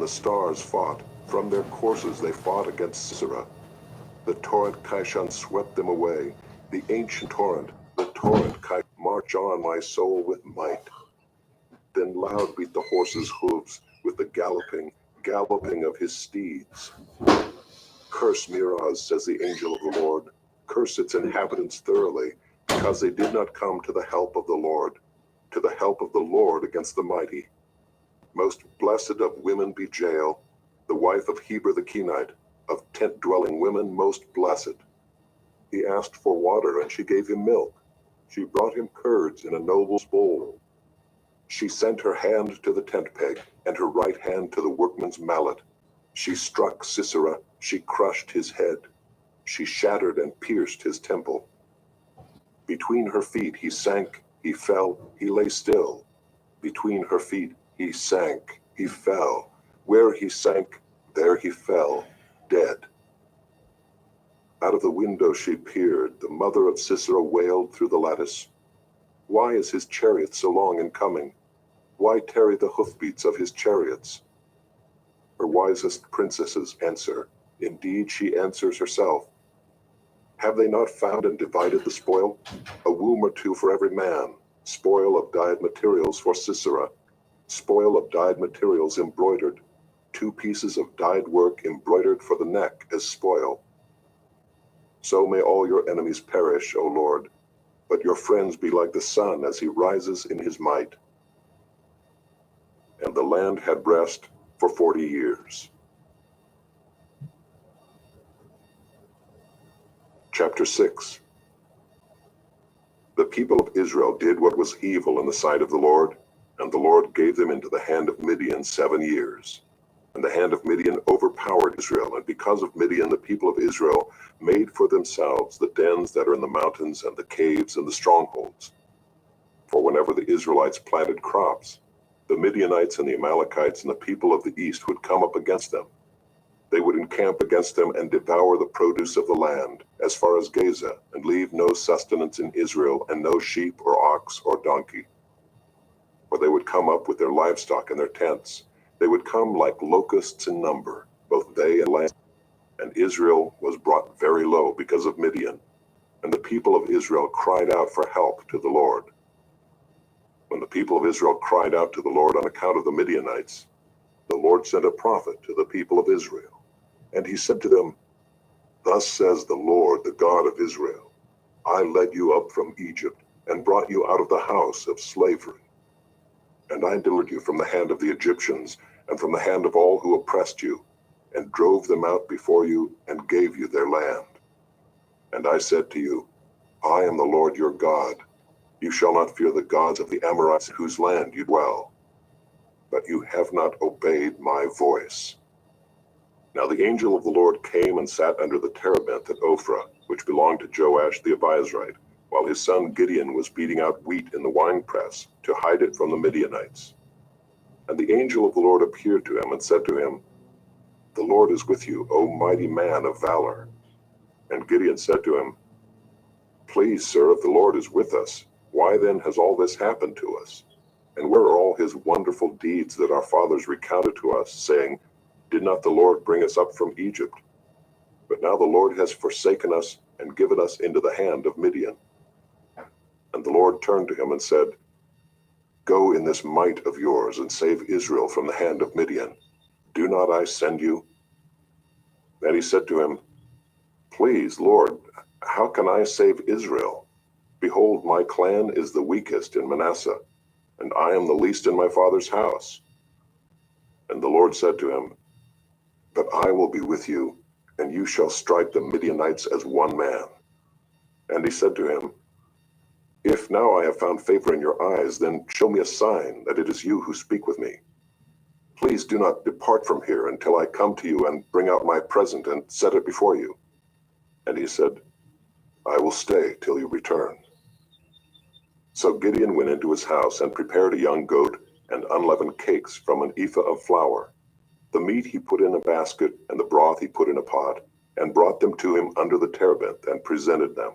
the stars fought. From their courses they fought against Sisera. The torrent Kishon swept them away. The ancient torrent, the torrent Kishon. March on, my soul, with might. Then loud beat the horses' hooves with the galloping of his steeds. Curse Meroz, says the angel of the Lord. Curse its inhabitants thoroughly, because they did not come to the help of the Lord, to the help of the Lord against the mighty. Most blessed of women be Jael, the wife of Heber the Kenite, of tent-dwelling women most blessed. He asked for water, and she gave him milk. She brought him curds in a noble's bowl. She sent her hand to the tent peg, and her right hand to the workman's mallet. She struck Sisera, she crushed his head. She shattered and pierced his temple. Between her feet he sank, he fell, he lay still. Between her feet he sank, he fell. Where he sank, there he fell, dead. Out of the window she peered. The mother of Sisera wailed through the lattice. Why is his chariot so long in coming? Why tarry the hoofbeats of his chariots? Her wisest princesses answer. Indeed, she answers herself. Have they not found and divided the spoil? A womb or two for every man. Spoil of dyed materials for Sisera. Spoil of dyed materials embroidered. 2 pieces of dyed work embroidered for the neck as spoil. So may all your enemies perish, O Lord, but your friends be like the sun as he rises in his might. And the land had rest for 40 years. Chapter 6. The people of Israel did what was evil in the sight of the Lord, and the Lord gave them into the hand of Midian 7 years. And the hand of Midian overpowered Israel, and because of Midian the people of Israel made for themselves the dens that are in the mountains and the caves and the strongholds. For whenever the Israelites planted crops, the Midianites and the Amalekites and the people of the east would come up against them. They would encamp against them and devour the produce of the land, as far as Gaza, and leave no sustenance in Israel, and no sheep or ox or donkey. For they would come up with their livestock and their tents. They would come like locusts in number, both they and land. And Israel was brought very low because of Midian. And the people of Israel cried out for help to the Lord. When the people of Israel cried out to the Lord on account of the Midianites, the Lord sent a prophet to the people of Israel. And he said to them, Thus says the Lord, the God of Israel, I led you up from Egypt and brought you out of the house of slavery. And I delivered you from the hand of the Egyptians and from the hand of all who oppressed you, and drove them out before you and gave you their land. And I said to you, I am the Lord your God. You shall not fear the gods of the Amorites in whose land you dwell. But you have not obeyed my voice. Now the angel of the Lord came and sat under the terebinth at Ophrah, which belonged to Joash the Abiezrite, while his son Gideon was beating out wheat in the winepress to hide it from the Midianites. And the angel of the Lord appeared to him and said to him, The Lord is with you, O mighty man of valor. And Gideon said to him, Please, sir, if the Lord is with us, why then has all this happened to us? And where are all his wonderful deeds that our fathers recounted to us, saying, Did not the Lord bring us up from Egypt? But now the Lord has forsaken us and given us into the hand of Midian. And the Lord turned to him and said, Go in this might of yours and save Israel from the hand of Midian. Do not I send you? And he said to him, Please, Lord, how can I save Israel? Behold, my clan is the weakest in Manasseh, and I am the least in my father's house. And the Lord said to him, But I will be with you, and you shall strike the Midianites as one man. And he said to him, If now I have found favor in your eyes, then show me a sign that it is you who speak with me. Please do not depart from here until I come to you and bring out my present and set it before you. And he said, I will stay till you return. So Gideon went into his house and prepared a young goat and unleavened cakes from an ephah of flour. The meat he put in a basket, and the broth he put in a pot, and brought them to him under the terebinth, and presented them.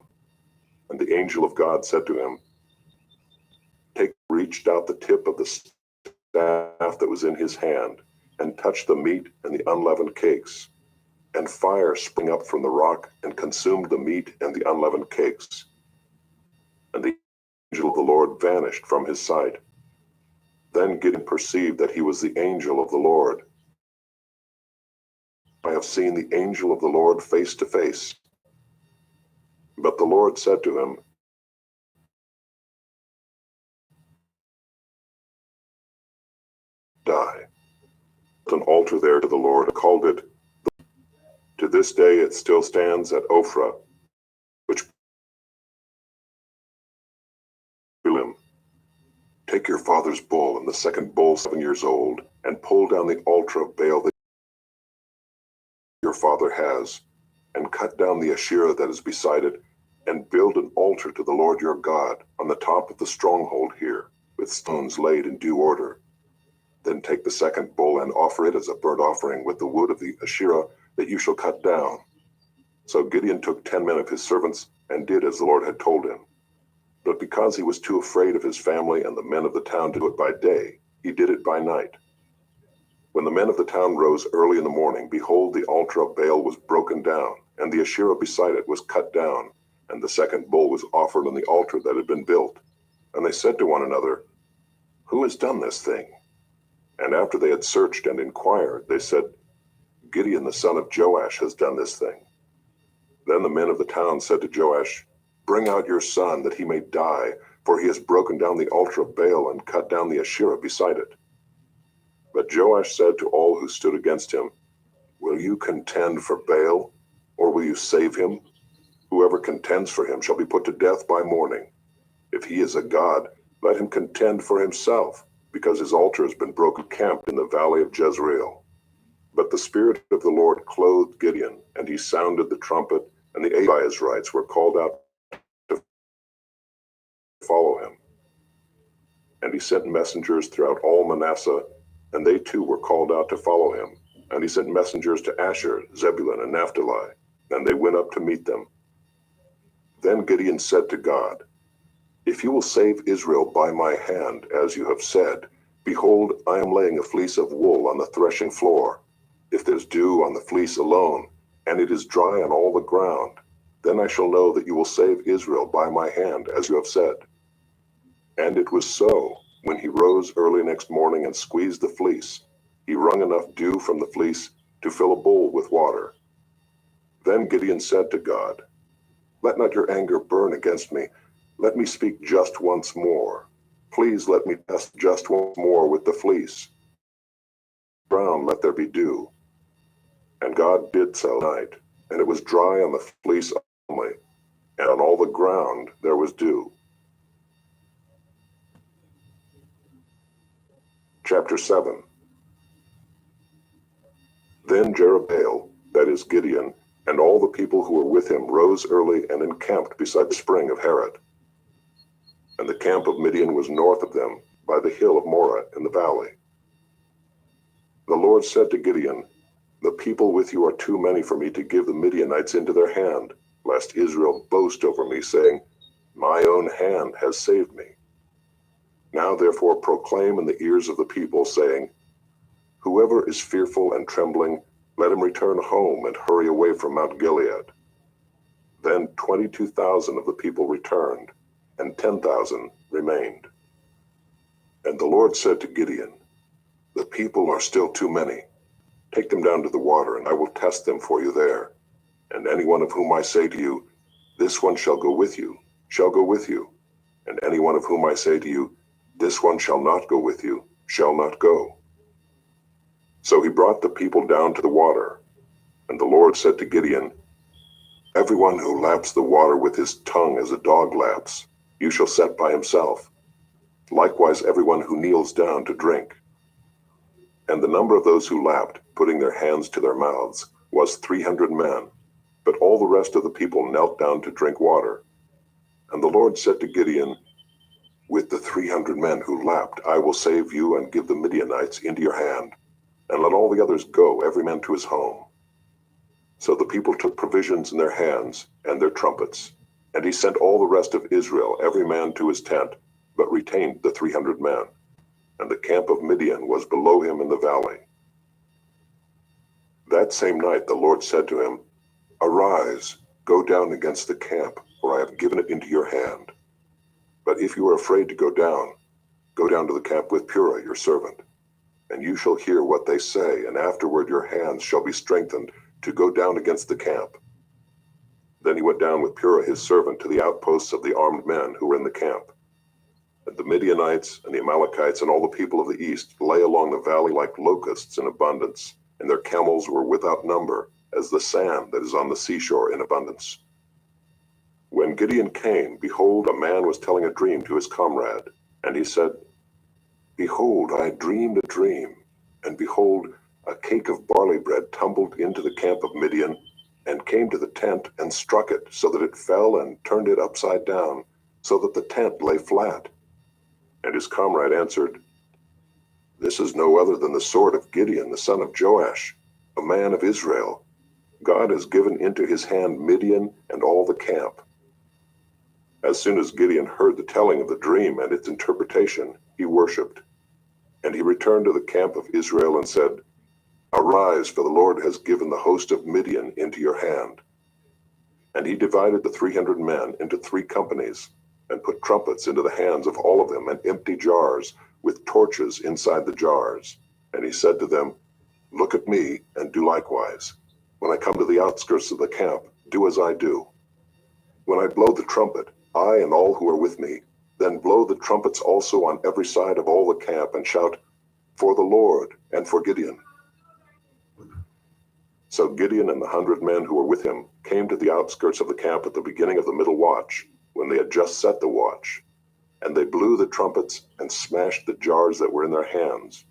And the angel of God said to him, reached out the tip of the staff that was in his hand, and touched the meat and the unleavened cakes. And fire sprang up from the rock and consumed the meat and the unleavened cakes. And the angel of the Lord vanished from his sight. Then Gideon perceived that he was the angel of the Lord. I have seen the angel of the Lord face to face. But the Lord said to him, Die. An altar there to the Lord, and called it. To this day it still stands at Ophrah, which Elim. Take your father's bull and the second bull 7 years old, and pull down the altar of Baal that your father has, and cut down the Asherah that is beside it, and build an altar to the Lord your God on the top of the stronghold here, with stones laid in due order. Then take the second bull and offer it as a burnt offering with the wood of the Asherah that you shall cut down. So Gideon took 10 men of his servants and did as the Lord had told him. But because he was too afraid of his family and the men of the town to do it by day, he did it by night. When the men of the town rose early in the morning, behold, the altar of Baal was broken down, and the Asherah beside it was cut down, and the second bull was offered on the altar that had been built. And they said to one another, Who has done this thing? And after they had searched and inquired, they said, Gideon the son of Joash has done this thing. Then the men of the town said to Joash, Bring out your son, that he may die, for he has broken down the altar of Baal and cut down the Asherah beside it. But Joash said to all who stood against him, Will you contend for Baal, or will you save him? Whoever contends for him shall be put to death by morning. If he is a god, let him contend for himself, because his altar has been broken camped in the valley of Jezreel. But the Spirit of the Lord clothed Gideon, and he sounded the trumpet, and the Abiezrites were called out to follow him. And he sent messengers throughout all Manasseh, and they too were called out to follow him. And he sent messengers to Asher, Zebulun, and Naphtali, and they went up to meet them. Then Gideon said to God, If you will save Israel by my hand, as you have said, behold, I am laying a fleece of wool on the threshing floor. If there's dew on the fleece alone, and it is dry on all the ground, then I shall know that you will save Israel by my hand, as you have said. And it was so. When he rose early next morning and squeezed the fleece, he wrung enough dew from the fleece to fill a bowl with water. Then Gideon said to God, Let not your anger burn against me. Let me speak just once more. Please let me test just once more with the fleece. Ground let there be dew. And God did so night, and it was dry on the fleece only, and on all the ground there was dew. Chapter 7. Then Jerubbaal, that is Gideon, and all the people who were with him rose early and encamped beside the spring of Harod. And the camp of Midian was north of them, by the hill of Moreh in the valley. The Lord said to Gideon, The people with you are too many for me to give the Midianites into their hand, lest Israel boast over me, saying, My own hand has saved me. Now therefore proclaim in the ears of the people, saying, Whoever is fearful and trembling, let him return home and hurry away from Mount Gilead. Then 22,000 of the people returned, and 10,000 remained. And the Lord said to Gideon, The people are still too many. Take them down to the water, and I will test them for you there. And any one of whom I say to you, This one shall go with you, shall go with you. And any one of whom I say to you, This one shall not go with you, shall not go. So he brought the people down to the water. And the Lord said to Gideon, Everyone who laps the water with his tongue as a dog laps, you shall set by himself. Likewise everyone who kneels down to drink. And the number of those who lapped, putting their hands to their mouths, was 300 men. But all the rest of the people knelt down to drink water. And the Lord said to Gideon, With the 300 men who lapped, I will save you and give the Midianites into your hand. And let all the others go, every man to his home. So the people took provisions in their hands, and their trumpets. And he sent all the rest of Israel, every man to his tent, but retained the 300 men. And the camp of Midian was below him in the valley. That same night the Lord said to him, Arise, go down against the camp, for I have given it into your hand. But if you are afraid to go down to the camp with Purah your servant, and you shall hear what they say, and afterward your hands shall be strengthened to go down against the camp. Then he went down with Purah his servant to the outposts of the armed men who were in the camp. And the Midianites and the Amalekites and all the people of the east lay along the valley like locusts in abundance, and their camels were without number, as the sand that is on the seashore in abundance. When Gideon came, behold, a man was telling a dream to his comrade, and he said, Behold, I dreamed a dream, and behold, a cake of barley bread tumbled into the camp of Midian, and came to the tent and struck it, so that it fell and turned it upside down, so that the tent lay flat. And his comrade answered, This is no other than the sword of Gideon, the son of Joash, a man of Israel. God has given into his hand Midian and all the camp. As soon as Gideon heard the telling of the dream and its interpretation, he worshipped. And he returned to the camp of Israel and said, Arise, for the Lord has given the host of Midian into your hand. And he divided the 300 men into 3 companies, and put trumpets into the hands of all of them, and empty jars with torches inside the jars. And he said to them, Look at me, and do likewise. When I come to the outskirts of the camp, do as I do. When I blow the trumpet, I and all who are with me, then blow the trumpets also on every side of all the camp, and shout, For the Lord, and for Gideon. So Gideon and the 100 men who were with him came to the outskirts of the camp at the beginning of the middle watch, when they had just set the watch. And they blew the trumpets and smashed the jars that were in their hands.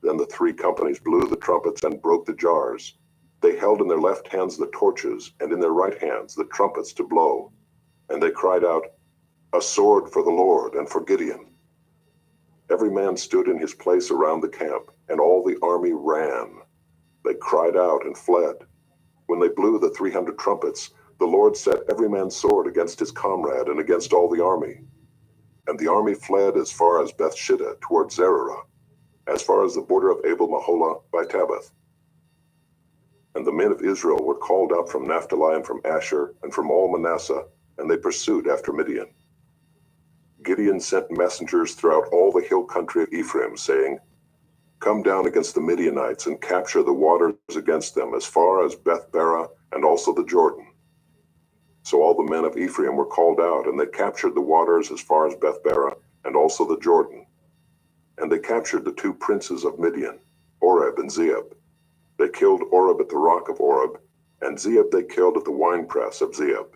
Then the 3 companies blew the trumpets and broke the jars. They held in their left hands the torches, and in their right hands the trumpets to blow. And they cried out, A sword for the Lord and for Gideon. Every man stood in his place around the camp, and all the army ran. They cried out and fled. When they blew the 300 trumpets, the Lord set every man's sword against his comrade and against all the army. And the army fled as far as Bethshittah toward Zererah, as far as the border of Abel-Maholah by Tabbath. And the men of Israel were called out from Naphtali and from Asher and from all Manasseh, and they pursued after Midian. Gideon sent messengers throughout all the hill country of Ephraim, saying, Come down against the Midianites and capture the waters against them as far as Beth-barah and also the Jordan. So all the men of Ephraim were called out, and they captured the waters as far as Beth-barah and also the Jordan. And they captured the 2 princes of Midian, Oreb and Zeeb. They killed Oreb at the rock of Oreb, and Zeeb they killed at the winepress of Zeeb.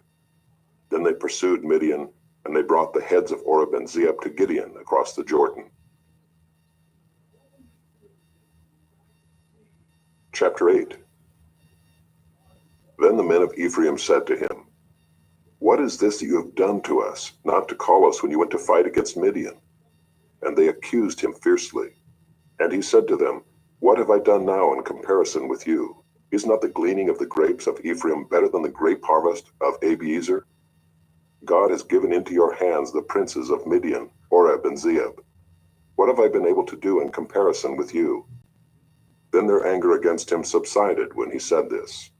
Then they pursued Midian, and they brought the heads of Oreb and Zeeb to Gideon across the Jordan. Chapter 8. Then the men of Ephraim said to him, What is this that you have done to us, not to call us when you went to fight against Midian? And they accused him fiercely. And he said to them, What have I done now in comparison with you? Is not the gleaning of the grapes of Ephraim better than the grape harvest of Abiezer? God has given into your hands the princes of Midian, Oreb and Zeeb. What have I been able to do in comparison with you? Then their anger against him subsided when he said this.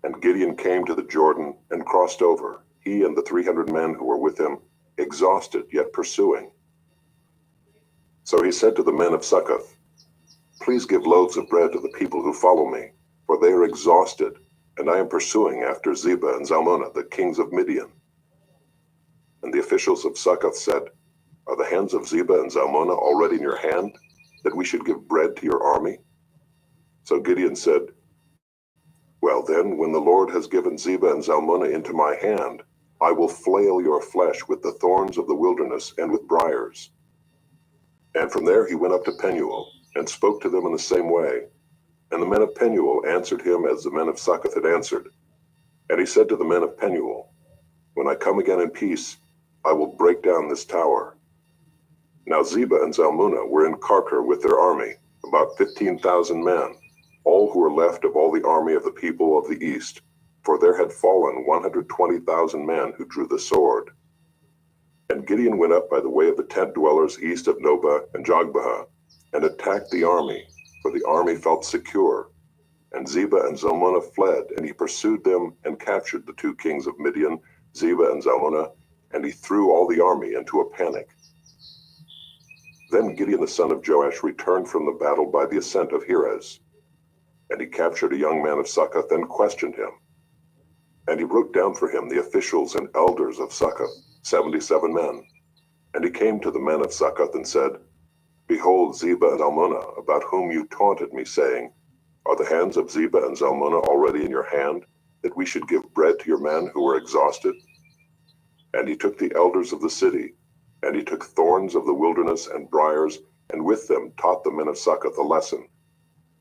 And Gideon came to the Jordan and crossed over, he and the 300 men who were with him, exhausted yet pursuing. So he said to the men of Succoth, Please give loaves of bread to the people who follow me, for they are exhausted, and I am pursuing after Zebah and Zalmunna, the kings of Midian. And the officials of Succoth said, Are the hands of Zebah and Zalmunna already in your hand, that we should give bread to your army? So Gideon said, Well then, when the Lord has given Zebah and Zalmunna into my hand, I will flail your flesh with the thorns of the wilderness and with briars. And from there he went up to Penuel, and spoke to them in the same way. And the men of Penuel answered him as the men of Succoth had answered. And he said to the men of Penuel, When I come again in peace, I will break down this tower. Now Zebah and Zalmunna were in Karkor with their army, about 15,000 men, all who were left of all the army of the people of the east, for there had fallen 120,000 men who drew the sword. And Gideon went up by the way of the tent dwellers east of Nobah and Jogbehah, and attacked the army, for the army felt secure, And Zebah and Zalmunna fled, and he pursued them and captured the two kings of Midian, Zebah and Zalmunna, and he threw all the army into a panic. Then Gideon the son of Joash returned from the battle by the ascent of Heres, and he captured a young man of Succoth and questioned him. And he wrote down for him the officials and elders of Succoth, 77 men. And he came to the men of Succoth and said, Behold, Zebah and Zalmunna, about whom you taunted me, saying, Are the hands of Zebah and Zalmunna already in your hand, that we should give bread to your men who were exhausted? And he took the elders of the city, and he took thorns of the wilderness and briars, and with them taught the men of Succoth a lesson.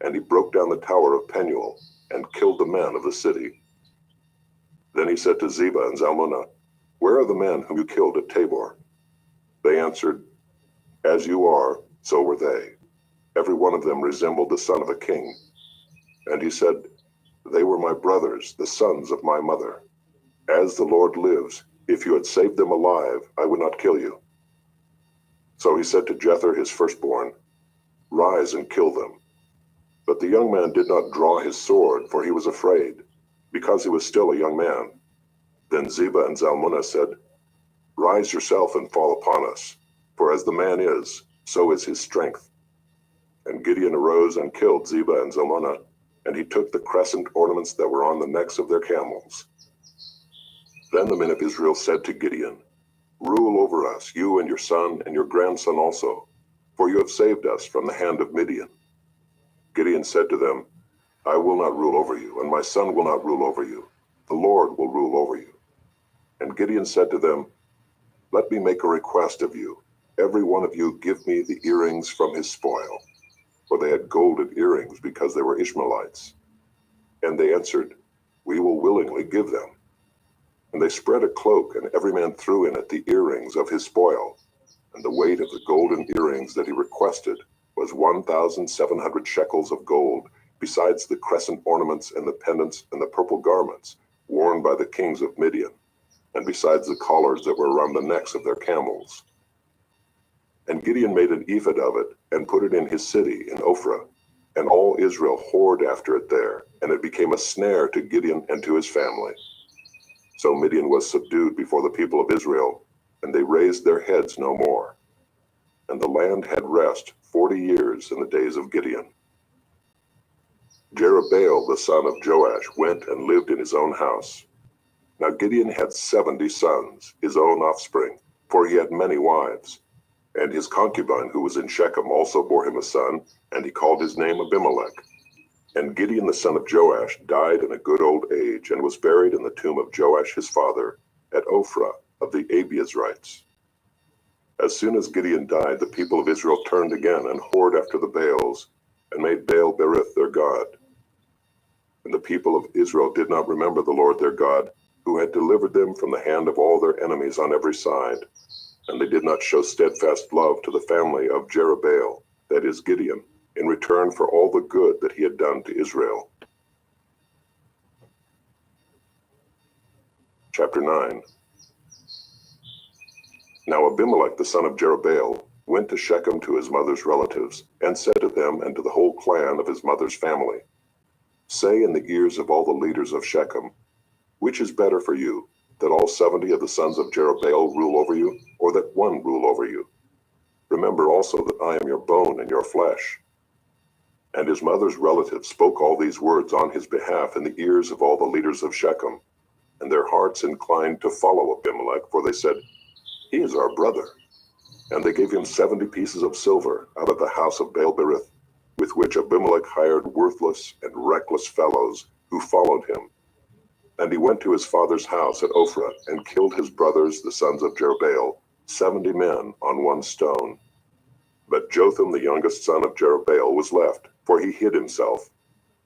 And he broke down the tower of Penuel, and killed the men of the city. Then he said to Zebah and Zalmunna, Where are the men whom you killed at Tabor? They answered, As you are, so were they. Every one of them resembled the son of a king. And he said, They were my brothers, the sons of my mother. As the Lord lives, if you had saved them alive, I would not kill you. So he said to Jether his firstborn, Rise and kill them. But the young man did not draw his sword, for he was afraid, because he was still a young man. Then Zebah and Zalmunna said, Rise yourself and fall upon us, for as the man is, so is his strength. And Gideon arose and killed Zebah and Zalmunna, and he took the crescent ornaments that were on the necks of their camels. Then the men of Israel said to Gideon, Rule over us, you and your son and your grandson also, for you have saved us from the hand of Midian. Gideon said to them, I will not rule over you, and my son will not rule over you. The Lord will rule over you. And Gideon said to them, Let me make a request of you. Every one of you give me the earrings from his spoil. For they had golden earrings because they were Ishmaelites. And they answered, We will willingly give them. And they spread a cloak, and every man threw in it the earrings of his spoil. And the weight of the golden earrings that he requested was 1,700 shekels of gold, besides the crescent ornaments and the pendants and the purple garments worn by the kings of Midian, and besides the collars that were around the necks of their camels. And Gideon made an ephod of it, and put it in his city in Ophrah, and all Israel whored after it there, and it became a snare to Gideon and to his family. So Midian was subdued before the people of Israel, and they raised their heads no more. And the land had rest 40 years in the days of Gideon. Jerubbaal the son of Joash went and lived in his own house. Now Gideon had 70 sons, his own offspring, for he had many wives. And his concubine who was in Shechem also bore him a son, and he called his name Abimelech. And Gideon the son of Joash died in a good old age, and was buried in the tomb of Joash his father, at Ophrah of the Abiezrites. As soon as Gideon died, the people of Israel turned again and whored after the Baals, and made Baal-berith their god. And the people of Israel did not remember the Lord their God, who had delivered them from the hand of all their enemies on every side. And they did not show steadfast love to the family of Jerubbaal, that is Gideon, in return for all the good that he had done to Israel. Chapter 9. Now Abimelech the son of Jerubbaal went to Shechem to his mother's relatives, and said to them and to the whole clan of his mother's family, Say in the ears of all the leaders of Shechem, Which is better for you, that all 70 of the sons of Jerubbaal rule over you, or that one rule over you? Remember also that I am your bone and your flesh. And his mother's relatives spoke all these words on his behalf in the ears of all the leaders of Shechem, and their hearts inclined to follow Abimelech, for they said, He is our brother. And they gave him 70 pieces of silver out of the house of Baal-berith, with which Abimelech hired worthless and reckless fellows who followed him. And he went to his father's house at Ophrah, and killed his brothers, the sons of Jerubbaal, 70 men on one stone. But Jotham, the youngest son of Jerubbaal, was left, for he hid himself.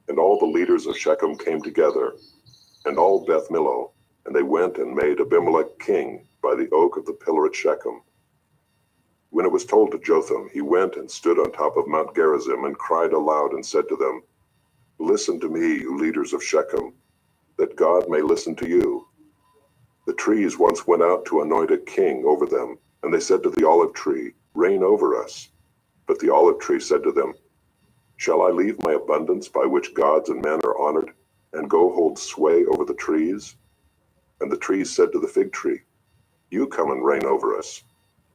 And all the leaders of Shechem came together, and all Beth Millo, and they went and made Abimelech king by the oak of the pillar at Shechem. When it was told to Jotham, he went and stood on top of Mount Gerizim, and cried aloud and said to them, Listen to me, you leaders of Shechem, that God may listen to you. The trees once went out to anoint a king over them, and they said to the olive tree, Reign over us. But the olive tree said to them, Shall I leave my abundance by which gods and men are honored, and go hold sway over the trees? And the trees said to the fig tree, You come and reign over us.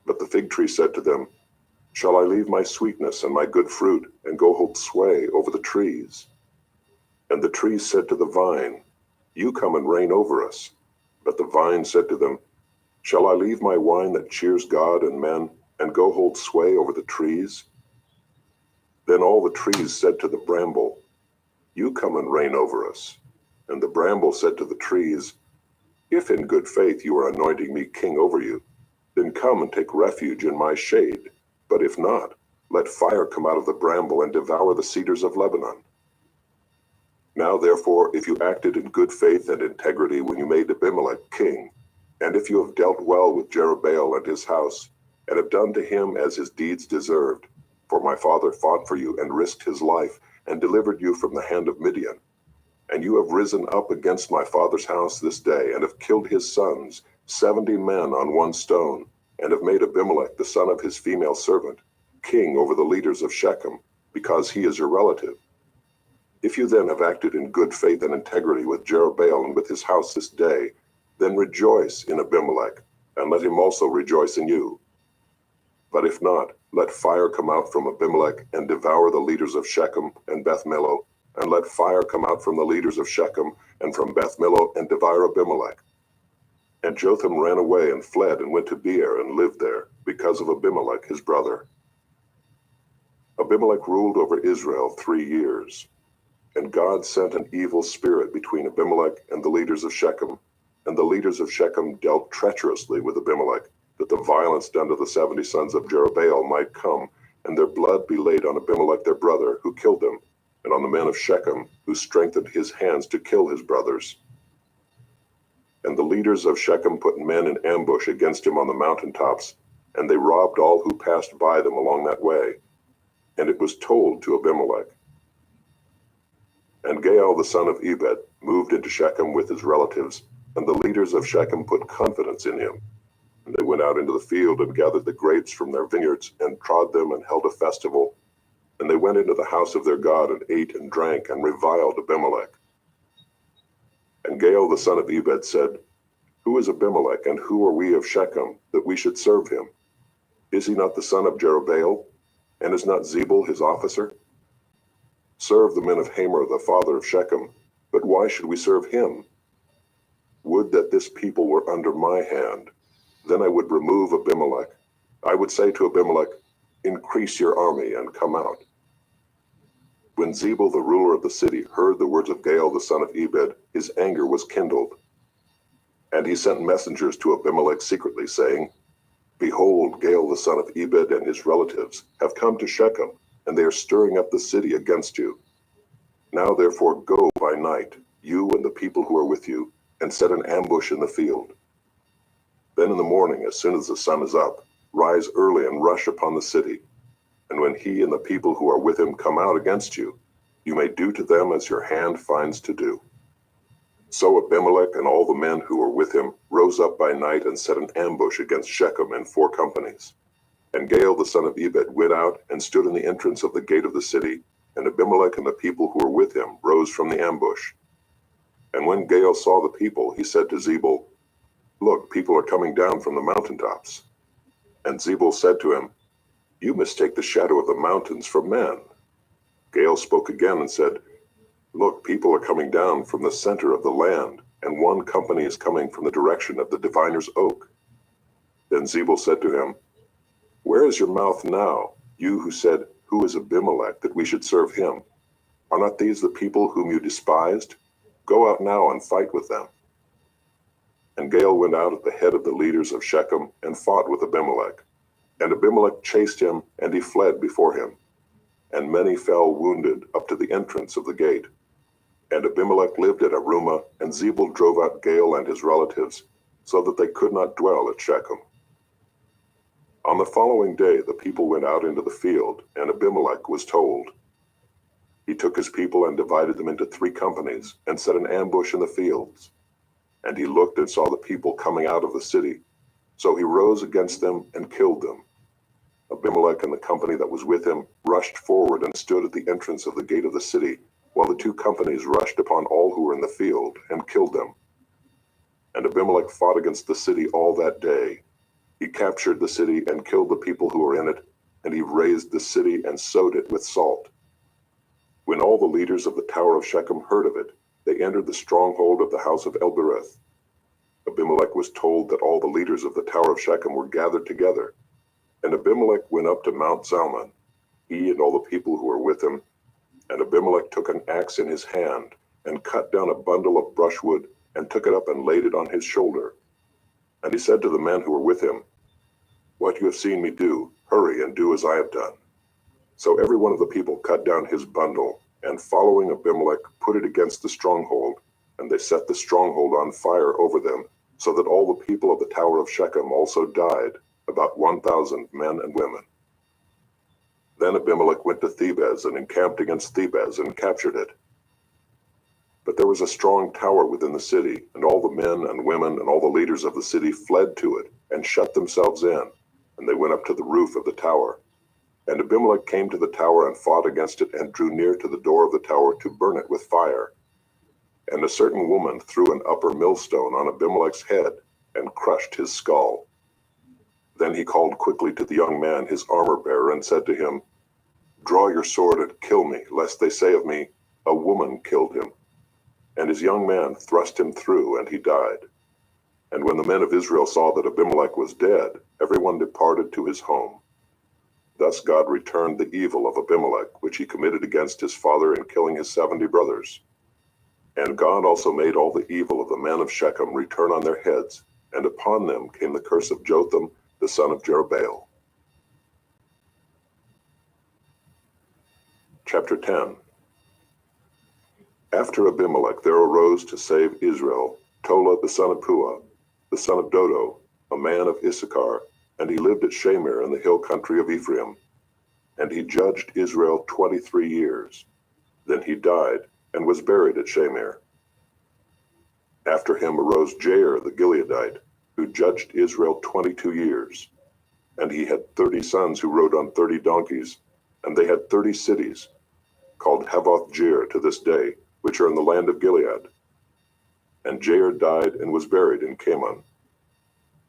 But the fig tree said to them, Shall I leave my sweetness and my good fruit, and go hold sway over the trees? And the trees said to the vine, You come and reign over us. But the vine said to them, Shall I leave my wine that cheers God and men, and go hold sway over the trees? Then all the trees said to the bramble, You come and reign over us. And the bramble said to the trees, If in good faith you are anointing me king over you, then come and take refuge in my shade. But if not, let fire come out of the bramble and devour the cedars of Lebanon. Now therefore, if you acted in good faith and integrity when you made Abimelech king, and if you have dealt well with Jerubbaal and his house, and have done to him as his deeds deserved, for my father fought for you and risked his life, and delivered you from the hand of Midian, and you have risen up against my father's house this day, and have killed his sons, 70 men on one stone, and have made Abimelech the son of his female servant, king over the leaders of Shechem, because he is your relative. If you then have acted in good faith and integrity with Jerubbaal and with his house this day, then rejoice in Abimelech, and let him also rejoice in you. But if not, let fire come out from Abimelech and devour the leaders of Shechem and Beth Millo, and let fire come out from the leaders of Shechem and from Beth Millo and devour Abimelech. And Jotham ran away and fled and went to Beer and lived there, because of Abimelech his brother. Abimelech ruled over Israel 3 years. And God sent an evil spirit between Abimelech and the leaders of Shechem, and the leaders of Shechem dealt treacherously with Abimelech, that the violence done to the 70 sons of Jerubbaal might come, and their blood be laid on Abimelech their brother, who killed them, and on the men of Shechem, who strengthened his hands to kill his brothers. And the leaders of Shechem put men in ambush against him on the mountaintops, and they robbed all who passed by them along that way. And it was told to Abimelech. And Gaal the son of Ebed moved into Shechem with his relatives, and the leaders of Shechem put confidence in him. And they went out into the field and gathered the grapes from their vineyards, and trod them, and held a festival. And they went into the house of their God, and ate and drank, and reviled Abimelech. And Gaal the son of Ebed said, Who is Abimelech, and who are we of Shechem, that we should serve him? Is he not the son of Jerubbaal? And is not Zebul his officer? Serve the men of Hamor the father of Shechem, but why should we serve him? Would that this people were under my hand, then I would remove Abimelech. I would say to Abimelech, Increase your army and come out. When Zebul the ruler of the city heard the words of Gaal the son of Ebed, his anger was kindled. And he sent messengers to Abimelech secretly, saying, Behold, Gaal the son of Ebed and his relatives have come to Shechem, and they are stirring up the city against you. Now therefore go by night, you and the people who are with you, and set an ambush in the field. Then in the morning, as soon as the sun is up, rise early and rush upon the city. And when he and the people who are with him come out against you, you may do to them as your hand finds to do. So Abimelech and all the men who were with him rose up by night and set an ambush against Shechem in 4 companies. And Gaal the son of Ebed went out and stood in the entrance of the gate of the city, and Abimelech and the people who were with him rose from the ambush. And when Gaal saw the people, he said to Zebul, Look, people are coming down from the mountaintops. And Zebul said to him, You mistake the shadow of the mountains for men. Gaal spoke again and said, Look, people are coming down from the center of the land, and 1 company is coming from the direction of the diviner's oak. Then Zebul said to him, Where is your mouth now, you who said, Who is Abimelech, that we should serve him? Are not these the people whom you despised? Go out now and fight with them. And Gaal went out at the head of the leaders of Shechem and fought with Abimelech. And Abimelech chased him, and he fled before him. And many fell wounded up to the entrance of the gate. And Abimelech lived at Arumah, and Zebul drove out Gaal and his relatives, so that they could not dwell at Shechem. On the following day the people went out into the field, and Abimelech was told. He took his people and divided them into 3 companies, and set an ambush in the fields. And he looked and saw the people coming out of the city. So he rose against them and killed them. Abimelech and the company that was with him rushed forward and stood at the entrance of the gate of the city, while the two companies rushed upon all who were in the field and killed them. And Abimelech fought against the city all that day. He captured the city and killed the people who were in it, and he razed the city and sowed it with salt. When all the leaders of the tower of Shechem heard of it, they entered the stronghold of the house of Elbereth. Abimelech was told that all the leaders of the tower of Shechem were gathered together. And Abimelech went up to Mount Zalmon, he and all the people who were with him. And Abimelech took an axe in his hand, and cut down a bundle of brushwood, and took it up and laid it on his shoulder. And he said to the men who were with him, "What you have seen me do, hurry and do as I have done." So every one of the people cut down his bundle, and following Abimelech put it against the stronghold, and they set the stronghold on fire over them, so that all the people of the tower of Shechem also died, about 1,000 men and women. Then Abimelech went to Thebez and encamped against Thebez and captured it. But there was a strong tower within the city, and all the men and women and all the leaders of the city fled to it and shut themselves in, and they went up to the roof of the tower. And Abimelech came to the tower and fought against it and drew near to the door of the tower to burn it with fire. And a certain woman threw an upper millstone on Abimelech's head and crushed his skull. Then he called quickly to the young man, his armor-bearer, and said to him, "Draw your sword and kill me, lest they say of me, 'A woman killed him.' And his young man thrust him through, and he died. And when the men of Israel saw that Abimelech was dead, everyone departed to his home. Thus God returned the evil of Abimelech, which he committed against his father in killing his 70 brothers. And God also made all the evil of the men of Shechem return on their heads, and upon them came the curse of Jotham, the son of Jerubbaal." Chapter 10. After Abimelech there arose to save Israel Tola the son of Puah, the son of Dodo, a man of Issachar, and he lived at Shamir in the hill country of Ephraim. And he judged Israel 23 years. Then he died, and was buried at Shamir. After him arose Jair the Gileadite, who judged Israel 22 years. And he had 30 sons who rode on 30 donkeys, and they had 30 cities, called Havoth-Jair to this day, which are in the land of Gilead. And Jair died and was buried in Kamon.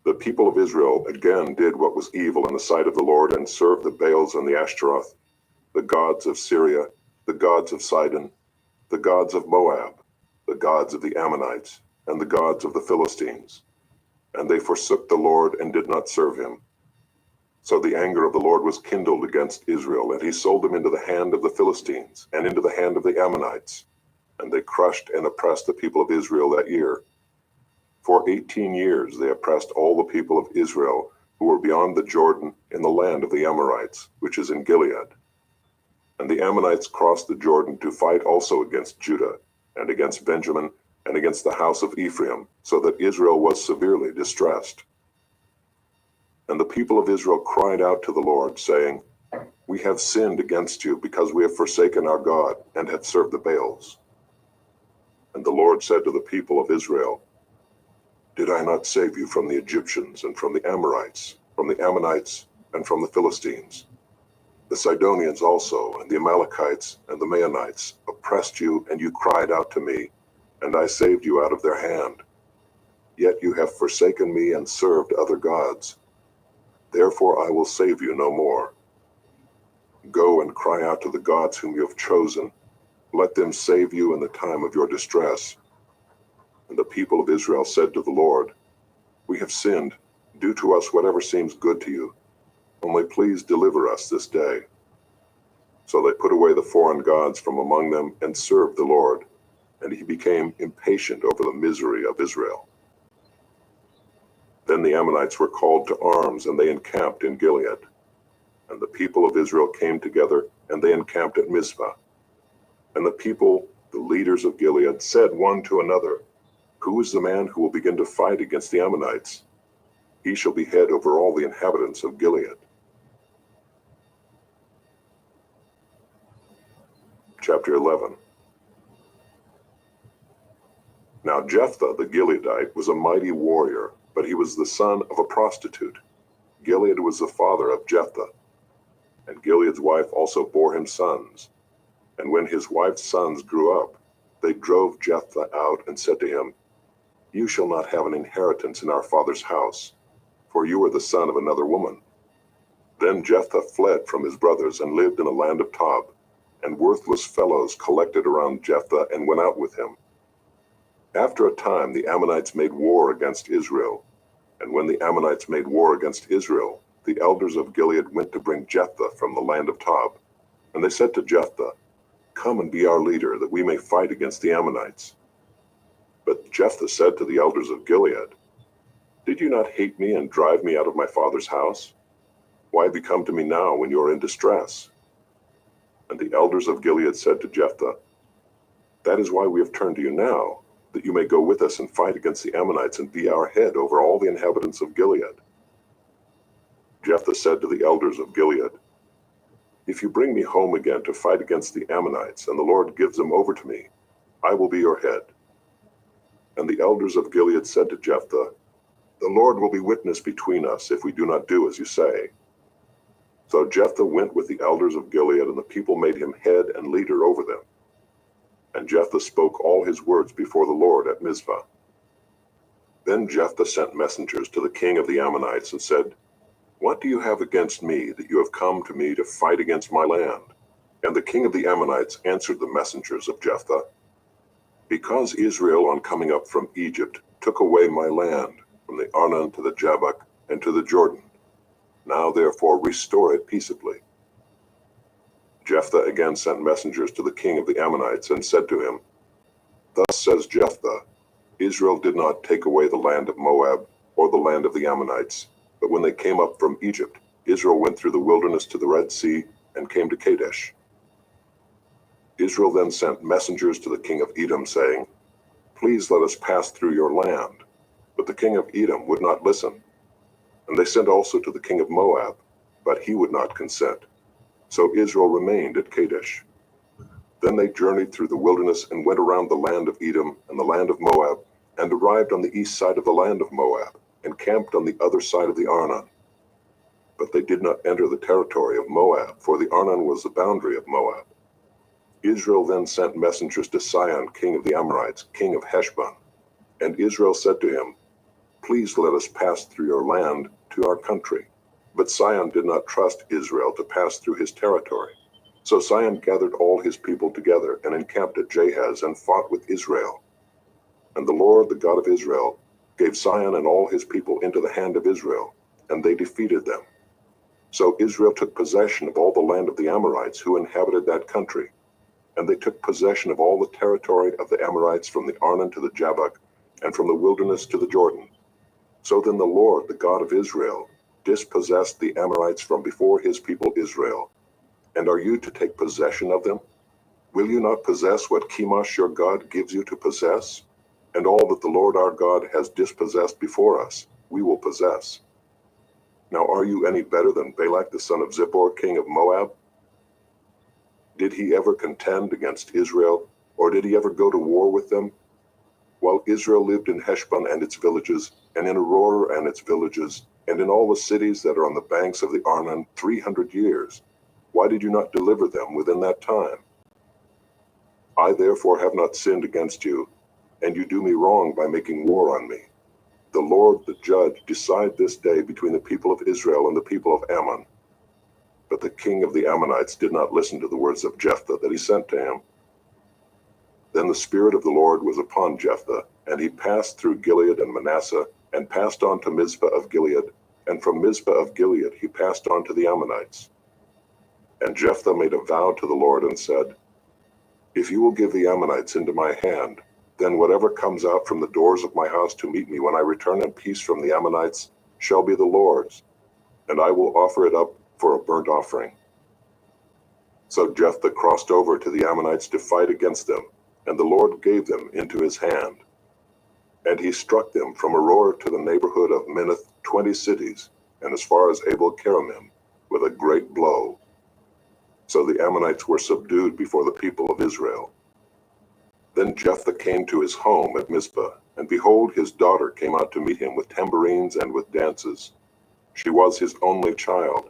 The people of Israel again did what was evil in the sight of the Lord, and served the Baals and the Ashtaroth, the gods of Syria, the gods of Sidon, the gods of Moab, the gods of the Ammonites, and the gods of the Philistines. And they forsook the Lord and did not serve him. So the anger of the Lord was kindled against Israel, and he sold them into the hand of the Philistines, and into the hand of the Ammonites. And they crushed and oppressed the people of Israel that year. For 18 years they oppressed all the people of Israel who were beyond the Jordan in the land of the Amorites, which is in Gilead. And the Ammonites crossed the Jordan to fight also against Judah, and against Benjamin, and against the house of Ephraim, so that Israel was severely distressed. And the people of Israel cried out to the Lord, saying, "We have sinned against you, because we have forsaken our God, and have served the Baals." And the Lord said to the people of Israel, "Did I not save you from the Egyptians, and from the Amorites, from the Ammonites, and from the Philistines? The Sidonians also, and the Amalekites, and the Maonites oppressed you, and you cried out to me, and I saved you out of their hand. Yet you have forsaken me and served other gods. Therefore I will save you no more. Go and cry out to the gods whom you have chosen. Let them save you in the time of your distress." And the people of Israel said to the Lord, "We have sinned. Do to us whatever seems good to you. Only please deliver us this day." So they put away the foreign gods from among them and served the Lord, and he became impatient over the misery of Israel. Then the Ammonites were called to arms, and they encamped in Gilead. And the people of Israel came together, and they encamped at Mizpah. And the people, the leaders of Gilead, said one to another, "Who is the man who will begin to fight against the Ammonites? He shall be head over all the inhabitants of Gilead." Chapter 11. Now Jephthah the Gileadite was a mighty warrior, but he was the son of a prostitute. Gilead was the father of Jephthah. And Gilead's wife also bore him sons. And when his wife's sons grew up, they drove Jephthah out and said to him, You shall not have an inheritance in our father's house, for you are the son of another woman. Then Jephthah fled from his brothers and lived in a land of Tob, and worthless fellows collected around Jephthah and went out with him. After a time the Ammonites made war against Israel, and when the Ammonites made war against Israel, the elders of Gilead went to bring Jephthah from the land of Tob. And they said to Jephthah, Come and be our leader, that we may fight against the Ammonites. But Jephthah said to the elders of Gilead, Did you not hate me and drive me out of my father's house? Why have you come to me now when you are in distress? And the elders of Gilead said to Jephthah, That is why we have turned to you now, that you may go with us and fight against the Ammonites and be our head over all the inhabitants of Gilead. Jephthah said to the elders of Gilead, If you bring me home again to fight against the Ammonites, and the Lord gives them over to me, I will be your head. And the elders of Gilead said to Jephthah, The Lord will be witness between us if we do not do as you say. So Jephthah went with the elders of Gilead, and the people made him head and leader over them. And Jephthah spoke all his words before the Lord at Mizpah. Then Jephthah sent messengers to the king of the Ammonites and said, What do you have against me, that you have come to me to fight against my land? And the king of the Ammonites answered the messengers of Jephthah, Because Israel, on coming up from Egypt, took away my land, from the Arnon to the Jabbok and to the Jordan. Now therefore restore it peaceably. Jephthah again sent messengers to the king of the Ammonites and said to him, Thus says Jephthah, Israel did not take away the land of Moab or the land of the Ammonites, but when they came up from Egypt, Israel went through the wilderness to the Red Sea and came to Kadesh. Israel then sent messengers to the king of Edom, saying, Please let us pass through your land. But the king of Edom would not listen. And they sent also to the king of Moab, but he would not consent. So Israel remained at Kadesh. Then they journeyed through the wilderness and went around the land of Edom and the land of Moab, and arrived on the east side of the land of Moab, and camped on the other side of the Arnon. But they did not enter the territory of Moab, for the Arnon was the boundary of Moab. Israel then sent messengers to Sihon, king of the Amorites, king of Heshbon. And Israel said to him, Please let us pass through your land to our country. But Sihon did not trust Israel to pass through his territory. So Sihon gathered all his people together and encamped at Jahaz and fought with Israel. And the Lord, the God of Israel, gave Sihon and all his people into the hand of Israel, and they defeated them. So Israel took possession of all the land of the Amorites who inhabited that country. And they took possession of all the territory of the Amorites from the Arnon to the Jabbok, and from the wilderness to the Jordan. So then the Lord, the God of Israel, dispossessed the Amorites from before his people Israel. And are you to take possession of them? Will you not possess what Chemosh your God gives you to possess? And all that the Lord our God has dispossessed before us, we will possess. Now are you any better than Balak the son of Zippor, king of Moab? Did he ever contend against Israel, or did he ever go to war with them? While Israel lived in Heshbon and its villages, and in Aroer and its villages, and in all the cities that are on the banks of the Arnon 300 years, why did you not deliver them within that time? I therefore have not sinned against you, and you do me wrong by making war on me. The Lord, the judge, decide this day between the people of Israel and the people of Ammon. But the king of the Ammonites did not listen to the words of Jephthah that he sent to him. Then the Spirit of the Lord was upon Jephthah, and he passed through Gilead and Manasseh, and passed on to Mizpah of Gilead, and from Mizpah of Gilead he passed on to the Ammonites. And Jephthah made a vow to the Lord and said, If you will give the Ammonites into my hand, then whatever comes out from the doors of my house to meet me when I return in peace from the Ammonites shall be the Lord's, and I will offer it up for a burnt offering. So Jephthah crossed over to the Ammonites to fight against them, and the Lord gave them into his hand. And he struck them from Aroer to the neighborhood of Minnith 20 cities, and as far as Abel Keramim, with a great blow. So the Ammonites were subdued before the people of Israel. Then Jephthah came to his home at Mizpah, and behold, his daughter came out to meet him with tambourines and with dances. She was his only child.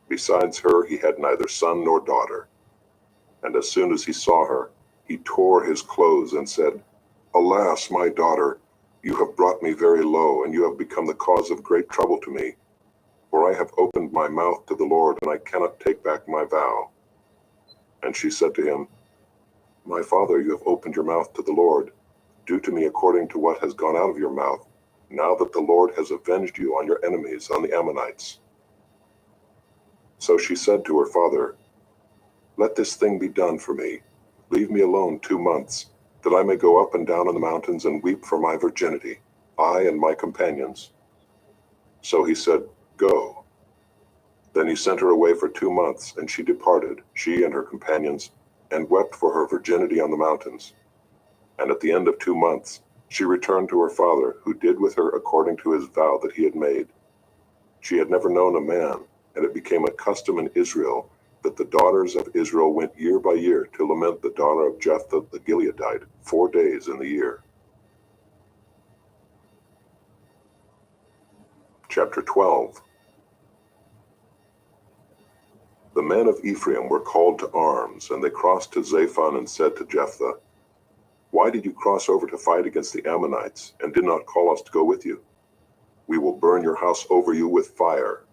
Besides her he had neither son nor daughter. And as soon as he saw her, he tore his clothes and said, Alas, my daughter, you have brought me very low, and you have become the cause of great trouble to me. For I have opened my mouth to the Lord, and I cannot take back my vow. And she said to him, My father, you have opened your mouth to the Lord. Do to me according to what has gone out of your mouth, now that the Lord has avenged you on your enemies, on the Ammonites. So she said to her father, Let this thing be done for me. Leave me alone 2 months, that I may go up and down on the mountains and weep for my virginity, I and my companions. So he said, Go. Then he sent her away for 2 months, and she departed, she and her companions, and wept for her virginity on the mountains. And at the end of 2 months, she returned to her father, who did with her according to his vow that he had made. She had never known a man, and it became a custom in Israel that the daughters of Israel went year by year to lament the daughter of Jephthah the Gileadite 4 days in the year. Chapter 12. The men of Ephraim were called to arms, and they crossed to Zaphon and said to Jephthah, Why did you cross over to fight against the Ammonites, and did not call us to go with you? We will burn your house over you with fire.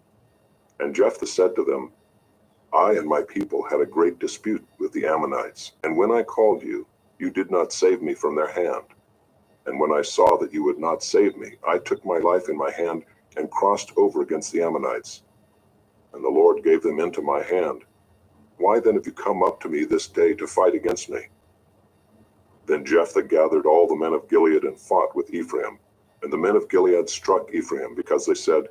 And Jephthah said to them, I and my people had a great dispute with the Ammonites, and when I called you, you did not save me from their hand. And when I saw that you would not save me, I took my life in my hand and crossed over against the Ammonites. And the Lord gave them into my hand. Why then have you come up to me this day to fight against me? Then Jephthah gathered all the men of Gilead and fought with Ephraim. And the men of Gilead struck Ephraim, because they said,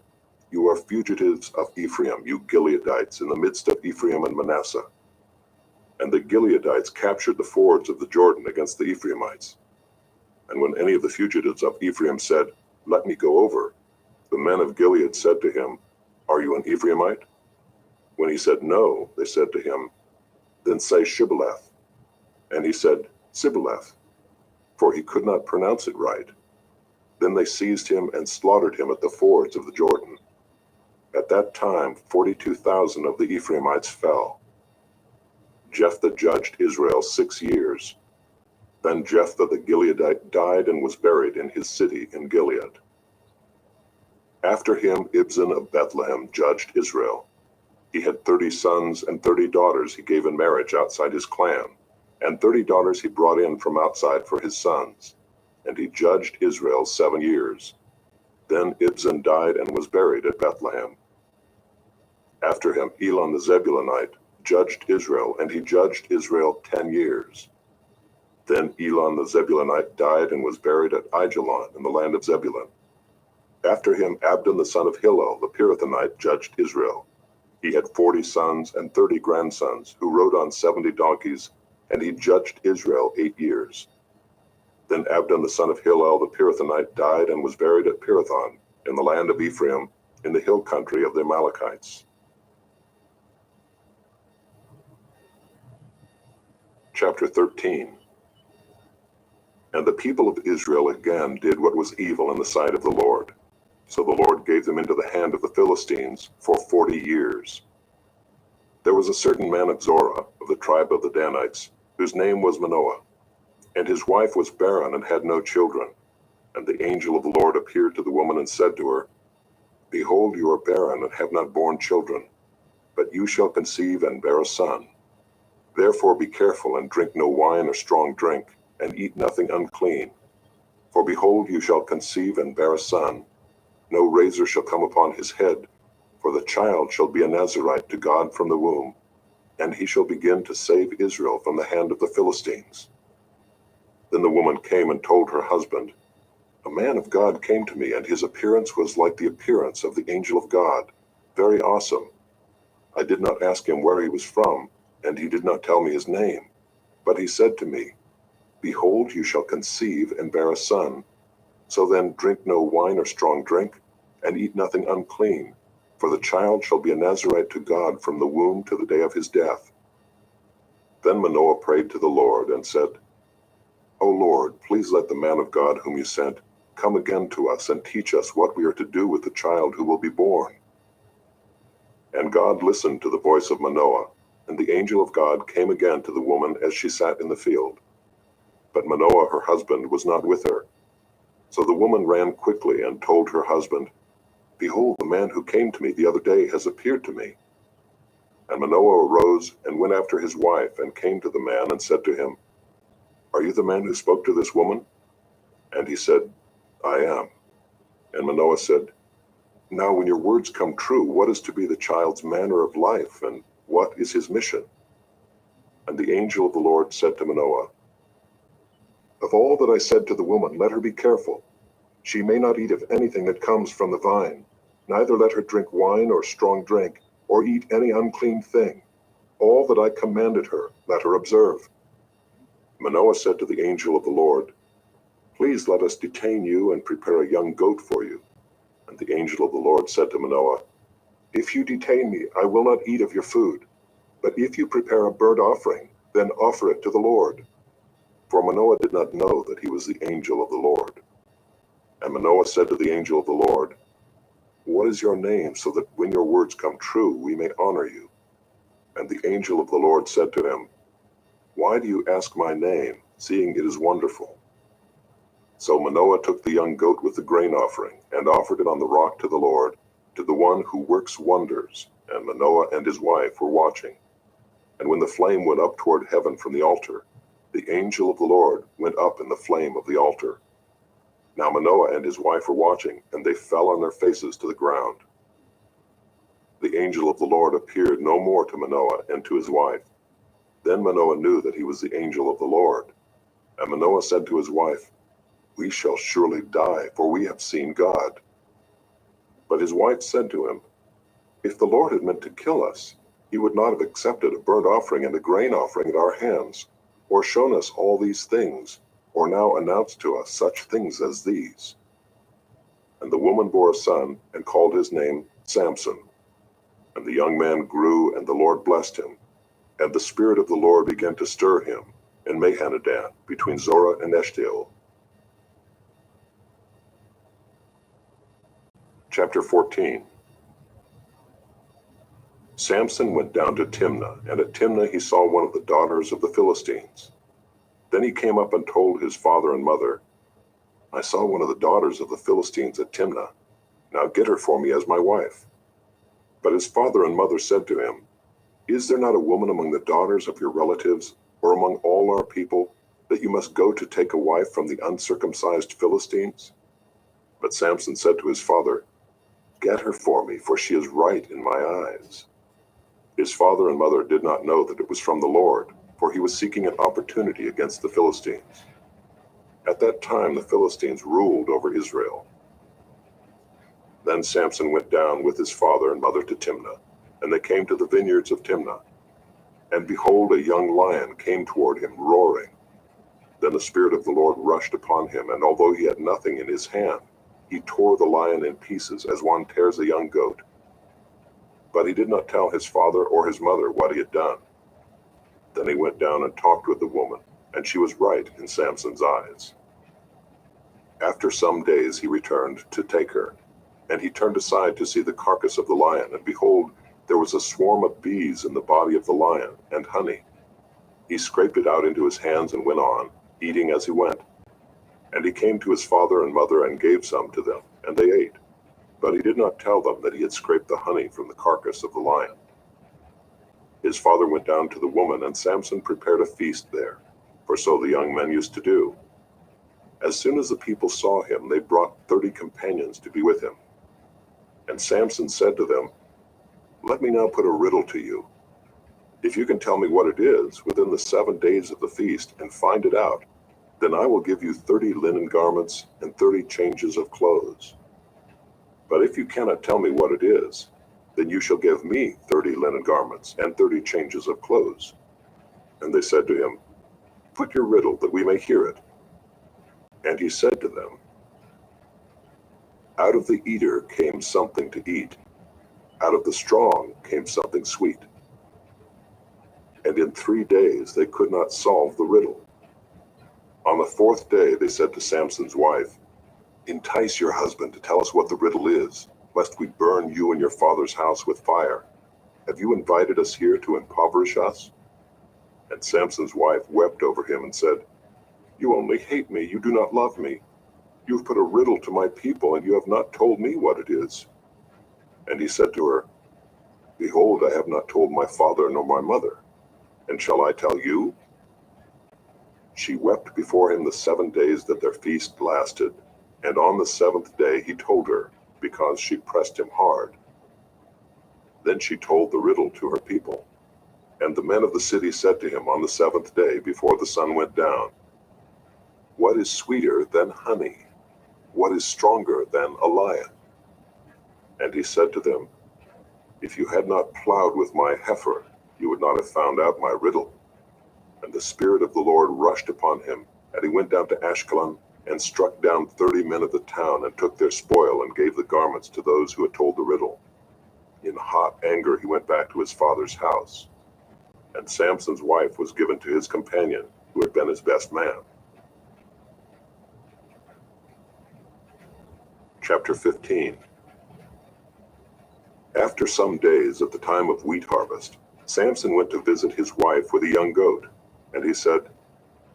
You are fugitives of Ephraim, you Gileadites, in the midst of Ephraim and Manasseh. And the Gileadites captured the fords of the Jordan against the Ephraimites. And when any of the fugitives of Ephraim said, Let me go over, the men of Gilead said to him, Are you an Ephraimite? When he said no, they said to him, Then say Shibboleth. And he said, Sibboleth, for he could not pronounce it right. Then they seized him and slaughtered him at the fords of the Jordan. At that time 42,000 of the Ephraimites fell. Jephthah judged Israel 6 years. Then Jephthah the Gileadite died and was buried in his city in Gilead. After him Ibzan of Bethlehem judged Israel. He had 30 sons and 30 daughters he gave in marriage outside his clan, and 30 daughters he brought in from outside for his sons. And he judged Israel 7 years. Then Ibzan died and was buried at Bethlehem. After him Elon the Zebulunite judged Israel, and he judged Israel 10 years. Then Elon the Zebulunite died and was buried at Aijalon in the land of Zebulun. After him Abdon the son of Hillel the Pirathonite judged Israel. He had 40 sons and 30 grandsons, who rode on 70 donkeys, and he judged Israel 8 years. Then Abdon the son of Hillel the Pirathonite died and was buried at Pirathon, in the land of Ephraim, in the hill country of the Amalekites. Chapter 13. And the people of Israel again did what was evil in the sight of the Lord. So the Lord gave them into the hand of the Philistines for 40 years. There was a certain man of Zorah, of the tribe of the Danites, whose name was Manoah. And his wife was barren and had no children. And the angel of the Lord appeared to the woman and said to her, Behold, you are barren and have not borne children, but you shall conceive and bear a son. Therefore be careful and drink no wine or strong drink, and eat nothing unclean. For behold, you shall conceive and bear a son. No razor shall come upon his head, for the child shall be a Nazarite to God from the womb, and he shall begin to save Israel from the hand of the Philistines. Then the woman came and told her husband, A man of God came to me, and his appearance was like the appearance of the angel of God, very awesome. I did not ask him where he was from, and he did not tell me his name. But he said to me, Behold, you shall conceive and bear a son. So then drink no wine or strong drink, and eat nothing unclean, for the child shall be a Nazarite to God from the womb to the day of his death. Then Manoah prayed to the Lord and said, O Lord, please let the man of God whom you sent come again to us and teach us what we are to do with the child who will be born. And God listened to the voice of Manoah, and the angel of God came again to the woman as she sat in the field. But Manoah, her husband, was not with her. So the woman ran quickly and told her husband, "Behold, the man who came to me the other day has appeared to me." And Manoah arose and went after his wife and came to the man and said to him, "Are you the man who spoke to this woman?" And he said, "I am." And Manoah said, "Now when your words come true, what is to be the child's manner of life, and what is his mission?" And the angel of the Lord said to Manoah, "Of all that I said to the woman, let her be careful. She may not eat of anything that comes from the vine, neither let her drink wine or strong drink, or eat any unclean thing. All that I commanded her, let her observe." Manoah said to the angel of the Lord, "Please let us detain you and prepare a young goat for you." And the angel of the Lord said to Manoah, "If you detain me, I will not eat of your food. But if you prepare a burnt offering, then offer it to the Lord." For Manoah did not know that he was the angel of the Lord. And Manoah said to the angel of the Lord, "What is your name, so that when your words come true, we may honor you?" And the angel of the Lord said to him, "Why do you ask my name, seeing it is wonderful?" So Manoah took the young goat with the grain offering, and offered it on the rock to the Lord, to the one who works wonders, and Manoah and his wife were watching. And when the flame went up toward heaven from the altar, the angel of the Lord went up in the flame of the altar. Now Manoah and his wife were watching, and they fell on their faces to the ground. The angel of the Lord appeared no more to Manoah and to his wife. Then Manoah knew that he was the angel of the Lord. And Manoah said to his wife, "We shall surely die, for we have seen God." But his wife said to him, "If the Lord had meant to kill us, he would not have accepted a burnt offering and a grain offering at our hands, or shown us all these things, or now announced to us such things as these." And the woman bore a son, and called his name Samson. And the young man grew, and the Lord blessed him. And the Spirit of the Lord began to stir him in Mahaneh-dan, between Zorah and Eshtaol. Chapter 14. Samson went down to Timnah, and at Timnah he saw one of the daughters of the Philistines. Then he came up and told his father and mother, "I saw one of the daughters of the Philistines at Timnah. Now get her for me as my wife." But his father and mother said to him, "Is there not a woman among the daughters of your relatives, or among all our people, that you must go to take a wife from the uncircumcised Philistines?" But Samson said to his father, "Get her for me, for she is right in my eyes." His father and mother did not know that it was from the Lord, for he was seeking an opportunity against the Philistines. At that time the Philistines ruled over Israel. Then Samson went down with his father and mother to Timnah, and they came to the vineyards of Timnah. And behold, a young lion came toward him, roaring. Then the Spirit of the Lord rushed upon him, and although he had nothing in his hand, he tore the lion in pieces as one tears a young goat. But he did not tell his father or his mother what he had done. Then he went down and talked with the woman, and she was right in Samson's eyes. After some days he returned to take her, and he turned aside to see the carcass of the lion, and behold, there was a swarm of bees in the body of the lion, and honey. He scraped it out into his hands and went on, eating as he went. And he came to his father and mother and gave some to them, and they ate. But he did not tell them that he had scraped the honey from the carcass of the lion. His father went down to the woman, and Samson prepared a feast there, for so the young men used to do. As soon as the people saw him, they brought 30 companions to be with him. And Samson said to them, "Let me now put a riddle to you. If you can tell me what it is within the 7 days of the feast and find it out, then I will give you 30 linen garments and 30 changes of clothes. But if you cannot tell me what it is, then you shall give me 30 linen garments and 30 changes of clothes." And they said to him, "Put your riddle that we may hear it." And he said to them, "Out of the eater came something to eat. Out of the strong came something sweet." And in 3 days they could not solve the riddle. On the 4th day they said to Samson's wife, "Entice your husband to tell us what the riddle is, lest we burn you and your father's house with fire." Have you invited us here to impoverish us?" And Samson's wife wept over him and said, "You only hate me, you do not love me. You have put a riddle to my people, and you have not told me what it is." And he said to her, "Behold, I have not told my father nor my mother, and shall I tell you?" She wept before him the 7 days that their feast lasted, and on the 7th day he told her, because she pressed him hard. Then she told the riddle to her people. And the men of the city said to him on the 7th day before the sun went down, "What is sweeter than honey? What is stronger than a lion?" And he said to them, "If you had not plowed with my heifer, you would not have found out my riddle." And the Spirit of the Lord rushed upon him, and he went down to Ashkelon, and struck down 30 men of the town, and took their spoil, and gave the garments to those who had told the riddle. In hot anger he went back to his father's house. And Samson's wife was given to his companion, who had been his best man. Chapter 15. After some days, at the time of wheat harvest, Samson went to visit his wife with a young goat. And he said,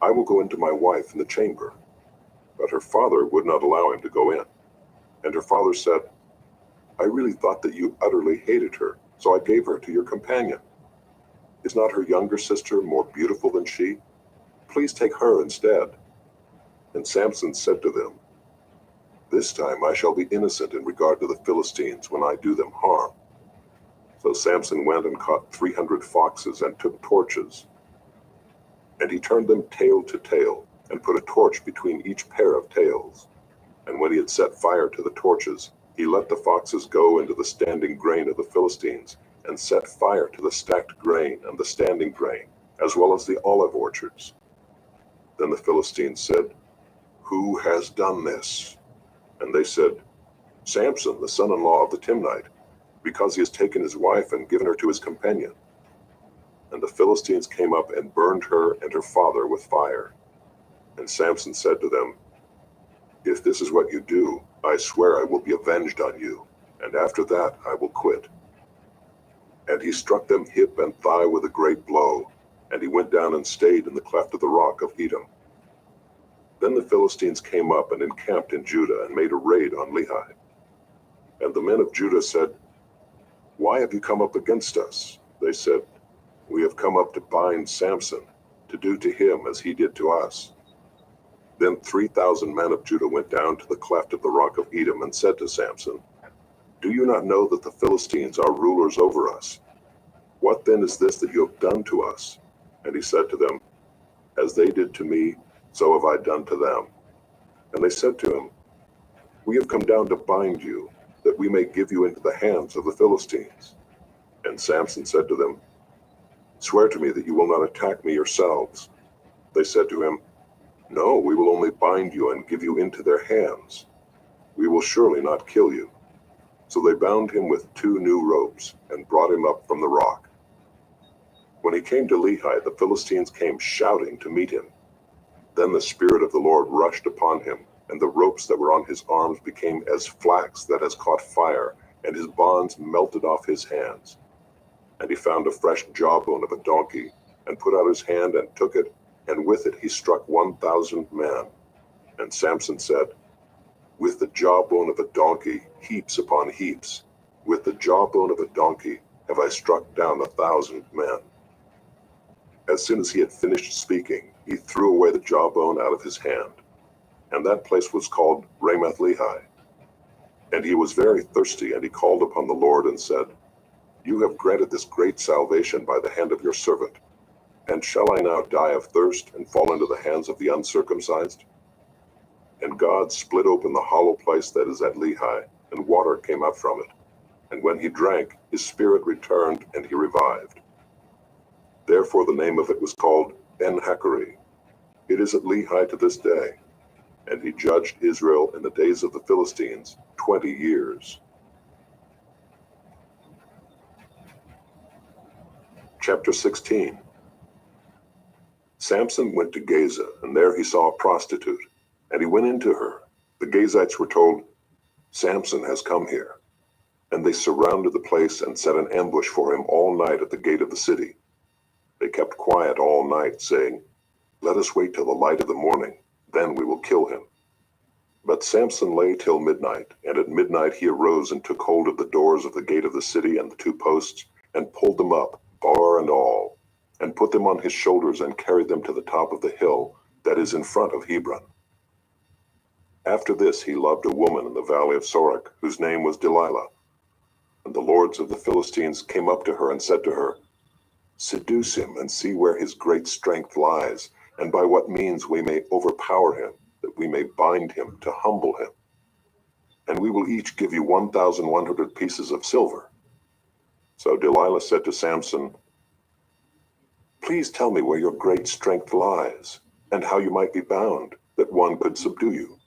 "I will go into my wife in the chamber." But her father would not allow him to go in. And her father said, "I really thought that you utterly hated her, so I gave her to your companion. Is not her younger sister more beautiful than she? Please take her instead." And Samson said to them, "This time I shall be innocent in regard to the Philistines when I do them harm." So Samson went and caught 300 foxes and took torches. And he turned them tail to tail, and put a torch between each pair of tails. And when he had set fire to the torches, he let the foxes go into the standing grain of the Philistines, and set fire to the stacked grain and the standing grain, as well as the olive orchards. Then the Philistines said, "Who has done this?" And they said, "Samson, the son-in-law of the Timnite, because he has taken his wife and given her to his companion." And the Philistines came up and burned her and her father with fire. And Samson said to them, "If this is what you do, I swear I will be avenged on you, and after that I will quit." And he struck them hip and thigh with a great blow, and he went down and stayed in the cleft of the rock of Edom. Then the Philistines came up and encamped in Judah and made a raid on Lehi. And the men of Judah said, "Why have you come up against us?" They said, "We have come up to bind Samson, to do to him as he did to us." Then 3,000 men of Judah went down to the cleft of the rock of Edom and said to Samson, "Do you not know that the Philistines are rulers over us? What then is this that you have done to us?" And he said to them, "As they did to me, so have I done to them." And they said to him, "We have come down to bind you, that we may give you into the hands of the Philistines." And Samson said to them, "Swear to me that you will not attack me yourselves." They said to him, "No, we will only bind you and give you into their hands. We will surely not kill you." So they bound him with 2 new ropes and brought him up from the rock. When he came to Lehi, the Philistines came shouting to meet him. Then the Spirit of the Lord rushed upon him, and the ropes that were on his arms became as flax that has caught fire, and his bonds melted off his hands. And he found a fresh jawbone of a donkey, and put out his hand and took it, and with it he struck 1,000 men. And Samson said, "With the jawbone of a donkey, heaps upon heaps. With the jawbone of a donkey have I struck down 1,000 men." As soon as he had finished speaking, he threw away the jawbone out of his hand. And that place was called Ramath Lehi. And he was very thirsty, and he called upon the Lord and said, "You have granted this great salvation by the hand of your servant. And shall I now die of thirst and fall into the hands of the uncircumcised?" And God split open the hollow place that is at Lehi, and water came out from it. And when he drank, his spirit returned, and he revived. Therefore the name of it was called En-Hakkore. It is at Lehi to this day. And he judged Israel in the days of the Philistines 20 years. Chapter 16. Samson went to Gaza, and there he saw a prostitute, and he went into her. The Gazites were told, "Samson has come here." And they surrounded the place and set an ambush for him all night at the gate of the city. They kept quiet all night, saying, "Let us wait till the light of the morning, then we will kill him." But Samson lay till midnight, and at midnight he arose and took hold of the doors of the gate of the city and the two posts, and pulled them up, bar and all, and put them on his shoulders and carried them to the top of the hill that is in front of Hebron. After this he loved a woman in the valley of Sorek, whose name was Delilah. And the lords of the Philistines came up to her and said to her, "Seduce him and see where his great strength lies, and by what means we may overpower him, that we may bind him to humble him. And we will each give you 1,100 pieces of silver." So Delilah said to Samson, "Please tell me where your great strength lies, and how you might be bound, that one could subdue you."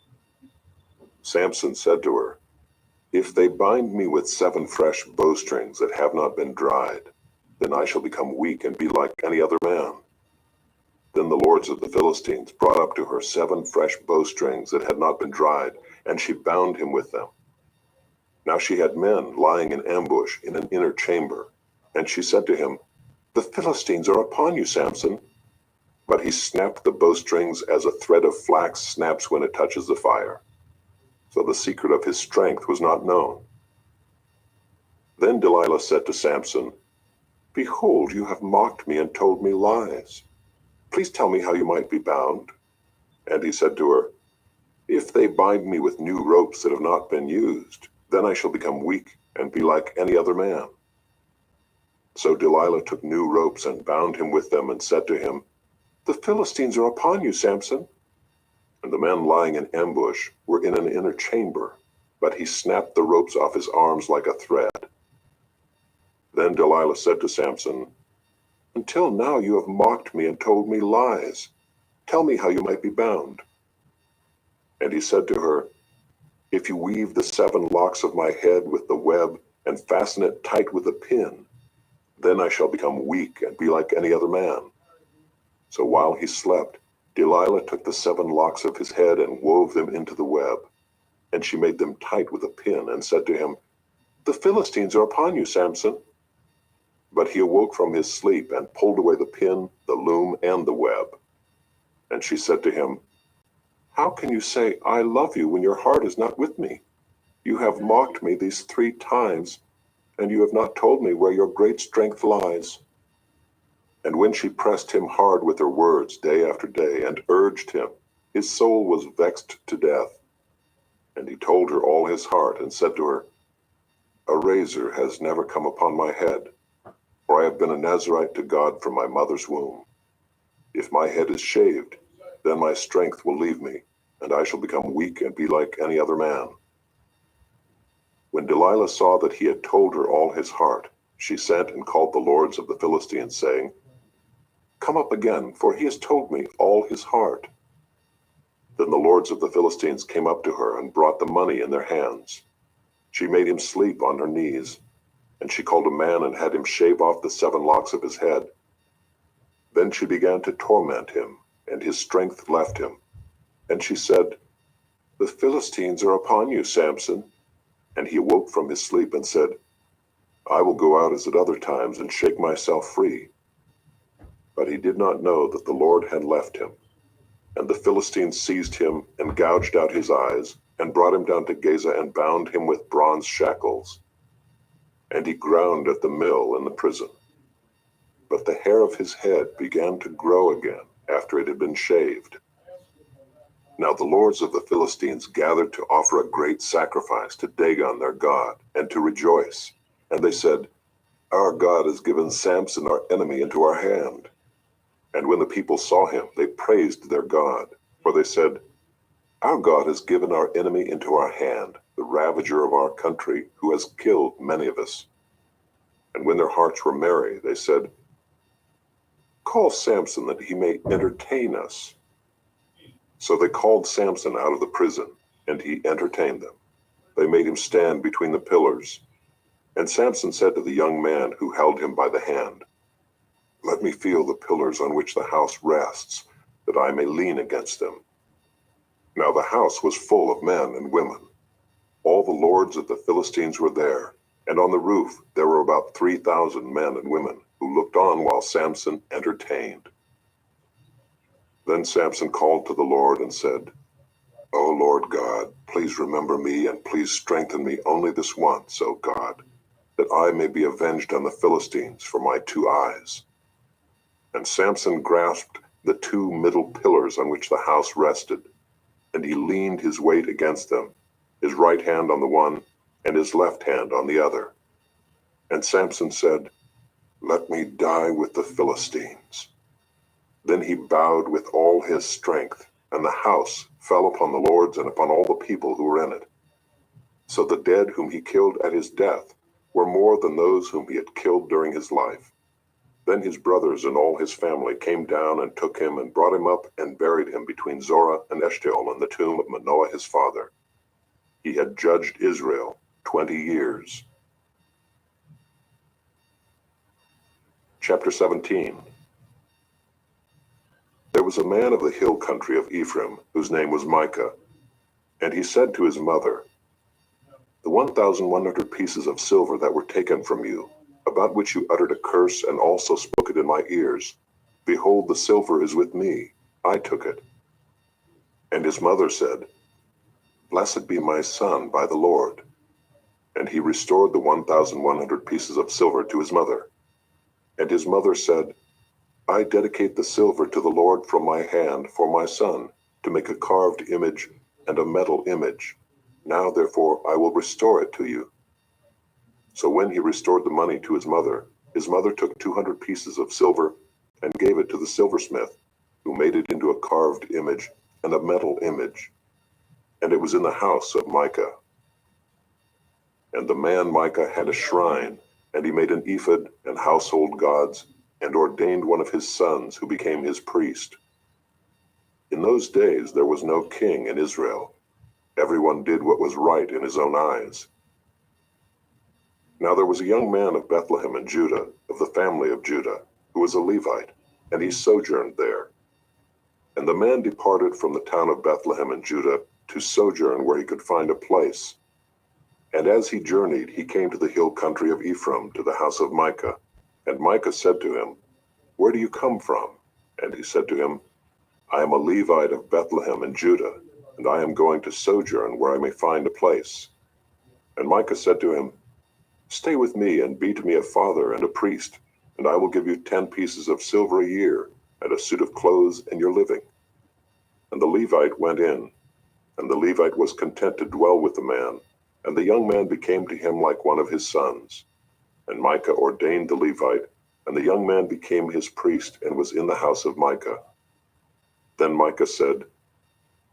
Samson said to her, "If they bind me with 7 fresh bowstrings that have not been dried, then I shall become weak and be like any other man." Then the lords of the Philistines brought up to her 7 fresh bowstrings that had not been dried, and she bound him with them. Now she had men lying in ambush in an inner chamber, and she said to him, "The Philistines are upon you, Samson." But he snapped the bowstrings as a thread of flax snaps when it touches the fire. So the secret of his strength was not known. Then Delilah said to Samson, "Behold, you have mocked me and told me lies. Please tell me how you might be bound." And he said to her, "If they bind me with new ropes that have not been used, then I shall become weak and be like any other man." So Delilah took new ropes and bound him with them and said to him, "The Philistines are upon you, Samson." And the men lying in ambush were in an inner chamber, but he snapped the ropes off his arms like a thread. Then Delilah said to Samson, "Until now you have mocked me and told me lies. Tell me how you might be bound." And he said to her, "If you weave the 7 locks of my head with the web and fasten it tight with a pin, then I shall become weak and be like any other man." So while he slept, Delilah took the 7 locks of his head and wove them into the web. And she made them tight with a pin and said to him, "The Philistines are upon you, Samson." But he awoke from his sleep and pulled away the pin, the loom, and the web. And she said to him, "How can you say, 'I love you,' when your heart is not with me? You have mocked me these 3 times, and you have not told me where your great strength lies." And when she pressed him hard with her words day after day and urged him, his soul was vexed to death. And he told her all his heart and said to her, "A razor has never come upon my head, for I have been a Nazirite to God from my mother's womb. If my head is shaved, then my strength will leave me, and I shall become weak and be like any other man." When Delilah saw that he had told her all his heart, she sent and called the lords of the Philistines, saying, "Come up again, for he has told me all his heart." Then the lords of the Philistines came up to her and brought the money in their hands. She made him sleep on her knees, and she called a man and had him shave off the 7 locks of his head. Then she began to torment him, and his strength left him. And she said, "The Philistines are upon you, Samson." And he awoke from his sleep and said, "I will go out as at other times and shake myself free." But he did not know that the Lord had left him. And the Philistines seized him and gouged out his eyes, and brought him down to Gaza and bound him with bronze shackles. And he ground at the mill in the prison. But the hair of his head began to grow again after it had been shaved. Now the lords of the Philistines gathered to offer a great sacrifice to Dagon their god, and to rejoice. And they said, "Our God has given Samson our enemy into our hand." And when the people saw him, they praised their God, for they said, "Our God has given our enemy into our hand, the ravager of our country, who has killed many of us." And when their hearts were merry, they said, "Call Samson that he may entertain us." So they called Samson out of the prison, and he entertained them. They made him stand between the pillars. And Samson said to the young man who held him by the hand, "Let me feel the pillars on which the house rests, that I may lean against them." Now the house was full of men and women. All the lords of the Philistines were there, And on the roof there were about 3,000 men and women who looked on while Samson entertained. Then Samson called to the Lord and said, O Lord God, please remember me and please strengthen me only this once, O God, that I may be avenged on the Philistines for my 2 eyes. And Samson grasped the 2 middle pillars on which the house rested, and he leaned his weight against them, his right hand on the one and his left hand on the other. And Samson said, Let me die with the Philistines. Then he bowed with all his strength, and the house fell upon the lords and upon all the people who were in it. So the dead whom he killed at his death were more than those whom he had killed during his life. Then his brothers and all his family came down and took him and brought him up and buried him between Zorah and Eshtaol in the tomb of Manoah his father. He had judged Israel 20 years. Chapter 17. There was a man of the hill country of Ephraim, whose name was Micah. And he said to his mother, The 1,100 pieces of silver that were taken from you, about which you uttered a curse and also spoke it in my ears, behold, the silver is with me, I took it. And his mother said, Blessed be my son by the Lord. And he restored the 1,100 pieces of silver to his mother. And his mother said, I dedicate the silver to the Lord from my hand for my son, to make a carved image and a metal image. Now therefore I will restore it to you. So when he restored the money to his mother took 200 pieces of silver and gave it to the silversmith, who made it into a carved image and a metal image. And it was in the house of Micah. And the man Micah had a shrine, and he made an ephod and household gods, and ordained one of his sons who became his priest. In those days there was no king in Israel. Everyone did what was right in his own eyes. Now there was a young man of Bethlehem in Judah, of the family of Judah, who was a Levite, and he sojourned there. And the man departed from the town of Bethlehem in Judah to sojourn where he could find a place. And as he journeyed, he came to the hill country of Ephraim, to the house of Micah. And Micah said to him, Where do you come from? And he said to him, I am a Levite of Bethlehem in Judah, and I am going to sojourn where I may find a place. And Micah said to him, Stay with me and be to me a father and a priest, and I will give you 10 pieces of silver a year, and a suit of clothes and your living. And the Levite went in, and the Levite was content to dwell with the man, and the young man became to him like one of his sons. And Micah ordained the Levite, and the young man became his priest and was in the house of Micah. Then Micah said,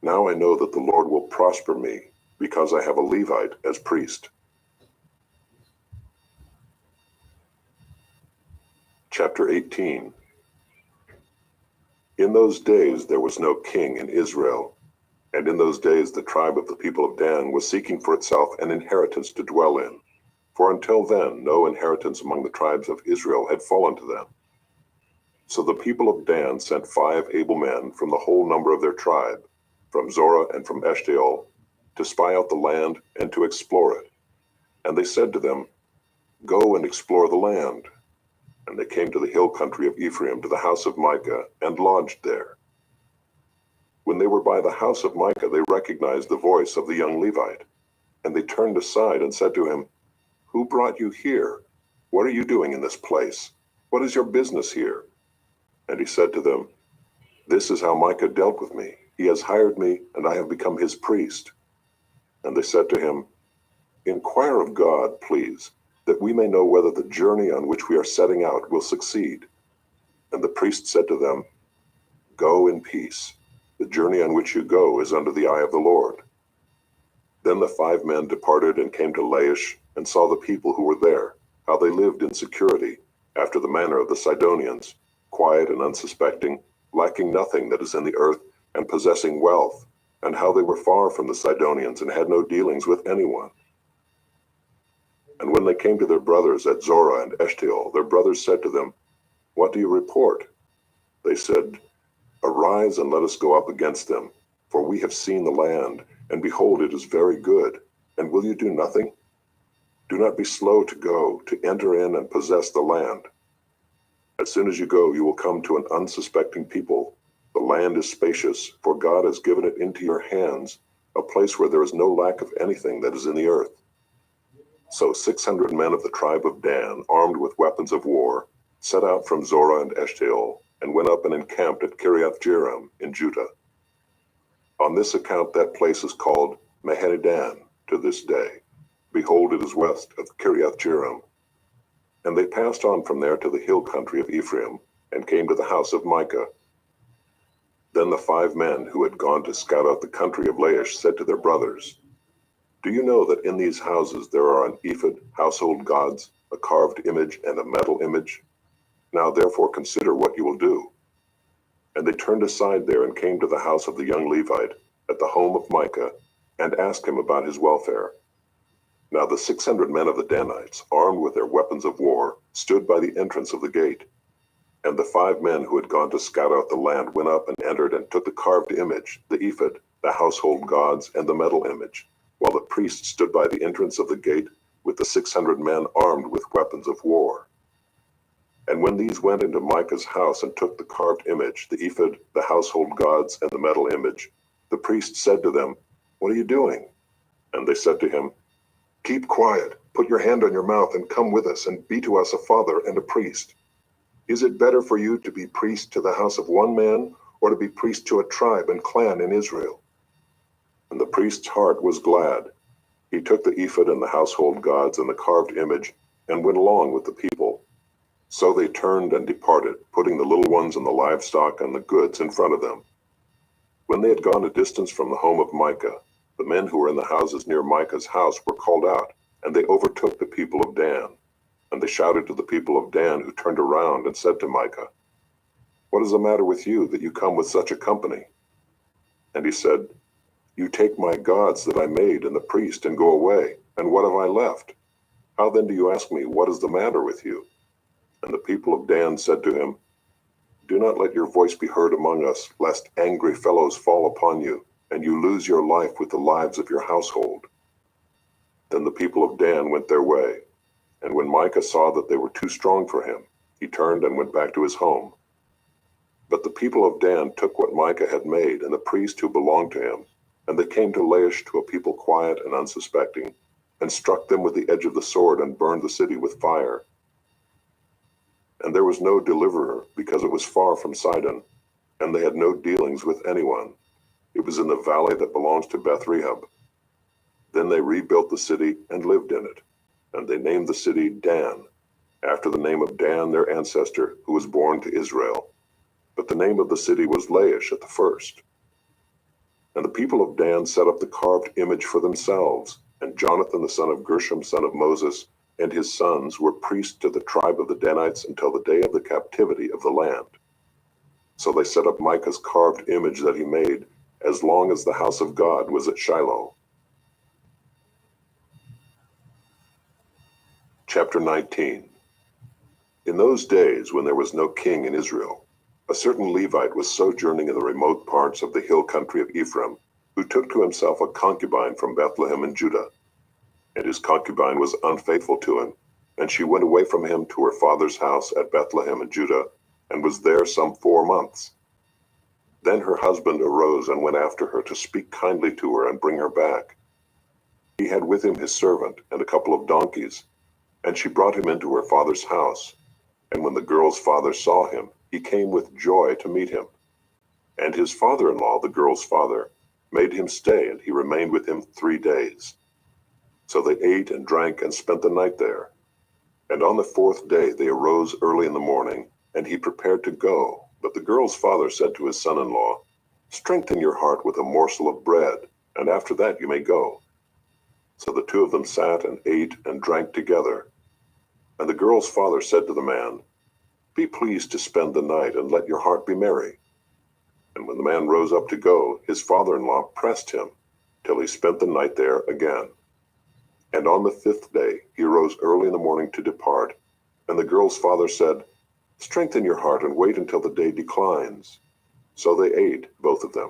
Now I know that the Lord will prosper me, because I have a Levite as priest. Chapter 18. In those days there was no king in Israel, and in those days the tribe of the people of Dan was seeking for itself an inheritance to dwell in. For until then no inheritance among the tribes of Israel had fallen to them. So the people of Dan sent 5 able men from the whole number of their tribe, from Zorah and from Eshtaol, to spy out the land and to explore it. And they said to them, Go and explore the land. And they came to the hill country of Ephraim, to the house of Micah, and lodged there. When they were by the house of Micah, they recognized the voice of the young Levite. And they turned aside and said to him, Who brought you here? What are you doing in this place? What is your business here? And he said to them, This is how Micah dealt with me. He has hired me, and I have become his priest. And they said to him, Inquire of God, please, that we may know whether the journey on which we are setting out will succeed. And the priest said to them, Go in peace. The journey on which you go is under the eye of the Lord. Then the 5 men departed and came to Laish, and saw the people who were there, how they lived in security, after the manner of the Sidonians, quiet and unsuspecting, lacking nothing that is in the earth, and possessing wealth, and how they were far from the Sidonians and had no dealings with anyone. And when they came to their brothers at Zorah and Eshtaol, their brothers said to them, What do you report? They said, Arise and let us go up against them, for we have seen the land, and behold, it is very good. And will you do nothing? Do not be slow to go, to enter in and possess the land. As soon as you go, you will come to an unsuspecting people. The land is spacious, for God has given it into your hands, a place where there is no lack of anything that is in the earth. So 600 men of the tribe of Dan, armed with weapons of war, set out from Zorah and Eshtaol, and went up and encamped at Kiriath-Jearim in Judah. On this account that place is called Mahaneh-dan to this day. Behold, it is west of Kiriath-Jearim. And they passed on from there to the hill country of Ephraim, and came to the house of Micah. Then the 5 men who had gone to scout out the country of Laish said to their brothers, Do you know that in these houses there are an ephod, household gods, a carved image, and a metal image? Now therefore consider what you will do. And they turned aside there and came to the house of the young Levite, at the home of Micah, and asked him about his welfare. Now the 600 men of the Danites, armed with their weapons of war, stood by the entrance of the gate. And the 5 men who had gone to scout out the land went up and entered and took the carved image, the ephod, the household gods, and the metal image, while the priest stood by the entrance of the gate with the 600 men armed with weapons of war. And when these went into Micah's house and took the carved image, the ephod, the household gods, and the metal image, the priest said to them, What are you doing? And they said to him, Keep quiet, put your hand on your mouth, and come with us, and be to us a father and a priest. Is it better for you to be priest to the house of one man, or to be priest to a tribe and clan in Israel? And the priest's heart was glad. He took the ephod and the household gods and the carved image, and went along with the people. So they turned and departed, putting the little ones and the livestock and the goods in front of them. When they had gone a distance from the home of Micah, the men who were in the houses near Micah's house were called out, and they overtook the people of Dan. And they shouted to the people of Dan, who turned around and said to Micah, What is the matter with you, that you come with such a company? And he said, You take my gods that I made and the priest, and go away, and what have I left? How then do you ask me, What is the matter with you? And the people of Dan said to him, Do not let your voice be heard among us, lest angry fellows fall upon you, and you lose your life with the lives of your household. Then the people of Dan went their way, and when Micah saw that they were too strong for him, he turned and went back to his home. But the people of Dan took what Micah had made, and the priest who belonged to him, and they came to Laish, to a people quiet and unsuspecting, and struck them with the edge of the sword, and burned the city with fire. And there was no deliverer, because it was far from Sidon, and they had no dealings with anyone. It was in the valley that belongs to Beth-rehob. Then they rebuilt the city and lived in it, and they named the city Dan, after the name of Dan their ancestor, who was born to Israel. But the name of the city was Laish at the first. And the people of Dan set up the carved image for themselves, and Jonathan the son of Gershom, son of Moses, and his sons were priests to the tribe of the Danites until the day of the captivity of the land. So they set up Micah's carved image that he made, as long as the house of God was at Shiloh. Chapter 19. In those days, when there was no king in Israel, a certain Levite was sojourning in the remote parts of the hill country of Ephraim, who took to himself a concubine from Bethlehem in Judah. And his concubine was unfaithful to him, and she went away from him to her father's house at Bethlehem in Judah, and was there some 4 months. Then her husband arose and went after her to speak kindly to her and bring her back. He had with him his servant and a couple of donkeys, and she brought him into her father's house. And when the girl's father saw him, he came with joy to meet him. And his father-in-law, the girl's father, made him stay, and he remained with him 3 days. So they ate and drank and spent the night there. And on the 4th day they arose early in the morning, and he prepared to go. But the girl's father said to his son-in-law, Strengthen your heart with a morsel of bread, and after that you may go. So the 2 of them sat and ate and drank together. And the girl's father said to the man, Be pleased to spend the night, and let your heart be merry. And when the man rose up to go, his father-in-law pressed him, till he spent the night there again. And on the 5th day he rose early in the morning to depart. And the girl's father said, Strengthen your heart, and wait until the day declines. So they ate, both of them.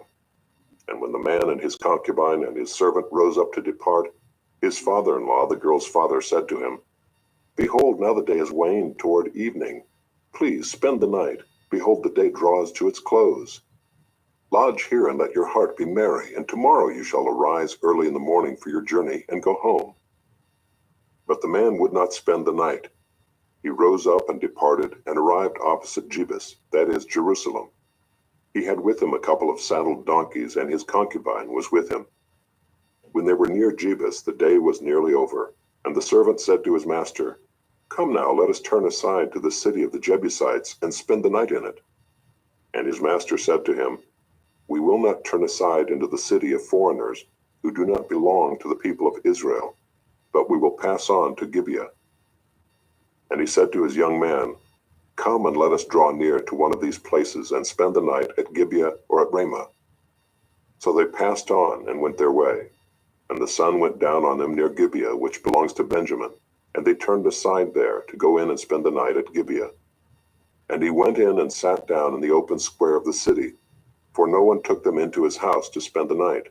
And when the man and his concubine and his servant rose up to depart, His father-in-law, the girl's father, said to him, "Behold, now the day is waned toward evening. Please spend the night. Behold, the day draws to its close. Lodge here and let your heart be merry, and tomorrow you shall arise early in the morning for your journey and go home." But the man would not spend the night. He rose up and departed and arrived opposite Jebus, that is, Jerusalem. He had with him a couple of saddled donkeys, and his concubine was with him. When they were near Jebus, the day was nearly over, and the servant said to his master, "Come now, let us turn aside to the city of the Jebusites and spend the night in it." And his master said to him, "We will not turn aside into the city of foreigners who do not belong to the people of Israel, but we will pass on to Gibeah." And he said to his young man, "Come and let us draw near to one of these places and spend the night at Gibeah or at Ramah." So they passed on and went their way. And the sun went down on them near Gibeah, which belongs to Benjamin, and they turned aside there to go in and spend the night at Gibeah. And he went in and sat down in the open square of the city, for no one took them into his house to spend the night.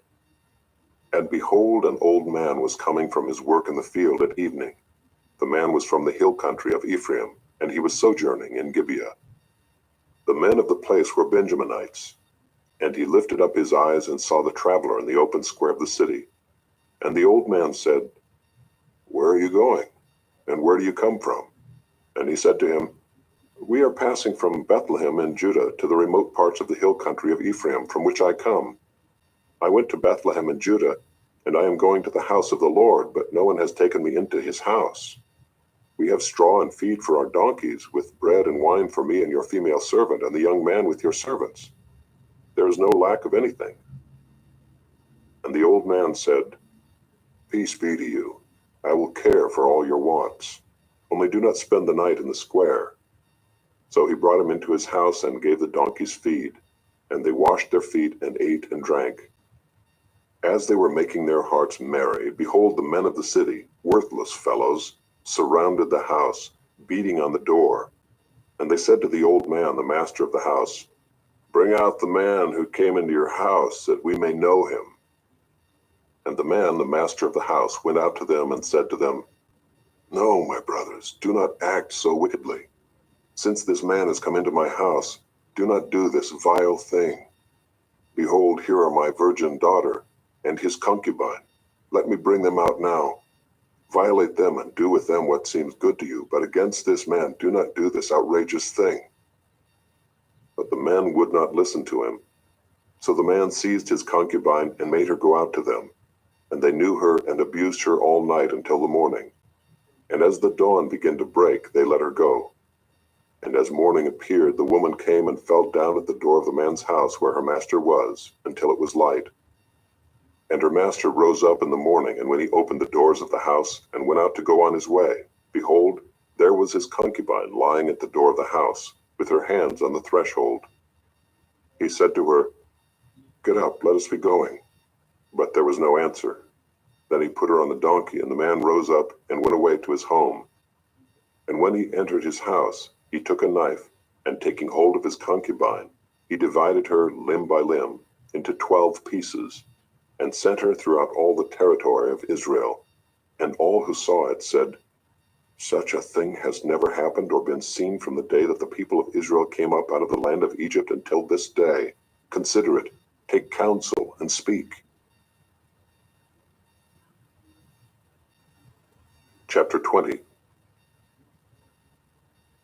And behold, an old man was coming from his work in the field at evening. The man was from the hill country of Ephraim, and he was sojourning in Gibeah. The men of the place were Benjaminites. And he lifted up his eyes and saw the traveler in the open square of the city. And the old man said, "Where are you going? And where do you come from?" And he said to him, "We are passing from Bethlehem in Judah to the remote parts of the hill country of Ephraim, from which I come. I went to Bethlehem in Judah, and I am going to the house of the Lord, but no one has taken me into his house. We have straw and feed for our donkeys, with bread and wine for me and your female servant, and the young man with your servants. There is no lack of anything." And the old man said, "Peace be to you. I will care for all your wants. Only do not spend the night in the square." So he brought him into his house and gave the donkeys feed, and they washed their feet and ate and drank. As they were making their hearts merry, behold, the men of the city, worthless fellows, surrounded the house, beating on the door. And they said to the old man, the master of the house, "Bring out the man who came into your house, that we may know him." And the man, the master of the house, went out to them and said to them, "No, my brothers, do not act so wickedly. Since this man has come into my house, do not do this vile thing. Behold, here are my virgin daughter and his concubine. Let me bring them out now. Violate them and do with them what seems good to you, but against this man do not do this outrageous thing." But the men would not listen to him. So the man seized his concubine and made her go out to them. And they knew her and abused her all night until the morning. And as the dawn began to break, they let her go. And as morning appeared, the woman came and fell down at the door of the man's house where her master was, until it was light. And her master rose up in the morning, and when he opened the doors of the house and went out to go on his way, behold, there was his concubine lying at the door of the house, with her hands on the threshold. He said to her, "Get up, let us be going." But there was no answer. Then he put her on the donkey, and the man rose up and went away to his home. And when he entered his house, he took a knife, and taking hold of his concubine, he divided her limb by limb into 12 pieces, and sent her throughout all the territory of Israel. And all who saw it said, "Such a thing has never happened or been seen from the day that the people of Israel came up out of the land of Egypt until this day. Consider it, take counsel, and speak." Chapter 20.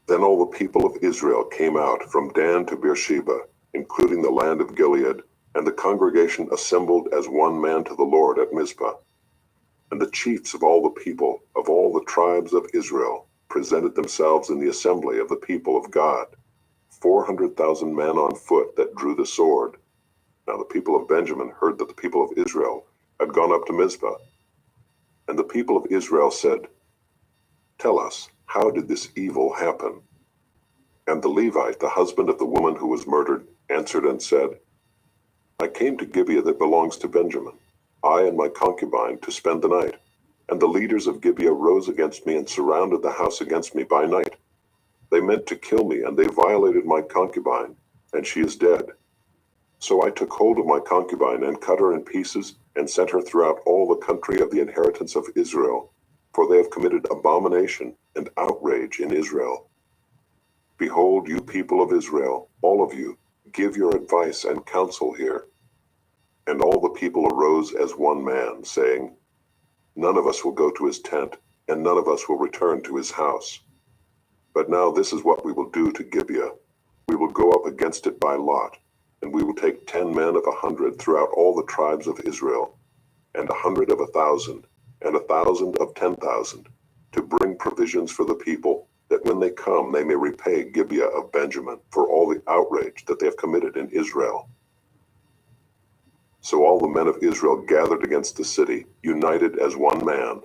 Then all the people of Israel came out from Dan to Beersheba, including the land of Gilead, and the congregation assembled as one man to the Lord at Mizpah. And the chiefs of all the people, of all the tribes of Israel, presented themselves in the assembly of the people of God, 400,000 men on foot that drew the sword. Now the people of Benjamin heard that the people of Israel had gone up to Mizpah. And the people of Israel said, "Tell us, how did this evil happen?" And the Levite, the husband of the woman who was murdered, answered and said, "I came to Gibeah that belongs to Benjamin, I and my concubine, to spend the night. And the leaders of Gibeah rose against me and surrounded the house against me by night. They meant to kill me, and they violated my concubine, and she is dead. So I took hold of my concubine and cut her in pieces and sent her throughout all the country of the inheritance of Israel, for they have committed abomination and outrage in Israel. Behold, you people of Israel, all of you, give your advice and counsel here. And all the people arose as one man, saying, None of us will go to his tent, and none of us will return to his house. But now this is what we will do to Gibeah. We will go up against it by lot, and we will take 10 men of 100 throughout all the tribes of Israel, and 100 of 1,000, and 1,000 of 10,000, to bring provisions for the people, that when they come they may repay Gibeah of Benjamin for all the outrage that they have committed in Israel. So all the men of Israel gathered against the city, united as one man.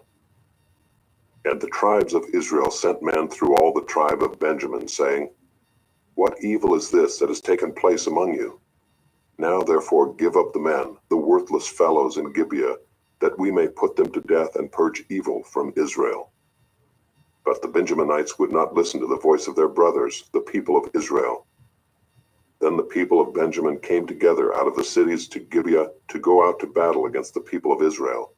And the tribes of Israel sent men through all the tribe of Benjamin, saying, What evil is this that has taken place among you? Now therefore give up the men, the worthless fellows in Gibeah, that we may put them to death and purge evil from Israel. But the Benjaminites would not listen to the voice of their brothers, the people of Israel. Then the people of Benjamin came together out of the cities to Gibeah to go out to battle against the people of Israel.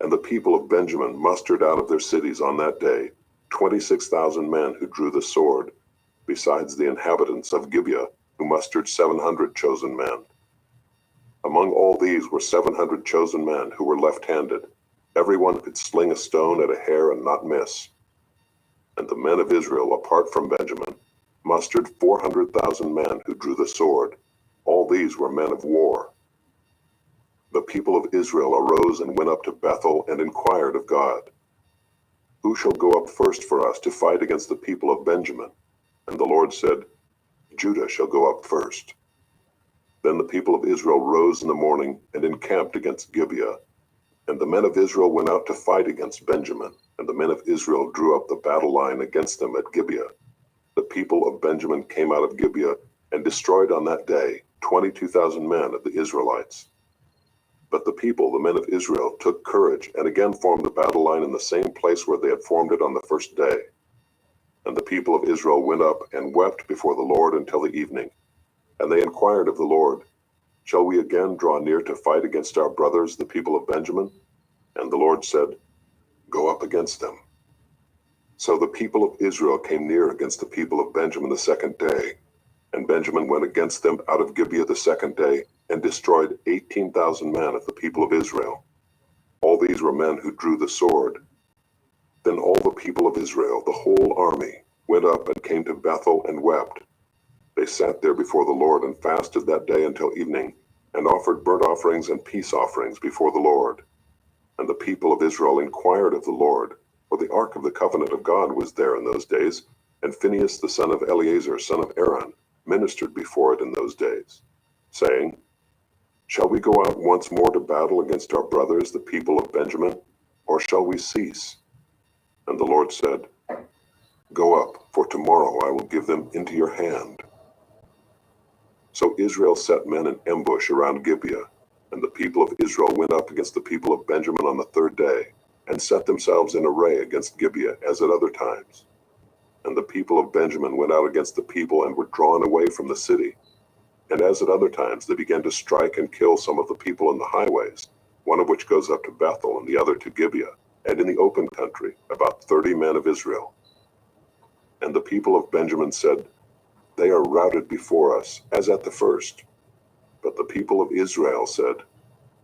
And the people of Benjamin mustered out of their cities on that day 26,000 men who drew the sword, besides the inhabitants of Gibeah, who mustered 700 chosen men. Among all these were 700 chosen men who were left-handed. Everyone could sling a stone at a hair and not miss. And the men of Israel, apart from Benjamin, mustered 400,000 men who drew the sword. All these were men of war. The people of Israel arose and went up to Bethel and inquired of God, Who shall go up first for us to fight against the people of Benjamin? And the Lord said, Judah shall go up first. Then the people of Israel rose in the morning and encamped against Gibeah. And the men of Israel went out to fight against Benjamin, and the men of Israel drew up the battle line against them at Gibeah. The people of Benjamin came out of Gibeah and destroyed on that day 22,000 men of the Israelites. But the people, the men of Israel, took courage and again formed the battle line in the same place where they had formed it on the first day. And the people of Israel went up and wept before the Lord until the evening. And they inquired of the Lord, Shall we again draw near to fight against our brothers, the people of Benjamin? And the Lord said, Go up against them. So the people of Israel came near against the people of Benjamin the second day. And Benjamin went against them out of Gibeah the second day, and destroyed 18,000 men of the people of Israel. All these were men who drew the sword. Then all the people of Israel, the whole army, went up and came to Bethel and wept. They sat there before the Lord and fasted that day until evening, and offered burnt offerings and peace offerings before the Lord. And the people of Israel inquired of the Lord, for the ark of the covenant of God was there in those days, and Phinehas the son of Eleazar, son of Aaron, ministered before it in those days, saying, Shall we go out once more to battle against our brothers, the people of Benjamin, or shall we cease? And the Lord said, Go up, for tomorrow I will give them into your hand. So Israel set men in ambush around Gibeah, and the people of Israel went up against the people of Benjamin on the third day, and set themselves in array against Gibeah as at other times. And the people of Benjamin went out against the people and were drawn away from the city. And as at other times they began to strike and kill some of the people in the highways, one of which goes up to Bethel and the other to Gibeah, and in the open country, about 30 men of Israel. And the people of Benjamin said, They are routed before us, as at the first. But the people of Israel said,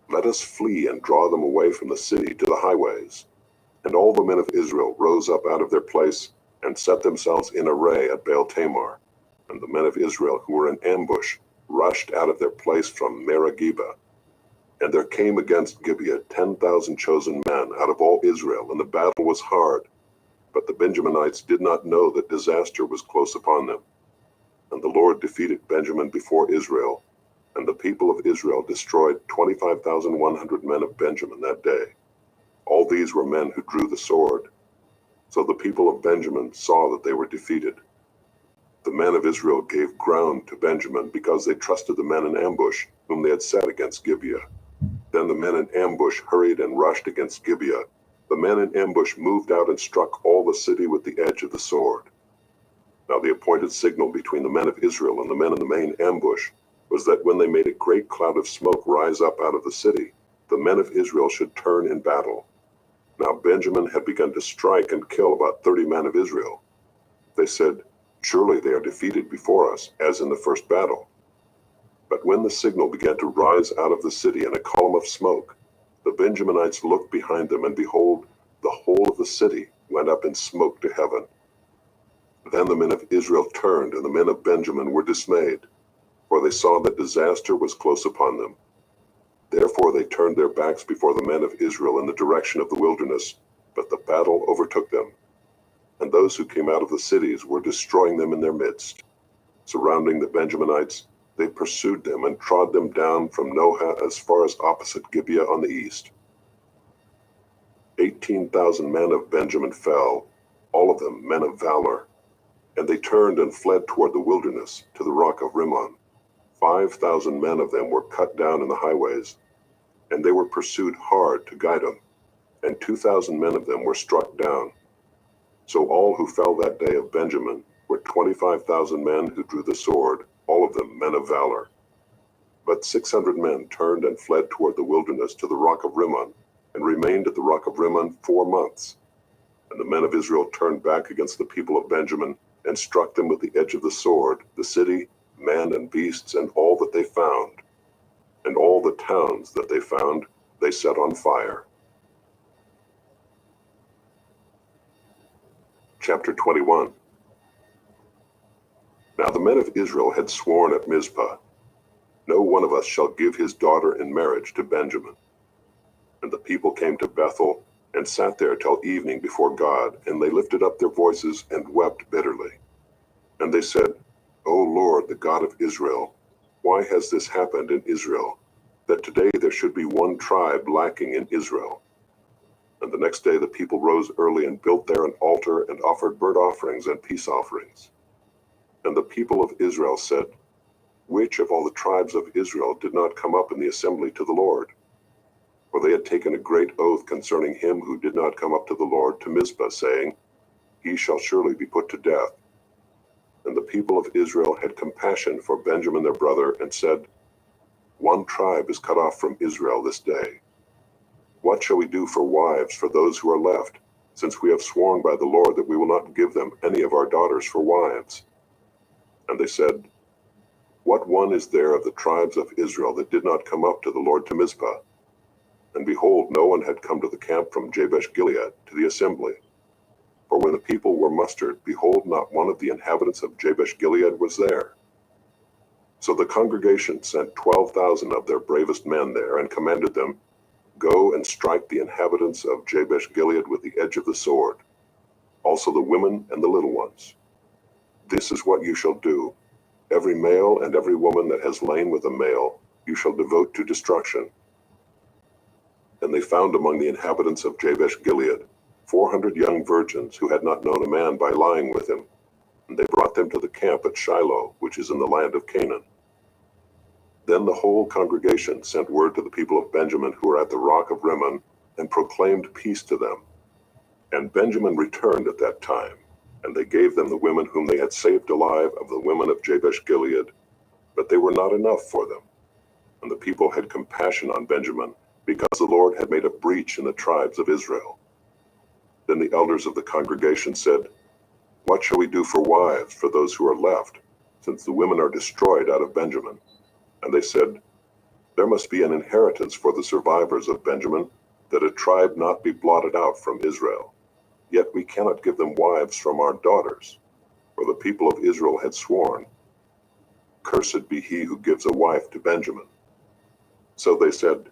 Let us flee and draw them away from the city to the highways. And all the men of Israel rose up out of their place, and set themselves in array at Baal Tamar. And the men of Israel who were in ambush rushed out of their place from Merageba. And there came against Gibeah 10,000 chosen men out of all Israel, and the battle was hard. But the Benjaminites did not know that disaster was close upon them. And the Lord defeated Benjamin before Israel, and the people of Israel destroyed 25,100 men of Benjamin that day. All these were men who drew the sword. So the people of Benjamin saw that they were defeated. The men of Israel gave ground to Benjamin because they trusted the men in ambush whom they had set against Gibeah. Then the men in ambush hurried and rushed against Gibeah. The men in ambush moved out and struck all the city with the edge of the sword. Now the appointed signal between the men of Israel and the men in the main ambush was that when they made a great cloud of smoke rise up out of the city, the men of Israel should turn in battle. Now Benjamin had begun to strike and kill about 30 men of Israel. They said, "Surely they are defeated before us, as in the first battle." But when the signal began to rise out of the city in a column of smoke, the Benjaminites looked behind them, and behold, the whole of the city went up in smoke to heaven. Then the men of Israel turned, and the men of Benjamin were dismayed, for they saw that disaster was close upon them. Therefore they turned their backs before the men of Israel in the direction of the wilderness, but the battle overtook them. And those who came out of the cities were destroying them in their midst. Surrounding the Benjaminites, they pursued them and trod them down from Nohah as far as opposite Gibeah on the east. 18,000 men of Benjamin fell, all of them men of valor. And they turned and fled toward the wilderness, to the rock of Rimmon. 5,000 men of them were cut down in the highways, and they were pursued hard to Gidom, and 2,000 men of them were struck down. So all who fell that day of Benjamin were 25,000 men who drew the sword, all of them men of valor. But 600 men turned and fled toward the wilderness to the rock of Rimmon, and remained at the rock of Rimmon 4 months. And the men of Israel turned back against the people of Benjamin, and struck them with the edge of the sword, the city, men and beasts, and all that they found. And all the towns that they found, they set on fire. Chapter 21. Now the men of Israel had sworn at Mizpah, "No one of us shall give his daughter in marriage to Benjamin." And the people came to Bethel, and sat there till evening before God, and they lifted up their voices and wept bitterly. And they said, "O Lord, the God of Israel, why has this happened in Israel, that today there should be one tribe lacking in Israel?" And the next day the people rose early and built there an altar and offered burnt offerings and peace offerings. And the people of Israel said, "Which of all the tribes of Israel did not come up in the assembly to the Lord?" For they had taken a great oath concerning him who did not come up to the Lord to Mizpah, saying, "He shall surely be put to death." And the people of Israel had compassion for Benjamin their brother, and said, "One tribe is cut off from Israel this day. What shall we do for wives for those who are left, since we have sworn by the Lord that we will not give them any of our daughters for wives?" And they said, "What one is there of the tribes of Israel that did not come up to the Lord to Mizpah?" And behold, no one had come to the camp from Jabesh Gilead to the assembly. For when the people were mustered, behold, not one of the inhabitants of Jabesh Gilead was there. So the congregation sent 12,000 of their bravest men there, and commanded them, "Go and strike the inhabitants of Jabesh Gilead with the edge of the sword, also the women and the little ones. This is what you shall do. Every male and every woman that has lain with a male you shall devote to destruction." And they found among the inhabitants of Jabesh Gilead 400 young virgins who had not known a man by lying with him. And they brought them to the camp at Shiloh, which is in the land of Canaan. Then the whole congregation sent word to the people of Benjamin who were at the rock of Rimmon, and proclaimed peace to them. And Benjamin returned at that time, and they gave them the women whom they had saved alive of the women of Jabesh Gilead. But they were not enough for them. And the people had compassion on Benjamin, because the Lord had made a breach in the tribes of Israel. Then the elders of the congregation said, "What shall we do for wives for those who are left, since the women are destroyed out of Benjamin?" And they said, "There must be an inheritance for the survivors of Benjamin, that a tribe not be blotted out from Israel. Yet we cannot give them wives from our daughters." For the people of Israel had sworn, "Cursed be he who gives a wife to Benjamin." So they said,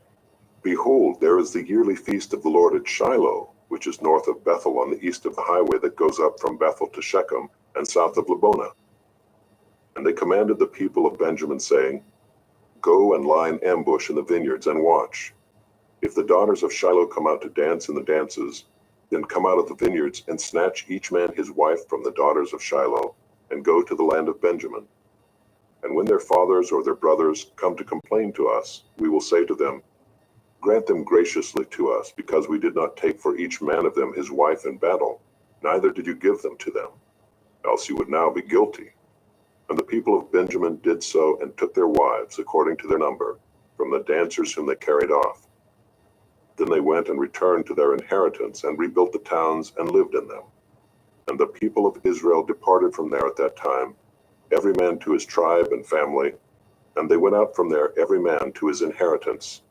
"Behold, there is the yearly feast of the Lord at Shiloh, which is north of Bethel on the east of the highway that goes up from Bethel to Shechem, and south of Lebonah." And they commanded the people of Benjamin, saying, "Go and lie in ambush in the vineyards and watch. If the daughters of Shiloh come out to dance in the dances, then come out of the vineyards and snatch each man his wife from the daughters of Shiloh, and go to the land of Benjamin. And when their fathers or their brothers come to complain to us, we will say to them, Grant them graciously to us, because we did not take for each man of them his wife in battle, neither did you give them to them, else you would now be guilty." And the people of Benjamin did so, and took their wives according to their number, from the dancers whom they carried off. Then they went and returned to their inheritance and rebuilt the towns and lived in them. And the people of Israel departed from there at that time, every man to his tribe and family, and they went out from there every man to his inheritance.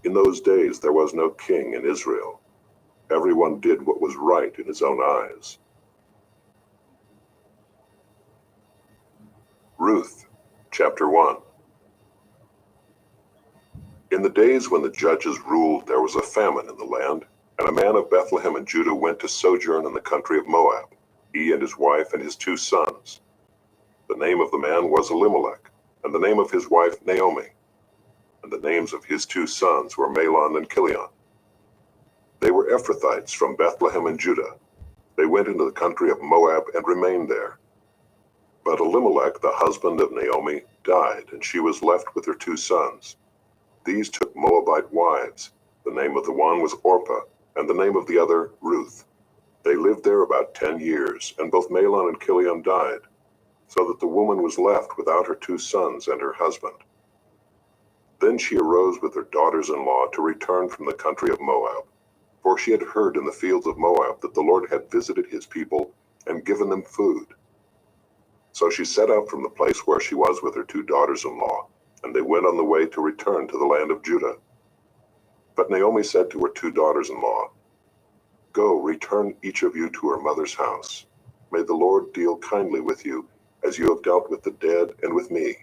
In those days there was no king in Israel. Everyone did what was right in his own eyes. Ruth, chapter 1. In the days when the judges ruled, there was a famine in the land, and a man of Bethlehem in Judah went to sojourn in the country of Moab, he and his wife and his 2 sons. The name of the man was Elimelech, and the name of his wife Naomi, and the names of his 2 sons were Mahlon and Chilion. They were Ephrathites from Bethlehem in Judah. They went into the country of Moab and remained there. But Elimelech, the husband of Naomi, died, and she was left with her 2 sons. These took Moabite wives. The name of the one was Orpah, and the name of the other Ruth. They lived there about 10 years, and both Mahlon and Chilion died, so that the woman was left without her 2 sons and her husband. Then she arose with her daughters-in-law to return from the country of Moab, for she had heard in the fields of Moab that the Lord had visited his people and given them food. So she set out from the place where she was with her 2 daughters-in-law, and they went on the way to return to the land of Judah. But Naomi said to her 2 daughters-in-law, "Go, return each of you to her mother's house. May the Lord deal kindly with you, as you have dealt with the dead and with me.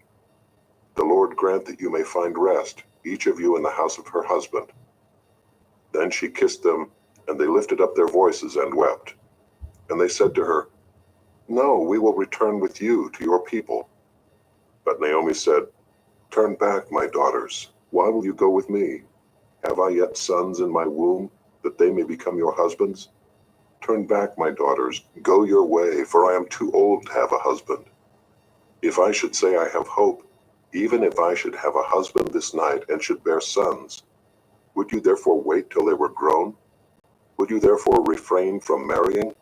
The Lord grant that you may find rest, each of you in the house of her husband." Then she kissed them, and they lifted up their voices and wept. And they said to her, "No, we will return with you to your people." But Naomi said, "Turn back, my daughters. Why will you go with me? Have I yet sons in my womb, that they may become your husbands? Turn back, my daughters. Go your way, for I am too old to have a husband. If I should say I have hope, even if I should have a husband this night and should bear sons, would you therefore wait till they were grown? Would you therefore refrain from marrying?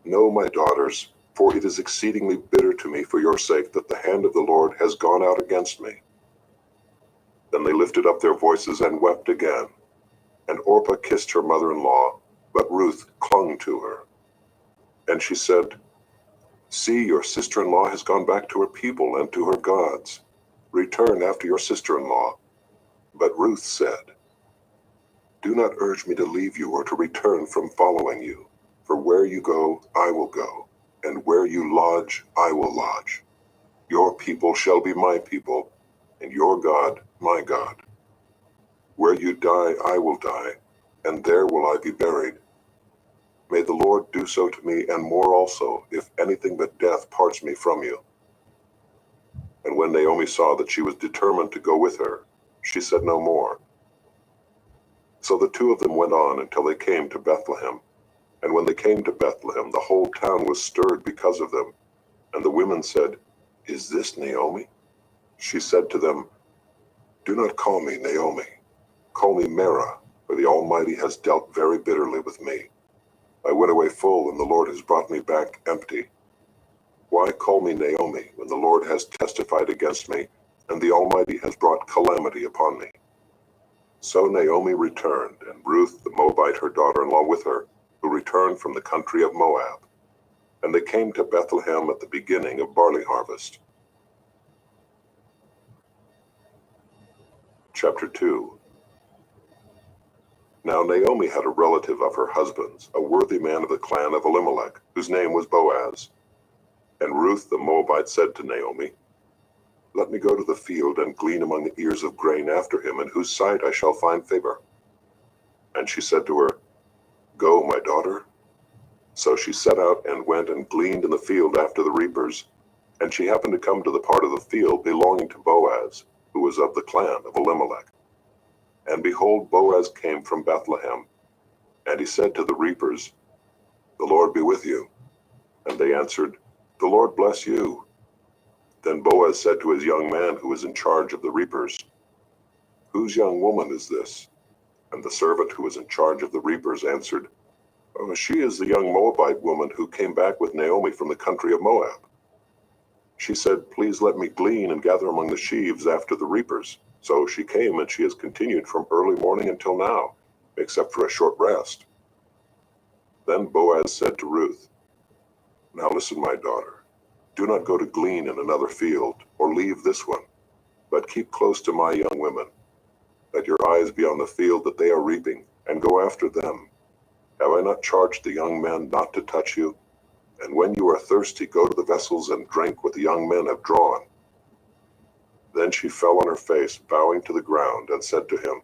No, my daughters, for it is exceedingly bitter to me for your sake that the hand of the Lord has gone out against me." Then they lifted up their voices and wept again. And Orpah kissed her mother-in-law, but Ruth clung to her. And she said, "See, your sister-in-law has gone back to her people and to her gods. Return after your sister-in-law." But Ruth said, "Do not urge me to leave you or to return from following you. For where you go, I will go, and where you lodge, I will lodge. Your people shall be my people, and your God, my God. Where you die, I will die, and there will I be buried. May the Lord do so to me, and more also, if anything but death parts me from you." And when Naomi saw that she was determined to go with her, she said no more. So the 2 of them went on until they came to Bethlehem. And when they came to Bethlehem, the whole town was stirred because of them. And the women said, "Is this Naomi?" She said to them, "Do not call me Naomi. Call me Mara, for the Almighty has dealt very bitterly with me. I went away full, and the Lord has brought me back empty. Why call me Naomi, when the Lord has testified against me, and the Almighty has brought calamity upon me?" So Naomi returned, and Ruth the Moabite her daughter-in-law with her, who returned from the country of Moab. And they came to Bethlehem at the beginning of barley harvest. Chapter 2. Now Naomi had a relative of her husband's, a worthy man of the clan of Elimelech, whose name was Boaz. And Ruth the Moabite said to Naomi, "Let me go to the field and glean among the ears of grain after him, in whose sight I shall find favor." And she said to her, "Go, my daughter." So she set out and went and gleaned in the field after the reapers. And she happened to come to the part of the field belonging to Boaz, who was of the clan of Elimelech. And behold, Boaz came from Bethlehem. And he said to the reapers, "The Lord be with you." And they answered, "The Lord bless you." Then Boaz said to his young man who was in charge of the reapers, "Whose young woman is this?" And the servant who was in charge of the reapers answered, "Oh, she is the young Moabite woman who came back with Naomi from the country of Moab." She said, "Please let me glean and gather among the sheaves after the reapers." So she came, and she has continued from early morning until now, except for a short rest. Then Boaz said to Ruth, Now listen, my daughter. Do not go to glean in another field, or leave this one, but keep close to my young women. Let your eyes be on the field that they are reaping, and go after them. Have I not charged the young men not to touch you? And when you are thirsty, go to the vessels and drink what the young men have drawn. Then she fell on her face, bowing to the ground, and said to him,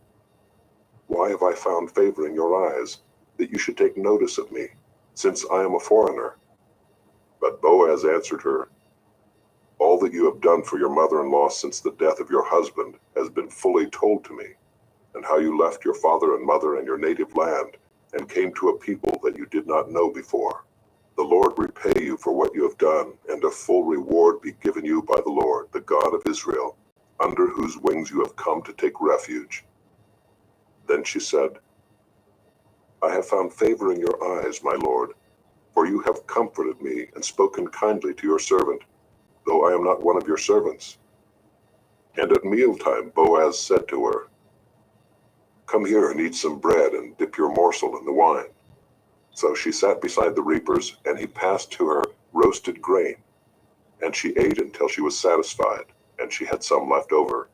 Why have I found favor in your eyes, that you should take notice of me, since I am a foreigner? But Boaz answered her, All that you have done for your mother-in-law since the death of your husband has been fully told to me, and how you left your father and mother and your native land, and came to a people that you did not know before. The Lord repay you for what you have done, and a full reward be given you by the Lord, the God of Israel, under whose wings you have come to take refuge. Then she said, I have found favor in your eyes, my Lord, for you have comforted me and spoken kindly to your servant, though I am not one of your servants. And at mealtime Boaz said to her, Come here and eat some bread and dip your morsel in the wine. So she sat beside the reapers, and he passed to her roasted grain. And she ate until she was satisfied, and she had some left over.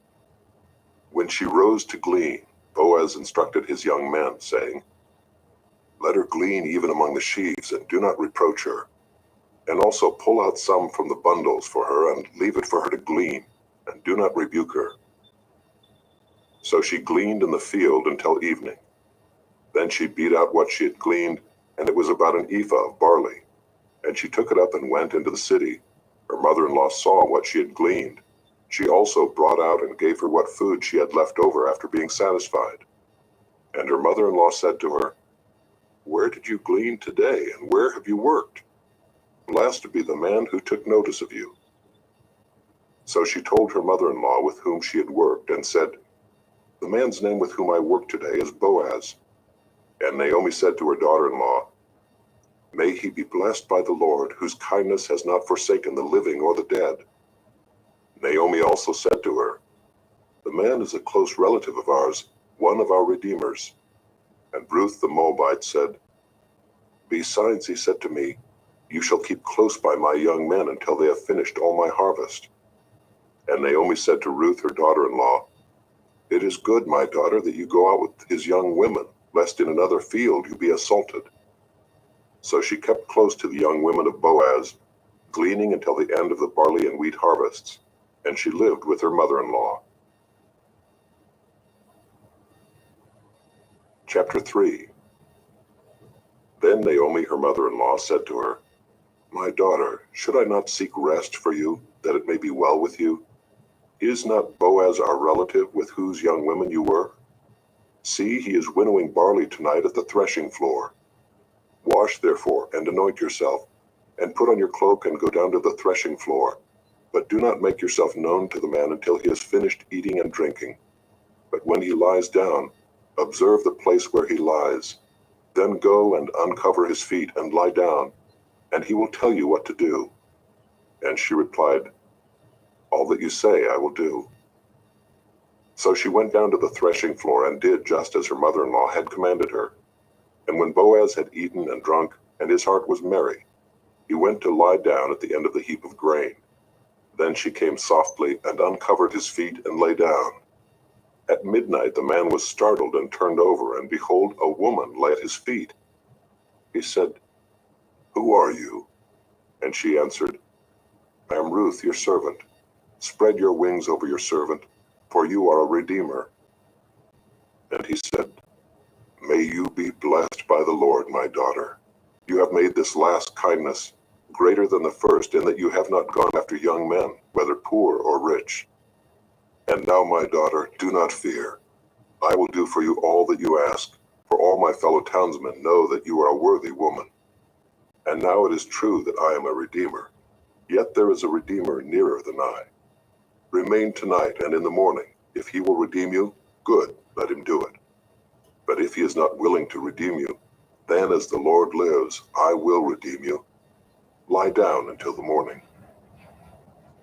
When she rose to glean, Boaz instructed his young men, saying, Let her glean even among the sheaves, and do not reproach her. And also pull out some from the bundles for her, and leave it for her to glean, and do not rebuke her. So she gleaned in the field until evening. Then she beat out what she had gleaned, and it was about an ephah of barley. And she took it up and went into the city. Her mother-in-law saw what she had gleaned. She also brought out and gave her what food she had left over after being satisfied. And her mother-in-law said to her, Where did you glean today, and where have you worked? Blessed be the man who took notice of you. So she told her mother-in-law with whom she had worked, and said, The man's name with whom I work today is Boaz. And Naomi said to her daughter-in-law, May he be blessed by the Lord, whose kindness has not forsaken the living or the dead. Naomi also said to her, The man is a close relative of ours, one of our redeemers. And Ruth the Moabite said, Besides, he said to me, You shall keep close by my young men until they have finished all my harvest. And Naomi said to Ruth her daughter-in-law, It is good, my daughter, that you go out with his young women, lest in another field you be assaulted. So she kept close to the young women of Boaz, gleaning until the end of the barley and wheat harvests, and she lived with her mother-in-law. Chapter 3. Then Naomi her mother-in-law said to her, My daughter, should I not seek rest for you, that it may be well with you? Is not Boaz our relative, with whose young women you were? See, he is winnowing barley tonight at the threshing floor. Wash therefore, and anoint yourself, and put on your cloak and go down to the threshing floor. But do not make yourself known to the man until he has finished eating and drinking. But when he lies down, observe the place where he lies. Then go and uncover his feet and lie down, and he will tell you what to do. And she replied, All that you say I will do. So she went down to the threshing floor and did just as her mother-in-law had commanded her. And when Boaz had eaten and drunk, and his heart was merry, he went to lie down at the end of the heap of grain. Then she came softly and uncovered his feet and lay down. At midnight the man was startled and turned over, and behold, a woman lay at his feet. He said, Who are you? And she answered, I am Ruth, your servant. Spread your wings over your servant, for you are a redeemer. And he said, May you be blessed by the Lord, my daughter. You have made this last kindness greater than the first, in that you have not gone after young men, whether poor or rich. And now, my daughter, do not fear. I will do for you all that you ask, for all my fellow townsmen know that you are a worthy woman. And now it is true that I am a redeemer, yet there is a redeemer nearer than I. Remain tonight, and in the morning, if he will redeem you, good, let him do it. But if he is not willing to redeem you, then as the Lord lives, I will redeem you. Lie down until the morning.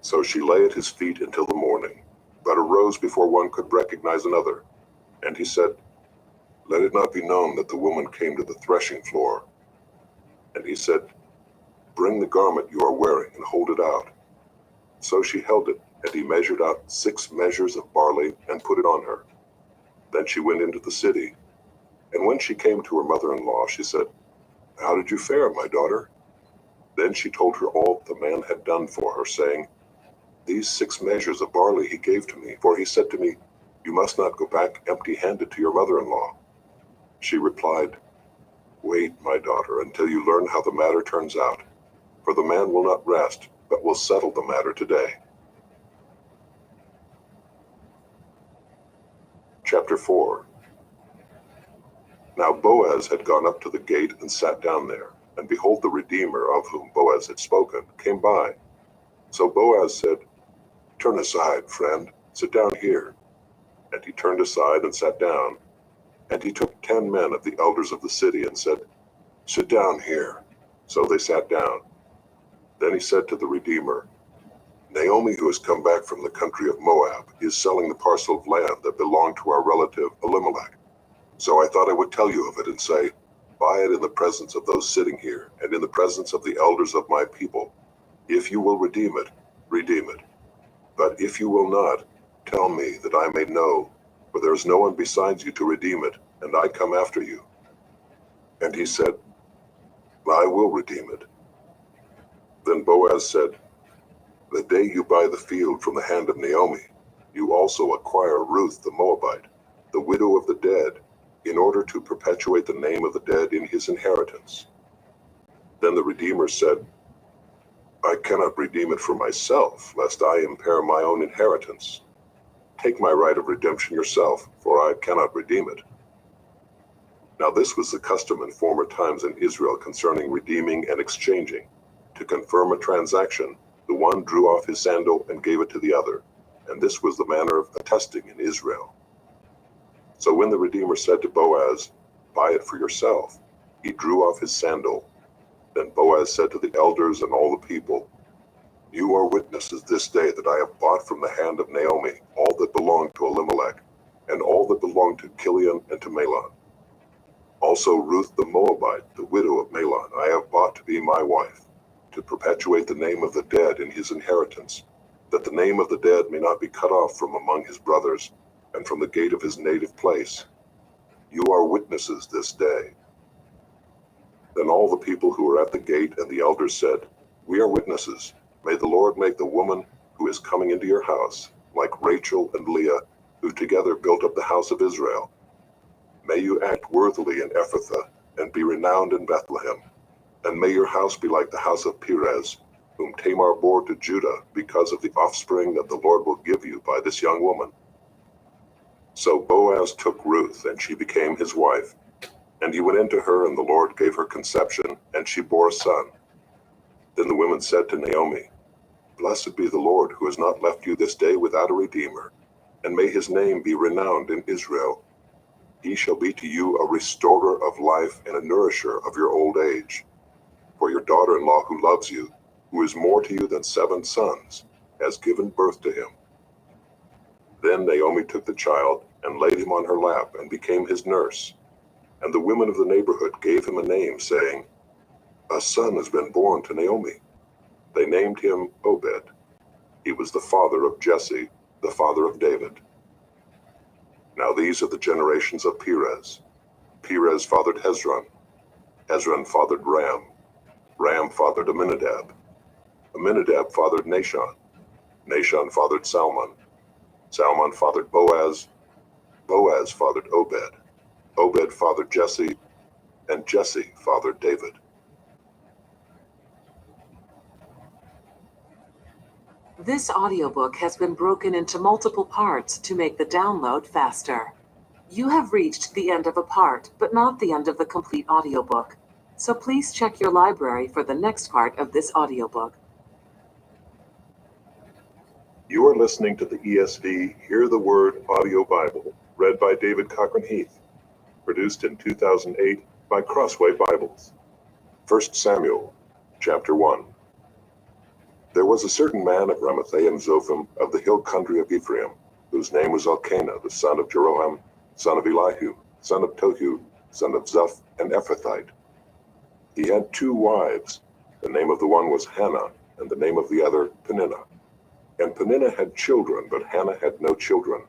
So she lay at his feet until the morning. but arose before one could recognize another. And he said, "Let it not be known that the woman came to the threshing floor." And he said, "Bring the garment you are wearing and hold it out." So she held it, and he measured out 6 measures of barley and put it on her. Then she went into the city. And when she came to her mother-in-law, she said, "How did you fare, my daughter?" Then she told her all the man had done for her, saying, "These 6 measures of barley he gave to me, for he said to me, 'You must not go back empty-handed to your mother-in-law.'" She replied, "Wait, my daughter, until you learn how the matter turns out, for the man will not rest, but will settle the matter today." Chapter 4. Now Boaz had gone up to the gate and sat down there, and behold, the Redeemer, of whom Boaz had spoken, came by. So Boaz said, "Turn aside, friend, sit down here." And he turned aside and sat down. And he took 10 men of the elders of the city and said, "Sit down here." So they sat down. Then he said to the Redeemer, "Naomi, who has come back from the country of Moab, is selling the parcel of land that belonged to our relative Elimelech. So I thought I would tell you of it and say, buy it in the presence of those sitting here and in the presence of the elders of my people. If you will redeem it, redeem it. But if you will not, tell me that I may know, for there is no one besides you to redeem it, and I come after you." And he said, "I will redeem it." Then Boaz said, "The day you buy the field from the hand of Naomi, you also acquire Ruth the Moabite, the widow of the dead, in order to perpetuate the name of the dead in his inheritance." Then the Redeemer said, "I cannot redeem it for myself, lest I impair my own inheritance. Take my right of redemption yourself, for I cannot redeem it." Now this was the custom in former times in Israel concerning redeeming and exchanging. To confirm a transaction, the one drew off his sandal and gave it to the other, and this was the manner of attesting in Israel. So when the Redeemer said to Boaz, "Buy it for yourself," he drew off his sandal. Then Boaz said to the elders and all the people, "You are witnesses this day that I have bought from the hand of Naomi all that belonged to Elimelech, and all that belonged to Chilion and to Mahlon. Also Ruth the Moabite, the widow of Mahlon, I have bought to be my wife, to perpetuate the name of the dead in his inheritance, that the name of the dead may not be cut off from among his brothers, and from the gate of his native place. You are witnesses this day." Then all the people who were at the gate and the elders said, "We are witnesses. May the Lord make the woman who is coming into your house, like Rachel and Leah, who together built up the house of Israel. May you act worthily in Ephrathah, and be renowned in Bethlehem. And may your house be like the house of Perez, whom Tamar bore to Judah, because of the offspring that the Lord will give you by this young woman." So Boaz took Ruth, and she became his wife. And he went into her, and the Lord gave her conception, and she bore a son. Then the women said to Naomi, "Blessed be the Lord, who has not left you this day without a redeemer, and may his name be renowned in Israel. He shall be to you a restorer of life and a nourisher of your old age. For your daughter-in-law who loves you, who is more to you than 7 sons, has given birth to him." Then Naomi took the child and laid him on her lap and became his nurse. And the women of the neighborhood gave him a name, saying, "A son has been born to Naomi." They named him Obed. He was the father of Jesse, the father of David. Now these are the generations of Perez. Perez fathered Hezron. Hezron fathered Ram. Ram fathered Amminadab. Amminadab fathered Nahshon. Nahshon fathered Salmon. Salmon fathered Boaz. Boaz fathered Obed. Obed fathered Jesse, and Jesse fathered David. This audiobook has been broken into multiple parts to make the download faster. You have reached the end of a part, but not the end of the complete audiobook. So please check your library for the next part of this audiobook. You are listening to the ESV Hear the Word Audio Bible, read by David Cochran Heath, produced in 2008 by Crossway Bibles. 1 Samuel, chapter 1. There was a certain man of Ramathaim Zophim of the hill country of Ephraim, whose name was Elkanah, the son of Jeroham, son of Elihu, son of Tohu, son of Zuph, an Ephrathite. He had 2 wives. The name of the one was Hannah, and the name of the other Peninnah. And Peninnah had children, but Hannah had no children.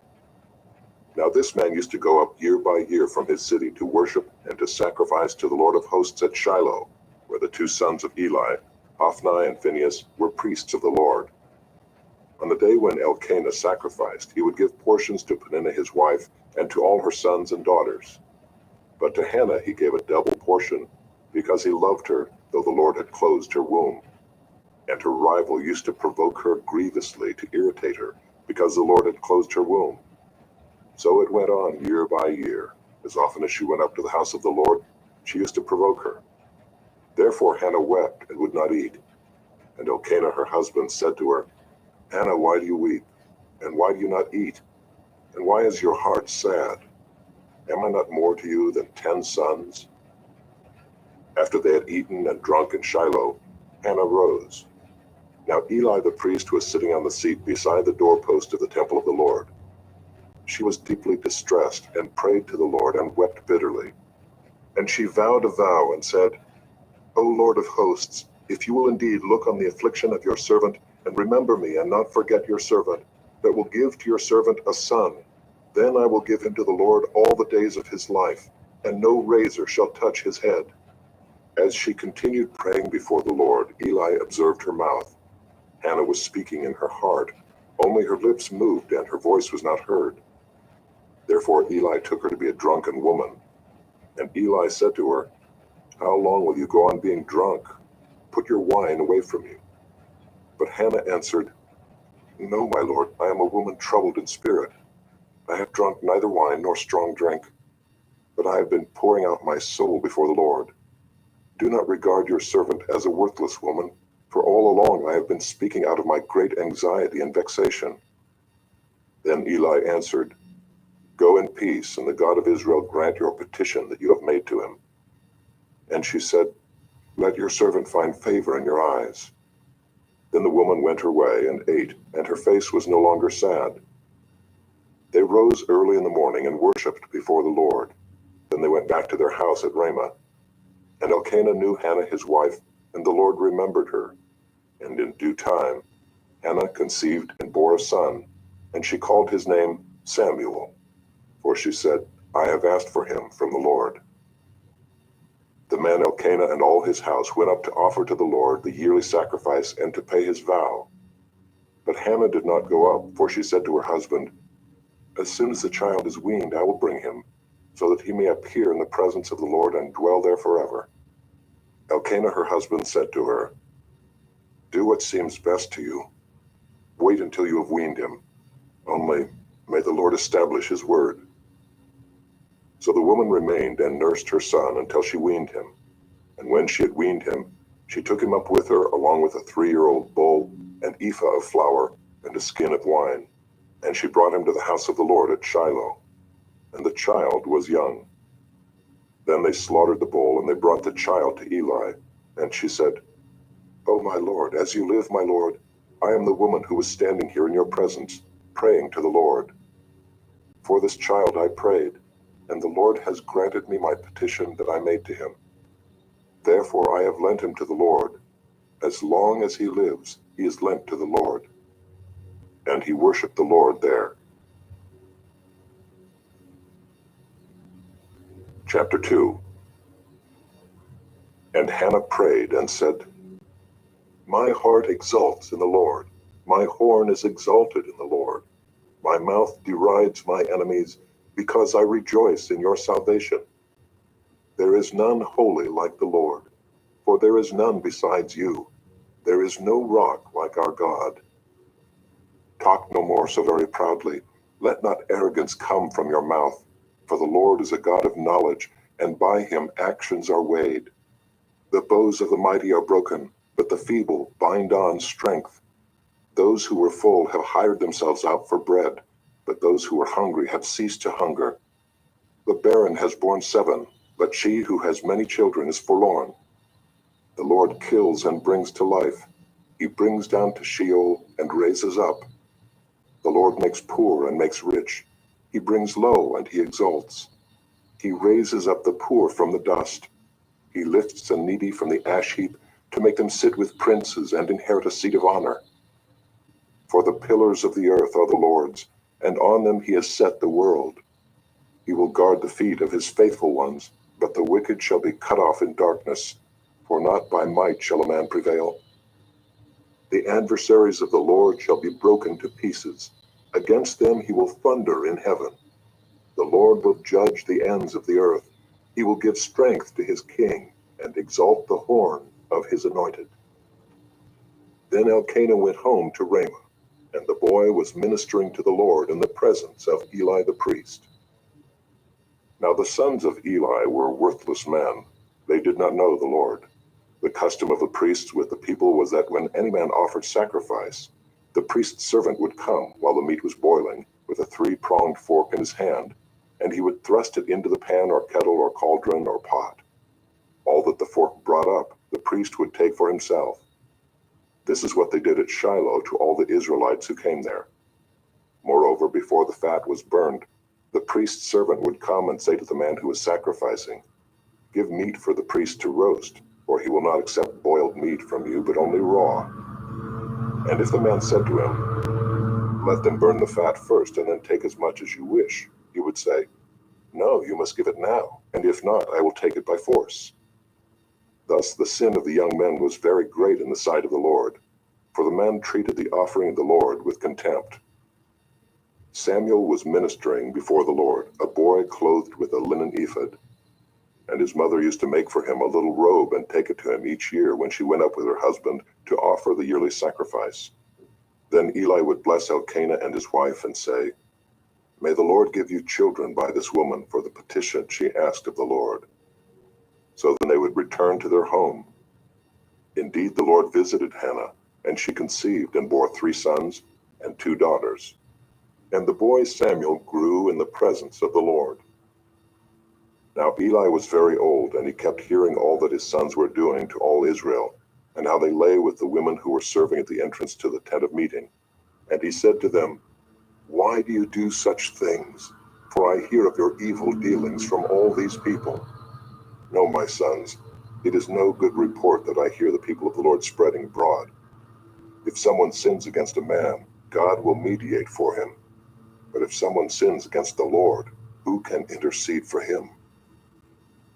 Now this man used to go up year by year from his city to worship and to sacrifice to the Lord of hosts at Shiloh, where the 2 sons of Eli, Hophni and Phinehas, were priests of the Lord. On the day when Elkanah sacrificed, he would give portions to Peninnah his wife and to all her sons and daughters. But to Hannah he gave a double portion, because he loved her, though the Lord had closed her womb. And her rival used to provoke her grievously to irritate her, because the Lord had closed her womb. So it went on year by year. As often as she went up to the house of the Lord, she used to provoke her. Therefore Hannah wept and would not eat. And Elkanah her husband said to her, Hannah, why do you weep? And why do you not eat? And why is your heart sad? Am I not more to you than 10 sons? After they had eaten and drunk in Shiloh, Hannah rose. Now Eli the priest was sitting on the seat beside the doorpost of the temple of the Lord. She was deeply distressed and prayed to the Lord and wept bitterly. And she vowed a vow and said, O Lord of hosts, if you will indeed look on the affliction of your servant and remember me and not forget your servant, that will give to your servant a son, then I will give him to the Lord all the days of his life, and no razor shall touch his head. As she continued praying before the Lord, Eli observed her mouth. Hannah was speaking in her heart, only her lips moved and her voice was not heard. Therefore Eli took her to be a drunken woman. And Eli said to her, How long will you go on being drunk? Put your wine away from you. But Hannah answered, No, my lord, I am a woman troubled in spirit. I have drunk neither wine nor strong drink, but I have been pouring out my soul before the Lord. Do not regard your servant as a worthless woman, for all along I have been speaking out of my great anxiety and vexation. Then Eli answered, Go in peace, and the God of Israel grant your petition that you have made to him. And she said, Let your servant find favor in your eyes. Then the woman went her way and ate, and her face was no longer sad. They rose early in the morning and worshipped before the Lord. Then they went back to their house at Ramah. And Elkanah knew Hannah his wife, and the Lord remembered her. And in due time Hannah conceived and bore a son, and she called his name Samuel, for she said, I have asked for him from the Lord. The man Elkanah and all his house went up to offer to the Lord the yearly sacrifice and to pay his vow. But Hannah did not go up, for she said to her husband, As soon as the child is weaned, I will bring him, so that he may appear in the presence of the Lord and dwell there forever. Elkanah her husband said to her, Do what seems best to you. Wait until you have weaned him. Only may the Lord establish his word. So the woman remained and nursed her son until she weaned him. And when she had weaned him, she took him up with her along with a 3-year-old bull, an ephah of flour, and a skin of wine. And she brought him to the house of the Lord at Shiloh. And the child was young. Then they slaughtered the bull, and they brought the child to Eli. And she said, O my Lord, as you live, my Lord, I am the woman who was standing here in your presence, praying to the Lord. For this child I prayed, and the Lord has granted me my petition that I made to him. Therefore I have lent him to the Lord. As long as he lives, he is lent to the Lord. And he worshipped the Lord there. Chapter 2. And Hannah prayed and said, My heart exults in the Lord. My horn is exalted in the Lord. My mouth derides my enemies, because I rejoice in your salvation. There is none holy like the Lord, for there is none besides you. There is no rock like our God. Talk no more so very proudly. Let not arrogance come from your mouth, for the Lord is a God of knowledge, and by him actions are weighed. The bows of the mighty are broken, but the feeble bind on strength. Those who were full have hired themselves out for bread, but those who are hungry have ceased to hunger. The barren has borne 7, but she who has many children is forlorn. The Lord kills and brings to life. He brings down to Sheol and raises up. The Lord makes poor and makes rich. He brings low and he exalts. He raises up the poor from the dust. He lifts the needy from the ash heap to make them sit with princes and inherit a seat of honor. For the pillars of the earth are the Lord's, and on them he has set the world. He will guard the feet of his faithful ones, but the wicked shall be cut off in darkness, for not by might shall a man prevail. The adversaries of the Lord shall be broken to pieces. Against them he will thunder in heaven. The Lord will judge the ends of the earth. He will give strength to his king and exalt the horn of his anointed. Then Elkanah went home to Ramah, and the boy was ministering to the Lord in the presence of Eli the priest. Now the sons of Eli were worthless men. They did not know the Lord. The custom of the priests with the people was that when any man offered sacrifice, the priest's servant would come while the meat was boiling, with a three-pronged fork in his hand, and he would thrust it into the pan or kettle or cauldron or pot. All that the fork brought up, the priest would take for himself. This is what they did at Shiloh to all the Israelites who came there. Moreover, before the fat was burned, the priest's servant would come and say to the man who was sacrificing, "Give meat for the priest to roast, for he will not accept boiled meat from you, but only raw." And if the man said to him, "Let them burn the fat first and then take as much as you wish," he would say, "No, you must give it now, and if not, I will take it by force." Thus the sin of the young men was very great in the sight of the Lord, for the men treated the offering of the Lord with contempt. Samuel was ministering before the Lord, a boy clothed with a linen ephod, and his mother used to make for him a little robe and take it to him each year when she went up with her husband to offer the yearly sacrifice. Then Eli would bless Elkanah and his wife and say, "May the Lord give you children by this woman for the petition she asked of the Lord." So then they would return to their home. Indeed, the Lord visited Hannah, and she conceived and bore 3 sons and 2 daughters. And the boy Samuel grew in the presence of the Lord. Now Eli was very old, and he kept hearing all that his sons were doing to all Israel, and how they lay with the women who were serving at the entrance to the tent of meeting. And he said to them, "Why do you do such things? For I hear of your evil dealings from all these people. No, my sons, it is no good report that I hear the people of the Lord spreading abroad. If someone sins against a man, God will mediate for him. But if someone sins against the Lord, who can intercede for him?"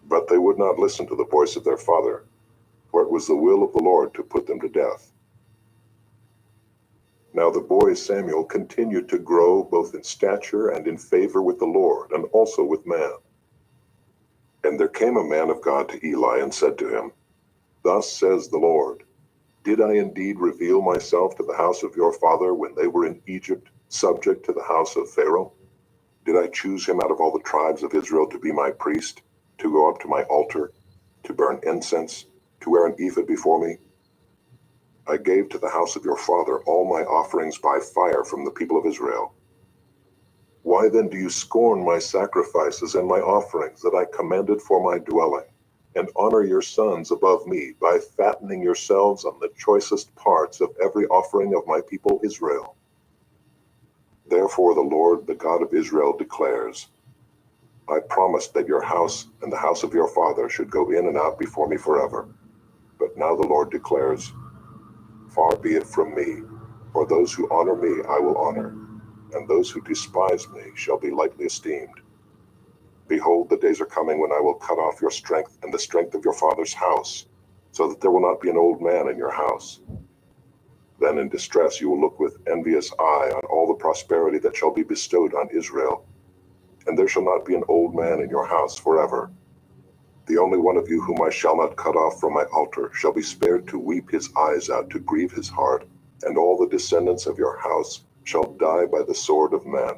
But they would not listen to the voice of their father, for it was the will of the Lord to put them to death. Now the boy Samuel continued to grow both in stature and in favor with the Lord, and also with man. And there came a man of God to Eli and said to him, "Thus says the Lord, did I indeed reveal myself to the house of your father when they were in Egypt, subject to the house of Pharaoh? Did I choose him out of all the tribes of Israel to be my priest, to go up to my altar, to burn incense, to wear an ephod before me? I gave to the house of your father all my offerings by fire from the people of Israel. Why then do you scorn my sacrifices and my offerings that I commanded for my dwelling, and honor your sons above me by fattening yourselves on the choicest parts of every offering of my people Israel? Therefore the Lord, the God of Israel, declares, I promised that your house and the house of your father should go in and out before me forever. But now the Lord declares, far be it from me, for those who honor me I will honor, and those who despise me shall be lightly esteemed. Behold, the days are coming when I will cut off your strength and the strength of your father's house, so that there will not be an old man in your house. Then in distress you will look with envious eye on all the prosperity that shall be bestowed on Israel, and there shall not be an old man in your house forever. The only one of you whom I shall not cut off from my altar shall be spared to weep his eyes out, to grieve his heart, and all the descendants of your house shall die by the sword of man.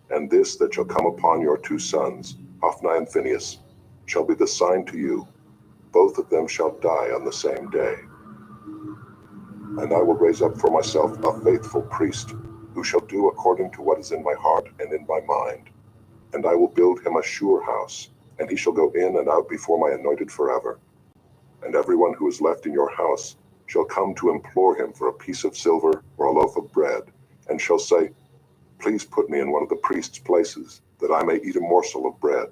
And this that shall come upon your 2 sons, Hophni and Phinehas, shall be the sign to you. Both of them shall die on the same day. And I will raise up for myself a faithful priest, who shall do according to what is in my heart and in my mind. And I will build him a sure house, and he shall go in and out before my anointed forever. And everyone who is left in your house shall come to implore him for a piece of silver or a loaf of bread, and shall say, Please put me in one of the priest's places, that I may eat a morsel of bread.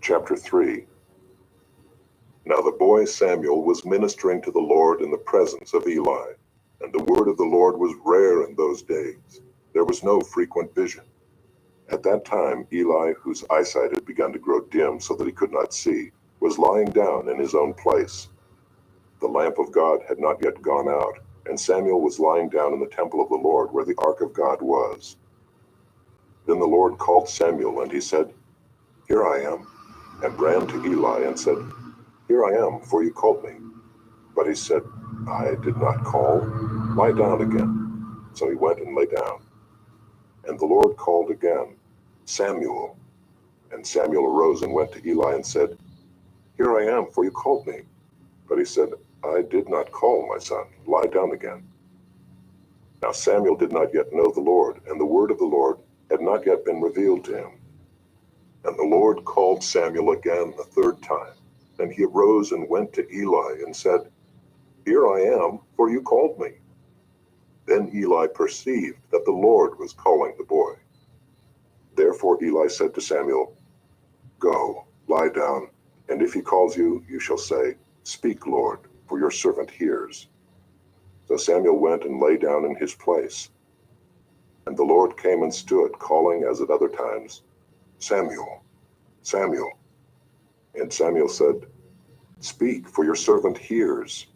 Chapter 3. Now the boy Samuel was ministering to the Lord in the presence of Eli, and the word of the Lord was rare in those days. There was no frequent vision. At that time Eli, whose eyesight had begun to grow dim so that he could not see, was lying down in his own place. The lamp of God had not yet gone out, and Samuel was lying down in the temple of the Lord where the ark of God was. Then the Lord called Samuel, and he said, Here I am, and ran to Eli and said, Here I am, for you called me. But he said, I did not call. Lie down again. So he went and lay down. And the Lord called again, Samuel. And Samuel arose and went to Eli and said, Here I am, for you called me. But he said, I did not call, my son. Lie down again. Now Samuel did not yet know the Lord, and the word of the Lord had not yet been revealed to him. And the Lord called Samuel again the third time. And he arose and went to Eli and said, Here I am, for you called me. Then Eli perceived that the Lord was calling the boy. Therefore Eli said to Samuel, Go, lie down, and if he calls you, you shall say, Speak, Lord, for your servant hears. So Samuel went and lay down in his place. And the Lord came and stood, calling as at other times, Samuel, Samuel. And Samuel said, Speak, for your servant hears.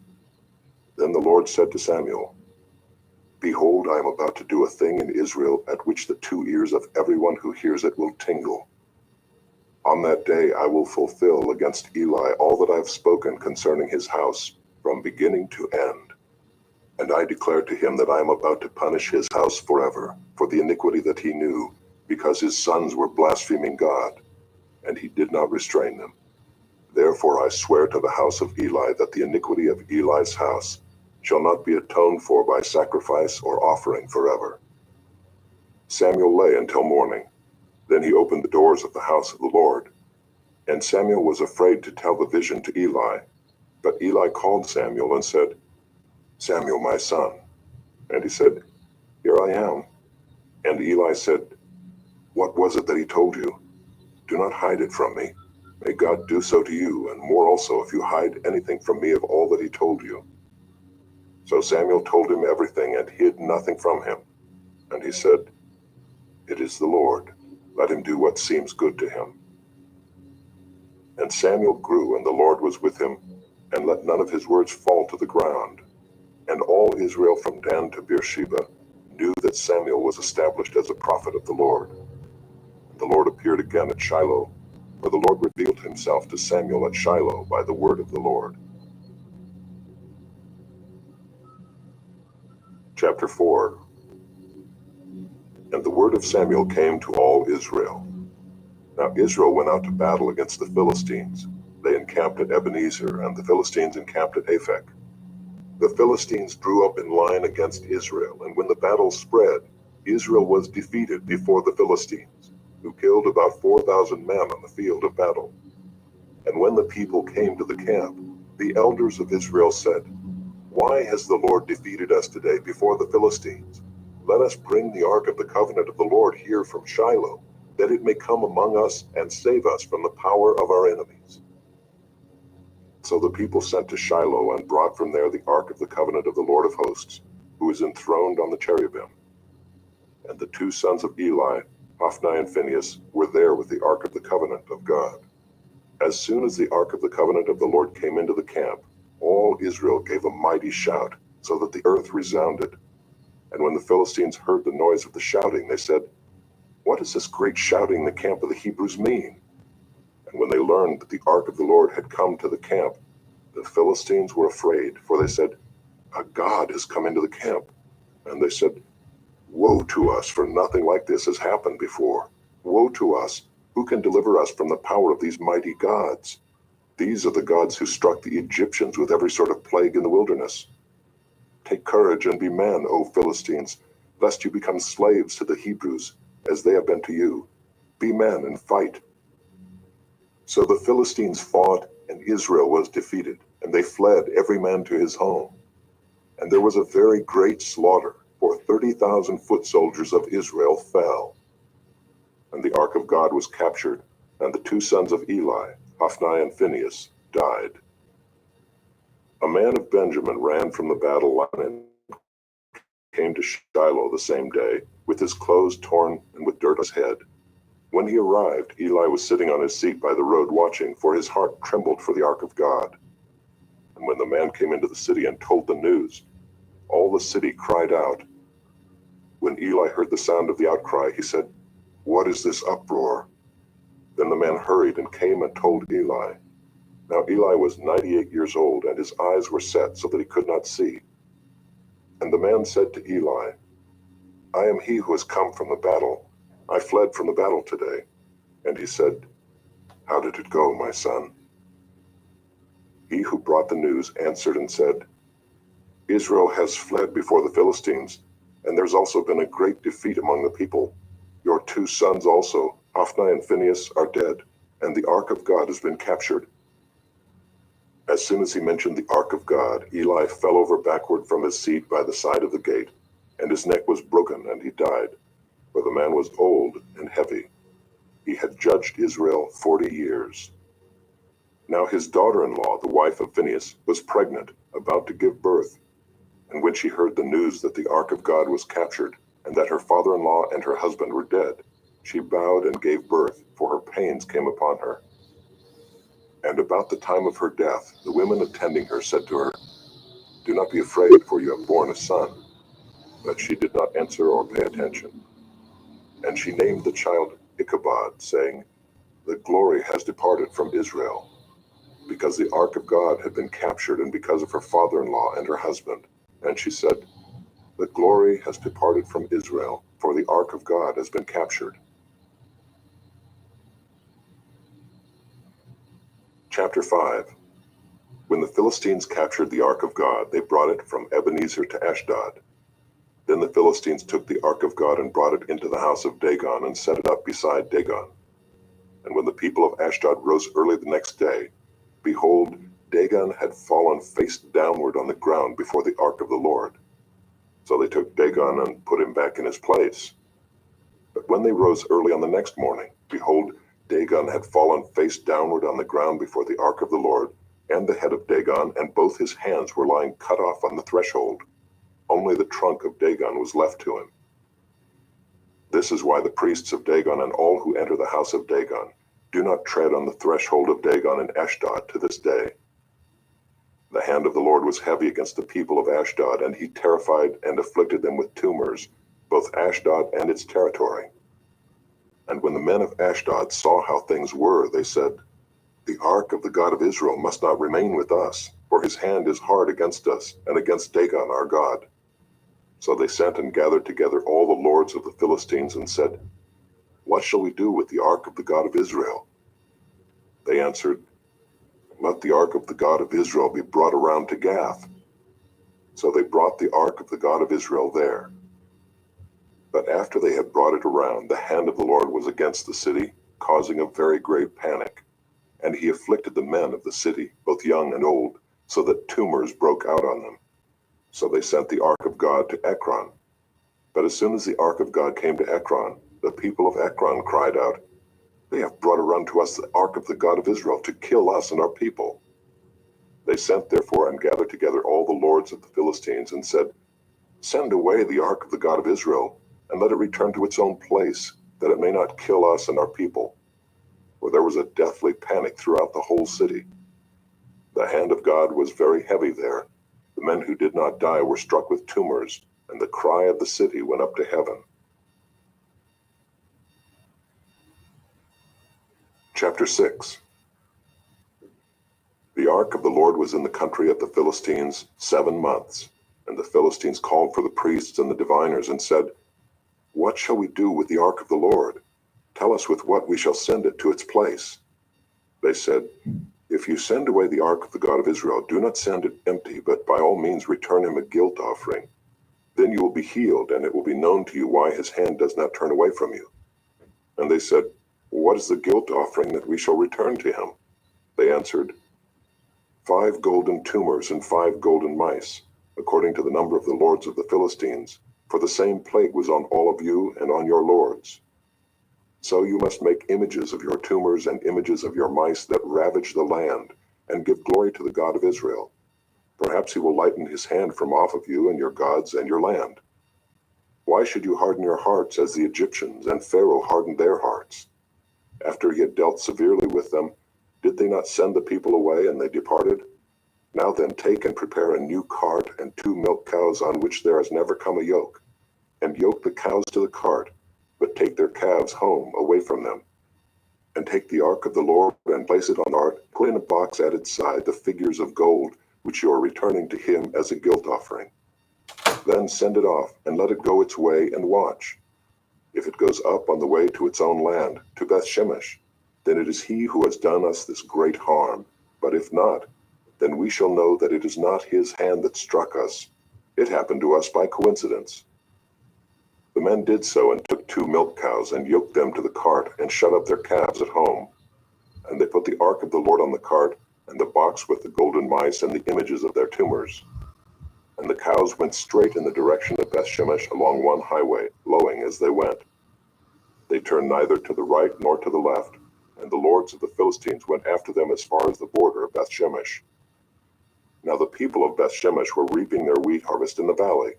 Then the Lord said to Samuel, Behold, I am about to do a thing in Israel at which the 2 ears of everyone who hears it will tingle. On that day I will fulfill against Eli all that I have spoken concerning his house, from beginning to end. And I declare to him that I am about to punish his house forever, for the iniquity that he knew, because his sons were blaspheming God, and he did not restrain them. Therefore I swear to the house of Eli that the iniquity of Eli's house shall not be atoned for by sacrifice or offering forever. Samuel lay until morning. Then he opened the doors of the house of the Lord. And Samuel was afraid to tell the vision to Eli. But Eli called Samuel and said, Samuel, my son. And he said, Here I am. And Eli said, What was it that he told you? Do not hide it from me. May God do so to you, and more also if you hide anything from me of all that he told you. So Samuel told him everything and hid nothing from him. And he said, It is the Lord. Let him do what seems good to him. And Samuel grew, and the Lord was with him, and let none of his words fall to the ground. And all Israel from Dan to Beersheba knew that Samuel was established as a prophet of the Lord. And the Lord appeared again at Shiloh, for the Lord revealed himself to Samuel at Shiloh by the word of the Lord. Chapter 4. And the word of Samuel came to all Israel. Now Israel went out to battle against the Philistines. They encamped at Ebenezer, and the Philistines encamped at Aphek. The Philistines drew up in line against Israel, and when the battle spread, Israel was defeated before the Philistines, who killed about 4,000 men on the field of battle. And when the people came to the camp, the elders of Israel said, Why has the Lord defeated us today before the Philistines? Let us bring the ark of the covenant of the Lord here from Shiloh, that it may come among us and save us from the power of our enemies. So the people sent to Shiloh and brought from there the ark of the covenant of the Lord of hosts, who is enthroned on the cherubim. And the 2 sons of Eli, Hophni and Phinehas, were there with the ark of the covenant of God. As soon as the ark of the covenant of the Lord came into the camp, all Israel gave a mighty shout, so that the earth resounded. And when the Philistines heard the noise of the shouting, they said, What does this great shouting in the camp of the Hebrews mean? And when they learned that the ark of the Lord had come to the camp, the Philistines were afraid, for they said, A god has come into the camp. And they said, Woe to us, for nothing like this has happened before. Woe to us, who can deliver us from the power of these mighty gods? These are the gods who struck the Egyptians with every sort of plague in the wilderness. Take courage and be men, O Philistines, lest you become slaves to the Hebrews, as they have been to you. Be men and fight. So the Philistines fought, and Israel was defeated, and they fled every man to his home. And there was a very great slaughter, for 30,000 foot soldiers of Israel fell. And the ark of God was captured, and the two sons of Eli, Hophni and Phinehas, died. A man of Benjamin ran from the battle line and came to Shiloh the same day, with his clothes torn and with dirt on his head. When he arrived, Eli was sitting on his seat by the road watching, for his heart trembled for the ark of God. And when the man came into the city and told the news, all the city cried out. When Eli heard the sound of the outcry, he said, "What is this uproar?" Then the man hurried and came and told Eli. Now Eli was 98 years old, and his eyes were set so that he could not see. And the man said to Eli, "I am he who has come from the battle. I fled from the battle today." And he said, "How did it go, my son?" He who brought the news answered and said, "Israel has fled before the Philistines, and there's also been a great defeat among the people. Your two sons also, Hophni and Phinehas, are dead, and the ark of God has been captured." As soon as he mentioned the ark of God, Eli fell over backward from his seat by the side of the gate, and his neck was broken, and he died, for the man was old and heavy. He had judged Israel 40 years. Now his daughter-in-law, the wife of Phinehas, was pregnant, about to give birth. And when she heard the news that the ark of God was captured, and that her father-in-law and her husband were dead, she bowed and gave birth, for her pains came upon her. And about the time of her death, the women attending her said to her, "Do not be afraid, for you have borne a son." But she did not answer or pay attention. And she named the child Ichabod, saying, "The glory has departed from Israel," because the ark of God had been captured, and because of her father-in-law and her husband. And she said, "The glory has departed from Israel, for the ark of God has been captured." Chapter 5. When the Philistines captured the ark of God, they brought it from Ebenezer to Ashdod. Then the Philistines took the ark of God and brought it into the house of Dagon and set it up beside Dagon. And when the people of Ashdod rose early the next day, behold, Dagon had fallen face downward on the ground before the ark of the Lord. So they took Dagon and put him back in his place. But when they rose early on the next morning, behold, Dagon had fallen face downward on the ground before the ark of the Lord, and the head of Dagon and both his hands were lying cut off on the threshold. Only the trunk of Dagon was left to him. This is why the priests of Dagon and all who enter the house of Dagon do not tread on the threshold of Dagon in Ashdod to this day. The hand of the Lord was heavy against the people of Ashdod, and he terrified and afflicted them with tumors, both Ashdod and its territory. And when the men of Ashdod saw how things were, they said, "The ark of the God of Israel must not remain with us, for his hand is hard against us and against Dagon our God." So they sent and gathered together all the lords of the Philistines and said, "What shall we do with the ark of the God of Israel?" They answered, "Let the ark of the God of Israel be brought around to Gath." So they brought the ark of the God of Israel there. But after they had brought it around, the hand of the Lord was against the city, causing a very great panic. And he afflicted the men of the city, both young and old, so that tumors broke out on them. So they sent the ark of God to Ekron. But as soon as the ark of God came to Ekron, the people of Ekron cried out, "They have brought around to us the ark of the God of Israel to kill us and our people." They sent therefore and gathered together all the lords of the Philistines and said, "Send away the ark of the God of Israel, and let it return to its own place, that it may not kill us and our people." For there was a deathly panic throughout the whole city. The hand of God was very heavy there. The men who did not die were struck with tumors, and the cry of the city went up to heaven. Chapter 6. The ark of the Lord was in the country of the Philistines 7 months, and the Philistines called for the priests and the diviners and said, "What shall we do with the ark of the Lord? Tell us with what we shall send it to its place." They said, "If you send away the ark of the God of Israel, do not send it empty, but by all means return him a guilt offering. Then you will be healed, and it will be known to you why his hand does not turn away from you." And they said, "What is the guilt offering that we shall return to him?" They answered, 5 golden tumors and 5 golden mice. according to the number of the lords of the Philistines, for the same plague was on all of you and on your lords. So you must make images of your tumors and images of your mice that ravage the land, and give glory to the God of Israel. Perhaps he will lighten his hand from off of you and your gods and your land. Why should you harden your hearts as the Egyptians and Pharaoh hardened their hearts? After he had dealt severely with them, did they not send the people away and they departed? Now then take and prepare a new cart and 2 milk cows on which there has never come a yoke, and yoke the cows to the cart, but take their calves home away from them. And take the ark of the Lord and place it on the cart, put in a box at its side the figures of gold, which you are returning to him as a guilt offering. Then send it off, and let it go its way, and watch. If it goes up on the way to its own land, to Beth-Shemesh, then it is he who has done us this great harm. But if not, then we shall know that it is not his hand that struck us. It happened to us by coincidence. The men did so, and took 2 milk cows, and yoked them to the cart, and shut up their calves at home. And they put the ark of the Lord on the cart, and the box with the golden mice and the images of their tumors. And the cows went straight in the direction of Beth-Shemesh along one highway, lowing as they went. They turned neither to the right nor to the left, and the lords of the Philistines went after them as far as the border of Beth-Shemesh. Now the people of Beth-Shemesh were reaping their wheat harvest in the valley.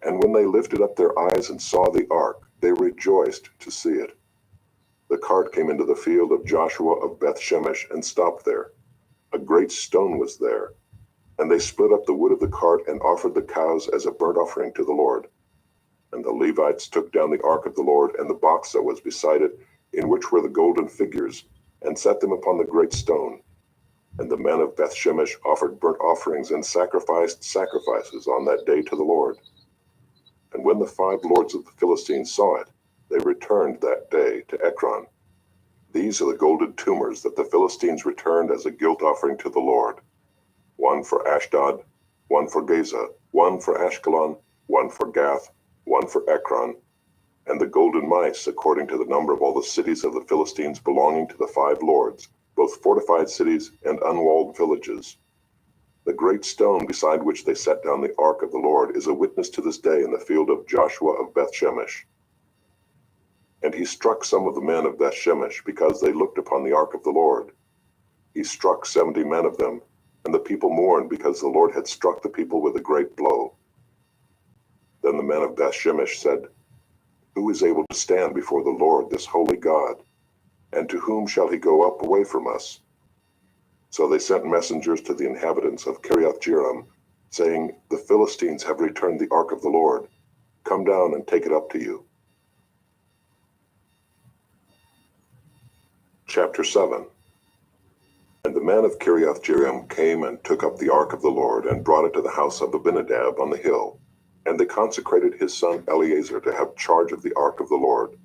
And when they lifted up their eyes and saw the ark, they rejoiced to see it. The cart came into the field of Joshua of Beth-Shemesh and stopped there. A great stone was there. And they split up the wood of the cart and offered the cows as a burnt offering to the Lord. And the Levites took down the ark of the Lord and the box that was beside it, in which were the golden figures, and set them upon the great stone. And the men of Beth-Shemesh offered burnt offerings and sacrificed sacrifices on that day to the Lord. And when the 5 lords of the Philistines saw it, they returned that day to Ekron. These are the golden tumors that the Philistines returned as a guilt offering to the Lord. 1 for Ashdod, 1 for Gaza, 1 for Ashkelon, 1 for Gath, 1 for Ekron, and the golden mice according to the number of all the cities of the Philistines belonging to the 5 lords, both fortified cities and unwalled villages. The great stone beside which they set down the ark of the Lord is a witness to this day in the field of Joshua of Beth-Shemesh. And he struck some of the men of Beth-Shemesh because they looked upon the ark of the Lord. He struck 70 men of them, and the people mourned because the Lord had struck the people with a great blow. Then the men of Beth-Shemesh said, Who is able to stand before the Lord, this holy God? And to whom shall he go up away from us? So they sent messengers to the inhabitants of Kiriath-Jearim, saying, The Philistines have returned the ark of the Lord. Come down and take it up to you. Chapter 7. And the men of Kiriath-Jearim came and took up the ark of the Lord, and brought it to the house of Abinadab on the hill. And they consecrated his son Eleazar to have charge of the ark of the Lord.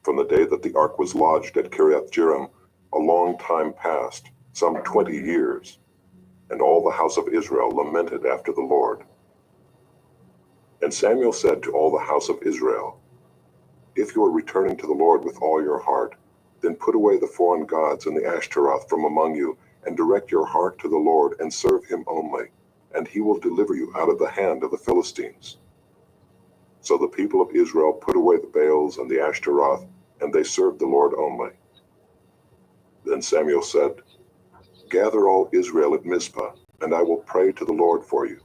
From the day that the ark was lodged at Kiriath-Jearim, a long time passed, some 20 years. And all the house of Israel lamented after the Lord. And Samuel said to all the house of Israel, If you are returning to the Lord with all your heart, then put away the foreign gods and the Ashtaroth from among you, and direct your heart to the Lord, and serve him only, and he will deliver you out of the hand of the Philistines. So the people of Israel put away the Baals and the Ashtaroth, and they served the Lord only. Then Samuel said, Gather all Israel at Mizpah, and I will pray to the Lord for you.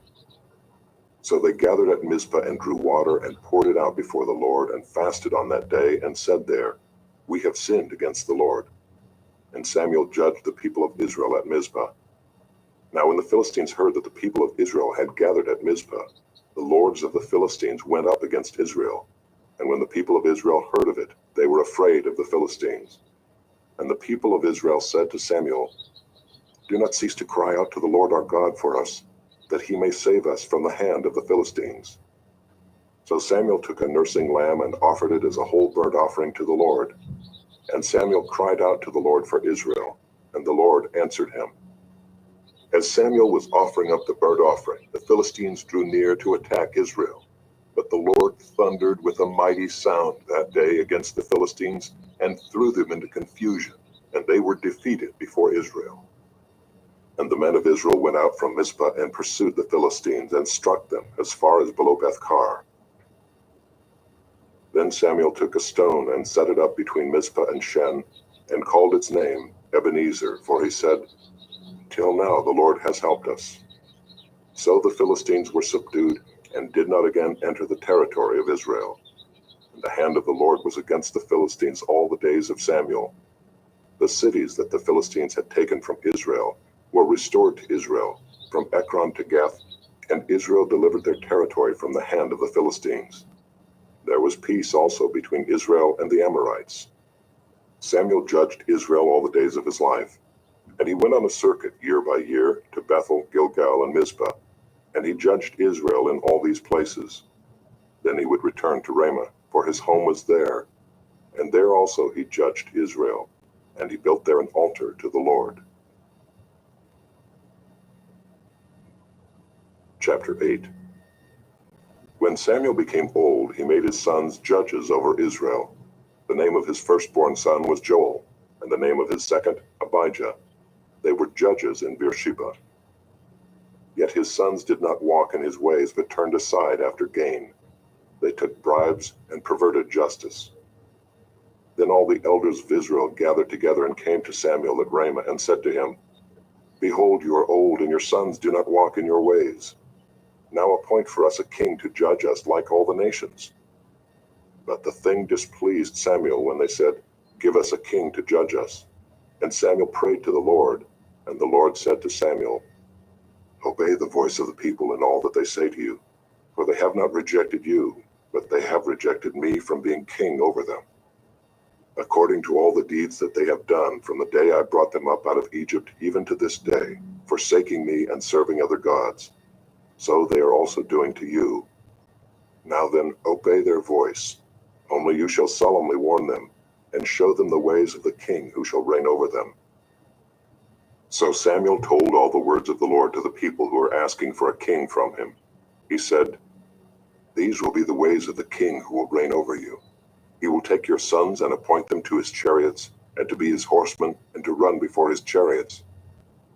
So they gathered at Mizpah and drew water and poured it out before the Lord, and fasted on that day, and said there, We have sinned against the Lord. And Samuel judged the people of Israel at Mizpah. Now when the Philistines heard that the people of Israel had gathered at Mizpah, the lords of the Philistines went up against Israel. And when the people of Israel heard of it, they were afraid of the Philistines. And the people of Israel said to Samuel, Do not cease to cry out to the Lord our God for us, that he may save us from the hand of the Philistines. So Samuel took a nursing lamb and offered it as a whole burnt offering to the Lord. And Samuel cried out to the Lord for Israel, and the Lord answered him. As Samuel was offering up the burnt offering, the Philistines drew near to attack Israel. But the Lord thundered with a mighty sound that day against the Philistines, and threw them into confusion, and they were defeated before Israel. And the men of Israel went out from Mizpah and pursued the Philistines and struck them as far as below Beth-kar. Then Samuel took a stone and set it up between Mizpah and Shen, and called its name Ebenezer, for he said, "Till now the Lord has helped us." So the Philistines were subdued, and did not again enter the territory of Israel. And the hand of the Lord was against the Philistines all the days of Samuel. The cities that the Philistines had taken from Israel were restored to Israel, from Ekron to Gath, and Israel delivered their territory from the hand of the Philistines. There was peace also between Israel and the Amorites. Samuel judged Israel all the days of his life, and he went on a circuit year by year to Bethel, Gilgal, and Mizpah, and he judged Israel in all these places. Then he would return to Ramah, for his home was there, and there also he judged Israel, and he built there an altar to the Lord. Chapter 8. When Samuel became old, he made his sons judges over Israel. The name of his firstborn son was Joel, and the name of his second, Abijah. They were judges in Beersheba. Yet his sons did not walk in his ways, but turned aside after gain. They took bribes and perverted justice. Then all the elders of Israel gathered together and came to Samuel at Ramah and said to him, "Behold, you are old, and your sons do not walk in your ways. Now appoint for us a king to judge us like all the nations." But the thing displeased Samuel when they said, "Give us a king to judge us." And Samuel prayed to the Lord, and the Lord said to Samuel, "Obey the voice of the people in all that they say to you, for they have not rejected you, but they have rejected me from being king over them. According to all the deeds that they have done from the day I brought them up out of Egypt even to this day, forsaking me and serving other gods, so they are also doing to you. Now then, obey their voice. Only you shall solemnly warn them, and show them the ways of the king who shall reign over them." So Samuel told all the words of the Lord to the people who were asking for a king from him. He said, "These will be the ways of the king who will reign over you. He will take your sons and appoint them to his chariots, and to be his horsemen, and to run before his chariots.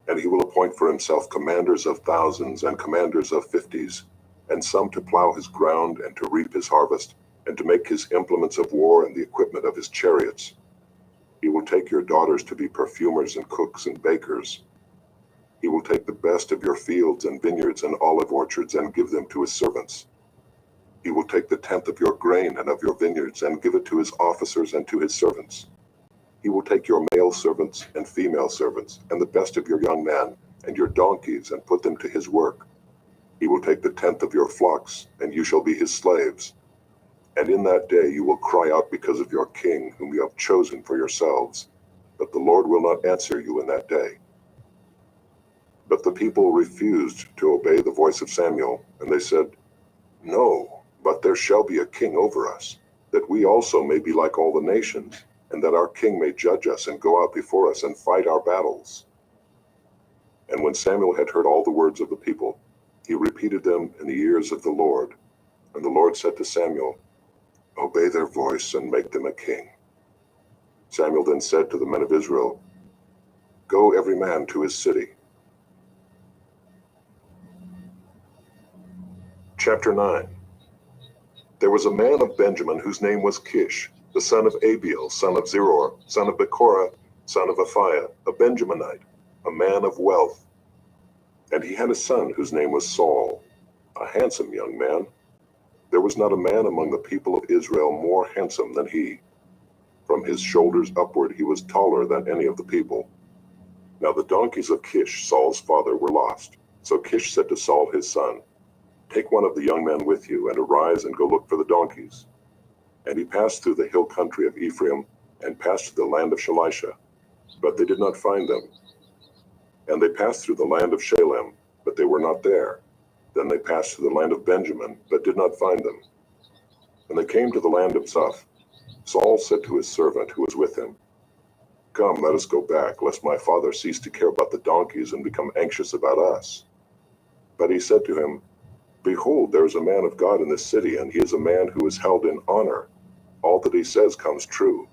And he will appoint for himself commanders of thousands and commanders of 50s, and some to plow his ground and to reap his harvest, and to make his implements of war and the equipment of his chariots. He will take your daughters to be perfumers and cooks and bakers. He will take the best of your fields and vineyards and olive orchards and give them to his servants. He will take the tenth of your grain and of your vineyards and give it to his officers and to his servants. He will take your male servants and female servants, and the best of your young men, and your donkeys, and put them to his work. He will take the tenth of your flocks, and you shall be his slaves. And in that day you will cry out because of your king, whom you have chosen for yourselves. But the Lord will not answer you in that day." But the people refused to obey the voice of Samuel, and they said, "No, but there shall be a king over us, that we also may be like all the nations, and that our king may judge us and go out before us and fight our battles." And when Samuel had heard all the words of the people, he repeated them in the ears of the Lord. And the Lord said to Samuel, "Obey their voice and make them a king." Samuel then said to the men of Israel, "Go every man to his city." Chapter 9. There was a man of Benjamin whose name was Kish, the son of Abiel, son of Zeror, son of Bekorah, son of Aphiah, a Benjaminite, a man of wealth. And he had a son whose name was Saul, a handsome young man. There was not a man among the people of Israel more handsome than he. From his shoulders upward he was taller than any of the people. Now the donkeys of Kish, Saul's father, were lost. So Kish said to Saul his son, "Take one of the young men with you, and arise and go look for the donkeys." And he passed through the hill country of Ephraim, and passed to the land of Shalisha, but they did not find them. And they passed through the land of Shalem, but they were not there. Then they passed through the land of Benjamin, but did not find them. And they came to the land of Zuph. Saul said to his servant who was with him, "Come, let us go back, lest my father cease to care about the donkeys and become anxious about us." But he said to him, "Behold, there is a man of God in this city, and he is a man who is held in honor. All that he says comes true.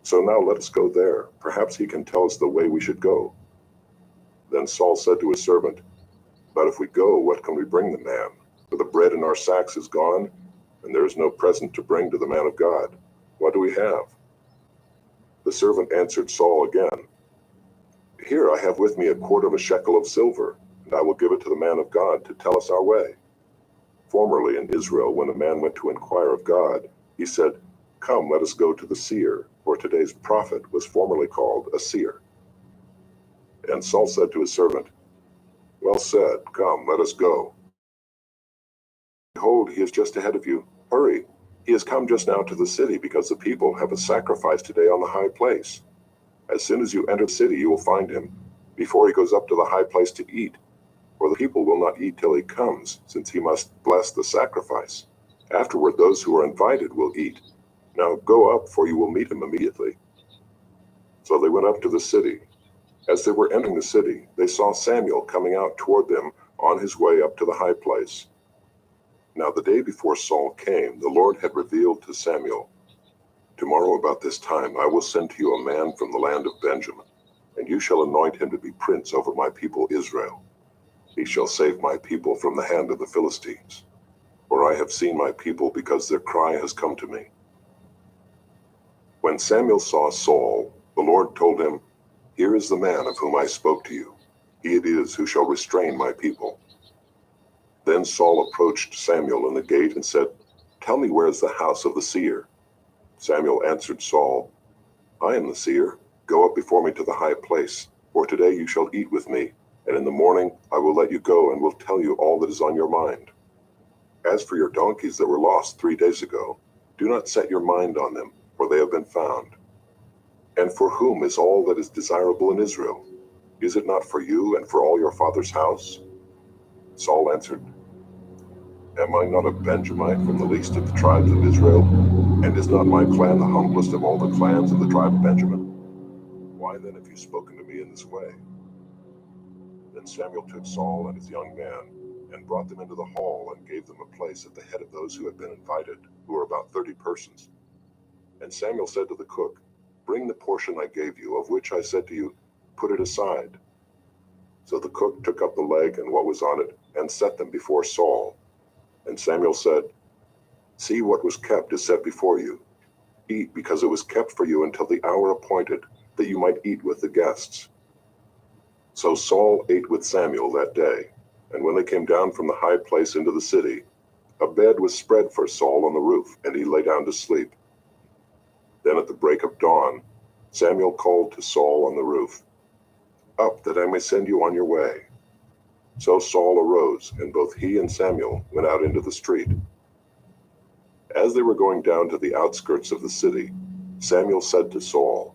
So now let us go there. Perhaps he can tell us the way we should go." Then Saul said to his servant, "But if we go, what can we bring the man? For the bread in our sacks is gone, and there is no present to bring to the man of God. What do we have?" The servant answered Saul again, "Here I have with me a quart of a shekel of silver, and I will give it to the man of God to tell us our way." Formerly in Israel, when a man went to inquire of God, he said, "Come, let us go to the seer," for today's prophet was formerly called a seer. And Saul said to his servant, "Well said, come, let us go. Behold, he is just ahead of you. Hurry, he has come just now to the city, because the people have a sacrifice today on the high place. As soon as you enter the city, you will find him, before he goes up to the high place to eat. For the people will not eat till he comes, since he must bless the sacrifice. Afterward, those who are invited will eat. Now go up, for you will meet him immediately." So they went up to the city. As they were entering the city, they saw Samuel coming out toward them on his way up to the high place. Now the day before Saul came, the Lord had revealed to Samuel, "Tomorrow about this time I will send to you a man from the land of Benjamin, and you shall anoint him to be prince over my people Israel. He shall save my people from the hand of the Philistines. For I have seen my people, because their cry has come to me." When Samuel saw Saul, the Lord told him, "Here is the man of whom I spoke to you. He it is who shall restrain my people." Then Saul approached Samuel in the gate and said, "Tell me, where is the house of the seer?" Samuel answered Saul, "I am the seer. Go up before me to the high place, for today you shall eat with me, and in the morning I will let you go and will tell you all that is on your mind. As for your donkeys that were lost 3 days ago, do not set your mind on them, for they have been found. And for whom is all that is desirable in Israel? Is it not for you and for all your father's house?" Saul answered, "Am I not a Benjamite from the least of the tribes of Israel? And is not my clan the humblest of all the clans of the tribe of Benjamin? Why then have you spoken to me in this way?" Then Samuel took Saul and his young man, and brought them into the hall, and gave them a place at the head of those who had been invited, who were about 30 persons. And Samuel said to the cook, "Bring the portion I gave you, of which I said to you, put it aside." So the cook took up the leg and what was on it, and set them before Saul. And Samuel said, "See, what was kept is set before you. Eat, because it was kept for you until the hour appointed, that you might eat with the guests." So Saul ate with Samuel that day. And when they came down from the high place into the city, a bed was spread for Saul on the roof, and he lay down to sleep. Then at the break of dawn, Samuel called to Saul on the roof, "Up, that I may send you on your way." So Saul arose, and both he and Samuel went out into the street. As they were going down to the outskirts of the city, Samuel said to Saul,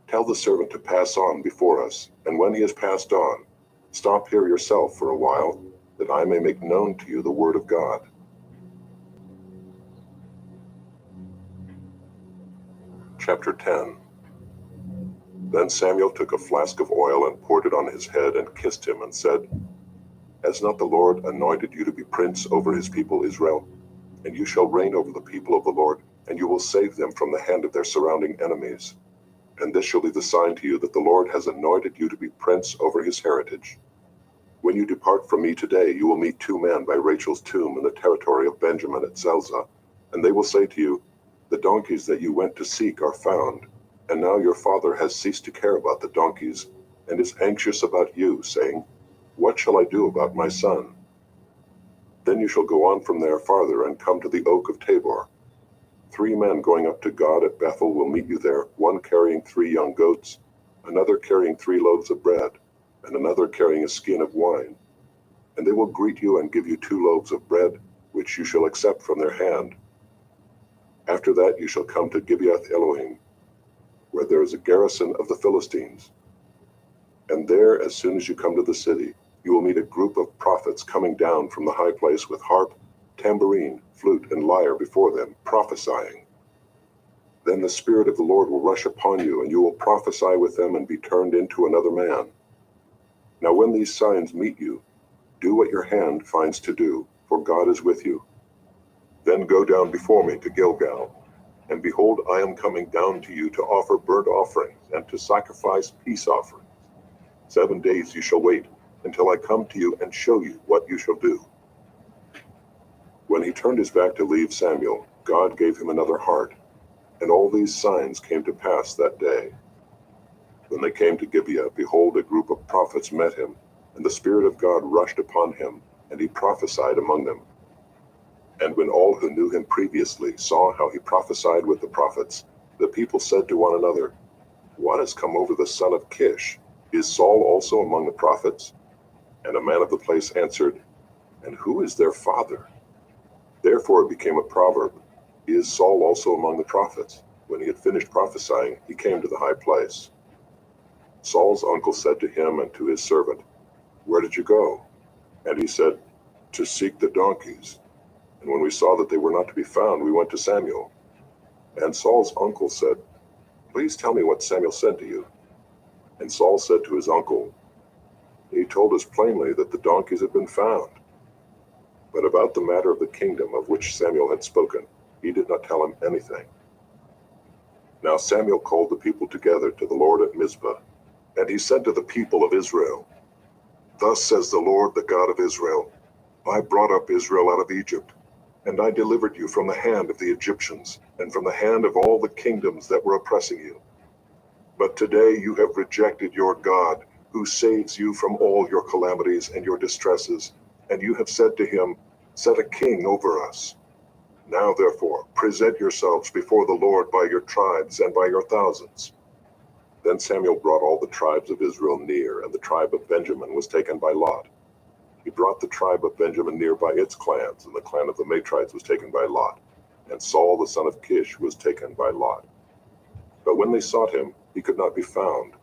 "Tell the servant to pass on before us, and when he has passed on, stop here yourself for a while, that I may make known to you the word of God." Chapter 10. Then Samuel took a flask of oil and poured it on his head and kissed him and said, "Has not the Lord anointed you to be prince over his people Israel? And you shall reign over the people of the Lord, and you will save them from the hand of their surrounding enemies. And this shall be the sign to you that the Lord has anointed you to be prince over his heritage. When you depart from me today, you will meet 2 men by Rachel's tomb in the territory of Benjamin at Zelzah, and they will say to you, 'The donkeys that you went to seek are found, and now your father has ceased to care about the donkeys, and is anxious about you, saying, What shall I do about my son?' Then you shall go on from there farther and come to the oak of Tabor. 3 men going up to God at Bethel will meet you there, one carrying 3 young goats, another carrying 3 loaves of bread, and another carrying a skin of wine. And they will greet you and give you 2 loaves of bread, which you shall accept from their hand. After that you shall come to Gibeath Elohim, where there is a garrison of the Philistines. And there, as soon as you come to the city, you will meet a group of prophets coming down from the high place with harp, tambourine, flute, and lyre before them, prophesying. Then the Spirit of the Lord will rush upon you, and you will prophesy with them and be turned into another man. Now when these signs meet you, do what your hand finds to do, for God is with you. Then go down before me to Gilgal, and behold, I am coming down to you to offer burnt offerings and to sacrifice peace offerings. 7 days you shall wait, until I come to you and show you what you shall do. When he turned his back to leave Samuel, God gave him another heart, and all these signs came to pass that day. When they came to Gibeah, behold, a group of prophets met him, and the Spirit of God rushed upon him, and he prophesied among them. And when all who knew him previously saw how he prophesied with the prophets, the people said to one another, What has come over the son of Kish? Is Saul also among the prophets? And a man of the place answered, And who is their father? Therefore it became a proverb, Is Saul also among the prophets? When he had finished prophesying, he came to the high place. Saul's uncle said to him and to his servant, Where did you go? And he said, To seek the donkeys. And when we saw that they were not to be found, we went to Samuel. And Saul's uncle said, Please tell me what Samuel said to you. And Saul said to his uncle, He told us plainly that the donkeys had been found. But about the matter of the kingdom of which Samuel had spoken, he did not tell him anything. Now Samuel called the people together to the Lord at Mizpah, and he said to the people of Israel, Thus says the Lord, the God of Israel, I brought up Israel out of Egypt, and I delivered you from the hand of the Egyptians, and from the hand of all the kingdoms that were oppressing you. But today you have rejected your God, who saves you from all your calamities and your distresses, and you have said to him, Set a king over us. Now therefore, present yourselves before the Lord by your tribes and by your thousands. Then Samuel brought all the tribes of Israel near, and the tribe of Benjamin was taken by lot. He brought the tribe of Benjamin near by its clans, and the clan of the Matrites was taken by lot, and Saul the son of Kish was taken by lot. But when they sought him, he could not be found.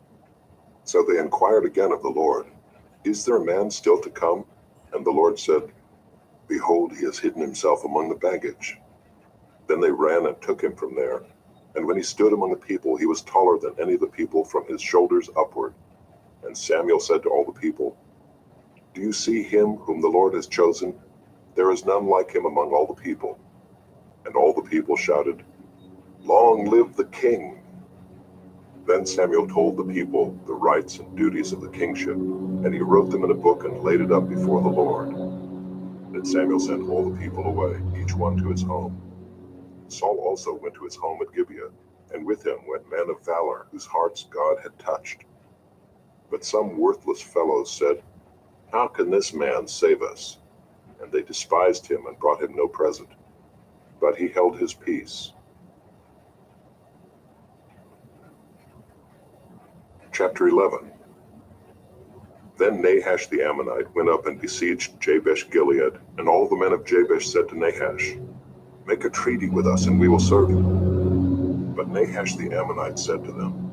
So they inquired again of the Lord, Is there a man still to come? And the Lord said, Behold, he has hidden himself among the baggage. Then they ran and took him from there. And when he stood among the people, he was taller than any of the people from his shoulders upward. And Samuel said to all the people, Do you see him whom the Lord has chosen? There is none like him among all the people. And all the people shouted, Long live the king! Then Samuel told the people the rights and duties of the kingship, and he wrote them in a book and laid it up before the Lord. Then Samuel sent all the people away, each one to his home. Saul also went to his home at Gibeah, and with him went men of valor, whose hearts God had touched. But some worthless fellows said, How can this man save us? And they despised him and brought him no present. But he held his peace. Chapter 11. Then Nahash the Ammonite went up and besieged Jabesh Gilead, and all the men of Jabesh said to Nahash, Make a treaty with us, and we will serve you. But Nahash the Ammonite said to them,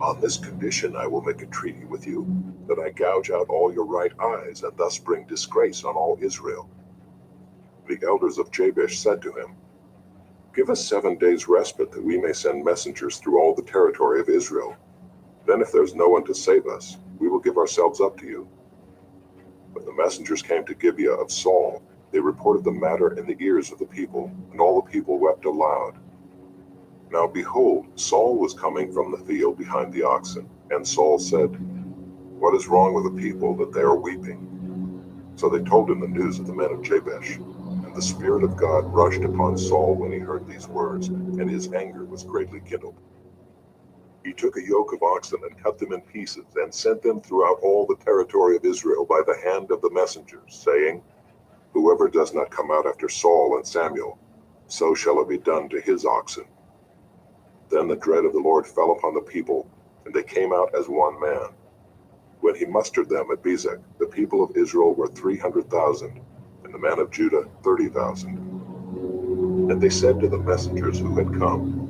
On this condition I will make a treaty with you, that I gouge out all your right eyes, and thus bring disgrace on all Israel. The elders of Jabesh said to him, Give us 7 days' respite, that we may send messengers through all the territory of Israel. Then if there is no one to save us, we will give ourselves up to you. When the messengers came to Gibeah of Saul, they reported the matter in the ears of the people, and all the people wept aloud. Now behold, Saul was coming from the field behind the oxen, and Saul said, What is wrong with the people that they are weeping? So they told him the news of the men of Jabesh, and the Spirit of God rushed upon Saul when he heard these words, and his anger was greatly kindled. He took a yoke of oxen and cut them in pieces, and sent them throughout all the territory of Israel by the hand of the messengers, saying, Whoever does not come out after Saul and Samuel, so shall it be done to his oxen. Then the dread of the Lord fell upon the people, and they came out as one man. When he mustered them at Bezek, the people of Israel were 300,000, and the men of Judah 30,000. And they said to the messengers who had come,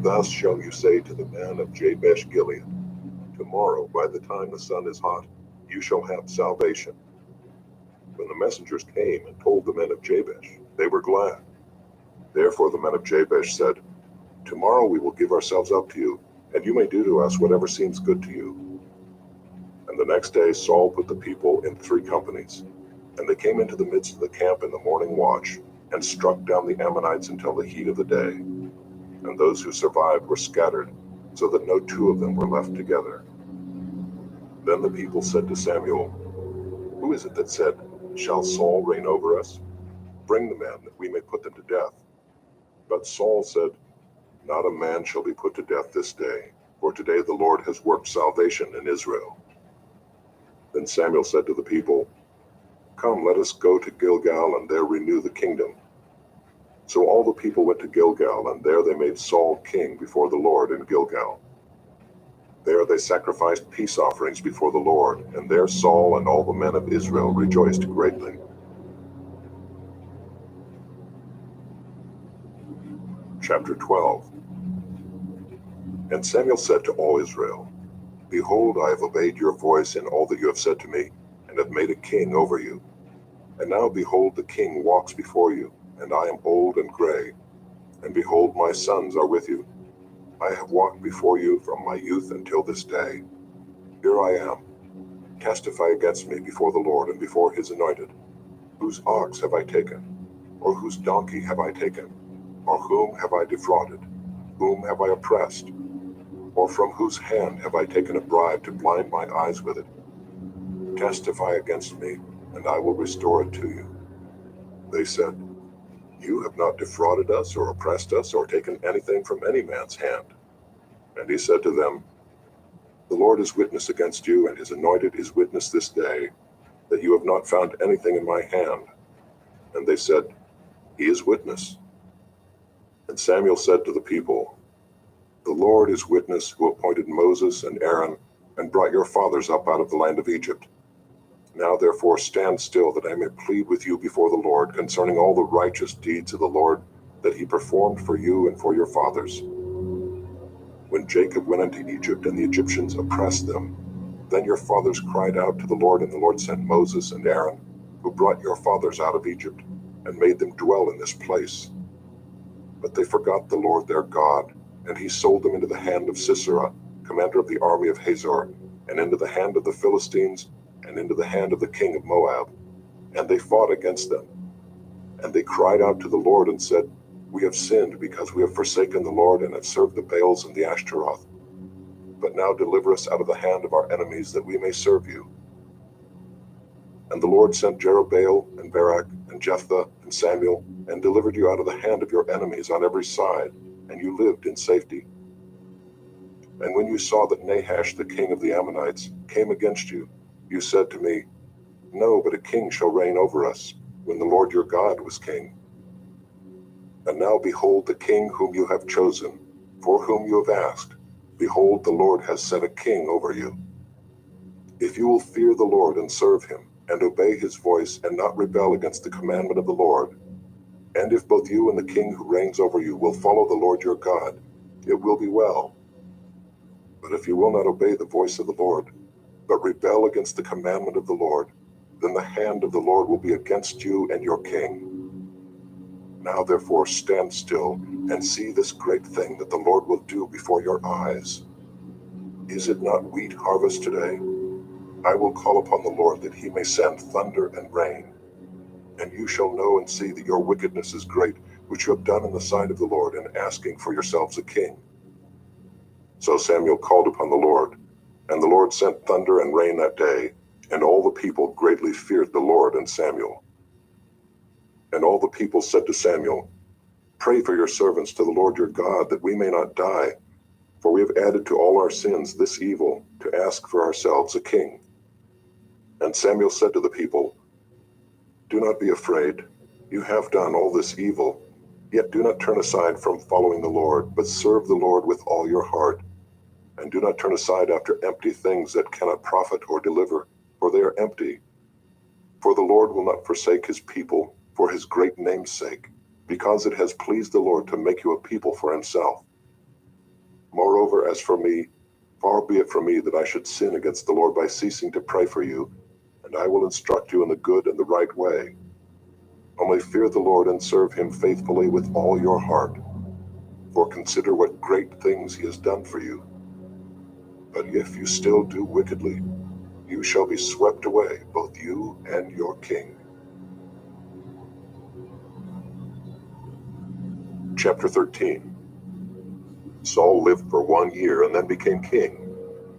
Thus shall you say to the men of Jabesh Gilead, Tomorrow, by the time the sun is hot, you shall have salvation. When the messengers came and told the men of Jabesh, they were glad. Therefore the men of Jabesh said, Tomorrow we will give ourselves up to you, and you may do to us whatever seems good to you. And the next day Saul put the people in 3 companies, and they came into the midst of the camp in the morning watch, and struck down the Ammonites until the heat of the day. And those who survived were scattered, so that no 2 of them were left together. Then the people said to Samuel, "Who is it that said, 'Shall Saul reign over us?' Bring the men, that we may put them to death." But Saul said, "Not a man shall be put to death this day, for today the Lord has worked salvation in Israel." Then Samuel said to the people, "Come, let us go to Gilgal and there renew the kingdom." So all the people went to Gilgal, and there they made Saul king before the Lord in Gilgal. There they sacrificed peace offerings before the Lord, and there Saul and all the men of Israel rejoiced greatly. Chapter 12. And Samuel said to all Israel, "Behold, I have obeyed your voice in all that you have said to me, and have made a king over you. And now behold, the king walks before you, and I am old and gray, and behold, my sons are with you. I have walked before you from my youth until this day. Here I am. Testify against me before the Lord and before his anointed. Whose ox have I taken? Or whose donkey have I taken? Or whom have I defrauded? Whom have I oppressed? Or from whose hand have I taken a bribe to blind my eyes with it? Testify against me, and I will restore it to you." They said, "You have not defrauded us or oppressed us or taken anything from any man's hand." And he said to them, "The Lord is witness against you, and his anointed is witness this day, that you have not found anything in my hand." And they said, "He is witness." And Samuel said to the people, "The Lord is witness, who appointed Moses and Aaron, and brought your fathers up out of the land of Egypt. Now therefore stand still, that I may plead with you before the Lord concerning all the righteous deeds of the Lord that he performed for you and for your fathers. When Jacob went into Egypt and the Egyptians oppressed them, then your fathers cried out to the Lord, and the Lord sent Moses and Aaron, who brought your fathers out of Egypt, and made them dwell in this place. But they forgot the Lord their God, and he sold them into the hand of Sisera, commander of the army of Hazor, and into the hand of the Philistines, and into the hand of the king of Moab. And they fought against them. And they cried out to the Lord and said, 'We have sinned because we have forsaken the Lord and have served the Baals and the Ashtaroth. But now deliver us out of the hand of our enemies, that we may serve you.' And the Lord sent Jerubbaal and Barak and Jephthah and Samuel, and delivered you out of the hand of your enemies on every side, and you lived in safety. And when you saw that Nahash the king of the Ammonites came against you, you said to me, 'No, but a king shall reign over us,' when the Lord your God was king. And now behold the king whom you have chosen, for whom you have asked. Behold, the Lord has set a king over you. If you will fear the Lord and serve him, and obey his voice, and not rebel against the commandment of the Lord, and if both you and the king who reigns over you will follow the Lord your God, it will be well. But if you will not obey the voice of the Lord, but rebel against the commandment of the Lord, then the hand of the Lord will be against you and your king. Now therefore stand still, and see this great thing that the Lord will do before your eyes. Is it not wheat harvest today? I will call upon the Lord, that he may send thunder and rain. And you shall know and see that your wickedness is great, which you have done in the sight of the Lord, in asking for yourselves a king." So Samuel called upon the Lord, and the Lord sent thunder and rain that day, and all the people greatly feared the Lord and Samuel. And all the people said to Samuel, "Pray for your servants to the Lord your God, that we may not die, for we have added to all our sins this evil, to ask for ourselves a king." And Samuel said to the people, "Do not be afraid. You have done all this evil, yet do not turn aside from following the Lord, but serve the Lord with all your heart. And do not turn aside after empty things that cannot profit or deliver, for they are empty. For the Lord will not forsake his people for his great name's sake, because it has pleased the Lord to make you a people for himself. Moreover, as for me, far be it from me that I should sin against the Lord by ceasing to pray for you, and I will instruct you in the good and the right way. Only fear the Lord and serve him faithfully with all your heart, for consider what great things he has done for you. But if you still do wickedly, you shall be swept away, both you and your king." Chapter 13. Saul lived for 1 year and then became king.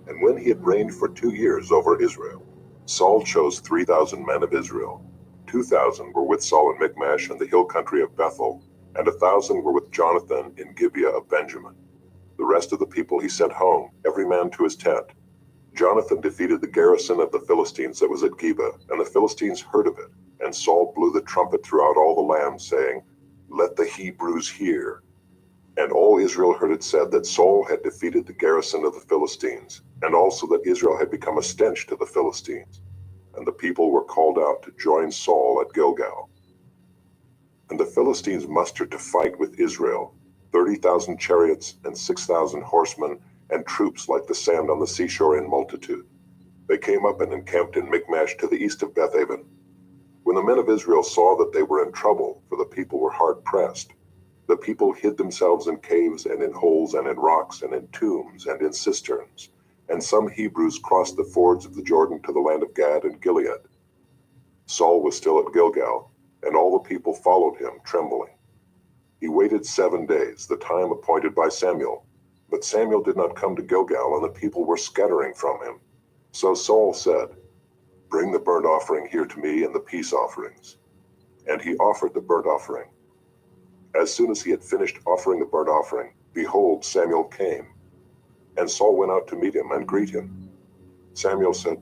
And when he had reigned for 2 years over Israel, Saul chose 3,000 men of Israel. 2,000 were with Saul in Michmash and the hill country of Bethel, and 1,000 were with Jonathan in Gibeah of Benjamin. The rest of the people he sent home, every man to his tent. Jonathan defeated the garrison of the Philistines that was at Geba, and the Philistines heard of it. And Saul blew the trumpet throughout all the land, saying, "Let the Hebrews hear." And all Israel heard it said that Saul had defeated the garrison of the Philistines, and also that Israel had become a stench to the Philistines. And the people were called out to join Saul at Gilgal. And the Philistines mustered to fight with Israel, 30,000 chariots and 6,000 horsemen, and troops like the sand on the seashore in multitude. They came up and encamped in Michmash to the east of Bethaven. When the men of Israel saw that they were in trouble, for the people were hard pressed, the people hid themselves in caves and in holes and in rocks and in tombs and in cisterns. And some Hebrews crossed the fords of the Jordan to the land of Gad and Gilead. Saul was still at Gilgal, and all the people followed him, trembling. He waited 7 days, the time appointed by Samuel. But Samuel did not come to Gilgal, and the people were scattering from him. So Saul said, "Bring the burnt offering here to me and the peace offerings." And he offered the burnt offering. As soon as he had finished offering the burnt offering, behold, Samuel came. And Saul went out to meet him and greet him. Samuel said,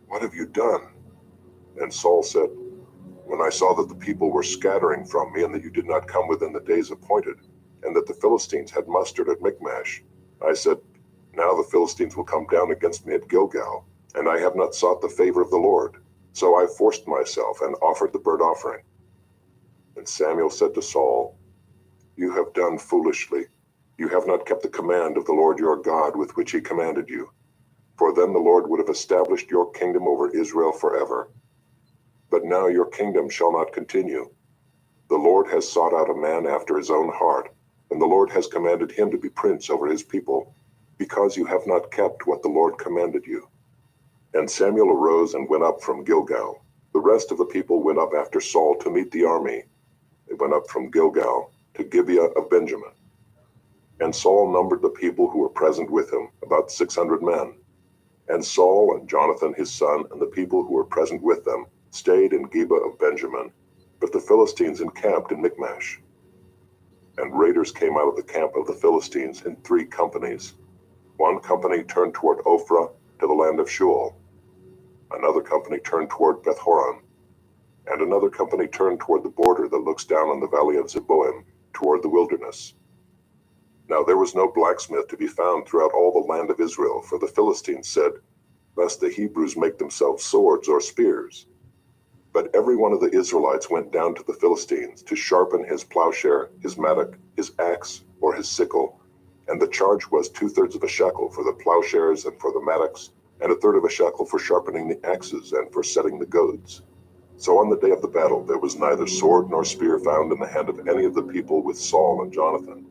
"What have you done?" And Saul said, "When I saw that the people were scattering from me, and that you did not come within the days appointed, and that the Philistines had mustered at Michmash, I said, now the Philistines will come down against me at Gilgal, and I have not sought the favor of the Lord. So I forced myself and offered the burnt offering." And Samuel said to Saul, "You have done foolishly. You have not kept the command of the Lord your God with which he commanded you. For then the Lord would have established your kingdom over Israel forever. But now your kingdom shall not continue. The Lord has sought out a man after his own heart, and the Lord has commanded him to be prince over his people, because you have not kept what the Lord commanded you." And Samuel arose and went up from Gilgal. The rest of the people went up after Saul to meet the army. They went up from Gilgal to Gibeah of Benjamin. And Saul numbered the people who were present with him, about 600 men. And Saul and Jonathan his son and the people who were present with them stayed in Gibeah of Benjamin, but the Philistines encamped in Michmash. And raiders came out of the camp of the Philistines in 3 companies. One company turned toward Ophrah to the land of Shual. Another company turned toward Beth-horon. And another company turned toward the border that looks down on the valley of Zeboim, toward the wilderness. Now there was no blacksmith to be found throughout all the land of Israel, for the Philistines said, "Lest the Hebrews make themselves swords or spears." But every one of the Israelites went down to the Philistines to sharpen his plowshare, his mattock, his axe, or his sickle, and the charge was 2/3 of a shekel for the plowshares and for the mattocks, and 1/3 of a shekel for sharpening the axes and for setting the goads. So on the day of the battle there was neither sword nor spear found in the hand of any of the people with Saul and Jonathan.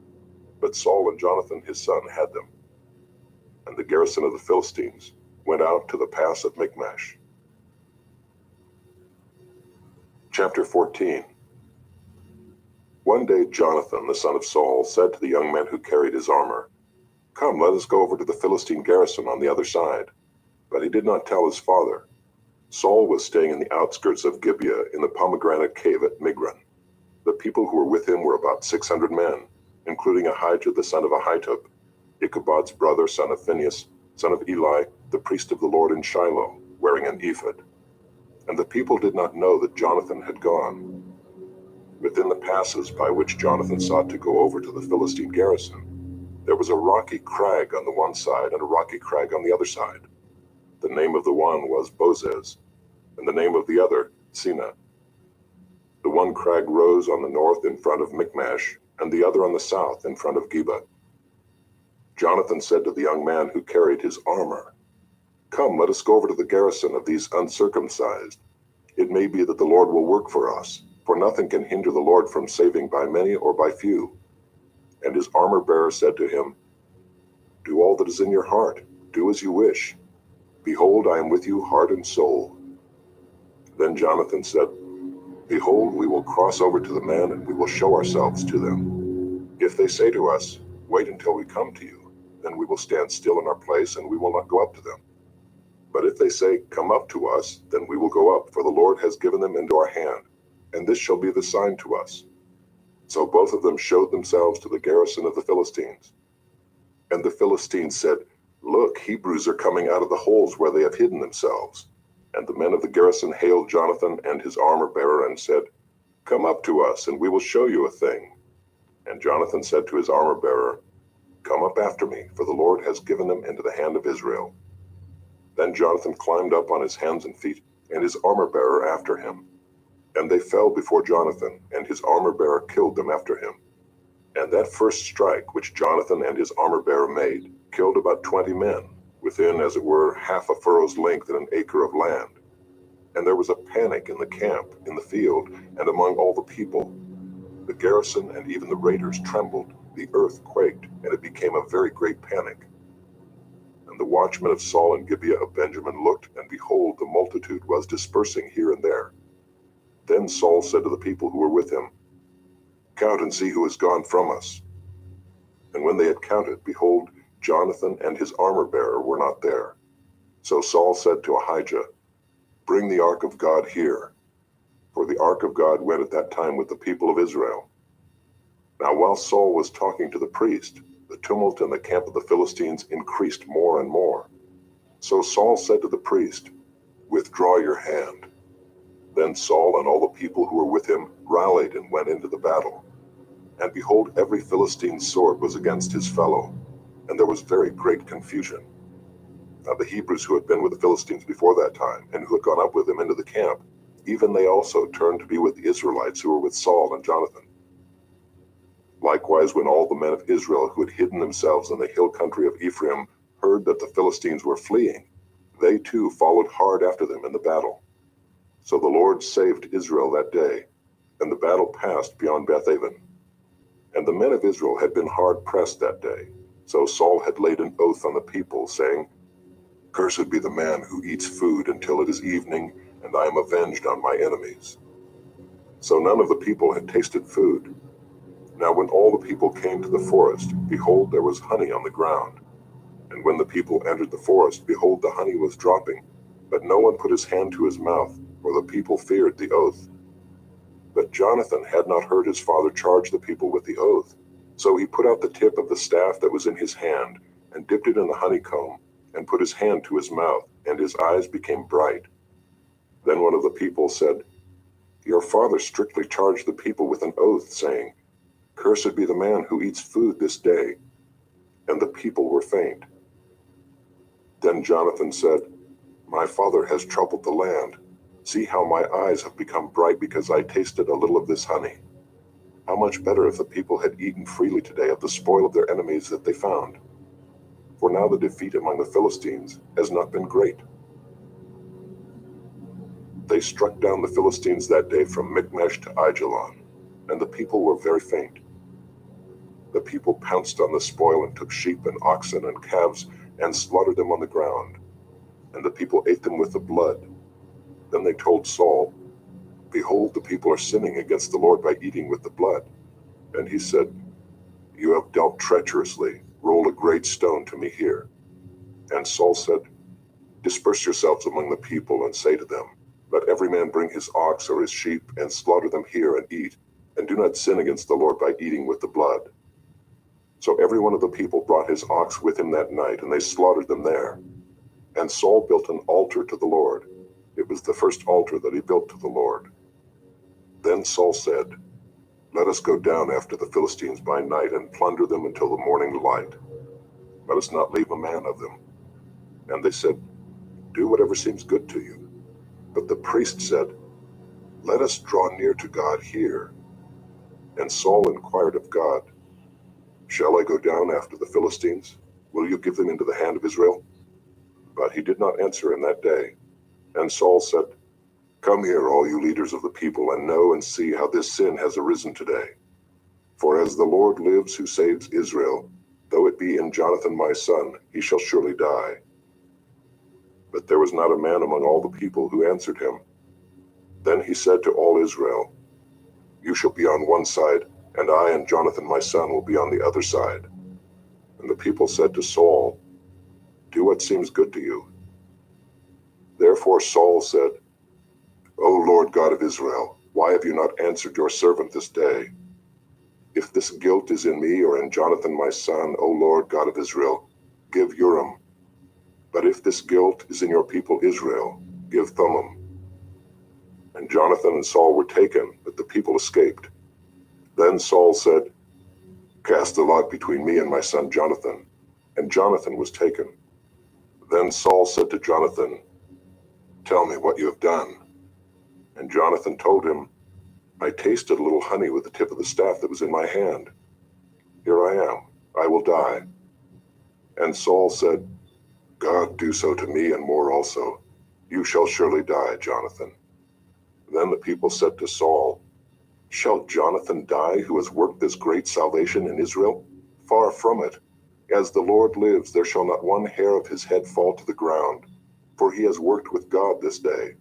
But Saul and Jonathan his son had them. And the garrison of the Philistines went out to the pass of Michmash. Chapter 14. One day Jonathan the son of Saul said to the young men who carried his armor, "Come, let us go over to the Philistine garrison on the other side." But he did not tell his father. Saul was staying in the outskirts of Gibeah in the pomegranate cave at Migron. The people who were with him were about 600 men, including Ahijah the son of Ahitub, Ichabod's brother, son of Phinehas, son of Eli, the priest of the Lord in Shiloh, wearing an ephod. And the people did not know that Jonathan had gone. Within the passes by which Jonathan sought to go over to the Philistine garrison, there was a rocky crag on the one side and a rocky crag on the other side. The name of the one was Bozez, and the name of the other, Seneh. The one crag rose on the north in front of Michmash, and the other on the south in front of Geba. Jonathan said to the young man who carried his armor, "Come, let us go over to the garrison of these uncircumcised. It may be that the Lord will work for us, for nothing can hinder the Lord from saving by many or by few." And his armor-bearer said to him, "Do all that is in your heart, do as you wish. Behold, I am with you heart and soul." Then Jonathan said, "Behold, we will cross over to the men, and we will show ourselves to them. If they say to us, 'Wait until we come to you,' then we will stand still in our place, and we will not go up to them. But if they say, 'Come up to us,' then we will go up, for the Lord has given them into our hand, and this shall be the sign to us." So both of them showed themselves to the garrison of the Philistines. And the Philistines said, "Look, Hebrews are coming out of the holes where they have hidden themselves." And the men of the garrison hailed Jonathan and his armor-bearer and said, "Come up to us, and we will show you a thing." And Jonathan said to his armor-bearer, "Come up after me, for the Lord has given them into the hand of Israel." Then Jonathan climbed up on his hands and feet, and his armor-bearer after him. And they fell before Jonathan, and his armor-bearer killed them after him. And that first strike which Jonathan and his armor-bearer made killed about 20 men, within, as it were, half a furrow's length in an acre of land. And there was a panic in the camp, in the field, and among all the people. The garrison and even the raiders trembled, the earth quaked, and it became a very great panic. And the watchmen of Saul and Gibeah of Benjamin looked, and behold, the multitude was dispersing here and there. Then Saul said to the people who were with him, "Count and see who has gone from us." And when they had counted, behold, Jonathan and his armor-bearer were not there. So Saul said to Ahijah, "Bring the ark of God here." For the ark of God went at that time with the people of Israel. Now while Saul was talking to the priest, the tumult in the camp of the Philistines increased more and more. So Saul said to the priest, "Withdraw your hand." Then Saul and all the people who were with him rallied and went into the battle. And behold, every Philistine's sword was against his fellow, and there was very great confusion. Now the Hebrews who had been with the Philistines before that time, and who had gone up with them into the camp, even they also turned to be with the Israelites who were with Saul and Jonathan. Likewise, when all the men of Israel who had hidden themselves in the hill country of Ephraim heard that the Philistines were fleeing, they too followed hard after them in the battle. So the Lord saved Israel that day, and the battle passed beyond Bethaven. And the men of Israel had been hard pressed that day. So Saul had laid an oath on the people, saying, "Cursed be the man who eats food until it is evening, and I am avenged on my enemies." So none of the people had tasted food. Now when all the people came to the forest, behold, there was honey on the ground. And when the people entered the forest, behold, the honey was dropping, but no one put his hand to his mouth, for the people feared the oath. But Jonathan had not heard his father charge the people with the oath. So he put out the tip of the staff that was in his hand, and dipped it in the honeycomb, and put his hand to his mouth, and his eyes became bright. Then one of the people said, "Your father strictly charged the people with an oath, saying, 'Cursed be the man who eats food this day.'" And the people were faint. Then Jonathan said, "My father has troubled the land. See how my eyes have become bright because I tasted a little of this honey. How much better if the people had eaten freely today of the spoil of their enemies that they found. For now the defeat among the Philistines has not been great." They struck down the Philistines that day from Michmash to Aijalon, and the people were very faint. The people pounced on the spoil and took sheep and oxen and calves and slaughtered them on the ground, and the people ate them with the blood. Then they told Saul, "Behold, the people are sinning against the Lord by eating with the blood." And he said, "You have dealt treacherously. Roll a great stone to me here." And Saul said, "Disperse yourselves among the people and say to them, 'Let every man bring his ox or his sheep and slaughter them here and eat, and do not sin against the Lord by eating with the blood.'" So every one of the people brought his ox with him that night, and they slaughtered them there. And Saul built an altar to the Lord. It was the first altar that he built to the Lord. Then Saul said, "Let us go down after the Philistines by night and plunder them until the morning light. Let us not leave a man of them." And they said, "Do whatever seems good to you." But the priest said, "Let us draw near to God here." And Saul inquired of God, "Shall I go down after the Philistines? Will you give them into the hand of Israel?" But he did not answer him that day. And Saul said, "Come here, all you leaders of the people, and know and see how this sin has arisen today. For as the Lord lives who saves Israel, though it be in Jonathan my son, he shall surely die." But there was not a man among all the people who answered him. Then he said to all Israel, "You shall be on one side, and I and Jonathan my son will be on the other side." And the people said to Saul, "Do what seems good to you." Therefore Saul said, "O Lord God of Israel, why have you not answered your servant this day? If this guilt is in me or in Jonathan my son, O Lord God of Israel, give Urim. But if this guilt is in your people Israel, give Thummim." And Jonathan and Saul were taken, but the people escaped. Then Saul said, "Cast the lot between me and my son Jonathan." And Jonathan was taken. Then Saul said to Jonathan, "Tell me what you have done." And Jonathan told him, "I tasted a little honey with the tip of the staff that was in my hand. Here I am. I will die." And Saul said, "God do so to me and more also. You shall surely die, Jonathan." Then the people said to Saul, "Shall Jonathan die who has worked this great salvation in Israel? Far from it. As the Lord lives, there shall not one hair of his head fall to the ground, for he has worked with God this day."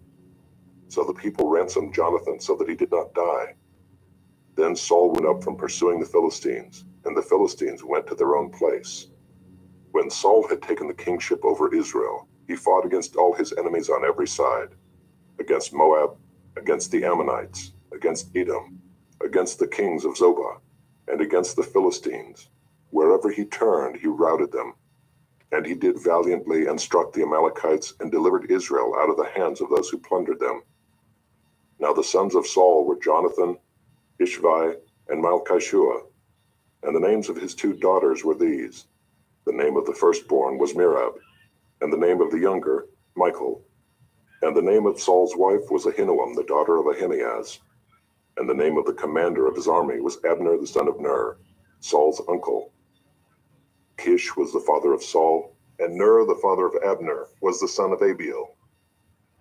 So the people ransomed Jonathan so that he did not die. Then Saul went up from pursuing the Philistines, and the Philistines went to their own place. When Saul had taken the kingship over Israel, he fought against all his enemies on every side, against Moab, against the Ammonites, against Edom, against the kings of Zobah, and against the Philistines. Wherever he turned, he routed them. And he did valiantly and struck the Amalekites and delivered Israel out of the hands of those who plundered them. Now the sons of Saul were Jonathan, Ishvi, and Malchishua, and the names of his 2 daughters were these. The name of the firstborn was Merab, and the name of the younger, Michal. And the name of Saul's wife was Ahinoam, the daughter of Ahimaaz. And the name of the commander of his army was Abner the son of Ner, Saul's uncle. Kish was the father of Saul, and Ner the father of Abner was the son of Abiel.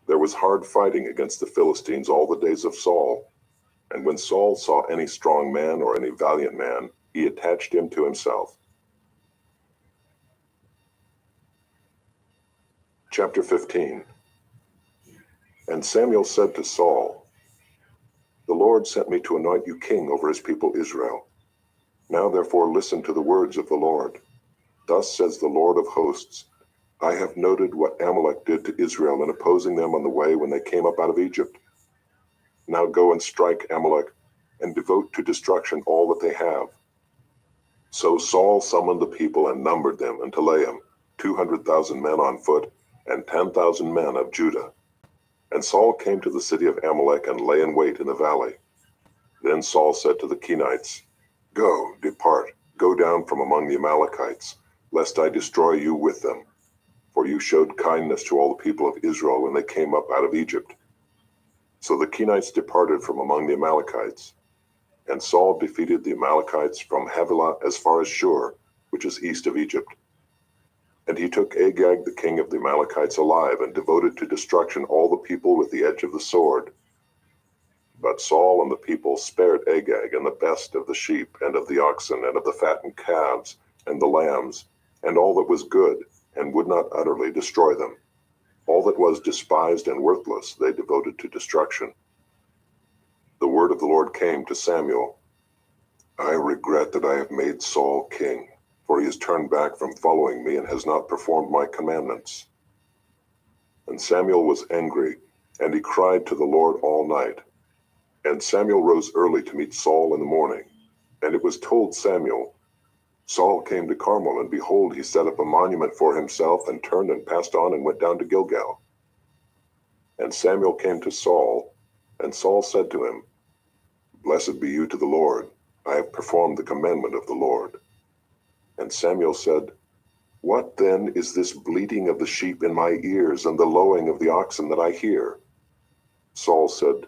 There was hard fighting against the Philistines all the days of Saul, and when Saul saw any strong man or any valiant man, he attached him to himself. Chapter 15. And Samuel said to Saul, "The Lord sent me to anoint you king over his people Israel. Now therefore listen to the words of the Lord. Thus says the Lord of hosts, I have noted what Amalek did to Israel in opposing them on the way when they came up out of Egypt. Now go and strike Amalek, and devote to destruction all that they have." So Saul summoned the people and numbered them in Telaim, 200,000 men on foot, and 10,000 men of Judah. And Saul came to the city of Amalek and lay in wait in the valley. Then Saul said to the Kenites, "Go, depart, go down from among the Amalekites, lest I destroy you with them. For you showed kindness to all the people of Israel when they came up out of Egypt." So the Kenites departed from among the Amalekites. And Saul defeated the Amalekites from Havilah as far as Shur, which is east of Egypt. And he took Agag the king of the Amalekites alive, and devoted to destruction all the people with the edge of the sword. But Saul and the people spared Agag and the best of the sheep, and of the oxen, and of the fattened calves, and the lambs, and all that was good, and would not utterly destroy them. All that was despised and worthless they devoted to destruction. The word of the Lord came to Samuel, "I regret that I have made Saul king, for he has turned back from following me and has not performed my commandments." And Samuel was angry, and he cried to the Lord all night. And Samuel rose early to meet Saul in the morning. And it was told Samuel, Saul came to Carmel, and behold, he set up a monument for himself, and turned and passed on and went down to Gilgal. And Samuel came to Saul, and Saul said to him, "Blessed be you to the Lord. I have performed the commandment of the Lord." And Samuel said, "What then is this bleating of the sheep in my ears, and the lowing of the oxen that I hear?" Saul said,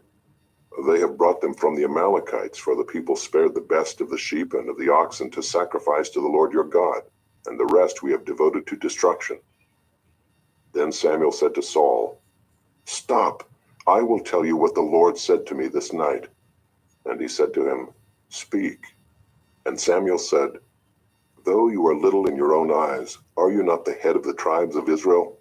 "They have brought them from the Amalekites, for the people spared the best of the sheep and of the oxen to sacrifice to the Lord your God, and the rest we have devoted to destruction." Then Samuel said to Saul, "Stop, I will tell you what the Lord said to me this night." And he said to him, "Speak." And Samuel said, "Though you are little in your own eyes, are you not the head of the tribes of Israel?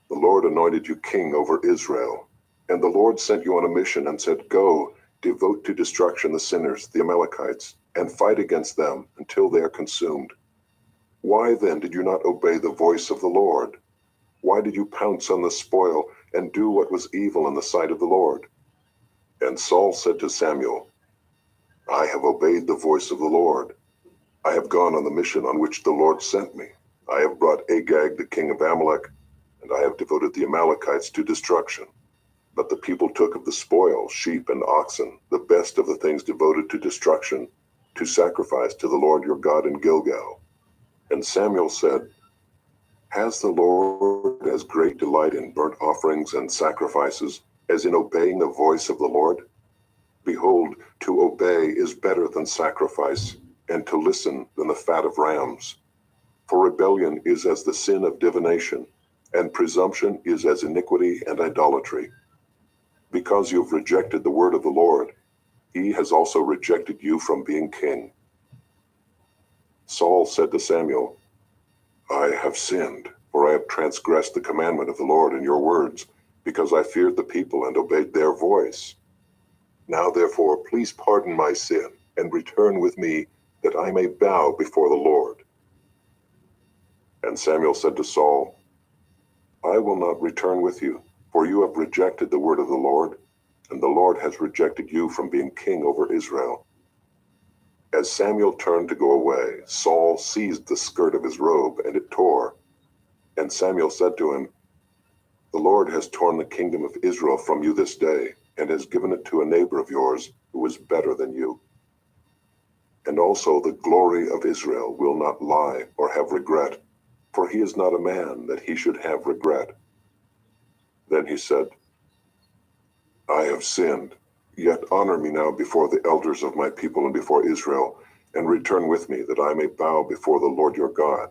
The Lord anointed you king over Israel. And the Lord sent you on a mission and said, Go, devote to destruction the sinners, the Amalekites, and fight against them until they are consumed. Why then did you not obey the voice of the Lord? Why did you pounce on the spoil and do what was evil in the sight of the Lord? And Saul said to Samuel, I have obeyed the voice of the Lord. I have gone on the mission on which the Lord sent me. I have brought Agag, the king of Amalek, and I have devoted the Amalekites to destruction. But the people took of the spoil, sheep and oxen, the best of the things devoted to destruction, to sacrifice to the Lord your God in Gilgal. And Samuel said, Has the Lord as great delight in burnt offerings and sacrifices as in obeying the voice of the Lord? Behold, to obey is better than sacrifice, and to listen than the fat of rams. For rebellion is as the sin of divination, and presumption is as iniquity and idolatry. Because you have rejected the word of the Lord, he has also rejected you from being king. Saul said to Samuel, I have sinned, for I have transgressed the commandment of the Lord in your words, because I feared the people and obeyed their voice. Now therefore, please pardon my sin, and return with me, that I may bow before the Lord. And Samuel said to Saul, I will not return with you, for you have rejected the word of the Lord, and the Lord has rejected you from being king over Israel. As Samuel turned to go away, Saul seized the skirt of his robe, and it tore. And Samuel said to him, The Lord has torn the kingdom of Israel from you this day, and has given it to a neighbor of yours, who is better than you. And also the glory of Israel will not lie or have regret, for he is not a man that he should have regret. Then he said, I have sinned, yet honor me now before the elders of my people and before Israel, and return with me, that I may bow before the Lord your God.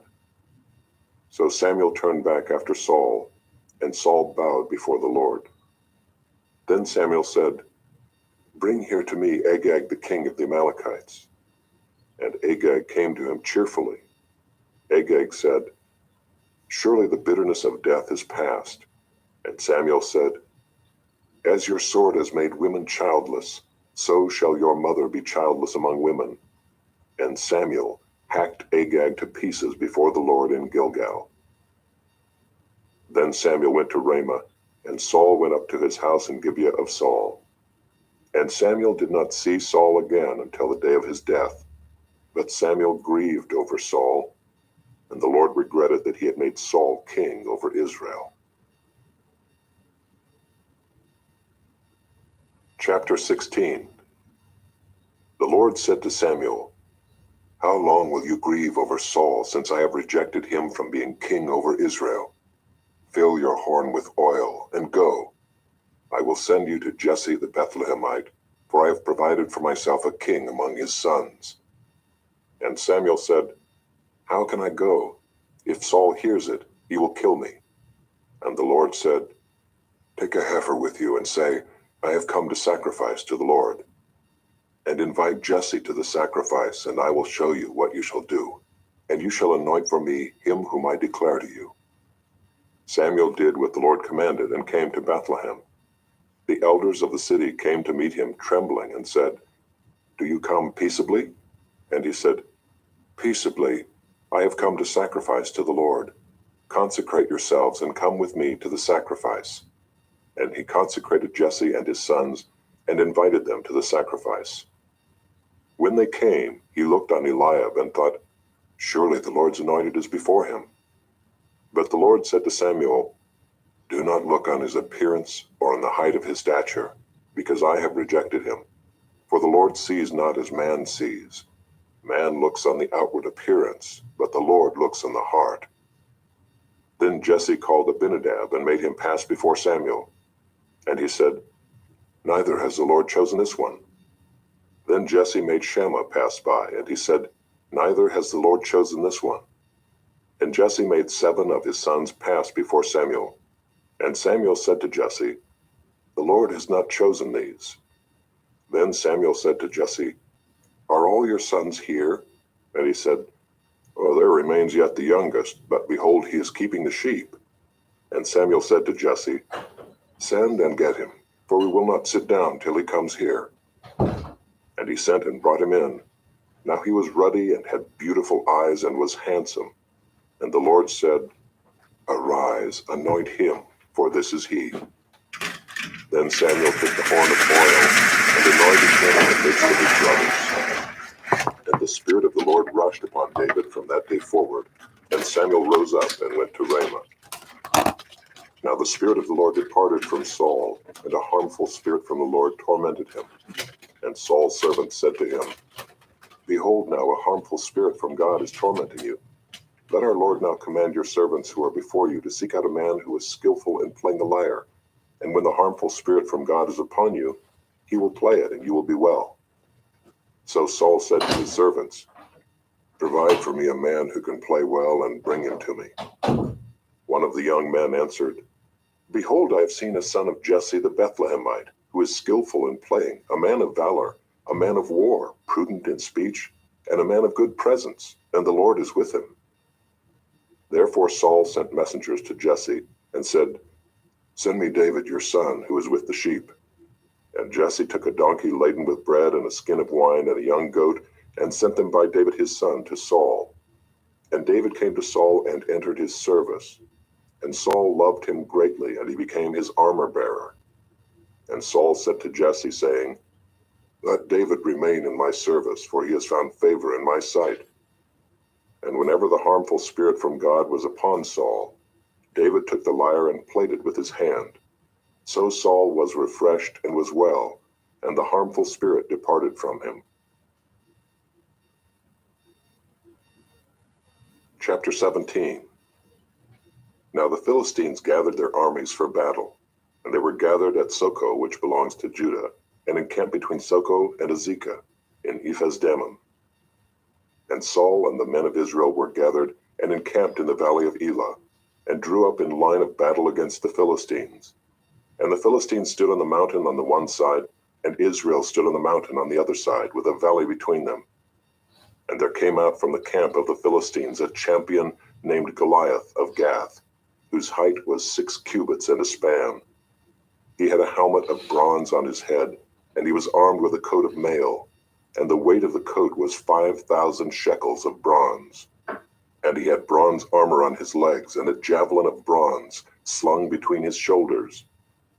So Samuel turned back after Saul, and Saul bowed before the Lord. Then Samuel said, Bring here to me Agag the king of the Amalekites. And Agag came to him cheerfully. Agag said, Surely the bitterness of death is past. And Samuel said, As your sword has made women childless, so shall your mother be childless among women. And Samuel hacked Agag to pieces before the Lord in Gilgal. Then Samuel went to Ramah, and Saul went up to his house in Gibeah of Saul. And Samuel did not see Saul again until the day of his death. But Samuel grieved over Saul, and the Lord regretted that he had made Saul king over Israel. Chapter 16. The Lord said to Samuel, How long will you grieve over Saul, since I have rejected him from being king over Israel? Fill your horn with oil, and go. I will send you to Jesse the Bethlehemite, for I have provided for myself a king among his sons. And Samuel said, How can I go? If Saul hears it, he will kill me. And the Lord said, Take a heifer with you, and say, I have come to sacrifice to the Lord. And invite Jesse to the sacrifice, and I will show you what you shall do. And you shall anoint for me him whom I declare to you. Samuel did what the Lord commanded, and came to Bethlehem. The elders of the city came to meet him trembling, and said, Do you come peaceably? And he said, Peaceably, I have come to sacrifice to the Lord. Consecrate yourselves, and come with me to the sacrifice. And he consecrated Jesse and his sons, and invited them to the sacrifice. When they came, he looked on Eliab, and thought, Surely the Lord's anointed is before him. But the Lord said to Samuel, Do not look on his appearance or on the height of his stature, because I have rejected him. For the Lord sees not as man sees. Man looks on the outward appearance, but the Lord looks on the heart. Then Jesse called Abinadab, and made him pass before Samuel. And he said, Neither has the Lord chosen this one. Then Jesse made Shammah pass by, and he said, Neither has the Lord chosen this one. And Jesse made 7 of his sons pass before Samuel. And Samuel said to Jesse, The Lord has not chosen these. Then Samuel said to Jesse, Are all your sons here? And he said, Oh, there remains yet the youngest, but behold, he is keeping the sheep. And Samuel said to Jesse, Send and get him, for we will not sit down till he comes here. And he sent and brought him in. Now he was ruddy and had beautiful eyes and was handsome. And the Lord said, Arise, anoint him, for this is he. Then Samuel took the horn of oil and anointed him in the midst of his brothers. And the Spirit of the Lord rushed upon David from that day forward. And Samuel rose up and went to Ramah. Now the Spirit of the Lord departed from Saul, and a harmful spirit from the Lord tormented him. And Saul's servant said to him, Behold, now a harmful spirit from God is tormenting you. Let our Lord now command your servants who are before you to seek out a man who is skillful in playing the lyre. And when the harmful spirit from God is upon you, he will play it, and you will be well. So Saul said to his servants, Provide for me a man who can play well, and bring him to me. One of the young men answered, Behold, I have seen a son of Jesse the Bethlehemite, who is skillful in playing, a man of valor, a man of war, prudent in speech, and a man of good presence, and the Lord is with him. Therefore Saul sent messengers to Jesse, and said, Send me David your son, who is with the sheep. And Jesse took a donkey laden with bread and a skin of wine and a young goat, and sent them by David his son to Saul. And David came to Saul and entered his service. And Saul loved him greatly, and he became his armor-bearer. And Saul said to Jesse, saying, Let David remain in my service, for he has found favor in my sight. And whenever the harmful spirit from God was upon Saul, David took the lyre and played it with his hand. So Saul was refreshed and was well, and the harmful spirit departed from him. Chapter 17. Now the Philistines gathered their armies for battle, and they were gathered at Socoh, which belongs to Judah, and encamped between Socoh and Azekah, in Ephes-dammim. And Saul and the men of Israel were gathered, and encamped in the valley of Elah, and drew up in line of battle against the Philistines. And the Philistines stood on the mountain on the one side, and Israel stood on the mountain on the other side, with a valley between them. And there came out from the camp of the Philistines a champion named Goliath of Gath, whose height was 6 cubits and a span. He had a helmet of bronze on his head, and he was armed with a coat of mail, and the weight of the coat was 5,000 shekels of bronze. And he had bronze armor on his legs, and a javelin of bronze slung between his shoulders.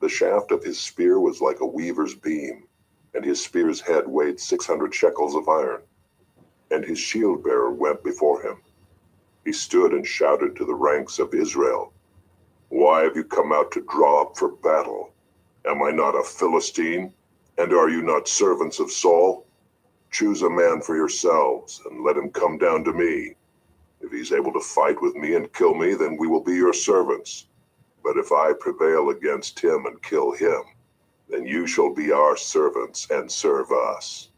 The shaft of his spear was like a weaver's beam, and his spear's head weighed 600 shekels of iron. And his shield-bearer went before him. He stood and shouted to the ranks of Israel, Why have you come out to draw up for battle? Am I not a Philistine? And are you not servants of Saul? Choose a man for yourselves, and let him come down to me. If he's able to fight with me and kill me, then we will be your servants. But if I prevail against him and kill him, then you shall be our servants and serve us.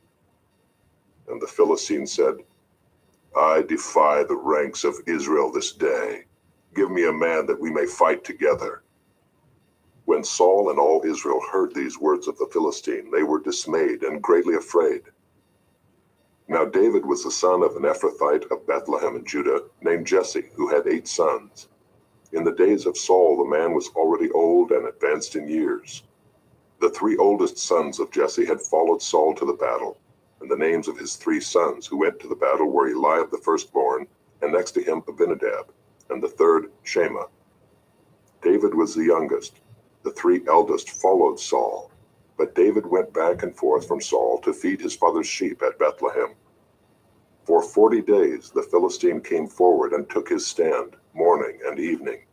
And the Philistine said, I defy the ranks of Israel this day. Give me a man that we may fight together. When Saul and all Israel heard these words of the Philistine, they were dismayed and greatly afraid. Now David was the son of an Ephrathite of Bethlehem in Judah, named Jesse, who had 8 sons. In the days of Saul, the man was already old and advanced in years. The 3 oldest sons of Jesse had followed Saul to the battle, and the names of his 3 sons who went to the battle were Eliab the firstborn, and next to him Abinadab, and the third Shema. David was the youngest. The 3 eldest followed Saul, but David went back and forth from Saul to feed his father's sheep at Bethlehem. For 40 days the Philistine came forward and took his stand, morning and evening.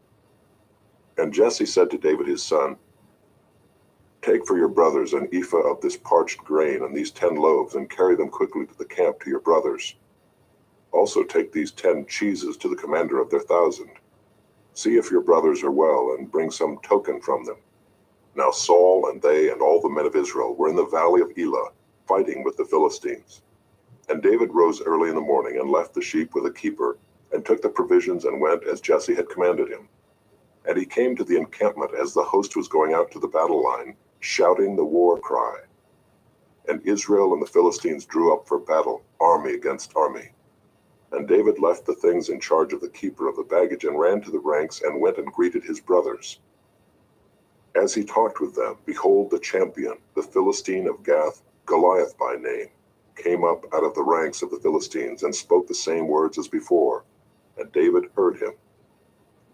And Jesse said to David his son, Take for your brothers an ephah of this parched grain and these 10 loaves, and carry them quickly to the camp to your brothers. Also take these 10 cheeses to the commander of their 1,000. See if your brothers are well, and bring some token from them. Now Saul and they and all the men of Israel were in the valley of Elah, fighting with the Philistines. And David rose early in the morning and left the sheep with a keeper, and took the provisions and went as Jesse had commanded him. And he came to the encampment as the host was going out to the battle line, shouting the war cry. And Israel and the Philistines drew up for battle, army against army. And David left the things in charge of the keeper of the baggage and ran to the ranks and went and greeted his brothers. As he talked with them, behold, the champion, the Philistine of Gath, Goliath by name, came up out of the ranks of the Philistines and spoke the same words as before, and David heard him.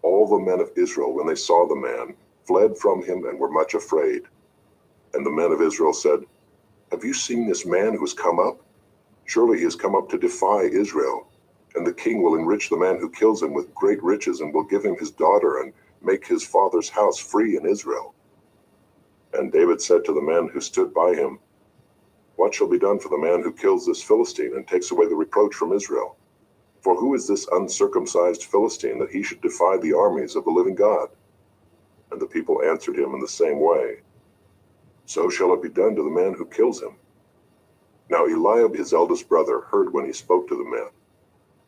All the men of Israel, when they saw the man, fled from him and were much afraid. And the men of Israel said, "Have you seen this man who has come up? Surely he has come up to defy Israel. And the king will enrich the man who kills him with great riches, and will give him his daughter, and make his father's house free in Israel." And David said to the men who stood by him, "What shall be done for the man who kills this Philistine and takes away the reproach from Israel? For who is this uncircumcised Philistine that he should defy the armies of the living God?" And the people answered him in the same way, "So shall it be done to the man who kills him." Now Eliab his eldest brother heard when he spoke to the men.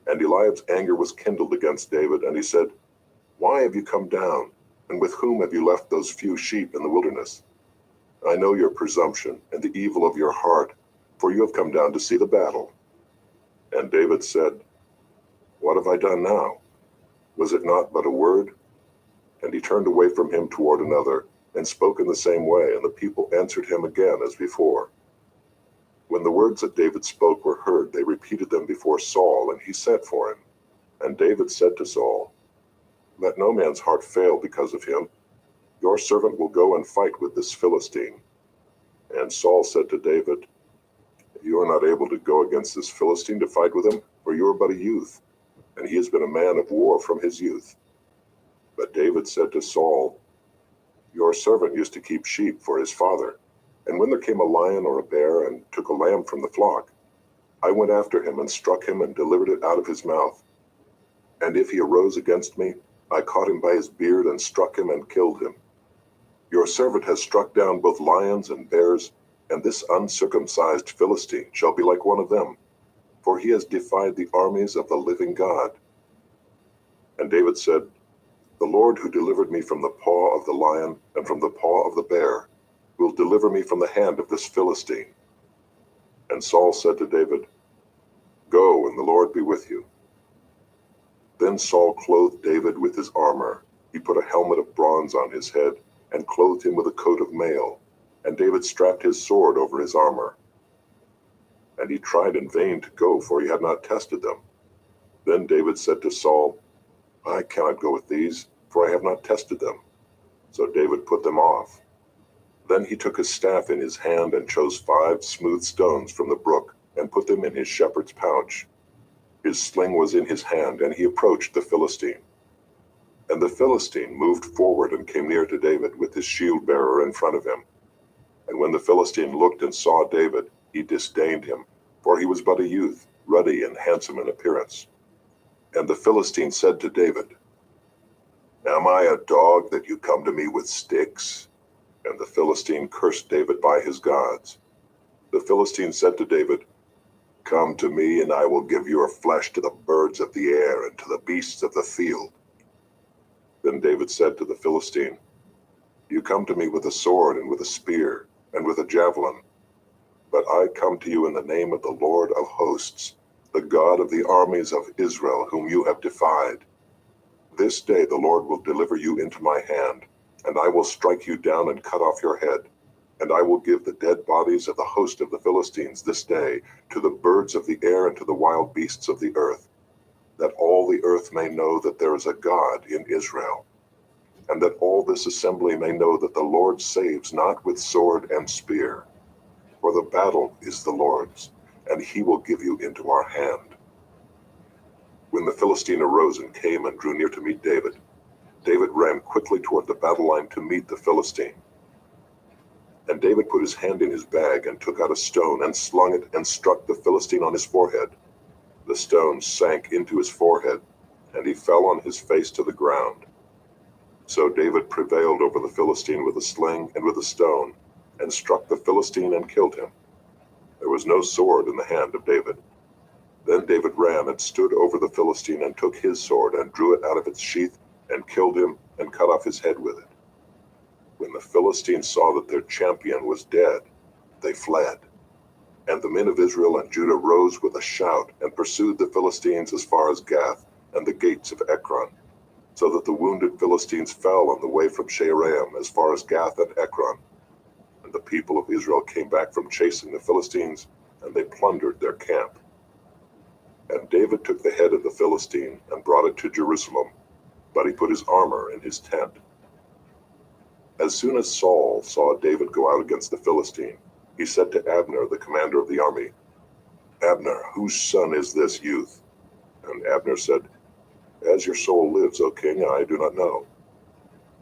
And Eliab's anger was kindled against David, and he said, "Why have you come down? And with whom have you left those few sheep in the wilderness? I know your presumption and the evil of your heart, for you have come down to see the battle." And David said, "What have I done now? Was it not but a word?" And he turned away from him toward another, and spoke in the same way, and the people answered him again as before. When the words that David spoke were heard, they repeated them before Saul, and he sent for him. And David said to Saul, "Let no man's heart fail because of him. Your servant will go and fight with this Philistine." And Saul said to David, "You are not able to go against this Philistine to fight with him, for you are but a youth, and he has been a man of war from his youth." But David said to Saul, "Your servant used to keep sheep for his father, and when there came a lion or a bear and took a lamb from the flock, I went after him and struck him and delivered it out of his mouth. And if he arose against me, I caught him by his beard and struck him and killed him. Your servant has struck down both lions and bears, and this uncircumcised Philistine shall be like one of them, for he has defied the armies of the living God." And David said, "The Lord who delivered me from the paw of the lion and from the paw of the bear will deliver me from the hand of this Philistine." And Saul said to David, "Go, and the Lord be with you." Then Saul clothed David with his armor. He put a helmet of bronze on his head, and clothed him with a coat of mail. And David strapped his sword over his armor. And he tried in vain to go, for he had not tested them. Then David said to Saul, "I cannot go with these, for I have not tested them." So David put them off. Then he took his staff in his hand and chose 5 smooth stones from the brook and put them in his shepherd's pouch. His sling was in his hand, and he approached the Philistine. And the Philistine moved forward and came near to David with his shield bearer in front of him. And when the Philistine looked and saw David, he disdained him, for he was but a youth, ruddy and handsome in appearance. And the Philistine said to David, "Am I a dog that you come to me with sticks?" And the Philistine cursed David by his gods. The Philistine said to David, "Come to me, and I will give your flesh to the birds of the air and to the beasts of the field." Then David said to the Philistine, "You come to me with a sword and with a spear and with a javelin, but I come to you in the name of the Lord of hosts, the God of the armies of Israel, whom you have defied. This day the Lord will deliver you into my hand, and I will strike you down and cut off your head. And I will give the dead bodies of the host of the Philistines this day to the birds of the air and to the wild beasts of the earth, that all the earth may know that there is a God in Israel, and that all this assembly may know that the Lord saves not with sword and spear. For the battle is the Lord's, and he will give you into our hand." When the Philistine arose and came and drew near to meet David, David ran quickly toward the battle line to meet the Philistine. And David put his hand in his bag and took out a stone and slung it and struck the Philistine on his forehead. The stone sank into his forehead, and he fell on his face to the ground. So David prevailed over the Philistine with a sling and with a stone, and struck the Philistine and killed him. There was no sword in the hand of David. Then David ran and stood over the Philistine and took his sword and drew it out of its sheath and killed him and cut off his head with it. When the Philistines saw that their champion was dead, they fled. And the men of Israel and Judah rose with a shout and pursued the Philistines as far as Gath and the gates of Ekron, so that the wounded Philistines fell on the way from Shaaraim as far as Gath and Ekron. And the people of Israel came back from chasing the Philistines and they plundered their camp. And David took the head of the Philistine and brought it to Jerusalem, but he put his armor in his tent. As soon as Saul saw David go out against the Philistine, he said to Abner, the commander of the army, "Abner, whose son is this youth?" And Abner said, "As your soul lives, O king, I do not know."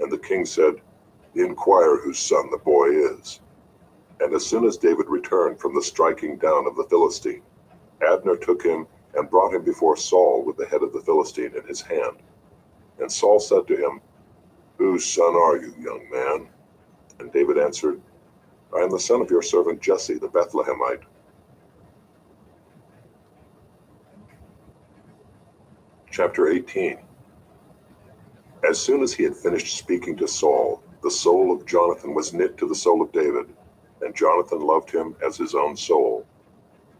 And the king said, "Inquire whose son the boy is." And as soon as David returned from the striking down of the Philistine, Abner took him and brought him before Saul with the head of the Philistine in his hand. And Saul said to him, "Whose son are you, young man?" And David answered, "I am the son of your servant Jesse the Bethlehemite." Chapter 18. As soon as he had finished speaking to Saul, the soul of Jonathan was knit to the soul of David, and Jonathan loved him as his own soul.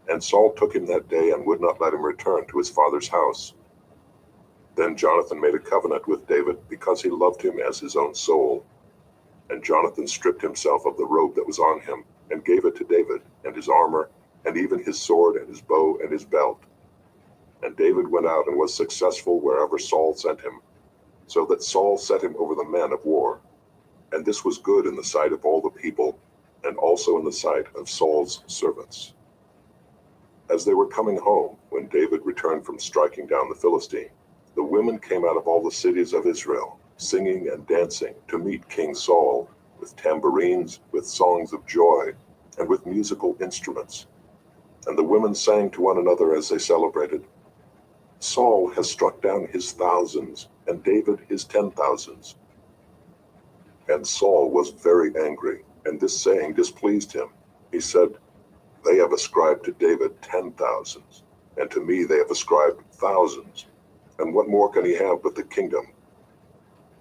And Saul took him that day and would not let him return to his father's house. Then Jonathan made a covenant with David because he loved him as his own soul. And Jonathan stripped himself of the robe that was on him and gave it to David, and his armor, and even his sword and his bow and his belt. And David went out and was successful wherever Saul sent him, so that Saul set him over the men of war. And this was good in the sight of all the people, and also in the sight of Saul's servants. As they were coming home, when David returned from striking down the Philistine, the women came out of all the cities of Israel, singing and dancing to meet King Saul, with tambourines, with songs of joy, and with musical instruments. And the women sang to one another as they celebrated, "Saul has struck down his thousands, and David his 10,000s. And Saul was very angry, and this saying displeased him. He said, "They have ascribed to David 10,000s, and to me they have ascribed thousands. And what more can he have but the kingdom?"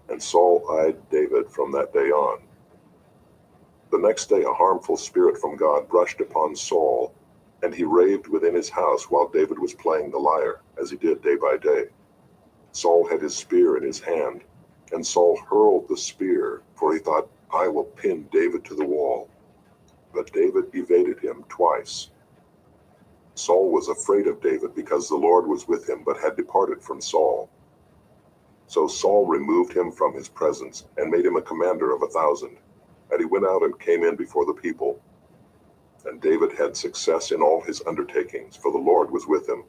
And Saul eyed David from that day on. The next day a harmful spirit from God brushed upon Saul, and he raved within his house while David was playing the lyre, as he did day by day. Saul had his spear in his hand, and Saul hurled the spear, for he thought, "I will pin David to the wall." But David evaded him twice. Saul was afraid of David because the Lord was with him, but had departed from Saul. So Saul removed him from his presence and made him a commander of 1,000. And he went out and came in before the people. And David had success in all his undertakings, for the Lord was with him.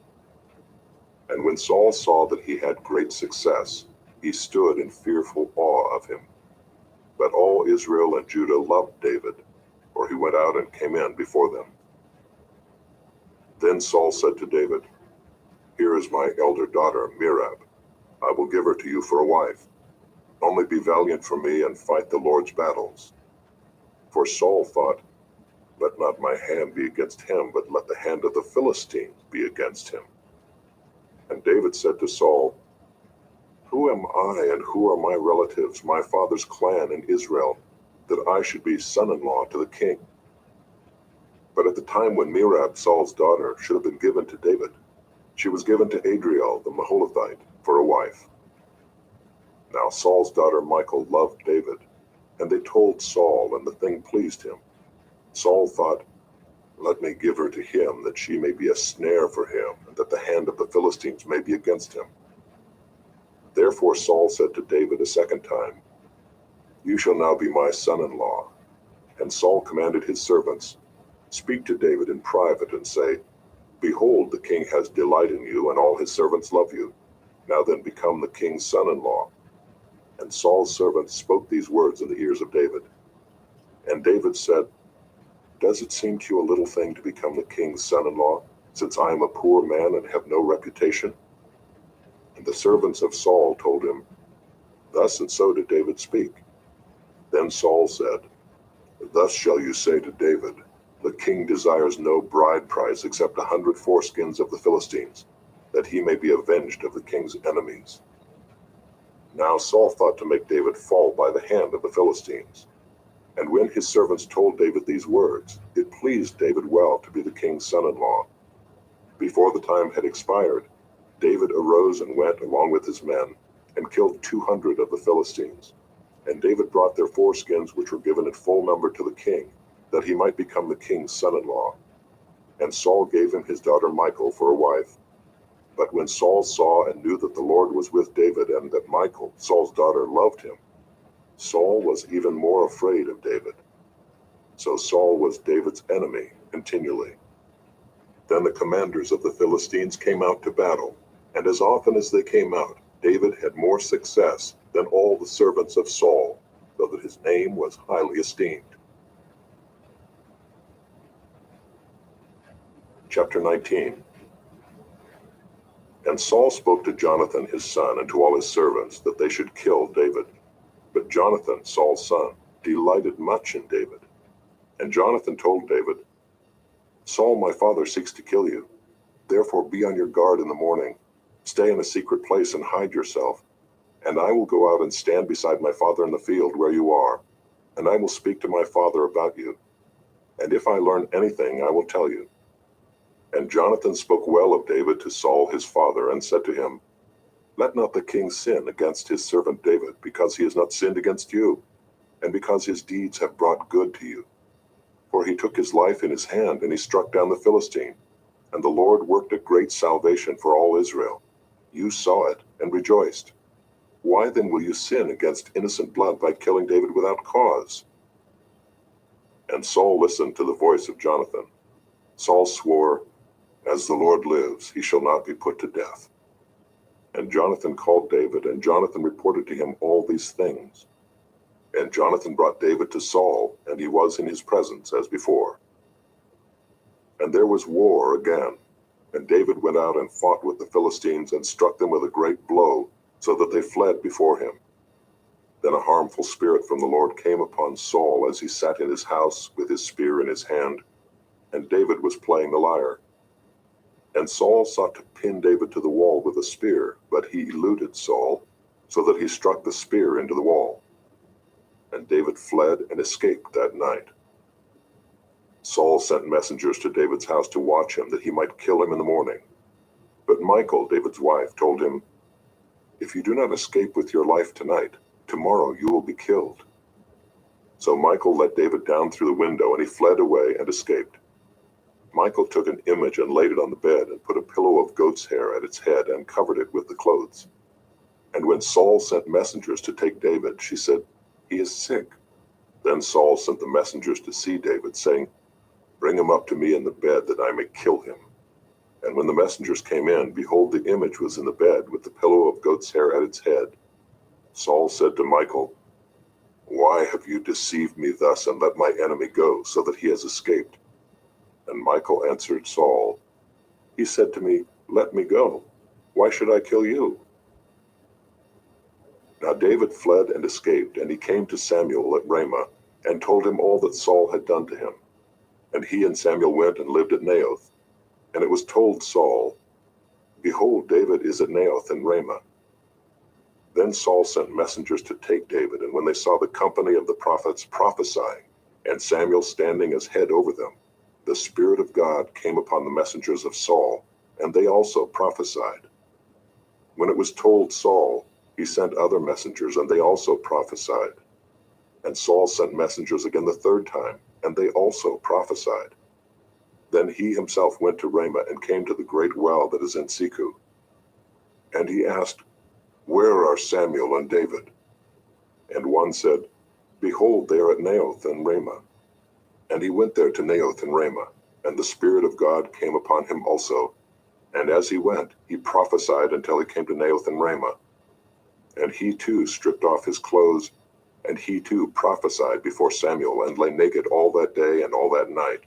And when Saul saw that he had great success, he stood in fearful awe of him. But all Israel and Judah loved David, for he went out and came in before them. Then Saul said to David, "Here is my elder daughter, Merab. I will give her to you for a wife. Only be valiant for me and fight the Lord's battles." For Saul thought, "Let not my hand be against him, but let the hand of the Philistines be against him." And David said to Saul, "Who am I and who are my relatives, my father's clan in Israel, that I should be son-in-law to the king?" But at the time when Merab, Saul's daughter, should have been given to David, she was given to Adriel the Maholathite for a wife. Now Saul's daughter Michal loved David, and they told Saul, and the thing pleased him. Saul thought, "Let me give her to him, that she may be a snare for him, and that the hand of the Philistines may be against him." Therefore Saul said to David a second time, "You shall now be my son-in-law." And Saul commanded his servants, "Speak to David in private and say, 'Behold, the king has delight in you, and all his servants love you. Now then become the king's son-in-law.'" And Saul's servants spoke these words in the ears of David. And David said, "Does it seem to you a little thing to become the king's son-in-law, since I am a poor man and have no reputation?" And the servants of Saul told him, "Thus and so did David speak." Then Saul said, "Thus shall you say to David, 'The king desires no bride price except 100 foreskins of the Philistines, that he may be avenged of the king's enemies.'" Now Saul thought to make David fall by the hand of the Philistines. And when his servants told David these words, it pleased David well to be the king's son-in-law. Before the time had expired, David arose and went along with his men, and killed 200 of the Philistines. And David brought their foreskins, which were given in full number to the king, that he might become the king's son-in-law. And Saul gave him his daughter Michal for a wife. But when Saul saw and knew that the Lord was with David, and that Michal, Saul's daughter, loved him, Saul was even more afraid of David. So Saul was David's enemy continually. Then the commanders of the Philistines came out to battle, and as often as they came out, David had more success than all the servants of Saul, so that his name was highly esteemed. Chapter 19. And Saul spoke to Jonathan his son and to all his servants that they should kill David. But Jonathan, Saul's son, delighted much in David. And Jonathan told David, Saul my father seeks to kill you. Therefore be on your guard in the morning. Stay in a secret place and hide yourself. And I will go out and stand beside my father in the field where you are. And I will speak to my father about you. And if I learn anything, I will tell you. And Jonathan spoke well of David to Saul his father, and said to him, Let not the king sin against his servant David, because he has not sinned against you, and because his deeds have brought good to you. For he took his life in his hand, and he struck down the Philistine. And the Lord worked a great salvation for all Israel. You saw it, and rejoiced. Why then will you sin against innocent blood by killing David without cause? And Saul listened to the voice of Jonathan. Saul swore, As the Lord lives, he shall not be put to death. And Jonathan called David, and Jonathan reported to him all these things. And Jonathan brought David to Saul, and he was in his presence as before. And there was war again, and David went out and fought with the Philistines, and struck them with a great blow, so that they fled before him. Then a harmful spirit from the Lord came upon Saul as he sat in his house with his spear in his hand, and David was playing the lyre. And Saul sought to pin David to the wall with a spear, but he eluded Saul, so that he struck the spear into the wall. And David fled and escaped that night. Saul sent messengers to David's house to watch him, that he might kill him in the morning. But Michal, David's wife, told him, If you do not escape with your life tonight, tomorrow you will be killed. So Michal let David down through the window, and he fled away and escaped. Michal took an image and laid it on the bed, and put a pillow of goat's hair at its head, and covered it with the clothes. And when Saul sent messengers to take David, she said, He is sick. Then Saul sent the messengers to see David, saying, Bring him up to me in the bed, that I may kill him. And when the messengers came in, behold, the image was in the bed, with the pillow of goat's hair at its head. Saul said to Michal, Why have you deceived me thus, and let my enemy go, so that he has escaped? And Michal answered Saul, He said to me, Let me go. Why should I kill you? Now David fled and escaped, and he came to Samuel at Ramah, and told him all that Saul had done to him. And he and Samuel went and lived at Naioth. And it was told Saul, Behold, David is at Naioth in Ramah. Then Saul sent messengers to take David, and when they saw the company of the prophets prophesying, and Samuel standing as head over them, the Spirit of God came upon the messengers of Saul, and they also prophesied. When it was told Saul, he sent other messengers, and they also prophesied. And Saul sent messengers again the third time, and they also prophesied. Then he himself went to Ramah, and came to the great well that is in Seku. And he asked, Where are Samuel and David? And one said, Behold, they are at Naioth and Ramah. And he went there to Naioth and Ramah, and the Spirit of God came upon him also. And as he went, he prophesied until he came to Naioth and Ramah. And he too stripped off his clothes, and he too prophesied before Samuel, and lay naked all that day and all that night.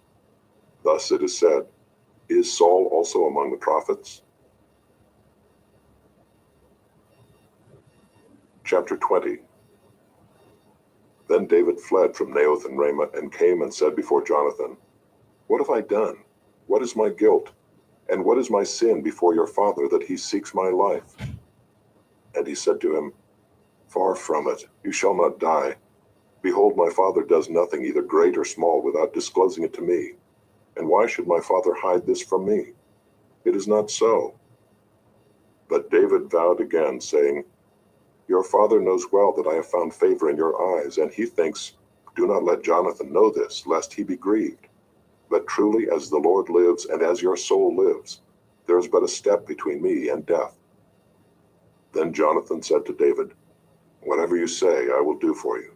Thus it is said, Is Saul also among the prophets? Chapter 20. Then David fled from Naioth and Ramah, and came and said before Jonathan, What have I done? What is my guilt? And what is my sin before your father, that he seeks my life? And he said to him, Far from it, you shall not die. Behold, my father does nothing, either great or small, without disclosing it to me. And why should my father hide this from me? It is not so. But David vowed again, saying, Your father knows well that I have found favor in your eyes, and he thinks, Do not let Jonathan know this, lest he be grieved. But truly as the Lord lives and as your soul lives, there is but a step between me and death." Then Jonathan said to David, "Whatever you say, I will do for you."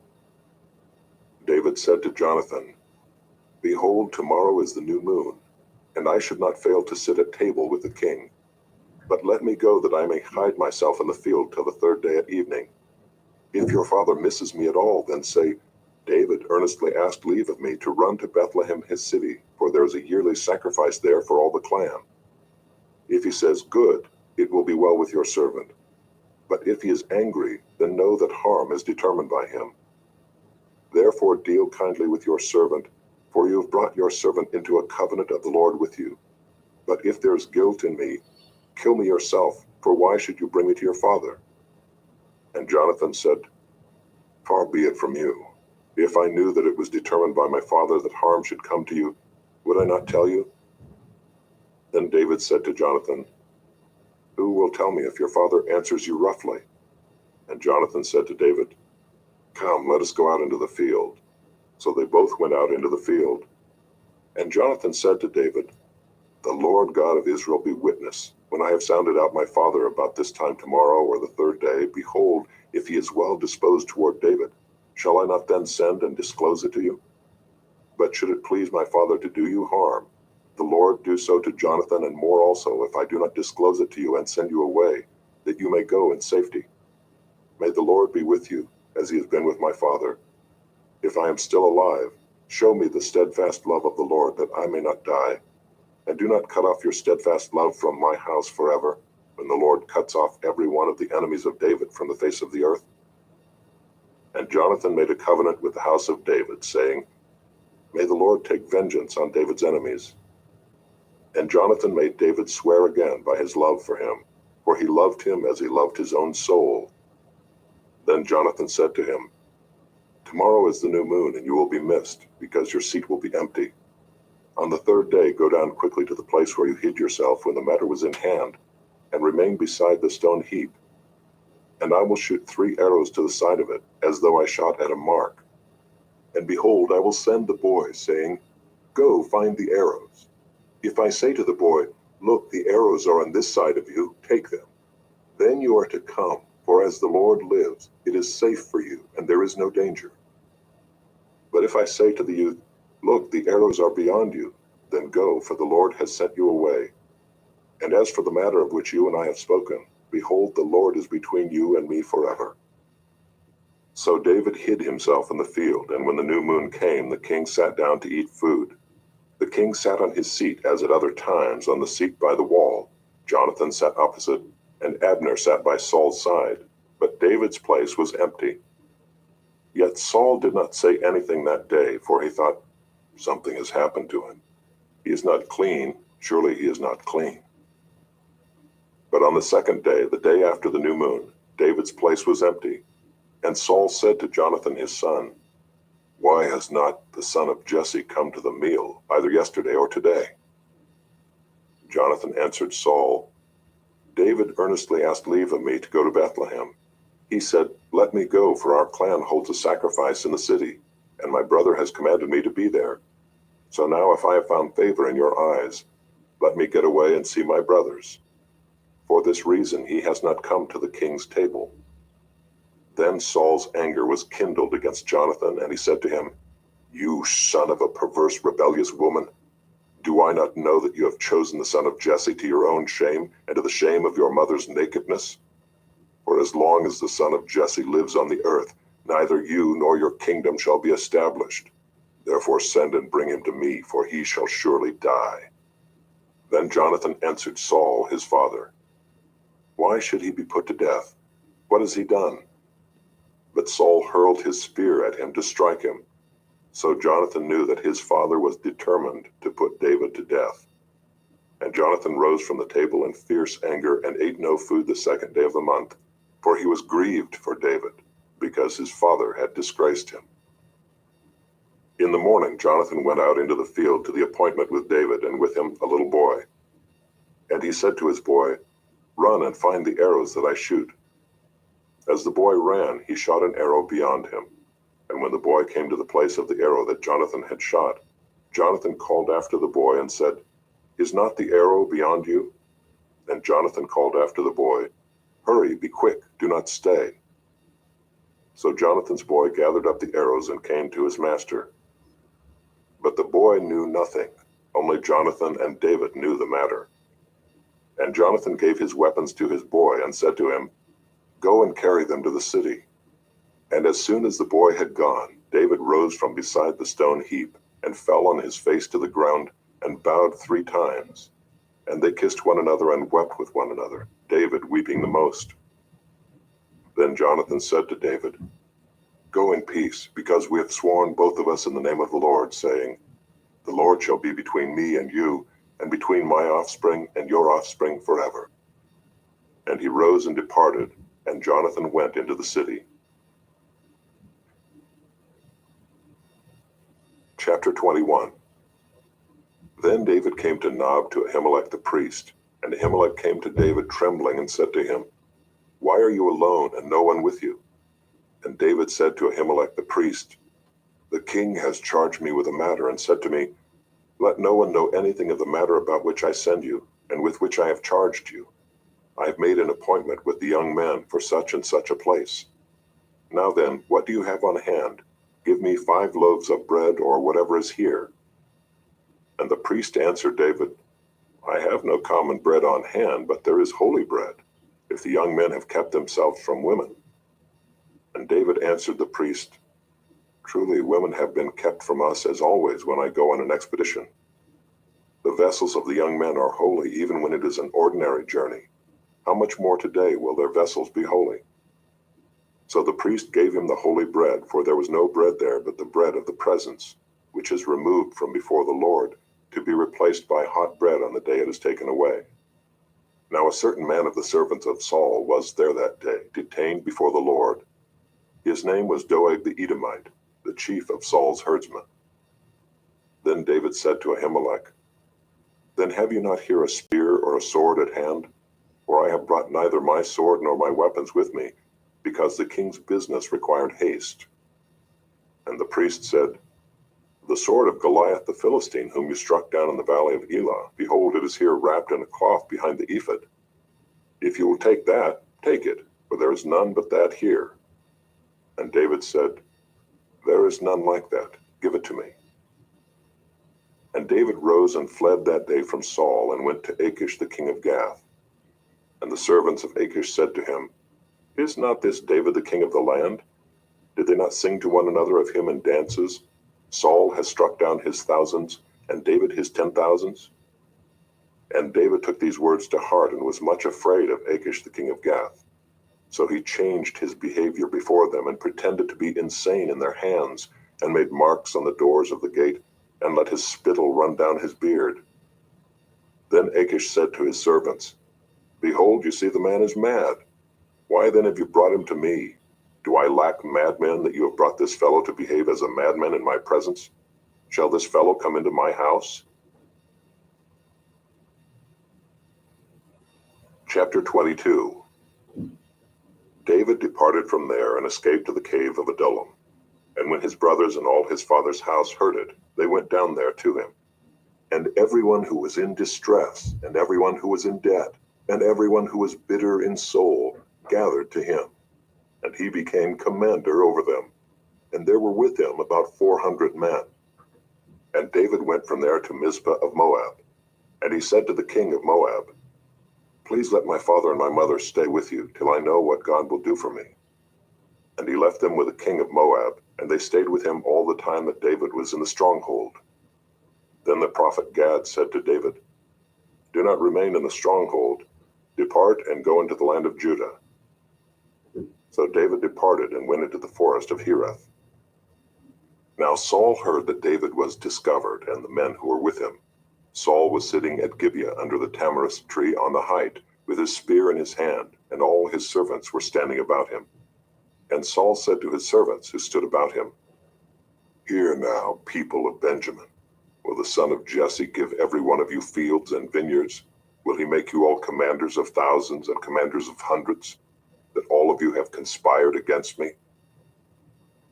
David said to Jonathan, "Behold, tomorrow is the new moon, and I should not fail to sit at table with the king. But let me go that I may hide myself in the field till the third day at evening. If your father misses me at all, then say, 'David earnestly asked leave of me to run to Bethlehem his city, for there is a yearly sacrifice there for all the clan.' If he says, 'Good,' it will be well with your servant. But if he is angry, then know that harm is determined by him. Therefore deal kindly with your servant, for you have brought your servant into a covenant of the Lord with you. But if there is guilt in me, kill me yourself, for why should you bring me to your father?" And Jonathan said, "Far be it from you. If I knew that it was determined by my father that harm should come to you, would I not tell you?" Then David said to Jonathan, "Who will tell me if your father answers you roughly?" And Jonathan said to David, "Come, let us go out into the field." So they both went out into the field. And Jonathan said to David, "The Lord God of Israel be witness, when I have sounded out my father about this time tomorrow or the third day, behold, if he is well disposed toward David, shall I not then send and disclose it to you? But should it please my father to do you harm, the Lord do so to Jonathan and more also, if I do not disclose it to you and send you away, that you may go in safety. May the Lord be with you, as he has been with my father. If I am still alive, show me the steadfast love of the Lord, that I may not die. And do not cut off your steadfast love from my house forever, when the Lord cuts off every one of the enemies of David from the face of the earth." And Jonathan made a covenant with the house of David, saying, "May the Lord take vengeance on David's enemies." And Jonathan made David swear again by his love for him, for he loved him as he loved his own soul. Then Jonathan said to him, "Tomorrow is the new moon, and you will be missed, because your seat will be empty. On the third day go down quickly to the place where you hid yourself when the matter was in hand, and remain beside the stone heap. And I will shoot 3 arrows to the side of it, as though I shot at a mark. And behold, I will send the boy, saying, 'Go, find the arrows.' If I say to the boy, 'Look, the arrows are on this side of you, take them,' then you are to come, for as the Lord lives, it is safe for you, and there is no danger. But if I say to the youth, 'Look, the arrows are beyond you,' then go, for the Lord has sent you away. And as for the matter of which you and I have spoken, behold, the Lord is between you and me forever." So David hid himself in the field, and when the new moon came, the king sat down to eat food. The king sat on his seat, as at other times, on the seat by the wall. Jonathan sat opposite, and Abner sat by Saul's side, but David's place was empty. Yet Saul did not say anything that day, for he thought, "Something has happened to him. He is not clean, surely he is not clean." But on the second day, the day after the new moon, David's place was empty. And Saul said to Jonathan his son, "Why has not the son of Jesse come to the meal, either yesterday or today?" Jonathan answered Saul, "David earnestly asked leave of me to go to Bethlehem. He said, 'Let me go, for our clan holds a sacrifice in the city, and my brother has commanded me to be there. So now if I have found favor in your eyes, let me get away and see my brothers.' For this reason he has not come to the king's table." Then Saul's anger was kindled against Jonathan, and he said to him, "You son of a perverse, rebellious woman, do I not know that you have chosen the son of Jesse to your own shame, and to the shame of your mother's nakedness? For as long as the son of Jesse lives on the earth, neither you nor your kingdom shall be established. Therefore send and bring him to me, for he shall surely die." Then Jonathan answered Saul his father, "Why should he be put to death? What has he done?" But Saul hurled his spear at him to strike him. So Jonathan knew that his father was determined to put David to death. And Jonathan rose from the table in fierce anger and ate no food the second day of the month, for he was grieved for David, because his father had disgraced him. In the morning Jonathan went out into the field to the appointment with David, and with him a little boy. And he said to his boy, "Run and find the arrows that I shoot." As the boy ran, he shot an arrow beyond him. And when the boy came to the place of the arrow that Jonathan had shot, Jonathan called after the boy and said, "Is not the arrow beyond you?" And Jonathan called after the boy, "Hurry, be quick, do not stay." So Jonathan's boy gathered up the arrows and came to his master. But the boy knew nothing, only Jonathan and David knew the matter. And Jonathan gave his weapons to his boy and said to him, "Go and carry them to the city." And as soon as the boy had gone, David rose from beside the stone heap and fell on his face to the ground and bowed 3 times. And they kissed one another and wept with one another, David weeping the most. Then Jonathan said to David, "Go in peace, because we have sworn both of us in the name of the Lord, saying, 'The Lord shall be between me and you, and between my offspring and your offspring forever.'" And he rose and departed, and Jonathan went into the city. Chapter 21. Then David came to Nob to Ahimelech the priest, and Ahimelech came to David trembling and said to him, "Why are you alone and no one with you?" And David said to Ahimelech the priest, "The king has charged me with a matter and said to me, 'Let no one know anything of the matter about which I send you, and with which I have charged you. I have made an appointment with the young men for such and such a place. Now then, what do you have on hand? Give me 5 loaves of bread or whatever is here.' And the priest answered David, 'I have no common bread on hand, but there is holy bread, if the young men have kept themselves from women.' And David answered the priest, 'Truly women have been kept from us as always when I go on an expedition. The vessels of the young men are holy even when it is an ordinary journey. How much more today will their vessels be holy?' So the priest gave him the holy bread, for there was no bread there but the bread of the presence, which is removed from before the Lord, to be replaced by hot bread on the day it is taken away. Now a certain man of the servants of Saul was there that day, detained before the Lord. His name was Doeg the Edomite, the chief of Saul's herdsmen. Then David said to Ahimelech, 'Then have you not here a spear or a sword at hand? For I have brought neither my sword nor my weapons with me, because the king's business required haste.' And the priest said, 'The sword of Goliath the Philistine, whom you struck down in the valley of Elah, behold, it is here wrapped in a cloth behind the ephod. If you will take that, take it, for there is none but that here.' And David said, 'There is none like that. Give it to me.' And David rose and fled that day from Saul and went to Achish the king of Gath. And the servants of Achish said to him, 'Is not this David the king of the land? Did they not sing to one another of him in dances? Saul has struck down his thousands, and David his 10,000s. And David took these words to heart and was much afraid of Achish the king of Gath. So he changed his behavior before them and pretended to be insane in their hands, and made marks on the doors of the gate, and let his spittle run down his beard. Then Achish said to his servants, 'Behold, you see the man is mad. Why then have you brought him to me? Do I lack madmen that you have brought this fellow to behave as a madman in my presence? Shall this fellow come into my house?' Chapter 22. David departed from there and escaped to the cave of Adullam. And when his brothers and all his father's house heard it, they went down there to him. And everyone who was in distress, and everyone who was in debt, and everyone who was bitter in soul, gathered to him. And he became commander over them. And there were with him about 400 men. And David went from there to Mizpah of Moab. And he said to the king of Moab, 'Please let my father and my mother stay with you till I know what God will do for me.' And he left them with the king of Moab, and they stayed with him all the time that David was in the stronghold. Then the prophet Gad said to David, 'Do not remain in the stronghold. Depart and go into the land of Judah.' So David departed and went into the forest of Hereth. Now Saul heard that David was discovered, and the men who were with him. Saul was sitting at Gibeah under the tamarisk tree on the height, with his spear in his hand, and all his servants were standing about him. And Saul said to his servants who stood about him, 'Hear now, people of Benjamin. Will the son of Jesse give every one of you fields and vineyards? Will he make you all commanders of thousands and commanders of hundreds, that all of you have conspired against me?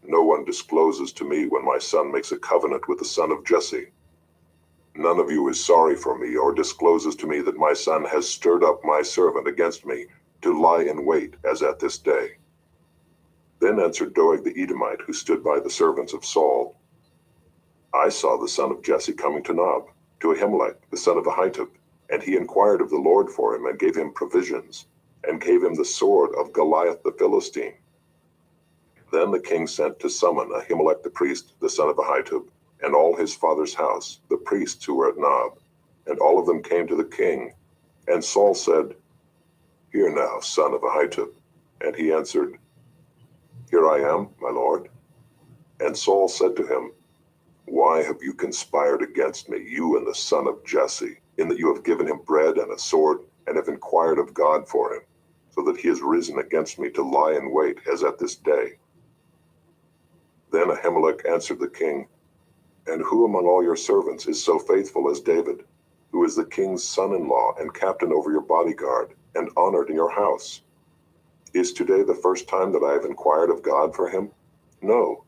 No one discloses to me when my son makes a covenant with the son of Jesse. None of you is sorry for me or discloses to me that my son has stirred up my servant against me to lie in wait as at this day. Then answered Doeg the Edomite, who stood by the servants of Saul, I saw the son of Jesse coming to Nob, to Ahimelech the son of Ahitub, and he inquired of the Lord for him, and gave him provisions, and gave him the sword of Goliath the Philistine. Then the king sent to summon Ahimelech the priest, the son of Ahitub, and all his father's house, the priests who were at Nob, and all of them came to the king. And Saul said, Hear now, son of Ahitub. And he answered, Here I am, my lord. And Saul said to him, Why have you conspired against me, you and the son of Jesse, in that you have given him bread and a sword, and have inquired of God for him, so that he has risen against me to lie in wait as at this day? Then Ahimelech answered the king, And who among all your servants is so faithful as David, who is the king's son-in-law and captain over your bodyguard, and honored in your house? Is today the first time that I have inquired of God for him? No.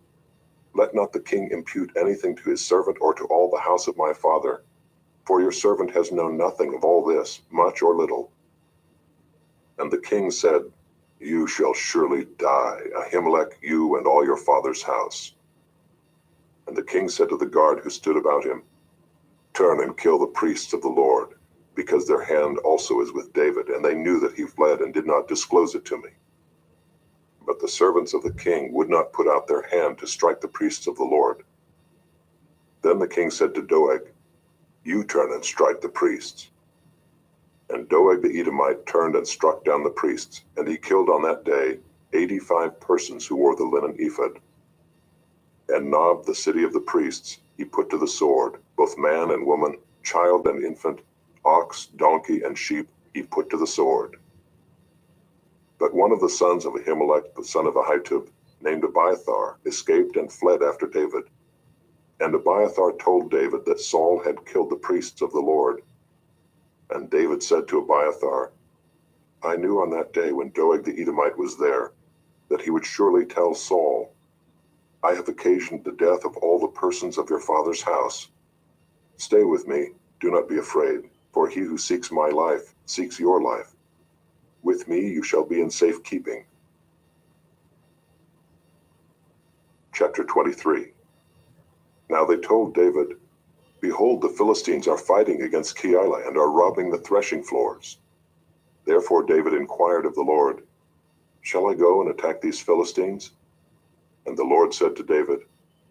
Let not the king impute anything to his servant or to all the house of my father, for your servant has known nothing of all this, much or little. And the king said, You shall surely die, Ahimelech, you and all your father's house. And the king said to the guard who stood about him, Turn and kill the priests of the Lord, because their hand also is with David, and they knew that he fled and did not disclose it to me. But the servants of the king would not put out their hand to strike the priests of the Lord. Then the king said to Doeg, You turn and strike the priests. And Doeg the Edomite turned and struck down the priests, and he killed on that day 85 persons who wore the linen ephod. And Nob, the city of the priests, he put to the sword, both man and woman, child and infant, ox, donkey, and sheep, he put to the sword. But one of the sons of Ahimelech, the son of Ahitub, named Abiathar, escaped and fled after David. And Abiathar told David that Saul had killed the priests of the Lord. And David said to Abiathar, I knew on that day when Doeg the Edomite was there, that he would surely tell Saul, I have occasioned the death of all the persons of your father's house. Stay with me, do not be afraid, for he who seeks my life seeks your life. With me you shall be in safe keeping. Chapter 23. Now they told David, Behold, the Philistines are fighting against Keilah and are robbing the threshing floors. Therefore David inquired of the Lord, Shall I go and attack these Philistines? And the Lord said to David,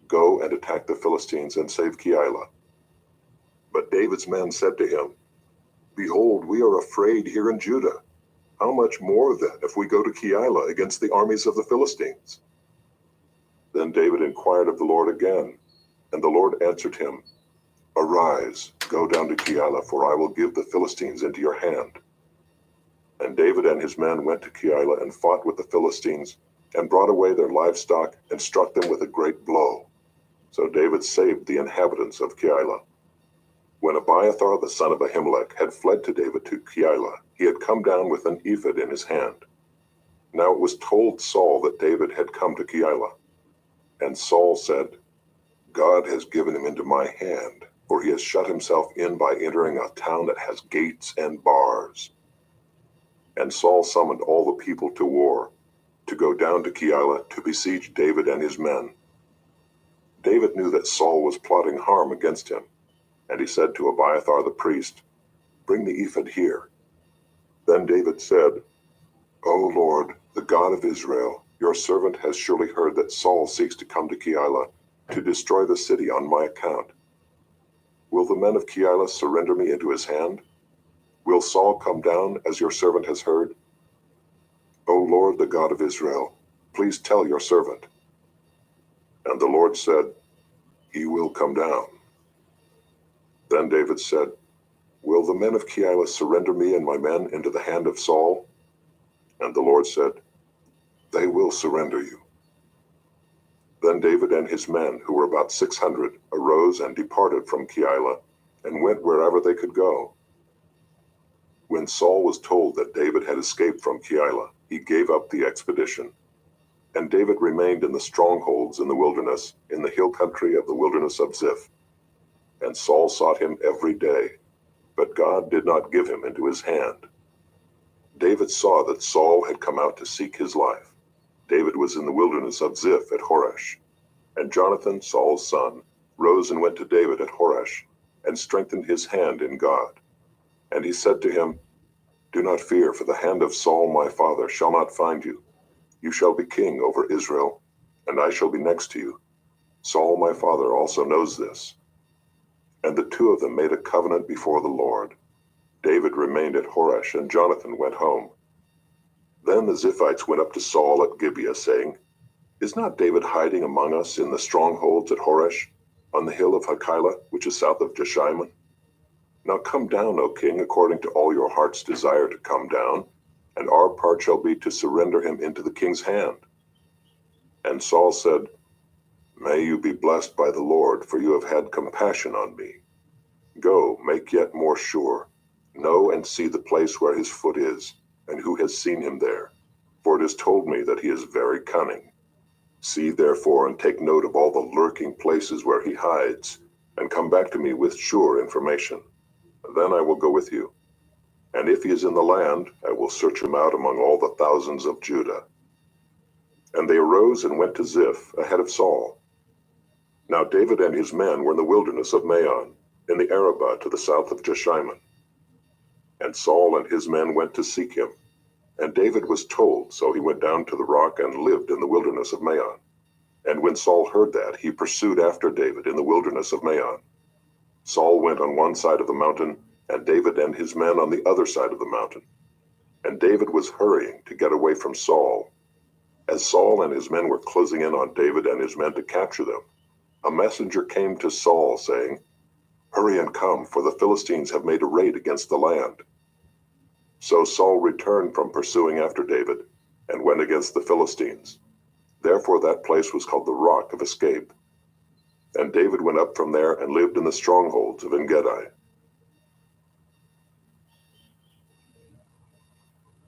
Go and attack the Philistines and save Keilah. But David's men said to him, Behold, we are afraid here in Judah. How much more then if we go to Keilah against the armies of the Philistines? Then David inquired of the Lord again, and the Lord answered him, Arise, go down to Keilah, for I will give the Philistines into your hand. And David and his men went to Keilah and fought with the Philistines, and brought away their livestock, and struck them with a great blow. So David saved the inhabitants of Keilah. When Abiathar the son of Ahimelech had fled to David to Keilah, he had come down with an ephod in his hand. Now it was told Saul that David had come to Keilah. And Saul said, God has given him into my hand, for he has shut himself in by entering a town that has gates and bars. And Saul summoned all the people to war, to go down to Keilah to besiege David and his men. David knew that Saul was plotting harm against him, and he said to Abiathar the priest, Bring the ephod here. Then David said, O Lord, the God of Israel, your servant has surely heard that Saul seeks to come to Keilah to destroy the city on my account. Will the men of Keilah surrender me into his hand? Will Saul come down as your servant has heard? O Lord, the God of Israel, please tell your servant. And the Lord said, He will come down. Then David said, Will the men of Keilah surrender me and my men into the hand of Saul? And the Lord said, They will surrender you. Then David and his men, who were about 600, arose and departed from Keilah, and went wherever they could go. When Saul was told that David had escaped from Keilah, he gave up the expedition. And David remained in the strongholds in the wilderness, in the hill country of the wilderness of Ziph. And Saul sought him every day, but God did not give him into his hand. David saw that Saul had come out to seek his life. David was in the wilderness of Ziph at Horesh. And Jonathan, Saul's son, rose and went to David at Horesh, and strengthened his hand in God. And he said to him, Do not fear, for the hand of Saul my father shall not find you. You shall be king over Israel, and I shall be next to you. Saul my father also knows this. And the two of them made a covenant before the Lord. David remained at Horesh, and Jonathan went home. Then the Ziphites went up to Saul at Gibeah, saying, Is not David hiding among us in the strongholds at Horesh, on the hill of Hachilah, which is south of Jeshimon? Now come down, O king, according to all your heart's desire to come down, and our part shall be to surrender him into the king's hand. And Saul said, May you be blessed by the Lord, for you have had compassion on me. Go, make yet more sure. Know and see the place where his foot is, and who has seen him there. For it is told me that he is very cunning. See therefore and take note of all the lurking places where he hides, and come back to me with sure information. Then I will go with you. And if he is in the land, I will search him out among all the thousands of Judah. And they arose and went to Ziph ahead of Saul. Now David and his men were in the wilderness of Maon, in the Arabah to the south of Jeshimon. And Saul and his men went to seek him. And David was told, so he went down to the rock and lived in the wilderness of Maon. And when Saul heard that, he pursued after David in the wilderness of Maon. Saul went on one side of the mountain, and David and his men on the other side of the mountain. And David was hurrying to get away from Saul. As Saul and his men were closing in on David and his men to capture them, a messenger came to Saul, saying, Hurry and come, for the Philistines have made a raid against the land. So Saul returned from pursuing after David, and went against the Philistines. Therefore that place was called the Rock of Escape. And David went up from there and lived in the strongholds of En-gedi.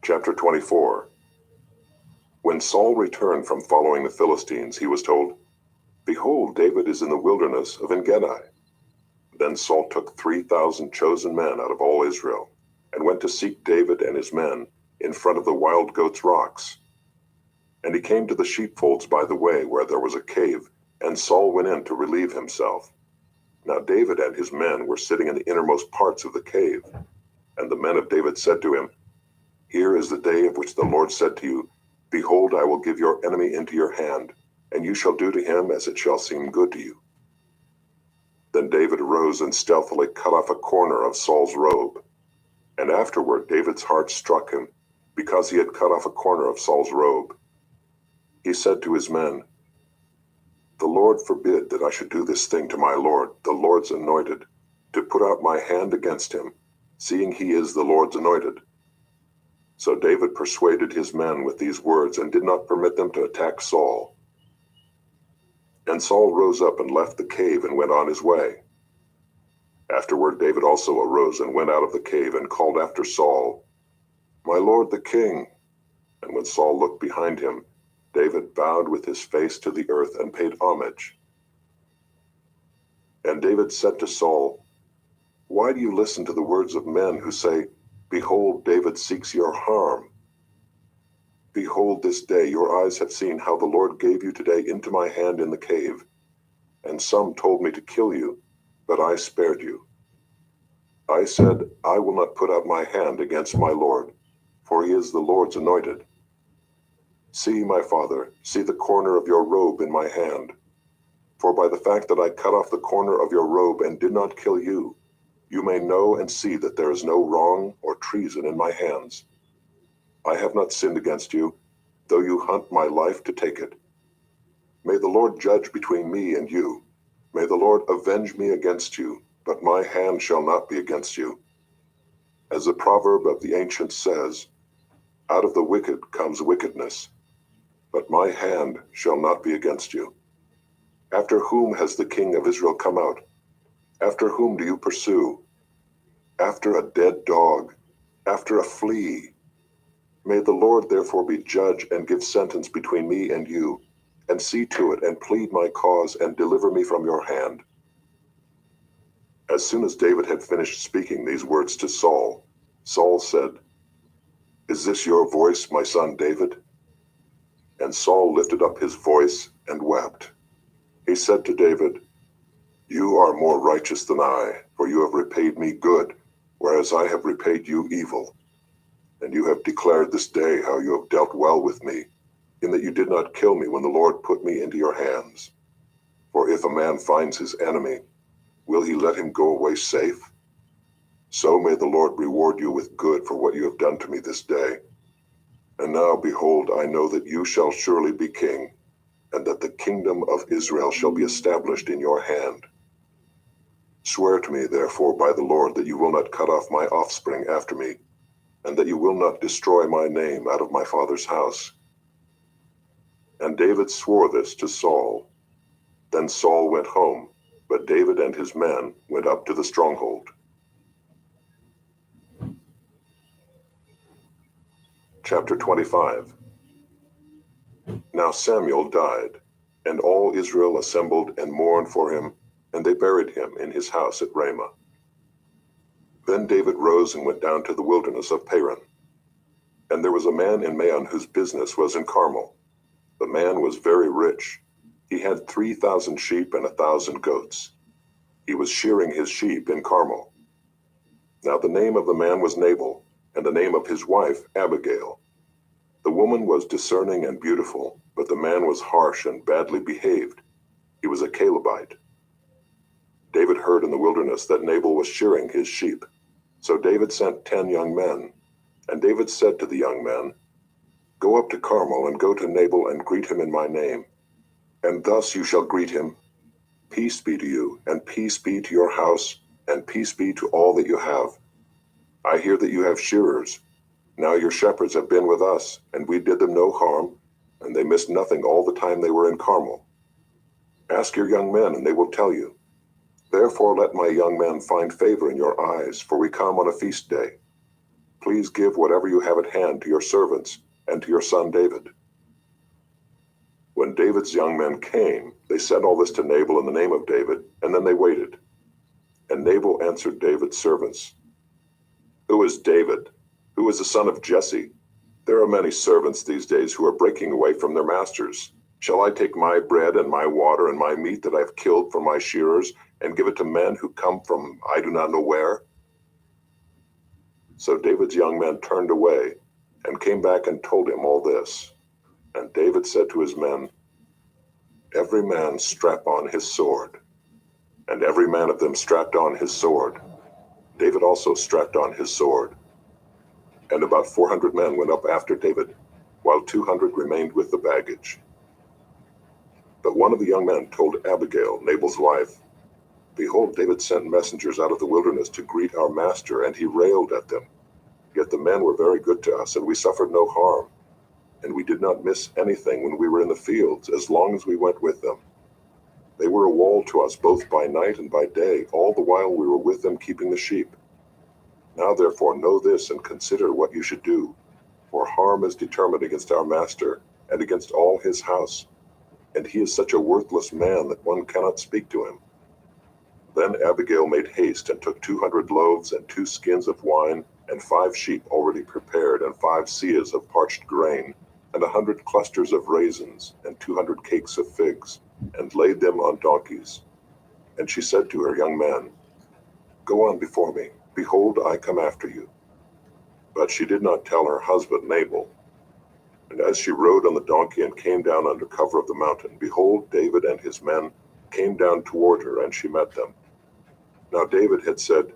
Chapter 24. When Saul returned from following the Philistines, he was told, Behold, David is in the wilderness of En-gedi. Then Saul took 3,000 chosen men out of all Israel, and went to seek David and his men in front of the wild goats' rocks. And he came to the sheepfolds by the way, where there was a cave, and Saul went in to relieve himself. Now David and his men were sitting in the innermost parts of the cave. And the men of David said to him, Here is the day of which the Lord said to you, Behold, I will give your enemy into your hand, and you shall do to him as it shall seem good to you. Then David arose and stealthily cut off a corner of Saul's robe. And afterward David's heart struck him, because he had cut off a corner of Saul's robe. He said to his men, The Lord forbid that I should do this thing to my Lord, the Lord's anointed, to put out my hand against him, seeing he is the Lord's anointed. So David persuaded his men with these words, and did not permit them to attack Saul. And Saul rose up and left the cave and went on his way. Afterward David also arose and went out of the cave and called after Saul, My lord the king. And when Saul looked behind him, David bowed with his face to the earth and paid homage. And David said to Saul, Why do you listen to the words of men who say, Behold, David seeks your harm? Behold, this day your eyes have seen how the Lord gave you today into my hand in the cave. And some told me to kill you, but I spared you. I said, I will not put out my hand against my Lord, for he is the Lord's anointed. See, my father, see the corner of your robe in my hand. For by the fact that I cut off the corner of your robe and did not kill you, you may know and see that there is no wrong or treason in my hands. I have not sinned against you, though you hunt my life to take it. May the Lord judge between me and you. May the Lord avenge me against you, but my hand shall not be against you. As the proverb of the ancients says, Out of the wicked comes wickedness, but my hand shall not be against you. After whom has the king of Israel come out? After whom do you pursue? After a dead dog, after a flea. May the Lord therefore be judge and give sentence between me and you, and see to it and plead my cause and deliver me from your hand. As soon as David had finished speaking these words to Saul, Saul said, "Is this your voice, my son David?" And Saul lifted up his voice and wept. He said to David, "You are more righteous than I, for you have repaid me good, whereas I have repaid you evil. And you have declared this day how you have dealt well with me, in that you did not kill me when the Lord put me into your hands. For if a man finds his enemy, will he let him go away safe? So may the Lord reward you with good for what you have done to me this day. And now, behold, I know that you shall surely be king, and that the kingdom of Israel shall be established in your hand. Swear to me, therefore, by the Lord, that you will not cut off my offspring after me, and that you will not destroy my name out of my father's house." And David swore this to Saul. Then Saul went home, but David and his men went up to the stronghold. Chapter 25. Now Samuel died, and all Israel assembled and mourned for him, and they buried him in his house at Ramah. Then David rose and went down to the wilderness of Paran. And there was a man in Maon whose business was in Carmel. The man was very rich. He had 3,000 sheep and 1,000 goats. He was shearing his sheep in Carmel. Now the name of the man was Nabal, and the name of his wife Abigail. The woman was discerning and beautiful, but the man was harsh and badly behaved. He was a Calebite. David heard in the wilderness that Nabal was shearing his sheep. So David sent 10 young men. And David said to the young men, "Go up to Carmel and go to Nabal and greet him in my name. And thus you shall greet him. Peace be to you, and peace be to your house, and peace be to all that you have. I hear that you have shearers. Now your shepherds have been with us, and we did them no harm, and they missed nothing all the time they were in Carmel. Ask your young men, and they will tell you. Therefore let my young men find favor in your eyes, for we come on a feast day. Please give whatever you have at hand to your servants and to your son David." When David's young men came, they said all this to Nabal in the name of David, and then they waited. And Nabal answered David's servants, "Who is David? Who is the son of Jesse? There are many servants these days who are breaking away from their masters. Shall I take my bread and my water and my meat that I have killed for my shearers and give it to men who come from I do not know where?" So David's young men turned away and came back and told him all this. And David said to his men, "Every man strap on his sword." And every man of them strapped on his sword. David also strapped on his sword. And about 400 men went up after David, while 200 remained with the baggage. But one of the young men told Abigail, Nabal's wife, "Behold, David sent messengers out of the wilderness to greet our master, and he railed at them. Yet the men were very good to us, and we suffered no harm. And we did not miss anything when we were in the fields, as long as we went with them. They were a wall to us both by night and by day, all the while we were with them keeping the sheep. Now therefore know this and consider what you should do, for harm is determined against our master and against all his house, and he is such a worthless man that one cannot speak to him." Then Abigail made haste and took 200 loaves and 2 skins of wine and 5 sheep already prepared and 5 seahs of parched grain and 100 clusters of raisins and 200 cakes of figs, and laid them on donkeys. And she said to her young man, "Go on before me. Behold, I come after you." But she did not tell her husband Nabal. And as she rode on the donkey and came down under cover of the mountain, behold, David and his men came down toward her, and she met them. Now David had said,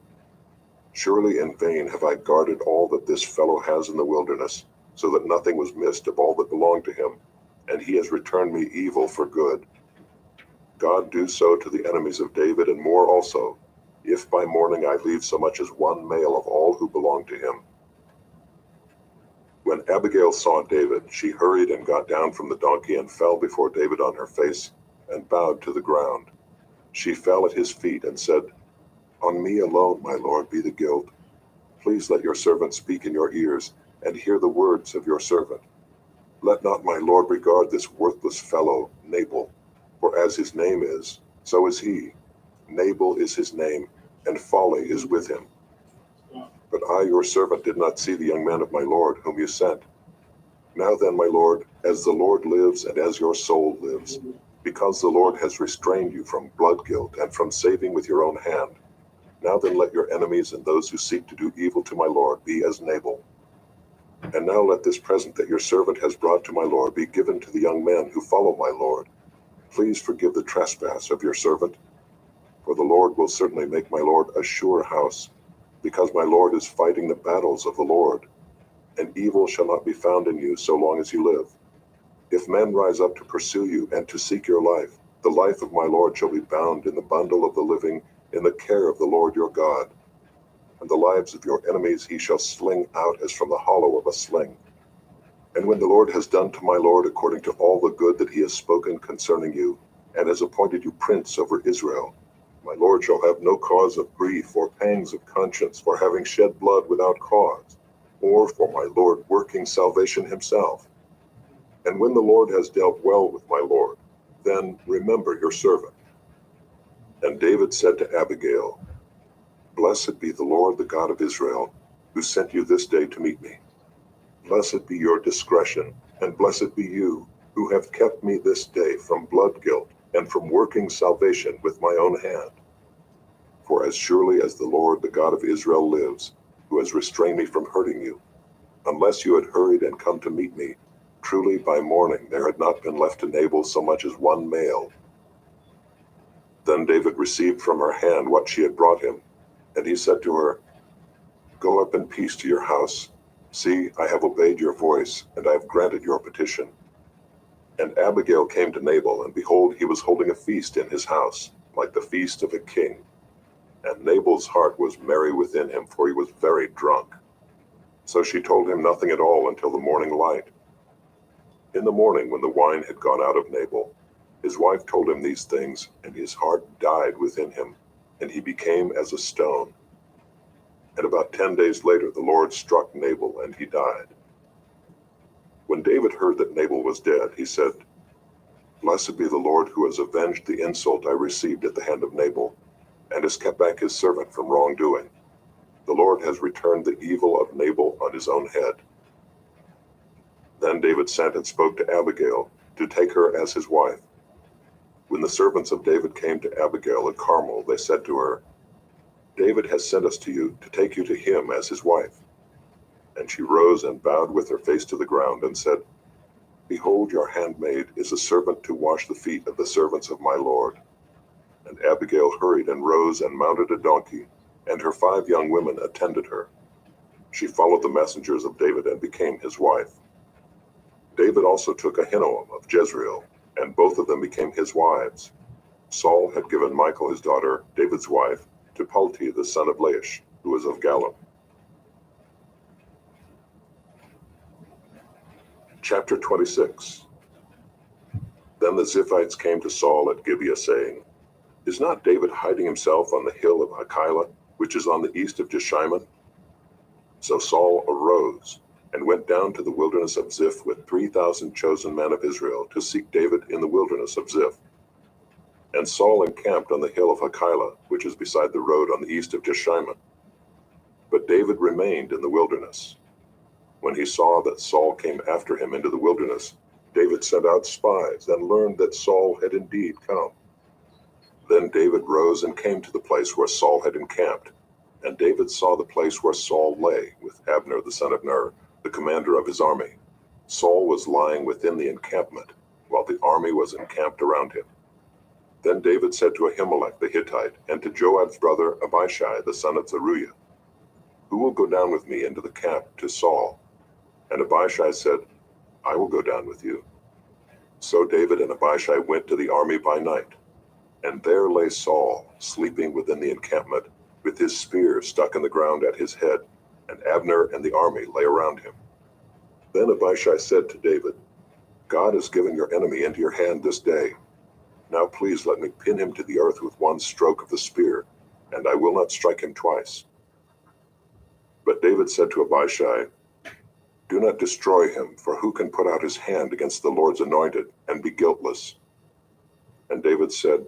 "Surely in vain have I guarded all that this fellow has in the wilderness, so that nothing was missed of all that belonged to him, and he has returned me evil for good. God do so to the enemies of David and more also, if by morning I leave so much as one male of all who belong to him." When Abigail saw David, she hurried and got down from the donkey and fell before David on her face and bowed to the ground. She fell at his feet and said, "On me alone, my lord, be the guilt. Please let your servant speak in your ears and hear the words of your servant. Let not my lord regard this worthless fellow, Nabal, for as his name is, so is he. Nabal is his name, and folly is with him. But I, your servant, did not see the young men of my Lord, whom you sent. Now then, my Lord, as the Lord lives and as your soul lives, because the Lord has restrained you from blood guilt and from saving with your own hand, now then let your enemies and those who seek to do evil to my Lord be as Nabal. And now let this present that your servant has brought to my Lord be given to the young men who follow my Lord. Please forgive the trespass of your servant, for the Lord will certainly make my Lord a sure house, because my Lord is fighting the battles of the Lord, and evil shall not be found in you so long as you live. If men rise up to pursue you and to seek your life, the life of my Lord shall be bound in the bundle of the living in the care of the Lord your God. And the lives of your enemies he shall sling out as from the hollow of a sling. And when the Lord has done to my Lord according to all the good that he has spoken concerning you, and has appointed you prince over Israel, my Lord shall have no cause of grief or pangs of conscience for having shed blood without cause, or for my Lord working salvation himself. And when the Lord has dealt well with my Lord, then remember your servant. And David said to Abigail, Blessed be the Lord, the God of Israel, who sent you this day to meet me. Blessed be your discretion, and blessed be you, who have kept me this day from blood guilt and from working salvation with my own hand. For as surely as the Lord, the God of Israel, lives, who has restrained me from hurting you, unless you had hurried and come to meet me, truly by morning there had not been left to Nabal so much as one male. Then David received from her hand what she had brought him, and he said to her, Go up in peace to your house. See, I have obeyed your voice, and I have granted your petition. And Abigail came to Nabal, and behold, he was holding a feast in his house, like the feast of a king. And Nabal's heart was merry within him, for he was very drunk. So she told him nothing at all until the morning light. In the morning, when the wine had gone out of Nabal, his wife told him these things, and his heart died within him, and he became as a stone. And about 10 days later, the Lord struck Nabal, and he died. When David heard that Nabal was dead, he said, Blessed be the Lord who has avenged the insult I received at the hand of Nabal, and has kept back his servant from wrongdoing. The Lord has returned the evil of Nabal on his own head. Then David sent and spoke to Abigail, to take her as his wife. When the servants of David came to Abigail at Carmel, they said to her, David has sent us to you to take you to him as his wife. And she rose and bowed with her face to the ground and said, Behold, your handmaid is a servant to wash the feet of the servants of my Lord. And Abigail hurried and rose and mounted a donkey, and her 5 young women attended her. She followed the messengers of David and became his wife. David also took Ahinoam of Jezreel, and both of them became his wives. Saul had given Michal his daughter, David's wife, to Palti the son of Laish, who was of Gallim. Chapter 26. Then the Ziphites came to Saul at Gibeah, saying, Is not David hiding himself on the hill of Hachilah, which is on the east of Jeshimon? So Saul arose, and went down to the wilderness of Ziph with 3,000 chosen men of Israel to seek David in the wilderness of Ziph. And Saul encamped on the hill of Hachilah, which is beside the road on the east of Jeshimon. But David remained in the wilderness. When he saw that Saul came after him into the wilderness, David sent out spies and learned that Saul had indeed come. Then David rose and came to the place where Saul had encamped. And David saw the place where Saul lay, with Abner the son of Ner, the commander of his army. Saul was lying within the encampment, while the army was encamped around him. Then David said to Ahimelech the Hittite, and to Joab's brother Abishai the son of Zeruiah, Who will go down with me into the camp to Saul? And Abishai said, I will go down with you. So David and Abishai went to the army by night. And there lay Saul, sleeping within the encampment, with his spear stuck in the ground at his head, and Abner and the army lay around him. Then Abishai said to David, God has given your enemy into your hand this day. Now please let me pin him to the earth with one stroke of the spear, and I will not strike him twice. But David said to Abishai, Do not destroy him, for who can put out his hand against the Lord's anointed and be guiltless? And David said,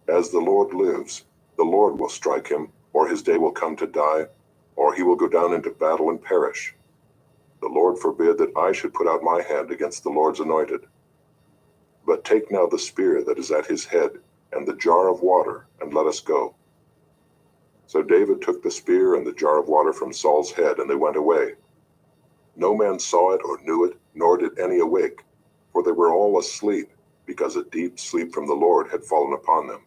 As the Lord lives, the Lord will strike him, or his day will come to die, or he will go down into battle and perish. The Lord forbid that I should put out my hand against the Lord's anointed. But take now the spear that is at his head, and the jar of water, and let us go. So David took the spear and the jar of water from Saul's head, and they went away. No man saw it or knew it, nor did any awake, for they were all asleep, because a deep sleep from the Lord had fallen upon them.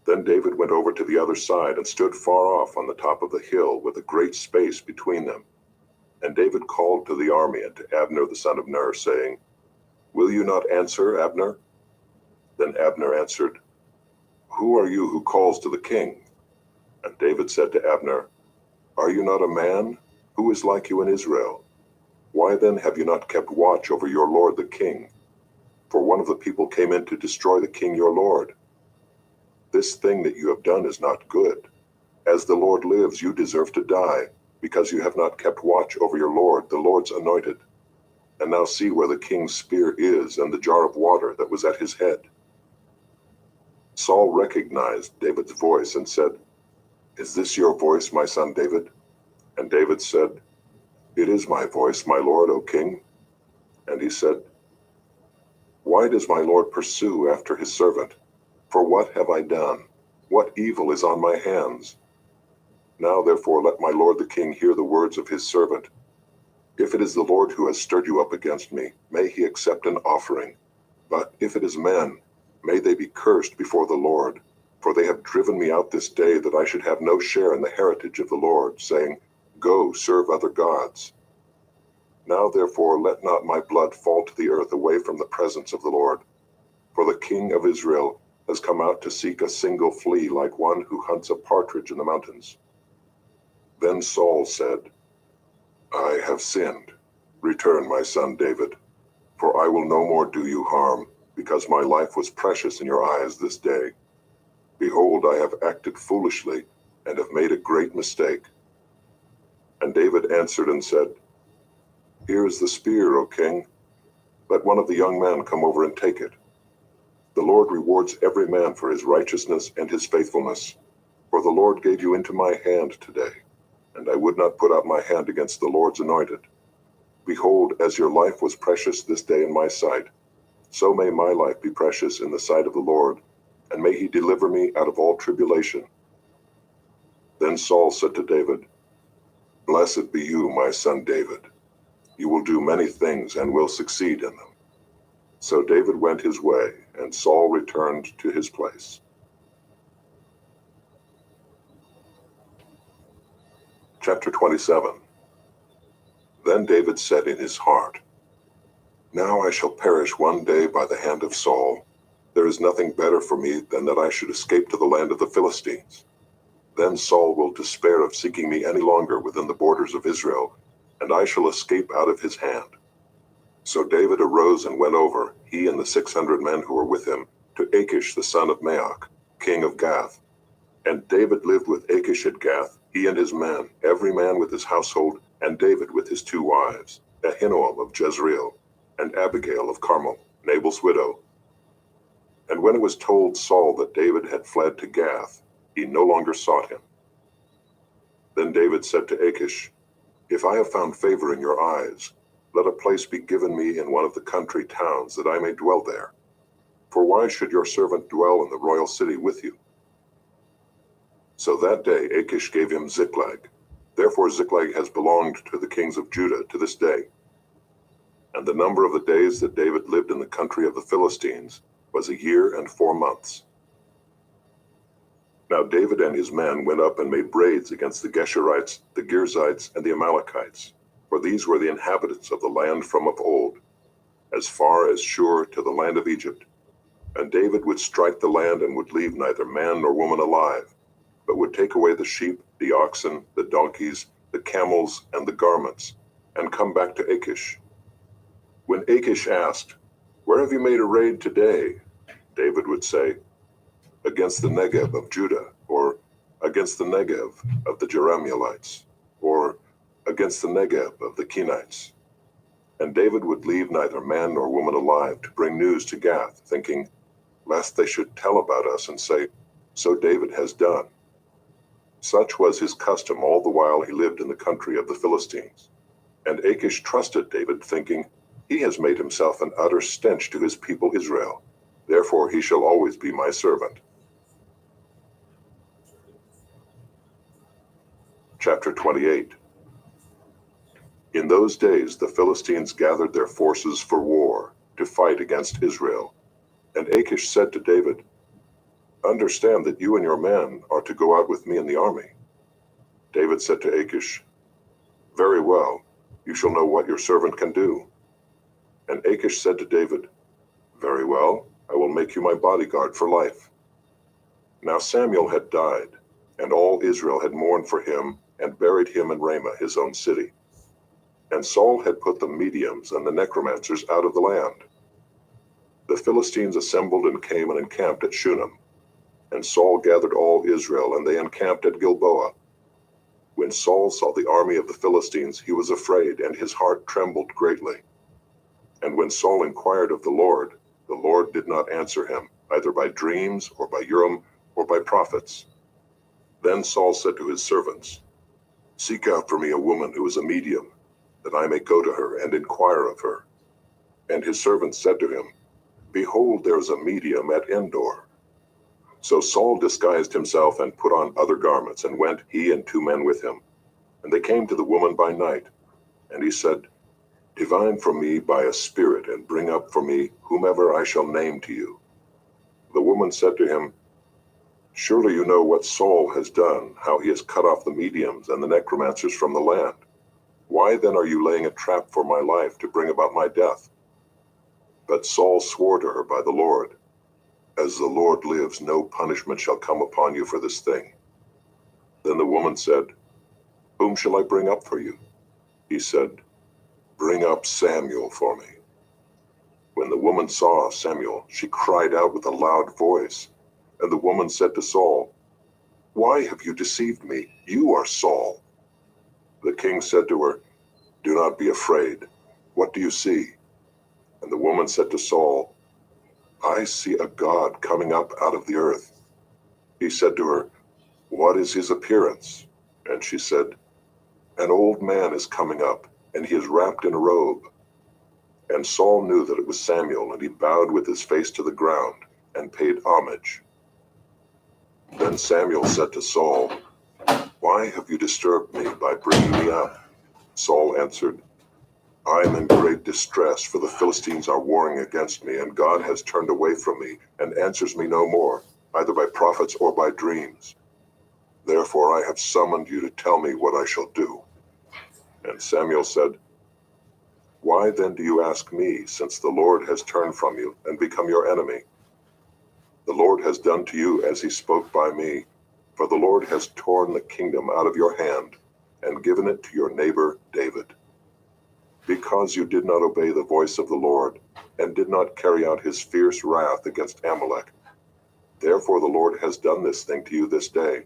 Then David went over to the other side and stood far off on the top of the hill with a great space between them. And David called to the army and to Abner the son of Ner, saying, Will you not answer, Abner? Then Abner answered, Who are you who calls to the king? And David said to Abner, Are you not a man? Who is like you in Israel? Why then have you not kept watch over your lord the king? For one of the people came in to destroy the king your lord. This thing that you have done is not good. As the Lord lives, you deserve to die, because you have not kept watch over your lord, the Lord's anointed. And now see where the king's spear is, and the jar of water that was at his head. Saul recognized David's voice and said, Is this your voice, my son David? And David said, It is my voice, my lord, O king. And he said, Why does my lord pursue after his servant? For what have I done? What evil is on my hands? Now therefore let my lord the king hear the words of his servant. If it is the Lord who has stirred you up against me, may he accept an offering. But if it is men, may they be cursed before the Lord. For they have driven me out this day that I should have no share in the heritage of the Lord, saying, Go, serve other gods. Now therefore let not my blood fall to the earth away from the presence of the Lord. For the king of Israel has come out to seek a single flea like one who hunts a partridge in the mountains. Then Saul said, I have sinned. Return, my son David, for I will no more do you harm, because my life was precious in your eyes this day. Behold, I have acted foolishly, and have made a great mistake. And David answered and said, Here is the spear, O king. Let one of the young men come over and take it. The Lord rewards every man for his righteousness and his faithfulness. For the Lord gave you into my hand today, and I would not put out my hand against the Lord's anointed. Behold, as your life was precious this day in my sight, so may my life be precious in the sight of the Lord, and may he deliver me out of all tribulation. Then Saul said to David, Blessed be you, my son David. You will do many things and will succeed in them. So David went his way, and Saul returned to his place. Chapter 27. Then David said in his heart, Now I shall perish one day by the hand of Saul. There is nothing better for me than that I should escape to the land of the Philistines. Then Saul will despair of seeking me any longer within the borders of Israel, and I shall escape out of his hand. So David arose and went over, he and the 600 men who were with him, to Achish the son of Maoch, king of Gath. And David lived with Achish at Gath, he and his men, every man with his household, and David with his 2 wives, Ahinoam of Jezreel, and Abigail of Carmel, Nabal's widow. And when it was told Saul that David had fled to Gath, he no longer sought him. Then David said to Achish, If I have found favor in your eyes, let a place be given me in one of the country towns, that I may dwell there. For why should your servant dwell in the royal city with you? So that day Achish gave him Ziklag. Therefore Ziklag has belonged to the kings of Judah to this day. And the number of the days that David lived in the country of the Philistines was 1 year and 4 months. Now David and his men went up and made raids against the Geshurites, the Girzites, and the Amalekites, for these were the inhabitants of the land from of old, as far as Shur to the land of Egypt. And David would strike the land and would leave neither man nor woman alive, but would take away the sheep, the oxen, the donkeys, the camels, and the garments, and come back to Achish. When Achish asked, Where have you made a raid today? David would say, Against the Negev of Judah, or against the Negev of the Jerahmeelites, or against the Negev of the Kenites. And David would leave neither man nor woman alive to bring news to Gath, thinking, lest they should tell about us and say, So David has done. Such was his custom all the while he lived in the country of the Philistines. And Achish trusted David, thinking, He has made himself an utter stench to his people Israel. Therefore he shall always be my servant. Chapter 28. In those days the Philistines gathered their forces for war, to fight against Israel. And Achish said to David, Understand that you and your men are to go out with me in the army. David said to Achish, Very well, you shall know what your servant can do. And Achish said to David, Very well, I will make you my bodyguard for life. Now Samuel had died, and all Israel had mourned for him, and buried him in Ramah his own city. And Saul had put the mediums and the necromancers out of the land. The Philistines assembled and came and encamped at Shunem. And Saul gathered all Israel, and they encamped at Gilboa. When Saul saw the army of the Philistines, he was afraid, and his heart trembled greatly. And when Saul inquired of the Lord did not answer him, either by dreams, or by Urim, or by prophets. Then Saul said to his servants, Seek out for me a woman who is a medium, that I may go to her and inquire of her. And his servants said to him, Behold, there is a medium at Endor. So Saul disguised himself and put on other garments, and went, he and 2 men with him. And they came to the woman by night. And he said, Divine for me by a spirit, and bring up for me whomever I shall name to you. The woman said to him, Surely you know what Saul has done, how he has cut off the mediums and the necromancers from the land. Why then are you laying a trap for my life to bring about my death? But Saul swore to her by the Lord, As the Lord lives, no punishment shall come upon you for this thing. Then the woman said, Whom shall I bring up for you? He said, Bring up Samuel for me. When the woman saw Samuel, she cried out with a loud voice. And the woman said to Saul, Why have you deceived me? You are Saul. The king said to her, Do not be afraid. What do you see? And the woman said to Saul, I see a god coming up out of the earth. He said to her, What is his appearance? And she said, An old man is coming up, and he is wrapped in a robe. And Saul knew that it was Samuel, and he bowed with his face to the ground, and paid homage. Then Samuel said to Saul, Why have you disturbed me by bringing me up? Saul answered, I am in great distress, for the Philistines are warring against me, and God has turned away from me, and answers me no more, either by prophets or by dreams. Therefore I have summoned you to tell me what I shall do. And Samuel said, Why then do you ask me, since the Lord has turned from you, and become your enemy? The Lord has done to you as he spoke by me, for the Lord has torn the kingdom out of your hand, and given it to your neighbor David. Because you did not obey the voice of the Lord, and did not carry out his fierce wrath against Amalek. Therefore the Lord has done this thing to you this day.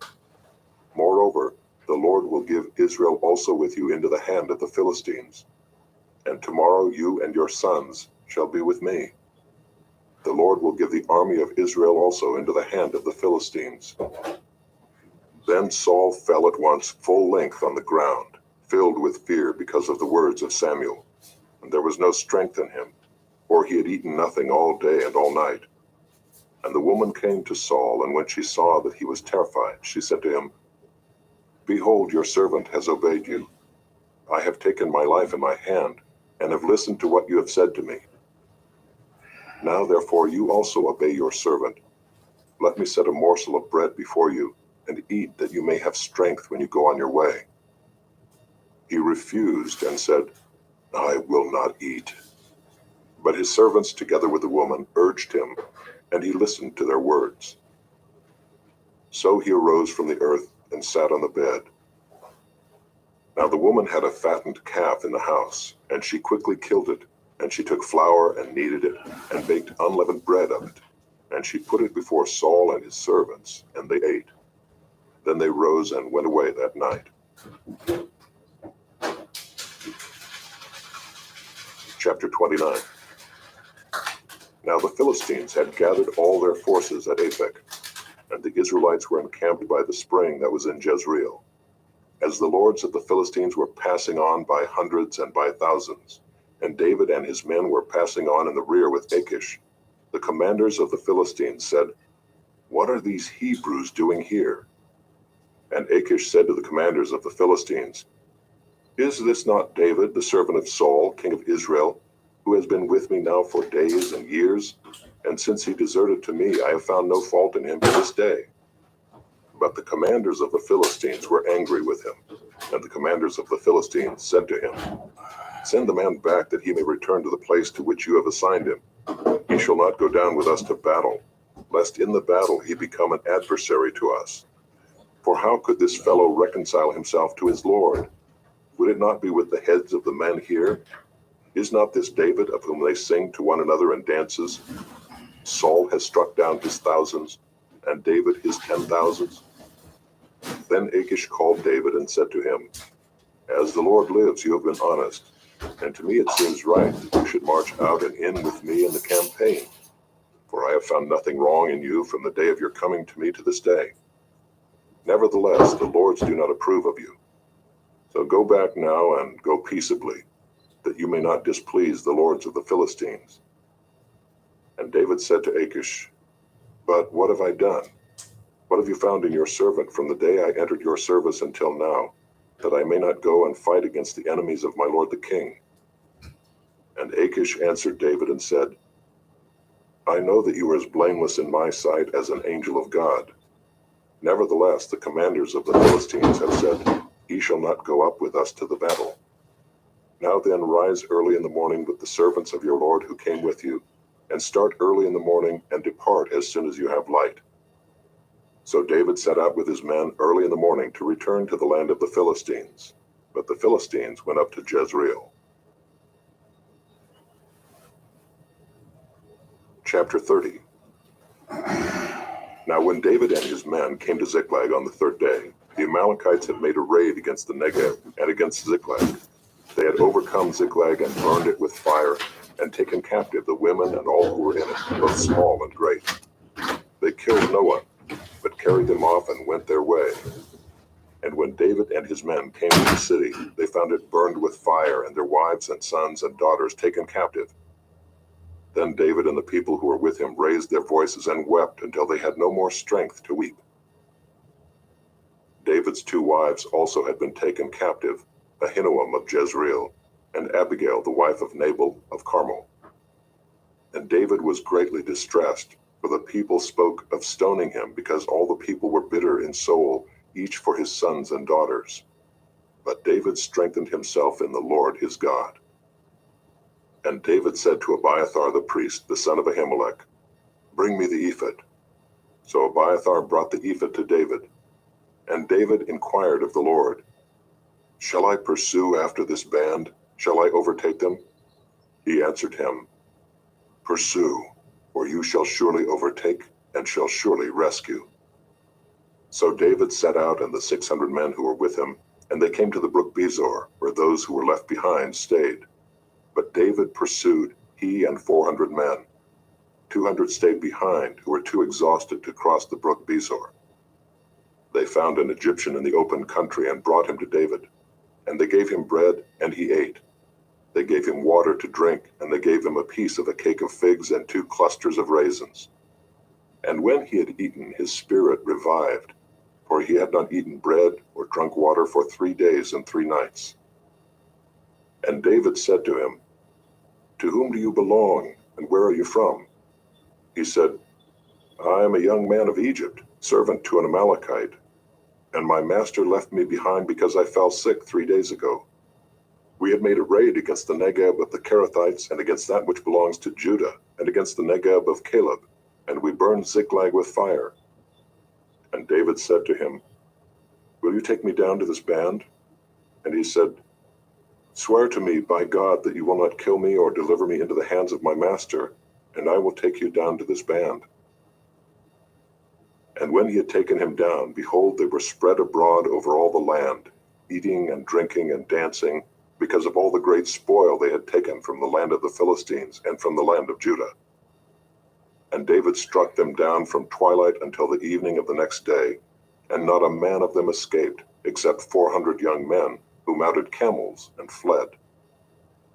Moreover, the Lord will give Israel also with you into the hand of the Philistines. And tomorrow you and your sons shall be with me. The Lord will give the army of Israel also into the hand of the Philistines. Then Saul fell at once full length on the ground, filled with fear because of the words of Samuel. And there was no strength in him, for he had eaten nothing all day and all night. And the woman came to Saul, and when she saw that he was terrified, she said to him, Behold, your servant has obeyed you. I have taken my life in my hand, and have listened to what you have said to me. Now therefore you also obey your servant. Let me set a morsel of bread before you, and eat, that you may have strength when you go on your way. He refused and said, I will not eat. But his servants, together with the woman, urged him, and he listened to their words. So he arose from the earth and sat on the bed. Now the woman had a fattened calf in the house, and she quickly killed it, and she took flour and kneaded it, and baked unleavened bread of it. And she put it before Saul and his servants, and they ate. Then they rose and went away that night. Chapter 29. Now the Philistines had gathered all their forces at Aphek, and the Israelites were encamped by the spring that was in Jezreel. As the lords of the Philistines were passing on by hundreds and by thousands, and David and his men were passing on in the rear with Achish, the commanders of the Philistines said, "What are these Hebrews doing here?" And Achish said to the commanders of the Philistines, "Is this not David, the servant of Saul, king of Israel, who has been with me now for days and years? And since he deserted to me, I have found no fault in him to this day." But the commanders of the Philistines were angry with him. And the commanders of the Philistines said to him, "Send the man back that he may return to the place to which you have assigned him. He shall not go down with us to battle, lest in the battle he become an adversary to us. For how could this fellow reconcile himself to his Lord? Would it not be with the heads of the men here? Is not this David, of whom they sing to one another in dances? Saul has struck down his thousands, and David his 10,000s. Then Achish called David and said to him, "As the Lord lives, you have been honest, and to me it seems right that you should march out and in with me in the campaign. For I have found nothing wrong in you from the day of your coming to me to this day. Nevertheless, the lords do not approve of you. So go back now and go peaceably, that you may not displease the lords of the Philistines." And David said to Achish, "But what have I done? What have you found in your servant from the day I entered your service until now, that I may not go and fight against the enemies of my lord the king?" And Achish answered David and said, "I know that you are as blameless in my sight as an angel of God. Nevertheless, the commanders of the Philistines have said, 'He shall not go up with us to the battle.' Now then, rise early in the morning with the servants of your lord who came with you, and start early in the morning and depart as soon as you have light." So David set out with his men early in the morning to return to the land of the Philistines. But the Philistines went up to Jezreel. Chapter 30. Now when David and his men came to Ziklag on the third day, the Amalekites had made a raid against the Negev and against Ziklag. They had overcome Ziklag and burned it with fire, and taken captive the women and all who were in it, both small and great. They killed no one, but carried them off and went their way. And when David and his men came to the city, they found it burned with fire, and their wives and sons and daughters taken captive. Then David and the people who were with him raised their voices and wept until they had no more strength to weep. David's two wives also had been taken captive, Ahinoam of Jezreel, and Abigail the wife of Nabal of Carmel. And David was greatly distressed, for the people spoke of stoning him, because all the people were bitter in soul, each for his sons and daughters. But David strengthened himself in the Lord his God. And David said to Abiathar the priest, the son of Ahimelech, "Bring me the ephod." So Abiathar brought the ephod to David. And David inquired of the Lord, "Shall I pursue after this band? Shall I overtake them?" He answered him, "Pursue, for you shall surely overtake, and shall surely rescue." So David set out and the 600 men who were with him, and they came to the brook Bezor, where those who were left behind stayed. But David pursued, he and 400 men. 200 stayed behind, who were too exhausted to cross the brook Bezor. They found an Egyptian in the open country and brought him to David. And they gave him bread, and he ate. They gave him water to drink, and they gave him a piece of a cake of figs and 2 clusters of raisins. And when he had eaten, his spirit revived, for he had not eaten bread or drunk water for 3 days and 3 nights. And David said to him, "To whom do you belong, and where are you from?" He said, "I am a young man of Egypt, servant to an Amalekite, and my master left me behind because I fell sick 3 days ago. We had made a raid against the Negeb of the Kerethites, and against that which belongs to Judah, and against the Negeb of Caleb, and we burned Ziklag with fire." And David said to him, "Will you take me down to this band?" And he said, "Swear to me by God that you will not kill me or deliver me into the hands of my master, and I will take you down to this band." And when he had taken him down, behold, they were spread abroad over all the land, eating and drinking and dancing, because of all the great spoil they had taken from the land of the Philistines and from the land of Judah. And David struck them down from twilight until the evening of the next day, and not a man of them escaped, except 400 young men, who mounted camels and fled.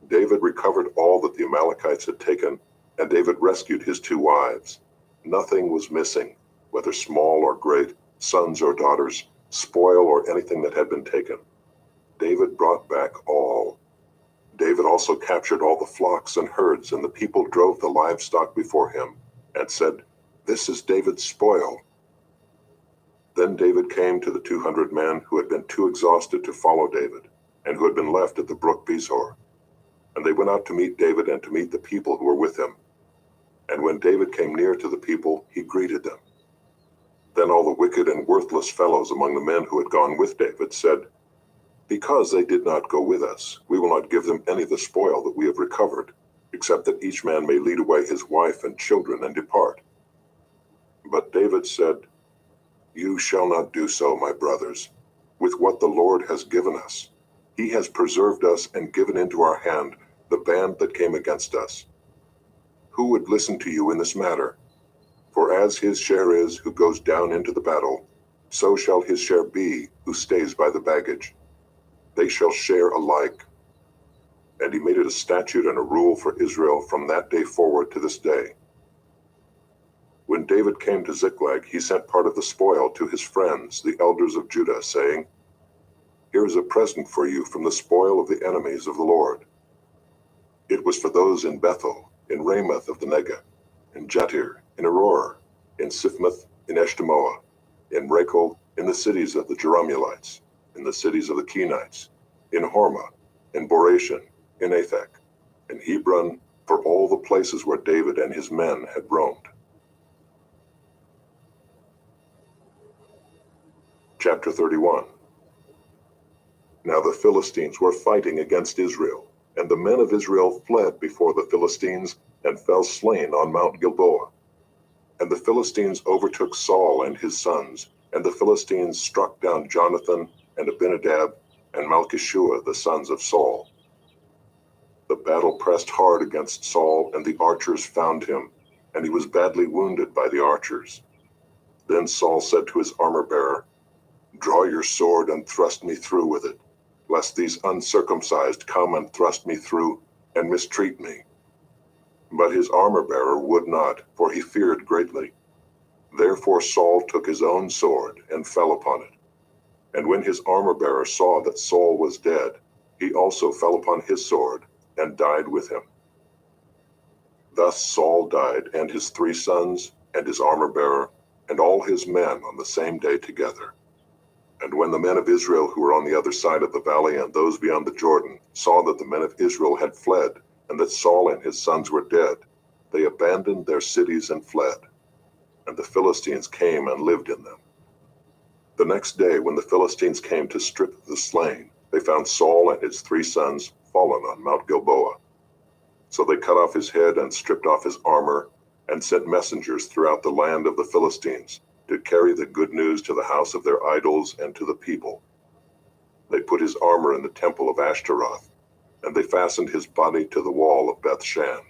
David recovered all that the Amalekites had taken, and David rescued his 2 wives. Nothing was missing, whether small or great, sons or daughters, spoil or anything that had been taken. David brought back all. David also captured all the flocks and herds, and the people drove the livestock before him, and said, "This is David's spoil." Then David came to the 200 men who had been too exhausted to follow David, and who had been left at the brook Besor. And they went out to meet David and to meet the people who were with him. And when David came near to the people, he greeted them. Then all the wicked and worthless fellows among the men who had gone with David said, "Because they did not go with us, we will not give them any of the spoil that we have recovered, except that each man may lead away his wife and children and depart." But David said, "You shall not do so, my brothers. With what the Lord has given us, he has preserved us and given into our hand the band that came against us. Who would listen to you in this matter? For as his share is who goes down into the battle, so shall his share be who stays by the baggage. They shall share alike." And he made it a statute and a rule for Israel from that day forward to this day. When David came to Ziklag, he sent part of the spoil to his friends, the elders of Judah, saying, "Here is a present for you from the spoil of the enemies of the Lord." It was for those in Bethel, in Ramoth of the Negeb, in Jatir, in Aroer, in Siphmoth, in Eshtemoa, in Rachel, in the cities of the Jerahmeelites, in the cities of the Kenites, in Hormah, in Boration, in Athak, in Hebron, for all the places where David and his men had roamed. Chapter 31. Now the Philistines were fighting against Israel, and the men of Israel fled before the Philistines and fell slain on Mount Gilboa. And the Philistines overtook Saul and his sons, and the Philistines struck down Jonathan and Abinadab and Malchishua, the sons of Saul. The battle pressed hard against Saul, and the archers found him, and he was badly wounded by the archers. Then Saul said to his armor-bearer, "Draw your sword and thrust me through with it, lest these uncircumcised come and thrust me through and mistreat me." But his armor-bearer would not, for he feared greatly. Therefore Saul took his own sword and fell upon it. And when his armor-bearer saw that Saul was dead, he also fell upon his sword and died with him. Thus Saul died, and his 3 sons, and his armor-bearer, and all his men on the same day together. And when the men of Israel who were on the other side of the valley and those beyond the Jordan saw that the men of Israel had fled, and that Saul and his sons were dead, they abandoned their cities and fled. And the Philistines came and lived in them. The next day, when the Philistines came to strip the slain, they found Saul and his 3 sons fallen on Mount Gilboa. So they cut off his head and stripped off his armor, and sent messengers throughout the land of the Philistines to carry the good news to the house of their idols and to the people. They put his armor in the temple of Ashtaroth, and they fastened his body to the wall of Bethshan.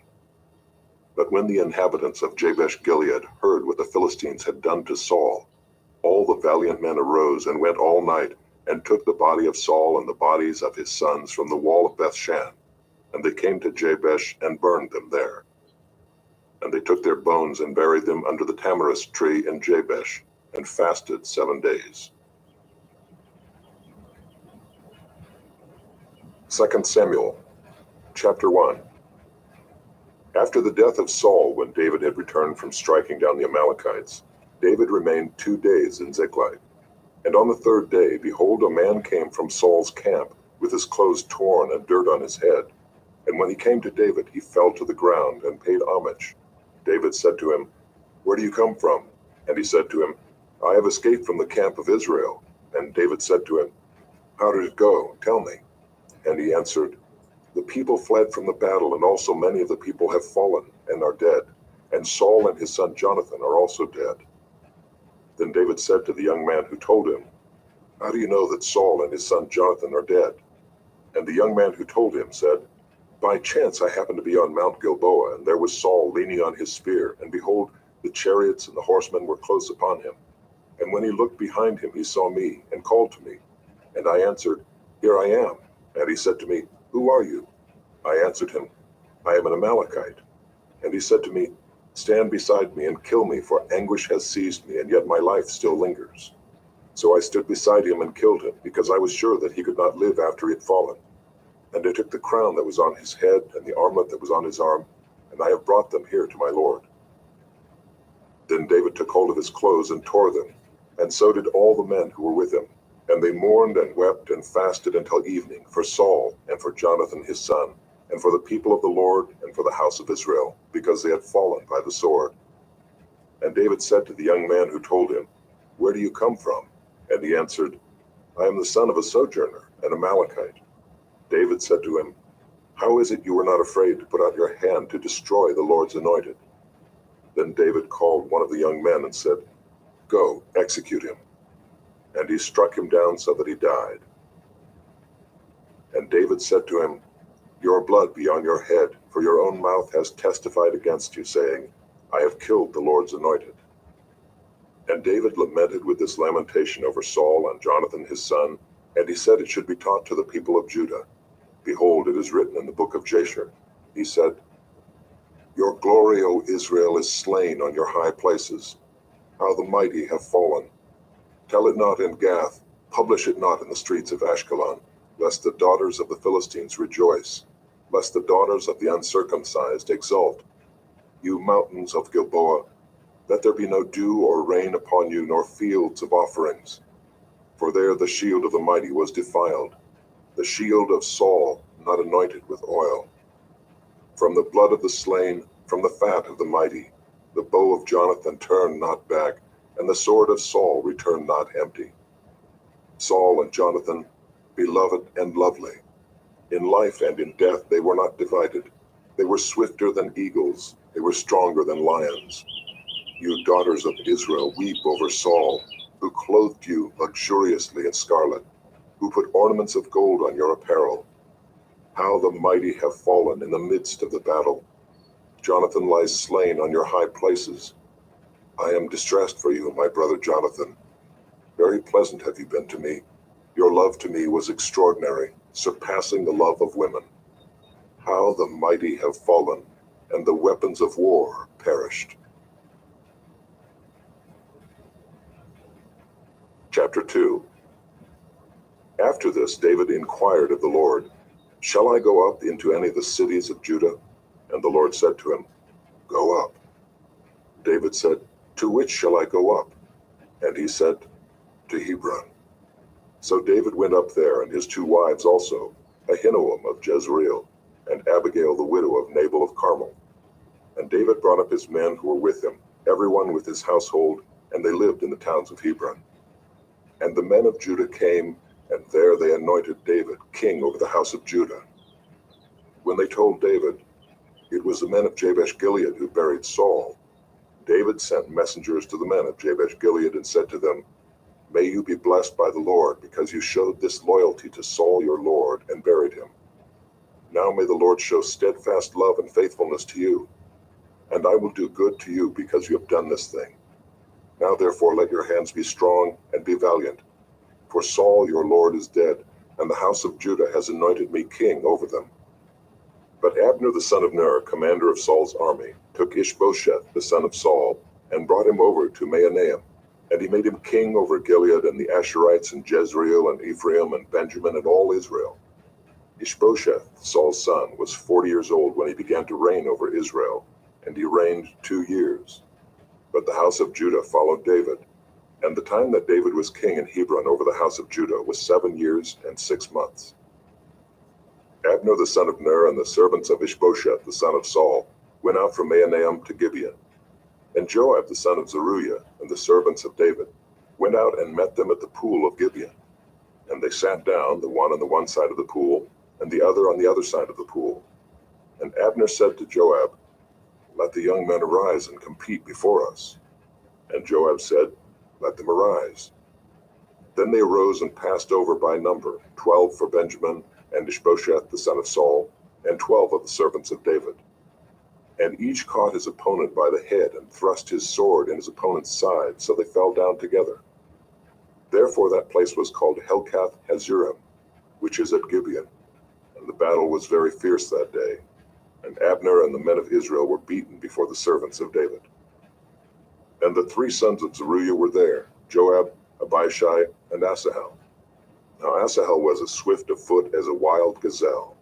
But when the inhabitants of Jabesh Gilead heard what the Philistines had done to Saul, all the valiant men arose and went all night, and took the body of Saul and the bodies of his sons from the wall of Bethshan, and they came to Jabesh and burned them there. And they took their bones and buried them under the tamarisk tree in Jabesh, and fasted 7 days. 2 Samuel, chapter 1. After the death of Saul, when David had returned from striking down the Amalekites, David remained 2 days in Ziklag. And on the 3rd day, behold, a man came from Saul's camp, with his clothes torn and dirt on his head. And when he came to David, he fell to the ground and paid homage. David said to him, "Where do you come from?" And he said to him, "I have escaped from the camp of Israel." And David said to him, "How did it go? Tell me." And he answered, "The people fled from the battle, and also many of the people have fallen and are dead. And Saul and his son Jonathan are also dead." Then David said to the young man who told him, "How do you know that Saul and his son Jonathan are dead?" And the young man who told him said, By chance I happened to be on Mount Gilboa, and there was Saul leaning on his spear, and behold, the chariots and the horsemen were close upon him. And when he looked behind him, he saw me, and called to me. And I answered, Here I am. And he said to me, Who are you? I answered him, I am an Amalekite. And he said to me, Stand beside me and kill me, for anguish has seized me, and yet my life still lingers. So I stood beside him and killed him, because I was sure that he could not live after he had fallen. And I took the crown that was on his head and the armlet that was on his arm, and I have brought them here to my lord. Then David took hold of his clothes and tore them, and so did all the men who were with him. And they mourned and wept and fasted until evening for Saul and for Jonathan his son, and for the people of the Lord and for the house of Israel, because they had fallen by the sword. And David said to the young man who told him, Where do you come from? And he answered, I am the son of a sojourner, an Amalekite. David said to him, How is it you were not afraid to put out your hand to destroy the Lord's anointed? Then David called one of the young men and said, Go, execute him. And he struck him down so that he died. And David said to him, Your blood be on your head, for your own mouth has testified against you, saying, I have killed the Lord's anointed. And David lamented with this lamentation over Saul and Jonathan his son, and he said it should be taught to the people of Judah. Behold, it is written in the book of Jasher. He said, Your glory, O Israel, is slain on your high places. How the mighty have fallen. Tell it not in Gath, publish it not in the streets of Ashkelon, lest the daughters of the Philistines rejoice, lest the daughters of the uncircumcised exult. You mountains of Gilboa, let there be no dew or rain upon you, nor fields of offerings. For there the shield of the mighty was defiled, the shield of Saul not anointed with oil. From the blood of the slain, from the fat of the mighty, the bow of Jonathan turned not back, and the sword of Saul returned not empty. Saul and Jonathan, beloved and lovely. In life and in death they were not divided. They were swifter than eagles, they were stronger than lions. You daughters of Israel, weep over Saul, who clothed you luxuriously in scarlet, who put ornaments of gold on your apparel. How the mighty have fallen in the midst of the battle. Jonathan lies slain on your high places. I am distressed for you, my brother Jonathan. Very pleasant have you been to me. Your love to me was extraordinary, surpassing the love of women. How the mighty have fallen, and the weapons of war perished. Chapter 2. After this, David inquired of the Lord, Shall I go up into any of the cities of Judah? And the Lord said to him, Go up. David said, To which shall I go up? And he said, To Hebron. So David went up there, and his 2 wives also, Ahinoam of Jezreel, and Abigail the widow of Nabal of Carmel. And David brought up his men who were with him, everyone with his household, and they lived in the towns of Hebron. And the men of Judah came, and there they anointed David king over the house of Judah. When they told David, It was the men of Jabesh Gilead who buried Saul, David sent messengers to the men of Jabesh Gilead and said to them, May you be blessed by the Lord, because you showed this loyalty to Saul your Lord and buried him. Now may the Lord show steadfast love and faithfulness to you, and I will do good to you because you have done this thing. Now therefore let your hands be strong and be valiant, for Saul your Lord is dead, and the house of Judah has anointed me king over them. But Abner the son of Ner, commander of Saul's army, took Ishbosheth the son of Saul, and brought him over to Mahanaim, and he made him king over Gilead and the Asherites and Jezreel and Ephraim and Benjamin and all Israel. Ishbosheth, Saul's son, was 40 years old when he began to reign over Israel, and he reigned 2 years. But the house of Judah followed David, and the time that David was king in Hebron over the house of Judah was 7 years and 6 months. Abner the son of Ner and the servants of Ishbosheth the son of Saul went out from Mahanaim to Gibeon. And Joab the son of Zeruiah and the servants of David went out and met them at the pool of Gibeon. And they sat down, the one on the one side of the pool, and the other on the other side of the pool. And Abner said to Joab, Let the young men arise and compete before us. And Joab said, Let them arise. Then they arose and passed over by number, 12 for Benjamin, and Ishbosheth the son of Saul, and 12 of the servants of David. And each caught his opponent by the head and thrust his sword in his opponent's side, so they fell down together. Therefore that place was called Helkath Hazurim, which is at Gibeon. And the battle was very fierce that day. And Abner and the men of Israel were beaten before the servants of David. And the 3 sons of Zeruiah were there, Joab, Abishai, and Asahel. Now Asahel was as swift of foot as a wild gazelle.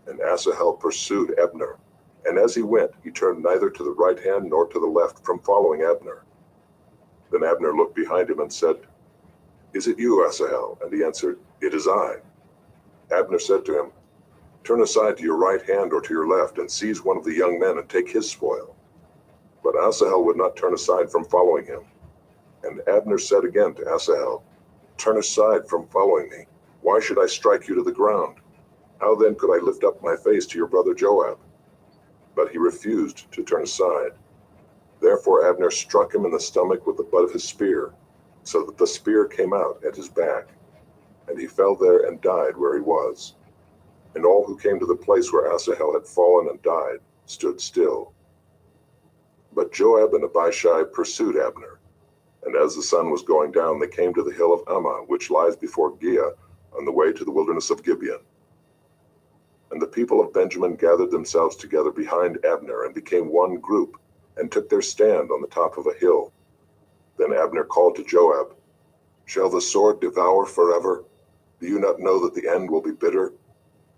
And Asahel pursued Abner. And as he went, he turned neither to the right hand nor to the left from following Abner. Then Abner looked behind him and said, "Is it you, Asahel?" And he answered, "It is I." Abner said to him, "Turn aside to your right hand or to your left, and seize one of the young men and take his spoil." But Asahel would not turn aside from following him. And Abner said again to Asahel, "Turn aside from following me. Why should I strike you to the ground? How then could I lift up my face to your brother Joab?" But he refused to turn aside. Therefore Abner struck him in the stomach with the butt of his spear, so that the spear came out at his back. And he fell there and died where he was. And all who came to the place where Asahel had fallen and died stood still. But Joab and Abishai pursued Abner. And as the sun was going down, they came to the hill of Ammah, which lies before Giah, on the way to the wilderness of Gibeon. And the people of Benjamin gathered themselves together behind Abner and became one group, and took their stand on the top of a hill. Then Abner called to Joab, "Shall the sword devour forever? Do you not know that the end will be bitter?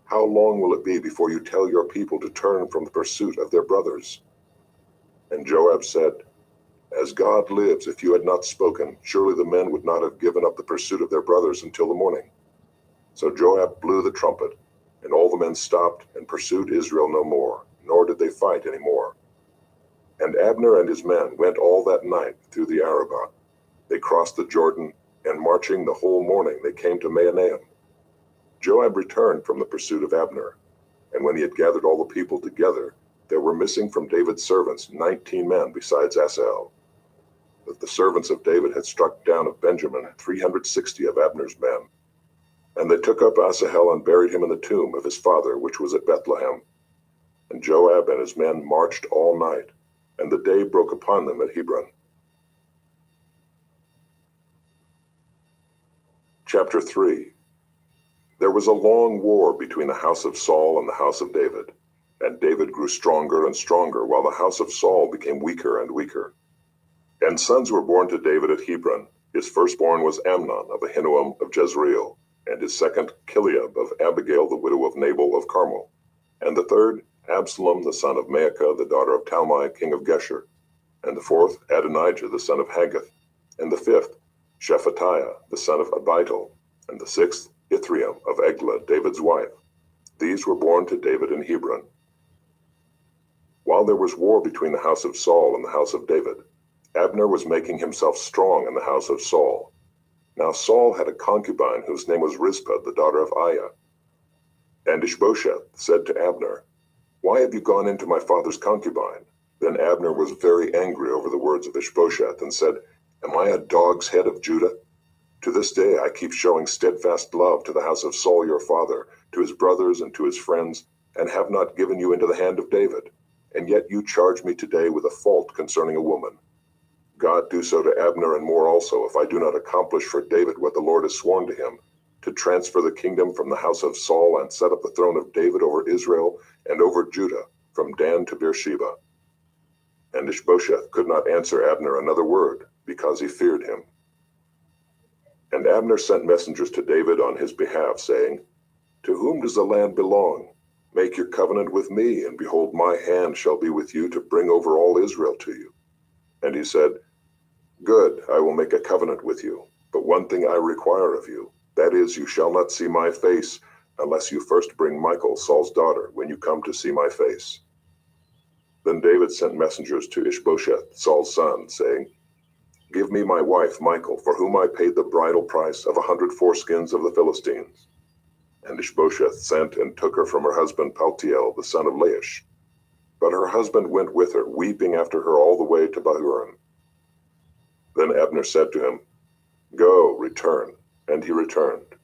How long will it be before you tell your people to turn from the pursuit of their brothers?" And Joab said, "As God lives, if you had not spoken, surely the men would not have given up the pursuit of their brothers until the morning." So Joab blew the trumpet, and all the men stopped and pursued Israel no more, nor did they fight any more. And Abner and his men went all that night through the Arabah. They crossed the Jordan, and marching the whole morning they came to Mahanaim. Joab returned from the pursuit of Abner, and when he had gathered all the people together, there were missing from David's servants 19 men besides Asahel. But the servants of David had struck down of Benjamin 360 of Abner's men. And they took up Asahel and buried him in the tomb of his father, which was at Bethlehem. And Joab and his men marched all night, and the day broke upon them at Hebron. Chapter 3. There was a long war between the house of Saul and the house of David, and David grew stronger and stronger, while the house of Saul became weaker and weaker. And sons were born to David at Hebron. His firstborn was Amnon of Ahinoam of Jezreel, and his second Chileab of Abigail the widow of Nabal of Carmel, and the third Absalom the son of Maacah the daughter of Talmai king of Geshur, and the fourth Adonijah the son of Haggith, and the fifth Shephatiah the son of Abital, and the sixth Ithream of Eglah David's wife. These were born to David in Hebron. While there was war between the house of Saul and the house of David, Abner was making himself strong in the house of Saul. Now Saul had a concubine whose name was Rizpah, the daughter of Aiah. And Ishbosheth said to Abner, "Why have you gone into my father's concubine?" Then Abner was very angry over the words of Ishbosheth and said, "Am I a dog's head of Judah? To this day I keep showing steadfast love to the house of Saul your father, to his brothers and to his friends, and have not given you into the hand of David. And yet you charge me today with a fault concerning a woman. God do so to Abner and more also, if I do not accomplish for David what the Lord has sworn to him, to transfer the kingdom from the house of Saul and set up the throne of David over Israel and over Judah, from Dan to Beersheba." And Ishbosheth could not answer Abner another word, because he feared him. And Abner sent messengers to David on his behalf, saying, "To whom does the land belong? Make your covenant with me, and behold, my hand shall be with you to bring over all Israel to you." And he said, "Good, I will make a covenant with you. But one thing I require of you, that is, you shall not see my face, unless you first bring Michal, Saul's daughter, when you come to see my face." Then David sent messengers to Ishbosheth, Saul's son, saying, "Give me my wife Michal, for whom I paid the bridal price of 100 foreskins of the Philistines." And Ishbosheth sent and took her from her husband Paltiel, the son of Laish. But her husband went with her, weeping after her all the way to Bahurim. Then Abner said to him, "Go, return." And he returned.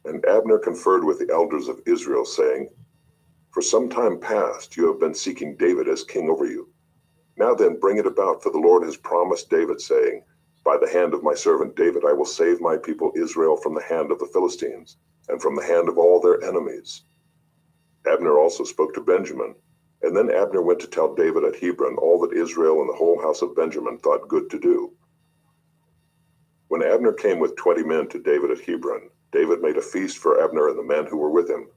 And Abner conferred with the elders of Israel, saying, For some time past you have been seeking David as king over you. Now then, bring it about, for the Lord has promised David, saying, By the hand of my servant David I will save my people Israel from the hand of the Philistines, and from the hand of all their enemies. Abner also spoke to Benjamin, and then Abner went to tell David at Hebron all that Israel and the whole house of Benjamin thought good to do. When Abner came with 20 men to David at Hebron, David made a feast for Abner and the men who were with him.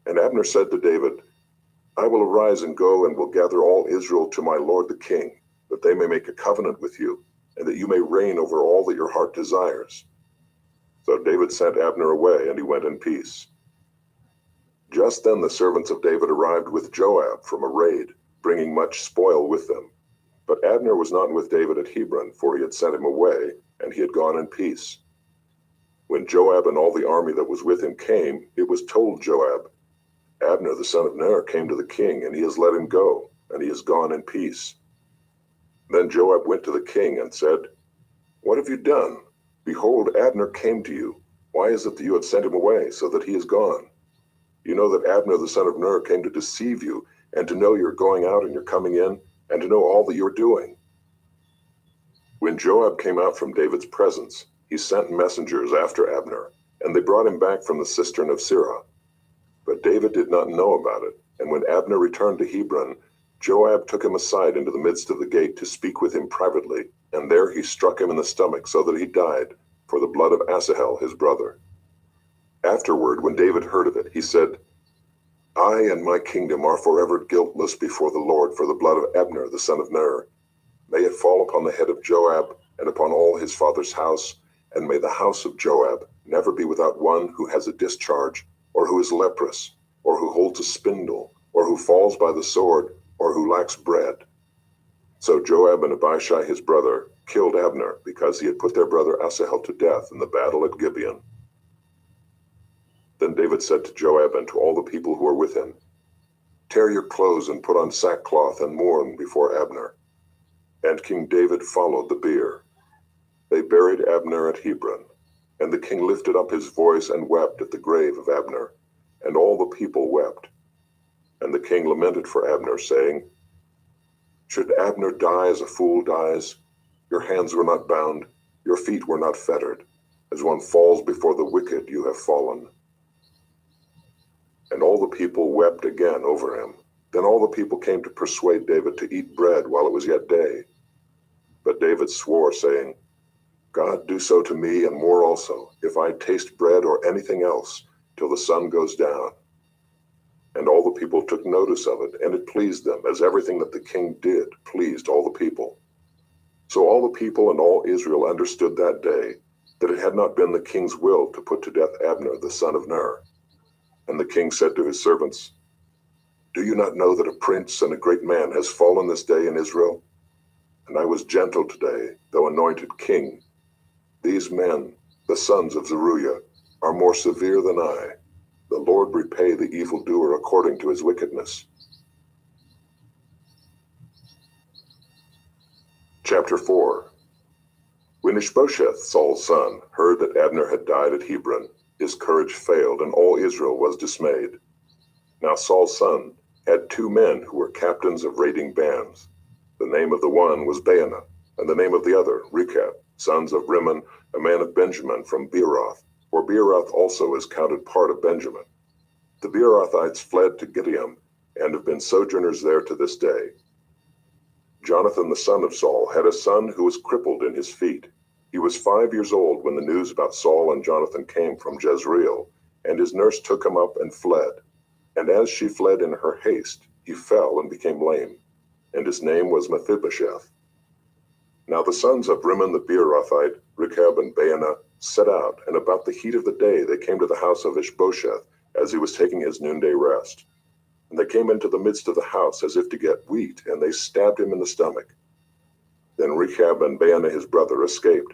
And Abner said to David, I will arise and go and will gather all Israel to my lord the king, that they may make a covenant with you, and that you may reign over all that your heart desires. So David sent Abner away, and he went in peace. Just then the servants of David arrived with Joab from a raid, bringing much spoil with them. But Abner was not with David at Hebron, for he had sent him away, and he had gone in peace. When Joab and all the army that was with him came, it was told Joab, Abner the son of Ner came to the king, and he has let him go, and he has gone in peace. Then Joab went to the king and said, What have you done? Behold, Abner came to you. Why is it that you have sent him away, so that he is gone? You know that Abner the son of Ner came to deceive you, and to know your going out and your coming in, and to know all that you are doing. When Joab came out from David's presence, he sent messengers after Abner, and they brought him back from the cistern of Sirah. But David did not know about it, and when Abner returned to Hebron, Joab took him aside into the midst of the gate to speak with him privately, and there he struck him in the stomach so that he died, for the blood of Asahel his brother. Afterward, when David heard of it, he said, I and my kingdom are forever guiltless before the Lord for the blood of Abner the son of Ner. May it fall upon the head of Joab and upon all his father's house, and may the house of Joab never be without one who has a discharge, or who is leprous, or who holds a spindle, or who falls by the sword, or who lacks bread. So Joab and Abishai his brother killed Abner, because he had put their brother Asahel to death in the battle at Gibeon. Then David said to Joab and to all the people who were with him, Tear your clothes and put on sackcloth and mourn before Abner. And King David followed the bier. They buried Abner at Hebron, and the king lifted up his voice and wept at the grave of Abner, and all the people wept. And the king lamented for Abner, saying, Should Abner die as a fool dies? Your hands were not bound, your feet were not fettered. As one falls before the wicked, you have fallen. And all the people wept again over him. Then all the people came to persuade David to eat bread while it was yet day. But David swore, saying, God do so to me and more also, if I taste bread or anything else, till the sun goes down. And all the people took notice of it, and it pleased them, as everything that the king did pleased all the people. So all the people and all Israel understood that day that it had not been the king's will to put to death Abner the son of Ner. And the king said to his servants, Do you not know that a prince and a great man has fallen this day in Israel? And I was gentle today, though anointed king. These men, the sons of Zeruiah, are more severe than I. The Lord repay the evildoer according to his wickedness. Chapter 4. When Ishbosheth, Saul's son, heard that Abner had died at Hebron, his courage failed, and all Israel was dismayed. Now Saul's son had 2 men who were captains of raiding bands. The name of the one was Baanah, and the name of the other Rechab, sons of Rimmon, a man of Benjamin from Beeroth, for Beeroth also is counted part of Benjamin. The Beerothites fled to Gibeon, and have been sojourners there to this day. Jonathan the son of Saul had a son who was crippled in his feet. He was 5 years old when the news about Saul and Jonathan came from Jezreel, and his nurse took him up and fled. And as she fled in her haste, he fell and became lame, and his name was Mephibosheth. Now the sons of Rimmon the Beerothite, Rechab and Baanah, set out, and about the heat of the day they came to the house of Ishbosheth, as he was taking his noonday rest. And they came into the midst of the house as if to get wheat, and they stabbed him in the stomach. Then Rechab and Baanah his brother escaped.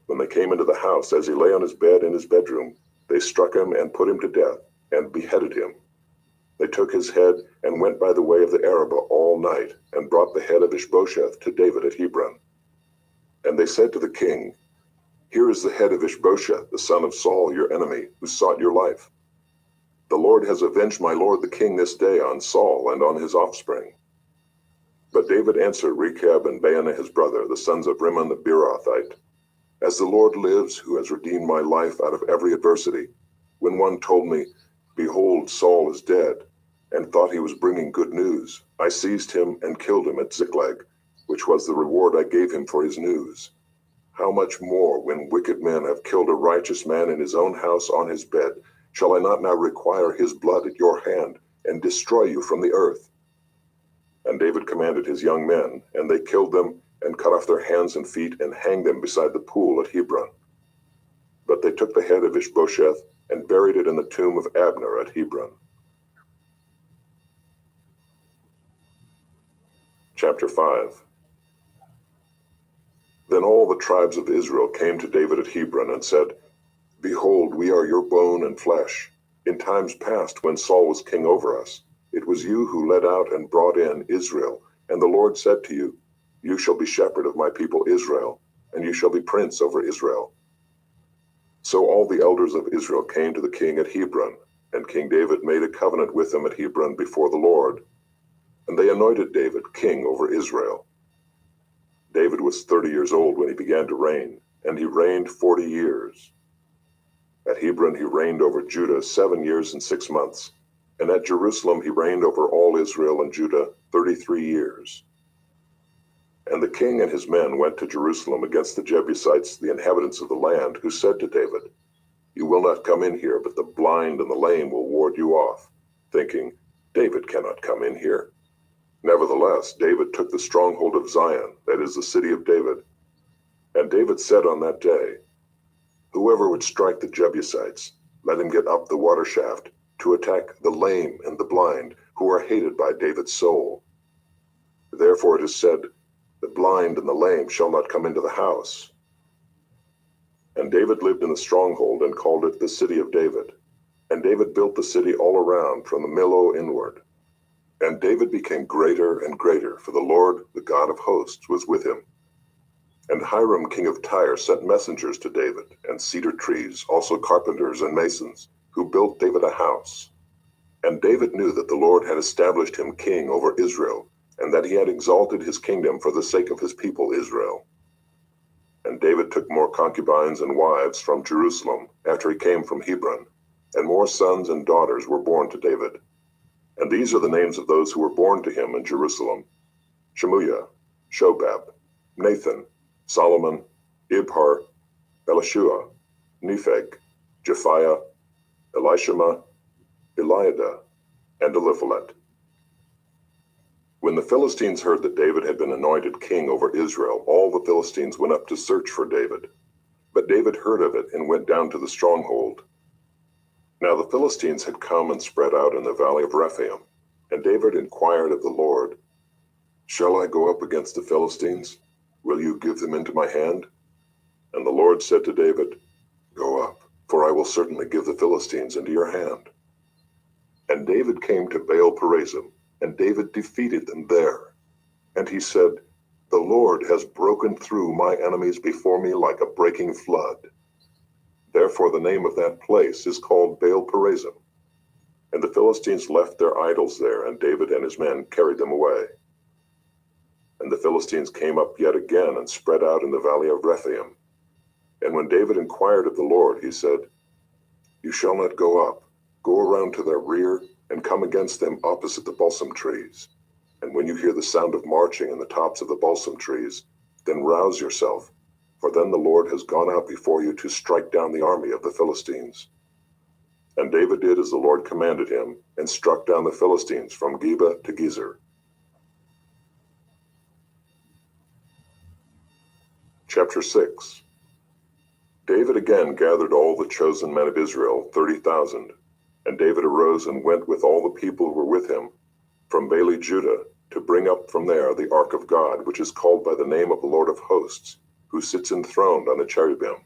When they came into the house as he lay on his bed in his bedroom, they struck him and put him to death, and beheaded him. They took his head and went by the way of the Arabah all night, and brought the head of Ishbosheth to David at Hebron. And they said to the king, Here is the head of Ishbosheth, the son of Saul, your enemy, who sought your life. The Lord has avenged my lord the king this day on Saul and on his offspring. But David answered Rechab and Baanah his brother, the sons of Rimmon the Beerothite, As the Lord lives, who has redeemed my life out of every adversity, when one told me, Behold, Saul is dead, and thought he was bringing good news, I seized him and killed him at Ziklag, which was the reward I gave him for his news. How much more, when wicked men have killed a righteous man in his own house on his bed, shall I not now require his blood at your hand, and destroy you from the earth? And David commanded his young men, and they killed them, and cut off their hands and feet, and hanged them beside the pool at Hebron. But they took the head of Ishbosheth, and buried it in the tomb of Abner at Hebron. Chapter 5. Then all the tribes of Israel came to David at Hebron, and said, Behold, we are your bone and flesh. In times past, when Saul was king over us, it was you who led out and brought in Israel, and the Lord said to you, You shall be shepherd of my people Israel, and you shall be prince over Israel. So all the elders of Israel came to the king at Hebron, and King David made a covenant with them at Hebron before the Lord. And they anointed David king over Israel. David was 30 years old when he began to reign, and he reigned 40 years. At Hebron he reigned over Judah 7 years and 6 months, and at Jerusalem he reigned over all Israel and Judah 33 years. And the king and his men went to Jerusalem against the Jebusites, the inhabitants of the land, who said to David, You will not come in here, but the blind and the lame will ward you off, thinking, David cannot come in here. Nevertheless, David took the stronghold of Zion, that is the city of David. And David said on that day, Whoever would strike the Jebusites, let him get up the water shaft to attack the lame and the blind, who are hated by David's soul. Therefore it is said, The blind and the lame shall not come into the house. And David lived in the stronghold and called it the city of David. And David built the city all around from the Millo inward. And David became greater and greater, for the Lord, the God of hosts, was with him. And Hiram king of Tyre sent messengers to David, and cedar trees, also carpenters and masons, who built David a house. And David knew that the Lord had established him king over Israel, and that he had exalted his kingdom for the sake of his people Israel. And David took more concubines and wives from Jerusalem after he came from Hebron, and more sons and daughters were born to David. And these are the names of those who were born to him in Jerusalem: Shemuiah, Shobab, Nathan, Solomon, Ibhar, Elishua, Nepheg, Japhiah, Elishama, Eliada, and Eliphalet. When the Philistines heard that David had been anointed king over Israel, all the Philistines went up to search for David. But David heard of it and went down to the stronghold. Now the Philistines had come and spread out in the valley of Rephaim, and David inquired of the Lord, Shall I go up against the Philistines? Will you give them into my hand? And the Lord said to David, Go up, for I will certainly give the Philistines into your hand. And David came to Baal-perazim, and David defeated them there. And he said, The Lord has broken through my enemies before me like a breaking flood. Therefore the name of that place is called Baal-perazim. And the Philistines left their idols there, and David and his men carried them away. And the Philistines came up yet again and spread out in the valley of Rephaim. And when David inquired of the Lord, he said, You shall not go up. Go around to their rear, and come against them opposite the balsam trees. And when you hear the sound of marching in the tops of the balsam trees, then rouse yourself, for then the Lord has gone out before you to strike down the army of the Philistines. And David did as the Lord commanded him, and struck down the Philistines from Geba to Gezer. Chapter 6. David again gathered all the chosen men of Israel, 30,000. And David arose and went with all the people who were with him, from Baale Judah, to bring up from there the ark of God, which is called by the name of the Lord of hosts, who sits enthroned on the cherubim.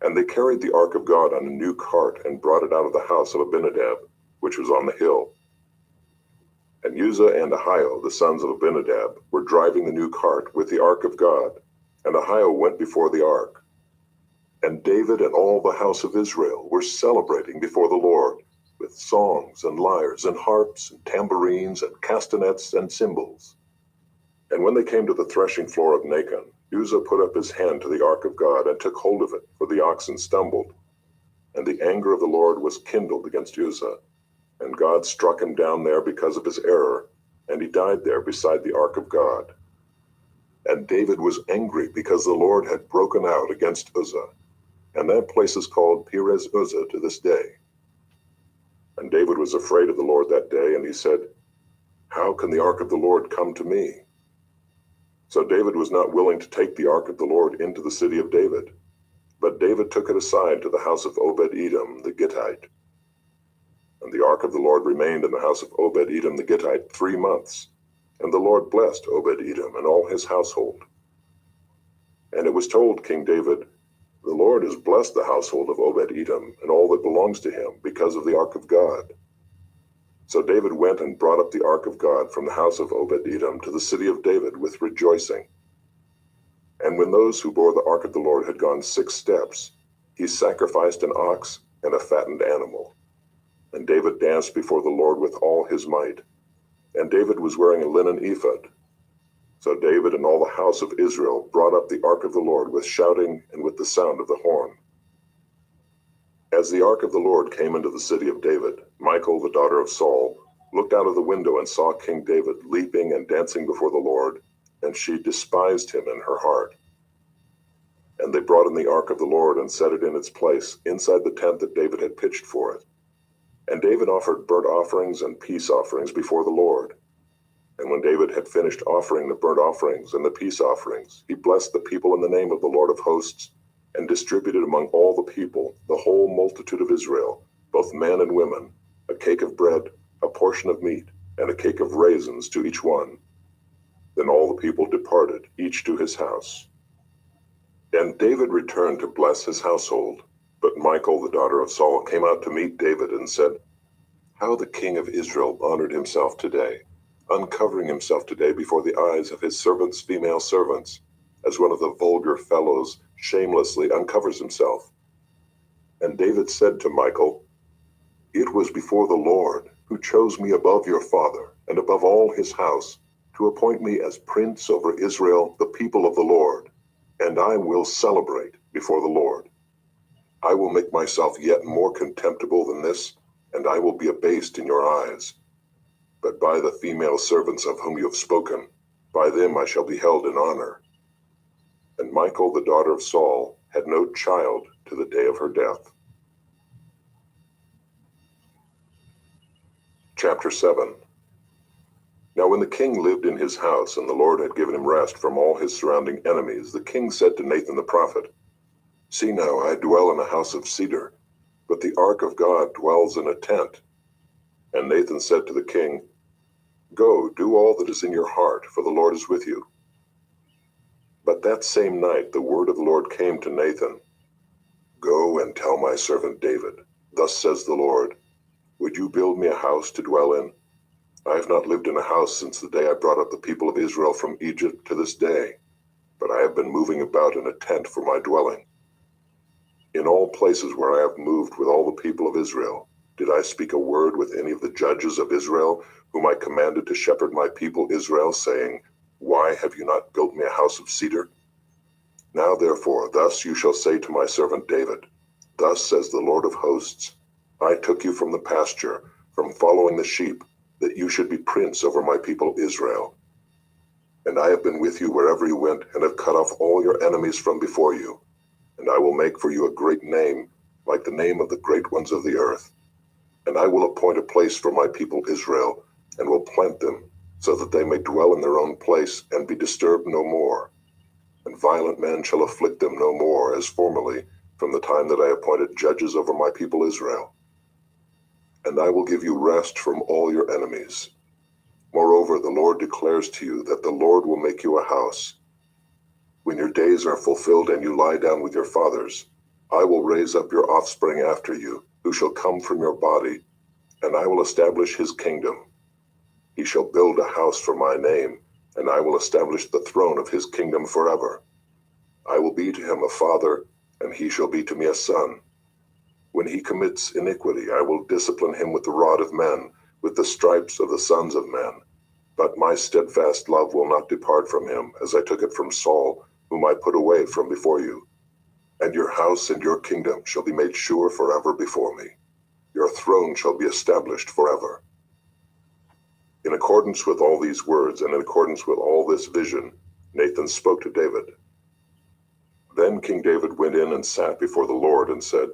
And they carried the ark of God on a new cart, and brought it out of the house of Abinadab, which was on the hill. And Uzzah and Ahio, the sons of Abinadab, were driving the new cart with the ark of God, and Ahio went before the ark. And David and all the house of Israel were celebrating before the Lord, with songs and lyres and harps and tambourines and castanets and cymbals. And when they came to the threshing floor of Nacon, Uzzah put up his hand to the ark of God and took hold of it, for the oxen stumbled. And the anger of the Lord was kindled against Uzzah, and God struck him down there because of his error, and he died there beside the ark of God. And David was angry because the Lord had broken out against Uzzah, and that place is called Perez Uzzah to this day. And David was afraid of the Lord that day, and he said, "How can the ark of the Lord come to me?" So David was not willing to take the ark of the Lord into the city of David, but David took it aside to the house of Obed-Edom the Gittite. And the ark of the Lord remained in the house of Obed-Edom the Gittite 3 months, and the Lord blessed Obed-Edom and all his household. And it was told King David, "The Lord has blessed the household of Obed-Edom and all that belongs to him because of the ark of God." So David went and brought up the ark of God from the house of Obed-Edom to the city of David with rejoicing. And when those who bore the ark of the Lord had gone 6 steps, he sacrificed an ox and a fattened animal. And David danced before the Lord with all his might. And David was wearing a linen ephod. So David and all the house of Israel brought up the ark of the Lord with shouting and with the sound of the horn. As the ark of the Lord came into the city of David, Michal, the daughter of Saul, looked out of the window and saw King David leaping and dancing before the Lord, and she despised him in her heart. And they brought in the ark of the Lord and set it in its place, inside the tent that David had pitched for it. And David offered burnt offerings and peace offerings before the Lord. And when David had finished offering the burnt offerings and the peace offerings, he blessed the people in the name of the Lord of hosts, and distributed among all the people, the whole multitude of Israel, both men and women, a cake of bread, a portion of meat, and a cake of raisins to each one. Then all the people departed, each to his house. And David returned to bless his household. But Michal, the daughter of Saul, came out to meet David and said, "How the king of Israel honored himself today, uncovering himself today before the eyes of his servants' female servants, as one of the vulgar fellows shamelessly uncovers himself." And David said to Michal, "It was before the Lord, who chose me above your father and above all his house, to appoint me as prince over Israel, the people of the Lord, and I will celebrate before the Lord. I will make myself yet more contemptible than this, and I will be abased in your eyes. But by the female servants of whom you have spoken, by them I shall be held in honor." And Michal, the daughter of Saul, had no child to the day of her death. Chapter 7. Now when the king lived in his house, and the Lord had given him rest from all his surrounding enemies, the king said to Nathan the prophet, "See now, I dwell in a house of cedar, but the ark of God dwells in a tent." And Nathan said to the king, "Go, do all that is in your heart, for the Lord is with you." But that same night the word of the Lord came to Nathan, "Go and tell my servant David, thus says the Lord, would you build me a house to dwell in? I have not lived in a house since the day I brought up the people of Israel from Egypt to this day, but I have been moving about in a tent for my dwelling. In all places where I have moved with all the people of Israel, did I speak a word with any of the judges of Israel, whom I commanded to shepherd my people Israel, saying, Why have you not built me a house of cedar? Now therefore, thus you shall say to my servant David, Thus says the Lord of hosts, I took you from the pasture, from following the sheep, that you should be prince over my people Israel. And I have been with you wherever you went, and have cut off all your enemies from before you. And I will make for you a great name, like the name of the great ones of the earth. And I will appoint a place for my people Israel, and will plant them, so that they may dwell in their own place, and be disturbed no more. And violent men shall afflict them no more, as formerly, from the time that I appointed judges over my people Israel. And I will give you rest from all your enemies. Moreover, the Lord declares to you that the Lord will make you a house. When your days are fulfilled and you lie down with your fathers, I will raise up your offspring after you, who shall come from your body, and I will establish his kingdom. He shall build a house for my name, and I will establish the throne of his kingdom forever. I will be to him a father, and he shall be to me a son. When he commits iniquity, I will discipline him with the rod of men, with the stripes of the sons of men. But my steadfast love will not depart from him, as I took it from Saul, whom I put away from before you. And your house and your kingdom shall be made sure forever before me. Your throne shall be established forever. In accordance with all these words and in accordance with all this vision, Nathan spoke to David. Then King David went in and sat before the Lord and said,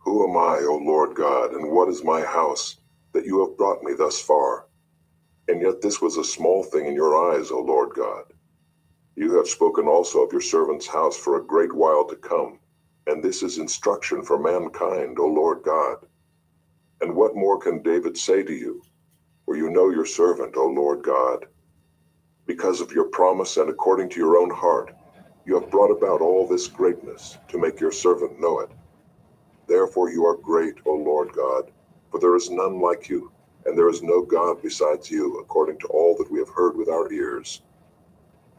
Who am I, O Lord God, and what is my house, that you have brought me thus far? And yet this was a small thing in your eyes, O Lord God. You have spoken also of your servant's house for a great while to come, and this is instruction for mankind, O Lord God. And what more can David say to you? For you know your servant, O Lord God. Because of your promise and according to your own heart, you have brought about all this greatness to make your servant know it. Therefore you are great, O Lord God, for there is none like you, and there is no God besides you, according to all that we have heard with our ears.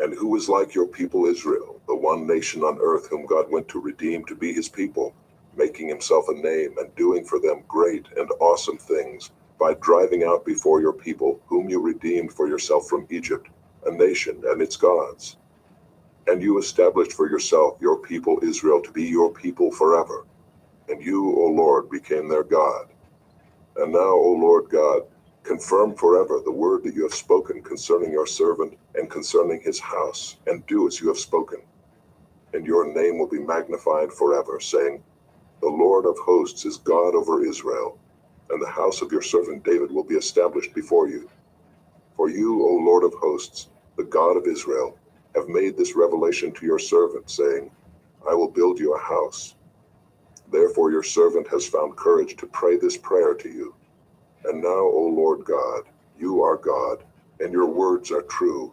And who is like your people Israel, the one nation on earth whom God went to redeem to be his people, making himself a name and doing for them great and awesome things, by driving out before your people, whom you redeemed for yourself from Egypt, a nation and its gods. And you established for yourself your people Israel to be your people forever. And you, O Lord, became their God. And now, O Lord God, confirm forever the word that you have spoken concerning your servant and concerning his house, and do as you have spoken. And your name will be magnified forever, saying, The Lord of hosts is God over Israel, and the house of your servant David will be established before you. For you, O Lord of hosts, the God of Israel, have made this revelation to your servant, saying, I will build you a house. Therefore your servant has found courage to pray this prayer to you. And now, O Lord God, you are God, and your words are true,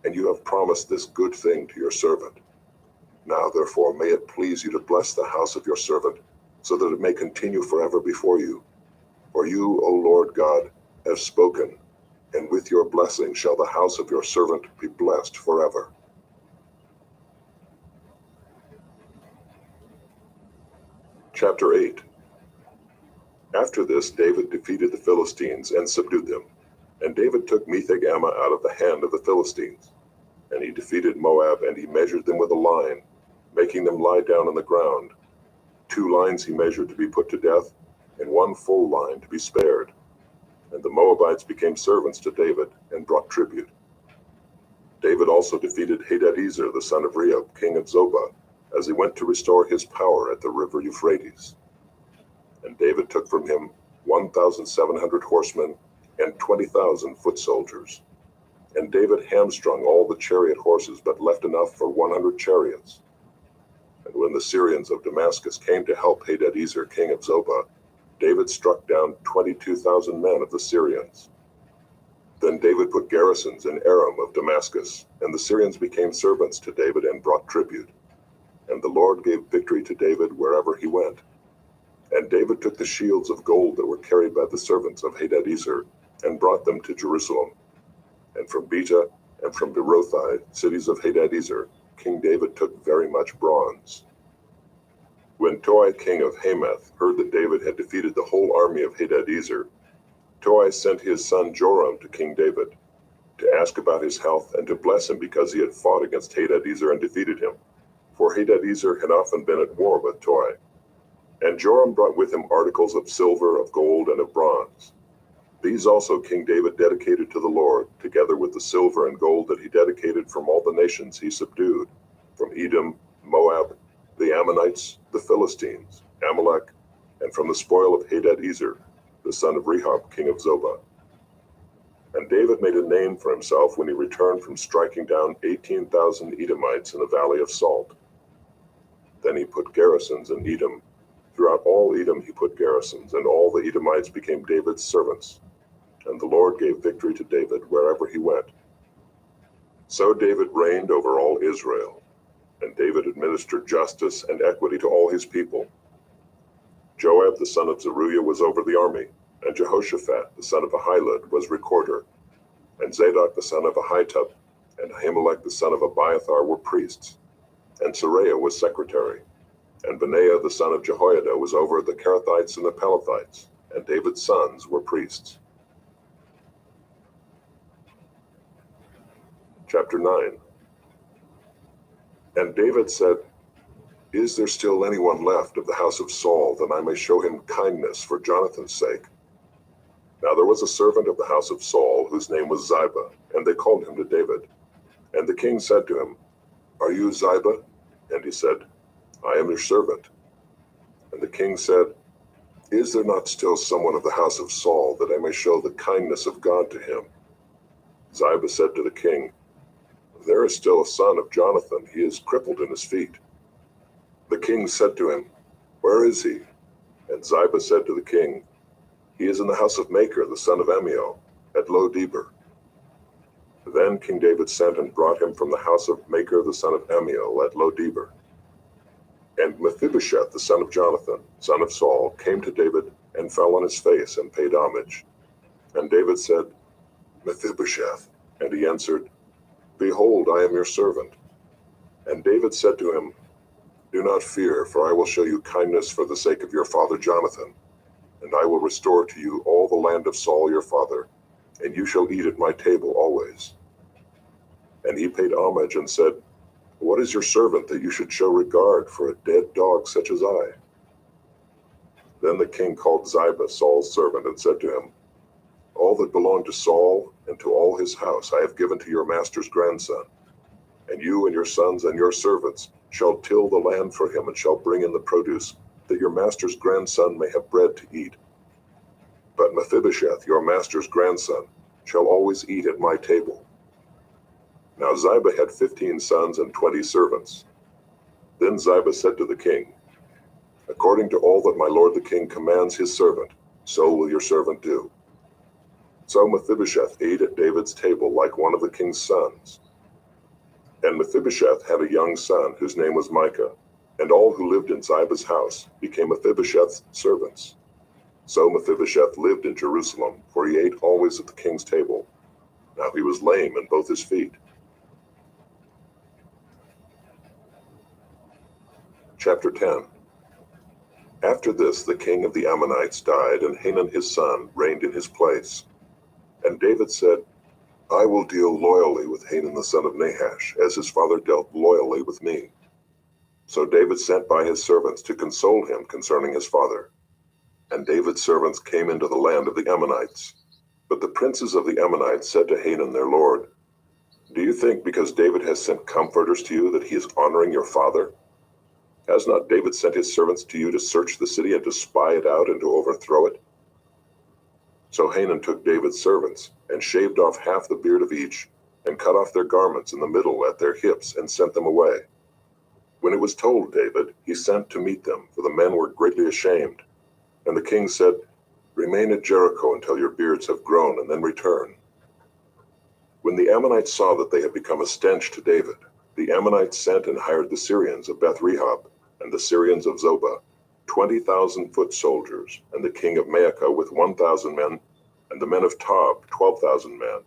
and you have promised this good thing to your servant. Now therefore may it please you to bless the house of your servant, so that it may continue forever before you. For you, O Lord God, have spoken, and with your blessing shall the house of your servant be blessed forever. Chapter 8. After this, David defeated the Philistines and subdued them. And David took Metheg-Ammah out of the hand of the Philistines. And he defeated Moab, and he measured them with a line, making them lie down on the ground. 2 lines he measured to be put to death, and 1 full line to be spared. And the Moabites became servants to David, and brought tribute. David also defeated Hadadezer, the son of Rehob, king of Zobah, as he went to restore his power at the river Euphrates. And David took from him 1,700 horsemen and 20,000 foot soldiers. And David hamstrung all the chariot horses, but left enough for 100 chariots. And when the Syrians of Damascus came to help Hadadezer, king of Zobah, David struck down 22,000 men of the Syrians. Then David put garrisons in Aram of Damascus, and the Syrians became servants to David and brought tribute. And the Lord gave victory to David wherever he went. And David took the shields of gold that were carried by the servants of Hadadezer, and brought them to Jerusalem. And from Beta and from Berothai, cities of Hadadezer, King David took very much bronze. When Toi, king of Hamath, heard that David had defeated the whole army of Hadadezer, Toi sent his son Joram to King David, to ask about his health and to bless him because he had fought against Hadadezer and defeated him. For Hadadezer had often been at war with Toi. And Joram brought with him articles of silver, of gold, and of bronze. These also King David dedicated to the Lord, together with the silver and gold that he dedicated from all the nations he subdued, from Edom, Moab, the Ammonites, the Philistines, Amalek, and from the spoil of Hadadezer, the son of Rehob, king of Zobah. And David made a name for himself when he returned from striking down 18,000 Edomites in the Valley of Salt. Then he put garrisons in Edom. Throughout all Edom he put garrisons, and all the Edomites became David's servants. And the Lord gave victory to David wherever he went. So David reigned over all Israel, and David administered justice and equity to all his people. Joab the son of Zeruiah was over the army, and Jehoshaphat the son of Ahilud was recorder, and Zadok the son of Ahitub, and Ahimelech the son of Abiathar were priests, and Seraiah was secretary, And Benaiah the son of Jehoiada was over the Kerethites and the Pelethites, and David's sons were priests. Chapter 9. And David said, Is there still anyone left of the house of Saul, that I may show him kindness for Jonathan's sake? Now there was a servant of the house of Saul, whose name was Ziba, and they called him to David. And the king said to him, Are you Ziba? And he said, I am your servant. And the king said, Is there not still someone of the house of Saul, that I may show the kindness of God to him? Ziba said to the king, There is still a son of Jonathan, he is crippled in his feet. The king said to him, Where is he? And Ziba said to the king, He is in the house of Machir, the son of Ammiel, at Lo-debar. Then King David sent and brought him from the house of Machir, the son of Ammiel, at Lo-debar. And Mephibosheth, the son of Jonathan, son of Saul, came to David and fell on his face and paid homage. And David said, Mephibosheth. And he answered, Behold, I am your servant. And David said to him, Do not fear, for I will show you kindness for the sake of your father Jonathan. And I will restore to you all the land of Saul your father, and you shall eat at my table always. And he paid homage and said, What is your servant that you should show regard for a dead dog such as I? Then the king called Ziba, Saul's servant, and said to him, All that belonged to Saul and to all his house I have given to your master's grandson. And you and your sons and your servants shall till the land for him and shall bring in the produce, that your master's grandson may have bread to eat. But Mephibosheth, your master's grandson, shall always eat at my table. Now Ziba had 15 sons and 20 servants. Then Ziba said to the king, According to all that my lord the king commands his servant, so will your servant do. So Mephibosheth ate at David's table like one of the king's sons. And Mephibosheth had a young son whose name was Micah, and all who lived in Ziba's house became Mephibosheth's servants. So Mephibosheth lived in Jerusalem, for he ate always at the king's table. Now he was lame in both his feet. Chapter 10. After this the king of the Ammonites died, and Hanun his son reigned in his place. And David said, I will deal loyally with Hanun the son of Nahash, as his father dealt loyally with me. So David sent by his servants to console him concerning his father. And David's servants came into the land of the Ammonites. But the princes of the Ammonites said to Hanun their lord, Do you think because David has sent comforters to you that he is honoring your father? Has not David sent his servants to you to search the city and to spy it out and to overthrow it? So Hanun took David's servants, and shaved off half the beard of each, and cut off their garments in the middle at their hips, and sent them away. When it was told David, he sent to meet them, for the men were greatly ashamed. And the king said, Remain at Jericho until your beards have grown, and then return. When the Ammonites saw that they had become a stench to David, the Ammonites sent and hired the Syrians of Beth-rehob, and the Syrians of Zobah, 20,000 foot soldiers, and the king of Maacah with 1,000 men, and the men of Tob 12,000 men.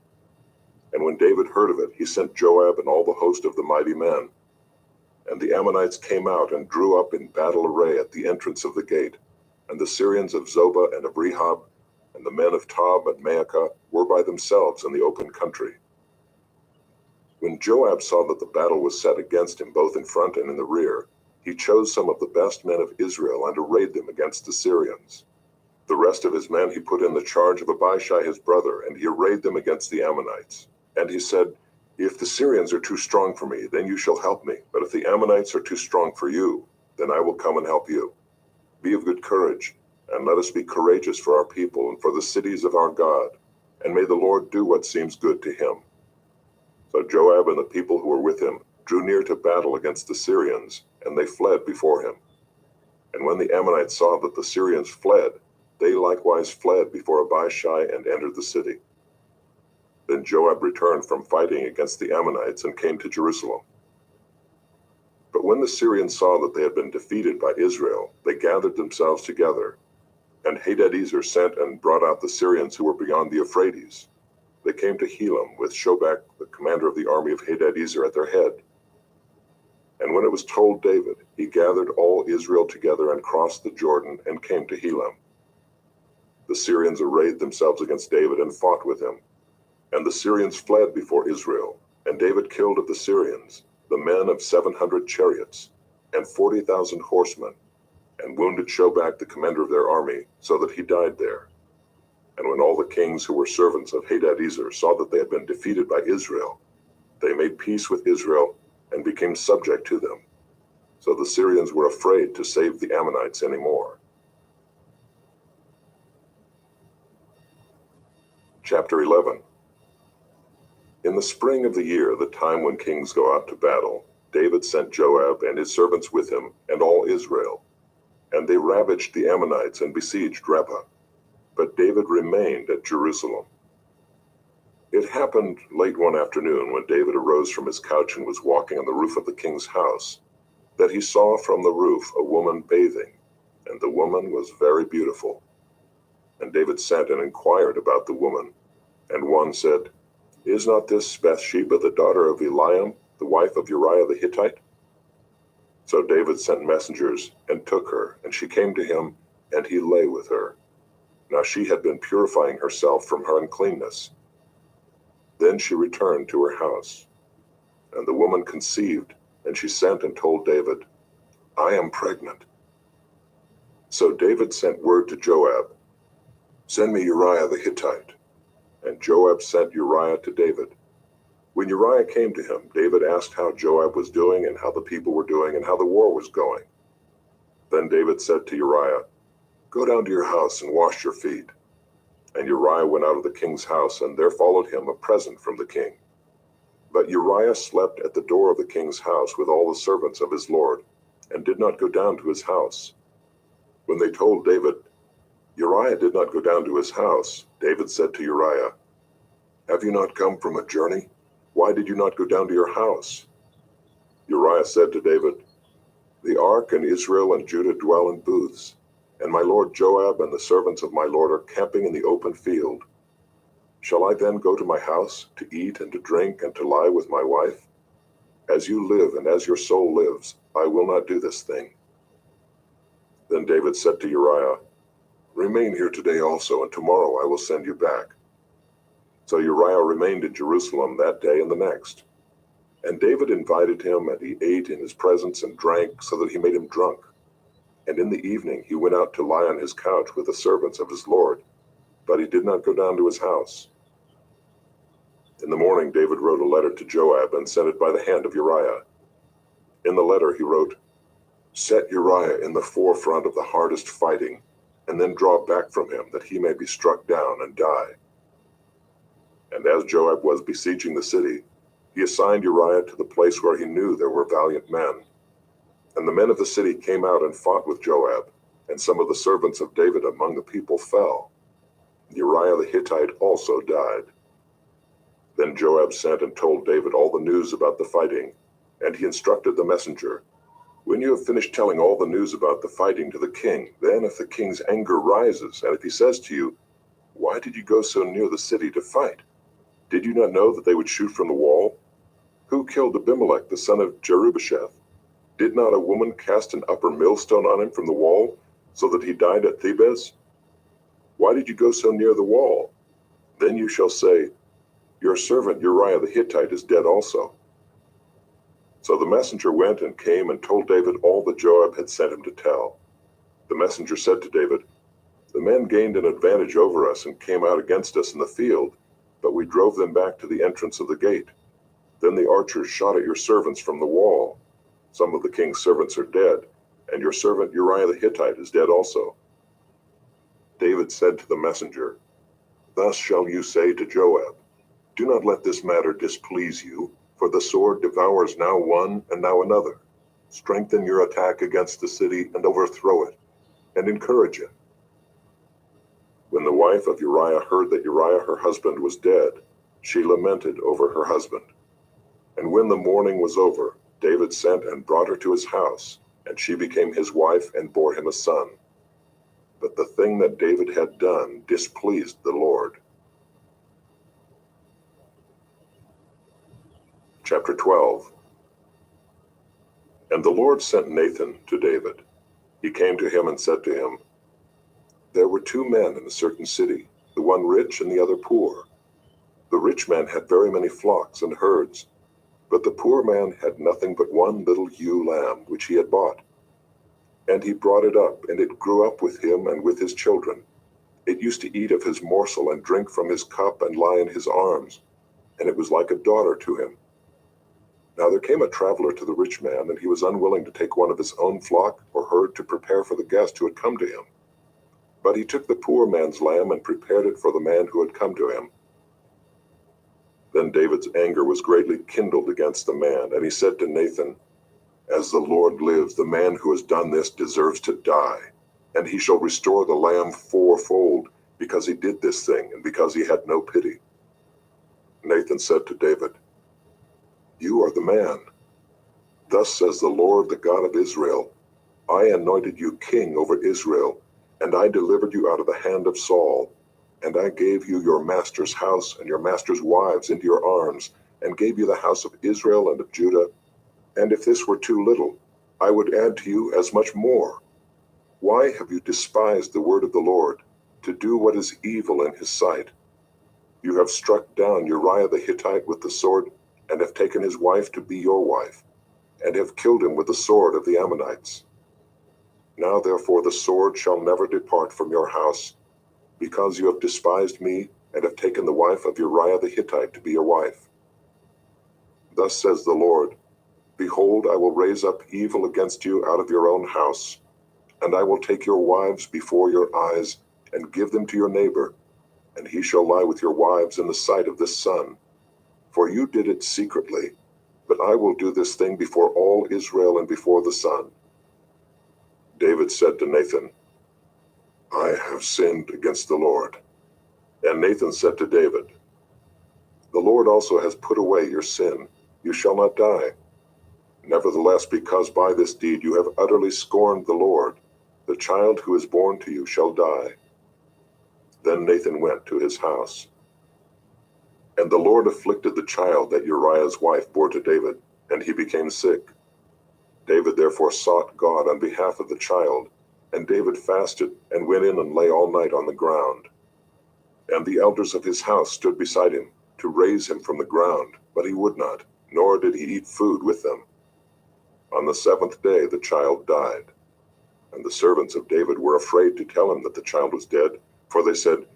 And when David heard of it, he sent Joab and all the host of the mighty men. And the Ammonites came out and drew up in battle array at the entrance of the gate, and the Syrians of Zobah and of Rehob, and the men of Tob and Maacah were by themselves in the open country. When Joab saw that the battle was set against him both in front and in the rear, he chose some of the best men of Israel and arrayed them against the Syrians. The rest of his men he put in the charge of Abishai his brother, and he arrayed them against the Ammonites. And he said, If the Syrians are too strong for me, then you shall help me. But if the Ammonites are too strong for you, then I will come and help you. Be of good courage, and let us be courageous for our people and for the cities of our God, and may the Lord do what seems good to him. So Joab and the people who were with him drew near to battle against the Syrians, and they fled before him. And when the Ammonites saw that the Syrians fled, they likewise fled before Abishai and entered the city. Then Joab returned from fighting against the Ammonites and came to Jerusalem. But when the Syrians saw that they had been defeated by Israel, they gathered themselves together. And Hadadezer sent and brought out the Syrians who were beyond the Euphrates. They came to Helam with Shobach, the commander of the army of Hadadezer, at their head. And when it was told David, he gathered all Israel together and crossed the Jordan and came to Helam. The Syrians arrayed themselves against David and fought with him. And the Syrians fled before Israel, and David killed of the Syrians the men of 700 chariots, and 40,000 horsemen, and wounded Shobach the commander of their army, so that he died there. And when all the kings who were servants of Hadadezer saw that they had been defeated by Israel, they made peace with Israel and became subject to them. So the Syrians were afraid to save the Ammonites anymore. Chapter 11. In the spring of the year, the time when kings go out to battle, David sent Joab and his servants with him and all Israel. And they ravaged the Ammonites and besieged Rabbah. But David remained at Jerusalem. It happened late one afternoon when David arose from his couch and was walking on the roof of the king's house, that he saw from the roof a woman bathing, and the woman was very beautiful. And David sent and inquired about the woman. And one said, "Is not this Bathsheba the daughter of Eliam, the wife of Uriah the Hittite?" So David sent messengers and took her, and she came to him, and he lay with her. Now she had been purifying herself from her uncleanness. Then she returned to her house. And the woman conceived, and she sent and told David, "I am pregnant." So David sent word to Joab, "Send me Uriah the Hittite." And Joab sent Uriah to David. When Uriah came to him, David asked how Joab was doing and how the people were doing and how the war was going. Then David said to Uriah, "Go down to your house and wash your feet." And Uriah went out of the king's house, and there followed him a present from the king. But Uriah slept at the door of the king's house with all the servants of his lord, and did not go down to his house. When they told David, "Uriah did not go down to his house," David said to Uriah, "Have you not come from a journey? Why did you not go down to your house?" Uriah said to David, "The ark and Israel and Judah dwell in booths, and my lord Joab and the servants of my lord are camping in the open field. Shall I then go to my house to eat and to drink and to lie with my wife? As you live and as your soul lives, I will not do this thing." Then David said to Uriah, "Remain here today also, and tomorrow I will send you back." So Uriah remained in Jerusalem that day and the next. And David invited him, and he ate in his presence and drank, so that he made him drunk. And in the evening he went out to lie on his couch with the servants of his lord, but he did not go down to his house. In the morning David wrote a letter to Joab and sent it by the hand of Uriah. In the letter he wrote, "Set Uriah in the forefront of the hardest fighting, and then draw back from him, that he may be struck down and die." And as Joab was besieging the city, he assigned Uriah to the place where he knew there were valiant men. And the men of the city came out and fought with Joab, and some of the servants of David among the people fell. Uriah the Hittite also died. Then Joab sent and told David all the news about the fighting, and he instructed the messenger, "When you have finished telling all the news about the fighting to the king, then if the king's anger rises, and if he says to you, 'Why did you go so near the city to fight? Did you not know that they would shoot from the wall? Who killed Abimelech the son of Jerubbesheth? Did not a woman cast an upper millstone on him from the wall, so that he died at Thebez? Why did you go so near the wall?' Then you shall say, 'Your servant Uriah the Hittite is dead also.'" So the messenger went and came and told David all that Joab had sent him to tell. The messenger said to David, "The men gained an advantage over us and came out against us in the field, but we drove them back to the entrance of the gate. Then the archers shot at your servants from the wall. Some of the king's servants are dead, and your servant Uriah the Hittite is dead also." David said to the messenger, "Thus shall you say to Joab, 'Do not let this matter displease you, for the sword devours now one and now another. Strengthen your attack against the city and overthrow it, and encourage it.'" When the wife of Uriah heard that Uriah her husband was dead, she lamented over her husband. And when the mourning was over, David sent and brought her to his house, and she became his wife and bore him a son. But the thing that David had done displeased the Lord. Chapter 12. And the Lord sent Nathan to David. He came to him and said to him, There were two men in a certain city, the one rich and the other poor. The rich man had very many flocks and herds, but the poor man had nothing but one little ewe lamb which he had bought. And he brought it up, and it grew up with him and with his children. It used to eat of his morsel and drink from his cup and lie in his arms, and it was like a daughter to him. Now there came a traveler to the rich man, and he was unwilling to take one of his own flock or herd to prepare for the guest who had come to him. But he took the poor man's lamb and prepared it for the man who had come to him. Then David's anger was greatly kindled against the man, and he said to Nathan, As the Lord lives, the man who has done this deserves to die, and he shall restore the lamb fourfold, because he did this thing, and because he had no pity. Nathan said to David, You are the man. Thus says the Lord, the God of Israel, I anointed you king over Israel, and I delivered you out of the hand of Saul, and I gave you your master's house and your master's wives into your arms, and gave you the house of Israel and of Judah. And if this were too little, I would add to you as much more. Why have you despised the word of the Lord, to do what is evil in his sight? You have struck down Uriah the Hittite with the sword, and have taken his wife to be your wife, and have killed him with the sword of the Ammonites. Now therefore the sword shall never depart from your house, because you have despised me, and have taken the wife of Uriah the Hittite to be your wife. Thus says the Lord, Behold, I will raise up evil against you out of your own house, and I will take your wives before your eyes, and give them to your neighbor, and he shall lie with your wives in the sight of this sun. For you did it secretly, but I will do this thing before all Israel and before the sun. David said to Nathan, I have sinned against the Lord. And Nathan said to David, The Lord also has put away your sin. You shall not die. Nevertheless, because by this deed you have utterly scorned the Lord, the child who is born to you shall die. Then Nathan went to his house. And the Lord afflicted the child that Uriah's wife bore to David, and he became sick. David therefore sought God on behalf of the child, and David fasted and went in and lay all night on the ground. And the elders of his house stood beside him to raise him from the ground, but he would not, nor did he eat food with them. On the seventh day the child died. And the servants of David were afraid to tell him that the child was dead, for they said,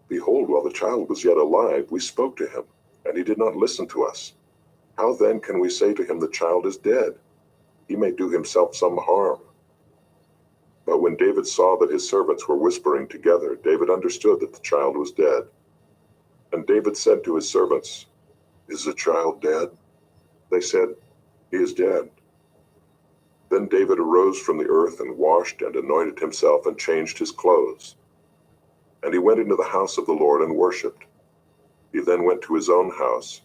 Behold, while the child was yet alive, we spoke to him, and he did not listen to us. How then can we say to him, The child is dead? He may do himself some harm. But when David saw that his servants were whispering together, David understood that the child was dead. And David said to his servants, Is the child dead? They said, He is dead. Then David arose from the earth and washed and anointed himself and changed his clothes. And he went into the house of the Lord and worshipped. He then went to his own house,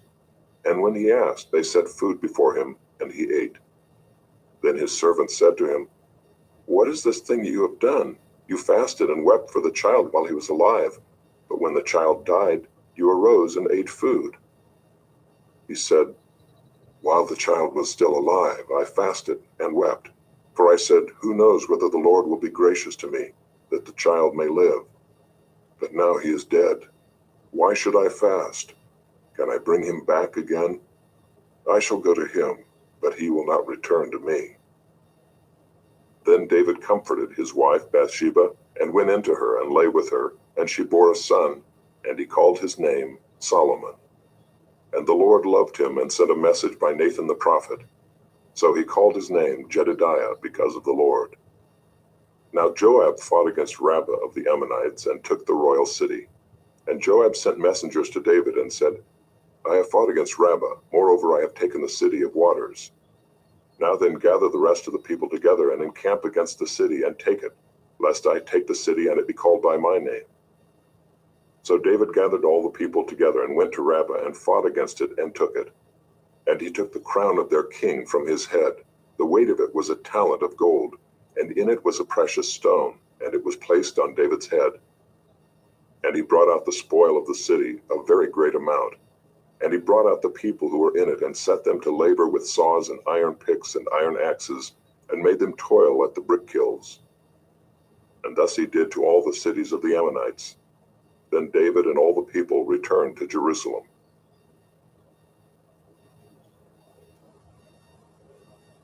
and when he asked, they set food before him, and he ate. Then his servants said to him, What is this thing you have done? You fasted and wept for the child while he was alive, but when the child died, you arose and ate food. He said, While the child was still alive, I fasted and wept, for I said, Who knows whether the Lord will be gracious to me, that the child may live? But now he is dead. Why should I fast? Can I bring him back again? I shall go to him, but he will not return to me. Then David comforted his wife Bathsheba, and went into her and lay with her, and she bore a son, and he called his name Solomon. And the Lord loved him and sent a message by Nathan the prophet. So he called his name Jedidiah because of the Lord. Now Joab fought against Rabbah of the Ammonites and took the royal city. And Joab sent messengers to David and said, I have fought against Rabbah, moreover I have taken the city of waters. Now then gather the rest of the people together and encamp against the city and take it, lest I take the city and it be called by my name. So David gathered all the people together and went to Rabbah and fought against it and took it. And he took the crown of their king from his head. The weight of it was a talent of gold, and in it was a precious stone, and it was placed on David's head. And he brought out the spoil of the city, a very great amount. And he brought out the people who were in it, and set them to labor with saws and iron picks and iron axes, and made them toil at the brick kilns. And thus he did to all the cities of the Ammonites. Then David and all the people returned to Jerusalem.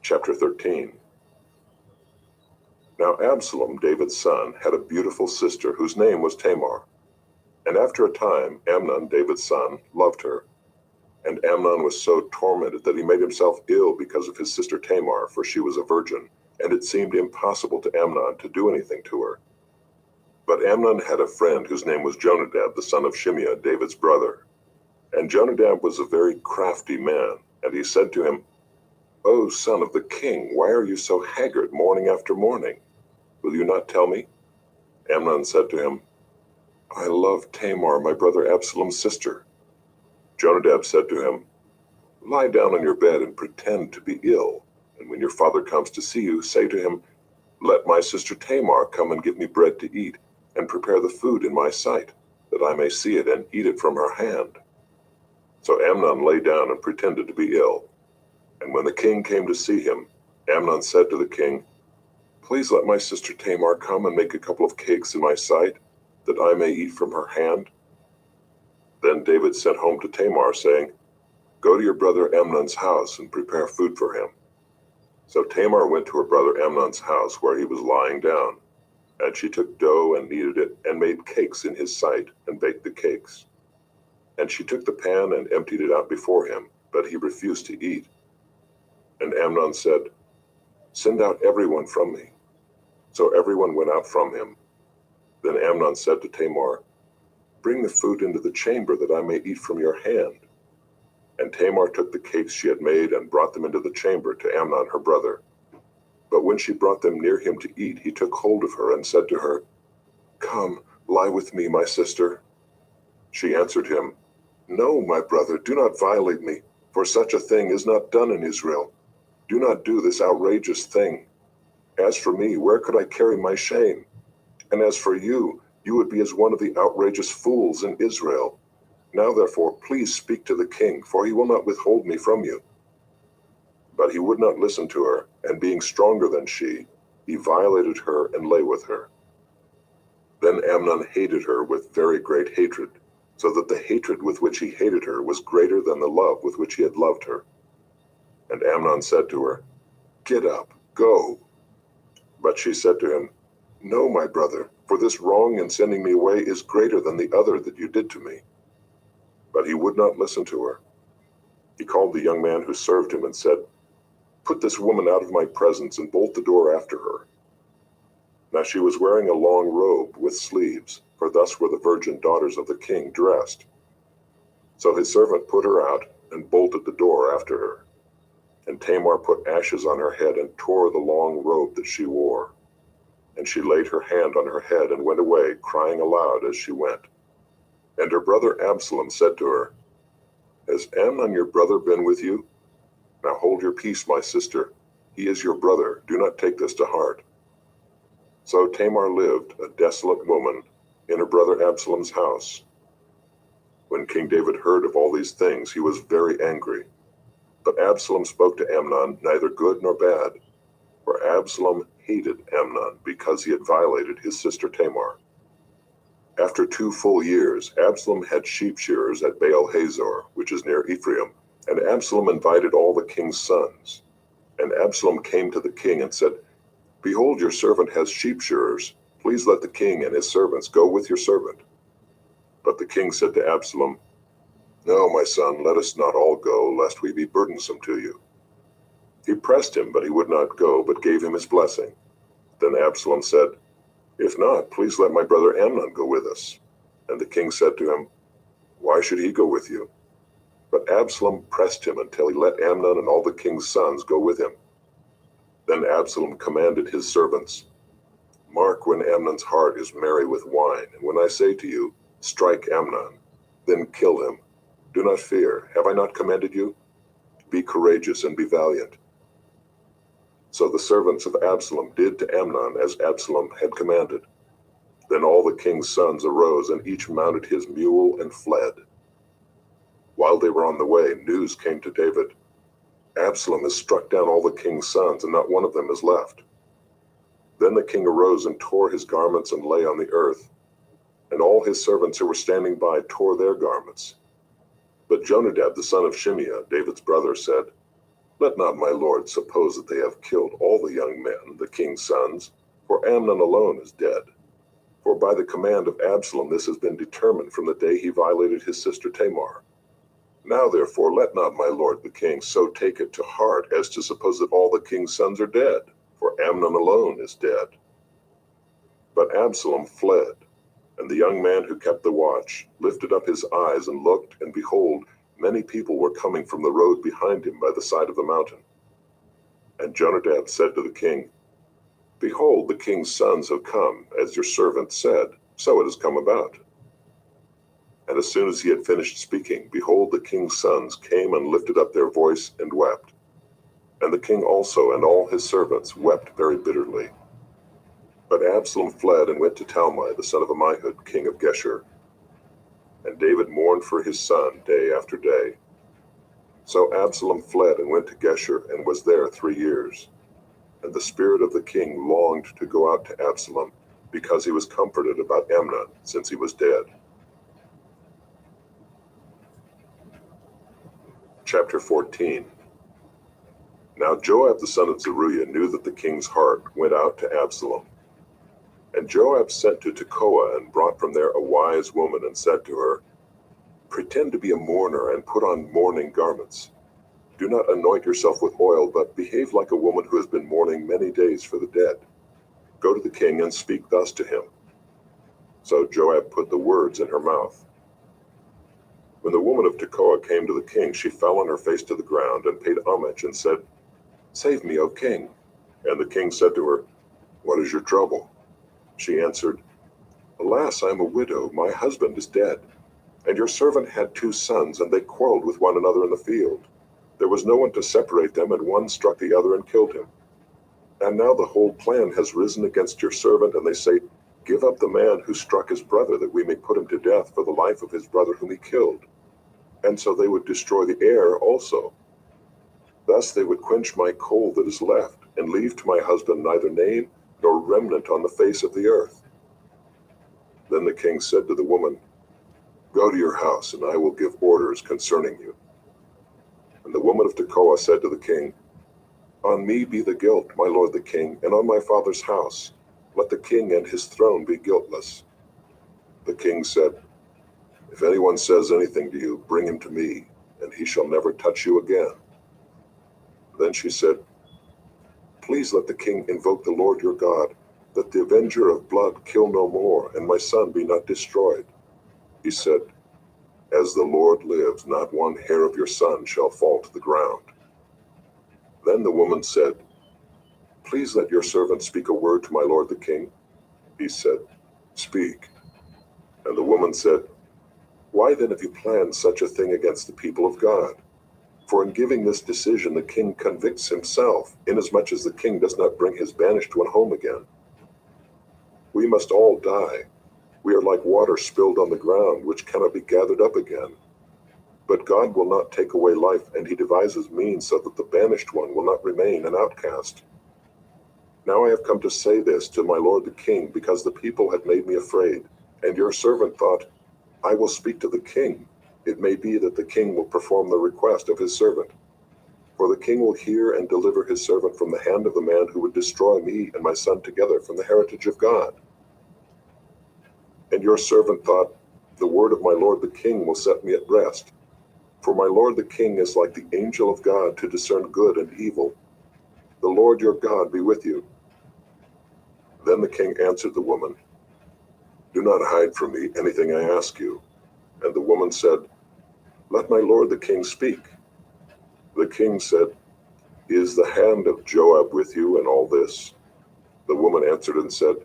Chapter 13. Now Absalom, David's son, had a beautiful sister whose name was Tamar. And after a time, Amnon, David's son, loved her. And Amnon was so tormented that he made himself ill because of his sister Tamar, for she was a virgin, and it seemed impossible to Amnon to do anything to her. But Amnon had a friend whose name was Jonadab, the son of Shimeah, David's brother. And Jonadab was a very crafty man, and he said to him, "O son of the king, why are you so haggard morning after morning? Will you not tell me?" Amnon said to him, "I love Tamar, my brother Absalom's sister." Jonadab said to him, "Lie down on your bed and pretend to be ill, and when your father comes to see you, say to him, 'Let my sister Tamar come and give me bread to eat, and prepare the food in my sight, that I may see it and eat it from her hand.'" So Amnon lay down and pretended to be ill. And when the king came to see him, Amnon said to the king, "Please let my sister Tamar come and make a couple of cakes in my sight, that I may eat from her hand." Then David sent home to Tamar, saying, "Go to your brother Amnon's house and prepare food for him." So Tamar went to her brother Amnon's house where he was lying down, and she took dough and kneaded it, and made cakes in his sight, and baked the cakes. And she took the pan and emptied it out before him, but he refused to eat. And Amnon said, "Send out everyone from me." So everyone went out from him. Then Amnon said to Tamar, "Bring the food into the chamber, that I may eat from your hand." And Tamar took the cakes she had made and brought them into the chamber to Amnon her brother. But when she brought them near him to eat, he took hold of her and said to her, "Come, lie with me, my sister." She answered him, "No, my brother, do not violate me, for such a thing is not done in Israel. Do not do this outrageous thing. As for me, where could I carry my shame? And as for you, you would be as one of the outrageous fools in Israel. Now therefore, please speak to the king, for he will not withhold me from you." But he would not listen to her, and being stronger than she, he violated her and lay with her. Then Amnon hated her with very great hatred, so that the hatred with which he hated her was greater than the love with which he had loved her. And Amnon said to her, "Get up, go." But she said to him, "No, my brother, for this wrong in sending me away is greater than the other that you did to me." But he would not listen to her. He called the young man who served him and said, "Put this woman out of my presence and bolt the door after her." Now she was wearing a long robe with sleeves, for thus were the virgin daughters of the king dressed. So his servant put her out and bolted the door after her. And Tamar put ashes on her head and tore the long robe that she wore. And she laid her hand on her head and went away, crying aloud as she went. And her brother Absalom said to her, "Has Amnon your brother been with you? Now hold your peace, my sister. He is your brother. Do not take this to heart." So Tamar lived, a desolate woman, in her brother Absalom's house. When King David heard of all these things, he was very angry. But Absalom spoke to Amnon neither good nor bad, for Absalom hated Amnon because he had violated his sister Tamar. After 2 full years, Absalom had sheep shearers at Baal Hazor, which is near Ephraim, and Absalom invited all the king's sons. And Absalom came to the king and said, "Behold, your servant has sheep shearers. Please let the king and his servants go with your servant." But the king said to Absalom, "No, my son, let us not all go, lest we be burdensome to you." He pressed him, but he would not go, but gave him his blessing. Then Absalom said, "If not, please let my brother Amnon go with us." And the king said to him, "Why should he go with you?" But Absalom pressed him until he let Amnon and all the king's sons go with him. Then Absalom commanded his servants, "Mark when Amnon's heart is merry with wine, and when I say to you, 'Strike Amnon,' then kill him. Do not fear. Have I not commanded you? Be courageous and be valiant." So the servants of Absalom did to Amnon as Absalom had commanded. Then all the king's sons arose, and each mounted his mule and fled. While they were on the way, news came to David. Absalom has struck down all the king's sons, and not one of them is left. Then the king arose and tore his garments and lay on the earth, and all his servants who were standing by tore their garments. But Jonadab the son of Shimeah, David's brother, said, Let not my lord suppose that they have killed all the young men, the king's sons, for Amnon alone is dead. For by the command of Absalom this has been determined from the day he violated his sister Tamar. Now therefore let not my lord the king so take it to heart as to suppose that all the king's sons are dead, for Amnon alone is dead. But Absalom fled, and the young man who kept the watch lifted up his eyes and looked, and behold, many people were coming from the road behind him by the side of the mountain. And Jonadab said to the king, Behold, the king's sons have come, as your servant said, so it has come about. And as soon as he had finished speaking, behold, the king's sons came and lifted up their voice and wept. And the king also and all his servants wept very bitterly. But Absalom fled and went to Talmai, the son of Ammihud, king of Geshur. And David mourned for his son day after day. So Absalom fled and went to Geshur and was there 3 years. And the spirit of the king longed to go out to Absalom, because he was comforted about Amnon, since he was dead. Chapter 14. Now Joab the son of Zeruiah knew that the king's heart went out to Absalom. And Joab sent to Tekoa and brought from there a wise woman and said to her, Pretend to be a mourner and put on mourning garments. Do not anoint yourself with oil, but behave like a woman who has been mourning many days for the dead. Go to the king and speak thus to him. So Joab put the words in her mouth. When the woman of Tekoa came to the king, she fell on her face to the ground and paid homage and said, Save me, O king. And the king said to her, What is your trouble? She answered, Alas, I am a widow, my husband is dead. And your servant had 2 sons, and they quarreled with one another in the field. There was no one to separate them, and one struck the other and killed him. And now the whole plan has risen against your servant, and they say, Give up the man who struck his brother, that we may put him to death for the life of his brother whom he killed. And so they would destroy the heir also. Thus they would quench my coal that is left, and leave to my husband neither name nor remnant on the face of the earth. Then the king said to the woman, Go to your house, and I will give orders concerning you. And the woman of Tekoa said to the king, On me be the guilt, my lord the king, and on my father's house. Let the king and his throne be guiltless. The king said, If anyone says anything to you, bring him to me, and he shall never touch you again. Then she said, Please let the king invoke the Lord your God, that the avenger of blood kill no more, and my son be not destroyed. He said, As the Lord lives, not one hair of your son shall fall to the ground. Then the woman said, Please let your servant speak a word to my lord the king. He said, Speak. And the woman said, Why then have you planned such a thing against the people of God? For in giving this decision the king convicts himself, inasmuch as the king does not bring his banished one home again. We must all die. We are like water spilled on the ground, which cannot be gathered up again. But God will not take away life, and he devises means so that the banished one will not remain an outcast. Now I have come to say this to my lord the king, because the people had made me afraid, and your servant thought, I will speak to the king. It may be that the king will perform the request of his servant. For the king will hear and deliver his servant from the hand of the man who would destroy me and my son together from the heritage of God. And your servant thought, The word of my lord the king will set me at rest. For my lord the king is like the angel of God to discern good and evil. The Lord your God be with you. Then the king answered the woman, Do not hide from me anything I ask you. And the woman said, Let my lord the king speak. The king said, Is the hand of Joab with you in all this? The woman answered and said,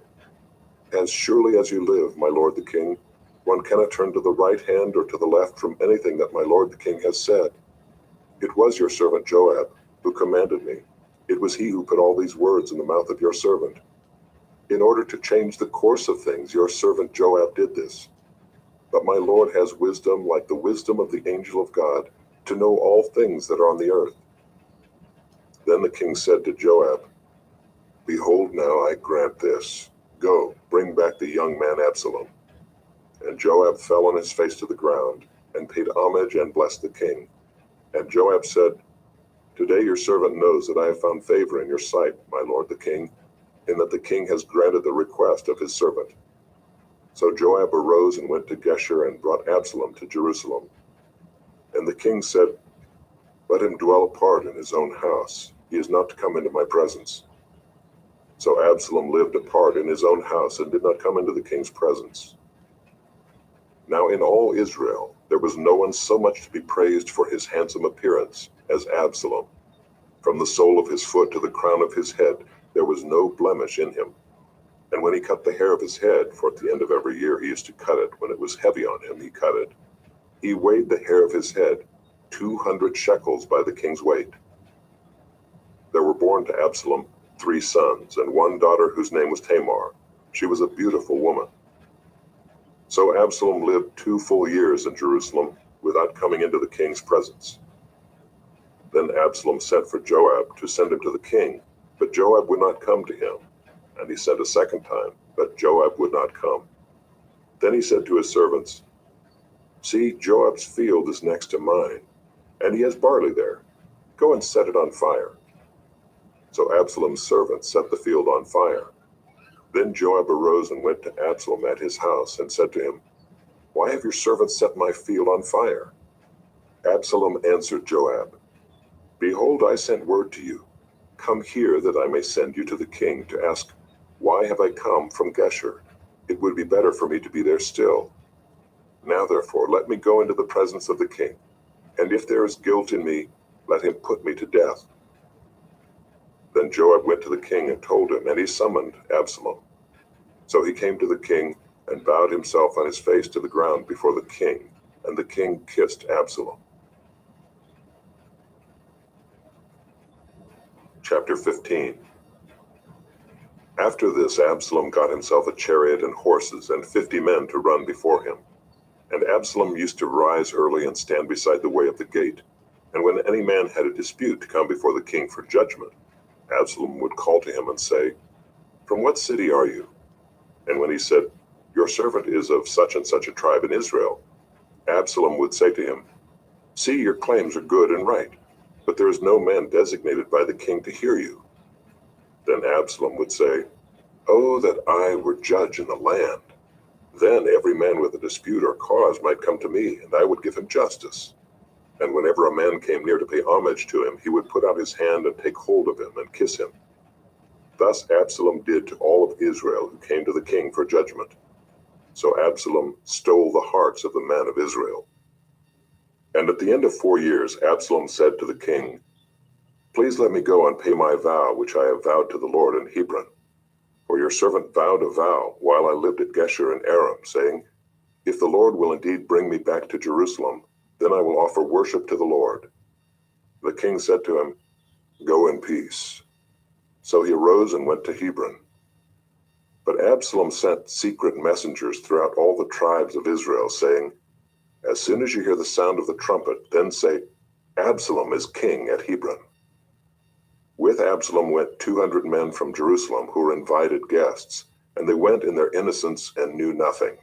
As surely as you live, my lord the king, one cannot turn to the right hand or to the left from anything that my lord the king has said. It was your servant Joab who commanded me. It was he who put all these words in the mouth of your servant. In order to change the course of things, your servant Joab did this. But my Lord has wisdom like the wisdom of the angel of God, to know all things that are on the earth. Then the king said to Joab, Behold, now I grant this. Go, bring back the young man Absalom. And Joab fell on his face to the ground, and paid homage and blessed the king. And Joab said, Today your servant knows that I have found favor in your sight, my lord the king, in that the king has granted the request of his servant. So Joab arose and went to Geshur and brought Absalom to Jerusalem. And the king said, Let him dwell apart in his own house. He is not to come into my presence. So Absalom lived apart in his own house and did not come into the king's presence. Now in all Israel there was no one so much to be praised for his handsome appearance as Absalom. From the sole of his foot to the crown of his head there was no blemish in him. And when he cut the hair of his head, for at the end of every year he used to cut it, when it was heavy on him he cut it, he weighed the hair of his head 200 shekels by the king's weight. There were born to Absalom 3 sons, and 1 daughter whose name was Tamar. She was a beautiful woman. So Absalom lived 2 full years in Jerusalem without coming into the king's presence. Then Absalom sent for Joab to send him to the king, but Joab would not come to him. And he sent a second time, but Joab would not come. Then he said to his servants, See, Joab's field is next to mine, and he has barley there. Go and set it on fire. So Absalom's servants set the field on fire. Then Joab arose and went to Absalom at his house, and said to him, Why have your servants set my field on fire? Absalom answered Joab, Behold, I sent word to you. Come here, that I may send you to the king to ask, Why have I come from Geshur? It would be better for me to be there still. Now therefore let me go into the presence of the king, and if there is guilt in me, let him put me to death. Then Joab went to the king and told him, and he summoned Absalom. So he came to the king, and bowed himself on his face to the ground before the king, and the king kissed Absalom. Chapter 15. After this Absalom got himself a chariot and horses, and 50 men to run before him. And Absalom used to rise early and stand beside the way of the gate. And when any man had a dispute to come before the king for judgment, Absalom would call to him and say, From what city are you? And when he said, Your servant is of such and such a tribe in Israel, Absalom would say to him, See, your claims are good and right, but there is no man designated by the king to hear you. Then Absalom would say, Oh, that I were judge in the land! Then every man with a dispute or cause might come to me, and I would give him justice. And whenever a man came near to pay homage to him, he would put out his hand and take hold of him and kiss him. Thus Absalom did to all of Israel who came to the king for judgment. So Absalom stole the hearts of the men of Israel. And at the end of 4 years, Absalom said to the king, Please let me go and pay my vow which I have vowed to the Lord in Hebron. For your servant vowed a vow while I lived at Geshur in Aram, saying, If the Lord will indeed bring me back to Jerusalem, then I will offer worship to the Lord. The king said to him, Go in peace. So he arose and went to Hebron. But Absalom sent secret messengers throughout all the tribes of Israel, saying, As soon as you hear the sound of the trumpet, then say, Absalom is king at Hebron. With Absalom went 200 men from Jerusalem who were invited guests, and they went in their innocence and knew nothing.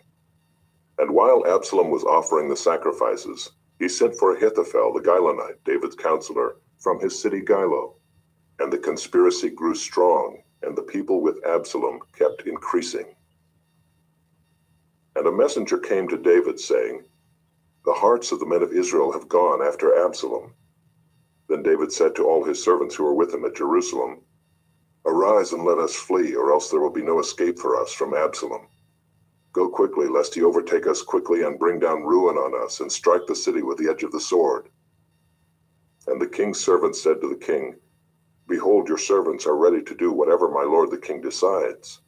And while Absalom was offering the sacrifices, he sent for Ahithophel the Gilonite, David's counselor, from his city Gilo. And the conspiracy grew strong, and the people with Absalom kept increasing. And a messenger came to David, saying, The hearts of the men of Israel have gone after Absalom. Then David said to all his servants who were with him at Jerusalem, Arise and let us flee, or else there will be no escape for us from Absalom. Go quickly, lest he overtake us quickly and bring down ruin on us, and strike the city with the edge of the sword. And the king's servants said to the king, Behold, your servants are ready to do whatever my lord the king decides.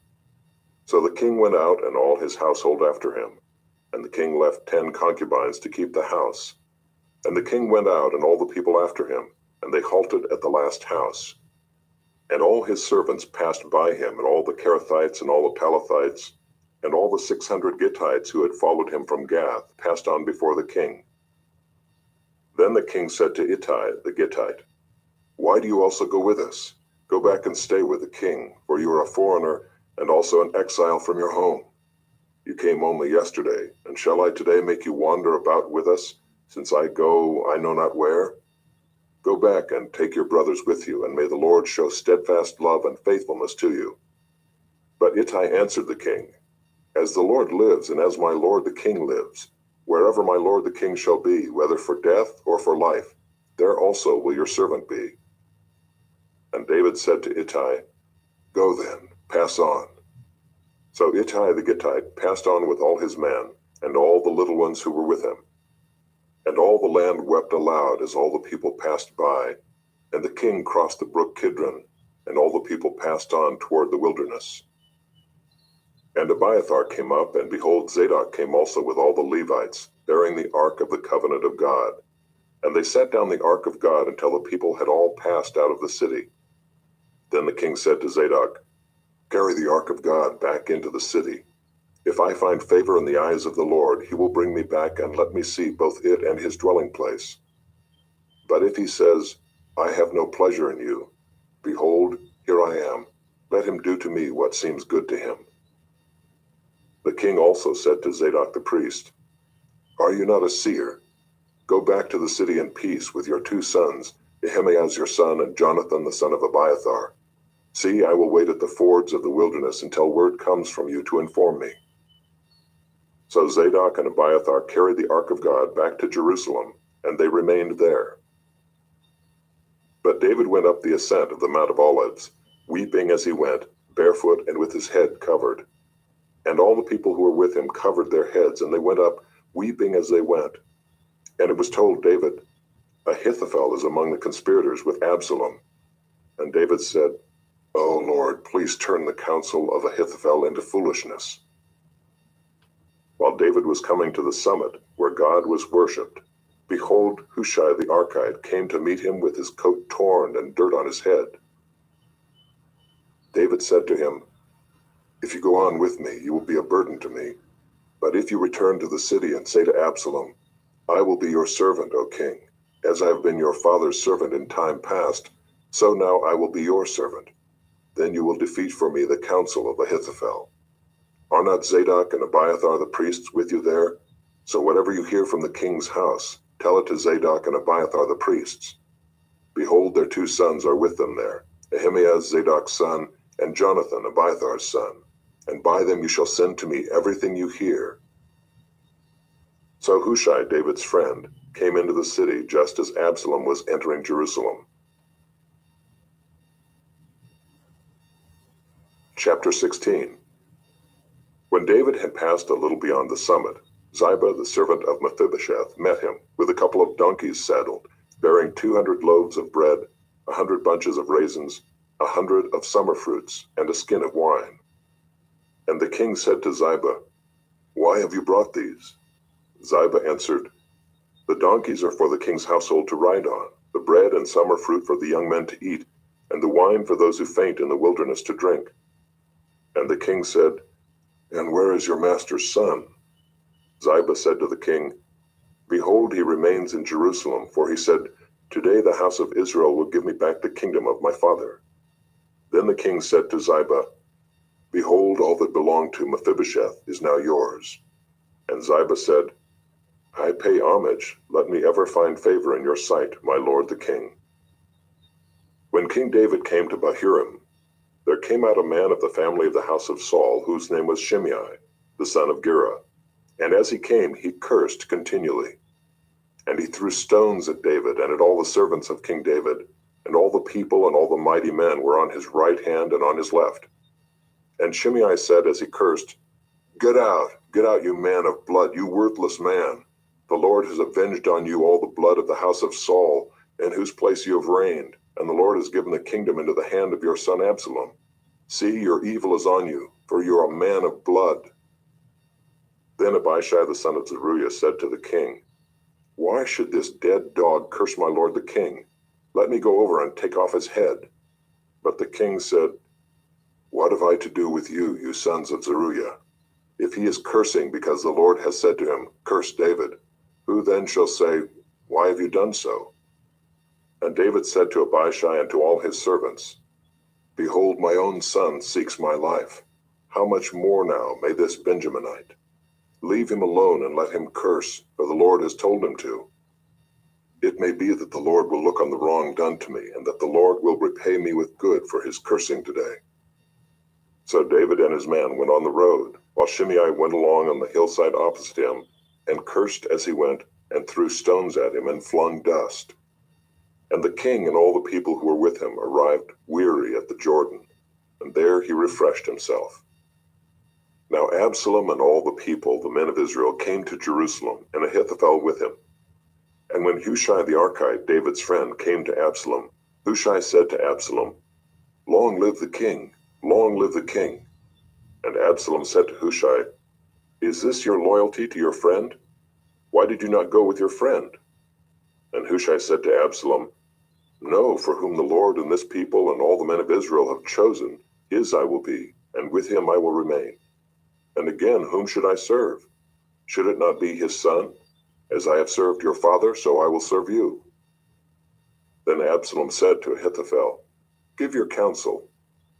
So the king went out, and all his household after him. And the king left 10 concubines to keep the house. And the king went out, and all the people after him, and they halted at the last house. And all his servants passed by him, and all the Kerethites and all the Pelethites, And all the 600 Gittites who had followed him from Gath passed on before the king. Then the king said to Ittai the Gittite, "Why do you also go with us? Go back and stay with the king, for you are a foreigner and also an exile from your home. You came only yesterday, and shall I today make you wander about with us, since I go I know not where? Go back and take your brothers with you, and may the Lord show steadfast love and faithfulness to you." But Ittai answered the king, "As the Lord lives, and as my lord the king lives, wherever my lord the king shall be, whether for death or for life, there also will your servant be." And David said to Ittai, "Go then, pass on." So Ittai the Gittite passed on with all his men, and all the little ones who were with him. And all the land wept aloud as all the people passed by, and the king crossed the brook Kidron, and all the people passed on toward the wilderness. And Abiathar came up, and behold, Zadok came also with all the Levites, bearing the ark of the covenant of God. And they set down the ark of God until the people had all passed out of the city. Then the king said to Zadok, "Carry the ark of God back into the city. If I find favor in the eyes of the Lord, he will bring me back and let me see both it and his dwelling place. But if he says, 'I have no pleasure in you,' behold, here I am. Let him do to me what seems good to him." The king also said to Zadok the priest, "Are you not a seer? Go back to the city in peace with your 2 sons, Ahimaaz your son and Jonathan the son of Abiathar. See, I will wait at the fords of the wilderness until word comes from you to inform me." So Zadok and Abiathar carried the ark of God back to Jerusalem, and they remained there. But David went up the ascent of the Mount of Olives, weeping as he went, barefoot and with his head covered. And all the people who were with him covered their heads, and they went up, weeping as they went. And it was told David, "Ahithophel is among the conspirators with Absalom." And David said, "O Lord, please turn the counsel of Ahithophel into foolishness." While David was coming to the summit, where God was worshipped, behold, Hushai the Archite came to meet him with his coat torn and dirt on his head. David said to him, "If you go on with me, you will be a burden to me. But if you return to the city and say to Absalom, 'I will be your servant, O king, as I have been your father's servant in time past, so now I will be your servant,' then you will defeat for me the counsel of Ahithophel. Are not Zadok and Abiathar the priests with you there? So whatever you hear from the king's house, tell it to Zadok and Abiathar the priests. Behold, their 2 sons are with them there, Ahimaaz Zadok's son, and Jonathan Abiathar's son, and by them you shall send to me everything you hear." So Hushai, David's friend, came into the city just as Absalom was entering Jerusalem. Chapter 16. When David had passed a little beyond the summit, Ziba, the servant of Mephibosheth, met him, with a couple of donkeys saddled, bearing 200 loaves of bread, 100 bunches of raisins, 100 of summer fruits, and a skin of wine. And the king said to Ziba, "Why have you brought these?" Ziba answered, "The donkeys are for the king's household to ride on, the bread and summer fruit for the young men to eat, and the wine for those who faint in the wilderness to drink." And the king said, "And where is your master's son?" Ziba said to the king, "Behold, he remains in Jerusalem, for he said, 'Today the house of Israel will give me back the kingdom of my father.'" Then the king said to Ziba, "Behold, all that belonged to Mephibosheth is now yours." And Ziba said, "I pay homage. Let me ever find favor in your sight, my lord the king." When King David came to Bahurim, there came out a man of the family of the house of Saul, whose name was Shimei, the son of Gera. And as he came, he cursed continually. And he threw stones at David and at all the servants of King David, and all the people and all the mighty men were on his right hand and on his left. And Shimei said as he cursed, get out, you man of blood, you worthless man. The Lord has avenged on you all the blood of the house of Saul, in whose place you have reigned, and the Lord has given the kingdom into the hand of your son Absalom. See, your evil is on you, for you are a man of blood." Then Abishai the son of Zeruiah said to the king, "Why should this dead dog curse my lord the king? Let me go over and take off his head." But the king said, "What have I to do with you, you sons of Zeruiah?" If he is cursing because the Lord has said to him, 'Curse David,' who then shall say, 'Why have you done so?' And David said to Abishai and to all his servants, 'Behold, my own son seeks my life. How much more now may this Benjaminite? Leave him alone and let him curse, for the Lord has told him to. It may be that the Lord will look on the wrong done to me, and that the Lord will repay me with good for his cursing today.' So David and his men went on the road, while Shimei went along on the hillside opposite him, and cursed as he went, and threw stones at him, and flung dust. And the king and all the people who were with him arrived weary at the Jordan, and there he refreshed himself. Now Absalom and all the people, the men of Israel, came to Jerusalem, and Ahithophel with him. And when Hushai the Archite, David's friend, came to Absalom, Hushai said to Absalom, 'Long live the king! Long live the king!' And Absalom said to Hushai, 'Is this your loyalty to your friend? Why did you not go with your friend?' And Hushai said to Absalom, 'No, for whom the Lord and this people and all the men of Israel have chosen, his I will be, and with him I will remain. And again, whom should I serve? Should it not be his son? As I have served your father, so I will serve you.' Then Absalom said to Ahithophel, 'Give your counsel.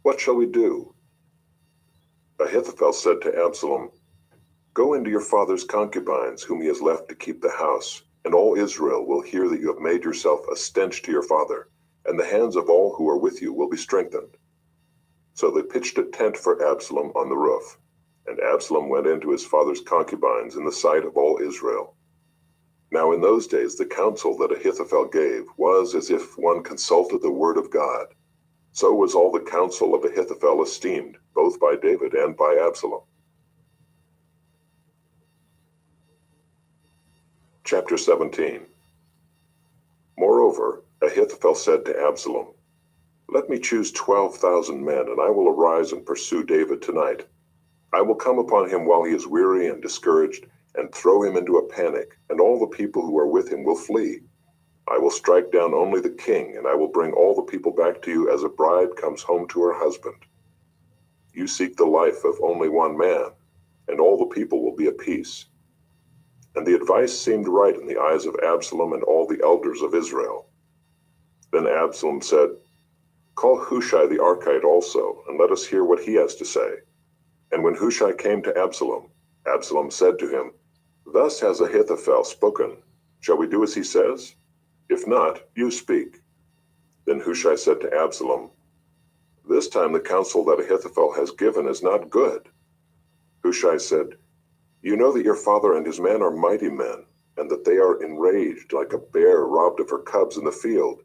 What shall we do?' Ahithophel said to Absalom, 'Go into your father's concubines, whom he has left to keep the house, and all Israel will hear that you have made yourself a stench to your father, and the hands of all who are with you will be strengthened.' So they pitched a tent for Absalom on the roof, and Absalom went into his father's concubines in the sight of all Israel. Now in those days the counsel that Ahithophel gave was as if one consulted the word of God. So was all the counsel of Ahithophel esteemed, both by David and by Absalom. Chapter 17. Moreover, Ahithophel said to Absalom, 'Let me choose 12,000 men, and I will arise and pursue David tonight. I will come upon him while he is weary and discouraged, and throw him into a panic, and all the people who are with him will flee. I will strike down only the king, and I will bring all the people back to you as a bride comes home to her husband. You seek the life of only one man, and all the people will be at peace.' And the advice seemed right in the eyes of Absalom and all the elders of Israel. Then Absalom said, 'Call Hushai the Archite also, and let us hear what he has to say.' And when Hushai came to Absalom, Absalom said to him, 'Thus has Ahithophel spoken. Shall we do as he says? If not, you speak.' Then Hushai said to Absalom, 'This time the counsel that Ahithophel has given is not good.' Hushai said, 'You know that your father and his men are mighty men, and that they are enraged like a bear robbed of her cubs in the field.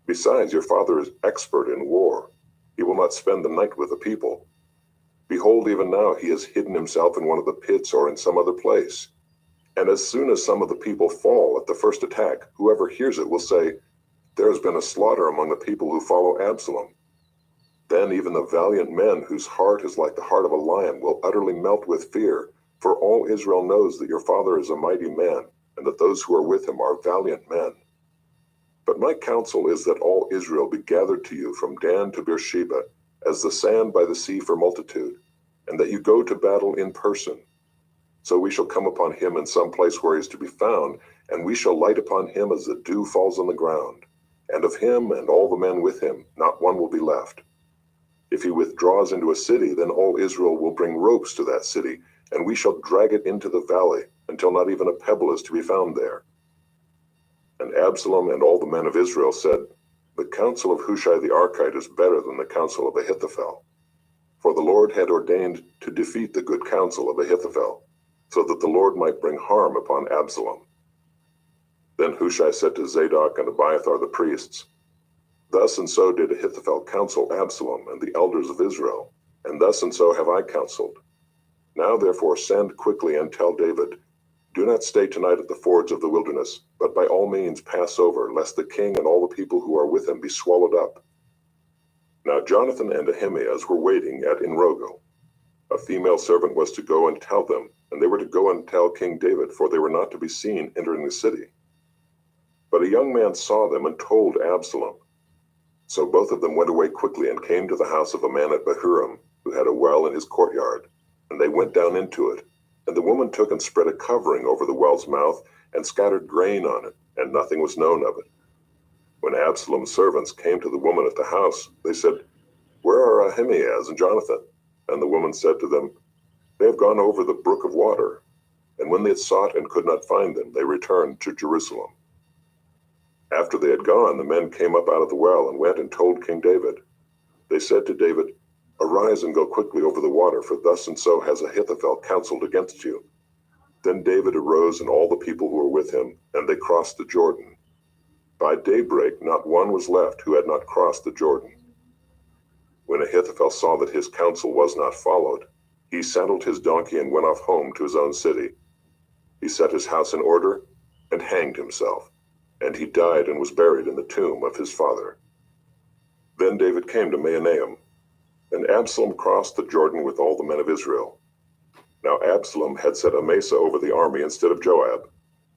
Besides, your father is expert in war. He will not spend the night with the people. Behold, even now he has hidden himself in one of the pits or in some other place. And as soon as some of the people fall at the first attack, whoever hears it will say, "There has been a slaughter among the people who follow Absalom." Then even the valiant men whose heart is like the heart of a lion will utterly melt with fear, for all Israel knows that your father is a mighty man, and that those who are with him are valiant men. But my counsel is that all Israel be gathered to you from Dan to Beersheba, as the sand by the sea for multitude, and that you go to battle in person. So we shall come upon him in some place where he is to be found, and we shall light upon him as the dew falls on the ground. And of him and all the men with him, not one will be left. If he withdraws into a city, then all Israel will bring ropes to that city, and we shall drag it into the valley, until not even a pebble is to be found there.' And Absalom and all the men of Israel said, 'The counsel of Hushai the Archite is better than the counsel of Ahithophel.' For the Lord had ordained to defeat the good counsel of Ahithophel, so that the Lord might bring harm upon Absalom. Then Hushai said to Zadok and Abiathar the priests, 'Thus and so did Ahithophel counsel Absalom and the elders of Israel, and thus and so have I counseled. Now therefore send quickly and tell David, do not stay tonight at the fords of the wilderness, but by all means pass over, lest the king and all the people who are with him be swallowed up.' Now Jonathan and Ahimaaz were waiting at Enrogel. A female servant was to go and tell them, and they were to go and tell King David, for they were not to be seen entering the city. But a young man saw them and told Absalom. So both of them went away quickly and came to the house of a man at Bahurim, who had a well in his courtyard. And they went down into it. And the woman took and spread a covering over the well's mouth, and scattered grain on it, and nothing was known of it. When Absalom's servants came to the woman at the house, they said, "Where are Ahimaaz and Jonathan?" And the woman said to them, "They have gone over the brook of water." And when they had sought and could not find them, they returned to Jerusalem. After they had gone, the men came up out of the well and went and told King David. They said to David, "Arise and go quickly over the water, for thus and so has Ahithophel counseled against you." Then David arose and all the people who were with him, and they crossed the Jordan. By daybreak not one was left who had not crossed the Jordan. When Ahithophel saw that his counsel was not followed, he saddled his donkey and went off home to his own city. He set his house in order and hanged himself, and he died and was buried in the tomb of his father. Then David came to Mahanaim, and Absalom crossed the Jordan with all the men of Israel. Now Absalom had set Amasa over the army instead of Joab.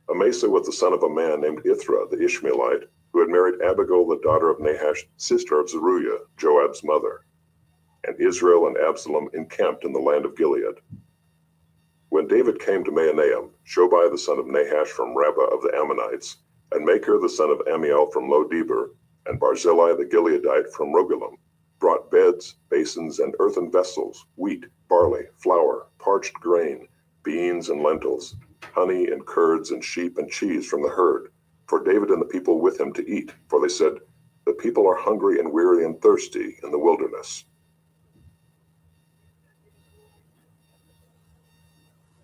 Amasa was the son of a man named Ithra the Ishmaelite, who had married Abigail the daughter of Nahash, sister of Zeruiah, Joab's mother. And Israel and Absalom encamped in the land of Gilead. When David came to Mahanaim, Shobai the son of Nahash from Rabbah of the Ammonites, and Machir the son of Ammiel from Lo-debar, and Barzillai the Gileadite from Rogelim, brought beds, basins, and earthen vessels, wheat, barley, flour, parched grain, beans and lentils, honey and curds and sheep and cheese from the herd, for David and the people with him to eat. For they said, "The people are hungry and weary and thirsty in the wilderness."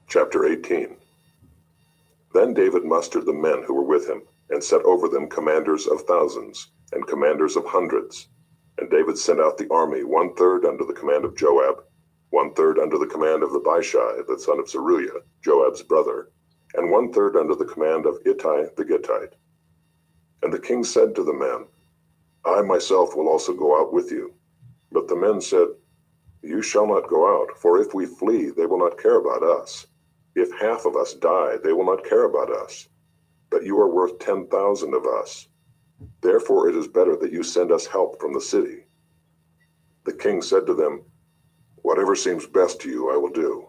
Chapter 18. Then David mustered the men who were with him, and set over them commanders of thousands, and commanders of hundreds. And David sent out the army 1/3 under the command of Joab, 1/3 under the command of Abishai the son of Zeruiah, Joab's brother, and 1/3 under the command of Ittai the Gittite. And the king said to the men, "I myself will also go out with you." But the men said, "You shall not go out, for if we flee, they will not care about us. If half of us die, they will not care about us. But you are worth 10,000 of us. Therefore it is better that you send us help from the city." The king said to them, "Whatever seems best to you, I will do."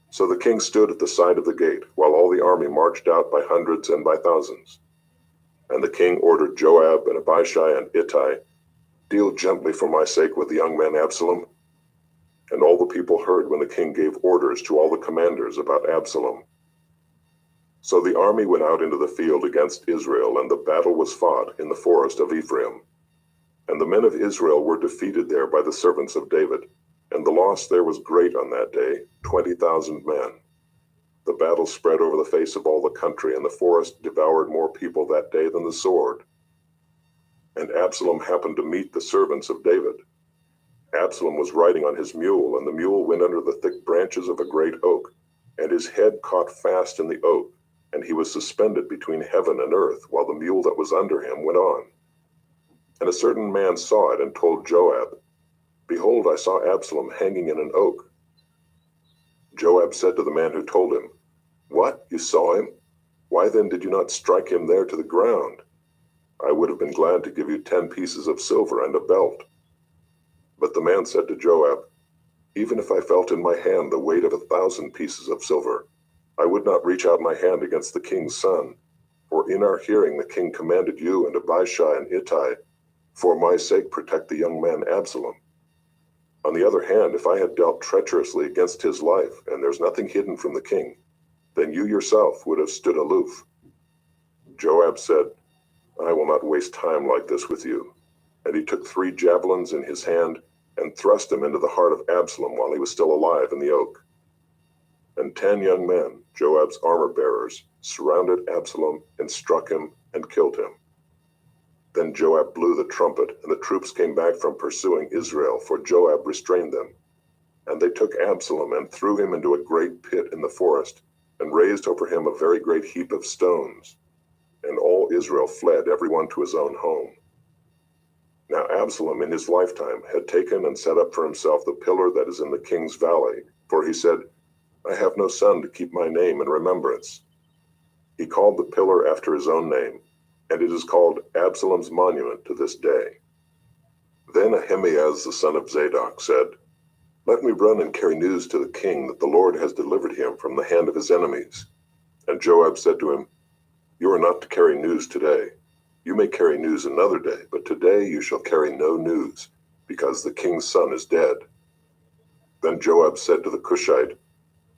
So the king stood at the side of the gate, while all the army marched out by hundreds and by thousands. And the king ordered Joab and Abishai and Ittai, "Deal gently for my sake with the young man Absalom." And all the people heard when the king gave orders to all the commanders about Absalom. So the army went out into the field against Israel, and the battle was fought in the forest of Ephraim. And the men of Israel were defeated there by the servants of David, and the loss there was great on that day, 20,000 men. The battle spread over the face of all the country, and the forest devoured more people that day than the sword. And Absalom happened to meet the servants of David. Absalom was riding on his mule, and the mule went under the thick branches of a great oak, and his head caught fast in the oak, and he was suspended between heaven and earth, while the mule that was under him went on. And a certain man saw it and told Joab, "Behold, I saw Absalom hanging in an oak." Joab said to the man who told him, "What, you saw him? Why then did you not strike him there to the ground? I would have been glad to give you 10 pieces of silver and a belt." But the man said to Joab, "Even if I felt in my hand the weight of 1,000 pieces of silver, I would not reach out my hand against the king's son. For in our hearing the king commanded you and Abishai and Ittai, for my sake protect the young man Absalom. On the other hand, if I had dealt treacherously against his life, and there's nothing hidden from the king, then you yourself would have stood aloof." Joab said, "I will not waste time like this with you." And he took 3 javelins in his hand, and thrust them into the heart of Absalom while he was still alive in the oak. And 10 young men, Joab's armor-bearers, surrounded Absalom and struck him and killed him. Then Joab blew the trumpet, and the troops came back from pursuing Israel, for Joab restrained them. And they took Absalom and threw him into a great pit in the forest, and raised over him a very great heap of stones. And all Israel fled, everyone to his own home. Now Absalom in his lifetime had taken and set up for himself the pillar that is in the king's valley, for he said, "I have no son to keep my name in remembrance." He called the pillar after his own name, and it is called Absalom's monument to this day. Then Ahimaaz the son of Zadok said, Let me run and carry news to the king that the Lord has delivered him from the hand of his enemies. And Joab said to him, You are not to carry news today. You may carry news another day, but today you shall carry no news, because the king's son is dead. Then Joab said to the Cushite,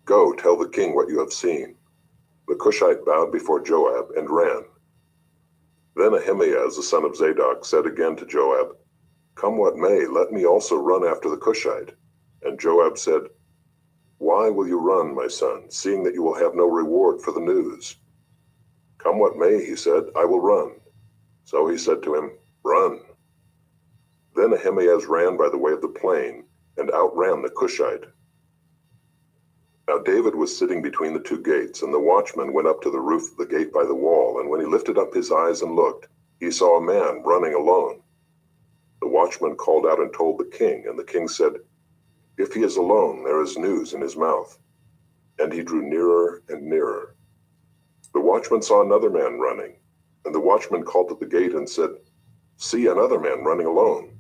Go, tell the king what you have seen. The Cushite bowed before Joab and ran. Then Ahimaaz the son of Zadok said again to Joab, Come what may, let me also run after the Cushite. And Joab said, Why will you run, my son, seeing that you will have no reward for the news? Come what may, he said, I will run. So he said to him, Run. Then Ahimaaz ran by the way of the plain, and outran the Cushite. Now David was sitting between the two gates, and the watchman went up to the roof of the gate by the wall, and when he lifted up his eyes and looked, he saw a man running alone. The watchman called out and told the king, and the king said, If he is alone, there is news in his mouth. And he drew nearer and nearer. The watchman saw another man running, and the watchman called at the gate and said, See another man running alone.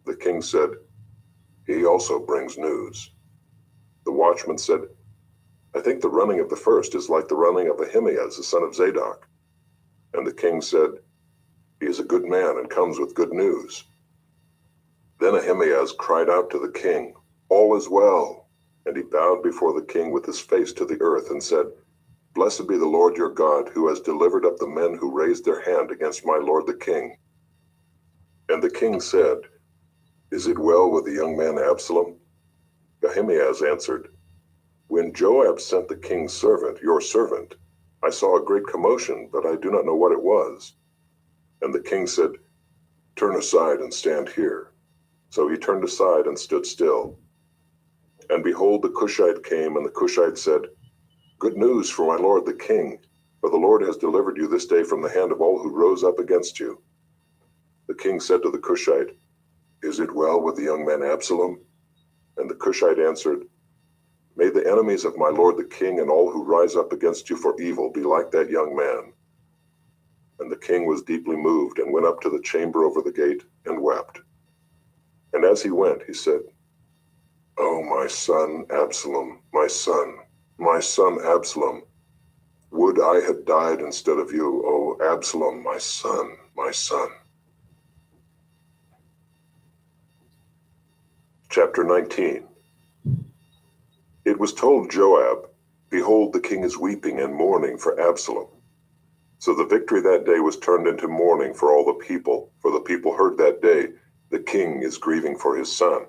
The king said, He also brings news. The watchman said, I think the running of the first is like the running of Ahimaaz the son of Zadok. And the king said, He is a good man and comes with good news. Then Ahimaaz cried out to the king, All is well. And he bowed before the king with his face to the earth and said, Blessed be the Lord your God, who has delivered up the men who raised their hand against my lord the king. And the king said, Is it well with the young man Absalom? Ahimaaz answered, When Joab sent the king's servant, your servant, I saw a great commotion, but I do not know what it was. And the king said, Turn aside and stand here. So he turned aside and stood still. And behold, the Cushite came, and the Cushite said, Good news for my lord the king, for the Lord has delivered you this day from the hand of all who rose up against you. The king said to the Cushite, Is it well with the young man Absalom? And the Cushite answered, May the enemies of my lord the king and all who rise up against you for evil be like that young man. And the king was deeply moved and went up to the chamber over the gate and wept. And as he went, he said, Oh, my son Absalom, my son Absalom, would I had died instead of you, O Absalom, my son, my son. Chapter 19. It was told Joab, Behold, the king is weeping and mourning for Absalom. So the victory that day was turned into mourning for all the people, for the people heard that day, The king is grieving for his son.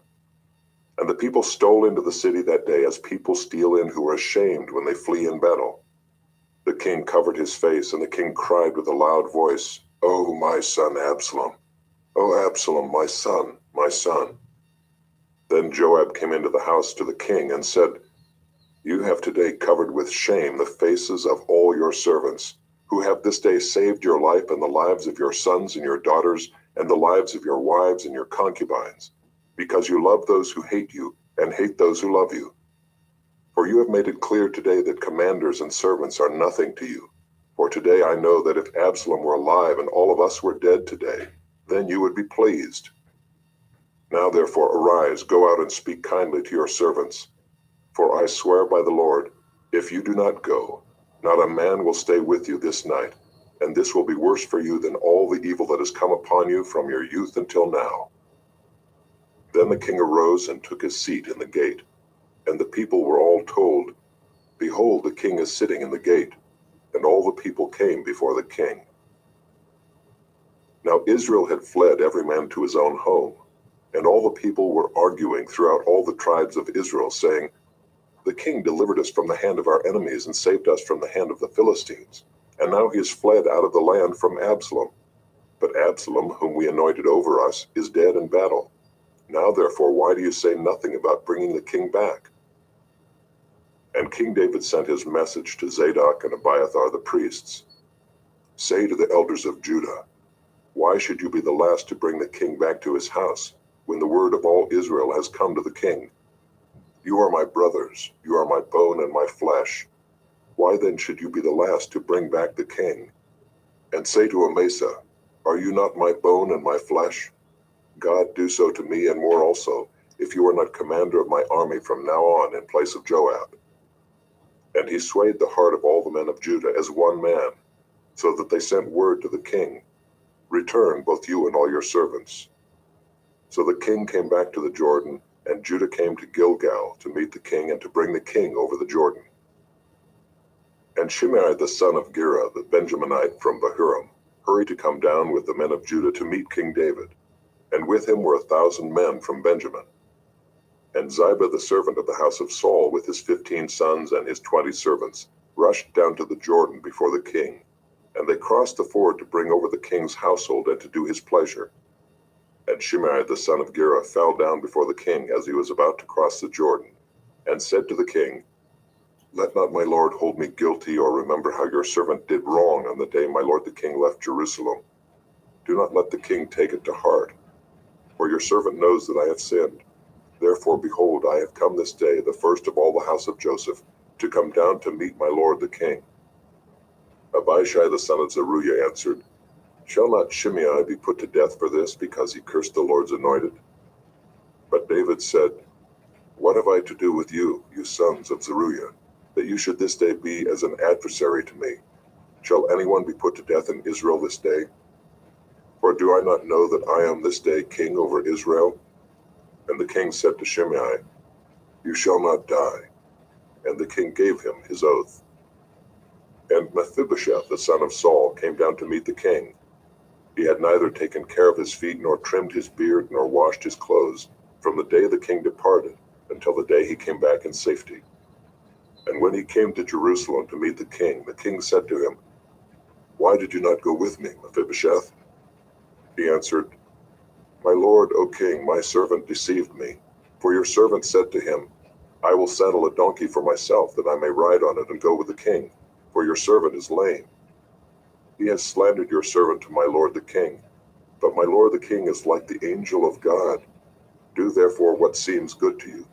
And the people stole into the city that day as people steal in who are ashamed when they flee in battle. The king covered his face, and the king cried with a loud voice, Oh, my son Absalom! Oh, Absalom, my son, my son! Then Joab came into the house to the king and said, You have today covered with shame the faces of all your servants, who have this day saved your life and the lives of your sons and your daughters, and the lives of your wives and your concubines, because you love those who hate you and hate those who love you. For you have made it clear today that commanders and servants are nothing to you. For today I know that if Absalom were alive and all of us were dead today, then you would be pleased. Now therefore arise, go out and speak kindly to your servants. For I swear by the Lord, if you do not go, not a man will stay with you this night, and this will be worse for you than all the evil that has come upon you from your youth until now. Then the king arose and took his seat in the gate, and the people were all told, Behold, the king is sitting in the gate, and all the people came before the king. Now Israel had fled every man to his own home, and all the people were arguing throughout all the tribes of Israel, saying, The king delivered us from the hand of our enemies and saved us from the hand of the Philistines, and now he has fled out of the land from Absalom. But Absalom, whom we anointed over us, is dead in battle. Now therefore, why do you say nothing about bringing the king back? And King David sent his message to Zadok and Abiathar the priests. Say to the elders of Judah, Why should you be the last to bring the king back to his house, when the word of all Israel has come to the king? You are my brothers, you are my bone and my flesh. Why then should you be the last to bring back the king? And say to Amasa, Are you not my bone and my flesh? God do so to me and more also, if you are not commander of my army from now on in place of Joab." And he swayed the heart of all the men of Judah as one man, so that they sent word to the king, "Return, both you and all your servants." So the king came back to the Jordan, and Judah came to Gilgal to meet the king and to bring the king over the Jordan. And Shimei the son of Gera, the Benjaminite from Bahurim, hurried to come down with the men of Judah to meet King David, and with him were 1,000 men from Benjamin. And Ziba the servant of the house of Saul, with his 15 sons and his 20 servants, rushed down to the Jordan before the king, and they crossed the ford to bring over the king's household and to do his pleasure. And Shimei the son of Gera fell down before the king as he was about to cross the Jordan, and said to the king, "Let not my lord hold me guilty, or remember how your servant did wrong on the day my lord the king left Jerusalem. Do not let the king take it to heart, for your servant knows that I have sinned. Therefore, behold, I have come this day, the first of all the house of Joseph, to come down to meet my lord the king." Abishai the son of Zeruiah answered, "Shall not Shimei be put to death for this, because he cursed the Lord's anointed?" But David said, "What have I to do with you, you sons of Zeruiah, that you should this day be as an adversary to me? Shall anyone be put to death in Israel this day? For do I not know that I am this day king over Israel?" And the king said to Shimei, "You shall not die." And the king gave him his oath. And Mephibosheth the son of Saul came down to meet the king. He had neither taken care of his feet, nor trimmed his beard, nor washed his clothes, from the day the king departed until the day he came back in safety. And when he came to Jerusalem to meet the king said to him, "Why did you not go with me, Mephibosheth?" He answered, "My lord, O king, my servant deceived me. For your servant said to him, I will saddle a donkey for myself, that I may ride on it and go with the king, for your servant is lame. He has slandered your servant to my lord the king. But my lord the king is like the angel of God. Do therefore what seems good to you.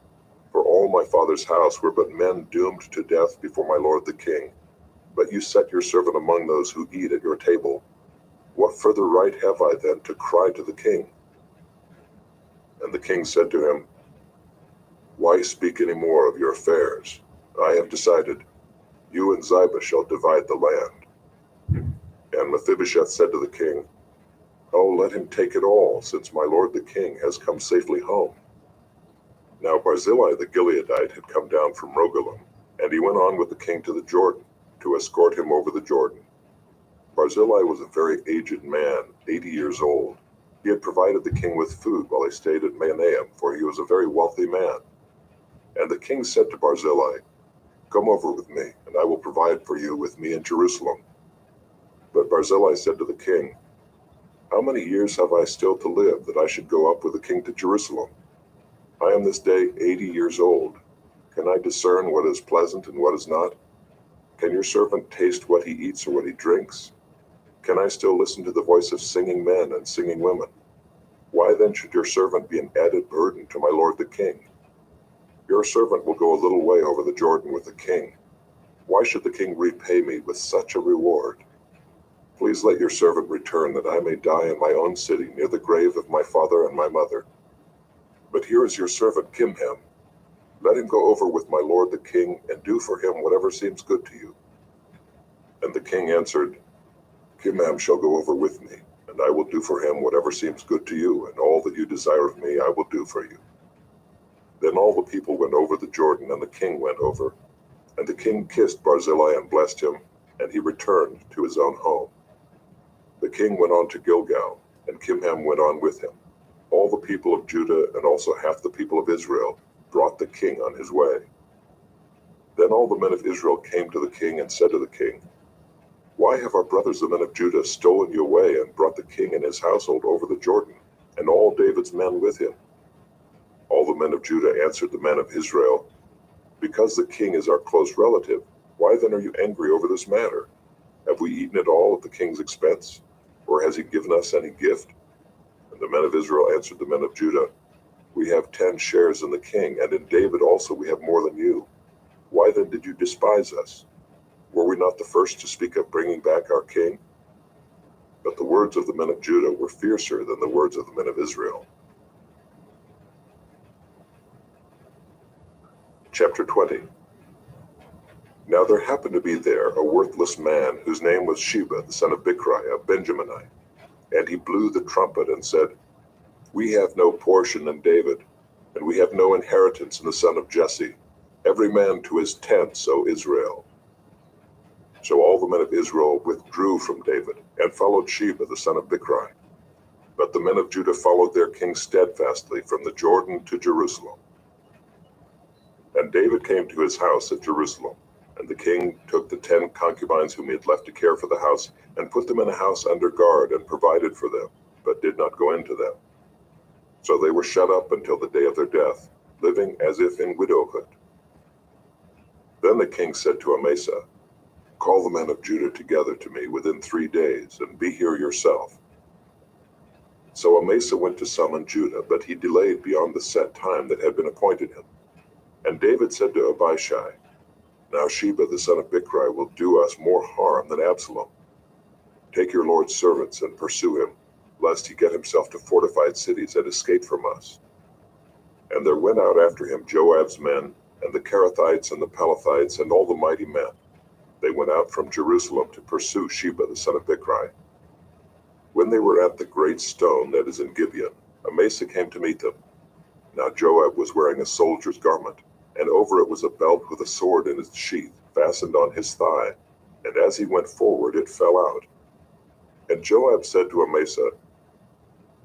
For all my father's house were but men doomed to death before my lord the king. But you set your servant among those who eat at your table. What further right have I then to cry to the king?" And the king said to him, "Why speak any more of your affairs? I have decided. You and Ziba shall divide the land." And Mephibosheth said to the king, "Oh, let him take it all, since my lord the king has come safely home." Now Barzillai the Gileadite had come down from Rogelim, and he went on with the king to the Jordan, to escort him over the Jordan. Barzillai was a very aged man, 80 years old. He had provided the king with food while he stayed at Mahanaim, for he was a very wealthy man. And the king said to Barzillai, "Come over with me, and I will provide for you with me in Jerusalem." But Barzillai said to the king, "How many years have I still to live, that I should go up with the king to Jerusalem? I am this day 80 years old. Can I discern what is pleasant and what is not? Can your servant taste what he eats or what he drinks? Can I still listen to the voice of singing men and singing women? Why then should your servant be an added burden to my lord the king? Your servant will go a little way over the Jordan with the king. Why should the king repay me with such a reward? Please let your servant return, that I may die in my own city, near the grave of my father and my mother. But here is your servant Kimham. Let him go over with my lord the king, and do for him whatever seems good to you." And the king answered, "Kimham shall go over with me, and I will do for him whatever seems good to you, and all that you desire of me I will do for you." Then all the people went over the Jordan, and the king went over. And the king kissed Barzillai and blessed him, and he returned to his own home. The king went on to Gilgal, and Kimham went on with him. All the people of Judah, and also half the people of Israel, brought the king on his way. Then all the men of Israel came to the king and said to the king, "Why have our brothers the men of Judah stolen you away and brought the king and his household over the Jordan, and all David's men with him?" All the men of Judah answered the men of Israel, "Because the king is our close relative, why then are you angry over this matter? Have we eaten at all at the king's expense? Or has he given us any gift?" And the men of Israel answered the men of Judah, "We have 10 shares in the king, and in David also we have more than you. Why then did you despise us? Were we not the first to speak of bringing back our king?" But the words of the men of Judah were fiercer than the words of the men of Israel. Chapter 20. Now there happened to be there a worthless man whose name was Sheba, the son of Bichri, a Benjaminite. And he blew the trumpet and said, We have no portion in David, and we have no inheritance in the son of Jesse. Every man to his tents, O Israel. So all the men of Israel withdrew from David, and followed Sheba, the son of Bichri. But the men of Judah followed their king steadfastly from the Jordan to Jerusalem. And David came to his house at Jerusalem. And the king took the 10 concubines whom he had left to care for the house, and put them in a house under guard, and provided for them, but did not go into them. So they were shut up until the day of their death, living as if in widowhood. Then the king said to Amasa, Call the men of Judah together to me within 3 days, and be here yourself. So Amasa went to summon Judah, but he delayed beyond the set time that had been appointed him. And David said to Abishai, Now Sheba the son of Bichri will do us more harm than Absalom. Take your lord's servants and pursue him, lest he get himself to fortified cities and escape from us. And there went out after him Joab's men, and the Kerethites and the Pelethites, and all the mighty men. They went out from Jerusalem to pursue Sheba the son of Bichri. When they were at the great stone that is in Gibeon, Amasa came to meet them. Now Joab was wearing a soldier's garment, and over it was a belt with a sword in its sheath, fastened on his thigh, and as he went forward it fell out. And Joab said to Amasa,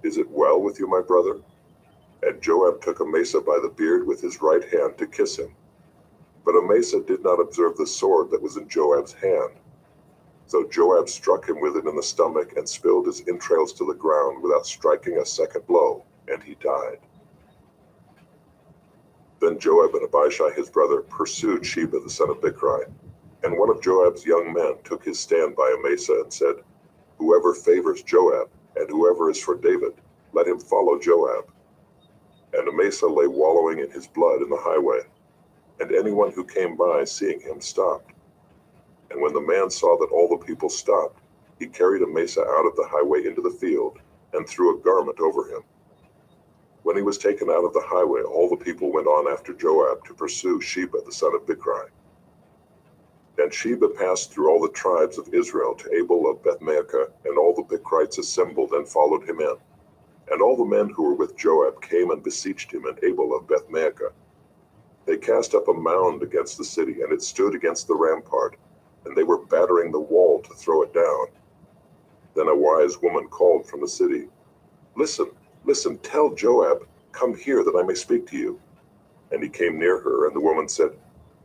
Is it well with you, my brother? And Joab took Amasa by the beard with his right hand to kiss him. But Amasa did not observe the sword that was in Joab's hand. So Joab struck him with it in the stomach, and spilled his entrails to the ground without striking a second blow, and he died. Then Joab and Abishai his brother pursued Sheba the son of Bichri. And one of Joab's young men took his stand by Amasa and said, Whoever favors Joab, and whoever is for David, let him follow Joab. And Amasa lay wallowing in his blood in the highway. And anyone who came by, seeing him, stopped. And when the man saw that all the people stopped, he carried Amasa out of the highway into the field, and threw a garment over him. When he was taken out of the highway, all the people went on after Joab to pursue Sheba the son of Bichri. And Sheba passed through all the tribes of Israel to Abel of Bethmaachah, and all the Bichrites assembled and followed him in. And all the men who were with Joab came and besieged him in Abel of Bethmaachah. They cast up a mound against the city, and it stood against the rampart, and they were battering the wall to throw it down. Then a wise woman called from the city, Listen, tell Joab, Come here that I may speak to you. And he came near her, and the woman said,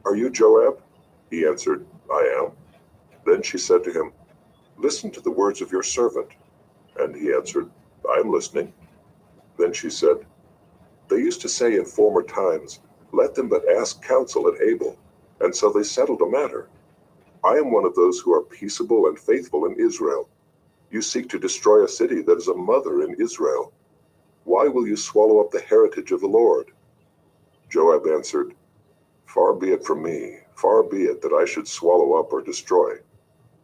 Are you Joab? He answered, I am. Then she said to him, Listen to the words of your servant. And he answered, I am listening. Then she said, They used to say in former times, Let them but ask counsel at Abel, and so they settled a matter. I am one of those who are peaceable and faithful in Israel. You seek to destroy a city that is a mother in Israel. Why will you swallow up the heritage of the Lord? Joab answered, Far be it from me, far be it that I should swallow up or destroy.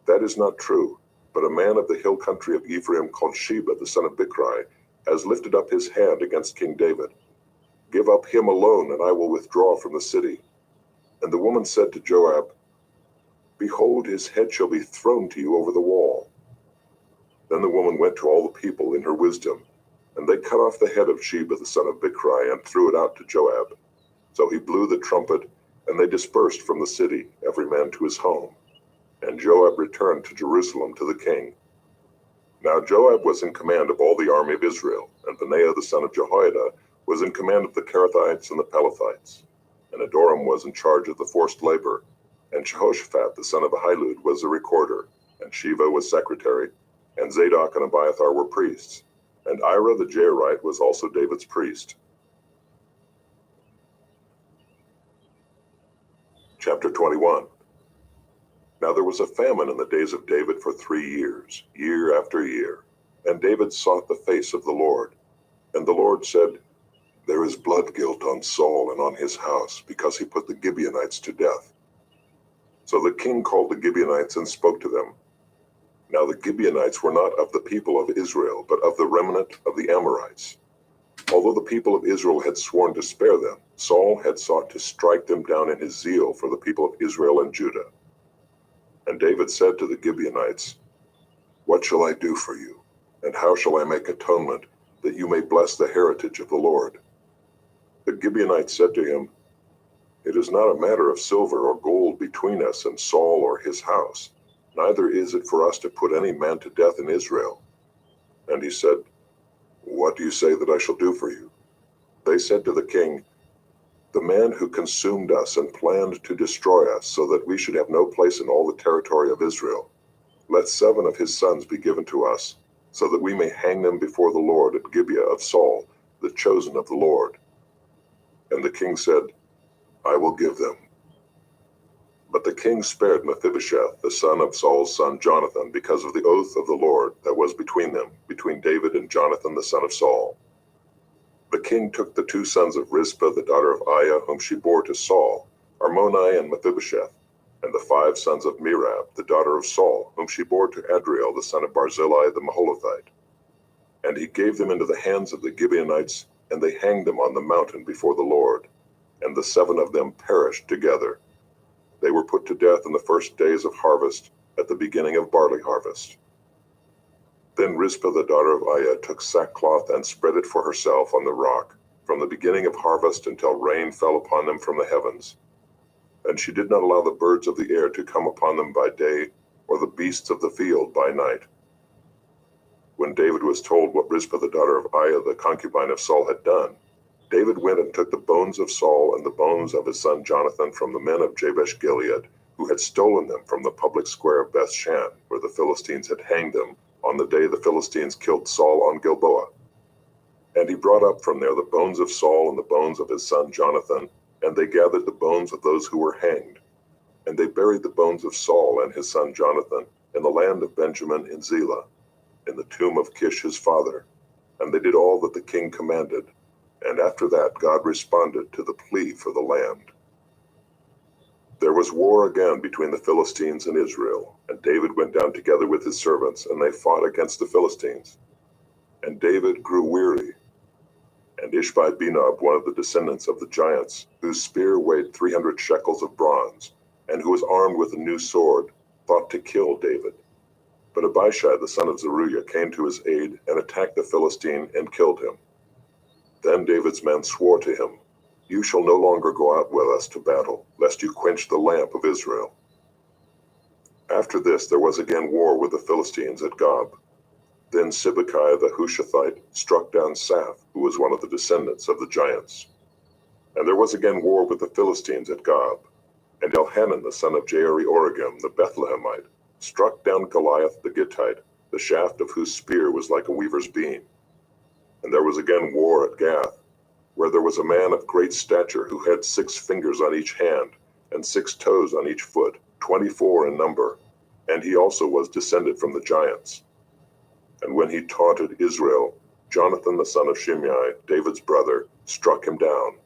That is not true, but a man of the hill country of Ephraim called Sheba the son of Bichri has lifted up his hand against King David. Give up him alone, and I will withdraw from the city. And the woman said to Joab, Behold, his head shall be thrown to you over the wall. Then the woman went to all the people in her wisdom, and they cut off the head of Sheba the son of Bichri and threw it out to Joab. So he blew the trumpet, and they dispersed from the city, every man to his home. And Joab returned to Jerusalem to the king. Now Joab was in command of all the army of Israel, and Benaiah the son of Jehoiada was in command of the Kerethites and the Pelethites. And Adoram was in charge of the forced labor, and Jehoshaphat the son of Ahilud was the recorder, and Sheva was secretary, and Zadok and Abiathar were priests, and Ira the Jairite was also David's priest. Chapter 21. Now there was a famine in the days of David for 3 years, year after year, and David sought the face of the Lord. And the Lord said, There is blood guilt on Saul and on his house, because he put the Gibeonites to death. So the king called the Gibeonites and spoke to them. Now the Gibeonites were not of the people of Israel, but of the remnant of the Amorites. Although the people of Israel had sworn to spare them, Saul had sought to strike them down in his zeal for the people of Israel and Judah. And David said to the Gibeonites, "What shall I do for you, and how shall I make atonement, that you may bless the heritage of the Lord?" The Gibeonites said to him, "It is not a matter of silver or gold between us and Saul or his house, neither is it for us to put any man to death in Israel." And he said, "What do you say that I shall do for you?" They said to the king, "The man who consumed us and planned to destroy us so that we should have no place in all the territory of Israel, let 7 of his sons be given to us, so that we may hang them before the Lord at Gibeah of Saul, the chosen of the Lord." And the king said, "I will give them." But the king spared Mephibosheth, the son of Saul's son Jonathan, because of the oath of the Lord that was between them, between David and Jonathan the son of Saul. The king took the 2 sons of Rizpah, the daughter of Aiah, whom she bore to Saul, Armoni and Mephibosheth, and the 5 sons of Merab, the daughter of Saul, whom she bore to Adriel, the son of Barzillai the Maholathite. And he gave them into the hands of the Gibeonites, and they hanged them on the mountain before the Lord. And the 7 of them perished together. They were put to death in the first days of harvest, at the beginning of barley harvest. Then Rizpah the daughter of Aiah took sackcloth and spread it for herself on the rock, from the beginning of harvest until rain fell upon them from the heavens. And she did not allow the birds of the air to come upon them by day, or the beasts of the field by night. When David was told what Rizpah the daughter of Aiah, the concubine of Saul, had done, David went and took the bones of Saul and the bones of his son Jonathan from the men of Jabesh Gilead, who had stolen them from the public square of Bethshan, where the Philistines had hanged them, on the day the Philistines killed Saul on Gilboa. And he brought up from there the bones of Saul and the bones of his son Jonathan, and they gathered the bones of those who were hanged. And they buried the bones of Saul and his son Jonathan in the land of Benjamin in Zelah, in the tomb of Kish his father. And they did all that the king commanded. And after that God responded to the plea for the land. There was war again between the Philistines and Israel, and David went down together with his servants, and they fought against the Philistines. And David grew weary. And Ishbi-Benob, one of the descendants of the giants, whose spear weighed 300 shekels of bronze, and who was armed with a new sword, thought to kill David. But Abishai the son of Zeruiah came to his aid and attacked the Philistine and killed him. Then David's men swore to him, "You shall no longer go out with us to battle, lest you quench the lamp of Israel." After this there was again war with the Philistines at Gob. Then Sibbecai the Hushathite struck down Saph, who was one of the descendants of the giants. And there was again war with the Philistines at Gob. And Elhanan the son of Jaare-Oregim the Bethlehemite struck down Goliath the Gittite, the shaft of whose spear was like a weaver's beam. And there was again war at Gath, where there was a man of great stature who had 6 fingers on each hand, and 6 toes on each foot, 24 in number, and he also was descended from the giants. And when he taunted Israel, Jonathan the son of Shimei, David's brother, struck him down.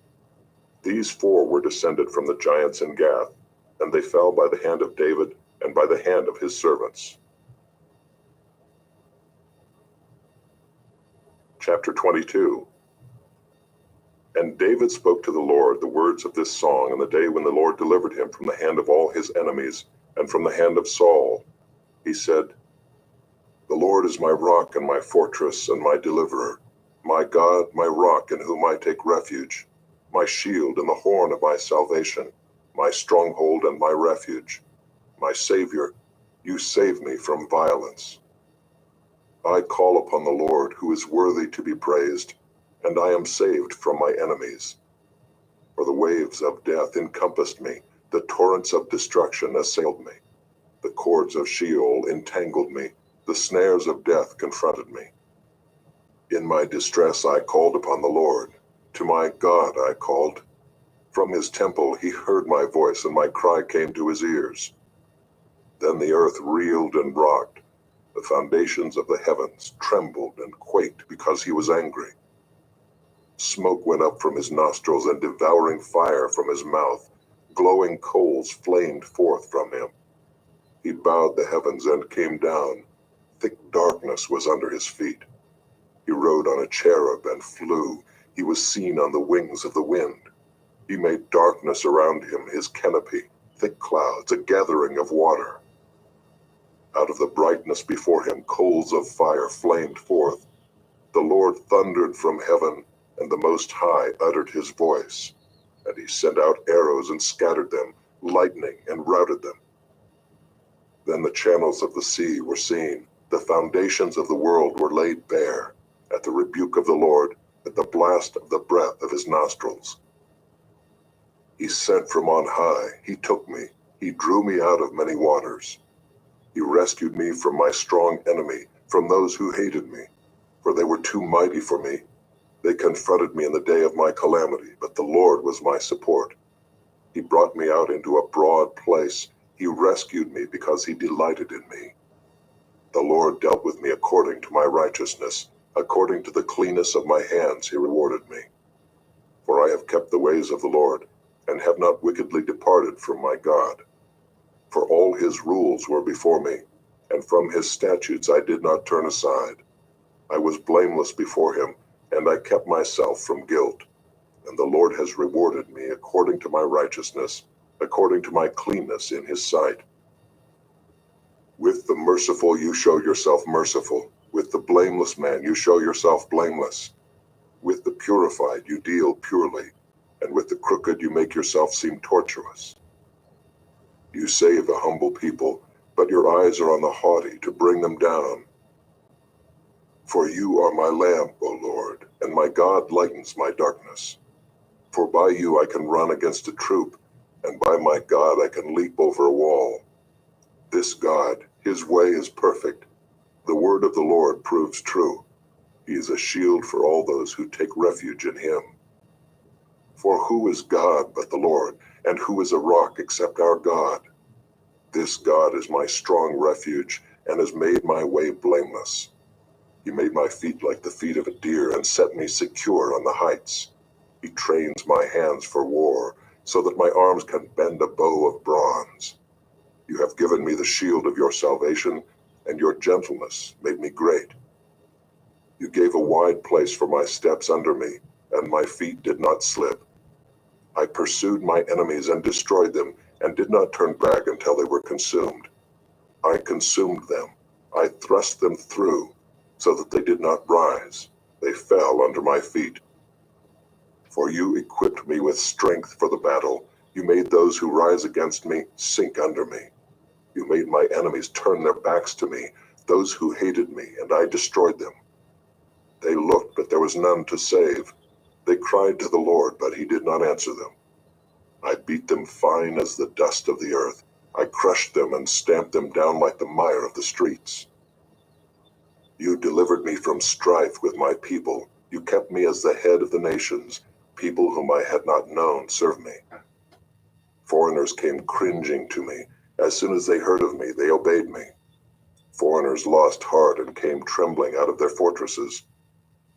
These 4 were descended from the giants in Gath, and they fell by the hand of David and by the hand of his servants. Chapter 22. And David spoke to the Lord the words of this song on the day when the Lord delivered him from the hand of all his enemies and from the hand of Saul. He said, "The Lord is my rock and my fortress and my deliverer, my God, my rock in whom I take refuge, my shield and the horn of my salvation, my stronghold and my refuge, my Savior, you save me from violence. I call upon the Lord who is worthy to be praised, and I am saved from my enemies. For the waves of death encompassed me, the torrents of destruction assailed me. The cords of Sheol entangled me, the snares of death confronted me. In my distress I called upon the Lord. To my God I called. From his temple he heard my voice, and my cry came to his ears. Then the earth reeled and rocked. The foundations of the heavens trembled and quaked because he was angry. Smoke went up from his nostrils and devouring fire from his mouth. Glowing coals flamed forth from him. He bowed the heavens and came down. Thick darkness was under his feet. He rode on a cherub and flew. He was seen on the wings of the wind. He made darkness around him his canopy, thick clouds, a gathering of water. Out of the brightness before him coals of fire flamed forth. The Lord thundered from heaven, and the Most High uttered his voice. And he sent out arrows and scattered them, lightning and routed them. Then the channels of the sea were seen, the foundations of the world were laid bare, at the rebuke of the Lord, at the blast of the breath of his nostrils. He sent from on high, he took me, he drew me out of many waters. He rescued me from my strong enemy, from those who hated me, for they were too mighty for me. They confronted me in the day of my calamity, but the Lord was my support. He brought me out into a broad place. He rescued me because he delighted in me. The Lord dealt with me according to my righteousness. According to the cleanness of my hands he rewarded me. For I have kept the ways of the Lord, and have not wickedly departed from my God. For all his rules were before me, and from his statutes I did not turn aside. I was blameless before him, and I kept myself from guilt. And the Lord has rewarded me according to my righteousness, according to my cleanness in his sight. With the merciful you show yourself merciful, with the blameless man you show yourself blameless. With the purified you deal purely, and with the crooked you make yourself seem tortuous. You save a humble people, but your eyes are on the haughty to bring them down. For you are my lamp, O Lord, and my God lightens my darkness. For by you I can run against a troop, and by my God I can leap over a wall. This God, his way is perfect. The word of the Lord proves true. He is a shield for all those who take refuge in him. For who is God but the Lord, and who is a rock except our God? This God is my strong refuge, and has made my way blameless. He made my feet like the feet of a deer, and set me secure on the heights. He trains my hands for war, so that my arms can bend a bow of bronze. You have given me the shield of your salvation, and your gentleness made me great. You gave a wide place for my steps under me, and my feet did not slip. I pursued my enemies and destroyed them, and did not turn back until they were consumed. I consumed them. I thrust them through, so that they did not rise. They fell under my feet. For you equipped me with strength for the battle. You made those who rise against me sink under me. You made my enemies turn their backs to me, those who hated me, and I destroyed them. They looked, but there was none to save. They cried to the Lord, but he did not answer them. I beat them fine as the dust of the earth. I crushed them and stamped them down like the mire of the streets. You delivered me from strife with my people. You kept me as the head of the nations. People whom I had not known served me. Foreigners came cringing to me. As soon as they heard of me, they obeyed me. Foreigners lost heart and came trembling out of their fortresses.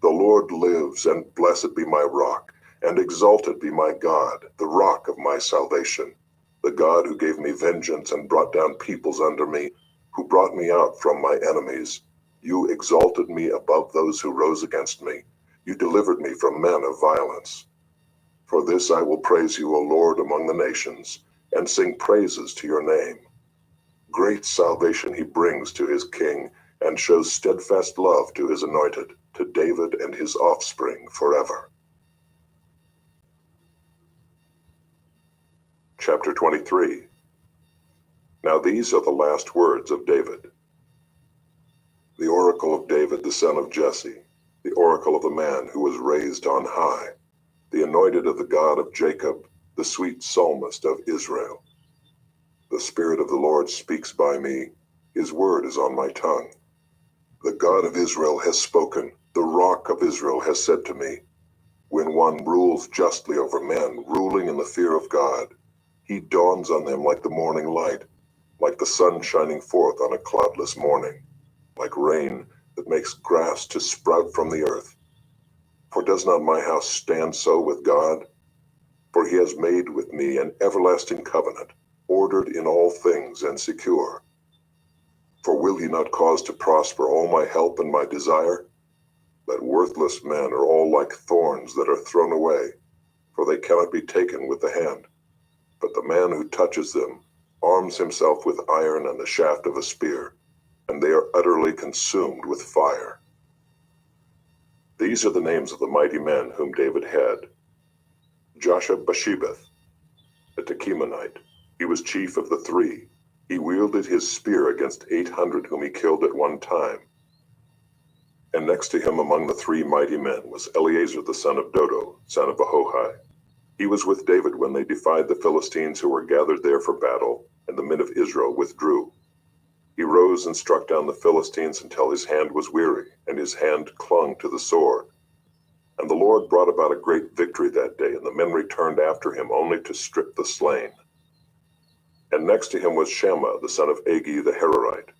The Lord lives, and blessed be my rock, and exalted be my God, the rock of my salvation, the God who gave me vengeance and brought down peoples under me, who brought me out from my enemies. You exalted me above those who rose against me. You delivered me from men of violence. For this I will praise you, O Lord, among the nations, and sing praises to your name. Great salvation he brings to his king, and shows steadfast love to his anointed, to David and his offspring forever. Chapter 23. Now these are the last words of David. The oracle of David the son of Jesse, the oracle of the man who was raised on high, the anointed of the God of Jacob, the sweet psalmist of Israel. The Spirit of the Lord speaks by me, his word is on my tongue. The God of Israel has spoken, the rock of Israel has said to me, when one rules justly over men, ruling in the fear of God, he dawns on them like the morning light, like the sun shining forth on a cloudless morning, like rain that makes grass to sprout from the earth. For does not my house stand so with God? For he has made with me an everlasting covenant, ordered in all things and secure. For will he not cause to prosper all my help and my desire? But worthless men are all like thorns that are thrown away. for they cannot be taken with the hand. But the man who touches them arms himself with iron and the shaft of a spear, and they are utterly consumed with fire. These are the names of the mighty men whom David had. Joshab-Bashebeth, a Tekemonite. He was chief of the 3. He wielded his spear against 800 whom he killed at one time. And next to him among the 3 mighty men was Eleazar the son of Dodo, son of Ahohai. He was with David when they defied the Philistines who were gathered there for battle, and the men of Israel withdrew. He rose and struck down the Philistines until his hand was weary, and his hand clung to the sword. And the Lord brought about a great victory that day, and the men returned after him only to strip the slain. And next to him was Shammah the son of Agi the Hararite.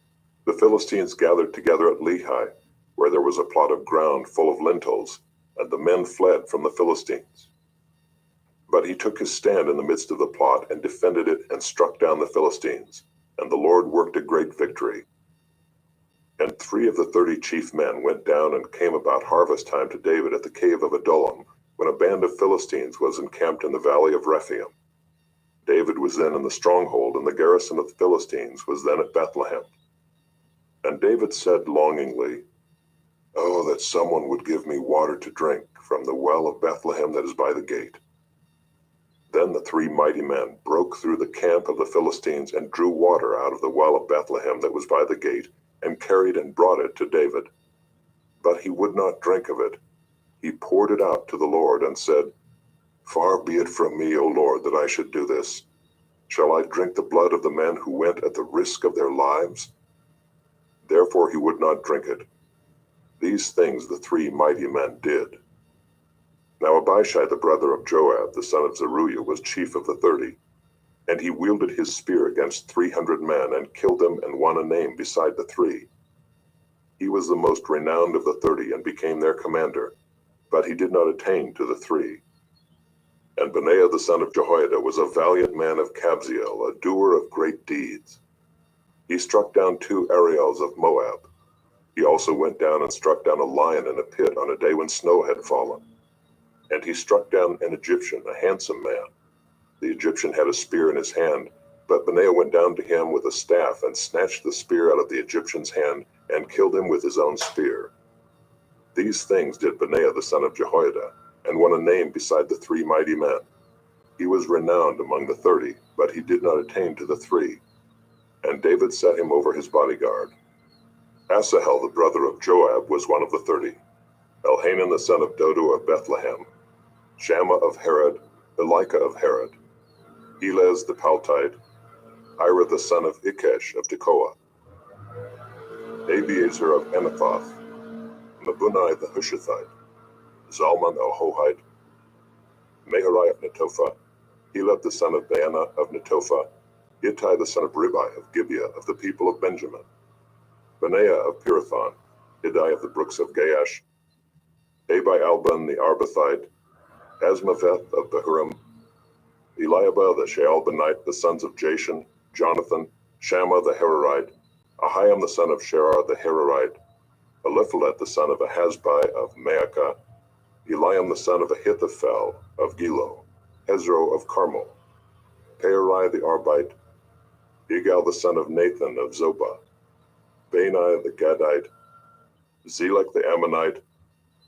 The Philistines gathered together at Lehi, where there was a plot of ground full of lentils, and the men fled from the Philistines. But he took his stand in the midst of the plot and defended it and struck down the Philistines, and the Lord worked a great victory. And 3 of the 30 chief men went down and came about harvest time to David at the cave of Adullam, when a band of Philistines was encamped in the valley of Rephaim. David was then in the stronghold, and the garrison of the Philistines was then at Bethlehem. And David said longingly, "Oh, that someone would give me water to drink from the well of Bethlehem that is by the gate." Then the 3 mighty men broke through the camp of the Philistines and drew water out of the well of Bethlehem that was by the gate, and carried and brought it to David. But he would not drink of it. He poured it out to the Lord and said, "Far be it from me, O Lord, that I should do this. Shall I drink the blood of the men who went at the risk of their lives?" Therefore he would not drink it. These things the 3 mighty men did. Now Abishai the brother of Joab the son of Zeruiah was chief of the 30, and he wielded his spear against 300 men and killed them and won a name beside the 3. He was the most renowned of the 30 and became their commander, but he did not attain to the 3. And Benaiah the son of Jehoiada was a valiant man of Kabzeel, a doer of great deeds. He struck down 2 Ariels of Moab. He also went down and struck down a lion in a pit on a day when snow had fallen. And he struck down an Egyptian, a handsome man. The Egyptian had a spear in his hand, but Benaiah went down to him with a staff and snatched the spear out of the Egyptian's hand and killed him with his own spear. These things did Benaiah the son of Jehoiada, and won a name beside the 3 mighty men. He was renowned among the 30, but he did not attain to the 3. And David set him over his bodyguard. Asahel the brother of Joab was one of the 30. Elhanan the son of Dodo of Bethlehem. Shammah of Harod, Elika of Harod. Elez the Paltite. Ira the son of Ikesh of Tekoa. Abiezer of Anathoth. Mabunai the Hushathite. Zalman the Ahohite. Meharai of Netophah. Helab the son of Baanah of Netophah. Ittai the son of Ribai of Gibeah of the people of Benjamin. Benaiah of Pirathon. Hiddai of the brooks of Gaash. Abi Alban the Arbathite. Asmaveth of Bahurim. Eliabah the Shaalbanite, the sons of Jashan, Jonathan, Shammah the Hararite, Ahiam the son of Sherar the Hararite, Eliphalet the son of Ahasbai of Maacah, Eliam the son of Ahithophel of Gilo, Hezro of Carmel, Peorai the Arbite, Igal the son of Nathan of Zobah, Bani the Gadite, Zelek the Ammonite,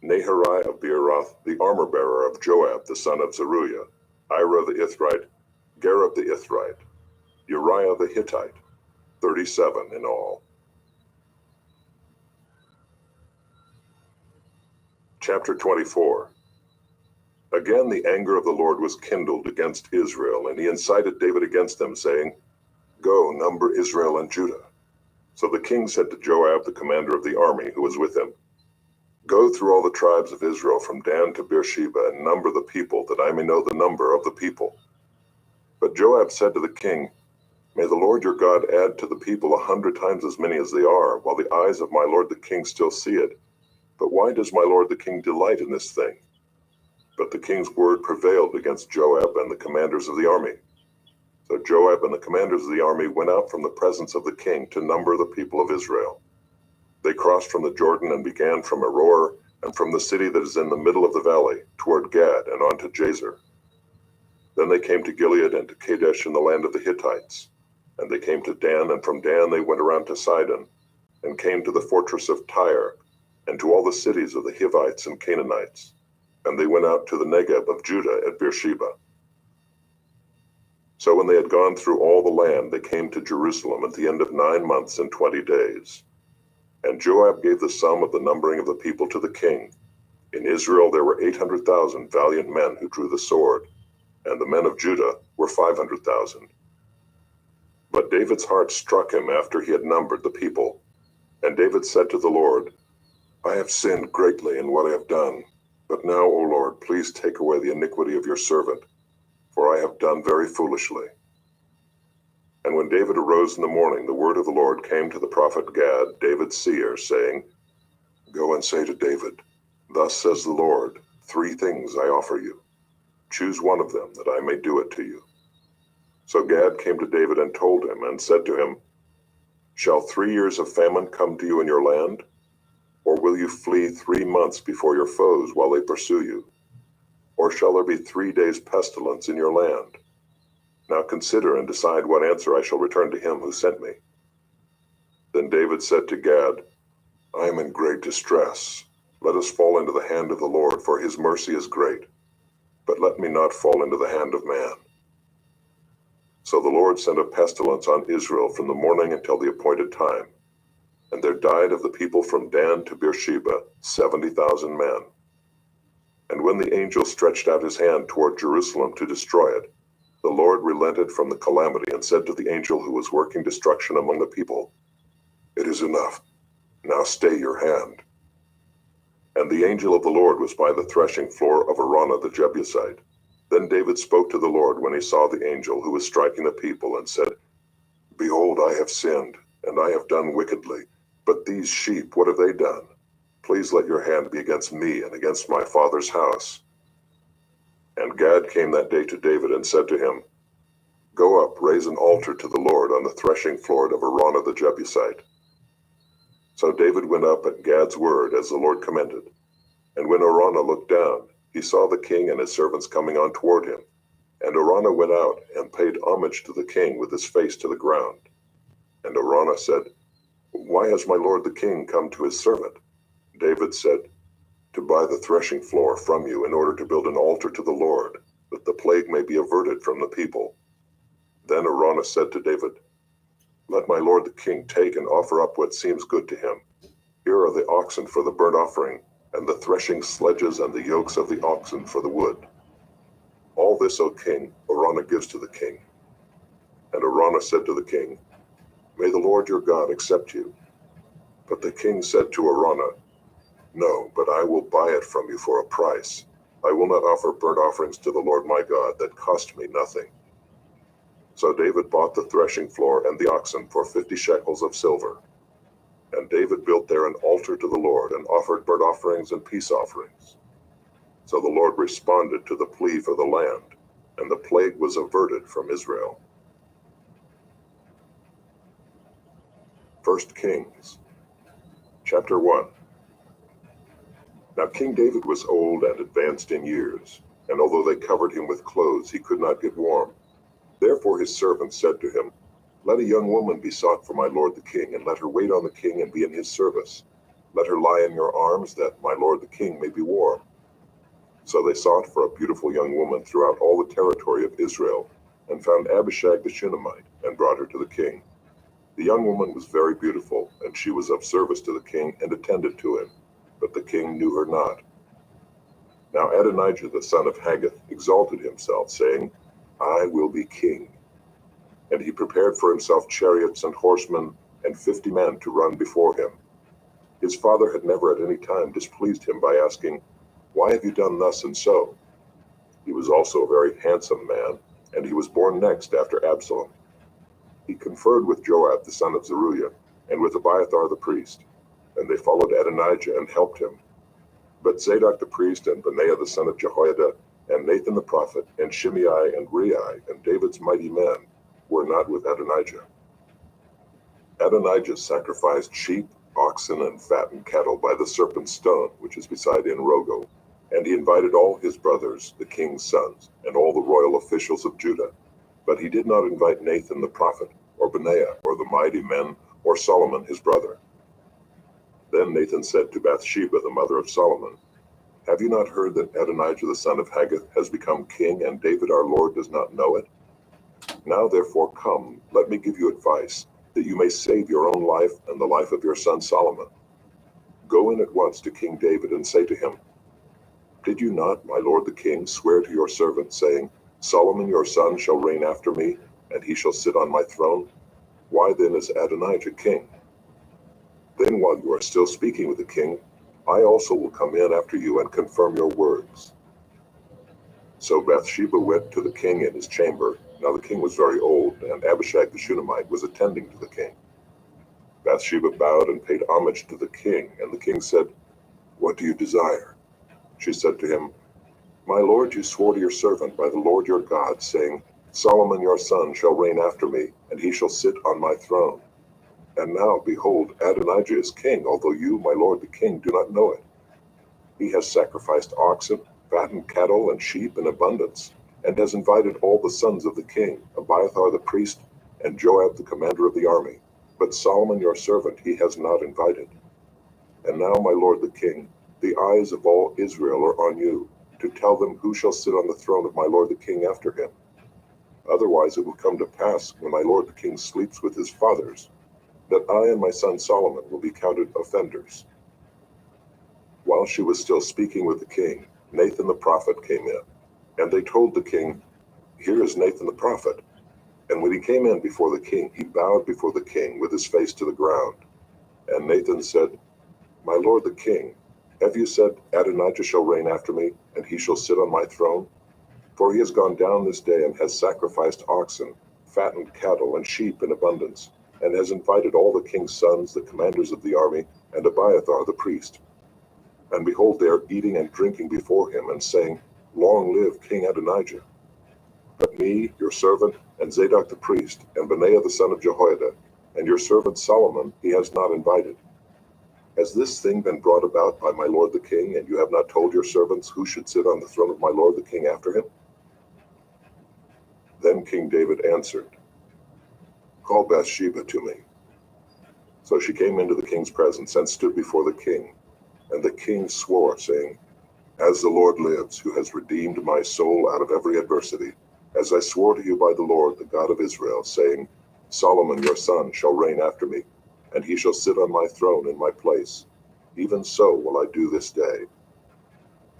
Naharai of Beeroth, the armor-bearer of Joab the son of Zeruiah, Ira the Ithrite, Gareb the Ithrite, Uriah the Hittite, 37 in all. Chapter 24. Again the anger of the Lord was kindled against Israel, and he incited David against them, saying, "Go, number Israel and Judah." So the king said to Joab, the commander of the army who was with him, "Go through all the tribes of Israel from Dan to Beersheba, and number the people, that I may know the number of the people." But Joab said to the king, "May the Lord your God add to the people 100 times as many as they are, while the eyes of my lord the king still see it. But why does my lord the king delight in this thing?" But the king's word prevailed against Joab and the commanders of the army. So Joab and the commanders of the army went out from the presence of the king to number the people of Israel. They crossed from the Jordan and began from Aroer, and from the city that is in the middle of the valley, toward Gad and on to Jazer. Then they came to Gilead and to Kadesh in the land of the Hittites. And they came to Dan, and from Dan they went around to Sidon, and came to the fortress of Tyre, and to all the cities of the Hivites and Canaanites. And they went out to the Negeb of Judah at Beersheba. So when they had gone through all the land, they came to Jerusalem at the end of 9 months and 20 days. And Joab gave the sum of the numbering of the people to the king. In Israel there were 800,000 valiant men who drew the sword, and the men of Judah were 500,000. But David's heart struck him after he had numbered the people. And David said to the Lord, I have sinned greatly in what I have done. But now, O Lord, please take away the iniquity of your servant, for I have done very foolishly. And when David arose in the morning, the word of the Lord came to the prophet Gad, David's seer, saying, Go and say to David, Thus says the Lord, 3 things I offer you. Choose one of them, that I may do it to you. So Gad came to David and told him, and said to him, Shall 3 years of famine come to you in your land? Or will you flee 3 months before your foes while they pursue you? Or shall there be 3 days pestilence in your land? Now consider and decide what answer I shall return to him who sent me. Then David said to Gad, I am in great distress. Let us fall into the hand of the Lord, for his mercy is great. But let me not fall into the hand of man. So the Lord sent a pestilence on Israel from the morning until the appointed time. And there died of the people from Dan to Beersheba 70,000 men. And when the angel stretched out his hand toward Jerusalem to destroy it, the Lord relented from the calamity and said to the angel who was working destruction among the people, It is enough. Now stay your hand. And the angel of the Lord was by the threshing floor of Araunah the Jebusite. Then David spoke to the Lord when he saw the angel who was striking the people, and said, Behold, I have sinned, and I have done wickedly. But these sheep, what have they done? Please let your hand be against me and against my father's house. And Gad came that day to David and said to him, Go up, raise an altar to the Lord on the threshing floor of Araunah the Jebusite. So David went up at Gad's word as the Lord commanded. And when Araunah looked down, he saw the king and his servants coming on toward him. And Araunah went out and paid homage to the king with his face to the ground. And Araunah said, Why has my lord the king come to his servant? David said, To buy the threshing floor from you in order to build an altar to the Lord, that the plague may be averted from the people. Then Araunah said to David, Let my lord the king take and offer up what seems good to him. Here are the oxen for the burnt offering, and the threshing sledges and the yokes of the oxen for the wood. All this, O king, Araunah gives to the king. And Araunah said to the king, May the Lord your God accept you. But the king said to Araunah, No, but I will buy it from you for a price. I will not offer burnt offerings to the Lord my God that cost me nothing. So David bought the threshing floor and the oxen for 50 shekels of silver. And David built there an altar to the Lord and offered burnt offerings and peace offerings. So the Lord responded to the plea for the land, and the plague was averted from Israel. 1 Kings, chapter 1. Now King David was old and advanced in years, and although they covered him with clothes, he could not get warm. Therefore his servants said to him, Let a young woman be sought for my lord the king, and let her wait on the king and be in his service. Let her lie in your arms, that my lord the king may be warm. So they sought for a beautiful young woman throughout all the territory of Israel, and found Abishag the Shunammite, and brought her to the king. The young woman was very beautiful, and she was of service to the king, and attended to him. But the king knew her not. Now Adonijah the son of Haggith exalted himself, saying, I will be king. And he prepared for himself chariots and horsemen, and 50 men to run before him. His father had never at any time displeased him by asking, Why have you done thus and so? He was also a very handsome man, and he was born next after Absalom. He conferred with Joab the son of Zeruiah, and with Abiathar the priest, and they followed Adonijah and helped him. But Zadok the priest, and Benaiah the son of Jehoiada, and Nathan the prophet, and Shimei and Rei, and David's mighty men, were not with Adonijah. Adonijah sacrificed sheep, oxen, and fattened cattle by the serpent stone, which is beside En Rogel. And he invited all his brothers, the king's sons, and all the royal officials of Judah. But he did not invite Nathan the prophet, or Benaiah, or the mighty men, or Solomon his brother. Then Nathan said to Bathsheba, the mother of Solomon, "Have you not heard that Adonijah the son of Haggith has become king, and David our Lord does not know it? Now therefore come, let me give you advice, that you may save your own life and the life of your son Solomon. Go in at once to King David and say to him, 'Did you not, my lord the king, swear to your servant, saying, Solomon your son shall reign after me, and he shall sit on my throne? Why then is Adonijah king? Then while you are still speaking with the king, I also will come in after you and confirm your words.' So Bathsheba went to the king in his chamber. Now the king was very old, and Abishag the Shunammite was attending to the king. Bathsheba bowed and paid homage to the king, and the king said, 'What do you desire?' She said to him, 'My lord, you swore to your servant by the Lord your God, saying, Solomon your son shall reign after me, and he shall sit on my throne. And now, behold, Adonijah is king, although you, my lord the king, do not know it. He has sacrificed oxen, fattened cattle, and sheep in abundance, and has invited all the sons of the king, Abiathar the priest, and Joab the commander of the army. But Solomon your servant he has not invited. And now, my lord the king, the eyes of all Israel are on you, to tell them who shall sit on the throne of my lord the king after him. Otherwise it will come to pass, when my lord the king sleeps with his fathers, that I and my son Solomon will be counted offenders.' While she was still speaking with the king, Nathan the prophet came in, and they told the king, 'Here is Nathan the prophet.' And when he came in before the king, he bowed before the king with his face to the ground. And Nathan said, 'My lord the king, have you said, Adonijah shall reign after me, and he shall sit on my throne? For he has gone down this day and has sacrificed oxen, fattened cattle, and sheep in abundance, and has invited all the king's sons, the commanders of the army, and Abiathar the priest. And behold, they are eating and drinking before him, and saying, Long live King Adonijah. But me, your servant, and Zadok the priest, and Benaiah the son of Jehoiada, and your servant Solomon, he has not invited. Has this thing been brought about by my lord the king, and you have not told your servants who should sit on the throne of my lord the king after him?' Then King David answered, 'Call Bathsheba to me.' So she came into the king's presence and stood before the king. And the king swore, saying, 'As the Lord lives, who has redeemed my soul out of every adversity, as I swore to you by the Lord, the God of Israel, saying, Solomon your son shall reign after me, and he shall sit on my throne in my place. Even so will I do this day.'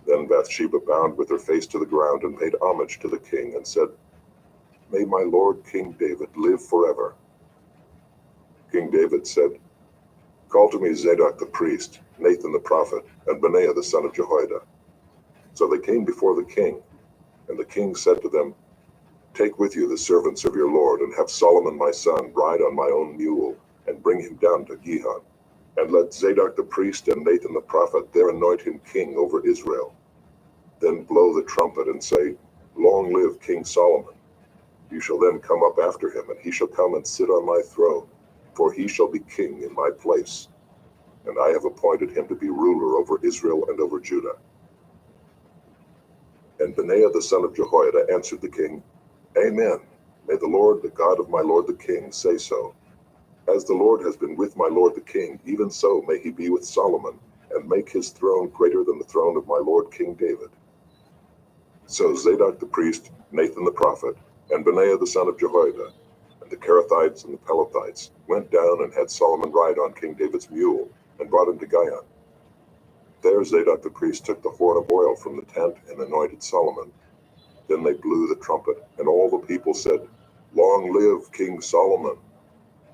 Then Bathsheba bowed with her face to the ground and paid homage to the king, and said, 'May my lord King David live forever.' King David said, 'Call to me Zadok the priest, Nathan the prophet, and Benaiah the son of Jehoiada.' So they came before the king, and the king said to them, 'Take with you the servants of your lord, and have Solomon my son ride on my own mule, and bring him down to Gihon. And let Zadok the priest and Nathan the prophet there anoint him king over Israel. Then blow the trumpet and say, Long live King Solomon. You shall then come up after him, and he shall come and sit on my throne, for he shall be king in my place. And I have appointed him to be ruler over Israel and over Judah.' And Benaiah the son of Jehoiada answered the king, 'Amen. May the Lord, the God of my lord the king, say so. As the Lord has been with my lord the king, even so may he be with Solomon, and make his throne greater than the throne of my lord King David.' So Zadok the priest, Nathan the prophet, and Benaiah the son of Jehoiada, and the Kerethites and the Pelethites went down and had Solomon ride on King David's mule, and brought him to Gihon. There Zadok the priest took the horn of oil from the tent and anointed Solomon. Then they blew the trumpet, and all the people said, Long live King Solomon!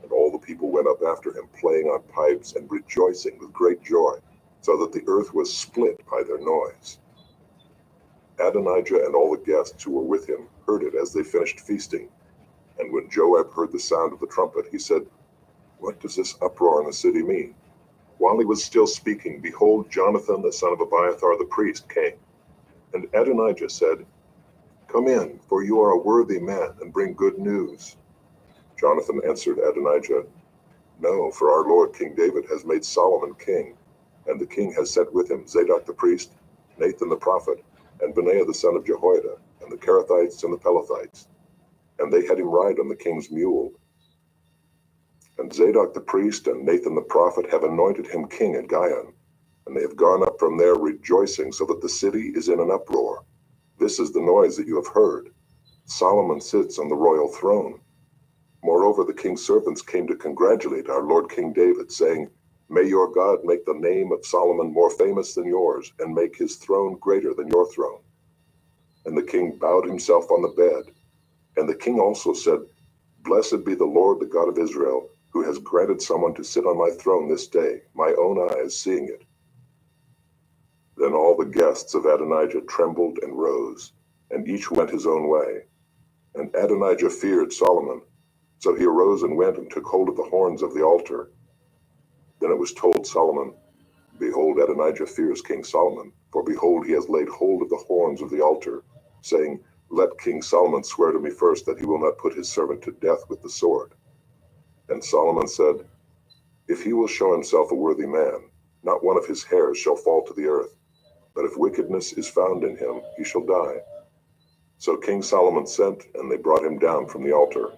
And all the people went up after him, playing on pipes and rejoicing with great joy, so that the earth was split by their noise. Adonijah and all the guests who were with him heard it as they finished feasting. And when Joab heard the sound of the trumpet, he said, What does this uproar in the city mean? While he was still speaking, behold, Jonathan the son of Abiathar the priest came. And Adonijah said, Come in, for you are a worthy man, and bring good news. Jonathan answered Adonijah, No, for our lord King David has made Solomon king, and the king has sent with him Zadok the priest, Nathan the prophet, and Benaiah the son of Jehoiada, and the Kerethites and the Pelethites. And they had him ride on the king's mule. And Zadok the priest and Nathan the prophet have anointed him king at Gihon. And they have gone up from there rejoicing, so that the city is in an uproar. This is the noise that you have heard. Solomon sits on the royal throne. Moreover, the king's servants came to congratulate our Lord King David, saying, May your God make the name of Solomon more famous than yours, and make his throne greater than your throne. And the king bowed himself on the bed. And the king also said, Blessed be the Lord, the God of Israel, who has granted someone to sit on my throne this day, my own eyes seeing it. Then all the guests of Adonijah trembled and rose, and each went his own way. And Adonijah feared Solomon. So he arose and went and took hold of the horns of the altar. Then it was told Solomon, Behold, Adonijah fears King Solomon, for behold, he has laid hold of the horns of the altar, saying, Let King Solomon swear to me first that he will not put his servant to death with the sword. And Solomon said, If he will show himself a worthy man, not one of his hairs shall fall to the earth. But if wickedness is found in him, he shall die. So King Solomon sent, and they brought him down from the altar.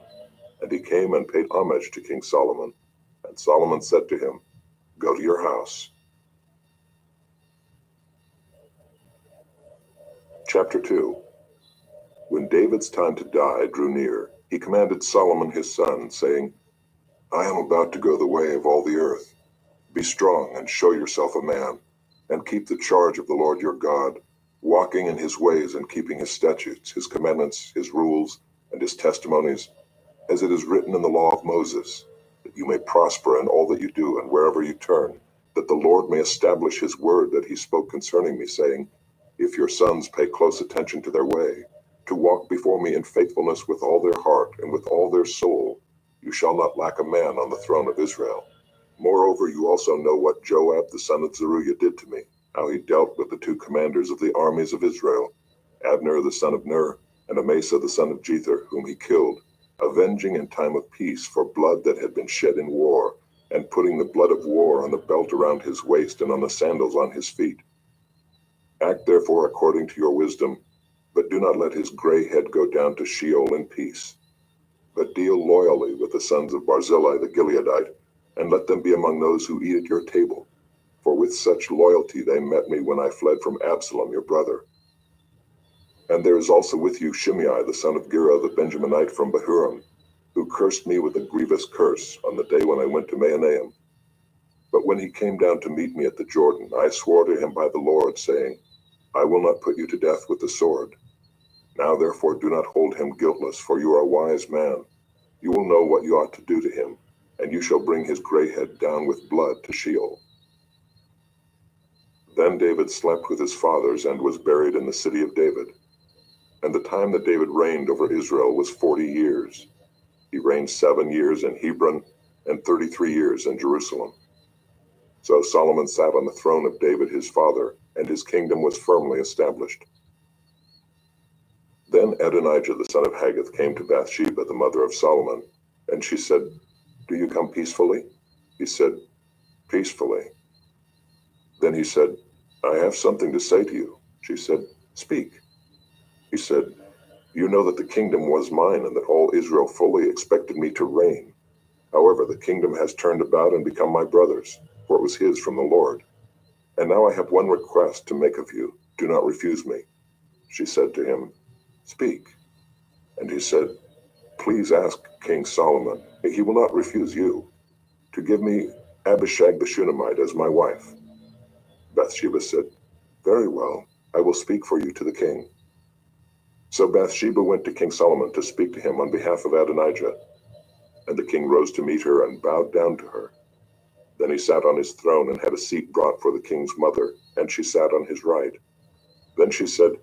And he came and paid homage to King Solomon. And Solomon said to him, Go to your house. Chapter 2. When David's time to die drew near, he commanded Solomon his son, saying, I am about to go the way of all the earth. Be strong and show yourself a man, and keep the charge of the Lord your God, walking in his ways and keeping his statutes, his commandments, his rules, and his testimonies, as it is written in the law of Moses, that you may prosper in all that you do and wherever you turn, that the Lord may establish his word that he spoke concerning me, saying, If your sons pay close attention to their way, to walk before me in faithfulness with all their heart and with all their soul, you shall not lack a man on the throne of Israel. Moreover, you also know what Joab the son of Zeruiah did to me, how he dealt with the two commanders of the armies of Israel, Abner the son of Ner, and Amasa the son of Jether, whom he killed, avenging in time of peace for blood that had been shed in war, and putting the blood of war on the belt around his waist and on the sandals on his feet. Act therefore according to your wisdom, but do not let his gray head go down to Sheol in peace. But deal loyally with the sons of Barzillai the Gileadite, and let them be among those who eat at your table. For with such loyalty they met me when I fled from Absalom your brother. And there is also with you Shimei the son of Gera the Benjaminite from Bahurim, who cursed me with a grievous curse on the day when I went to Mahanaim. But when he came down to meet me at the Jordan, I swore to him by the Lord, saying, I will not put you to death with the sword. Now therefore do not hold him guiltless, for you are a wise man. You will know what you ought to do to him, and you shall bring his gray head down with blood to Sheol. Then David slept with his fathers and was buried in the city of David. And the time that David reigned over Israel was 40 years. He reigned 7 years in Hebron and 33 years in Jerusalem. So Solomon sat on the throne of David his father, and his kingdom was firmly established. Then Adonijah the son of Haggith came to Bathsheba, the mother of Solomon, and she said, Do you come peacefully? He said, Peacefully. Then he said, I have something to say to you. She said, Speak. He said, You know that the kingdom was mine, and that all Israel fully expected me to reign. However, the kingdom has turned about and become my brother's, for it was his from the Lord. And now I have one request to make of you. Do not refuse me. She said to him, Speak. And he said, Please ask King Solomon, he will not refuse you, to give me Abishag the Shunammite as my wife. Bathsheba said, Very well, I will speak for you to the king. So Bathsheba went to King Solomon to speak to him on behalf of Adonijah. And the king rose to meet her and bowed down to her. Then he sat on his throne and had a seat brought for the king's mother, and she sat on his right. Then she said,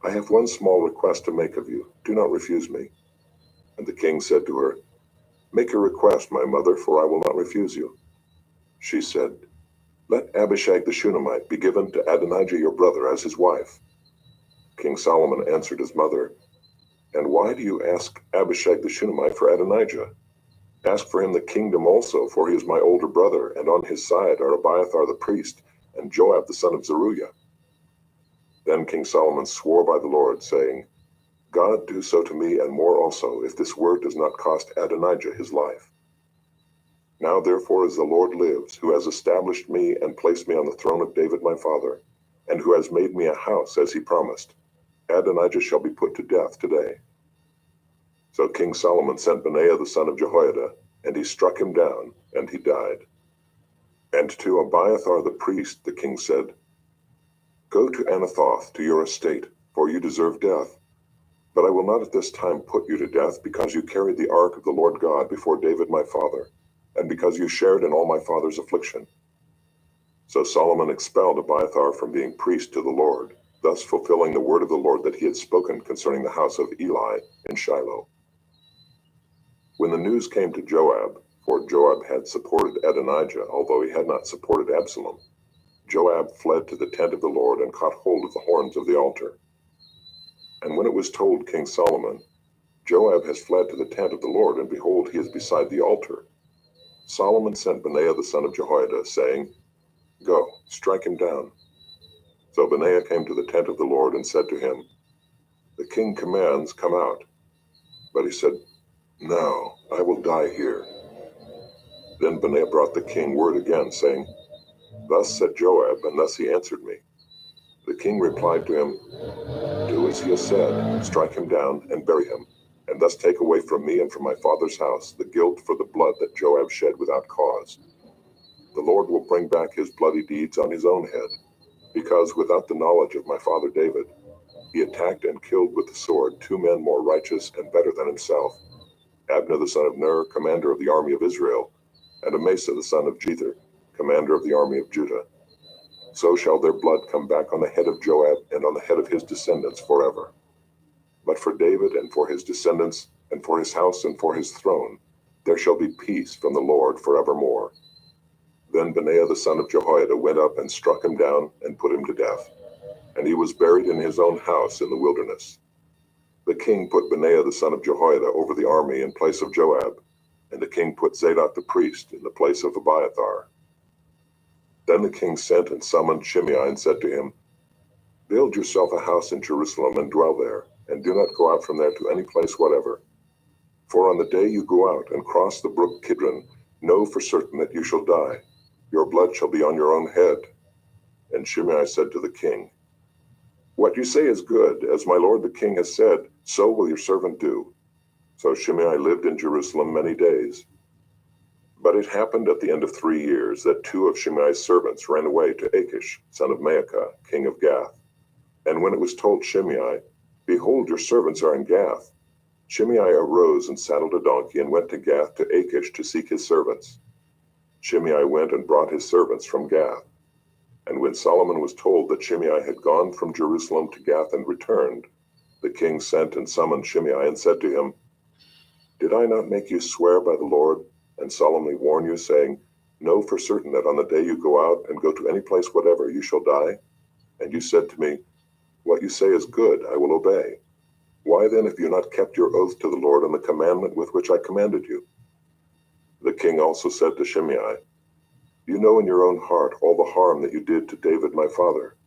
I have one small request to make of you. Do not refuse me. And the king said to her, Make your request, my mother, for I will not refuse you. She said, Let Abishag the Shunammite be given to Adonijah your brother as his wife. King Solomon answered his mother, And why do you ask Abishag the Shunammite for Adonijah? Ask for him the kingdom also, for he is my older brother, and on his side are Abiathar the priest, and Joab the son of Zeruiah. Then King Solomon swore by the Lord, saying, God do so to me and more also, if this word does not cost Adonijah his life. Now therefore as the Lord lives, who has established me and placed me on the throne of David my father, and who has made me a house as he promised, Adonijah shall be put to death today. So King Solomon sent Benaiah the son of Jehoiada, and he struck him down, and he died. And to Abiathar the priest the king said, Go to Anathoth to your estate, for you deserve death. But I will not at this time put you to death, because you carried the ark of the Lord God before David my father, and because you shared in all my father's affliction. So Solomon expelled Abiathar from being priest to the Lord, thus fulfilling the word of the Lord that he had spoken concerning the house of Eli in Shiloh. When the news came to Joab, for Joab had supported Adonijah, although he had not supported Absalom, Joab fled to the tent of the Lord and caught hold of the horns of the altar. And when it was told King Solomon, Joab has fled to the tent of the Lord, and behold, he is beside the altar, Solomon sent Benaiah the son of Jehoiada, saying, Go, strike him down. So Benaiah came to the tent of the Lord and said to him, The king commands, come out. But he said, No, I will die here. Then Benaiah brought the king word again, saying, Thus said Joab, and thus he answered me. The king replied to him, Do as he has said, strike him down and bury him, and thus take away from me and from my father's house the guilt for the blood that Joab shed without cause. The Lord will bring back his bloody deeds on his own head, because without the knowledge of my father David, he attacked and killed with the sword 2 men more righteous and better than himself, Abner the son of Ner, commander of the army of Israel, and Amasa the son of Jether, commander of the army of Judah. So shall their blood come back on the head of Joab and on the head of his descendants forever. But for David and for his descendants, and for his house and for his throne, there shall be peace from the Lord forevermore. Then Benaiah the son of Jehoiada went up and struck him down and put him to death, and he was buried in his own house in the wilderness. The king put Benaiah the son of Jehoiada over the army in place of Joab, and the king put Zadok the priest in the place of Abiathar. Then the king sent and summoned Shimei and said to him, Build yourself a house in Jerusalem and dwell there, and do not go out from there to any place whatever. For on the day you go out and cross the brook Kidron, know for certain that you shall die. Your blood shall be on your own head. And Shimei said to the king, What you say is good. As my lord the king has said, so will your servant do. So Shimei lived in Jerusalem many days. But it happened at the end of 3 years that 2 of Shimei's servants ran away to Achish, son of Maacah, king of Gath. And when it was told Shimei, Behold, your servants are in Gath, Shimei arose and saddled a donkey and went to Gath to Achish to seek his servants. Shimei went and brought his servants from Gath. And when Solomon was told that Shimei had gone from Jerusalem to Gath and returned, the king sent and summoned Shimei and said to him, Did I not make you swear by the Lord, and solemnly warn you, saying, Know for certain that on the day you go out and go to any place whatever, you shall die? And you said to me, What you say is good, I will obey. Why then have you not kept your oath to the Lord and the commandment with which I commanded you? The king also said to Shimei, You know in your own heart all the harm that you did to David my father.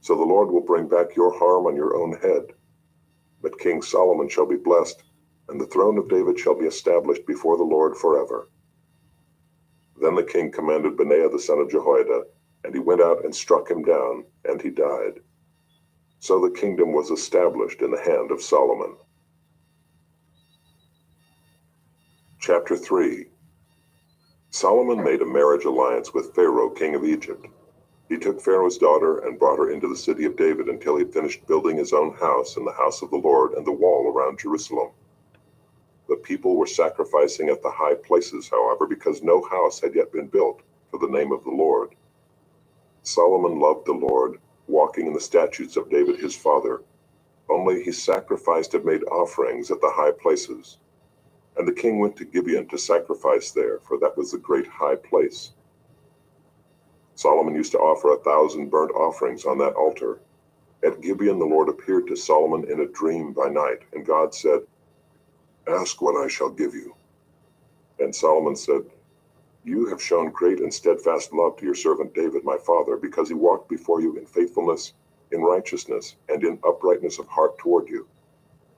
So the Lord will bring back your harm on your own head. But King Solomon shall be blessed, and the throne of David shall be established before the Lord forever. Then the king commanded Benaiah the son of Jehoiada, and he went out and struck him down, and he died. So the kingdom was established in the hand of Solomon. Chapter 3. Solomon made a marriage alliance with Pharaoh, king of Egypt. He took Pharaoh's daughter and brought her into the city of David until he had finished building his own house and the house of the Lord and the wall around Jerusalem. The people were sacrificing at the high places, however, because no house had yet been built for the name of the Lord. Solomon loved the Lord, walking in the statutes of David his father. Only he sacrificed and made offerings at the high places. And the king went to Gibeon to sacrifice there, for that was the great high place. Solomon used to offer 1,000 burnt offerings on that altar. At Gibeon the Lord appeared to Solomon in a dream by night, and God said, Ask what I shall give you. And Solomon said, You have shown great and steadfast love to your servant David my father, because he walked before you in faithfulness, in righteousness and in uprightness of heart toward you.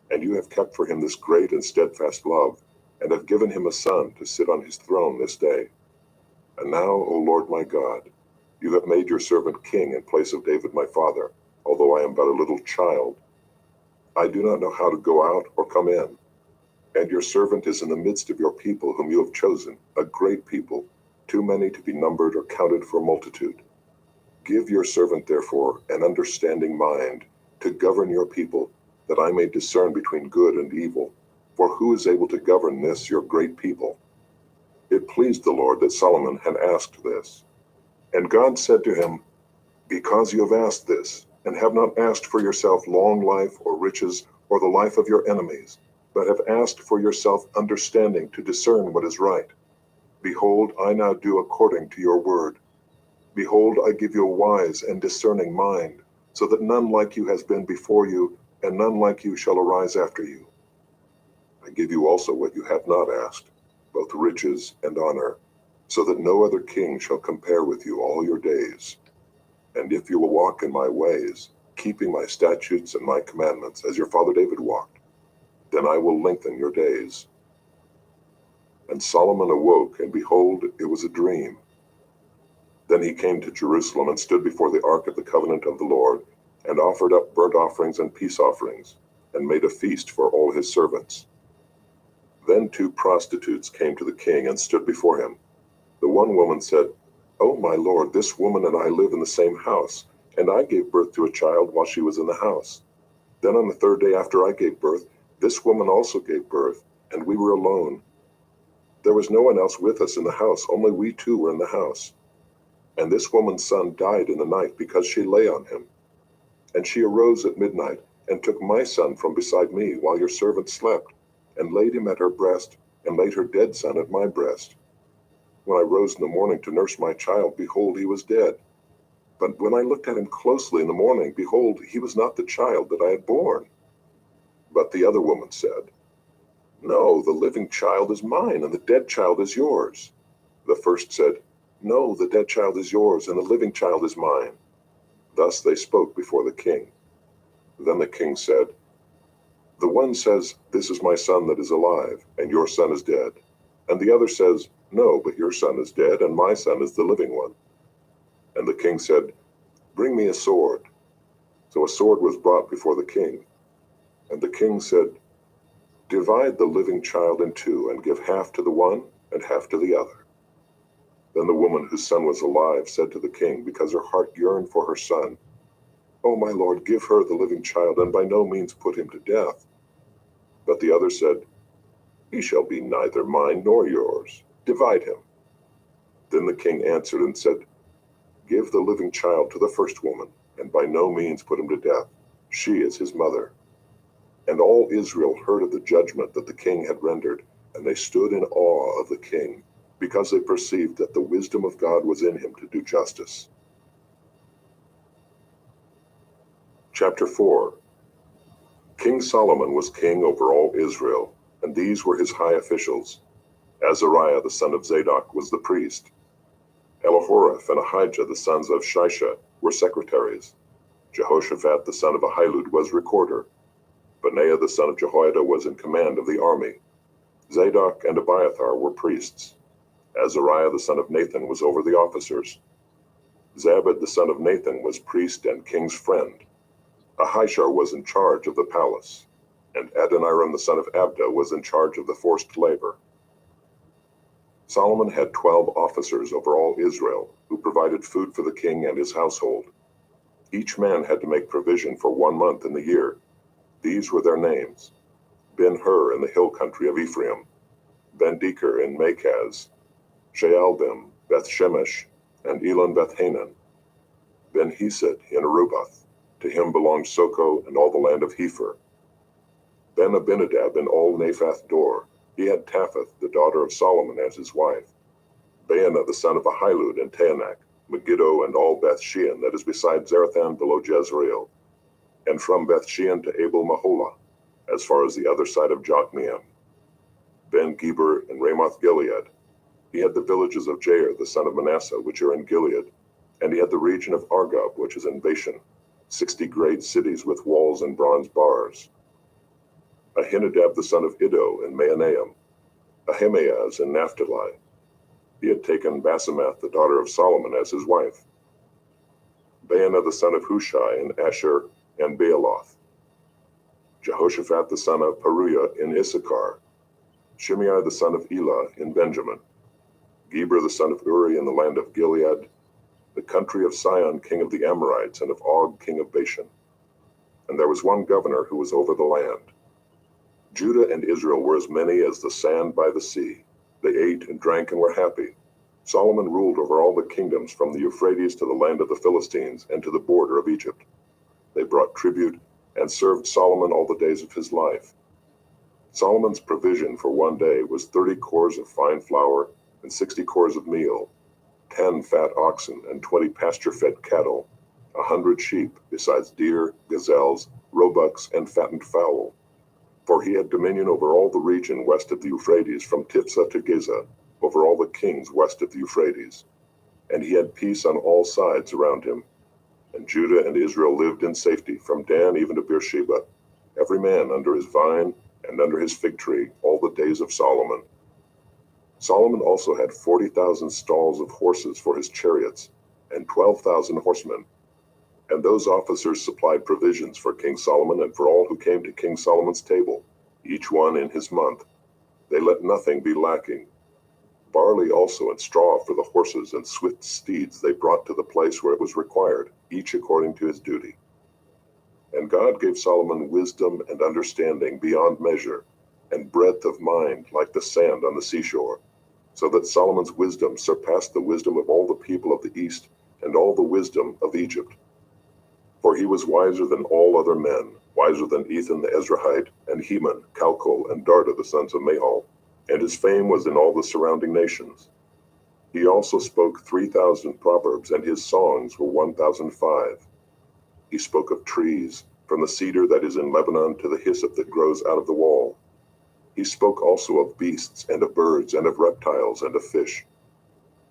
And you have kept for him this great and steadfast love, and have given him a son to sit on his throne this day. And now, O Lord my God, you have made your servant king in place of David my father, although I am but a little child. I do not know how to go out or come in. And your servant is in the midst of your people whom you have chosen, a great people, too many to be numbered or counted for multitude. Give your servant, therefore, an understanding mind to govern your people, that I may discern between good and evil. For who is able to govern this, your great people? It pleased the Lord that Solomon had asked this. And God said to him, Because you have asked this, and have not asked for yourself long life or riches or the life of your enemies, but have asked for yourself understanding to discern what is right. Behold, I now do according to your word. Behold, I give you a wise and discerning mind, so that none like you has been before you, and none like you shall arise after you. I give you also what you have not asked, both riches and honor, so that no other king shall compare with you all your days. And if you will walk in my ways, keeping my statutes and my commandments, as your father David walked, then I will lengthen your days. And Solomon awoke, and behold, it was a dream. Then he came to Jerusalem and stood before the ark of the covenant of the Lord, and offered up burnt offerings and peace offerings, and made a feast for all his servants. Then 2 prostitutes came to the king and stood before him. The one woman said, O my lord, this woman and I live in the same house, and I gave birth to a child while she was in the house. Then on the 3rd day after I gave birth, this woman also gave birth, and we were alone. There was no one else with us in the house, only we 2 were in the house. And this woman's son died in the night because she lay on him. And she arose at midnight, and took my son from beside me while your servant slept, and laid him at her breast, and laid her dead son at my breast. When I rose in the morning to nurse my child, behold, he was dead. But when I looked at him closely in the morning, behold, he was not the child that I had borne. But the other woman said, No, the living child is mine, and the dead child is yours. The first said, No, the dead child is yours, and the living child is mine. Thus they spoke before the king. Then the king said, The one says, This is my son that is alive, and your son is dead. And the other says, No, but your son is dead, and my son is the living one. And the king said, Bring me a sword. So a sword was brought before the king. And the king said, Divide the living child in 2, and give half to the one and half to the other. Then the woman whose son was alive said to the king, because her heart yearned for her son, O my lord, give her the living child, and by no means put him to death. But the other said, He shall be neither mine nor yours. Divide him. Then the king answered and said, Give the living child to the first woman, and by no means put him to death. She is his mother. And all Israel heard of the judgment that the king had rendered, and they stood in awe of the king, because they perceived that the wisdom of God was in him to do justice. Chapter 4. King Solomon was king over all Israel, and these were his high officials. Azariah the son of Zadok was the priest. Elihoreph and Ahijah the sons of Shisha were secretaries. Jehoshaphat the son of Ahilud was recorder. Benaiah the son of Jehoiada was in command of the army. Zadok and Abiathar were priests. Azariah the son of Nathan was over the officers. Zabad the son of Nathan was priest and king's friend. Ahishar was in charge of the palace, and Adoniram the son of Abda was in charge of the forced labor. Solomon had 12 officers over all Israel, who provided food for the king and his household. Each man had to make provision for 1 month in the year. These were their names: Ben-Hur in the hill country of Ephraim, Ben-Deker in Makaz, Shaalbim, Beth-Shemesh, and Elon Beth-Hanan, Ben-Hesed in Arubath. To him belonged Soko and all the land of Hepher. Ben-Abinadab in all Naphath Dor. He had Taphath, the daughter of Solomon, as his wife. Baanah the son of Ahilud in Taanach, Megiddo and all Beth-Shean that is beside Zarethan below Jezreel, and from Beth-Shean to Abel-Maholah, as far as the other side of Jokmeam. Ben-Geber in Ramoth-Gilead. He had the villages of Jair the son of Manasseh, which are in Gilead, and he had the region of Argob, which is in Bashan. 60 great cities with walls and bronze bars. Ahinadab the son of Iddo in Mahanaim, Ahimaaz in Naphtali. He had taken Basemath the daughter of Solomon as his wife. Baanah the son of Hushai in Asher and Baaloth. Jehoshaphat the son of Paruah in Issachar. Shimei the son of Elah in Benjamin. Geber the son of Uri in the land of Gilead, the country of Sihon king of the Amorites and of Og king of Bashan. And there was one governor who was over the land. Judah and Israel were as many as the sand by the sea. They ate and drank and were happy. Solomon ruled over all the kingdoms from the Euphrates to the land of the Philistines and to the border of Egypt. They brought tribute and served Solomon all the days of his life. Solomon's provision for one day was 30 cores of fine flour and 60 cores of meal, 10 fat oxen and 20 pasture-fed cattle, 100 sheep, besides deer, gazelles, roebucks, and fattened fowl. For he had dominion over all the region west of the Euphrates, from Tiphsah to Giza, over all the kings west of the Euphrates. And he had peace on all sides around him. And Judah and Israel lived in safety, from Dan even to Beersheba, every man under his vine and under his fig tree, all the days of Solomon. Solomon also had 40,000 stalls of horses for his chariots, and 12,000 horsemen. And those officers supplied provisions for King Solomon and for all who came to King Solomon's table, each one in his month. They let nothing be lacking. Barley also and straw for the horses and swift steeds they brought to the place where it was required, each according to his duty. And God gave Solomon wisdom and understanding beyond measure, and breadth of mind like the sand on the seashore, so that Solomon's wisdom surpassed the wisdom of all the people of the east and all the wisdom of Egypt. For he was wiser than all other men, wiser than Ethan the Ezrahite, and Heman, Calcol, and Darda the sons of Mahol, and his fame was in all the surrounding nations. He also spoke 3,000 proverbs, and his songs were 1,005. He spoke of trees, from the cedar that is in Lebanon to the hyssop that grows out of the wall. He spoke also of beasts, and of birds, and of reptiles, and of fish.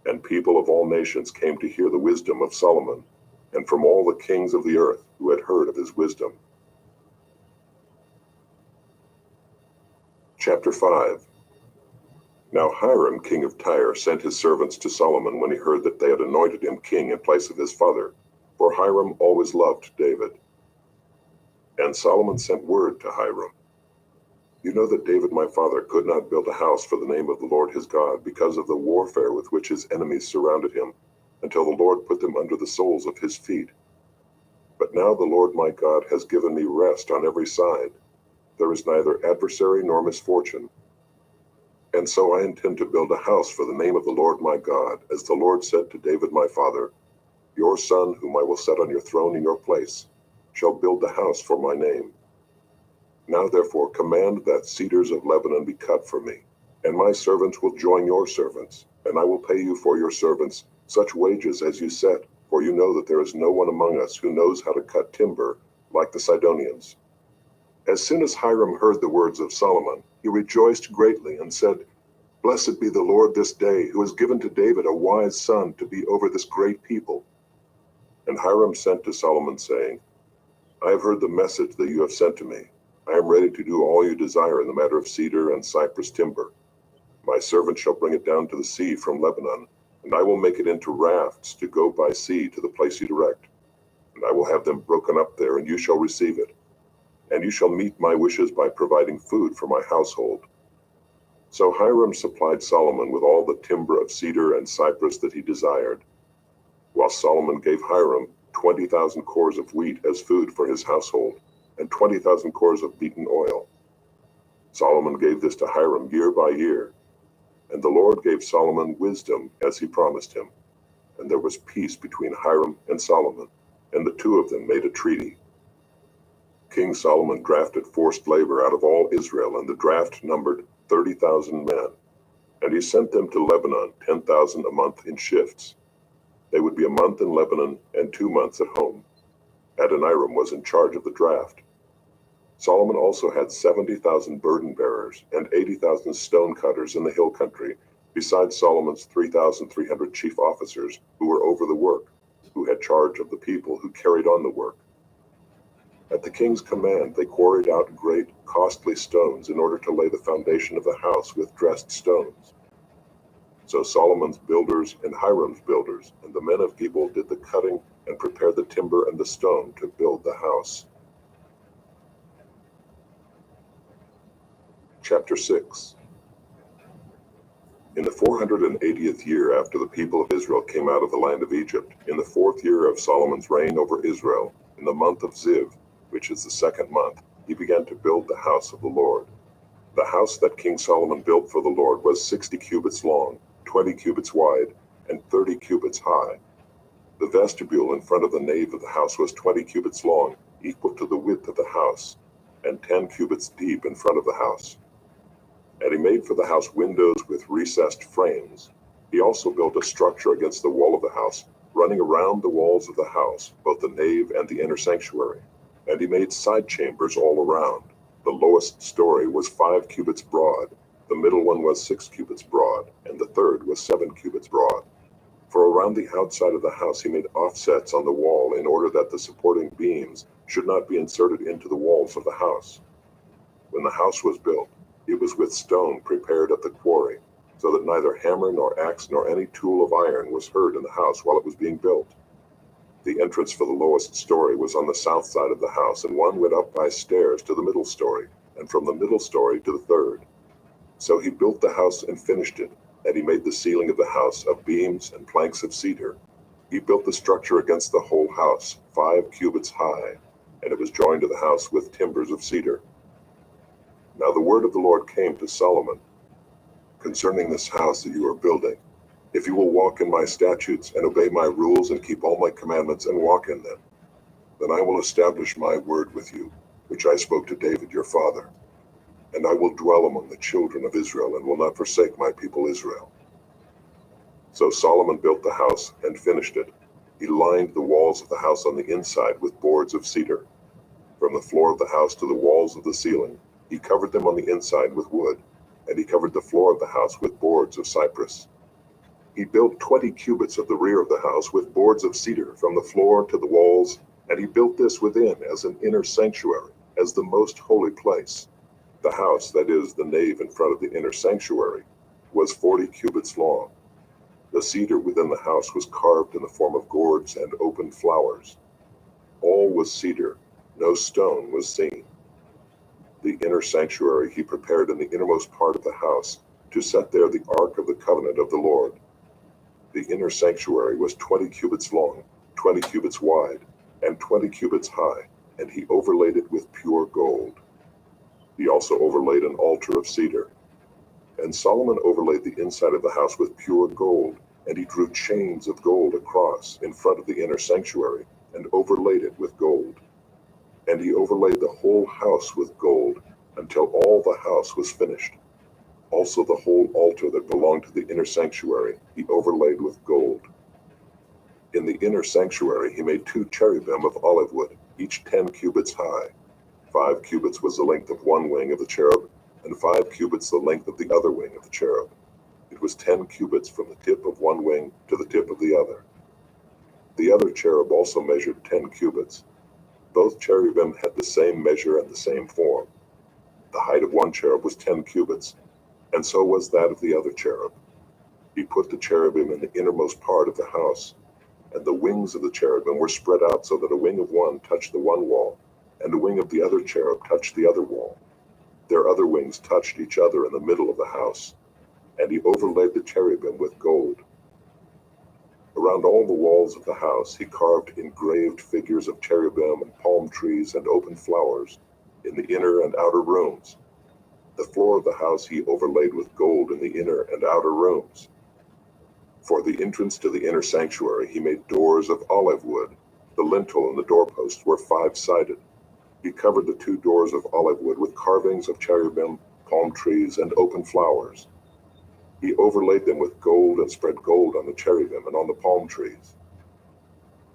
And people of all nations came to hear the wisdom of Solomon, and from all the kings of the earth who had heard of his wisdom. Chapter 5. Now Hiram king of Tyre sent his servants to Solomon when he heard that they had anointed him king in place of his father, for Hiram always loved David. And Solomon sent word to Hiram, "You know that David my father could not build a house for the name of the Lord his God because of the warfare with which his enemies surrounded him, until the Lord put them under the soles of his feet. But now the Lord my God has given me rest on every side. There is neither adversary nor misfortune. And so I intend to build a house for the name of the Lord my God, as the Lord said to David my father, your son, whom I will set on your throne in your place, shall build the house for my name. Now therefore command that cedars of Lebanon be cut for me, and my servants will join your servants, and I will pay you for your servants such wages as you set, for you know that there is no one among us who knows how to cut timber like the Sidonians." As soon as Hiram heard the words of Solomon, he rejoiced greatly and said, "Blessed be the Lord this day, who has given to David a wise son to be over this great people." And Hiram sent to Solomon, saying, "I have heard the message that you have sent to me. I am ready to do all you desire in the matter of cedar and cypress timber. My servant shall bring it down to the sea from Lebanon, and I will make it into rafts to go by sea to the place you direct. And I will have them broken up there, and you shall receive it. And you shall meet my wishes by providing food for my household." So Hiram supplied Solomon with all the timber of cedar and cypress that he desired, while Solomon gave Hiram 20,000 cores of wheat as food for his household, and 20,000 cores of beaten oil. Solomon gave this to Hiram year by year, and the Lord gave Solomon wisdom as he promised him. And there was peace between Hiram and Solomon, and the two of them made a treaty. King Solomon drafted forced labor out of all Israel, and the draft numbered 30,000 men. And he sent them to Lebanon, 10,000 a month in shifts. They would be a month in Lebanon and 2 months at home. Adoniram was in charge of the draft. Solomon also had 70,000 burden bearers and 80,000 stone cutters in the hill country, besides Solomon's 3,300 chief officers who were over the work, who had charge of the people who carried on the work. At the king's command, they quarried out great, costly stones in order to lay the foundation of the house with dressed stones. So Solomon's builders and Hiram's builders and the men of Gebal did the cutting and prepared the timber and the stone to build the house. Chapter 6. In the 480th year after the people of Israel came out of the land of Egypt, in the 4th year of Solomon's reign over Israel, in the month of Ziv, which is the 2nd month, he began to build the house of the Lord. The house that King Solomon built for the Lord was 60 cubits long, 20 cubits wide, and 30 cubits high. The vestibule in front of the nave of the house was 20 cubits long, equal to the width of the house, and 10 cubits deep in front of the house. And he made for the house windows with recessed frames. He also built a structure against the wall of the house, running around the walls of the house, both the nave and the inner sanctuary. And he made side chambers all around. The lowest story was 5 cubits broad, the middle one was 6 cubits broad, and the third was 7 cubits broad. For around the outside of the house he made offsets on the wall in order that the supporting beams should not be inserted into the walls of the house. When the house was built, it was with stone prepared at the quarry, so that neither hammer nor axe nor any tool of iron was heard in the house while it was being built. The entrance for the lowest story was on the south side of the house, and one went up by stairs to the middle story, and from the middle story to the third. So he built the house and finished it, and he made the ceiling of the house of beams and planks of cedar. He built the structure against the whole house, 5 cubits high, and it was joined to the house with timbers of cedar. Now the word of the Lord came to Solomon concerning this house that you are building. If you will walk in my statutes and obey my rules and keep all my commandments and walk in them, then I will establish my word with you, which I spoke to David your father. And I will dwell among the children of Israel and will not forsake my people Israel. So Solomon built the house and finished it. He lined the walls of the house on the inside with boards of cedar. From the floor of the house to the walls of the ceiling, he covered them on the inside with wood, and he covered the floor of the house with boards of cypress. He built 20 cubits of the rear of the house with boards of cedar from the floor to the walls, and he built this within as an inner sanctuary, as the most holy place. The house, that is, the nave in front of the inner sanctuary, was 40 cubits long. The cedar within the house was carved in the form of gourds and open flowers. All was cedar, no stone was seen. The inner sanctuary he prepared in the innermost part of the house, to set there the ark of the covenant of the Lord. The inner sanctuary was 20 cubits long, 20 cubits wide, and 20 cubits high, and he overlaid it with pure gold. He also overlaid an altar of cedar. And Solomon overlaid the inside of the house with pure gold, and he drew chains of gold across in front of the inner sanctuary, and overlaid it with gold. And he overlaid the whole house with gold, until all the house was finished. Also the whole altar that belonged to the inner sanctuary he overlaid with gold. In the inner sanctuary he made 2 cherubim of olive wood, each 10 cubits high. 5 cubits was the length of one wing of the cherub, and 5 cubits the length of the other wing of the cherub. It was 10 cubits from the tip of one wing to the tip of the other. The other cherub also measured 10 cubits. Both cherubim had the same measure and the same form. The height of one cherub was 10 cubits, and so was that of the other cherub. He put the cherubim in the innermost part of the house, and the wings of the cherubim were spread out so that a wing of one touched the one wall, and the wing of the other cherub touched the other wall. Their other wings touched each other in the middle of the house, and he overlaid the cherubim with gold. Around all the walls of the house he carved engraved figures of cherubim and palm trees and open flowers in the inner and outer rooms. The floor of the house he overlaid with gold in the inner and outer rooms. For the entrance to the inner sanctuary he made doors of olive wood. The lintel and the doorposts were 5-sided. He covered the 2 doors of olive wood with carvings of cherubim, palm trees, and open flowers. He overlaid them with gold and spread gold on the cherubim and on the palm trees.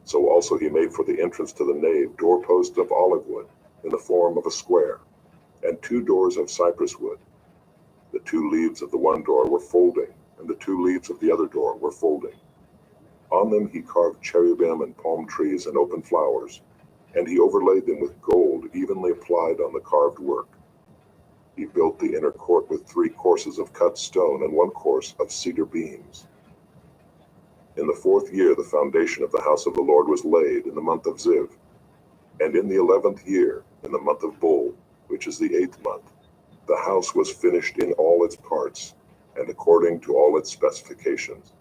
So also he made for the entrance to the nave doorposts of olive wood in the form of a square, and 2 doors of cypress wood. The 2 leaves of the one door were folding, and the 2 leaves of the other door were folding. On them he carved cherubim and palm trees and open flowers. The 2 leaves of the one door were folding, and the 2 leaves of the other door were folding. On them he carved cherubim and palm trees and open flowers. The 2 leaves of the one door were folding, and the 2 leaves of the other door were folding. and he overlaid them with gold evenly applied on the carved work. He built the inner court with 3 courses of cut stone and 1 course of cedar beams. In the 4th year the foundation of the house of the Lord was laid in the month of Ziv, and in the 11th year, in the month of Bul, which is the 8th month, the house was finished in all its parts, and according to all its specifications.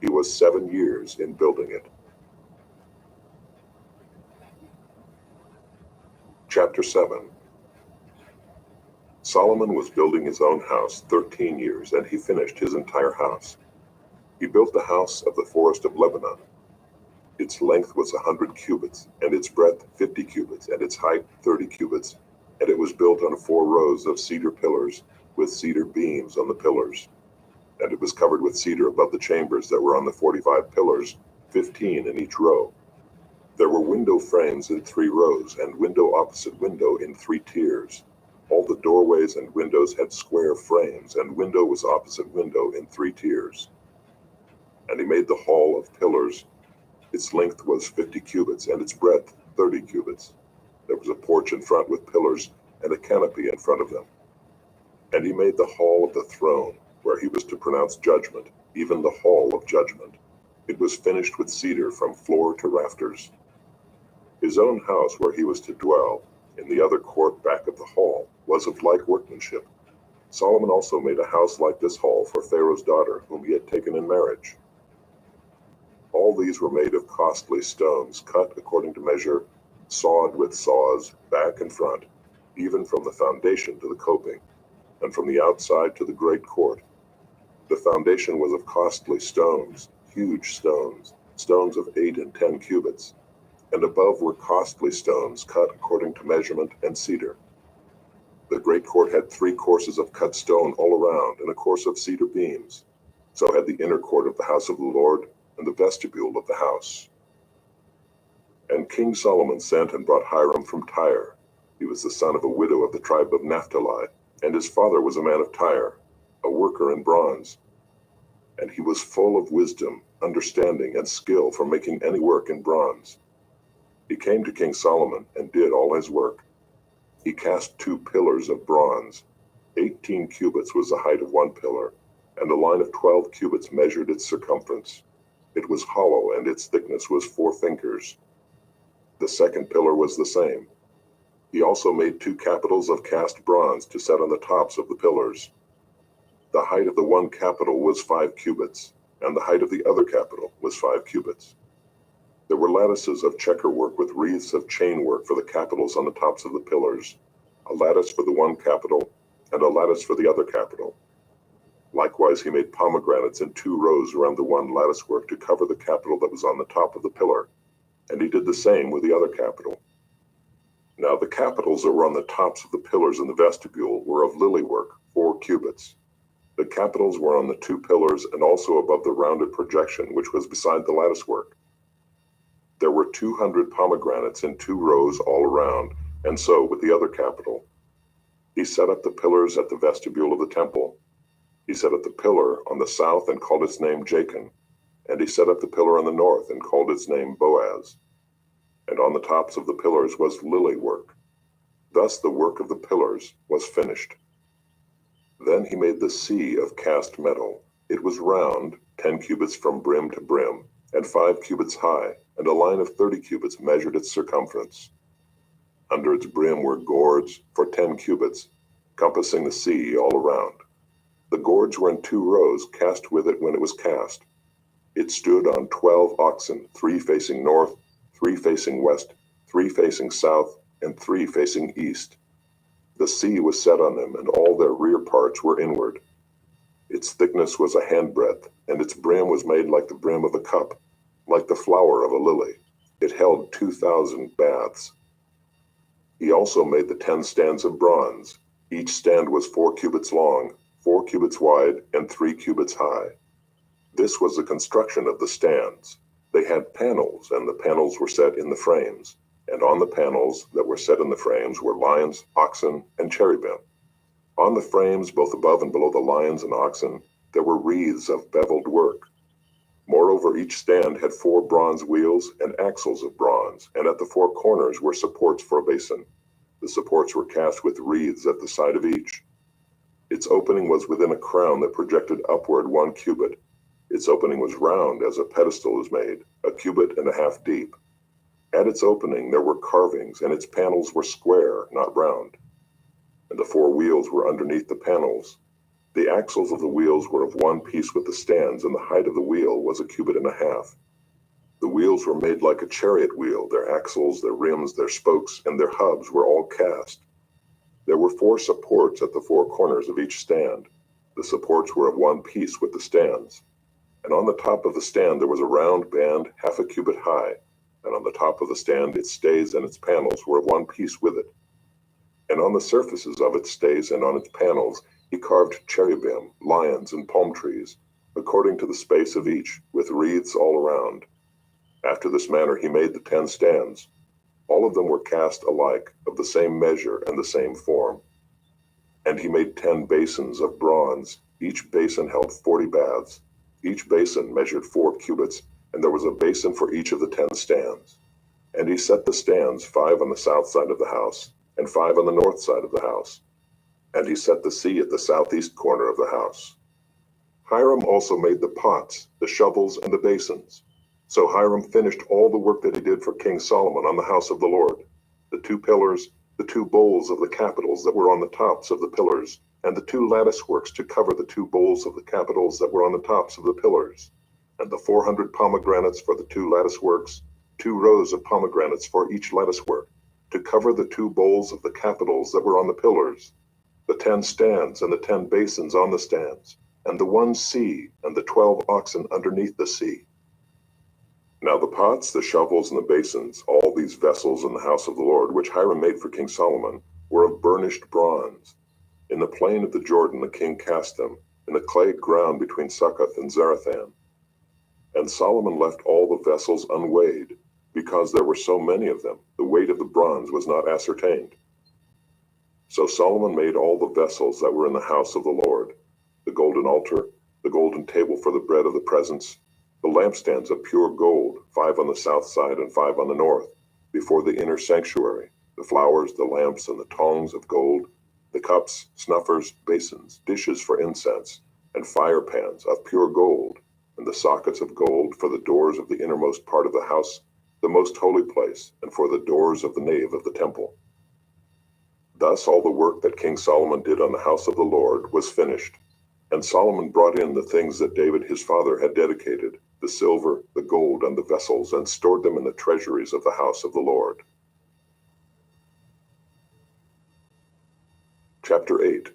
He was 7 years in building it. Chapter 7. Solomon was building his own house 13 years, and he finished his entire house. He built the house of the forest of Lebanon. Its length was 100 cubits, and its breadth 50 cubits, and its height 30 cubits, and it was built on 4 rows of cedar pillars, with cedar beams on the pillars. And it was covered with cedar above the chambers that were on the 45 pillars, 15 in each row. There were window frames in 3 rows, and window opposite window in 3 tiers. All the doorways and windows had square frames, and window was opposite window in 3 tiers. And he made the hall of pillars. Its length was 50 cubits, and its breadth 30 cubits. There was a porch in front with pillars, and a canopy in front of them. And he made the hall of the throne, where he was to pronounce judgment, even the hall of judgment. It was finished with cedar from floor to rafters. His own house, where he was to dwell, in the other court back of the hall, was of like workmanship. Solomon also made a house like this hall for Pharaoh's daughter, whom he had taken in marriage. All these were made of costly stones, cut according to measure, sawed with saws, back and front, even from the foundation to the coping, and from the outside to the great court. The foundation was of costly stones, huge stones, stones of 8 and 10 cubits, and above were costly stones cut according to measurement and cedar. The great court had 3 courses of cut stone all around, and a course of cedar beams. So had the inner court of the house of the Lord, and the vestibule of the house. And King Solomon sent and brought Hiram from Tyre. He was the son of a widow of the tribe of Naphtali, and his father was a man of Tyre, a worker in bronze. And he was full of wisdom, understanding, and skill for making any work in bronze. He came to King Solomon and did all his work. He cast 2 pillars of bronze. 18 cubits was the height of 1 pillar, and a line of 12 cubits measured its circumference. It was hollow, and its thickness was 4 fingers. The second pillar was the same. He also made 2 capitals of cast bronze to set on the tops of the pillars. The height of the one capital was 5 cubits, and the height of the other capital was 5 cubits. There were lattices of checker work with wreaths of chain work for the capitals on the tops of the pillars, a lattice for the one capital, and a lattice for the other capital. Likewise he made pomegranates in 2 rows around the one lattice work to cover the capital that was on the top of the pillar, and he did the same with the other capital. Now the capitals that were on the tops of the pillars in the vestibule were of lily work, 4 cubits. The capitals were on the 2 pillars and also above the rounded projection which was beside the lattice work. There were 200 pomegranates in 2 rows all around, and so with the other capital. He set up the pillars at the vestibule of the temple. He set up the pillar on the south and called its name Jachin, and he set up the pillar on the north and called its name Boaz. And on the tops of the pillars was lily work. Thus the work of the pillars was finished. Then he made the sea of cast metal. It was round, 10 cubits from brim to brim, and 5 cubits high, and a line of 30 cubits measured its circumference. Under its brim were gourds for 10 cubits, compassing the sea all around. The gourds were in 2 rows, cast with it when it was cast. It stood on 12 oxen, 3 facing north, 3 facing west, 3 facing south, and 3 facing east. The sea was set on them, and all their rear parts were inward. Its thickness was a handbreadth, and its brim was made like the brim of a cup, like the flower of a lily. It held 2,000 baths. He also made the 10 stands of bronze. Each stand was 4 cubits long, 4 cubits wide, and 3 cubits high. This was the construction of the stands. They had panels, and the panels were set in the frames. And on the panels that were set in the frames were lions, oxen, and cherubim. On the frames, both above and below the lions and oxen, there were wreaths of beveled work. Moreover, each stand had 4 bronze wheels and axles of bronze, and at the 4 corners were supports for a basin. The supports were cast with wreaths at the side of each. Its opening was within a crown that projected upward 1 cubit. Its opening was round as a pedestal is made, 1.5 cubits deep. At its opening there were carvings, and its panels were square, not round. And the 4 wheels were underneath the panels. The axles of the wheels were of one piece with the stands, and the height of the wheel was 1.5 cubits. The wheels were made like a chariot wheel, their axles, their rims, their spokes, and their hubs were all cast. There were 4 supports at the 4 corners of each stand. The supports were of one piece with the stands. And on the top of the stand there was a round band 1/2 cubit high, and on the top of the stand its stays and its panels were of one piece with it. And on the surfaces of its stays and on its panels he carved cherubim, lions, and palm trees, according to the space of each, with wreaths all around. After this manner he made the 10 stands. All of them were cast alike, of the same measure and the same form. And he made 10 basins of bronze. Each basin held 40 baths. Each basin measured 4 cubits, and there was a basin for each of the 10 stands. And he set the stands, 5 on the south side of the house, and 5 on the north side of the house. And he set the sea at the southeast corner of the house. Hiram also made the pots, the shovels, and the basins. So Hiram finished all the work that he did for King Solomon on the house of the Lord: the 2 pillars, the 2 bowls of the capitals that were on the tops of the pillars, and the 2 lattice works to cover the 2 bowls of the capitals that were on the tops of the pillars, and the 400 pomegranates for the 2 lattice works, 2 rows of pomegranates for each lattice work, to cover the 2 bowls of the capitals that were on the pillars, the 10 stands and the 10 basins on the stands, and the 1 sea and the 12 oxen underneath the sea. Now the pots, the shovels, and the basins, all these vessels in the house of the Lord, which Hiram made for King Solomon, were of burnished bronze. In the plain of the Jordan the king cast them, in the clay ground between Succoth and Zarethan. And Solomon left all the vessels unweighed, because there were so many of them, the weight of the bronze was not ascertained. So Solomon made all the vessels that were in the house of the Lord: the golden altar, the golden table for the bread of the presence, the lampstands of pure gold, 5 on the south side and 5 on the north, before the inner sanctuary, the flowers, the lamps, and the tongs of gold, the cups, snuffers, basins, dishes for incense, and fire pans of pure gold, and the sockets of gold for the doors of the innermost part of the house, the most holy place, and for the doors of the nave of the temple. Thus all the work that King Solomon did on the house of the Lord was finished. And Solomon brought in the things that David his father had dedicated, the silver, the gold, and the vessels, and stored them in the treasuries of the house of the Lord. Chapter 8.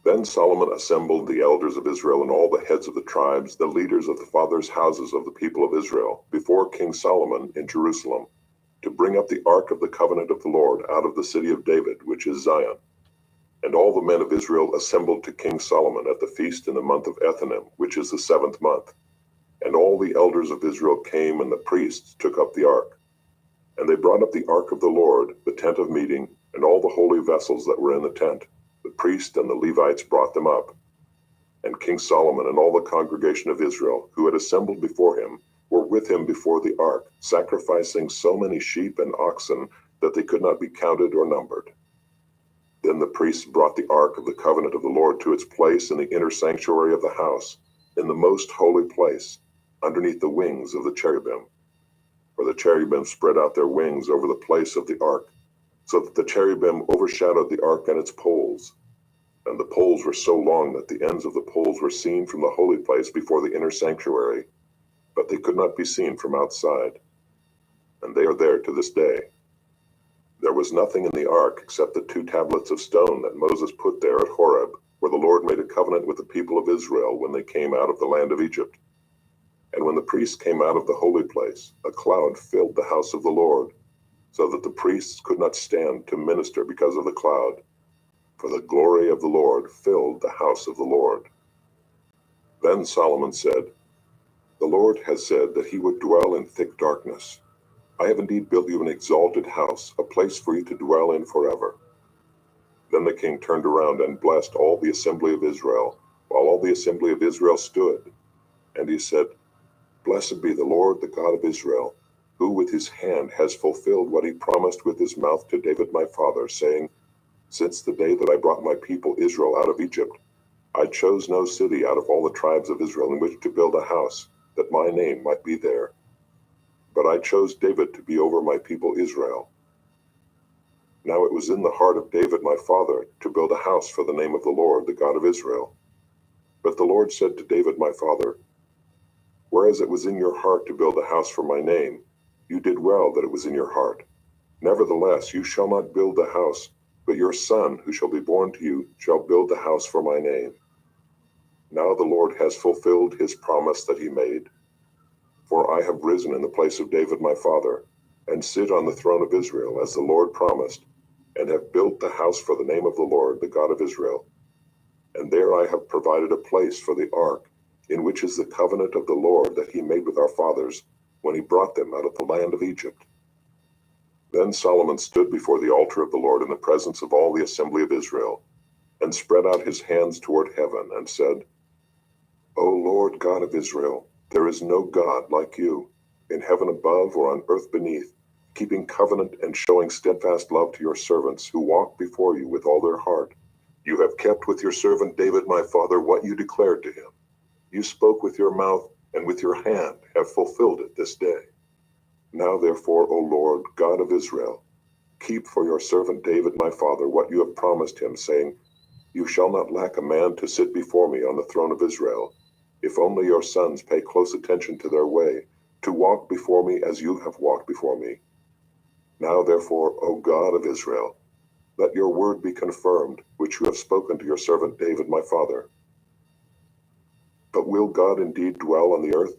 Then Solomon assembled the elders of Israel and all the heads of the tribes, the leaders of the fathers' houses of the people of Israel, before King Solomon in Jerusalem, to bring up the ark of the covenant of the Lord out of the city of David, which is Zion. And all the men of Israel assembled to King Solomon at the feast in the month of Ethanim, which is the 7th month. And all the elders of Israel came, and the priests took up the ark. And they brought up the ark of the Lord, the tent of meeting, and all the holy vessels that were in the tent. The priests and the Levites brought them up. And King Solomon and all the congregation of Israel, who had assembled before him, were with him before the ark, sacrificing so many sheep and oxen that they could not be counted or numbered. Then the priests brought the ark of the covenant of the Lord to its place in the inner sanctuary of the house, in the most holy place, underneath the wings of the cherubim. For the cherubim spread out their wings over the place of the ark, so that the cherubim overshadowed the ark and its poles. And the poles were so long that the ends of the poles were seen from the holy place before the inner sanctuary, but they could not be seen from outside. And they are there to this day. There was nothing in the ark except the 2 tablets of stone that Moses put there at Horeb, where the Lord made a covenant with the people of Israel when they came out of the land of Egypt. And when the priests came out of the holy place, a cloud filled the house of the Lord, so that the priests could not stand to minister because of the cloud, for the glory of the Lord filled the house of the Lord. Then Solomon said, "The Lord has said that he would dwell in thick darkness. I have indeed built you an exalted house, a place for you to dwell in forever." Then the king turned around and blessed all the assembly of Israel, while all the assembly of Israel stood. And he said, Blessed be the Lord, the God of Israel, who with his hand has fulfilled what he promised with his mouth to David my father, saying, Since the day that I brought my people Israel out of Egypt, I chose no city out of all the tribes of Israel in which to build a house, that my name might be there. But I chose David to be over my people Israel. Now it was in the heart of David my father to build a house for the name of the Lord, the God of Israel. But the Lord said to David my father, Whereas it was in your heart to build a house for my name, you did well that it was in your heart. Nevertheless, you shall not build the house, but your son, who shall be born to you, shall build the house for my name. Now the Lord has fulfilled his promise that he made. For I have risen in the place of David my father, and sit on the throne of Israel, as the Lord promised, and have built the house for the name of the Lord, the God of Israel. And there I have provided a place for the ark, in which is the covenant of the Lord that he made with our fathers, when he brought them out of the land of Egypt. Then Solomon stood before the altar of the Lord in the presence of all the assembly of Israel, and spread out his hands toward heaven, and said, O Lord God of Israel, there is no God like you, in heaven above or on earth beneath, keeping covenant and showing steadfast love to your servants who walk before you with all their heart. You have kept with your servant David my father what you declared to him. You spoke with your mouth, and with your hand have fulfilled it this day. Now therefore, O Lord, God of Israel, keep for your servant David my father what you have promised him, saying, You shall not lack a man to sit before me on the throne of Israel, if only your sons pay close attention to their way, to walk before me as you have walked before me. Now therefore, O God of Israel, let your word be confirmed, which you have spoken to your servant David my father. But will God indeed dwell on the earth?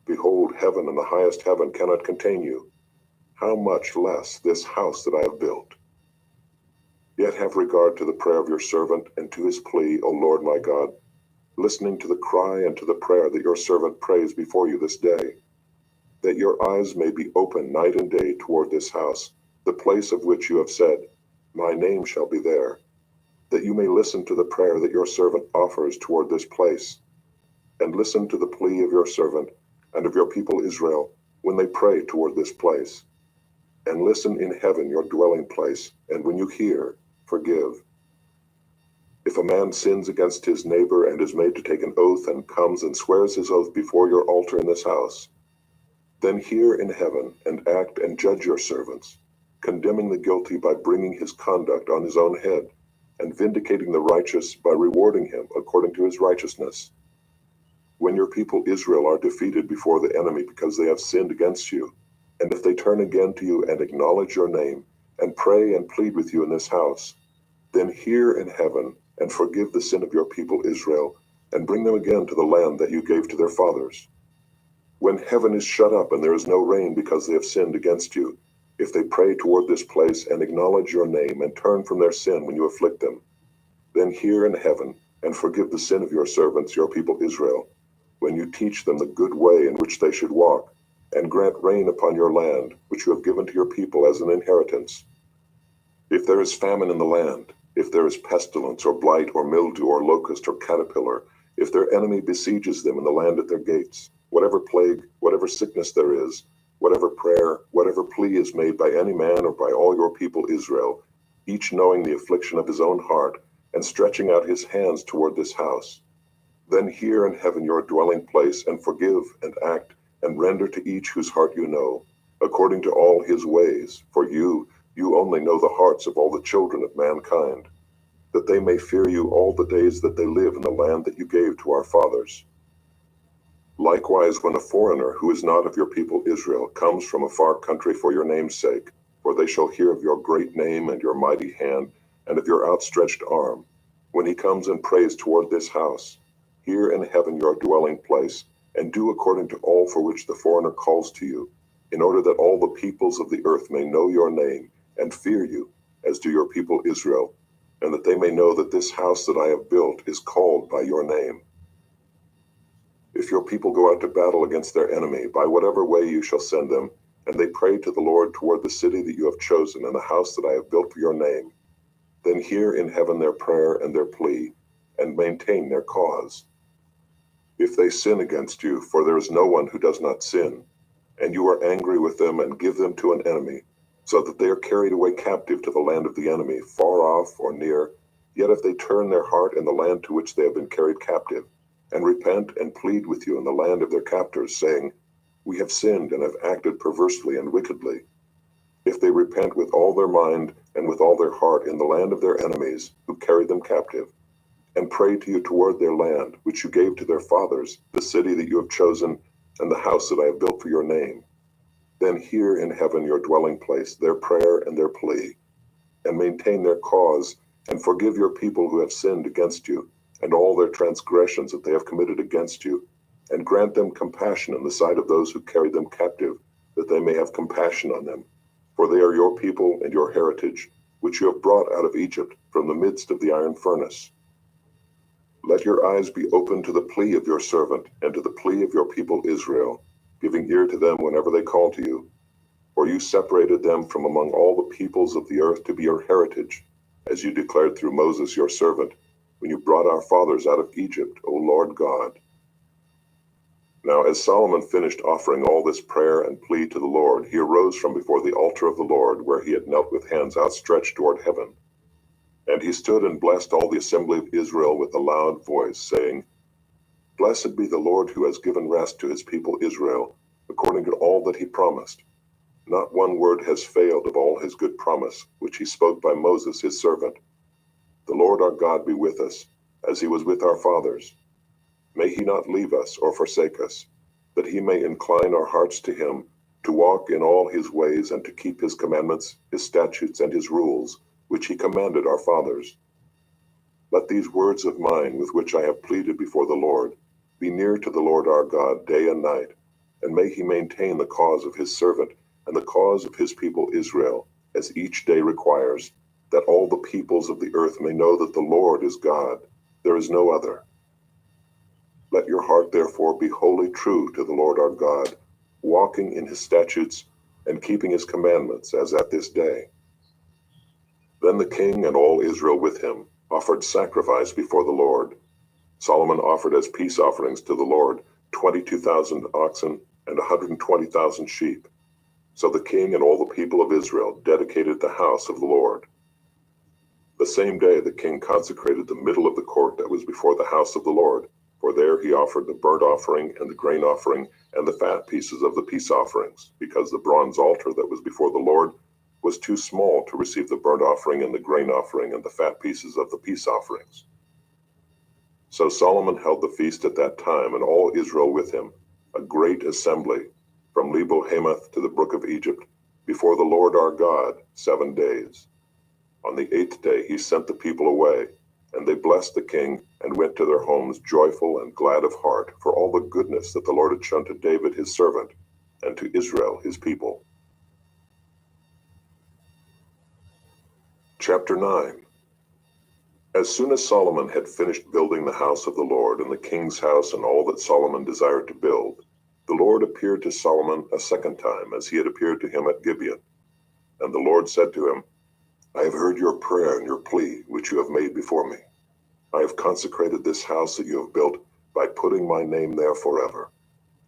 Behold, heaven and the highest heaven cannot contain you. How much less this house that I have built? Yet have regard to the prayer of your servant and to his plea, O Lord my God, listening to the cry and to the prayer that your servant prays before you this day, that your eyes may be open night and day toward this house, the place of which you have said, My name shall be there, that you may listen to the prayer that your servant offers toward this place, and listen to the plea of your servant and of your people Israel when they pray toward this place. And listen in heaven your dwelling place, and when you hear, forgive. If a man sins against his neighbor and is made to take an oath and comes and swears his oath before your altar in this house, then hear in heaven and act and judge your servants, condemning the guilty by bringing his conduct on his own head, and vindicating the righteous by rewarding him according to his righteousness. When your people Israel are defeated before the enemy because they have sinned against you, and if they turn again to you and acknowledge your name, and pray and plead with you in this house, then hear in heaven and forgive the sin of your people Israel, and bring them again to the land that you gave to their fathers. When heaven is shut up and there is no rain because they have sinned against you, if they pray toward this place and acknowledge your name and turn from their sin when you afflict them, then hear in heaven and forgive the sin of your servants, your people Israel, when you teach them the good way in which they should walk, and grant rain upon your land, which you have given to your people as an inheritance. If there is famine in the land, if there is pestilence or blight or mildew or locust or caterpillar, if their enemy besieges them in the land at their gates, whatever plague, whatever sickness there is, whatever prayer, whatever plea is made by any man or by all your people Israel, each knowing the affliction of his own heart, and stretching out his hands toward this house, then hear in heaven your dwelling place, and forgive and act, and render to each whose heart you know, according to all his ways, for you only know the hearts of all the children of mankind, that they may fear you all the days that they live in the land that you gave to our fathers. Likewise, when a foreigner who is not of your people Israel comes from a far country for your name's sake, for they shall hear of your great name and your mighty hand, and of your outstretched arm, when he comes and prays toward this house, hear in heaven your dwelling place, and do according to all for which the foreigner calls to you, in order that all the peoples of the earth may know your name, and fear you, as do your people Israel, and that they may know that this house that I have built is called by your name. If your people go out to battle against their enemy, by whatever way you shall send them, and they pray to the Lord toward the city that you have chosen and the house that I have built for your name, then hear in heaven their prayer and their plea, and maintain their cause. If they sin against you, for there is no one who does not sin, and you are angry with them and give them to an enemy, so that they are carried away captive to the land of the enemy, far off or near, yet if they turn their heart in the land to which they have been carried captive, and repent and plead with you in the land of their captors, saying, We have sinned and have acted perversely and wickedly, if they repent with all their mind and with all their heart in the land of their enemies, who carried them captive, and pray to you toward their land, which you gave to their fathers, the city that you have chosen, and the house that I have built for your name, then hear in heaven your dwelling place their prayer and their plea, and maintain their cause, and forgive your people who have sinned against you, and all their transgressions that they have committed against you, and grant them compassion in the sight of those who carried them captive, that they may have compassion on them. For they are your people and your heritage, which you have brought out of Egypt from the midst of the iron furnace. Let your eyes be open to the plea of your servant and to the plea of your people Israel, giving ear to them whenever they call to you. For you separated them from among all the peoples of the earth to be your heritage, as you declared through Moses your servant, when you brought our fathers out of Egypt, O Lord God. Now as Solomon finished offering all this prayer and plea to the Lord, he arose from before the altar of the Lord, where he had knelt with hands outstretched toward heaven. And he stood and blessed all the assembly of Israel with a loud voice, saying, Blessed be the Lord who has given rest to his people Israel, according to all that he promised. Not one word has failed of all his good promise, which he spoke by Moses his servant. The Lord our God be with us, as he was with our fathers. May he not leave us or forsake us, that he may incline our hearts to him, to walk in all his ways and to keep his commandments, his statutes, and his rules, which he commanded our fathers. Let these words of mine, with which I have pleaded before the Lord, be near to the Lord our God day and night, and may he maintain the cause of his servant and the cause of his people Israel, as each day requires, that all the peoples of the earth may know that the Lord is God, there is no other. Let your heart therefore be wholly true to the Lord our God, walking in his statutes and keeping his commandments, as at this day. Then the king and all Israel with him offered sacrifice before the Lord. Solomon offered as peace offerings to the Lord 22,000 oxen and 120,000 sheep. So the king and all the people of Israel dedicated the house of the Lord. The same day the king consecrated the middle of the court that was before the house of the Lord, for there he offered the burnt offering and the grain offering and the fat pieces of the peace offerings, because the bronze altar that was before the Lord was too small to receive the burnt offering and the grain offering and the fat pieces of the peace offerings. So Solomon held the feast at that time, and all Israel with him, a great assembly, from Lebo-Hamath to the brook of Egypt, before the Lord our God, 7 days. On the 8th day he sent the people away, and they blessed the king, and went to their homes joyful and glad of heart for all the goodness that the Lord had shown to David his servant, and to Israel his people. Chapter 9. As soon as Solomon had finished building the house of the Lord, and the king's house, and all that Solomon desired to build, the Lord appeared to Solomon a second time, as he had appeared to him at Gibeon. And the Lord said to him, I have heard your prayer and your plea, which you have made before me. I have consecrated this house that you have built by putting my name there forever.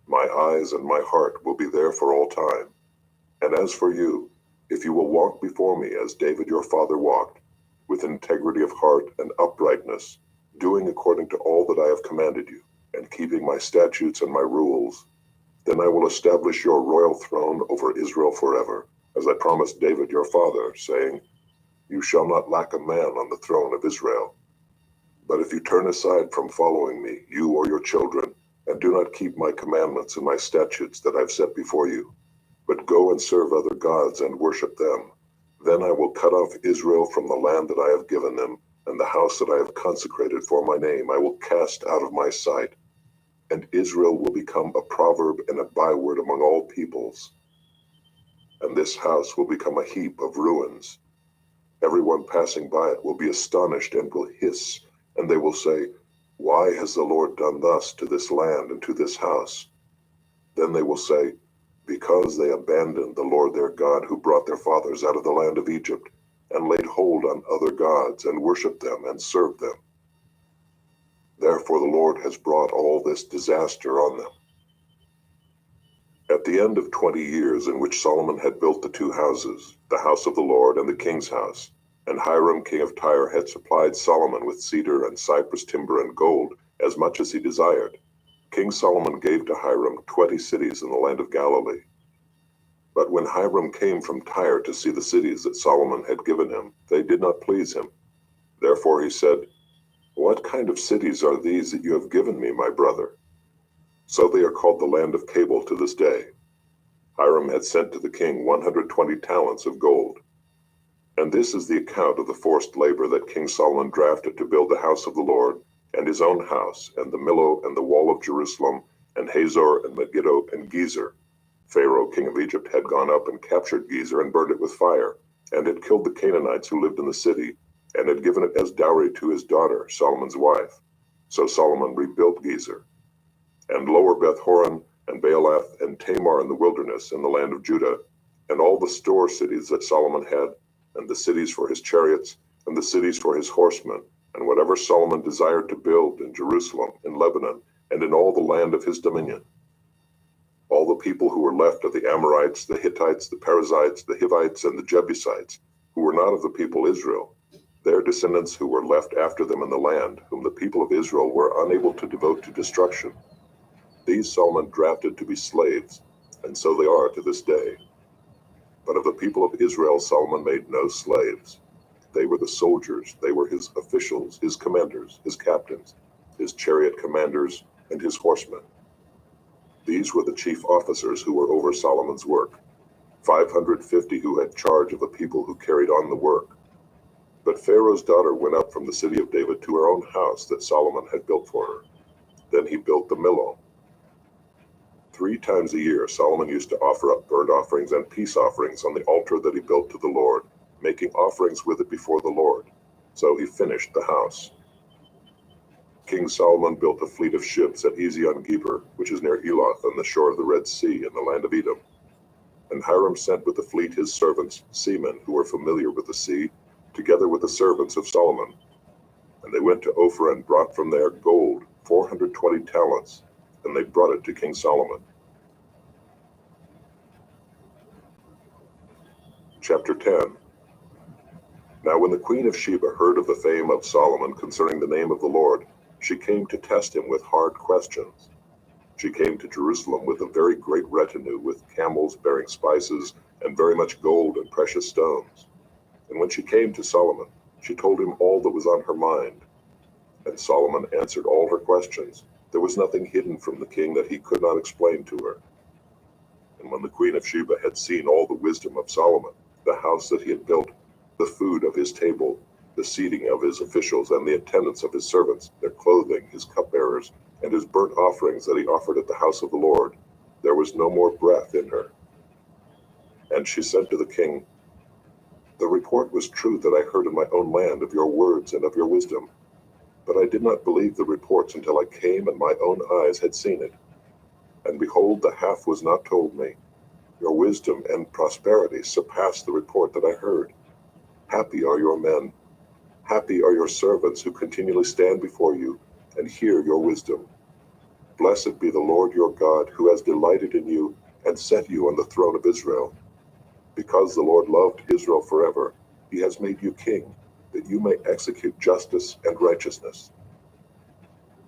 My eyes and my heart will be there for all time. And as for you, if you will walk before me as David your father walked, with integrity of heart and uprightness, doing according to all that I have commanded you, and keeping my statutes and my rules, then I will establish your royal throne over Israel forever, as I promised David your father, saying, You shall not lack a man on the throne of Israel. But if you turn aside from following me, you or your children, and do not keep my commandments and my statutes that I have set before you, but go and serve other gods and worship them, then I will cut off Israel from the land that I have given them, and the house that I have consecrated for my name I will cast out of my sight, and Israel will become a proverb and a byword among all peoples. And this house will become a heap of ruins. Everyone passing by it will be astonished and will hiss, and they will say, Why has the Lord done thus to this land and to this house? Then they will say, Because they abandoned the Lord their God, who brought their fathers out of the land of Egypt, and laid hold on other gods, and worshipped them and served them. Therefore the Lord has brought all this disaster on them. At the end of 20 years in which Solomon had built the two houses, the house of the Lord and the king's house, and Hiram king of Tyre had supplied Solomon with cedar and cypress timber and gold, as much as he desired, King Solomon gave to Hiram 20 cities in the land of Galilee. But when Hiram came from Tyre to see the cities that Solomon had given him, they did not please him. Therefore he said, "What kind of cities are these that you have given me, my brother?" So they are called the land of Cabul to this day. Hiram had sent to the king 120 talents of gold. And this is the account of the forced labor that King Solomon drafted to build the house of the Lord, and his own house, and the Millo, and the wall of Jerusalem, and Hazor, and Megiddo, and Gezer. Pharaoh, king of Egypt, had gone up and captured Gezer and burned it with fire, and had killed the Canaanites who lived in the city, and had given it as dowry to his daughter, Solomon's wife. So Solomon rebuilt Gezer. And Lower Beth-horon, and Baalath, and Tamar in the wilderness in the land of Judah, and all the store cities that Solomon had, and the cities for his chariots, and the cities for his horsemen, and whatever Solomon desired to build in Jerusalem, in Lebanon, and in all the land of his dominion. All the people who were left of the Amorites, the Hittites, the Perizzites, the Hivites, and the Jebusites, who were not of the people Israel, their descendants who were left after them in the land, whom the people of Israel were unable to devote to destruction, these Solomon drafted to be slaves, and so they are to this day. But of the people of Israel Solomon made no slaves. They were the soldiers, they were his officials, his commanders, his captains, his chariot commanders, and his horsemen. These were the chief officers who were over Solomon's work, 550 who had charge of the people who carried on the work. But Pharaoh's daughter went up from the city of David to her own house that Solomon had built for her. Then he built the Millo. 3 times a year Solomon used to offer up burnt offerings and peace offerings on the altar that he built to the Lord, making offerings with it before the Lord. So he finished the house. King Solomon built a fleet of ships at Ezion-Geber, which is near Eloth on the shore of the Red Sea in the land of Edom. And Hiram sent with the fleet his servants, seamen who were familiar with the sea, together with the servants of Solomon. And they went to Ophir and brought from there gold, 420 talents, and they brought it to King Solomon. Chapter 10. Now when the queen of Sheba heard of the fame of Solomon concerning the name of the Lord, she came to test him with hard questions. She came to Jerusalem with a very great retinue, with camels bearing spices, and very much gold and precious stones. And when she came to Solomon, she told him all that was on her mind. And Solomon answered all her questions. There was nothing hidden from the king that he could not explain to her. And when the queen of Sheba had seen all the wisdom of Solomon, the house that he had built, the food of his table, the seating of his officials, and the attendance of his servants, their clothing, his cupbearers, and his burnt offerings that he offered at the house of the Lord, there was no more breath in her. And she said to the king, "The report was true that I heard in my own land of your words and of your wisdom. But I did not believe the reports until I came and my own eyes had seen it. And behold, the half was not told me. Your wisdom and prosperity surpass the report that I heard. Happy are your men. Happy are your servants who continually stand before you and hear your wisdom. Blessed be the Lord your God, who has delighted in you and set you on the throne of Israel. Because the Lord loved Israel forever, he has made you king, that you may execute justice and righteousness."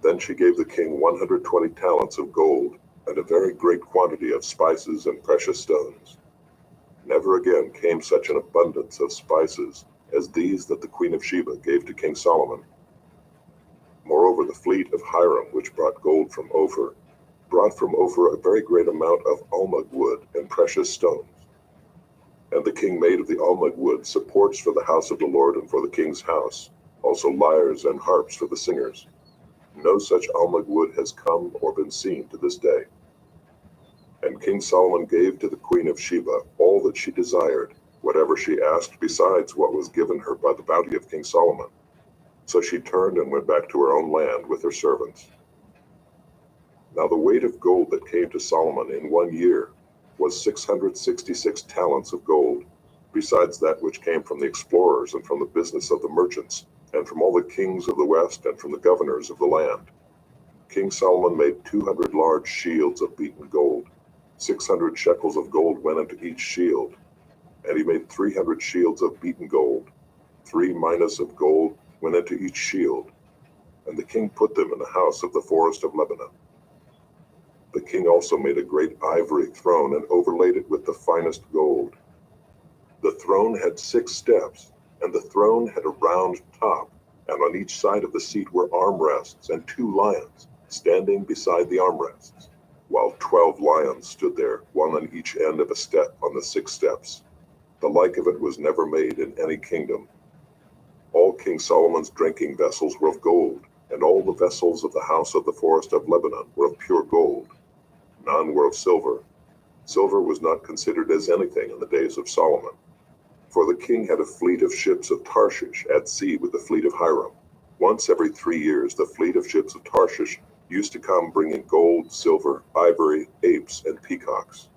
Then she gave the king 120 talents of gold, and a very great quantity of spices and precious stones. Never again came such an abundance of spices as these that the queen of Sheba gave to King Solomon. Moreover, the fleet of Hiram, which brought gold from Ophir, brought from Ophir a very great amount of almug wood and precious stones. And the king made of the almug wood supports for the house of the Lord and for the king's house, also lyres and harps for the singers. No such almug wood has come or been seen to this day. And King Solomon gave to the queen of Sheba all that she desired, whatever she asked besides what was given her by the bounty of King Solomon. So she turned and went back to her own land with her servants. Now the weight of gold that came to Solomon in 1 year was 666 talents of gold, besides that which came from the explorers and from the business of the merchants, and from all the kings of the west, and from the governors of the land. King Solomon made 200 large shields of beaten gold. 600 shekels of gold went into each shield. And he made 300 shields of beaten gold. 3 minas of gold went into each shield. And the king put them in the house of the forest of Lebanon. The king also made a great ivory throne and overlaid it with the finest gold. The throne had 6 steps, and the throne had a round top, and on each side of the seat were armrests and 2 lions standing beside the armrests, while 12 lions stood there, one on each end of a step on the 6 steps. The like of it was never made in any kingdom. All King Solomon's drinking vessels were of gold, and all the vessels of the house of the forest of Lebanon were of pure gold. None were of silver. Silver was not considered as anything in the days of Solomon. For the king had a fleet of ships of Tarshish at sea with the fleet of Hiram. Once every 3 years the fleet of ships of Tarshish used to come bringing gold, silver, ivory, apes, and peacocks.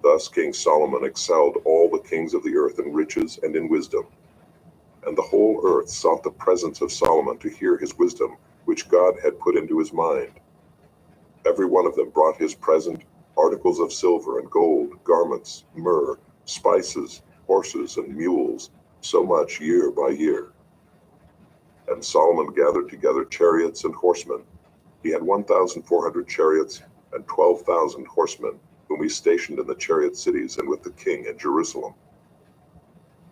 Thus King Solomon excelled all the kings of the earth in riches and in wisdom. And the whole earth sought the presence of Solomon to hear his wisdom, which God had put into his mind. Every one of them brought his present, articles of silver and gold, garments, myrrh, spices, horses, and mules, so much year by year. And Solomon gathered together chariots and horsemen. He had 1,400 chariots and 12,000 horsemen, whom he stationed in the chariot cities and with the king in Jerusalem.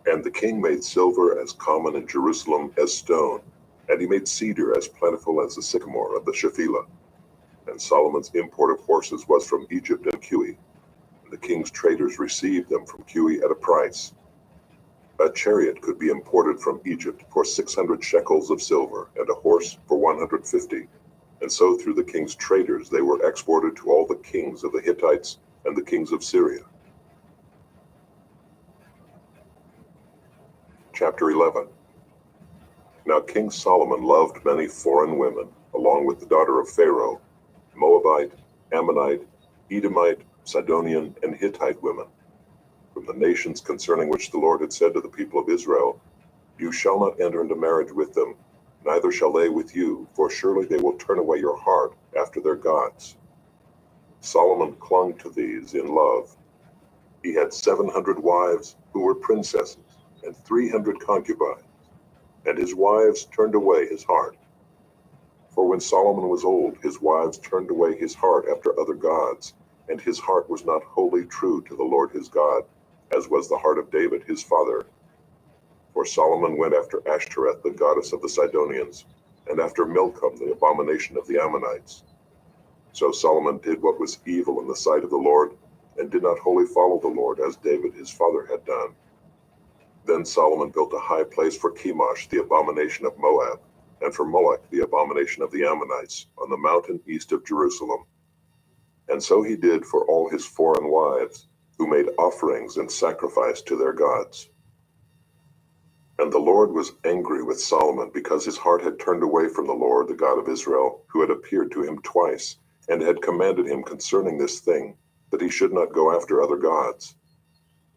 And the king made silver as common in Jerusalem as stone, and he made cedar as plentiful as the sycamore of the Shephelah. And Solomon's import of horses was from Egypt and Cui, and the king's traders received them from Cui at a price. A chariot could be imported from Egypt for 600 shekels of silver, and a horse for 150. And so through the king's traders they were exported to all the kings of the Hittites and the kings of Syria. Chapter 11. Now King Solomon loved many foreign women, along with the daughter of Pharaoh, Moabite, Ammonite, Edomite, Sidonian, and Hittite women, from the nations concerning which the Lord had said to the people of Israel, "You shall not enter into marriage with them, neither shall they with you, for surely they will turn away your heart after their gods." Solomon clung to these in love. He had 700 wives who were princesses, and 300 concubines, and his wives turned away his heart. For when Solomon was old, his wives turned away his heart after other gods, and his heart was not wholly true to the Lord his God, as was the heart of David his father. For Solomon went after Ashtoreth, the goddess of the Sidonians, and after Milcom, the abomination of the Ammonites. So Solomon did what was evil in the sight of the Lord, and did not wholly follow the Lord, as David his father had done. Then Solomon built a high place for Chemosh, the abomination of Moab, and for Moloch, the abomination of the Ammonites, on the mountain east of Jerusalem. And so he did for all his foreign wives, who made offerings and sacrificed to their gods. And the Lord was angry with Solomon, because his heart had turned away from the Lord, the God of Israel, who had appeared to him twice, and had commanded him concerning this thing, that he should not go after other gods.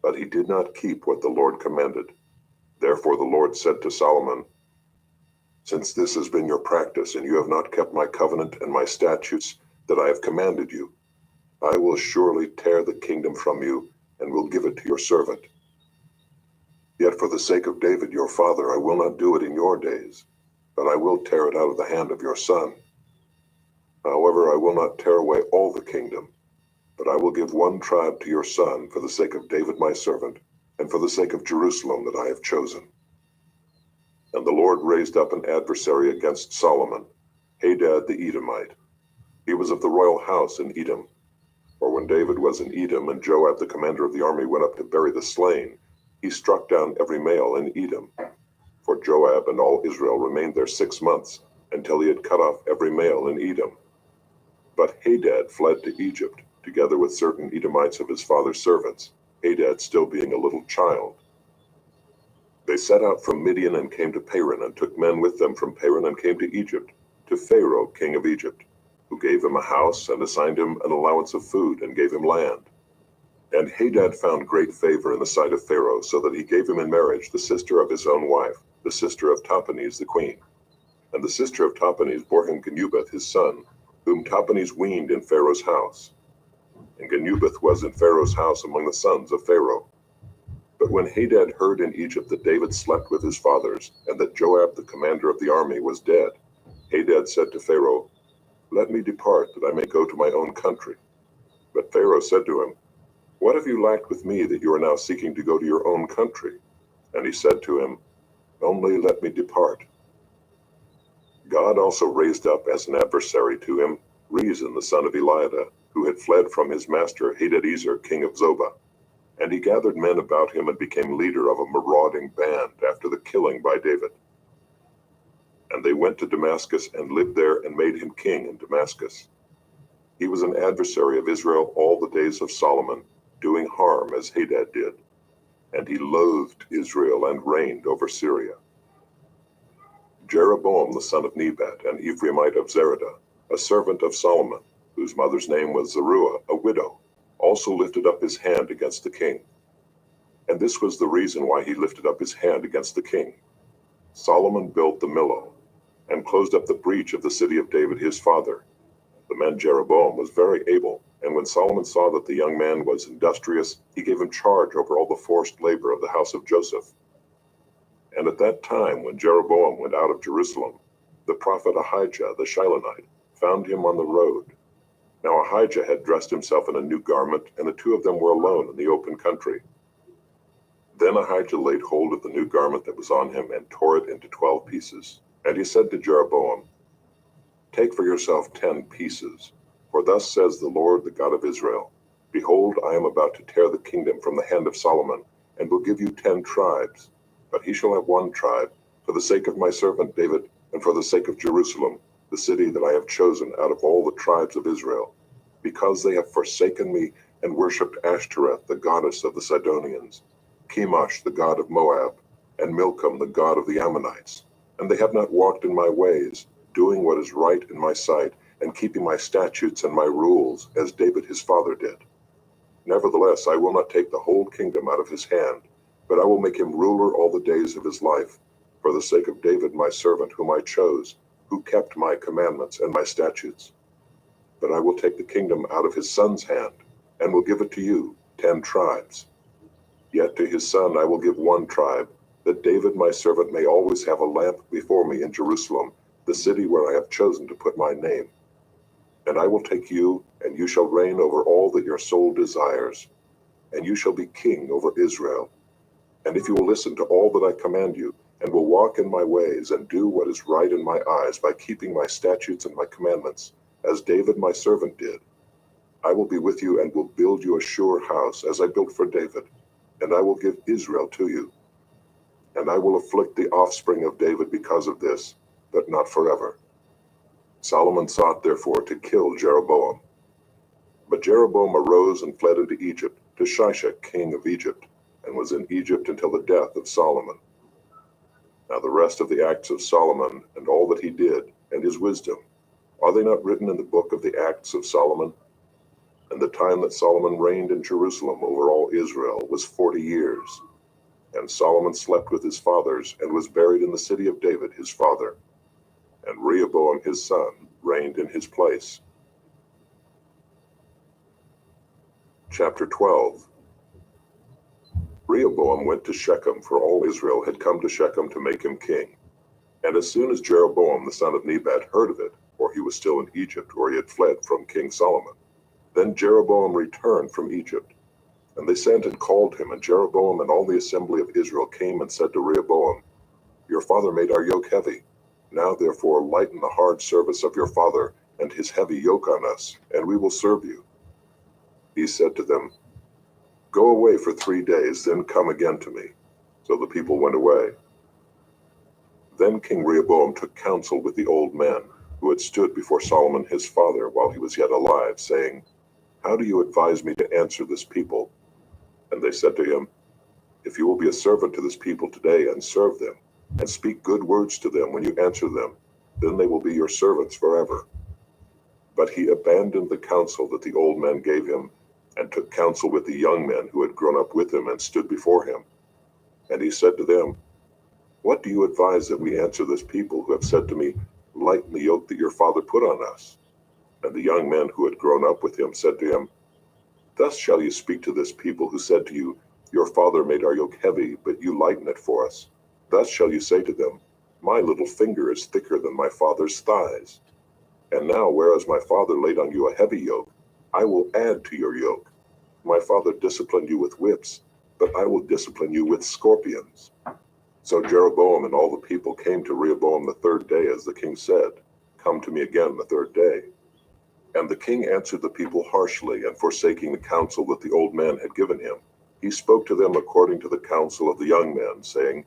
But he did not keep what the Lord commanded. Therefore the Lord said to Solomon, "Since this has been your practice, and you have not kept my covenant and my statutes that I have commanded you, I will surely tear the kingdom from you, and will give it to your servant. Yet for the sake of David your father I will not do it in your days, but I will tear it out of the hand of your son. However, I will not tear away all the kingdom, but I will give one tribe to your son for the sake of David my servant, and for the sake of Jerusalem that I have chosen." And the Lord raised up an adversary against Solomon, Hadad the Edomite. He was of the royal house in Edom. For when David was in Edom, and Joab the commander of the army went up to bury the slain, he struck down every male in Edom. For Joab and all Israel remained there 6 months, until he had cut off every male in Edom. But Hadad fled to Egypt, together with certain Edomites of his father's servants, Hadad still being a little child. They set out from Midian and came to Paran, and took men with them from Paran and came to Egypt, to Pharaoh king of Egypt, who gave him a house and assigned him an allowance of food and gave him land. And Hadad found great favor in the sight of Pharaoh, so that he gave him in marriage the sister of his own wife, the sister of Tahpenes the queen. And the sister of Tahpenes bore him Genubath his son, whom Tahpenes weaned in Pharaoh's house. And Genubath was in Pharaoh's house among the sons of Pharaoh. But when Hadad heard in Egypt that David slept with his fathers, and that Joab the commander of the army was dead, Hadad said to Pharaoh, "Let me depart, that I may go to my own country." But Pharaoh said to him, "What have you lacked with me that you are now seeking to go to your own country?" And he said to him, "Only let me depart." God also raised up as an adversary to him Rezin the son of Eliada, who had fled from his master Hadadezer king of Zobah. And he gathered men about him and became leader of a marauding band after the killing by David. And they went to Damascus and lived there and made him king in Damascus. He was an adversary of Israel all the days of Solomon, doing harm as Hadad did. And he loathed Israel and reigned over Syria. Jeroboam the son of Nebat, an Ephraimite of Zeradah, a servant of Solomon, whose mother's name was Zeruiah, a widow, also lifted up his hand against the king. And this was the reason why he lifted up his hand against the king. Solomon built the Millo, and closed up the breach of the city of David his father. The man Jeroboam was very able, and when Solomon saw that the young man was industrious, he gave him charge over all the forced labor of the house of Joseph. And at that time, when Jeroboam went out of Jerusalem, the prophet Ahijah the Shilonite found him on the road. Now Ahijah had dressed himself in a new garment, and the two of them were alone in the open country. Then Ahijah laid hold of the new garment that was on him and tore it into 12 pieces. And he said to Jeroboam, "Take for yourself 10 pieces, for thus says the Lord, the God of Israel, Behold, I am about to tear the kingdom from the hand of Solomon, and will give you 10 tribes. But he shall have 1 tribe, for the sake of my servant David, and for the sake of Jerusalem, the city that I have chosen out of all the tribes of Israel, because they have forsaken me and worshipped Ashtoreth, the goddess of the Sidonians, Chemosh, the god of Moab, and Milcom, the god of the Ammonites. And they have not walked in my ways, doing what is right in my sight, and keeping my statutes and my rules, as David his father did. Nevertheless, I will not take the whole kingdom out of his hand, but I will make him ruler all the days of his life, for the sake of David my servant whom I chose, who kept my commandments and my statutes. But I will take the kingdom out of his son's hand, and will give it to you, 10 tribes. Yet to his son I will give 1 tribe, that David my servant may always have a lamp before me in Jerusalem, the city where I have chosen to put my name. And I will take you, and you shall reign over all that your soul desires, and you shall be king over Israel. And if you will listen to all that I command you, and will walk in my ways, and do what is right in my eyes by keeping my statutes and my commandments, as David my servant did, I will be with you and will build you a sure house, as I built for David, and I will give Israel to you. And I will afflict the offspring of David because of this, but not forever." Solomon sought therefore to kill Jeroboam. But Jeroboam arose and fled into Egypt, to Shishak king of Egypt, and was in Egypt until the death of Solomon. Now the rest of the acts of Solomon, and all that he did, and his wisdom, are they not written in the book of the acts of Solomon? And the time that Solomon reigned in Jerusalem over all Israel was 40 years. And Solomon slept with his fathers, and was buried in the city of David his father. And Rehoboam his son reigned in his place. Chapter 12. Rehoboam went to Shechem, for all Israel had come to Shechem to make him king. And as soon as Jeroboam the son of Nebat heard of it, for he was still in Egypt, where he had fled from King Solomon, then Jeroboam returned from Egypt. And they sent and called him, and Jeroboam and all the assembly of Israel came and said to Rehoboam, "Your father made our yoke heavy. Now therefore lighten the hard service of your father and his heavy yoke on us, and we will serve you." He said to them, "Go away for 3 days, then come again to me." So the people went away. Then King Rehoboam took counsel with the old men, who had stood before Solomon his father while he was yet alive, saying, "How do you advise me to answer this people?" And they said to him, "If you will be a servant to this people today and serve them, and speak good words to them when you answer them, then they will be your servants forever." But he abandoned the counsel that the old men gave him, and took counsel with the young men who had grown up with him and stood before him. And he said to them, What do you advise that we answer this people who have said to me, lighten the yoke that your father put on us? And the young men who had grown up with him said to him, thus shall you speak to this people who said to you, your father made our yoke heavy, but you lighten it for us. Thus shall you say to them, my little finger is thicker than my father's thighs. And now, whereas my father laid on you a heavy yoke, I will add to your yoke. My father disciplined you with whips, but I will discipline you with scorpions. So Jeroboam and all the people came to Rehoboam the third day, as the king said, come to me again the third day. And the king answered the people harshly, and forsaking the counsel that the old man had given him, he spoke to them according to the counsel of the young men, saying,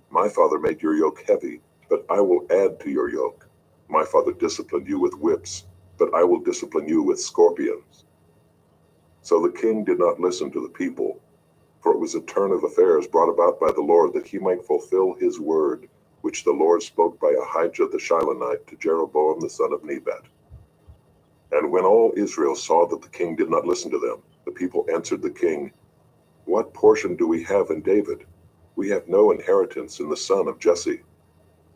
my father made your yoke heavy, but I will add to your yoke. My father disciplined you with whips, but I will discipline you with scorpions. So the king did not listen to the people, for it was a turn of affairs brought about by the Lord, that he might fulfill his word, which the Lord spoke by Ahijah the Shilonite to Jeroboam the son of Nebat. And when all Israel saw that the king did not listen to them, the people answered the king, what portion do we have in David? We have no inheritance in the son of Jesse.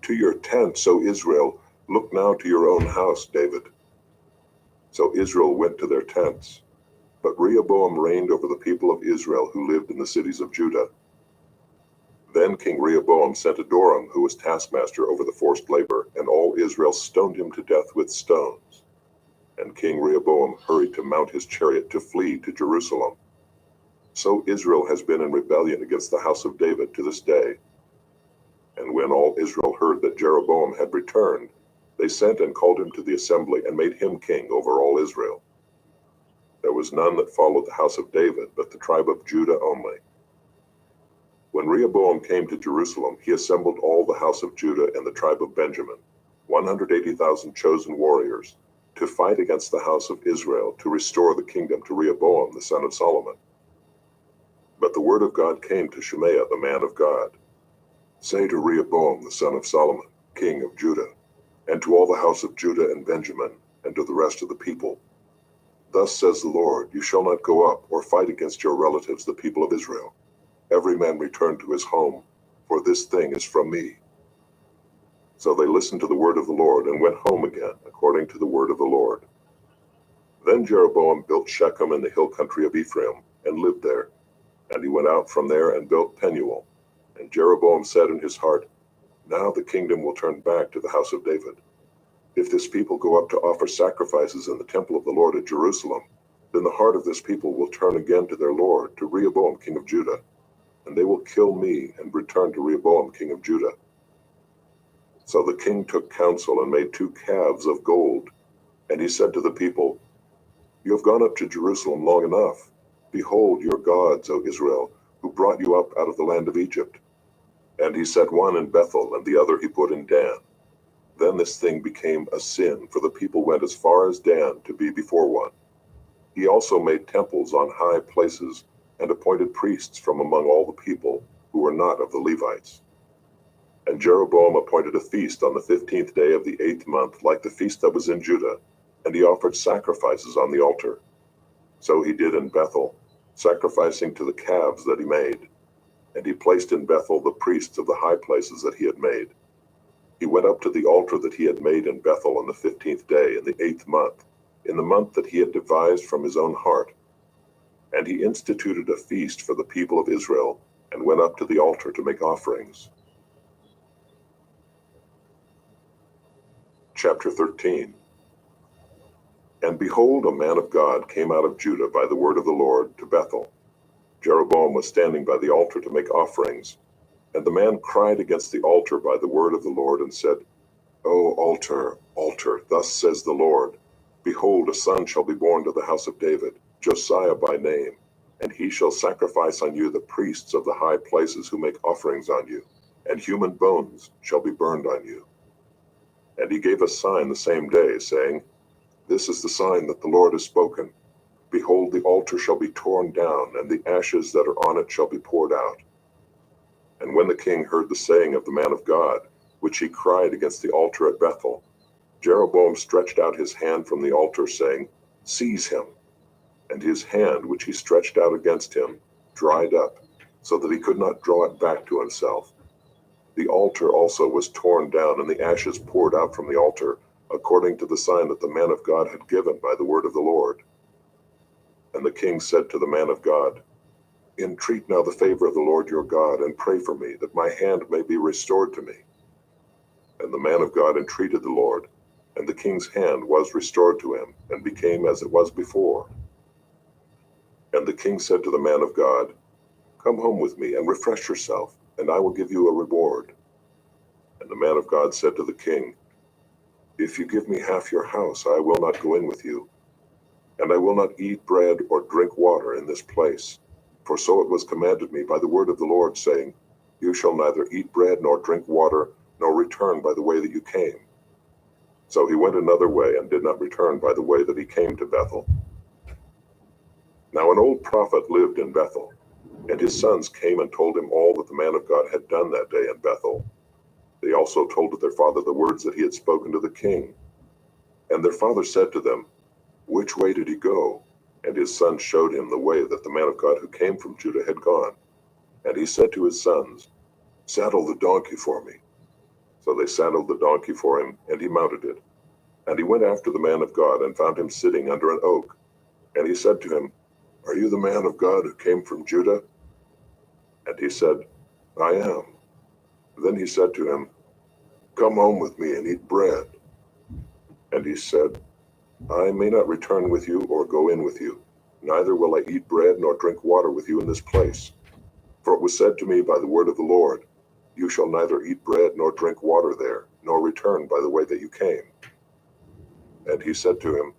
To your tents, O Israel, look now to your own house, David. So Israel went to their tents. But Rehoboam reigned over the people of Israel who lived in the cities of Judah. Then King Rehoboam sent Adoram, who was taskmaster over the forced labor, and all Israel stoned him to death with stones. And King Rehoboam hurried to mount his chariot to flee to Jerusalem. So Israel has been in rebellion against the house of David to this day. And when all Israel heard that Jeroboam had returned, they sent and called him to the assembly and made him king over all Israel. There was none that followed the house of David, but the tribe of Judah only. When Rehoboam came to Jerusalem, he assembled all the house of Judah and the tribe of Benjamin, 180,000 chosen warriors, to fight against the house of Israel, to restore the kingdom to Rehoboam the son of Solomon. But the word of God came to Shemaiah the man of God. Say to Rehoboam the son of Solomon, king of Judah, and to all the house of Judah and Benjamin, and to the rest of the people, thus says the Lord, you shall not go up or fight against your relatives, the people of Israel. Every man return to his home, for this thing is from me. So they listened to the word of the Lord and went home again, according to the word of the Lord. Then Jeroboam built Shechem in the hill country of Ephraim, and lived there. And he went out from there and built Penuel. And Jeroboam said in his heart, now the kingdom will turn back to the house of David. If this people go up to offer sacrifices in the temple of the Lord at Jerusalem, then the heart of this people will turn again to their Lord, to Rehoboam king of Judah, and they will kill me and return to Rehoboam king of Judah. So the king took counsel and made 2 calves of gold, and he said to the people, you have gone up to Jerusalem long enough. Behold your gods, O Israel, who brought you up out of the land of Egypt. And he set one in Bethel, and the other he put in Dan. Then this thing became a sin, for the people went as far as Dan to be before one. He also made temples on high places, and appointed priests from among all the people, who were not of the Levites. And Jeroboam appointed a feast on the 15th day of the 8th month, like the feast that was in Judah, and he offered sacrifices on the altar. So he did in Bethel, sacrificing to the calves that he made. And he placed in Bethel the priests of the high places that he had made. He went up to the altar that he had made in Bethel on the 15th day in the 8th month, in the month that he had devised from his own heart. And he instituted a feast for the people of Israel, and went up to the altar to make offerings. Chapter 13. And behold, a man of God came out of Judah by the word of the Lord to Bethel. Jeroboam was standing by the altar to make offerings. And the man cried against the altar by the word of the Lord, and said, O altar, altar, thus says the Lord, behold, a son shall be born to the house of David, Josiah by name, and he shall sacrifice on you the priests of the high places who make offerings on you, and human bones shall be burned on you. And he gave a sign the same day, saying, this is the sign that the Lord has spoken. Behold, the altar shall be torn down, and the ashes that are on it shall be poured out. And when the king heard the saying of the man of God, which he cried against the altar at Bethel, Jeroboam stretched out his hand from the altar, saying, seize him. And his hand, which he stretched out against him, dried up, so that he could not draw it back to himself. The altar also was torn down, and the ashes poured out from the altar, according to the sign that the man of God had given by the word of the Lord. And the king said to the man of God, Entreat now the favor of the Lord your God, and pray for me, that my hand may be restored to me. And the man of God entreated the Lord, and the king's hand was restored to him, and became as it was before. And the king said to the man of God, Come home with me, and refresh yourself, and I will give you a reward. And the man of God said to the king, If you give me half your house, I will not go in with you, and I will not eat bread or drink water in this place. For so it was commanded me by the word of the Lord, saying, You shall neither eat bread nor drink water, nor return by the way that you came. So he went another way, and did not return by the way that he came to Bethel. Now an old prophet lived in Bethel, and his sons came and told him all that the man of God had done that day in Bethel. They also told to their father the words that he had spoken to the king. And their father said to them, Which way did he go? And his son showed him the way that the man of God who came from Judah had gone. And he said to his sons, Saddle the donkey for me. So they saddled the donkey for him, and he mounted it. And he went after the man of God, and found him sitting under an oak. And he said to him, Are you the man of God who came from Judah? And he said, I am. Then he said to him, Come home with me and eat bread. And he said, I may not return with you or go in with you, neither will I eat bread nor drink water with you in this place. For it was said to me by the word of the Lord, You shall neither eat bread nor drink water there, nor return by the way that you came. And he said to him,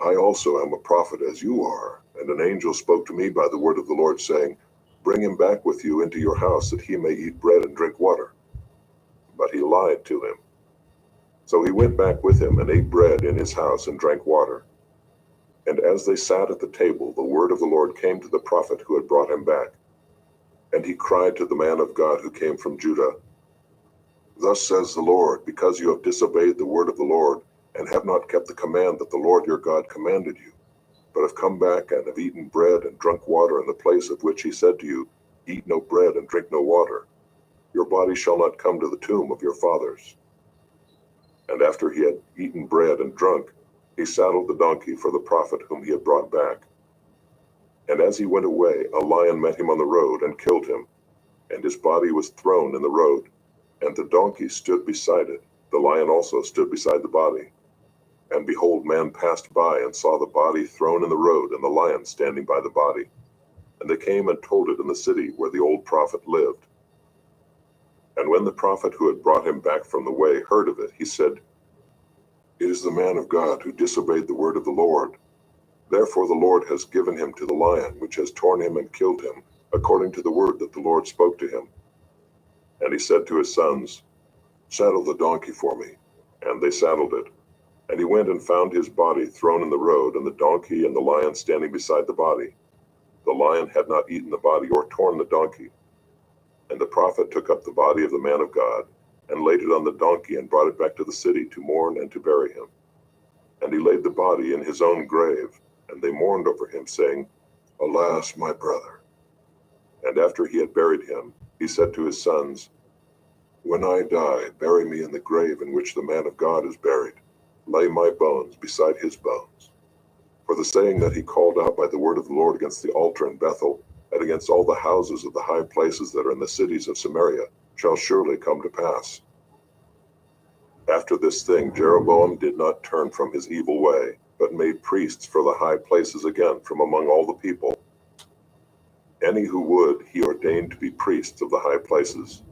I also am a prophet as you are. And an angel spoke to me by the word of the Lord, saying, Bring him back with you into your house, that he may eat bread and drink water. But he lied to him. So he went back with him, and ate bread in his house, and drank water. And as they sat at the table, the word of the Lord came to the prophet who had brought him back. And he cried to the man of God who came from Judah, Thus says the Lord, because you have disobeyed the word of the Lord, and have not kept the command that the Lord your God commanded you, but have come back and have eaten bread and drunk water in the place of which he said to you, Eat no bread and drink no water. Your body shall not come to the tomb of your fathers. And after he had eaten bread and drunk, he saddled the donkey for the prophet whom he had brought back. And as he went away, a lion met him on the road and killed him, and his body was thrown in the road, and the donkey stood beside it. The lion also stood beside the body. And behold, man passed by and saw the body thrown in the road, and the lion standing by the body. And they came and told it in the city where the old prophet lived. And when the prophet who had brought him back from the way heard of it, he said, It is the man of God who disobeyed the word of the Lord. Therefore the Lord has given him to the lion, which has torn him and killed him, according to the word that the Lord spoke to him. And he said to his sons, Saddle the donkey for me. And they saddled it. And he went and found his body thrown in the road, and the donkey and the lion standing beside the body. The lion had not eaten the body or torn the donkey. And the prophet took up the body of the man of God, and laid it on the donkey, and brought it back to the city to mourn and to bury him. And he laid the body in his own grave, and they mourned over him, saying, Alas, my brother. And after he had buried him, he said to his sons, When I die, bury me in the grave in which the man of God is buried. Lay my bones beside his bones. For the saying that he called out by the word of the Lord against the altar in Bethel, and against all the houses of the high places that are in the cities of Samaria, shall surely come to pass. After this thing, Jeroboam did not turn from his evil way, but made priests for the high places again from among all the people. Any who would, he ordained to be priests of the high places.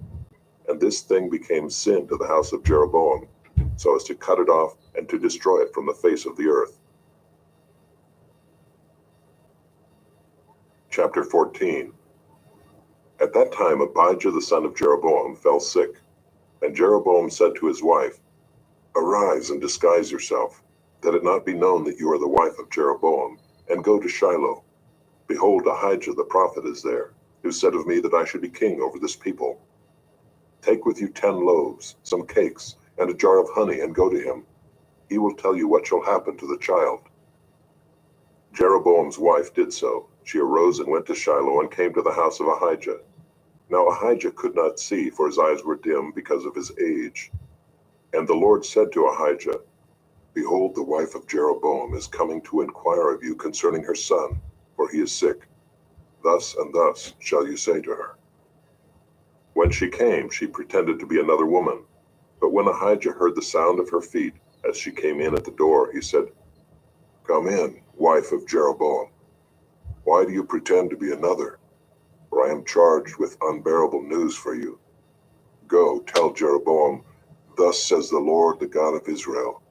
And this thing became sin to the house of Jeroboam, so as to cut it off and to destroy it from the face of the earth. Chapter 14. At that time Abijah the son of Jeroboam fell sick, and Jeroboam said to his wife, Arise and disguise yourself, that it not be known that you are the wife of Jeroboam, and go to Shiloh. Behold, Ahijah the prophet is there, who said of me that I should be king over this people. Take with you 10 loaves, some cakes, and a jar of honey, and go to him. He will tell you what shall happen to the child. Jeroboam's wife did so. She arose and went to Shiloh, and came to the house of Ahijah. Now Ahijah could not see, for his eyes were dim because of his age. And the Lord said to Ahijah, Behold, the wife of Jeroboam is coming to inquire of you concerning her son, for he is sick. Thus and thus shall you say to her. When she came, she pretended to be another woman. But when Ahijah heard the sound of her feet as she came in at the door, he said, Come in, wife of Jeroboam. Why do you pretend to be another? For I am charged with unbearable news for you. Go, tell Jeroboam, Thus says the Lord, the God of Israel,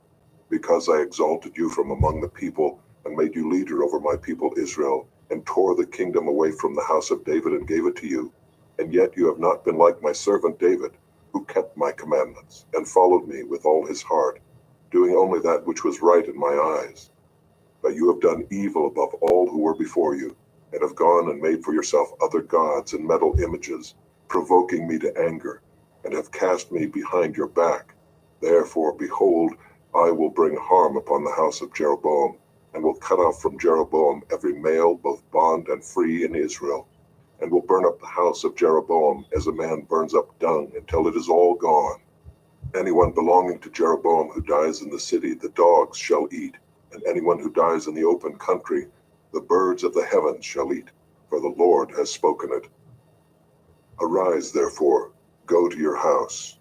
because I exalted you from among the people and made you leader over my people Israel, and tore the kingdom away from the house of David and gave it to you, and yet you have not been like my servant David, who kept my commandments and followed me with all his heart, doing only that which was right in my eyes. But you have done evil above all who were before you, and have gone and made for yourself other gods and metal images, provoking me to anger, and have cast me behind your back. Therefore, behold, I will bring harm upon the house of Jeroboam, and will cut off from Jeroboam every male, both bond and free, in Israel, and will burn up the house of Jeroboam as a man burns up dung until it is all gone. Anyone belonging to Jeroboam who dies in the city, the dogs shall eat, and anyone who dies in the open country, the birds of the heavens shall eat, for the Lord has spoken it. Arise, therefore, go to your house.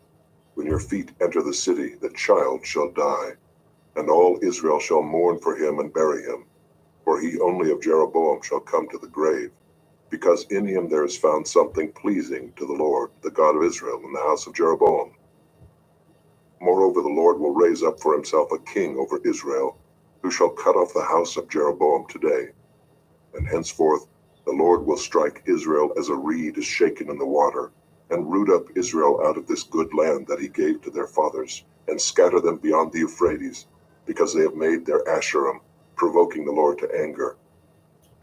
When your feet enter the city, the child shall die, and all Israel shall mourn for him and bury him. For he only of Jeroboam shall come to the grave, because in him there is found something pleasing to the Lord, the God of Israel, in the house of Jeroboam. Moreover, the Lord will raise up for himself a king over Israel, who shall cut off the house of Jeroboam today. And henceforth the Lord will strike Israel as a reed is shaken in the water, and root up Israel out of this good land that he gave to their fathers, and scatter them beyond the Euphrates, because they have made their Asherim, provoking the Lord to anger.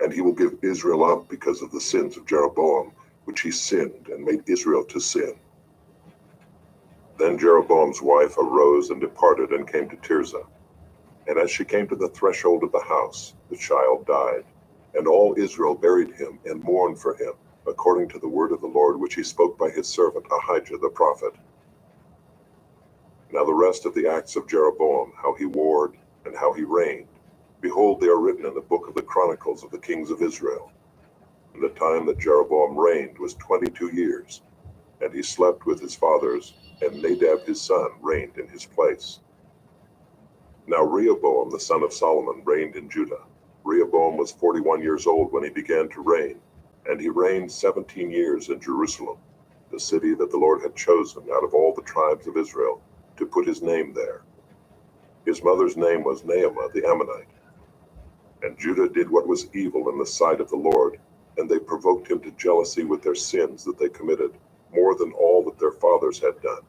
And he will give Israel up because of the sins of Jeroboam, which he sinned and made Israel to sin. Then Jeroboam's wife arose and departed and came to Tirzah. And as she came to the threshold of the house, the child died. And all Israel buried him and mourned for him, according to the word of the Lord which he spoke by his servant Ahijah the prophet. Now the rest of the acts of Jeroboam, how he warred, and how he reigned, behold, they are written in the book of the Chronicles of the kings of Israel. And the time that Jeroboam reigned was 22 years, and he slept with his fathers, and Nadab his son reigned in his place. Now Rehoboam the son of Solomon reigned in Judah. Rehoboam was 41 years old when he began to reign, and he reigned 17 years in Jerusalem, the city that the Lord had chosen out of all the tribes of Israel, to put his name there. His mother's name was Naamah the Ammonite. And Judah did what was evil in the sight of the Lord, and they provoked him to jealousy with their sins that they committed, more than all that their fathers had done.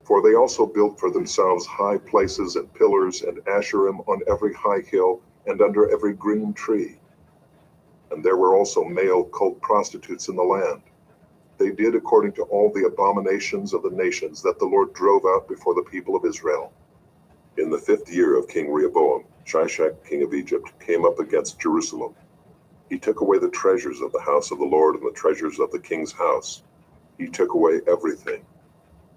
For they also built for themselves high places and pillars and Asherim on every high hill and under every green tree. And there were also male cult prostitutes in the land. They did according to all the abominations of the nations that the Lord drove out before the people of Israel. In the 5th year of King Rehoboam, Shishak king of Egypt came up against Jerusalem. He took away the treasures of the house of the Lord and the treasures of the king's house. He took away everything.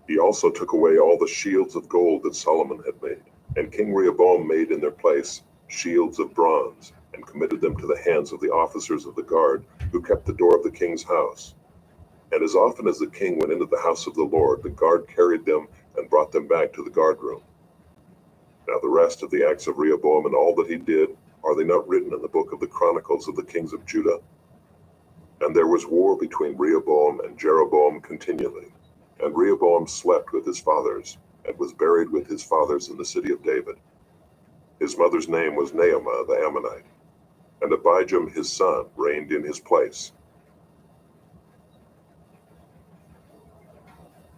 He also took away all the shields of gold that Solomon had made, and King Rehoboam made in their place shields of bronze, and committed them to the hands of the officers of the guard, who kept the door of the king's house. And as often as the king went into the house of the Lord, the guard carried them and brought them back to the guard room. Now the rest of the acts of Rehoboam and all that he did, are they not written in the book of the Chronicles of the kings of Judah? And there was war between Rehoboam and Jeroboam continually. And Rehoboam slept with his fathers, and was buried with his fathers in the city of David. His mother's name was Naamah the Ammonite, and Abijam his son reigned in his place.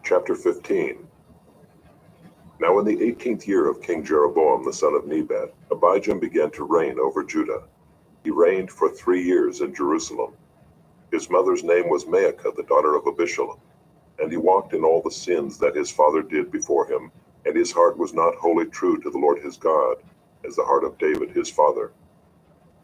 Chapter 15. Now in the 18th year of King Jeroboam the son of Nebat, Abijam began to reign over Judah. He reigned for 3 years in Jerusalem. His mother's name was Maacah the daughter of Abishalom. And he walked in all the sins that his father did before him, and his heart was not wholly true to the Lord his God, as the heart of David his father.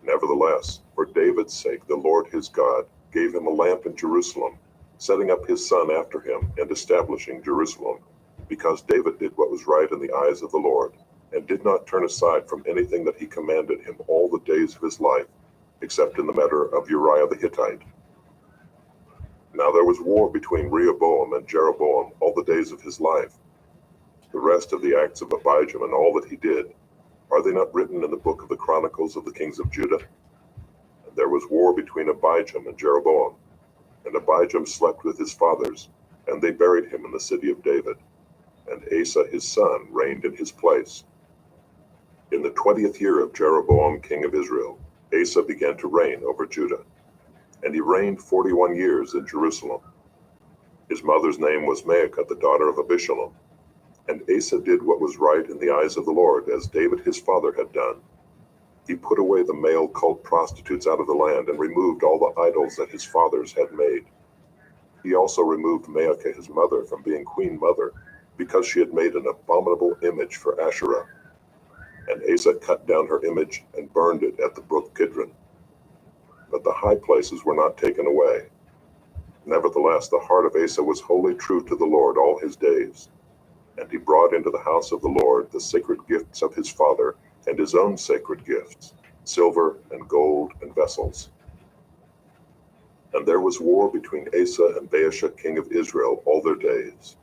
Nevertheless, for David's sake the Lord his God gave him a lamp in Jerusalem, setting up his son after him and establishing Jerusalem, because David did what was right in the eyes of the Lord, and did not turn aside from anything that he commanded him all the days of his life, except in the matter of Uriah the Hittite. Now there was war between Rehoboam and Jeroboam all the days of his life. The rest of the acts of Abijam and all that he did, are they not written in the book of the Chronicles of the kings of Judah? And there was war between Abijam and Jeroboam. And Abijam slept with his fathers, and they buried him in the city of David. And Asa his son reigned in his place. In the 20th year of Jeroboam king of Israel, Asa began to reign over Judah. And he reigned 41 years in Jerusalem. His mother's name was Maacah, the daughter of Abishalom. And Asa did what was right in the eyes of the Lord, as David his father had done. He put away the male cult prostitutes out of the land, and removed all the idols that his fathers had made. He also removed Maacah his mother from being queen mother, because she had made an abominable image for Asherah. And Asa cut down her image and burned it at the brook Kidron. But the high places were not taken away. Nevertheless, the heart of Asa was wholly true to the Lord all his days. And he brought into the house of the Lord the sacred gifts of his father, and his own sacred gifts, silver and gold and vessels. And there was war between Asa and Baasha king of Israel all their days.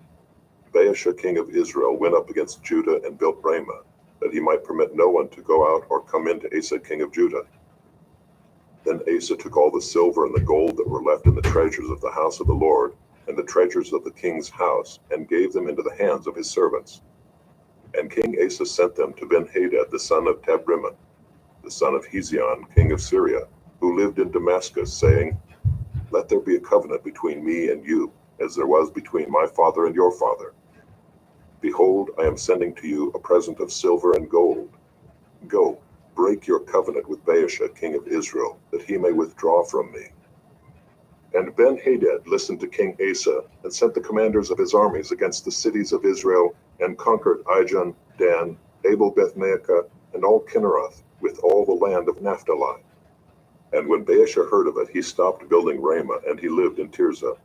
Baasha king of Israel went up against Judah and built Ramah, that he might permit no one to go out or come into Asa king of Judah. Then Asa took all the silver and the gold that were left in the treasures of the house of the Lord, and the treasures of the king's house, and gave them into the hands of his servants. And King Asa sent them to Ben-Hadad the son of Tabrimon, the son of Hezion king of Syria, who lived in Damascus, saying, Let there be a covenant between me and you, as there was between my father and your father. Behold, I am sending to you a present of silver and gold. Go, break your covenant with Baasha king of Israel, that he may withdraw from me. And Ben-Hadad listened to King Asa, and sent the commanders of his armies against the cities of Israel, and conquered Ijon, Dan, Abel-Beth-Maacah, and all Kinneroth, with all the land of Naphtali. And when Baasha heard of it, he stopped building Ramah, and he lived in Tirzah.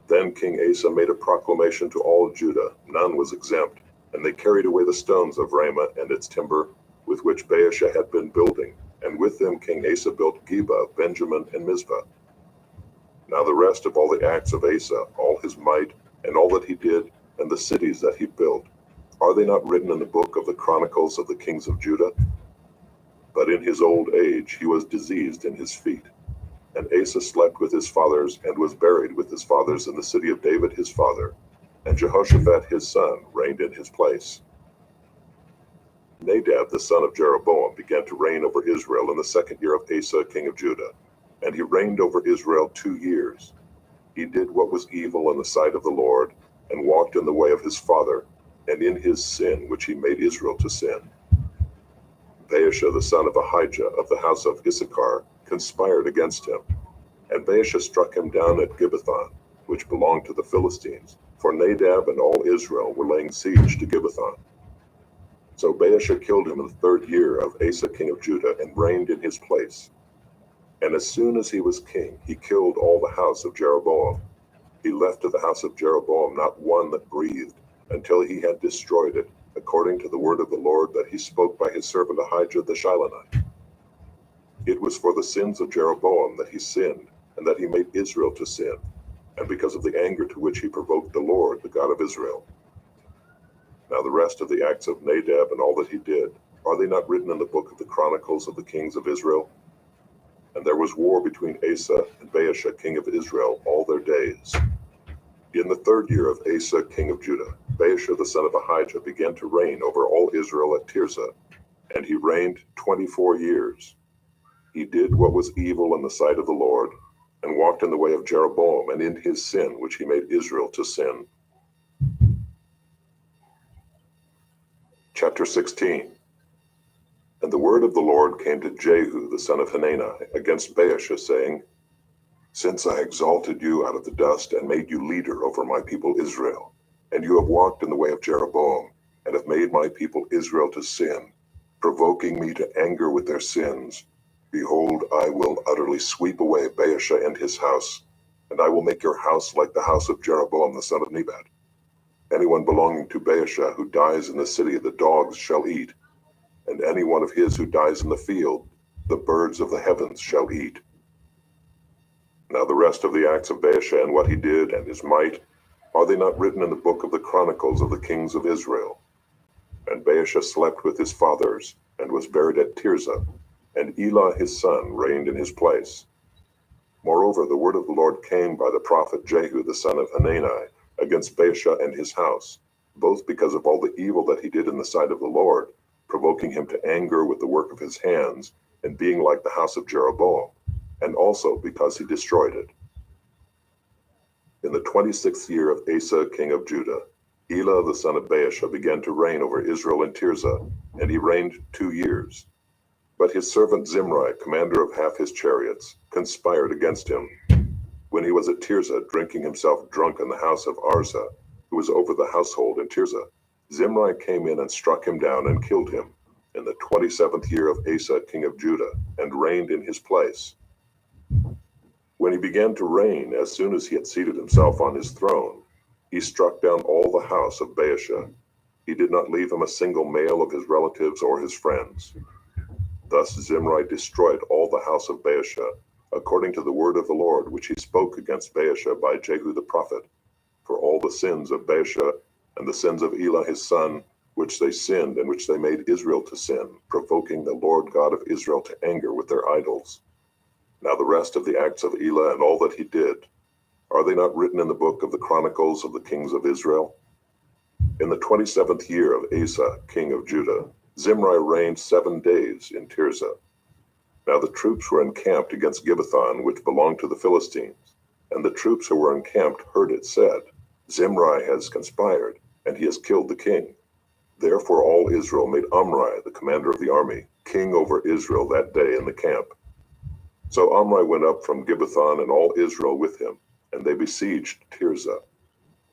Then King Asa made a proclamation to all Judah, none was exempt, and they carried away the stones of Ramah and its timber, with which Baasha had been building, and with them King Asa built Geba, Benjamin, and Mizpah. Now the rest of all the acts of Asa, all his might, and all that he did, and the cities that he built, are they not written in the book of the Chronicles of the kings of Judah? But in his old age he was diseased in his feet. And Asa slept with his fathers, and was buried with his fathers in the city of David his father, and Jehoshaphat his son reigned in his place. Nadab the son of Jeroboam began to reign over Israel in the 2nd year of Asa king of Judah. And he reigned over Israel 2 years. He did what was evil in the sight of the Lord, and walked in the way of his father, and in his sin which he made Israel to sin. Baasha the son of Ahijah of the house of Issachar conspired against him, and Baasha struck him down at Gibbethon, which belonged to the Philistines, for Nadab and all Israel were laying siege to Gibbethon. So Baasha killed him in the 3rd year of Asa king of Judah, and reigned in his place. And as soon as he was king, he killed all the house of Jeroboam. He left to the house of Jeroboam not one that breathed, until he had destroyed it, according to the word of the Lord that he spoke by his servant Ahijah the Shilonite. It was for the sins of Jeroboam that he sinned, and that he made Israel to sin, and because of the anger to which he provoked the Lord, the God of Israel. Now the rest of the acts of Nadab and all that he did, are they not written in the book of the Chronicles of the kings of Israel? And there was war between Asa and Baasha king of Israel all their days. In the 3rd year of Asa king of Judah, Baasha the son of Ahijah began to reign over all Israel at Tirzah, and he reigned 24 years. He did what was evil in the sight of the Lord, and walked in the way of Jeroboam, and in his sin which he made Israel to sin. Chapter 16. And the word of the Lord came to Jehu the son of Hanani against Baasha, saying, Since I exalted you out of the dust, and made you leader over my people Israel, and you have walked in the way of Jeroboam, and have made my people Israel to sin, provoking me to anger with their sins, behold, I will utterly sweep away Baasha and his house, and I will make your house like the house of Jeroboam the son of Nebat. Anyone belonging to Baasha who dies in the city, the dogs shall eat, and any one of his who dies in the field, the birds of the heavens shall eat. Now the rest of the acts of Baasha and what he did and his might, are they not written in the book of the Chronicles of the kings of Israel? And Baasha slept with his fathers, and was buried at Tirzah, and Elah his son reigned in his place. Moreover, the word of the Lord came by the prophet Jehu the son of Hanani against Baasha and his house, both because of all the evil that he did in the sight of the Lord, provoking him to anger with the work of his hands, and being like the house of Jeroboam, and also because he destroyed it. In the 26th year of Asa king of Judah, Elah the son of Baasha began to reign over Israel in Tirzah, and he reigned 2 years. But his servant Zimri, commander of half his chariots, conspired against him. When he was at Tirzah, drinking himself drunk in the house of Arza, who was over the household in Tirzah, Zimri came in and struck him down and killed him in the 27th year of Asa king of Judah, and reigned in his place. When he began to reign, as soon as he had seated himself on his throne, he struck down all the house of Baasha. He did not leave him a single male of his relatives or his friends. Thus Zimri destroyed all the house of Baasha, according to the word of the Lord which he spoke against Baasha by Jehu the prophet, for all the sins of Baasha and the sins of Elah his son, which they sinned and which they made Israel to sin, provoking the Lord God of Israel to anger with their idols. Now the rest of the acts of Elah and all that he did, are they not written in the book of the Chronicles of the kings of Israel? In the 27th year of Asa, king of Judah, Zimri reigned 7 days in Tirzah. Now the troops were encamped against Gibbethon, which belonged to the Philistines. And the troops who were encamped heard it said, Zimri has conspired, and he has killed the king. Therefore all Israel made Omri, the commander of the army, king over Israel that day in the camp. So Omri went up from Gibbethon, and all Israel with him, and they besieged Tirzah.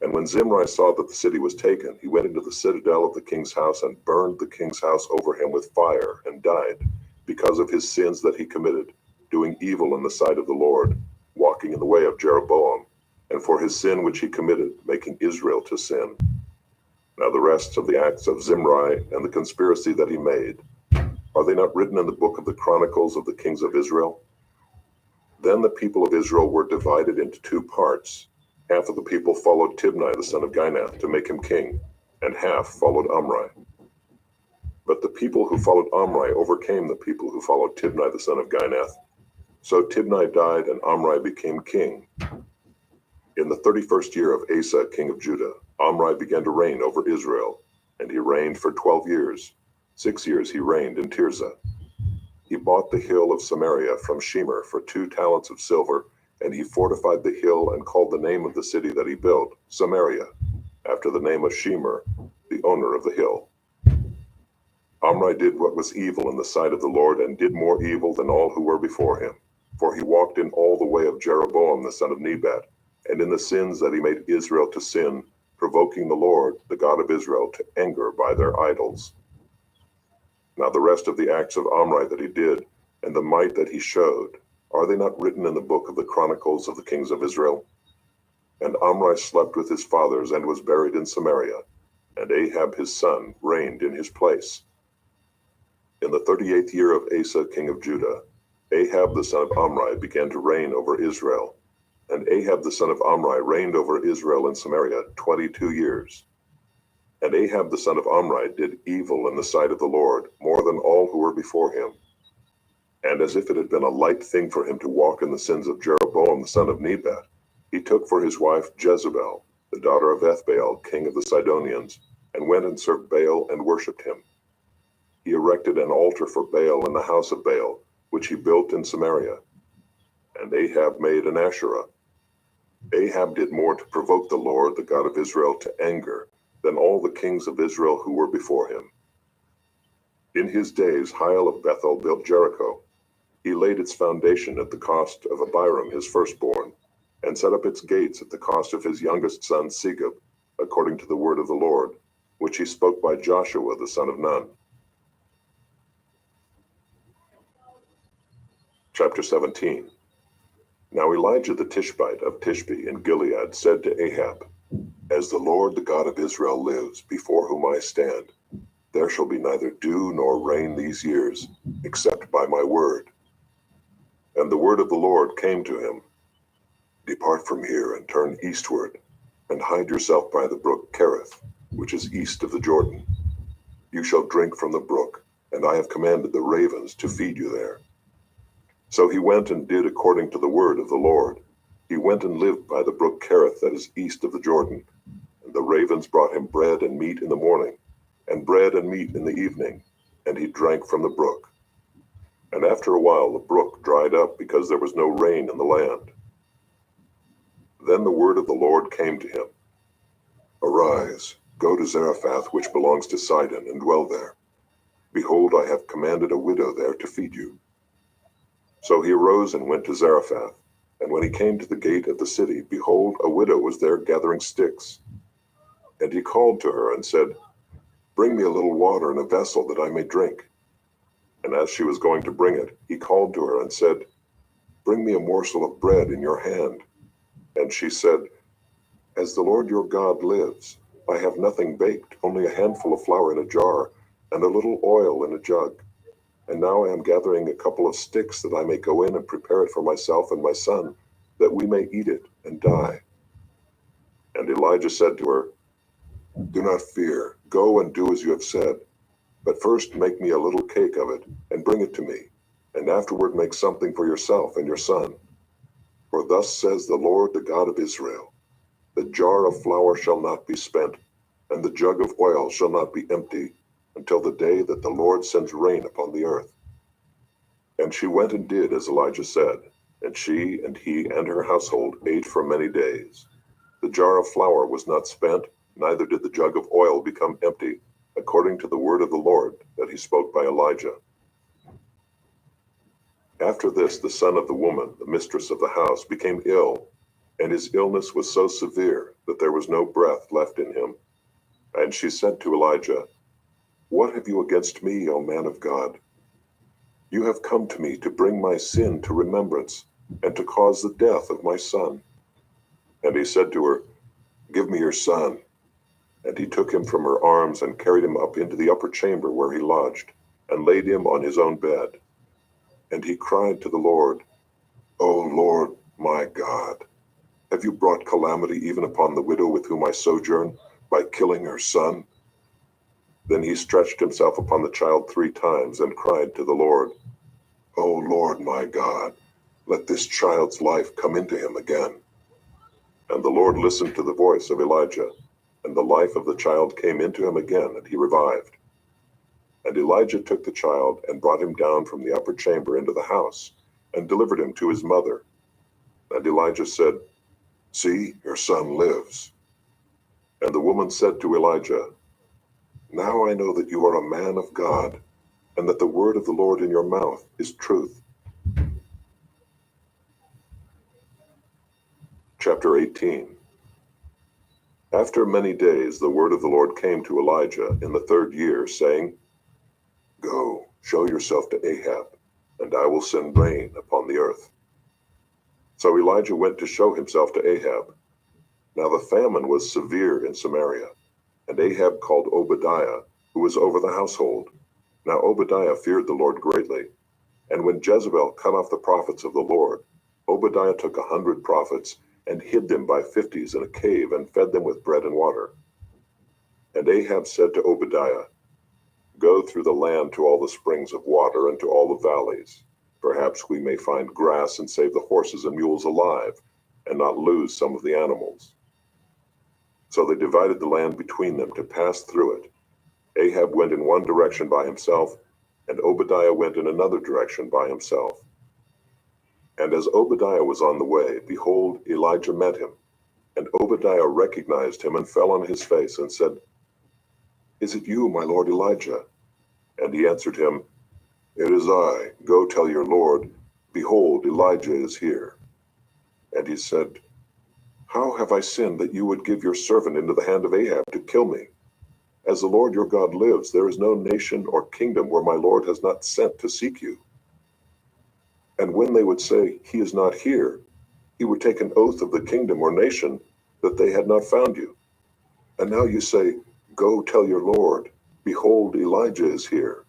And when Zimri saw that the city was taken, he went into the citadel of the king's house and burned the king's house over him with fire, and died, because of his sins that he committed, doing evil in the sight of the Lord, walking in the way of Jeroboam, and for his sin which he committed, making Israel to sin. Now the rest of the acts of Zimri and the conspiracy that he made, are they not written in the book of the Chronicles of the kings of Israel? Then the people of Israel were divided into 2 parts. Half of the people followed Tibni the son of Ginath to make him king, and half followed Omri. But the people who followed Omri overcame the people who followed Tibni the son of Ginath. So Tibni died, and Omri became king. In the 31st year of Asa king of Judah, Omri began to reign over Israel, and he reigned for 12 years. 6 years he reigned in Tirzah. He bought the hill of Samaria from Shemer for 2 talents of silver, and he fortified the hill and called the name of the city that he built Samaria, after the name of Shemer, the owner of the hill. Omri did what was evil in the sight of the Lord, and did more evil than all who were before him. For he walked in all the way of Jeroboam the son of Nebat, and in the sins that he made Israel to sin, provoking the Lord, the God of Israel, to anger by their idols. Now the rest of the acts of Omri that he did, and the might that he showed, are they not written in the book of the Chronicles of the kings of Israel? And Omri slept with his fathers, and was buried in Samaria, and Ahab his son reigned in his place. In the 38th year of Asa king of Judah, Ahab the son of Omri began to reign over Israel, and Ahab the son of Omri reigned over Israel in Samaria 22 years. And Ahab the son of Omri did evil in the sight of the Lord, more than all who were before him. And as if it had been a light thing for him to walk in the sins of Jeroboam the son of Nebat, he took for his wife Jezebel, the daughter of Ethbaal, king of the Sidonians, and went and served Baal and worshipped him. He erected an altar for Baal in the house of Baal, which he built in Samaria. And Ahab made an Asherah. Ahab did more to provoke the Lord, the God of Israel, to anger, than all the kings of Israel who were before him. In his days Hiel of Bethel built Jericho. He laid its foundation at the cost of Abiram his firstborn, and set up its gates at the cost of his youngest son Segub, according to the word of the Lord, which he spoke by Joshua the son of Nun. Chapter 17. Now Elijah the Tishbite of Tishbe in Gilead said to Ahab, As the Lord the God of Israel lives, before whom I stand, there shall be neither dew nor rain these years, except by my word. And the word of the Lord came to him, Depart from here and turn eastward, and hide yourself by the brook Kerith, which is east of the Jordan. You shall drink from the brook, and I have commanded the ravens to feed you there. So he went and did according to the word of the Lord. He went and lived by the brook Kerith that is east of the Jordan. And the ravens brought him bread and meat in the morning, and bread and meat in the evening, and he drank from the brook. And after a while the brook dried up because there was no rain in the land. Then the word of the Lord came to him, Arise, go to Zarephath, which belongs to Sidon, and dwell there. Behold, I have commanded a widow there to feed you. So he arose and went to Zarephath. And when he came to the gate of the city, behold, a widow was there gathering sticks. And he called to her and said, Bring me a little water in a vessel that I may drink. And as she was going to bring it, he called to her and said, Bring me a morsel of bread in your hand. And she said, As the Lord your God lives, I have nothing baked, only a handful of flour in a jar, and a little oil in a jug. And now I am gathering a couple of sticks that I may go in and prepare it for myself and my son, that we may eat it and die. And Elijah said to her, Do not fear, go and do as you have said. But first make me a little cake of it, and bring it to me, and afterward make something for yourself and your son. For thus says the Lord, the God of Israel, The jar of flour shall not be spent, and the jug of oil shall not be empty, until the day that the Lord sends rain upon the earth. And she went and did as Elijah said, and she and he and her household ate for many days. The jar of flour was not spent, neither did the jug of oil become empty, according to the word of the Lord that he spoke by Elijah. After this, the son of the woman, the mistress of the house, became ill, and his illness was so severe that there was no breath left in him. And she said to Elijah, What have you against me, O man of God? You have come to me to bring my sin to remembrance, and to cause the death of my son. And he said to her, Give me your son. And he took him from her arms and carried him up into the upper chamber where he lodged, and laid him on his own bed. And he cried to the Lord, O Lord, my God, have you brought calamity even upon the widow with whom I sojourn, by killing her son? Then he stretched himself upon the child 3 times and cried to the Lord, O Lord my God, let this child's life come into him again. And the Lord listened to the voice of Elijah, and the life of the child came into him again, and he revived. And Elijah took the child and brought him down from the upper chamber into the house, and delivered him to his mother. And Elijah said, See, your son lives. And the woman said to Elijah, Now I know that you are a man of God, and that the word of the Lord in your mouth is truth. Chapter 18. After many days the word of the Lord came to Elijah in the 3rd year, saying, Go, show yourself to Ahab, and I will send rain upon the earth. So Elijah went to show himself to Ahab. Now the famine was severe in Samaria, and Ahab called Obadiah, who was over the household. Now Obadiah feared the Lord greatly. And when Jezebel cut off the prophets of the Lord, Obadiah took 100 prophets, and hid them by 50s in a cave, and fed them with bread and water. And Ahab said to Obadiah, Go through the land to all the springs of water, and to all the valleys. Perhaps we may find grass, and save the horses and mules alive, and not lose some of the animals. So they divided the land between them to pass through it. Ahab went in one direction by himself, and Obadiah went in another direction by himself. And as Obadiah was on the way, behold, Elijah met him. And Obadiah recognized him and fell on his face and said, Is it you, my lord Elijah? And he answered him, It is I. Go tell your lord, Behold, Elijah is here. And he said, How have I sinned that you would give your servant into the hand of Ahab to kill me? As the Lord your God lives, there is no nation or kingdom where my lord has not sent to seek you. And when they would say, He is not here, he would take an oath of the kingdom or nation that they had not found you. And now you say, Go tell your Lord, behold, Elijah is here.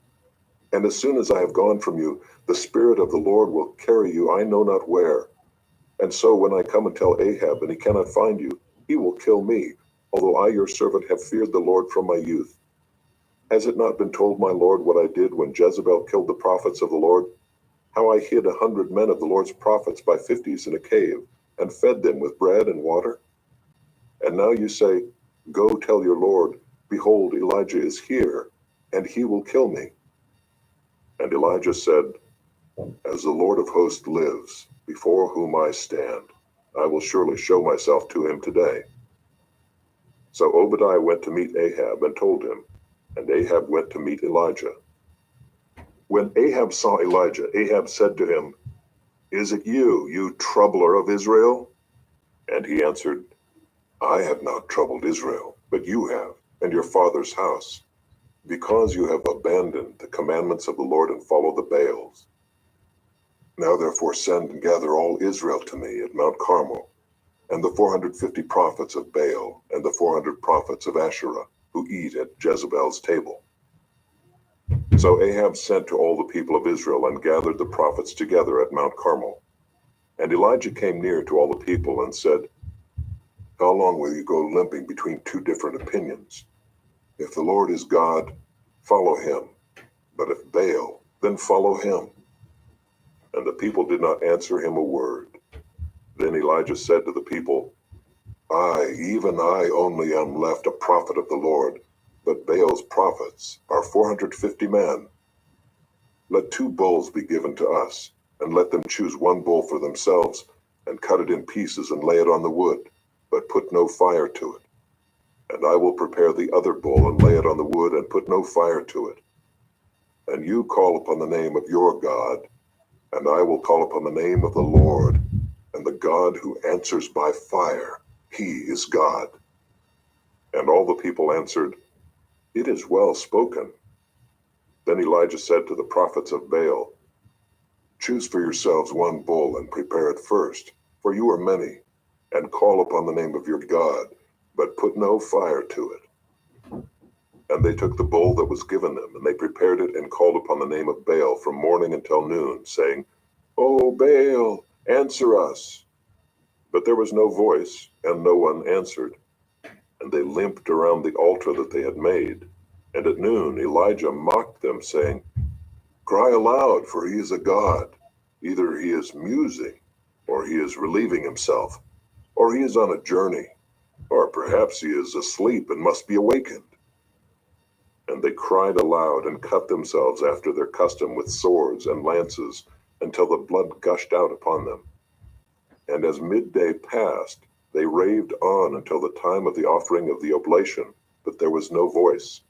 And as soon as I have gone from you, the Spirit of the Lord will carry you I know not where. And so when I come and tell Ahab, and he cannot find you, he will kill me, although I your servant have feared the Lord from my youth. Has it not been told my Lord what I did when Jezebel killed the prophets of the Lord? How I hid 100 men of the Lord's prophets by 50s in a cave, and fed them with bread and water? And now you say, Go tell your Lord, behold, Elijah is here, and he will kill me. And Elijah said, As the Lord of hosts lives, before whom I stand, I will surely show myself to him today. So Obadiah went to meet Ahab and told him, and Ahab went to meet Elijah. When Ahab saw Elijah, Ahab said to him, Is it you, you troubler of Israel? And he answered, I have not troubled Israel, but you have, and your father's house, because you have abandoned the commandments of the Lord and followed the Baals. Now therefore send and gather all Israel to me at Mount Carmel, and the 450 prophets of Baal, and the 400 prophets of Asherah, who eat at Jezebel's table. So Ahab sent to all the people of Israel and gathered the prophets together at Mount Carmel. And Elijah came near to all the people and said, How long will you go limping between two different opinions? If the Lord is God, follow him. But if Baal, then follow him. And the people did not answer him a word. Then Elijah said to the people, even I only am left a prophet of the Lord, but Baal's prophets are 450 men. Let 2 bulls be given to us, and let them choose 1 bull for themselves, and cut it in pieces and lay it on the wood, but put no fire to it. And I will prepare the other bull and lay it on the wood and put no fire to it. And you call upon the name of your God, and I will call upon the name of the Lord, and the God who answers by fire, he is God. And all the people answered, It is well spoken. Then Elijah said to the prophets of Baal, Choose for yourselves 1 bull and prepare it first, for you are many, and call upon the name of your God, but put no fire to it. And they took the bull that was given them, and they prepared it and called upon the name of Baal from morning until noon, saying, O Baal, answer us. But there was no voice, and no one answered. And they limped around the altar that they had made. And at noon Elijah mocked them, saying, Cry aloud, for he is a god. Either he is musing, or he is relieving himself, or he is on a journey, or perhaps he is asleep and must be awakened. And they cried aloud and cut themselves after their custom with swords and lances, until the blood gushed out upon them. And as midday passed, they raved on until the time of the offering of the oblation, but there was no voice.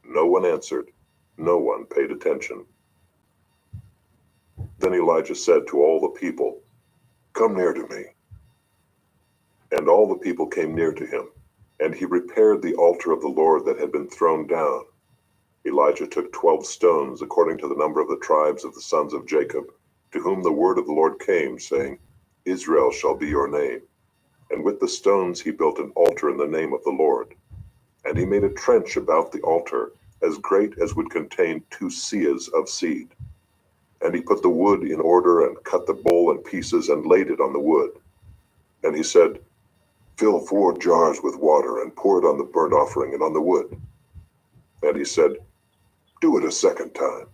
No one answered. No one paid attention. Then Elijah said to all the people, Come near to me. And all the people came near to him, and he repaired the altar of the Lord that had been thrown down. Elijah took 12 stones, according to the number of the tribes of the sons of Jacob, to whom the word of the Lord came, saying, Israel shall be your name. And with the stones he built an altar in the name of the Lord. And he made a trench about the altar, as great as would contain 2 seahs of seed. And he put the wood in order, and cut the bowl in pieces, and laid it on the wood. And he said, Fill 4 jars with water, and pour it on the burnt offering and on the wood. And he said, Do it a second time.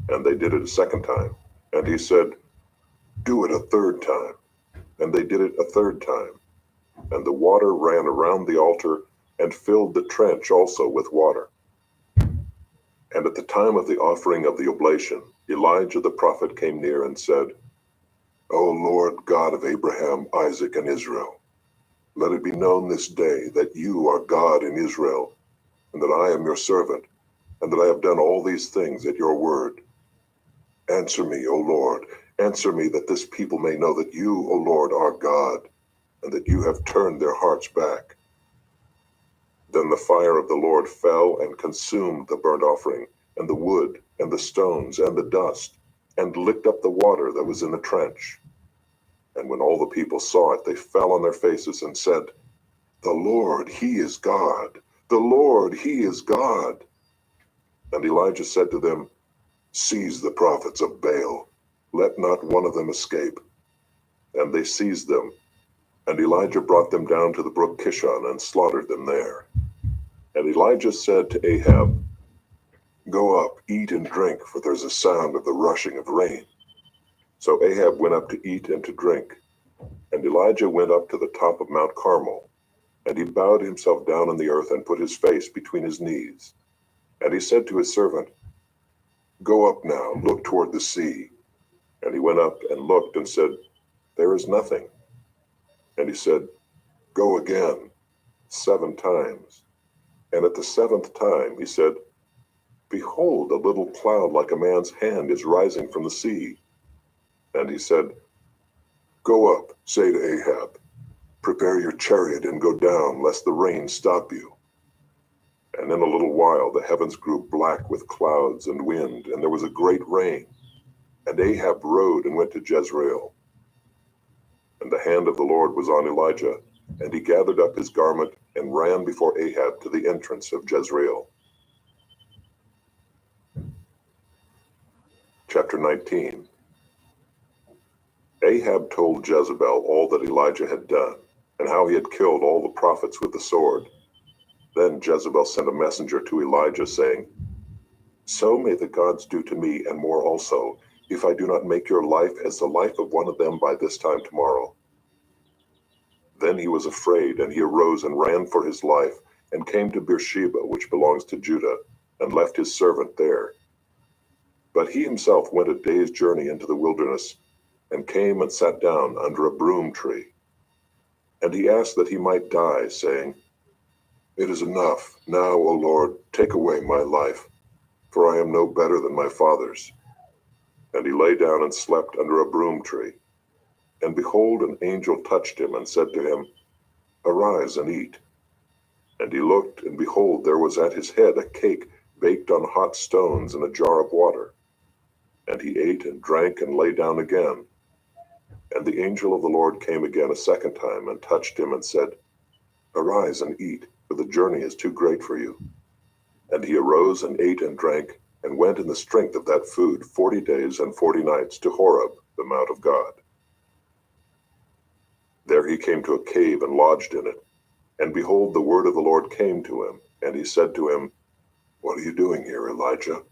And they did it a second time. And he said, Do it a third time. And they did it a third time. And the water ran around the altar, and filled the trench also with water. And at the time of the offering of the oblation, Elijah the prophet came near and said, O Lord God of Abraham, Isaac, and Israel, let it be known this day that you are God in Israel, and that I am your servant, and that I have done all these things at your word. Answer me, O Lord, answer me, that this people may know that you, O Lord, are God, and that you have turned their hearts back. Then the fire of the Lord fell and consumed the burnt offering, and the wood, and the stones, and the dust, and licked up the water that was in the trench. And when all the people saw it, they fell on their faces and said, "The Lord, he is God. The Lord, he is God." And Elijah said to them, "Seize the prophets of Baal. Let not one of them escape." And they seized them. And Elijah brought them down to the brook Kishon and slaughtered them there. And Elijah said to Ahab, "Go up, eat and drink, for there's a sound of the rushing of rain." So Ahab went up to eat and to drink. And Elijah went up to the top of Mount Carmel. And he bowed himself down on the earth and put his face between his knees. And he said to his servant, "Go up now, look toward the sea." And he went up and looked and said, "There is nothing." And he said, "Go again, 7 times." And at the 7th time he said, "Behold, a little cloud like a man's hand is rising from the sea." And he said, "Go up, say to Ahab, prepare your chariot and go down, lest the rain stop you." And in a little while the heavens grew black with clouds and wind, and there was a great rain. And Ahab rode and went to Jezreel. And the hand of the Lord was on Elijah, and he gathered up his garment and ran before Ahab to the entrance of Jezreel. Chapter 19. Ahab told Jezebel all that Elijah had done, and how he had killed all the prophets with the sword. Then Jezebel sent a messenger to Elijah, saying, "So may the gods do to me, and more also, if I do not make your life as the life of one of them by this time tomorrow." Then he was afraid, and he arose and ran for his life, and came to Beersheba, which belongs to Judah, and left his servant there. But he himself went a day's journey into the wilderness, and came and sat down under a broom tree. And he asked that he might die, saying, "It is enough. Now, O Lord, take away my life, for I am no better than my fathers." And he lay down and slept under a broom tree. And behold, an angel touched him and said to him, "Arise and eat." And he looked, and behold, there was at his head a cake baked on hot stones and a jar of water. And he ate and drank and lay down again. And the angel of the Lord came again a second time and touched him and said, "Arise and eat, for the journey is too great for you." And he arose and ate and drank, and went in the strength of that food 40 days and 40 nights to Horeb, the mount of God. There he came to a cave and lodged in it. And behold, the word of the Lord came to him, and he said to him, "What are you doing here, Elijah?"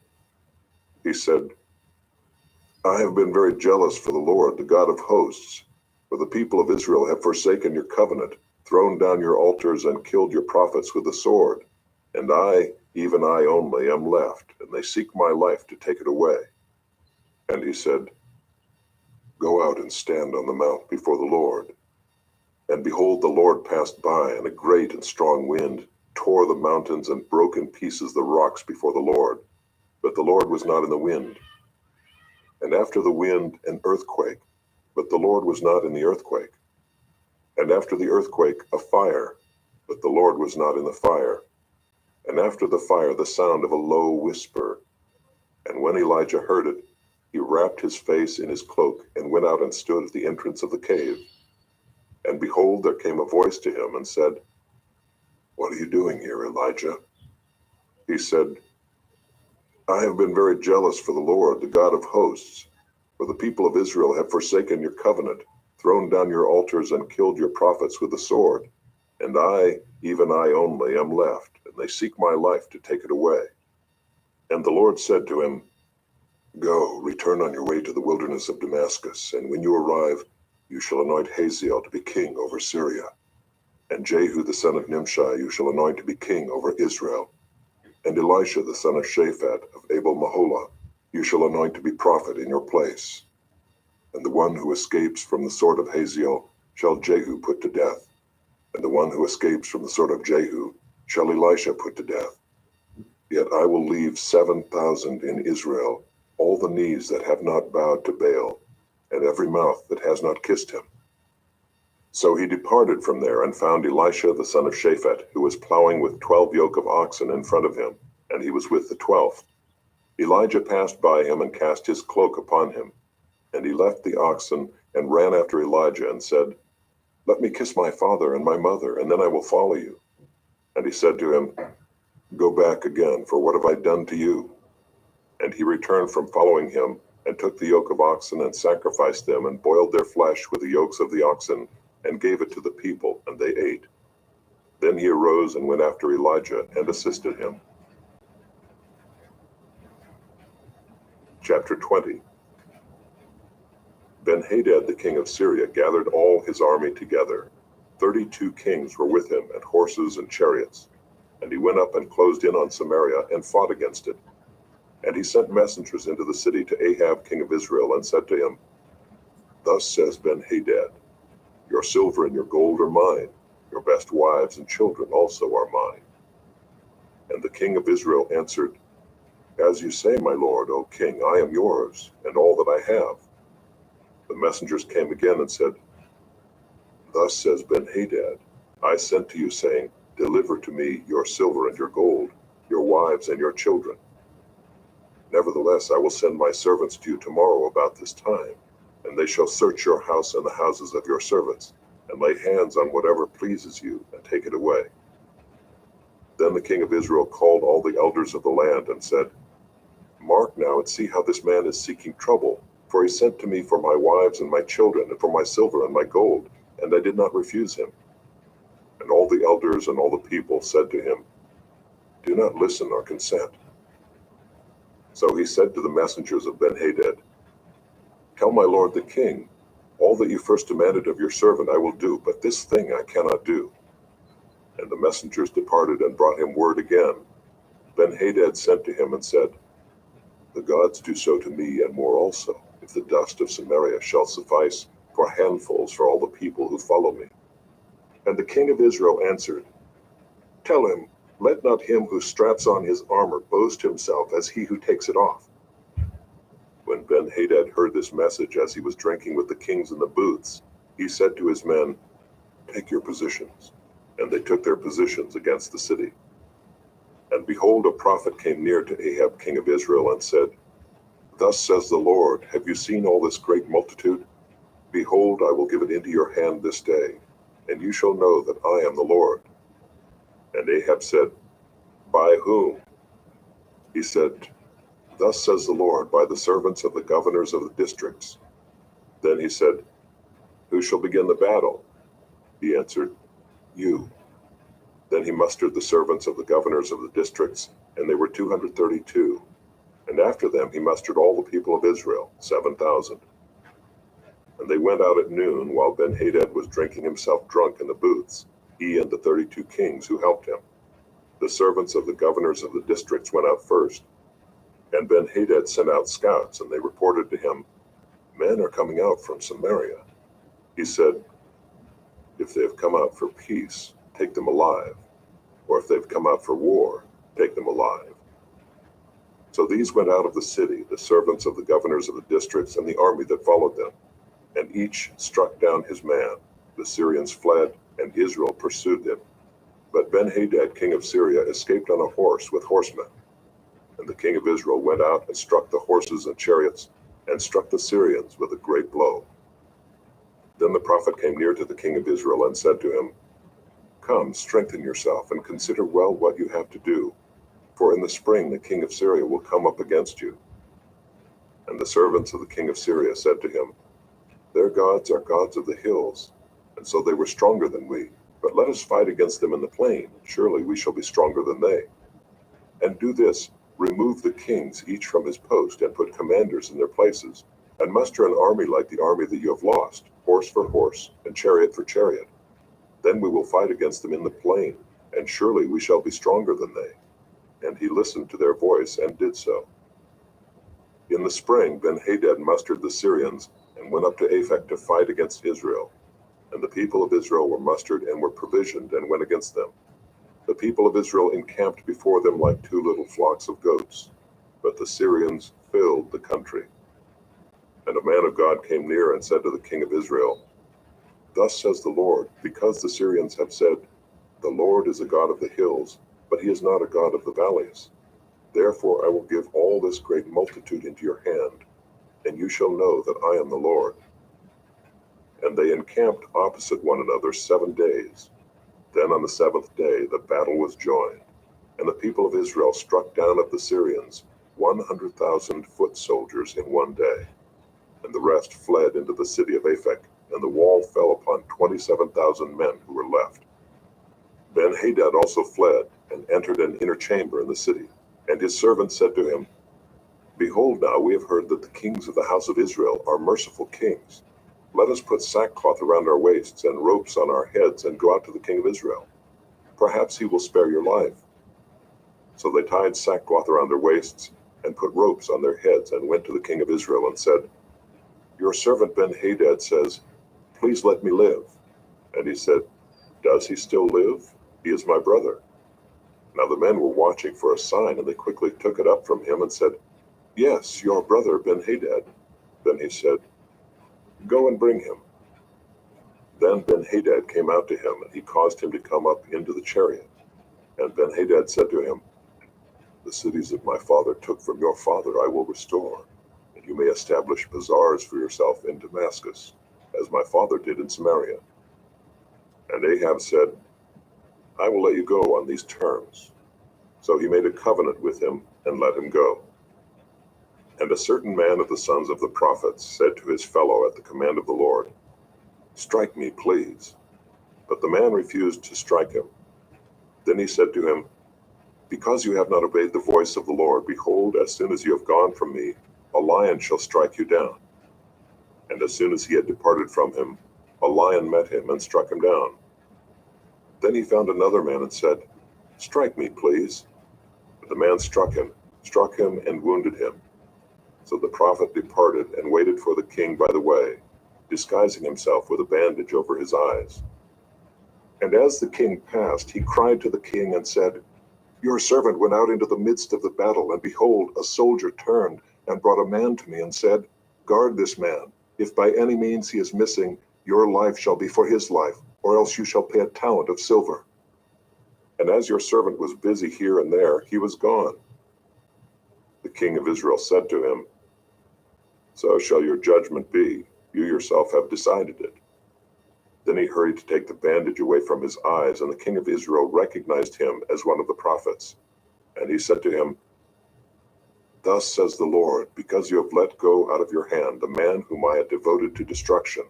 He said, "I have been very jealous for the Lord, the God of hosts, for the people of Israel have forsaken your covenant, thrown down your altars, and killed your prophets with the sword. And I, even I only, am left, and they seek my life to take it away." And he said, "Go out and stand on the mount before the Lord." And behold, the Lord passed by, and a great and strong wind tore the mountains and broke in pieces the rocks before the Lord. But the Lord was not in the wind. And after the wind, an earthquake, but the Lord was not in the earthquake. And after the earthquake, a fire, but the Lord was not in the fire. And after the fire, the sound of a low whisper. And when Elijah heard it, he wrapped his face in his cloak and went out and stood at the entrance of the cave. And behold, there came a voice to him and said, "What are you doing here, Elijah?" He said, "I have been very jealous for the Lord, the God of hosts, for the people of Israel have forsaken your covenant, thrown down your altars, and killed your prophets with the sword. And I, even I only, am left, and they seek my life to take it away." And the Lord said to him, "Go, return on your way to the wilderness of Damascus, and when you arrive, you shall anoint Hazael to be king over Syria. And Jehu the son of Nimshi you shall anoint to be king over Israel. And Elisha the son of Shaphat of Abel-Maholah you shall anoint to be prophet in your place. And the one who escapes from the sword of Hazael shall Jehu put to death. And the one who escapes from the sword of Jehu shall Elisha put to death. Yet I will leave 7,000 in Israel, all the knees that have not bowed to Baal, and every mouth that has not kissed him." So he departed from there and found Elisha the son of Shaphat, who was plowing with 12 yoke of oxen in front of him, and he was with the 12th. Elijah passed by him and cast his cloak upon him. And he left the oxen and ran after Elijah and said, "Let me kiss my father and my mother, and then I will follow you." And he said to him, "Go back again, for what have I done to you?" And he returned from following him, and took the yoke of oxen, and sacrificed them, and boiled their flesh with the yokes of the oxen, and gave it to the people, and they ate. Then he arose and went after Elijah, and assisted him. Chapter 20. Ben-Hadad the king of Syria gathered all his army together. 32 kings were with him, and horses and chariots. And he went up and closed in on Samaria, and fought against it. And he sent messengers into the city to Ahab king of Israel, and said to him, "Thus says Ben-Hadad, your silver and your gold are mine, your best wives and children also are mine." And the king of Israel answered, "As you say, my lord, O king, I am yours, and all that I have." The messengers came again and said, "Thus says Ben-Hadad, I sent to you, saying, Deliver to me your silver and your gold, your wives and your children. Nevertheless, I will send my servants to you tomorrow about this time, and they shall search your house and the houses of your servants, and lay hands on whatever pleases you, and take it away." Then the king of Israel called all the elders of the land, and said, "Mark now and see how this man is seeking trouble, for he sent to me for my wives and my children, and for my silver and my gold, and I did not refuse him." And all the elders and all the people said to him, "Do not listen or consent." So he said to the messengers of Ben-Hadad, "Tell my lord the king, all that you first demanded of your servant I will do, but this thing I cannot do." And the messengers departed and brought him word again. Ben-Hadad sent to him and said, "The gods do so to me and more also, if the dust of Samaria shall suffice for handfuls for all the people who follow me." And the king of Israel answered, "Tell him, let not him who straps on his armor boast himself as he who takes it off." When Ben-Hadad heard this message as he was drinking with the kings in the booths, he said to his men, "Take your positions." And they took their positions against the city. And behold, a prophet came near to Ahab king of Israel, and said, "Thus says the Lord, have you seen all this great multitude? Behold, I will give it into your hand this day, and you shall know that I am the Lord." And Ahab said, "By whom?" He said, "Thus says the Lord, by the servants of the governors of the districts." Then he said, "Who shall begin the battle?" He answered, "You." Then he mustered the servants of the governors of the districts, and they were 232. And after them he mustered all the people of Israel, 7,000. And they went out at noon, while Ben-Hadad was drinking himself drunk in the booths, he and the 32 kings who helped him. The servants of the governors of the districts went out first. And Ben-Hadad sent out scouts, and they reported to him, "Men are coming out from Samaria." He said, "If they have come out for peace, take them alive. Or if they've come out for war, take them alive." So these went out of the city, the servants of the governors of the districts, and the army that followed them. And each struck down his man. The Syrians fled, and Israel pursued them. But Ben-Hadad king of Syria escaped on a horse with horsemen. And the king of Israel went out and struck the horses and chariots, and struck the Syrians with a great blow. Then the prophet came near to the king of Israel, and said to him, "Come, strengthen yourself, and consider well what you have to do. For in the spring the king of Syria will come up against you." And the servants of the king of Syria said to him, "Their gods are gods of the hills, and so they were stronger than we. But let us fight against them in the plain. Surely we shall be stronger than they. And do this, remove the kings each from his post, and put commanders in their places, and muster an army like the army that you have lost, horse for horse, and chariot for chariot. Then we will fight against them in the plain, and surely we shall be stronger than they." And he listened to their voice, and did so. In the spring Ben-Hadad mustered the Syrians, and went up to Aphek to fight against Israel. And the people of Israel were mustered, and were provisioned, and went against them. The people of Israel encamped before them like 2 little flocks of goats. But the Syrians filled the country. And a man of God came near, and said to the king of Israel, "Thus says the Lord, because the Syrians have said, 'The Lord is a God of the hills, but he is not a God of the valleys.' Therefore I will give all this great multitude into your hand, and you shall know that I am the Lord." and they encamped opposite one another 7 days. Then on the 7th day the battle was joined, and the people of Israel struck down of the Syrians 100,000 foot soldiers in one day. And the rest fled into the city of Aphek, and the wall fell upon 27,000 men who were left. Ben-Hadad also fled, and entered an inner chamber in the city. And his servants said to him, Behold, now we have heard that the kings of the house of Israel are merciful kings. Let us put sackcloth around our waists and ropes on our heads and go out to the king of Israel. Perhaps he will spare your life. So they tied sackcloth around their waists and put ropes on their heads and went to the king of Israel and said, Your servant Ben-Hadad says, Please let me live. And he said, Does he still live? He is my brother. Now the men were watching for a sign, and they quickly took it up from him and said, Yes, your brother Ben-Hadad. Then he said, Go and bring him. Then Ben-Hadad came out to him, and he caused him to come up into the chariot. And Ben-Hadad said to him, The cities that my father took from your father I will restore, and you may establish bazaars for yourself in Damascus, as my father did in Samaria. And Ahab said, I will let you go on these terms. So he made a covenant with him and let him go. And a certain man of the sons of the prophets said to his fellow at the command of the Lord, Strike me, please. But the man refused to strike him. Then he said to him, Because you have not obeyed the voice of the Lord, behold, as soon as you have gone from me, a lion shall strike you down. And as soon as he had departed from him, a lion met him and struck him down. Then he found another man and said, Strike me, please. But the man struck him and wounded him. So the prophet departed and waited for the king by the way, disguising himself with a bandage over his eyes. And as the king passed, he cried to the king and said, Your servant went out into the midst of the battle, and behold, a soldier turned and brought a man to me and said, Guard this man. If by any means he is missing, your life shall be for his life, or else you shall pay a talent of silver. And as your servant was busy here and there, he was gone. The king of Israel said to him, So shall your judgment be. You yourself have decided it. Then he hurried to take the bandage away from his eyes, and the king of Israel recognized him as one of the prophets. And he said to him, Thus says the Lord, because you have let go out of your hand the man whom I had devoted to destruction,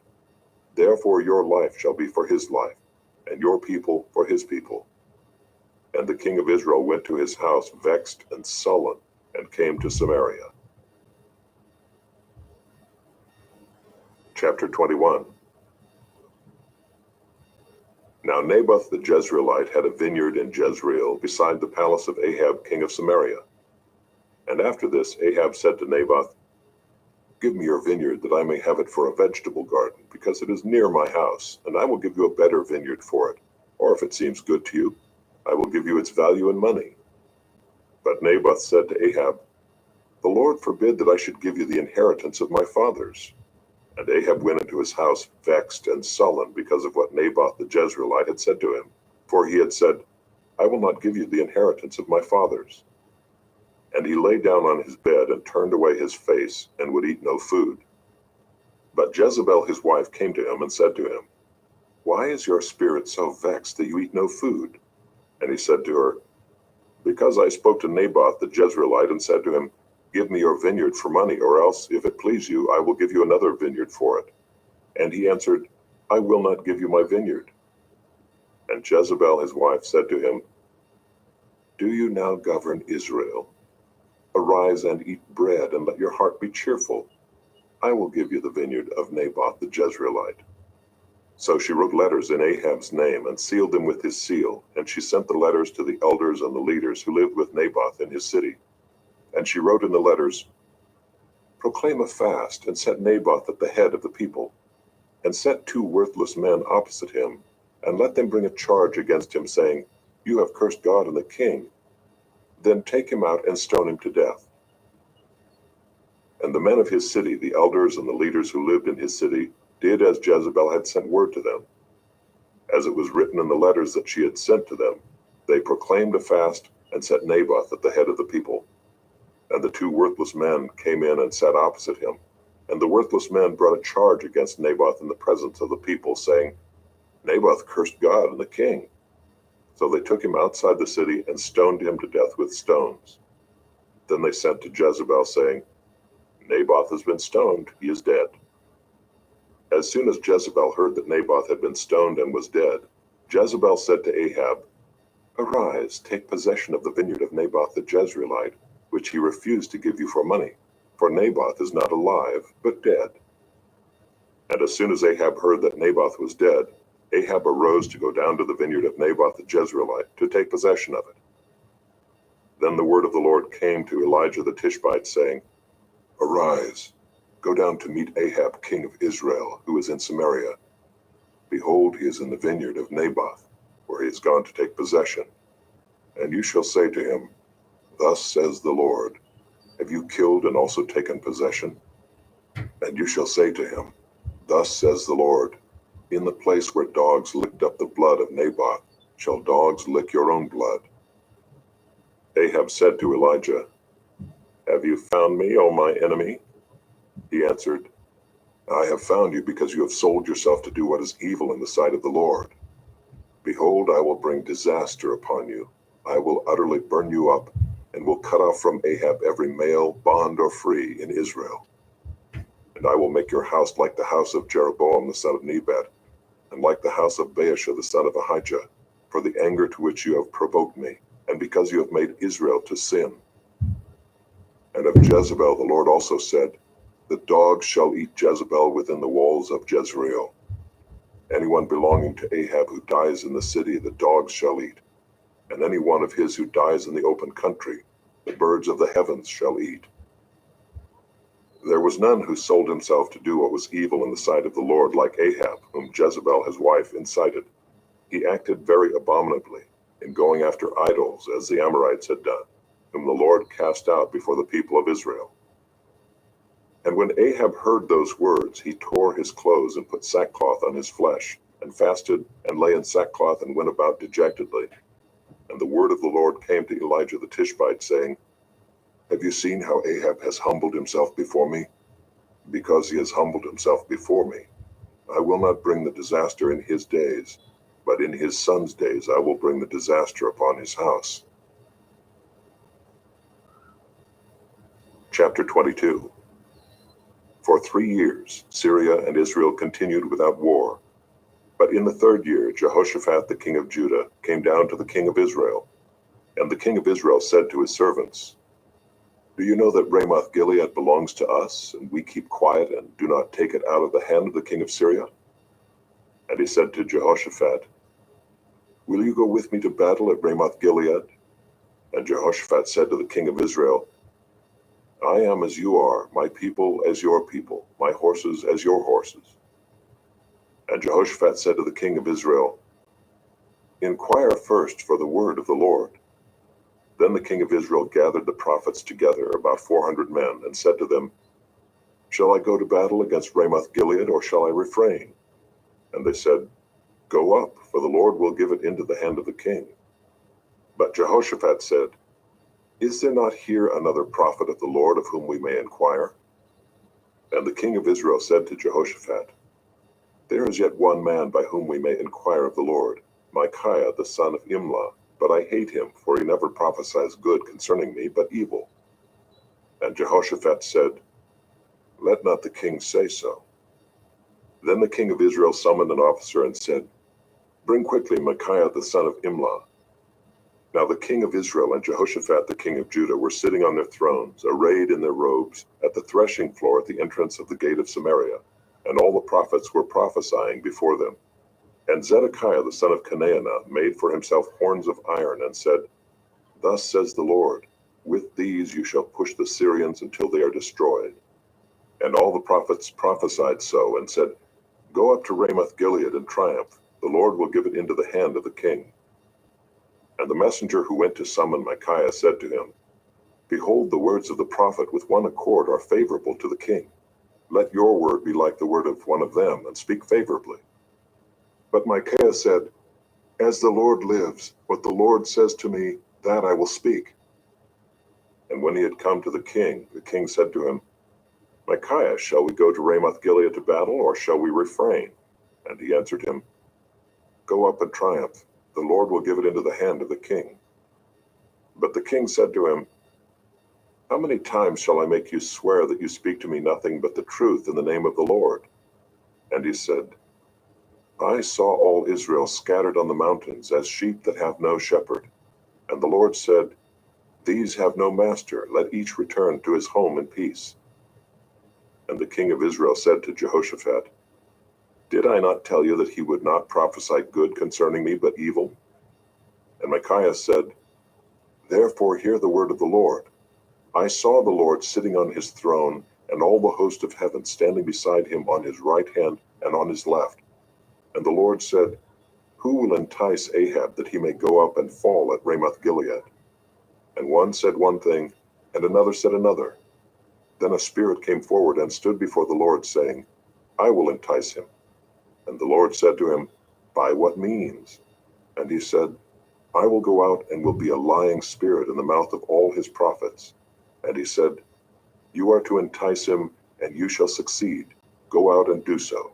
therefore your life shall be for his life, and your people for his people. And the king of Israel went to his house vexed and sullen, and came to Samaria. Chapter 21. Now Naboth the Jezreelite had a vineyard in Jezreel beside the palace of Ahab king of Samaria. And after this Ahab said to Naboth, Give me your vineyard that I may have it for a vegetable garden, because it is near my house, and I will give you a better vineyard for it. Or if it seems good to you, I will give you its value in money. But Naboth said to Ahab, The Lord forbid that I should give you the inheritance of my fathers. And Ahab went into his house vexed and sullen because of what Naboth the Jezreelite had said to him. For he had said, I will not give you the inheritance of my fathers. And he lay down on his bed and turned away his face and would eat no food. But Jezebel his wife came to him and said to him, Why is your spirit so vexed that you eat no food? And he said to her, Because I spoke to Naboth the Jezreelite and said to him, Give me your vineyard for money, or else, if it please you, I will give you another vineyard for it. And he answered, I will not give you my vineyard. And Jezebel his wife said to him, Do you now govern Israel? Arise and eat bread, and let your heart be cheerful. I will give you the vineyard of Naboth the Jezreelite. So she wrote letters in Ahab's name and sealed them with his seal, and she sent the letters to the elders and the leaders who lived with Naboth in his city. And she wrote in the letters, Proclaim a fast, and set Naboth at the head of the people, and set 2 worthless men opposite him, and let them bring a charge against him, saying, You have cursed God and the king. Then take him out and stone him to death. And the men of his city, the elders and the leaders who lived in his city, did as Jezebel had sent word to them. As it was written in the letters that she had sent to them, they proclaimed a fast and set Naboth at the head of the people. And the 2 worthless men came in and sat opposite him. And the worthless men brought a charge against Naboth in the presence of the people, saying, Naboth cursed God and the king. So they took him outside the city and stoned him to death with stones. Then they sent to Jezebel, saying, Naboth has been stoned, he is dead. As soon as Jezebel heard that Naboth had been stoned and was dead, Jezebel said to Ahab, Arise, take possession of the vineyard of Naboth the Jezreelite, which he refused to give you for money, for Naboth is not alive, but dead. And as soon as Ahab heard that Naboth was dead, Ahab arose to go down to the vineyard of Naboth the Jezreelite to take possession of it. Then the word of the Lord came to Elijah the Tishbite, saying, Arise, go down to meet Ahab king of Israel, who is in Samaria. Behold, he is in the vineyard of Naboth, where he is gone to take possession. And you shall say to him, Thus says the Lord, Have you killed and also taken possession? And you shall say to him, Thus says the Lord, In the place where dogs licked up the blood of Naboth, shall dogs lick your own blood. Ahab said to Elijah, Have you found me, O my enemy? He answered, I have found you because you have sold yourself to do what is evil in the sight of the Lord. Behold, I will bring disaster upon you. I will utterly burn you up, and will cut off from Ahab every male, bond or free, in Israel. And I will make your house like the house of Jeroboam the son of Nebat, and like the house of Baasha the son of Ahijah, for the anger to which you have provoked me, and because you have made Israel to sin. And of Jezebel the Lord also said, The dogs shall eat Jezebel within the walls of Jezreel. Anyone belonging to Ahab who dies in the city, the dogs shall eat. And any one of his who dies in the open country, the birds of the heavens shall eat. There was none who sold himself to do what was evil in the sight of the Lord like Ahab, whom Jezebel his wife incited. He acted very abominably, in going after idols, as the Amorites had done, whom the Lord cast out before the people of Israel. And when Ahab heard those words, he tore his clothes and put sackcloth on his flesh, and fasted, and lay in sackcloth, and went about dejectedly. And the word of the Lord came to Elijah the Tishbite, saying, Have you seen how Ahab has humbled himself before me? Because he has humbled himself before me, I will not bring the disaster in his days, but in his son's days I will bring the disaster upon his house. Chapter 22. For 3 years, Syria and Israel continued without war. But in the 3rd year, Jehoshaphat the king of Judah came down to the king of Israel. And the king of Israel said to his servants, Do you know that Ramoth Gilead belongs to us, and we keep quiet and do not take it out of the hand of the king of Syria? And he said to Jehoshaphat, Will you go with me to battle at Ramoth Gilead? And Jehoshaphat said to the king of Israel, I am as you are, my people as your people, my horses as your horses. And Jehoshaphat said to the king of Israel, Inquire first for the word of the Lord. Then the king of Israel gathered the prophets together, about 400 men, and said to them, Shall I go to battle against Ramoth Gilead, or shall I refrain? And they said, Go up, for the Lord will give it into the hand of the king. But Jehoshaphat said, Is there not here another prophet of the Lord of whom we may inquire? And the king of Israel said to Jehoshaphat, There is yet one man by whom we may inquire of the Lord, Micaiah the son of Imlah, but I hate him, for he never prophesies good concerning me, but evil. And Jehoshaphat said, Let not the king say so. Then the king of Israel summoned an officer and said, Bring quickly Micaiah the son of Imlah. Now the king of Israel and Jehoshaphat the king of Judah were sitting on their thrones, arrayed in their robes, at the threshing floor at the entrance of the gate of Samaria, and all the prophets were prophesying before them. And Zedekiah the son of Kenaanah made for himself horns of iron, and said, Thus says the Lord, With these you shall push the Syrians until they are destroyed. And all the prophets prophesied so, and said, Go up to Ramoth Gilead and triumph, the Lord will give it into the hand of the king. And the messenger who went to summon Micaiah said to him, Behold, the words of the prophet with one accord are favorable to the king. Let your word be like the word of one of them, and speak favorably. But Micaiah said, As the Lord lives, what the Lord says to me, that I will speak. And when he had come to the king said to him, Micaiah, shall we go to Ramoth Gilead to battle, or shall we refrain? And he answered him, Go up and triumph. The Lord will give it into the hand of the king. But the king said to him, How many times shall I make you swear that you speak to me nothing but the truth in the name of the Lord? And he said, I saw all Israel scattered on the mountains as sheep that have no shepherd. And the Lord said, These have no master, let each return to his home in peace. And the king of Israel said to Jehoshaphat, Did I not tell you that he would not prophesy good concerning me, but evil? And Micaiah said, Therefore hear the word of the Lord. I saw the Lord sitting on his throne, and all the host of heaven standing beside him on his right hand and on his left. And the Lord said, Who will entice Ahab that he may go up and fall at Ramoth Gilead? And one said one thing, and another said another. Then a spirit came forward and stood before the Lord, saying, I will entice him. And the Lord said to him, By what means? And he said, I will go out and will be a lying spirit in the mouth of all his prophets. And he said, You are to entice him, and you shall succeed. Go out and do so.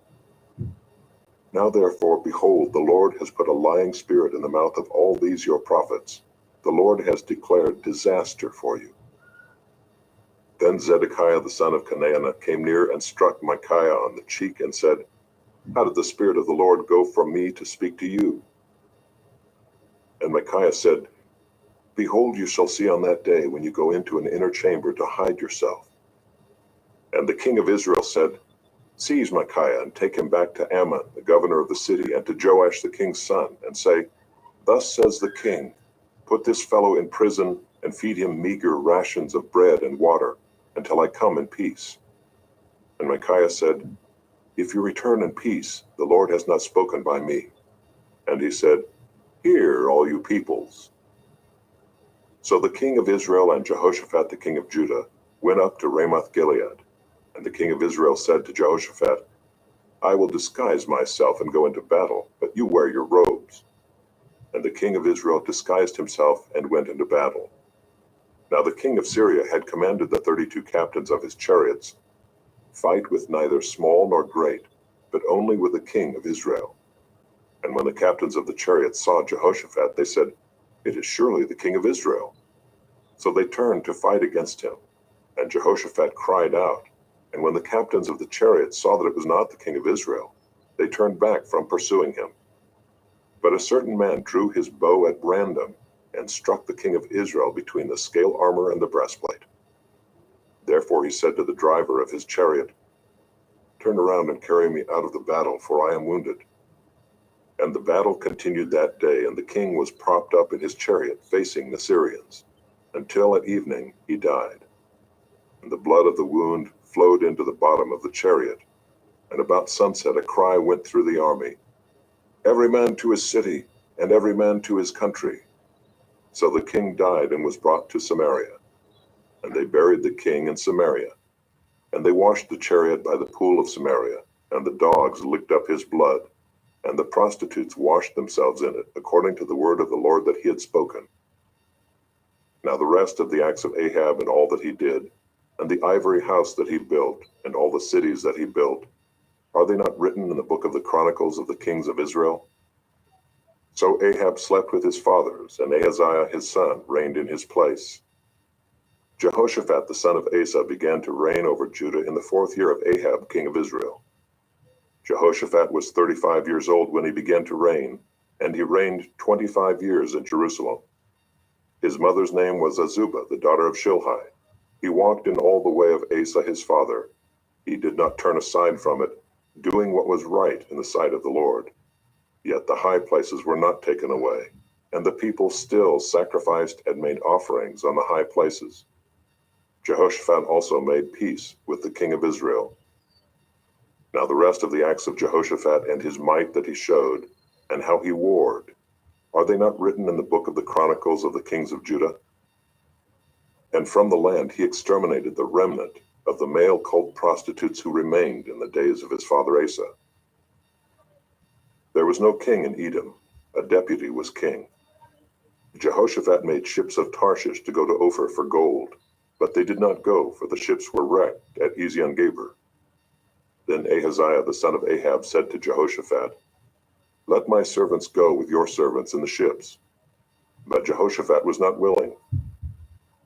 Now therefore, behold, the Lord has put a lying spirit in the mouth of all these your prophets. The Lord has declared disaster for you. Then Zedekiah the son of Chenaanah came near and struck Micaiah on the cheek and said, How did the Spirit of the Lord go from me to speak to you? And Micaiah said, Behold, you shall see on that day when you go into an inner chamber to hide yourself. And the king of Israel said, Seize Micaiah and take him back to Ammon, the governor of the city, and to Joash the king's son, and say, Thus says the king, Put this fellow in prison and feed him meager rations of bread and water until I come in peace. And Micaiah said, If you return in peace, the Lord has not spoken by me. And he said, Hear, all you peoples. So the king of Israel and Jehoshaphat the king of Judah went up to Ramoth Gilead. And the king of Israel said to Jehoshaphat, I will disguise myself and go into battle, but you wear your robes. And the king of Israel disguised himself and went into battle. Now the king of Syria had commanded the 32 captains of his chariots, Fight with neither small nor great, but only with the king of Israel. And when the captains of the chariots saw Jehoshaphat, they said, It is surely the king of Israel. So they turned to fight against him. And Jehoshaphat cried out. And when the captains of the chariots saw that it was not the king of Israel, they turned back from pursuing him. But a certain man drew his bow at random and struck the king of Israel between the scale armor and the breastplate. Therefore he said to the driver of his chariot, Turn around and carry me out of the battle, for I am wounded. And the battle continued that day, and the king was propped up in his chariot facing the Syrians, until at evening he died. And the blood of the wound flowed into the bottom of the chariot. And about sunset a cry went through the army, Every man to his city, and every man to his country. So the king died and was brought to Samaria. And they buried the king in Samaria. And they washed the chariot by the pool of Samaria, and the dogs licked up his blood, and the prostitutes washed themselves in it, according to the word of the Lord that he had spoken. Now the rest of the acts of Ahab and all that he did, and the ivory house that he built, and all the cities that he built, are they not written in the book of the Chronicles of the kings of Israel? So Ahab slept with his fathers, and Ahaziah his son reigned in his place. Jehoshaphat the son of Asa began to reign over Judah in the 4th year of Ahab king of Israel. Jehoshaphat was 35 years old when he began to reign, and he reigned 25 years in Jerusalem. His mother's name was Azubah, the daughter of Shilhi. He walked in all the way of Asa his father. He did not turn aside from it, doing what was right in the sight of the Lord. Yet the high places were not taken away, and the people still sacrificed and made offerings on the high places. Jehoshaphat also made peace with the king of Israel. Now the rest of the acts of Jehoshaphat and his might that he showed, and how he warred, are they not written in the book of the Chronicles of the kings of Judah? And from the land he exterminated the remnant of the male cult prostitutes who remained in the days of his father Asa. There was no king in Edom, a deputy was king. Jehoshaphat made ships of Tarshish to go to Ophir for gold, But they did not go, for the ships were wrecked at Ezion-Geber. Then Ahaziah the son of Ahab said to Jehoshaphat, "Let my servants go with your servants in the ships." But Jehoshaphat was not willing.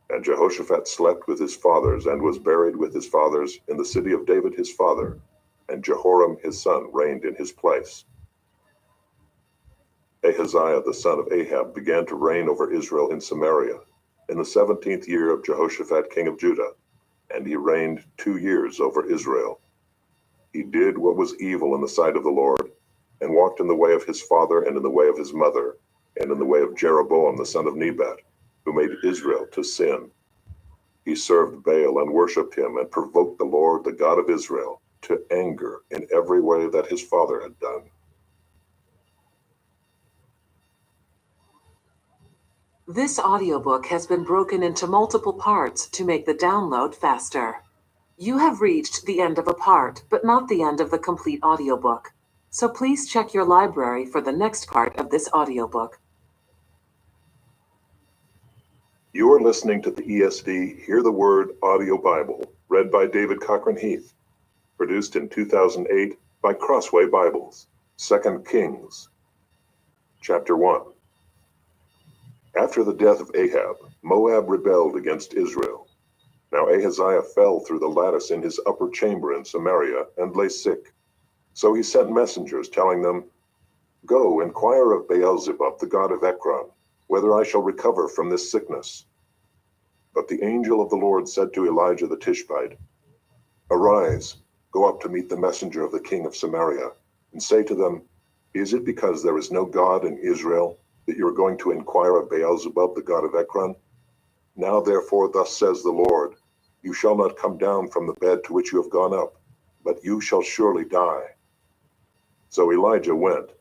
And Jehoshaphat slept with his fathers and was buried with his fathers in the city of David his father, and Jehoram his son reigned in his place. Ahaziah the son of Ahab began to reign over Israel in Samaria in the 17th year of Jehoshaphat king of Judah, and he reigned 2 years over Israel. He did what was evil in the sight of the Lord, and walked in the way of his father and in the way of his mother, and in the way of Jeroboam the son of Nebat, who made Israel to sin. He served Baal and worshipped him, and provoked the Lord, the God of Israel, to anger in every way that his father had done. This audiobook has been broken into multiple parts to make the download faster. You have reached the end of a part, but not the end of the complete audiobook. So please check your library for the next part of this audiobook. You are listening to the ESV Hear the Word Audio Bible, read by David Cochran Heath, produced in 2008 by Crossway Bibles. 2 Kings, Chapter 1. After the death of Ahab, Moab rebelled against Israel. Now Ahaziah fell through the lattice in his upper chamber in Samaria and lay sick. So he sent messengers telling them, "Go, inquire of Beelzebub, the god of Ekron, whether I shall recover from this sickness." But the angel of the Lord said to Elijah the Tishbite, "Arise, go up to meet the messenger of the king of Samaria, and say to them, Is it because there is no God in Israel that you are going to inquire of Beelzebub, the god of Ekron? Now therefore thus says the Lord, you shall not come down from the bed to which you have gone up, but you shall surely die." So Elijah went.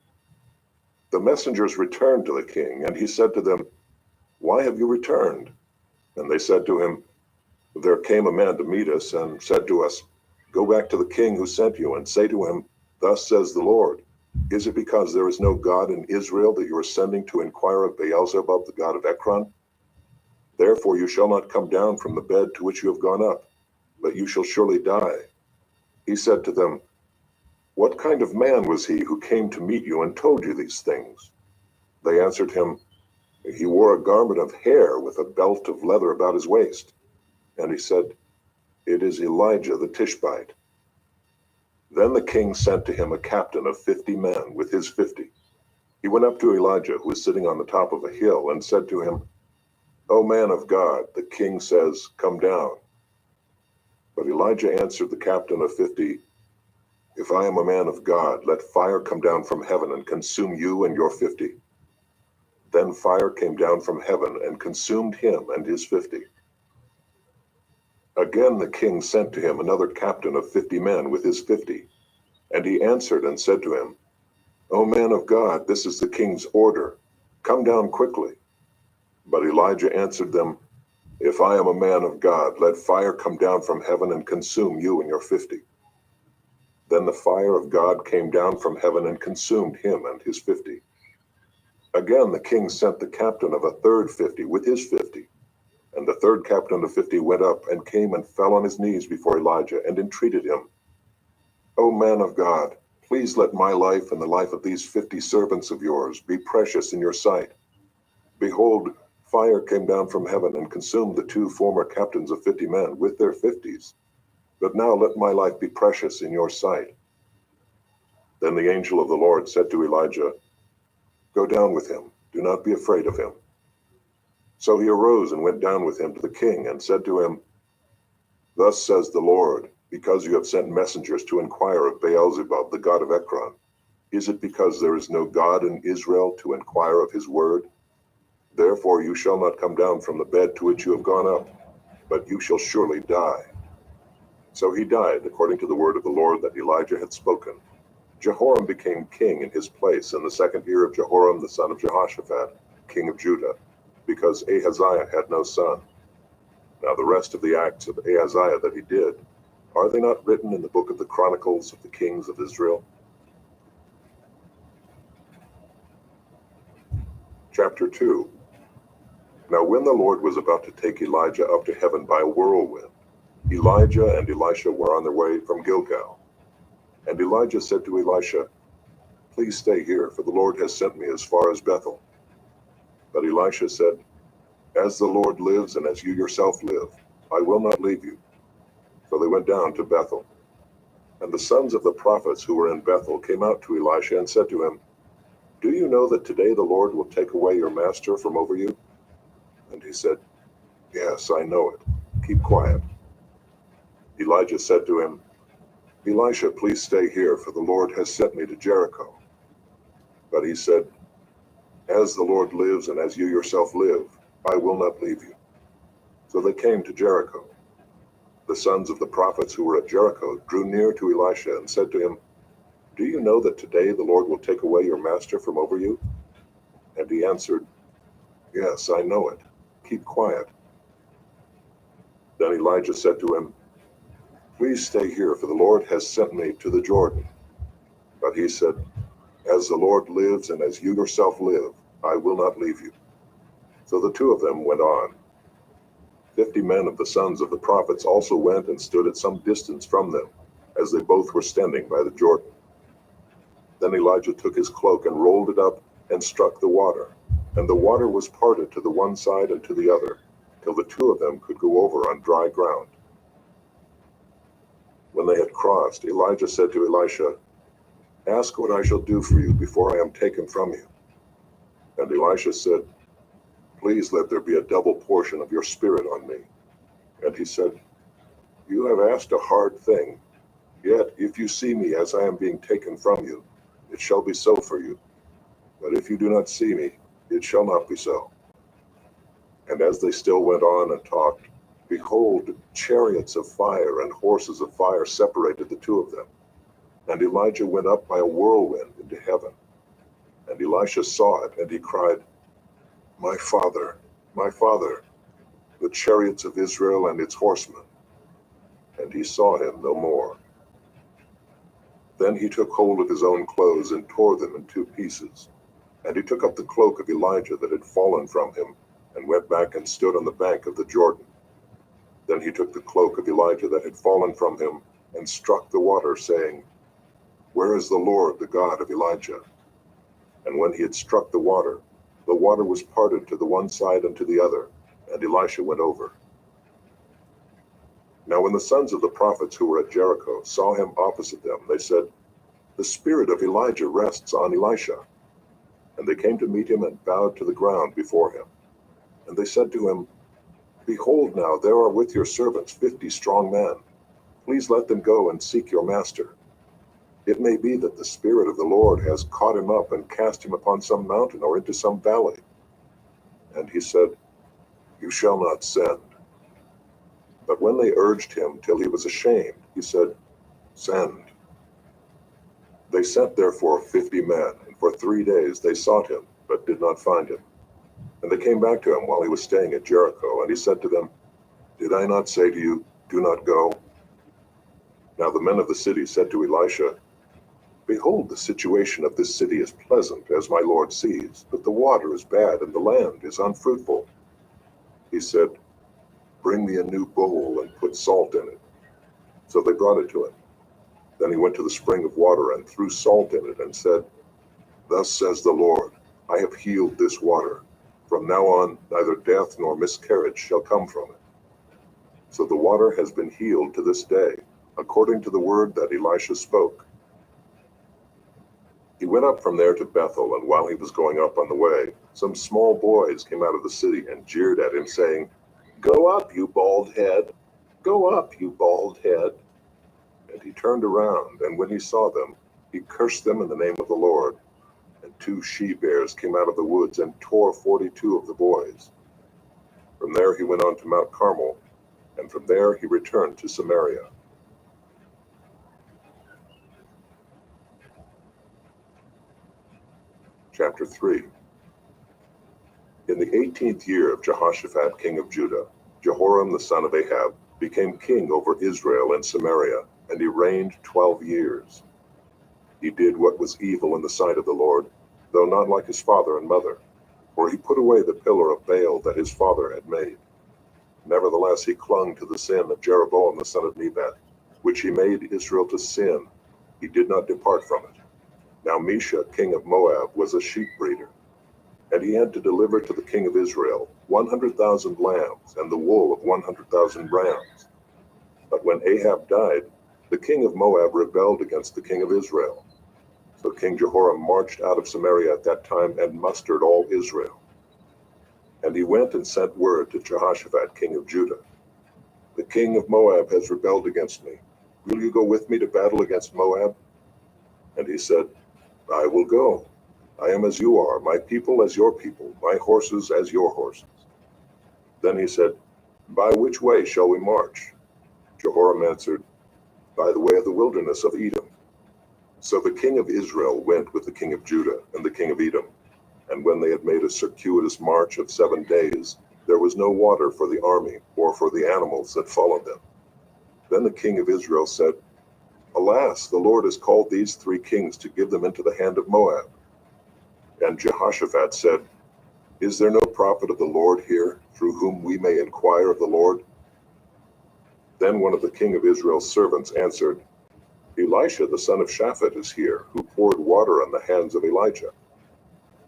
The messengers returned to the king, and he said to them, "Why have you returned?" And they said to him, "There came a man to meet us, and said to us, Go back to the king who sent you, and say to him, Thus says the Lord, Is it because there is no God in Israel that you are sending to inquire of Beelzebub, the god of Ekron? Therefore you shall not come down from the bed to which you have gone up, but you shall surely die." He said to them, "What kind of man was he who came to meet you and told you these things?" They answered him, "He wore a garment of hair with a belt of leather about his waist." And he said, "It is Elijah the Tishbite." Then the king sent to him a captain of 50 men with his 50. He went up to Elijah, who was sitting on the top of a hill, and said to him, "O man of God, the king says, Come down." But Elijah answered the captain of 50, "If I am a man of God, let fire come down from heaven and consume you and your 50. Then fire came down from heaven and consumed him and his 50. Again the king sent to him another captain of 50 men with his 50. And he answered and said to him, "O man of God, this is the king's order. Come down quickly." But Elijah answered them, "If I am a man of God, let fire come down from heaven and consume you and your 50. Then the fire of God came down from heaven and consumed him and his 50. Again the king sent the captain of a third 50 with his 50. And the third captain of 50 went up and came and fell on his knees before Elijah and entreated him, "O man of God, please let my life and the life of these 50 servants of yours be precious in your sight. Behold, fire came down from heaven and consumed the 2 former captains of 50 men with their 50s. But now let my life be precious in your sight." Then the angel of the Lord said to Elijah, "Go down with him. Do not be afraid of him." So he arose and went down with him to the king and said to him, "Thus says the Lord, because you have sent messengers to inquire of Beelzebub, the god of Ekron, is it because there is no God in Israel to inquire of his word? Therefore you shall not come down from the bed to which you have gone up, but you shall surely die." So he died according to the word of the Lord that Elijah had spoken. Jehoram became king in his place in the 2nd year of Jehoram the son of Jehoshaphat, king of Judah, because Ahaziah had no son. Now the rest of the acts of Ahaziah that he did, are they not written in the book of the Chronicles of the kings of Israel? Chapter 2. Now when the Lord was about to take Elijah up to heaven by a whirlwind, Elijah and Elisha were on their way from Gilgal. And Elijah said to Elisha, "Please stay here, for the Lord has sent me as far as Bethel." But Elisha said, "As the Lord lives and as you yourself live, I will not leave you." So they went down to Bethel. And the sons of the prophets who were in Bethel came out to Elisha and said to him, "Do you know that today the Lord will take away your master from over you?" And he said, "Yes, I know it. Keep quiet." Elijah said to him, "Elisha, please stay here, for the Lord has sent me to Jericho." But he said, "As the Lord lives and as you yourself live, I will not leave you." So they came to Jericho. The sons of the prophets who were at Jericho drew near to Elisha and said to him, "Do you know that today the Lord will take away your master from over you?" And he answered, "Yes, I know it. Keep quiet." Then Elijah said to him, "Please stay here, for the Lord has sent me to the Jordan." But he said, "As the Lord lives and as you yourself live, I will not leave you." So the two of them went on. 50 men of the sons of the prophets also went and stood at some distance from them, as they both were standing by the Jordan. Then Elijah took his cloak and rolled it up and struck the water, and the water was parted to the one side and to the other, till the two of them could go over on dry ground. When they had crossed, Elijah said to Elisha, "Ask what I shall do for you before I am taken from you." And Elisha said, "Please let there be a double portion of your spirit on me." And he said, "You have asked a hard thing. Yet if you see me as I am being taken from you, it shall be so for you. But if you do not see me, it shall not be so." And as they still went on and talked, behold, chariots of fire and horses of fire separated the two of them. And Elijah went up by a whirlwind into heaven. And Elisha saw it, and he cried, my father, the chariots of Israel and its horsemen." And he saw him no more. Then he took hold of his own clothes and tore them in two pieces. And he took up the cloak of Elijah that had fallen from him, and went back and stood on the bank of the Jordan. Then he took the cloak of Elijah that had fallen from him, and struck the water, saying, "Where is the Lord, the God of Elijah?" And when he had struck the water was parted to the one side and to the other, and Elisha went over. Now when the sons of the prophets who were at Jericho saw him opposite them, they said, "The spirit of Elijah rests on Elisha." And they came to meet him and bowed to the ground before him. And they said to him, "Behold, now there are with your servants 50 strong men. Please let them go and seek your master. It may be that the Spirit of the Lord has caught him up and cast him upon some mountain or into some valley." And he said, "You shall not send." But when they urged him till he was ashamed, he said, "Send." They sent therefore 50 men, and for 3 days they sought him, but did not find him. And they came back to him while he was staying at Jericho, and he said to them, "Did I not say to you, do not go?" Now the men of the city said to Elisha, "Behold, the situation of this city is pleasant, as my lord sees, but the water is bad, and the land is unfruitful." He said, "Bring me a new bowl, and put salt in it." So they brought it to him. Then he went to the spring of water, and threw salt in it, and said, "Thus says the Lord, I have healed this water. From now on, neither death nor miscarriage shall come from it." So the water has been healed to this day, according to the word that Elisha spoke. He went up from there to Bethel, and while he was going up on the way, some small boys came out of the city and jeered at him, saying, "Go up, you bald head! Go up, you bald head!" And he turned around, and when he saw them, he cursed them in the name of the Lord. And 2 she-bears came out of the woods and tore 42 of the boys. From there he went on to Mount Carmel, and from there he returned to Samaria. Chapter 3. In the 18th year of Jehoshaphat king of Judah, Jehoram the son of Ahab became king over Israel and Samaria, and he reigned 12 years. He did what was evil in the sight of the Lord, though not like his father and mother, for he put away the pillar of Baal that his father had made. Nevertheless, he clung to the sin of Jeroboam the son of Nebat, which he made Israel to sin. He did not depart from it. Now Mesha, king of Moab, was a sheep breeder, and he had to deliver to the king of Israel 100,000 lambs and the wool of 100,000 rams. But when Ahab died, the king of Moab rebelled against the king of Israel. So King Jehoram marched out of Samaria at that time and mustered all Israel. And he went and sent word to Jehoshaphat, king of Judah, "The king of Moab has rebelled against me. Will you go with me to battle against Moab?" And he said, "I will go. I am as you are, my people as your people, my horses as your horses." Then he said, "By which way shall we march?" Jehoram answered, "By the way of the wilderness of Edom." So the king of Israel went with the king of Judah and the king of Edom. And when they had made a circuitous march of 7 days, there was no water for the army or for the animals that followed them. Then the king of Israel said, "Alas, the Lord has called these 3 kings to give them into the hand of Moab." And Jehoshaphat said, "Is there no prophet of the Lord here, through whom we may inquire of the Lord?" Then one of the king of Israel's servants answered, "Elisha the son of Shaphat is here, who poured water on the hands of Elijah."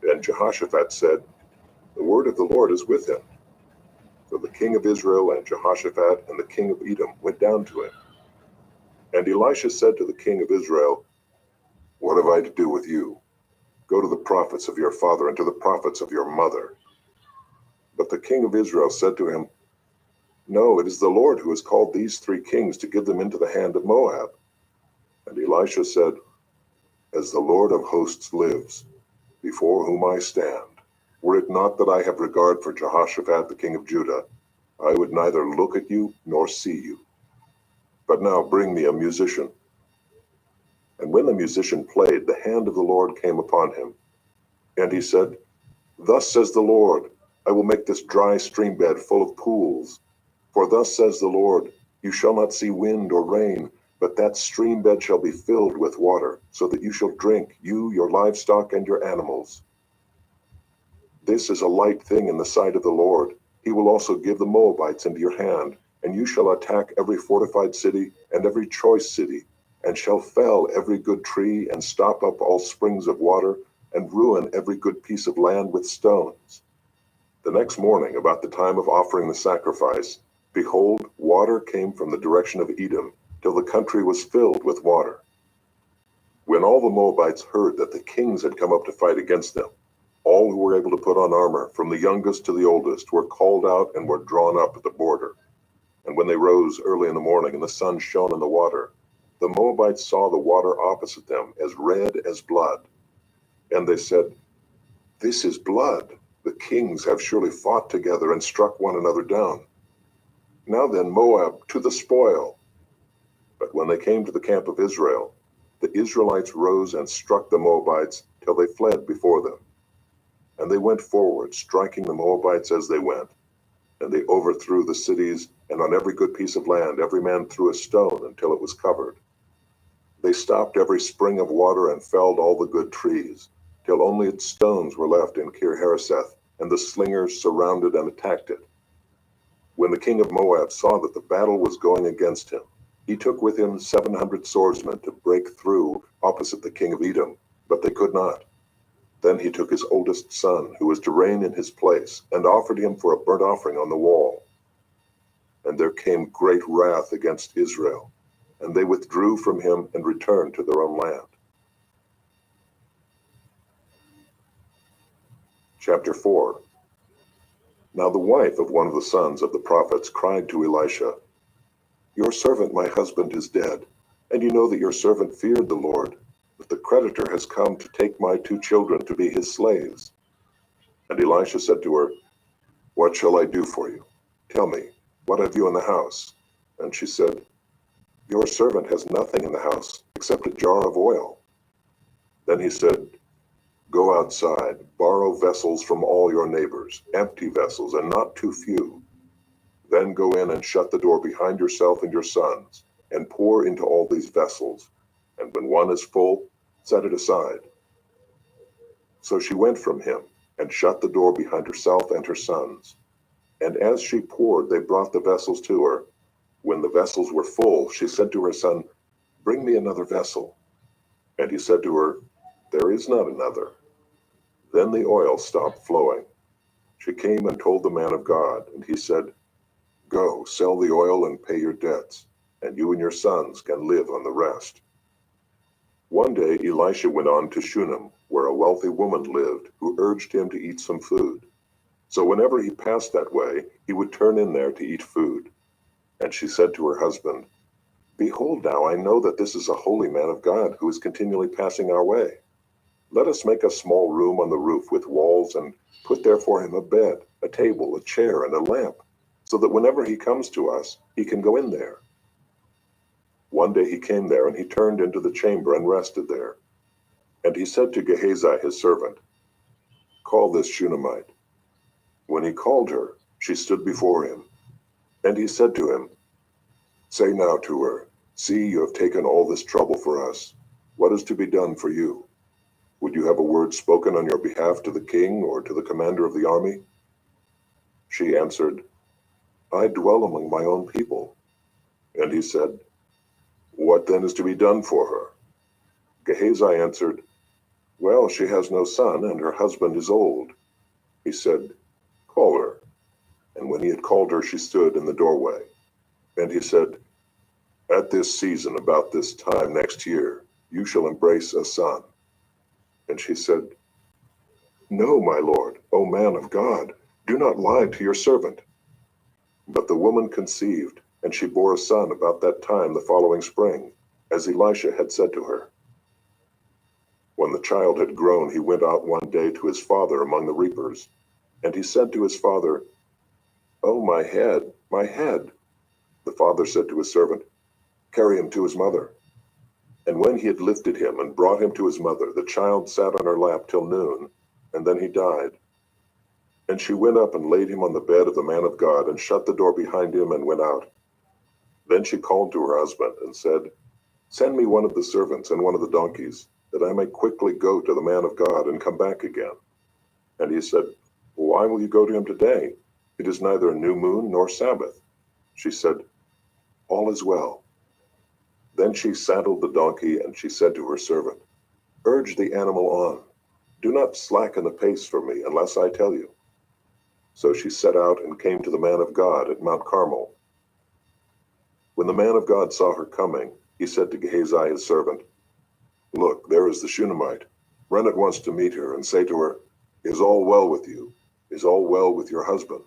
And Jehoshaphat said, "The word of the Lord is with him." So the king of Israel and Jehoshaphat and the king of Edom went down to him. And Elisha said to the king of Israel, "What have I to do with you? Go to the prophets of your father and to the prophets of your mother." But the king of Israel said to him, "No, it is the Lord who has called these 3 kings to give them into the hand of Moab." And Elisha said, "As the Lord of hosts lives, before whom I stand, were it not that I have regard for Jehoshaphat the king of Judah, I would neither look at you nor see you. But now bring me a musician." And when the musician played, the hand of the Lord came upon him. And he said, "Thus says the Lord, I will make this dry stream bed full of pools. For thus says the Lord, you shall not see wind or rain, but that stream bed shall be filled with water, so that you shall drink, you, your livestock, and your animals. This is a light thing in the sight of the Lord. He will also give the Moabites into your hand, and you shall attack every fortified city and every choice city, and shall fell every good tree, and stop up all springs of water, and ruin every good piece of land with stones." The next morning, about the time of offering the sacrifice, behold, water came from the direction of Edom, till the country was filled with water. When all the Moabites heard that the kings had come up to fight against them, all who were able to put on armor, from the youngest to the oldest, were called out and were drawn up at the border. And when they rose early in the morning and the sun shone in the water, the Moabites saw the water opposite them as red as blood. And they said, "This is blood. The kings have surely fought together and struck one another down. Now then, Moab, to the spoil." But when they came to the camp of Israel, the Israelites rose and struck the Moabites till they fled before them. And they went forward, striking the Moabites as they went. And they overthrew the cities, and on every good piece of land every man threw a stone until it was covered. They stopped every spring of water and felled all the good trees, till only its stones were left in Kir Hareseth, and the slingers surrounded and attacked it. When the king of Moab saw that the battle was going against him, he took with him 700 swordsmen to break through opposite the king of Edom, but they could not. Then he took his oldest son, who was to reign in his place, and offered him for a burnt offering on the wall. And there came great wrath against Israel, and they withdrew from him and returned to their own land. Chapter 4. Now the wife of one of the sons of the prophets cried to Elisha, "Your servant my husband is dead, and you know that your servant feared the Lord, but the creditor has come to take my 2 children to be his slaves." And Elisha said to her, "What shall I do for you? Tell me, what have you in the house?" And she said, "Your servant has nothing in the house except a jar of oil." Then he said, "Go outside, borrow vessels from all your neighbors, empty vessels and not too few. Then go in and shut the door behind yourself and your sons, and pour into all these vessels, and when one is full, set it aside." So she went from him, and shut the door behind herself and her sons. And as she poured, they brought the vessels to her. When the vessels were full, she said to her son, "Bring me another vessel." And he said to her, "There is not another." Then the oil stopped flowing. She came and told the man of God, and he said, "Go, sell the oil and pay your debts, and you and your sons can live on the rest." One day Elisha went on to Shunem, where a wealthy woman lived, who urged him to eat some food. So whenever he passed that way, he would turn in there to eat food. And she said to her husband, "Behold now, I know that this is a holy man of God who is continually passing our way. Let us make a small room on the roof with walls, and put there for him a bed, a table, a chair, and a lamp, so that whenever he comes to us, he can go in there." One day he came there, and he turned into the chamber and rested there. And he said to Gehazi his servant, "Call this Shunammite." When he called her, she stood before him. And he said to him, "Say now to her, see, you have taken all this trouble for us. What is to be done for you? Would you have a word spoken on your behalf to the king or to the commander of the army?" She answered, "I dwell among my own people." And he said, "What then is to be done for her?" Gehazi answered, "Well, she has no son, and her husband is old." He said, "Call her." And when he had called her, she stood in the doorway. And he said, "At this season, about this time next year, you shall embrace a son." And she said, "No, my lord, O man of God, do not lie to your servant." But the woman conceived, and she bore a son about that time the following spring, as Elisha had said to her. When the child had grown, he went out one day to his father among the reapers. And he said to his father, "Oh, my head, my head." The father said to his servant, "Carry him to his mother." And when he had lifted him and brought him to his mother, the child sat on her lap till noon, and then he died. And she went up and laid him on the bed of the man of God, and shut the door behind him, and went out. Then she called to her husband, and said, "Send me one of the servants and one of the donkeys, that I may quickly go to the man of God and come back again." And he said, "Why will you go to him today? It is neither a new moon nor Sabbath." She said, "All is well." Then she saddled the donkey, and she said to her servant, "Urge the animal on. Do not slacken the pace for me unless I tell you." So she set out and came to the man of God at Mount Carmel. When the man of God saw her coming, he said to Gehazi his servant, "Look, there is the Shunammite. Run at once to meet her, and say to her, 'Is all well with you? Is all well with your husband?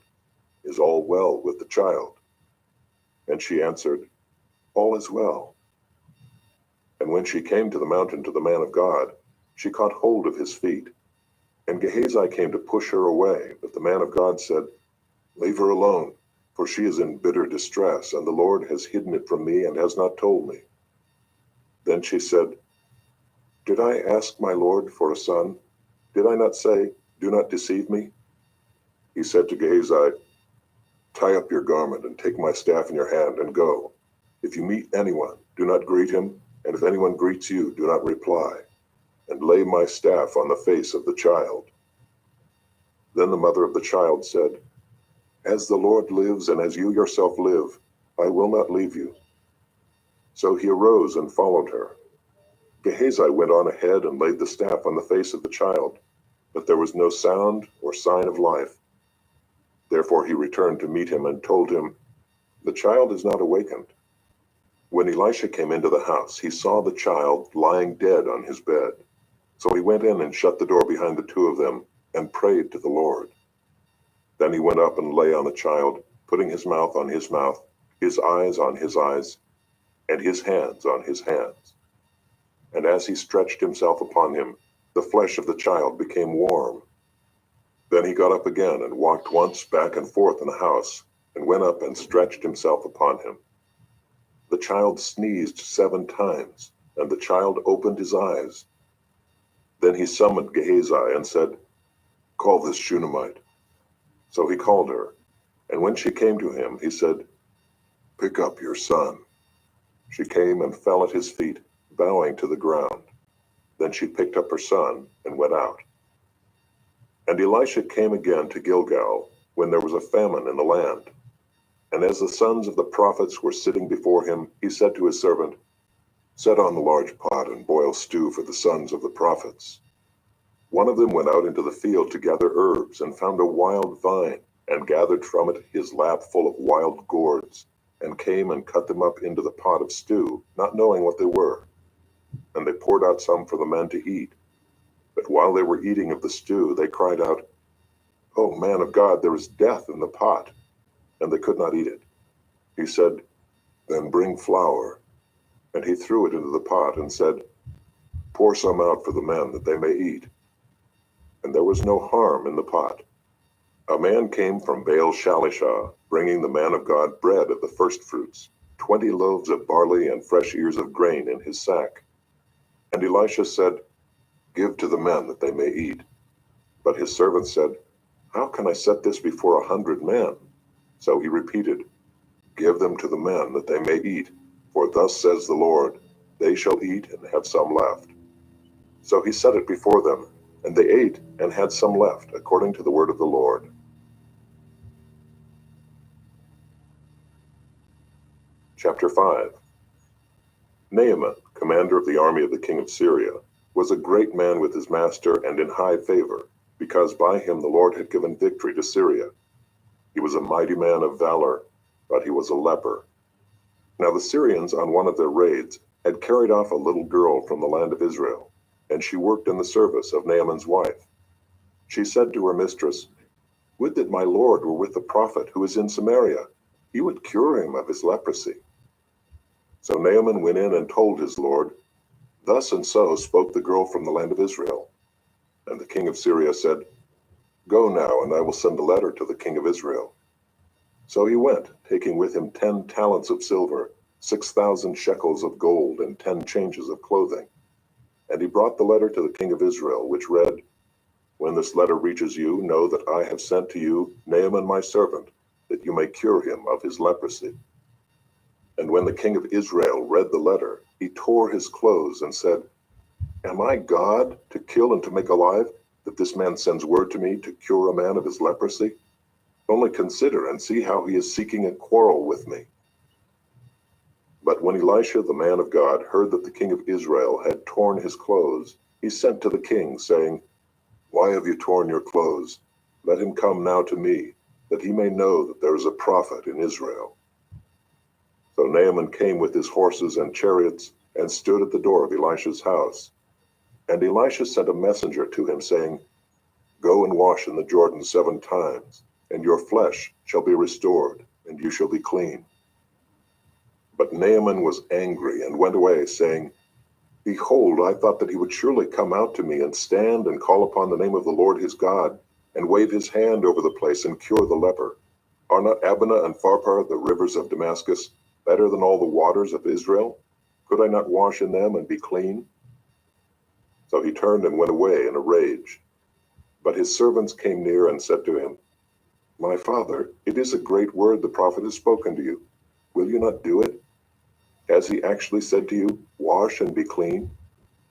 Is all well with the child?'" And she answered, "All is well." And when she came to the mountain to the man of God, she caught hold of his feet. And Gehazi came to push her away, but the man of God said, "Leave her alone, for she is in bitter distress, and the Lord has hidden it from me and has not told me." Then she said, "Did I ask my Lord for a son? Did I not say, 'Do not deceive me'?" He said to Gehazi, "Tie up your garment and take my staff in your hand and go. If you meet anyone, do not greet him, and if anyone greets you, do not reply. And lay my staff on the face of the child." Then the mother of the child said, "As the Lord lives and as you yourself live, I will not leave you." So he arose and followed her. Gehazi went on ahead and laid the staff on the face of the child, but there was no sound or sign of life. Therefore he returned to meet him and told him, "The child is not awakened." When Elisha came into the house, he saw the child lying dead on his bed. So he went in and shut the door behind the two of them and prayed to the Lord. Then he went up and lay on the child, putting his mouth on his mouth, his eyes on his eyes, and his hands on his hands. And as he stretched himself upon him, the flesh of the child became warm. Then he got up again and walked once back and forth in the house, and went up and stretched himself upon him. The child sneezed 7 times, and the child opened his eyes. Then he summoned Gehazi and said, "Call this Shunammite." So he called her, and when she came to him, he said, "Pick up your son." She came and fell at his feet, bowing to the ground. Then she picked up her son and went out. And Elisha came again to Gilgal, when there was a famine in the land. And as the sons of the prophets were sitting before him, he said to his servant, Set on the large pot and boil stew for the sons of the prophets. One of them went out into the field to gather herbs, and found a wild vine, and gathered from it his lap full of wild gourds, and came and cut them up into the pot of stew, not knowing what they were. And they poured out some for the men to eat. But while they were eating of the stew, they cried out, O man of God, there is death in the pot. And they could not eat it. He said, Then bring flour. And he threw it into the pot, and said, Pour some out for the men, that they may eat. And there was no harm in the pot. A man came from Baal Shalishah, bringing the man of God bread of the firstfruits, 20 loaves of barley and fresh ears of grain in his sack. And Elisha said, Give to the men, that they may eat. But his servant said, How can I set this before 100 men? So he repeated, Give them to the men, that they may eat. For thus says the Lord, They shall eat and have some left. So he set it before them, and they ate and had some left, according to the word of the Lord. Chapter 5. Naaman, commander of the army of the king of Syria, was a great man with his master and in high favor, because by him the Lord had given victory to Syria. He was a mighty man of valor, but he was a leper. Now the Syrians, on one of their raids, had carried off a little girl from the land of Israel, and she worked in the service of Naaman's wife. She said to her mistress, Would that my Lord were with the prophet who is in Samaria. He would cure him of his leprosy. So Naaman went in and told his Lord, Thus and so spoke the girl from the land of Israel. And the king of Syria said, Go now, and I will send a letter to the king of Israel. So he went, taking with him 10 talents of silver, 6,000 shekels of gold, and 10 changes of clothing. And he brought the letter to the king of Israel, which read, When this letter reaches you, know that I have sent to you Naaman my servant, that you may cure him of his leprosy. And when the king of Israel read the letter, he tore his clothes and said, Am I God to kill and to make alive, that this man sends word to me to cure a man of his leprosy? Only consider and see how he is seeking a quarrel with me. But when Elisha the man of God heard that the king of Israel had torn his clothes, he sent to the king, saying, Why have you torn your clothes? Let him come now to me, that he may know that there is a prophet in Israel. So Naaman came with his horses and chariots, and stood at the door of Elisha's house. And Elisha sent a messenger to him, saying, Go and wash in the Jordan 7 times, and your flesh shall be restored, and you shall be clean. But Naaman was angry, and went away, saying, Behold, I thought that he would surely come out to me, and stand and call upon the name of the Lord his God, and wave his hand over the place, and cure the leper. Are not Abana and Pharpar, the rivers of Damascus, better than all the waters of Israel? Could I not wash in them and be clean? So he turned and went away in a rage. But his servants came near and said to him, My father, it is a great word the prophet has spoken to you. Will you not do it? Has he actually said to you, Wash and be clean?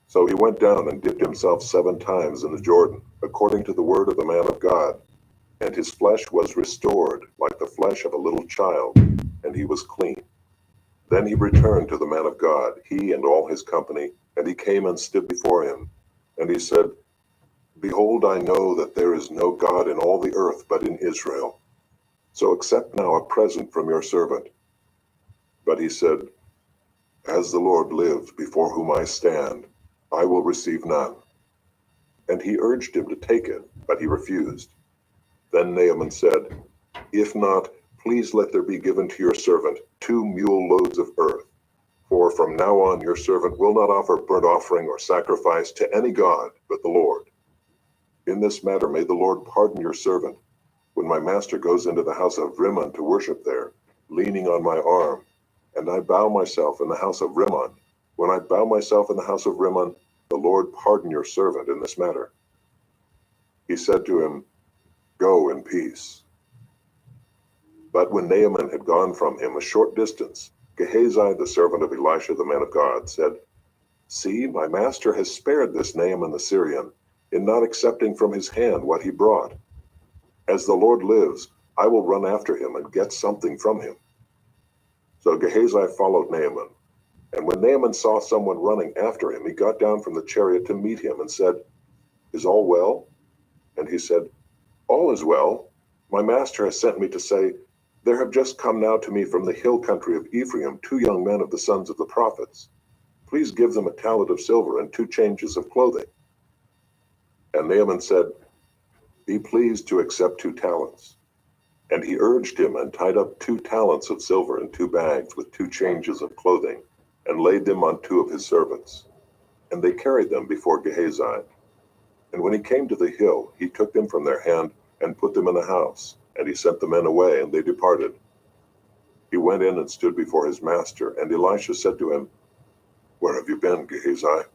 So he went down and dipped himself 7 times in the Jordan, according to the word of the man of God. And his flesh was restored, like the flesh of a little child, and he was clean. Then he returned to the man of God, he and all his company, and he came and stood before him. And he said, Behold, I know that there is no God in all the earth but in Israel. So accept now a present from your servant. But he said, As the Lord lives, before whom I stand, I will receive none. And he urged him to take it, but he refused. Then Naaman said, If not, please let there be given to your servant 2 mule loads of earth. For from now on your servant will not offer burnt offering or sacrifice to any god but the Lord. In this matter may the Lord pardon your servant, when my master goes into the house of Rimmon to worship there, leaning on my arm, and I bow myself in the house of Rimmon. When I bow myself in the house of Rimmon, the Lord pardon your servant in this matter. He said to him, Go in peace. But when Naaman had gone from him a short distance, Gehazi, the servant of Elisha the man of God, said, See, my master has spared this Naaman the Syrian, in not accepting from his hand what he brought. As the Lord lives, I will run after him and get something from him." So Gehazi followed Naaman. And when Naaman saw someone running after him, he got down from the chariot to meet him and said, "Is all well?" And he said, "All is well. My master has sent me to say, there have just come now to me from the hill country of Ephraim 2 young men of the sons of the prophets. Please give them a talent of silver and 2 changes of clothing." And Naaman said, "Be pleased to accept 2 talents. And he urged him and tied up 2 talents of silver in 2 bags with 2 changes of clothing, and laid them on 2 of his servants. And they carried them before Gehazi. And when he came to the hill, he took them from their hand and put them in the house. And he sent the men away, and they departed. He went in and stood before his master, and Elisha said to him, "Where have you been, Gehazi?"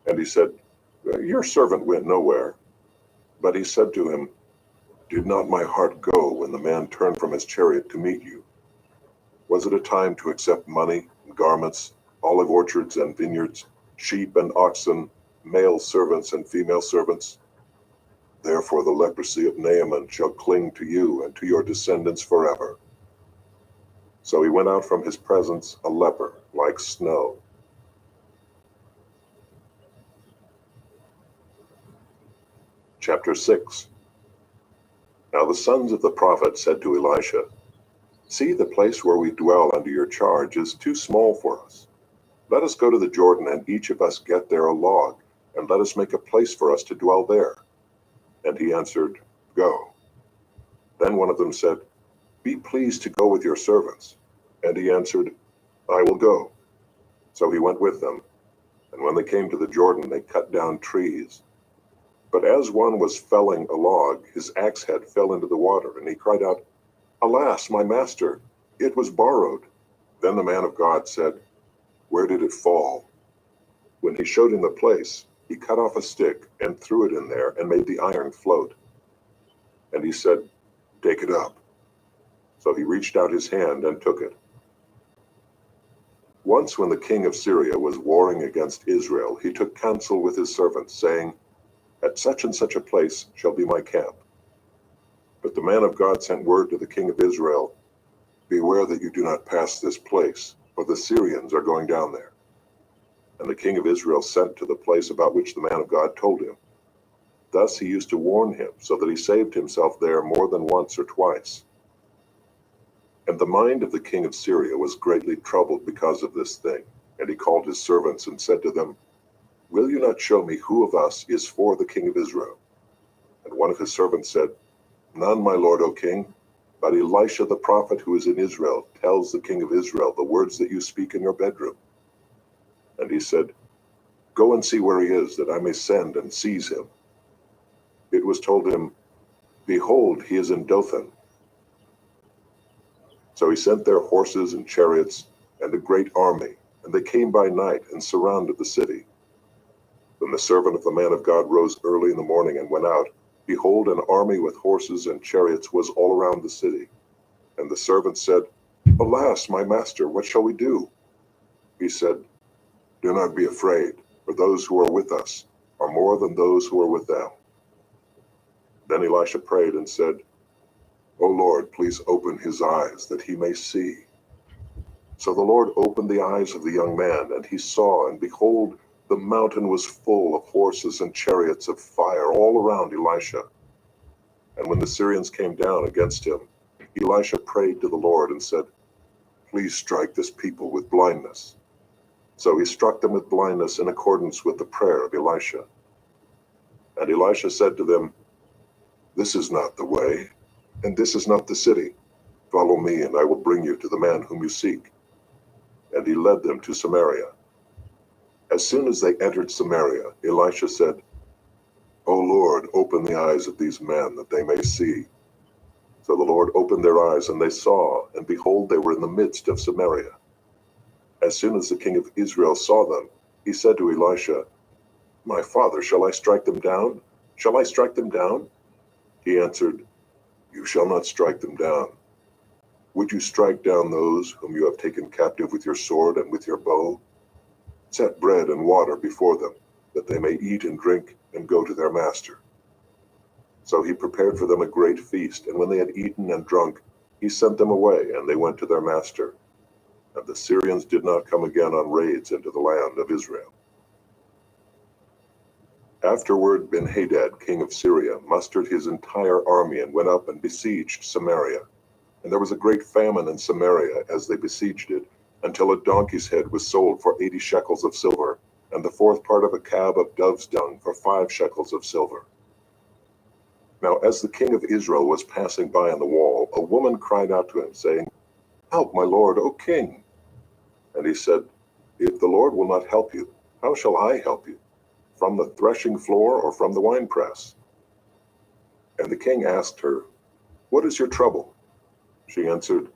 And he said, "Your servant went nowhere." But he said to him, "Did not my heart go when the man turned from his chariot to meet you? Was it a time to accept money and garments, olive orchards and vineyards, sheep and oxen, male servants and female servants? Therefore the leprosy of Naaman shall cling to you and to your descendants forever." So he went out from his presence a leper, like snow. Chapter 6. Now the sons of the prophet said to Elisha, "See, the place where we dwell under your charge is too small for us. Let us go to the Jordan, and each of us get there a log, and let us make a place for us to dwell there." And he answered, "Go." Then one of them said, "Be pleased to go with your servants." And he answered, "I will go." So he went with them. And when they came to the Jordan, they cut down trees. But as one was felling a log, his axe head fell into the water, and he cried out, "Alas, my master, it was borrowed." Then the man of God said, "Where did it fall?" When he showed him the place, he cut off a stick and threw it in there and made the iron float. And he said, "Take it up." So he reached out his hand and took it. Once when the king of Syria was warring against Israel, he took counsel with his servants, saying, "At such and such a place shall be my camp." But the man of God sent word to the king of Israel, "Beware that you do not pass this place, for the Syrians are going down there." And the king of Israel sent to the place about which the man of God told him. Thus he used to warn him, so that he saved himself there more than once or twice. And the mind of the king of Syria was greatly troubled because of this thing. And he called his servants and said to them, "Will you not show me who of us is for the king of Israel?" And one of his servants said, "None, my lord, O king, but Elisha the prophet who is in Israel tells the king of Israel the words that you speak in your bedroom." And he said, "Go and see where he is, that I may send and seize him." It was told him, "Behold, he is in Dothan." So he sent their horses and chariots and a great army, and they came by night and surrounded the city. When the servant of the man of God rose early in the morning and went out, behold, an army with horses and chariots was all around the city. And the servant said, "Alas, my master, what shall we do?" He said, "Do not be afraid, for those who are with us are more than those who are with them." Then Elisha prayed and said, "O Lord, please open his eyes that he may see." So the Lord opened the eyes of the young man, and he saw, and behold, the mountain was full of horses and chariots of fire all around Elisha. And when the Syrians came down against him, Elisha prayed to the Lord and said, "Please strike this people with blindness." So he struck them with blindness in accordance with the prayer of Elisha. And Elisha said to them, "This is not the way, and this is not the city. Follow me, and I will bring you to the man whom you seek." And he led them to Samaria. As soon as they entered Samaria, Elisha said, "O Lord, open the eyes of these men, that they may see." So the Lord opened their eyes, and they saw, and behold, they were in the midst of Samaria. As soon as the king of Israel saw them, he said to Elisha, "My father, shall I strike them down? Shall I strike them down?" He answered, "You shall not strike them down. Would you strike down those whom you have taken captive with your sword and with your bow? Set bread and water before them, that they may eat and drink and go to their master. So he prepared for them a great feast, and when they had eaten and drunk, he sent them away, and they went to their master. And the Syrians did not come again on raids into the land of Israel. Afterward, Ben-Hadad, king of Syria, mustered his entire army and went up and besieged Samaria. And there was a great famine in Samaria as they besieged it, until a donkey's head was sold for 80 shekels of silver, and the fourth part of a cab of dove's dung for 5 shekels of silver. Now as the king of Israel was passing by on the wall, a woman cried out to him, saying, "Help, my lord, O king." And he said, "If the Lord will not help you, how shall I help you? From the threshing floor or from the winepress?" And the king asked her, "What is your trouble?" She answered,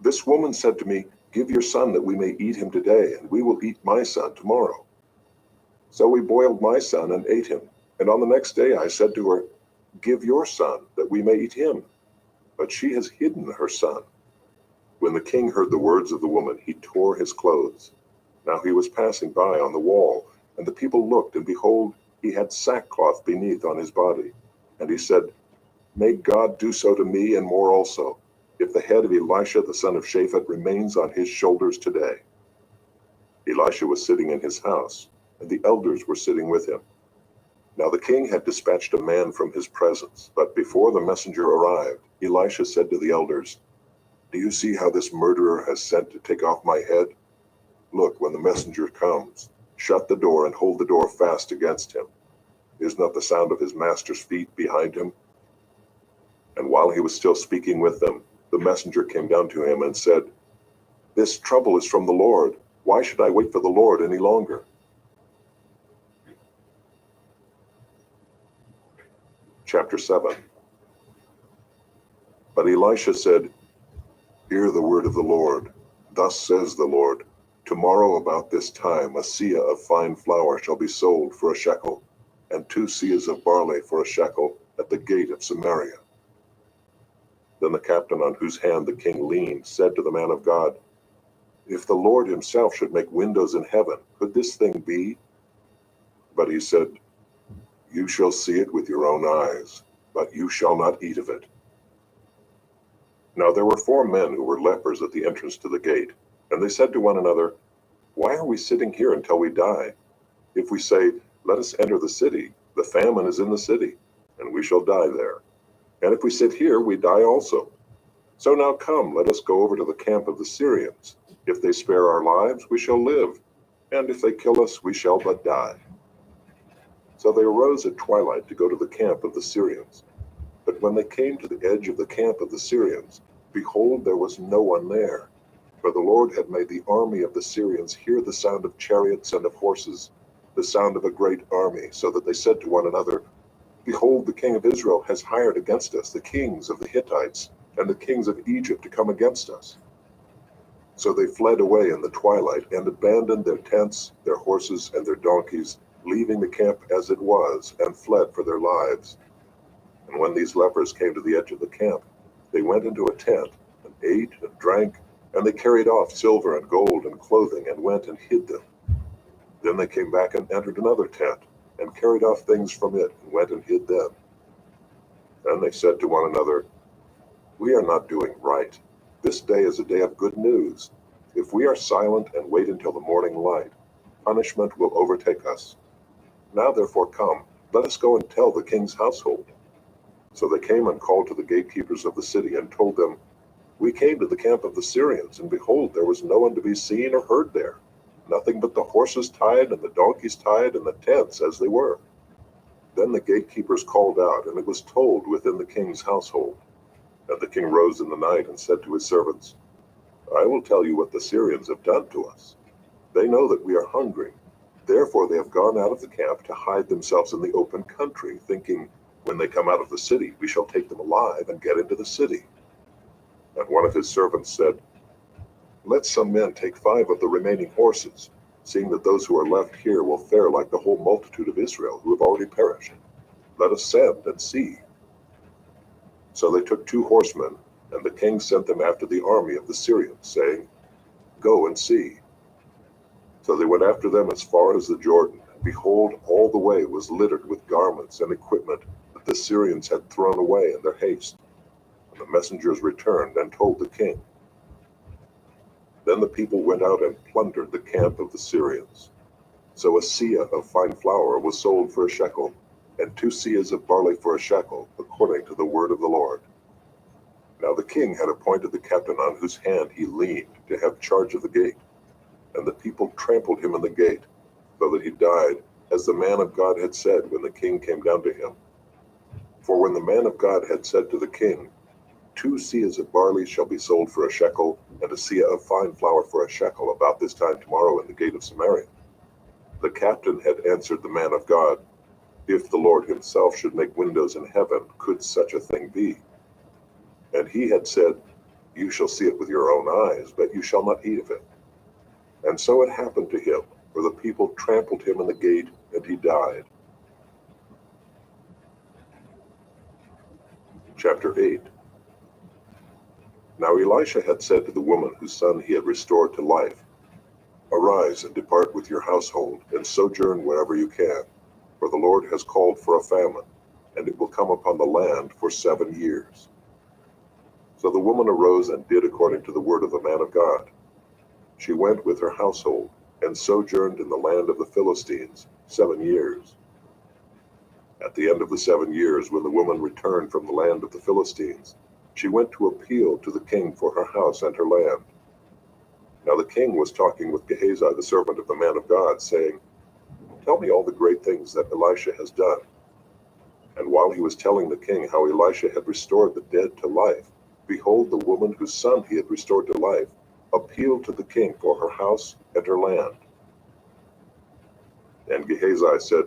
"This woman said to me, 'Give your son that we may eat him today, and we will eat my son tomorrow.' So we boiled my son and ate him. And on the next day I said to her, 'Give your son that we may eat him.' But she has hidden her son." When the king heard the words of the woman, he tore his clothes. Now he was passing by on the wall, and the people looked, and behold, he had sackcloth beneath on his body. And he said, "May God do so to me and more also, if the head of Elisha the son of Shaphat remains on his shoulders today." Elisha was sitting in his house, and the elders were sitting with him. Now the king had dispatched a man from his presence, but before the messenger arrived, Elisha said to the elders, "Do you see how this murderer has sent to take off my head? Look, when the messenger comes, shut the door and hold the door fast against him. Is not the sound of his master's feet behind him?" And while he was still speaking with them, the messenger came down to him and said, "This trouble is from the Lord. Why should I wait for the Lord any longer?" Chapter 7. But Elisha said, "Hear the word of the Lord. Thus says the Lord, tomorrow about this time a seah of fine flour shall be sold for a shekel, and 2 seahs of barley for a shekel at the gate of Samaria." Then the captain on whose hand the king leaned said to the man of God, "If the Lord himself should make windows in heaven, could this thing be?" But he said, "You shall see it with your own eyes, but you shall not eat of it." Now there were 4 men who were lepers at the entrance to the gate, and they said to one another, "Why are we sitting here until we die? If we say, 'Let us enter the city,' the famine is in the city, and we shall die there. And if we sit here, we die also. So now come, let us go over to the camp of the Syrians. If they spare our lives, we shall live, and if they kill us, we shall but die." So they arose at twilight to go to the camp of the Syrians. But when they came to the edge of the camp of the Syrians, behold, there was no one there. For the Lord had made the army of the Syrians hear the sound of chariots and of horses, the sound of a great army, so that they said to one another, "Behold, the king of Israel has hired against us the kings of the Hittites and the kings of Egypt to come against us." So they fled away in the twilight and abandoned their tents, their horses, and their donkeys, leaving the camp as it was, and fled for their lives. And when these lepers came to the edge of the camp, they went into a tent, and ate and drank, and they carried off silver and gold and clothing, and went and hid them. Then they came back and entered another tent, and carried off things from it, and went and hid them. Then they said to one another, "We are not doing right. This day is a day of good news. If we are silent and wait until the morning light, punishment will overtake us. Now therefore come, let us go and tell the king's household." So they came and called to the gatekeepers of the city and told them, "We came to the camp of the Syrians, and behold, there was no one to be seen or heard there, nothing but the horses tied and the donkeys tied and the tents as they were." Then the gatekeepers called out, and it was told within the king's household. And the king rose in the night and said to his servants, "I will tell you what the Syrians have done to us. They know that we are hungry. Therefore they have gone out of the camp to hide themselves in the open country, thinking, 'When they come out of the city, we shall take them alive and get into the city.'" And one of his servants said, "Let some men take 5 of the remaining horses, seeing that those who are left here will fare like the whole multitude of Israel who have already perished. Let us send and see." So they took 2 horsemen, and the king sent them after the army of the Syrians, saying, "Go and see." So they went after them as far as the Jordan, behold, all the way was littered with garments and equipment that the Syrians had thrown away in their haste. And the messengers returned and told the king. Then the people went out and plundered the camp of the Syrians. So a seah of fine flour was sold for a shekel, and 2 seahs of barley for a shekel, according to the word of the Lord. Now the king had appointed the captain on whose hand he leaned to have charge of the gate, and the people trampled him in the gate, so that he died, as the man of God had said when the king came down to him. For when the man of God had said to the king, 2 seahs of barley shall be sold for a shekel, and a seah of fine flour for a shekel about this time tomorrow in the gate of Samaria, the captain had answered the man of God, if the Lord himself should make windows in heaven, could such a thing be? And he had said, you shall see it with your own eyes, but you shall not eat of it. And so it happened to him, for the people trampled him in the gate, and he died. Chapter 8. Now Elisha had said to the woman whose son he had restored to life, arise and depart with your household, and sojourn wherever you can, for the Lord has called for a famine, and it will come upon the land for 7 years. So the woman arose and did according to the word of the man of God. She went with her household, and sojourned in the land of the Philistines 7 years. At the end of the 7 years, when the woman returned from the land of the Philistines, she went to appeal to the king for her house and her land. Now the king was talking with Gehazi, the servant of the man of God, saying, tell me all the great things that Elisha has done. And while he was telling the king how Elisha had restored the dead to life, behold, the woman whose son he had restored to life appealed to the king for her house and her land. And Gehazi said,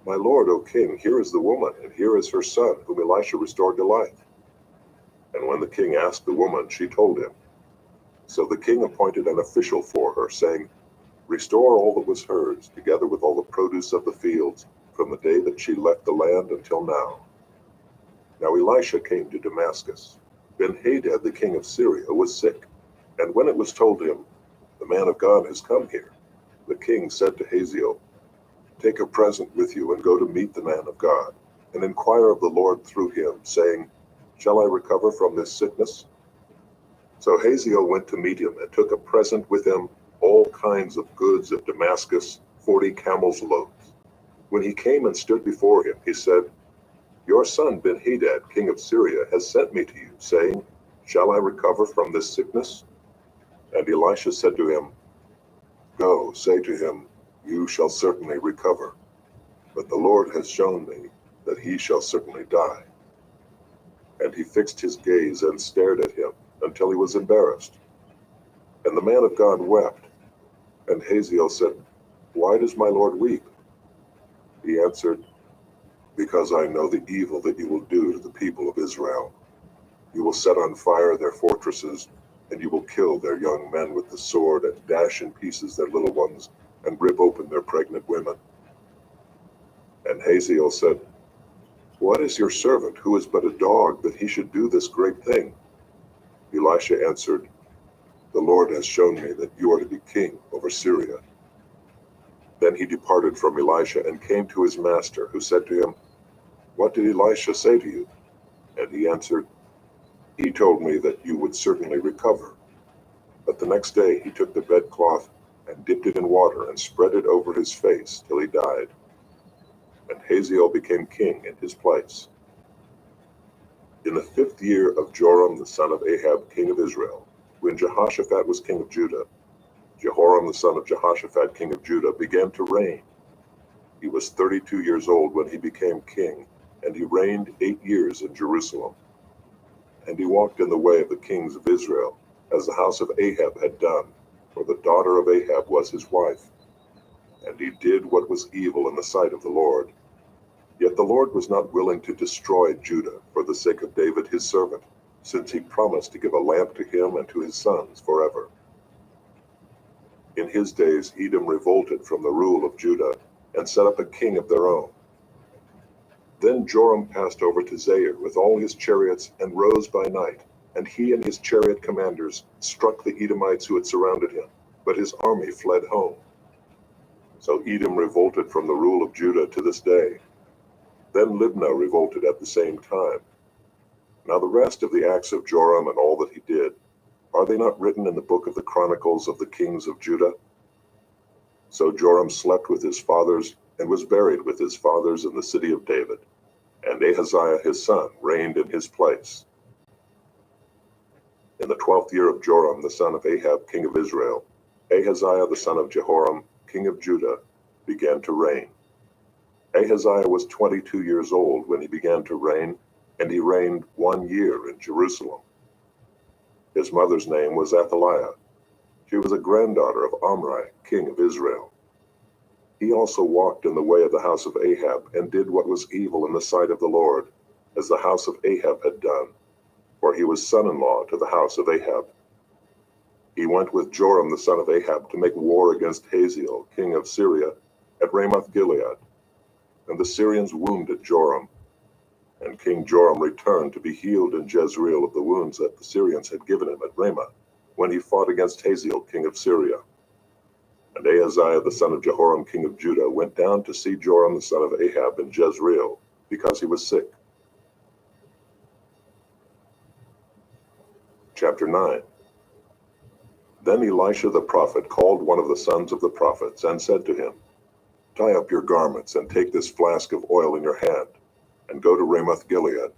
my lord, O king, here is the woman, and here is her son, whom Elisha restored to life. And when the king asked the woman, she told him. So the king appointed an official for her, saying, restore all that was hers, together with all the produce of the fields, from the day that she left the land until now. Now Elisha came to Damascus. Ben-Hadad, the king of Syria, was sick, and when it was told him, the man of God has come here, the king said to Hazael, take a present with you and go to meet the man of God, and inquire of the Lord through him, saying, shall I recover from this sickness? So Hazael went to meet him, and took a present with him, all kinds of goods of Damascus, 40 camels' loads. When he came and stood before him, he said, your son Ben-Hadad, king of Syria, has sent me to you, saying, shall I recover from this sickness? And Elisha said to him, go, say to him, you shall certainly recover. But the Lord has shown me that he shall certainly die. And he fixed his gaze and stared at him until he was embarrassed. And the man of God wept. And Hazael said, why does my lord weep? He answered, because I know the evil that you will do to the people of Israel. You will set on fire their fortresses, and you will kill their young men with the sword, and dash in pieces their little ones, and rip open their pregnant women. And Hazael said, what is your servant, who is but a dog, that he should do this great thing? Elisha answered, the Lord has shown me that you are to be king over Syria. Then he departed from Elisha and came to his master, who said to him, what did Elisha say to you? And he answered, he told me that you would certainly recover. But the next day he took the bedcloth and dipped it in water and spread it over his face till he died. And Hazael became king in his place. In the 5th year of Joram the son of Ahab, king of Israel, when Jehoshaphat was king of Judah, Jehoram the son of Jehoshaphat, king of Judah, began to reign. He was 32 years old when he became king, and he reigned 8 years in Jerusalem. And he walked in the way of the kings of Israel, as the house of Ahab had done, for the daughter of Ahab was his wife. And he did what was evil in the sight of the Lord. Yet the Lord was not willing to destroy Judah for the sake of David his servant, since he promised to give a lamp to him and to his sons forever. In his days Edom revolted from the rule of Judah, and set up a king of their own. Then Joram passed over to Zair with all his chariots, and rose by night, and he and his chariot commanders struck the Edomites who had surrounded him, but his army fled home. So Edom revolted from the rule of Judah to this day. Then Libnah revolted at the same time. Now the rest of the acts of Joram and all that he did, are they not written in the book of the Chronicles of the kings of Judah? So Joram slept with his fathers, and was buried with his fathers in the city of David. And Ahaziah his son reigned in his place. In the 12th year of Joram the son of Ahab king of Israel, Ahaziah the son of Jehoram king of Judah began to reign. Ahaziah was 22 years old when he began to reign, and he reigned 1 year in Jerusalem. His mother's name was Athaliah. She was a granddaughter of Omri, king of Israel. He also walked in the way of the house of Ahab, and did what was evil in the sight of the Lord, as the house of Ahab had done, for he was son-in-law to the house of Ahab. He went with Joram the son of Ahab to make war against Hazael, king of Syria, at Ramoth-Gilead. And the Syrians wounded Joram. And King Joram returned to be healed in Jezreel of the wounds that the Syrians had given him at Ramah, when he fought against Hazael, king of Syria. And Ahaziah the son of Jehoram, king of Judah, went down to see Joram the son of Ahab in Jezreel, because he was sick. Chapter 9. Then Elisha the prophet called one of the sons of the prophets, and said to him, Tie up your garments, and take this flask of oil in your hand, and go to Ramoth-Gilead.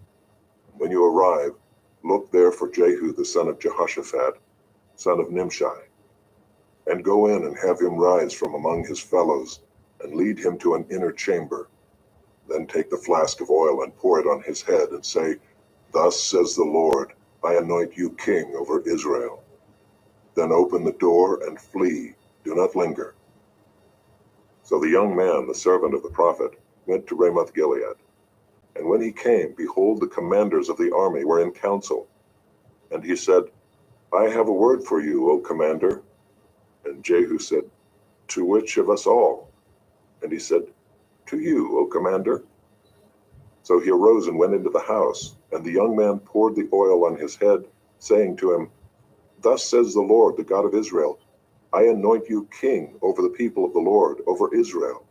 When you arrive, look there for Jehu the son of Jehoshaphat, son of Nimshi, and go in and have him rise from among his fellows, and lead him to an inner chamber. Then take the flask of oil and pour it on his head, and say, Thus says the Lord, I anoint you king over Israel. Then open the door and flee, do not linger. So the young man, the servant of the prophet, went to Ramoth-Gilead. And when he came, behold, the commanders of the army were in council. And he said, I have a word for you, O commander. And Jehu said, To which of us all? And he said, To you, O commander. So he arose and went into the house, and the young man poured the oil on his head, saying to him, Thus says the Lord, the God of Israel, I anoint you king over the people of the Lord, over Israel.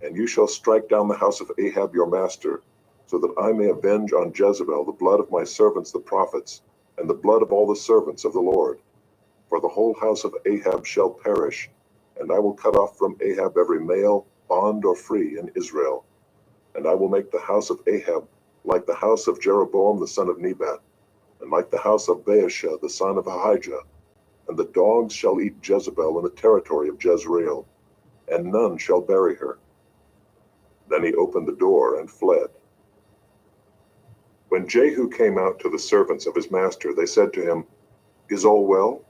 And you shall strike down the house of Ahab your master, so that I may avenge on Jezebel the blood of my servants the prophets, and the blood of all the servants of the Lord. For the whole house of Ahab shall perish, and I will cut off from Ahab every male, bond or free, in Israel. And I will make the house of Ahab like the house of Jeroboam the son of Nebat, and like the house of Baasha the son of Ahijah. And the dogs shall eat Jezebel in the territory of Jezreel, and none shall bury her. Then he opened the door and fled. When Jehu came out to the servants of his master, they said to him, Is all well?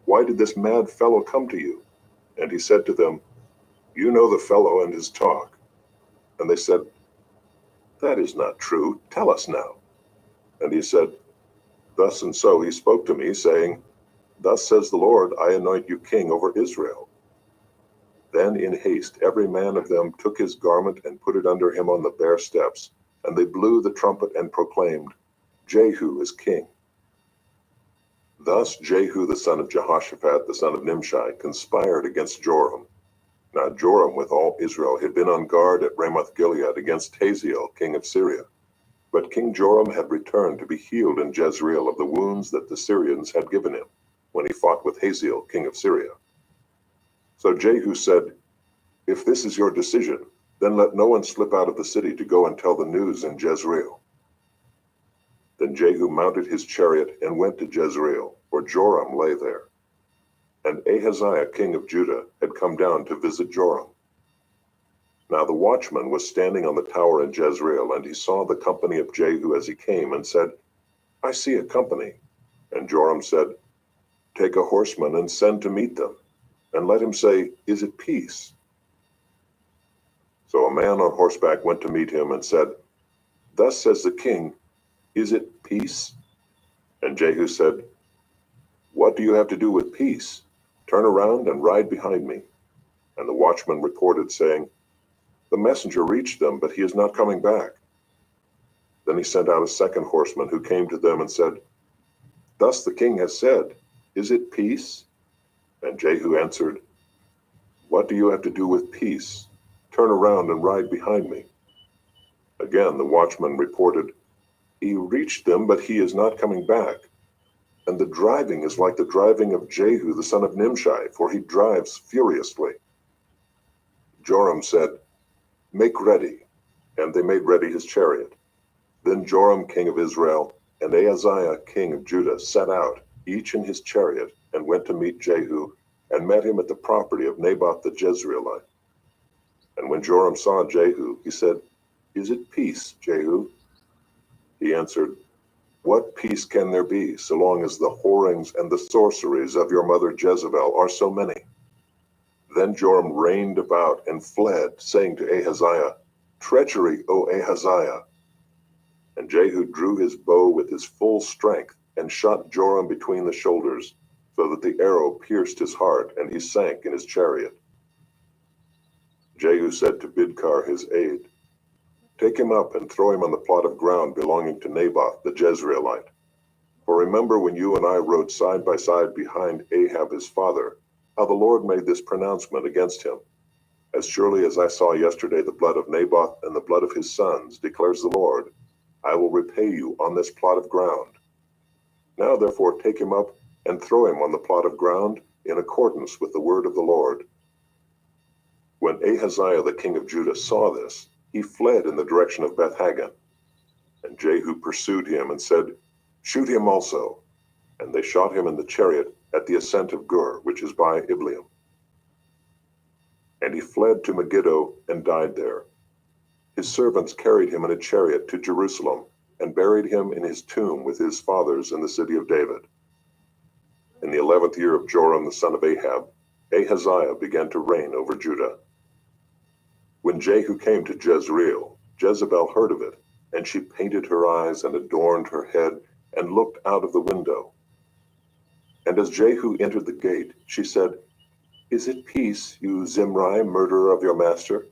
Why did this mad fellow come to you? And he said to them, You know the fellow and his talk. And they said, That is not true. Tell us now. And he said, Thus and so he spoke to me, saying, Thus says the Lord, I anoint you king over Israel. Then in haste every man of them took his garment and put it under him on the bare steps, and they blew the trumpet and proclaimed, Jehu is king. Thus Jehu the son of Jehoshaphat the son of Nimshi conspired against Joram. Now Joram with all Israel had been on guard at Ramoth-Gilead against Hazael king of Syria. But King Joram had returned to be healed in Jezreel of the wounds that the Syrians had given him, when he fought with Hazael king of Syria. So Jehu said, If this is your decision, then let no one slip out of the city to go and tell the news in Jezreel. Then Jehu mounted his chariot and went to Jezreel, where Joram lay there. And Ahaziah king of Judah had come down to visit Joram. Now the watchman was standing on the tower in Jezreel, and he saw the company of Jehu as he came, and said, I see a company. And Joram said, Take a horseman and send to meet them, and let him say, Is it peace? So a man on horseback went to meet him and said, Thus says the king, Is it peace? And Jehu said, What do you have to do with peace? Turn around and ride behind me. And the watchman reported, saying, The messenger reached them, but he is not coming back. Then he sent out a second horseman who came to them and said, Thus the king has said, Is it peace? And Jehu answered, What do you have to do with peace? Turn around and ride behind me." Again the watchman reported, "He reached them, but he is not coming back. And the driving is like the driving of Jehu the son of Nimshi, for he drives furiously." Joram said, "Make ready." And they made ready his chariot. Then Joram king of Israel and Ahaziah king of Judah set out, each in his chariot, and went to meet Jehu, and met him at the property of Naboth the Jezreelite. And when Joram saw Jehu, he said, "Is it peace, Jehu?" He answered, "What peace can there be, so long as the whorings and the sorceries of your mother Jezebel are so many?" Then Joram reined about and fled, saying to Ahaziah, "Treachery, O Ahaziah!" And Jehu drew his bow with his full strength, and shot Joram between the shoulders, so that the arrow pierced his heart, and he sank in his chariot. Jehu said to Bidkar his aide, "Take him up and throw him on the plot of ground belonging to Naboth the Jezreelite. For remember when you and I rode side by side behind Ahab his father, how the Lord made this pronouncement against him. As surely as I saw yesterday the blood of Naboth and the blood of his sons, declares the Lord, I will repay you on this plot of ground. Now therefore take him up and throw him on the plot of ground in accordance with the word of the Lord." When Ahaziah the king of Judah saw this, he fled in the direction of Beth-Hagan. And Jehu pursued him and said, "Shoot him also." And they shot him in the chariot at the ascent of Gur, which is by Ibleam. And he fled to Megiddo and died there. His servants carried him in a chariot to Jerusalem, and buried him in his tomb with his fathers in the city of David. In the 11th year of Joram the son of Ahab, Ahaziah began to reign over Judah. When Jehu came to Jezreel, Jezebel heard of it, and she painted her eyes and adorned her head, and looked out of the window. And as Jehu entered the gate, she said, "Is it peace, you Zimri, murderer of your master?"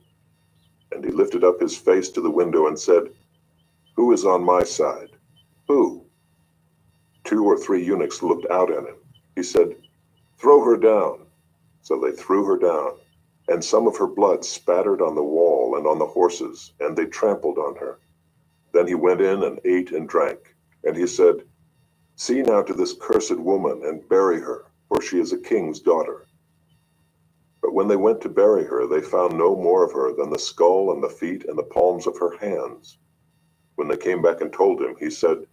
And he lifted up his face to the window and said, "Who is on my side? Who?" 2 or 3 eunuchs looked out at him. He said, "Throw her down." So they threw her down, and some of her blood spattered on the wall and on the horses, and they trampled on her. Then he went in and ate and drank. And he said, "See now to this cursed woman, and bury her, for she is a king's daughter." But when they went to bury her, they found no more of her than the skull and the feet and the palms of her hands. When they came back and told him, he said,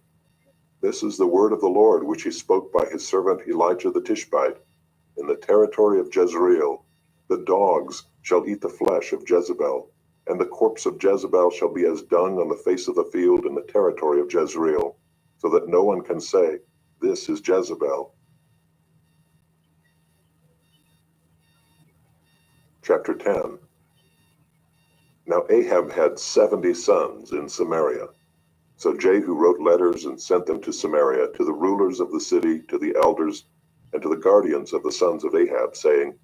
"This is the word of the Lord which he spoke by his servant Elijah the Tishbite. In the territory of Jezreel, the dogs shall eat the flesh of Jezebel, and the corpse of Jezebel shall be as dung on the face of the field in the territory of Jezreel, so that no one can say, 'This is Jezebel.'" Chapter 10. Now Ahab had 70 sons in Samaria. So Jehu wrote letters and sent them to Samaria, to the rulers of the city, to the elders, and to the guardians of the sons of Ahab, saying,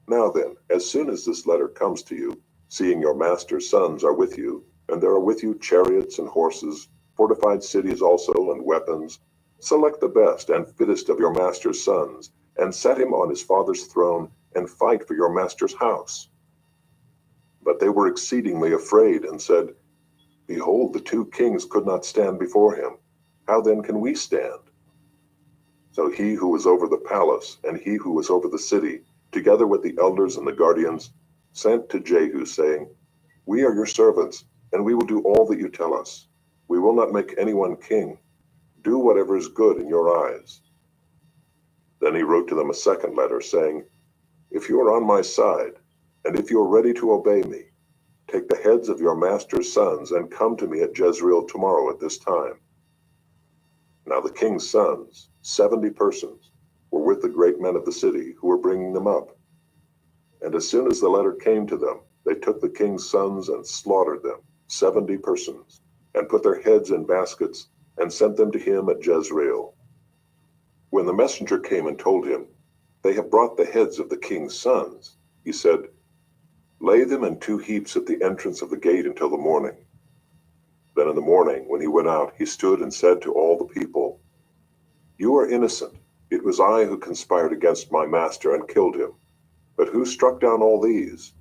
"Now then, as soon as this letter comes to you, seeing your master's sons are with you, and there are with you chariots and horses, fortified cities also, and weapons, select the best and fittest of your master's sons, and set him on his father's throne, and fight for your master's house." But they were exceedingly afraid, and said, "Behold, the 2 kings could not stand before him. How then can we stand?" So he who was over the palace, and he who was over the city, together with the elders and the guardians, sent to Jehu, saying, "We are your servants, and we will do all that you tell us. We will not make anyone king. Do whatever is good in your eyes." Then he wrote to them a second letter, saying, "If you are on my side, and if you are ready to obey me, take the heads of your master's sons, and come to me at Jezreel tomorrow at this time." Now the king's sons, 70 persons, were with the great men of the city, who were bringing them up. And as soon as the letter came to them, they took the king's sons and slaughtered them, 70 persons, and put their heads in baskets, and sent them to him at Jezreel. When the messenger came and told him, "They have brought the heads of the king's sons," he said, "Lay them in 2 heaps at the entrance of the gate until the morning." Then in the morning, when he went out, he stood and said to all the people, "You are innocent. It was I who conspired against my master and killed him. But who struck down all these?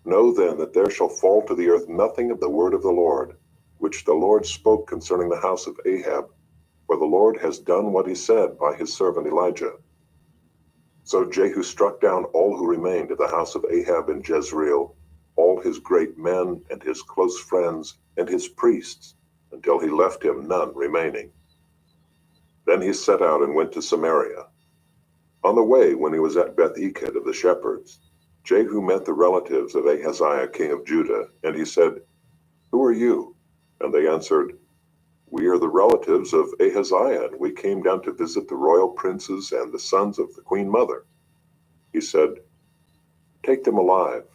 Know then that there shall fall to the earth nothing of the word of the Lord, which the Lord spoke concerning the house of Ahab, for the Lord has done what he said by his servant Elijah. So Jehu struck down all who remained of the house of Ahab in Jezreel, all his great men and his close friends and his priests, until he left him none remaining. Then he set out and went to Samaria. On the way, when he was at Beth-eked of the shepherds, Jehu met the relatives of Ahaziah king of Judah, and he said, "Who are you?" And they answered, "We are the relatives of Ahaziah, and we came down to visit the royal princes and the sons of the queen mother." He said, "Take them alive."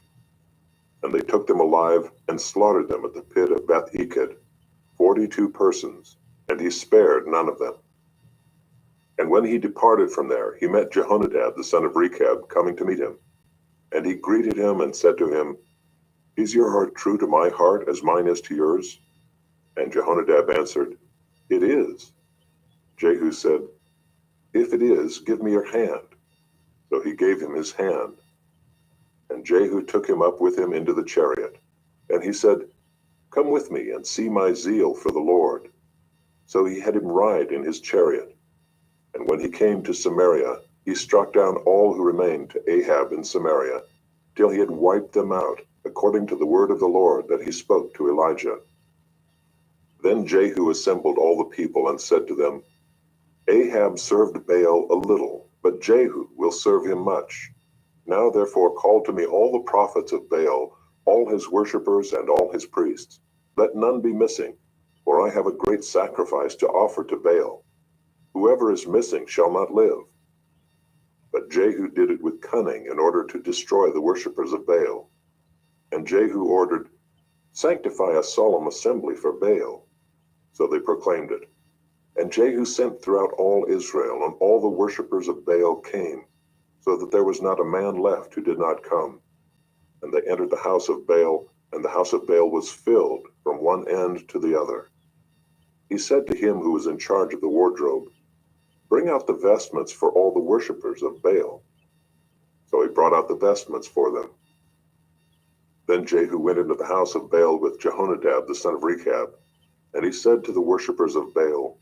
And they took them alive and slaughtered them at the pit of Beth-eked, 42 persons, and he spared none of them. And when he departed from there, he met Jehonadab the son of Rechab coming to meet him. And he greeted him and said to him, "Is your heart true to my heart as mine is to yours?" And Jehonadab answered, "It is." Jehu said, "If it is, give me your hand." So he gave him his hand. And Jehu took him up with him into the chariot. And he said, "Come with me and see my zeal for the Lord." So he had him ride in his chariot. And when he came to Samaria, he struck down all who remained to Ahab in Samaria, till he had wiped them out, according to the word of the Lord that he spoke to Elijah. Then Jehu assembled all the people and said to them, "Ahab served Baal a little, but Jehu will serve him much. Now therefore call to me all the prophets of Baal, all his worshippers and all his priests. Let none be missing, for I have a great sacrifice to offer to Baal. Whoever is missing shall not live." But Jehu did it with cunning in order to destroy the worshippers of Baal. And Jehu ordered, "Sanctify a solemn assembly for Baal." So they proclaimed it. And Jehu sent throughout all Israel, and all the worshippers of Baal came, so that there was not a man left who did not come. And they entered the house of Baal, and the house of Baal was filled from one end to the other. He said to him who was in charge of the wardrobe, "Bring out the vestments for all the worshippers of Baal." So he brought out the vestments for them. Then Jehu went into the house of Baal with Jehonadab the son of Rechab, and he said to the worshippers of Baal,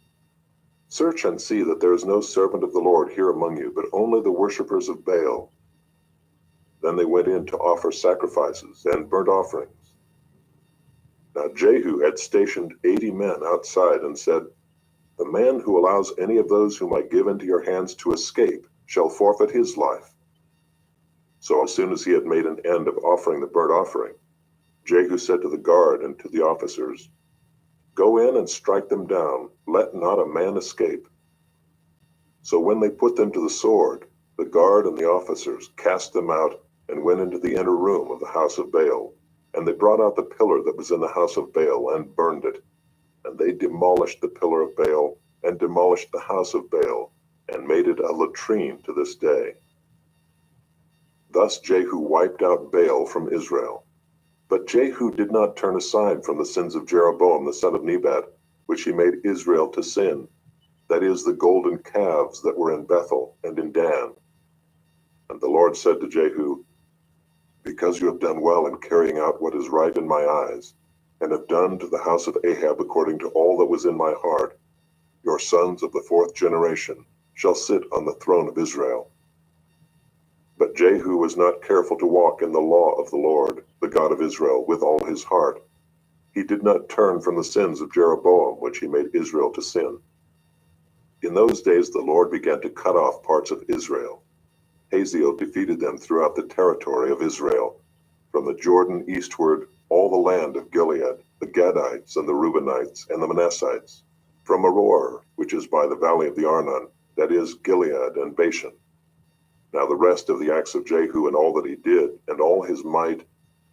"Search and see that there is no servant of the Lord here among you, but only the worshippers of Baal." Then they went in to offer sacrifices and burnt offerings. Now Jehu had stationed 80 men outside and said, "The man who allows any of those whom I give into your hands to escape shall forfeit his life." So as soon as he had made an end of offering the burnt offering, Jehu said to the guard and to the officers, "Go in and strike them down, let not a man escape." So when they put them to the sword, the guard and the officers cast them out and went into the inner room of the house of Baal. And they brought out the pillar that was in the house of Baal and burned it. And they demolished the pillar of Baal and demolished the house of Baal and made it a latrine to this day. Thus Jehu wiped out Baal from Israel. But Jehu did not turn aside from the sins of Jeroboam the son of Nebat, which he made Israel to sin, that is, the golden calves that were in Bethel and in Dan. And the Lord said to Jehu, "Because you have done well in carrying out what is right in my eyes, and have done to the house of Ahab according to all that was in my heart, your sons of the 4th generation shall sit on the throne of Israel." But Jehu was not careful to walk in the law of the Lord, the God of Israel, with all his heart. He did not turn from the sins of Jeroboam, which he made Israel to sin. In those days the Lord began to cut off parts of Israel. Hazael defeated them throughout the territory of Israel, from the Jordan eastward, all the land of Gilead, the Gadites and the Reubenites and the Manassites, from Aroer, which is by the valley of the Arnon, that is, Gilead and Bashan. Now the rest of the acts of Jehu and all that he did, and all his might,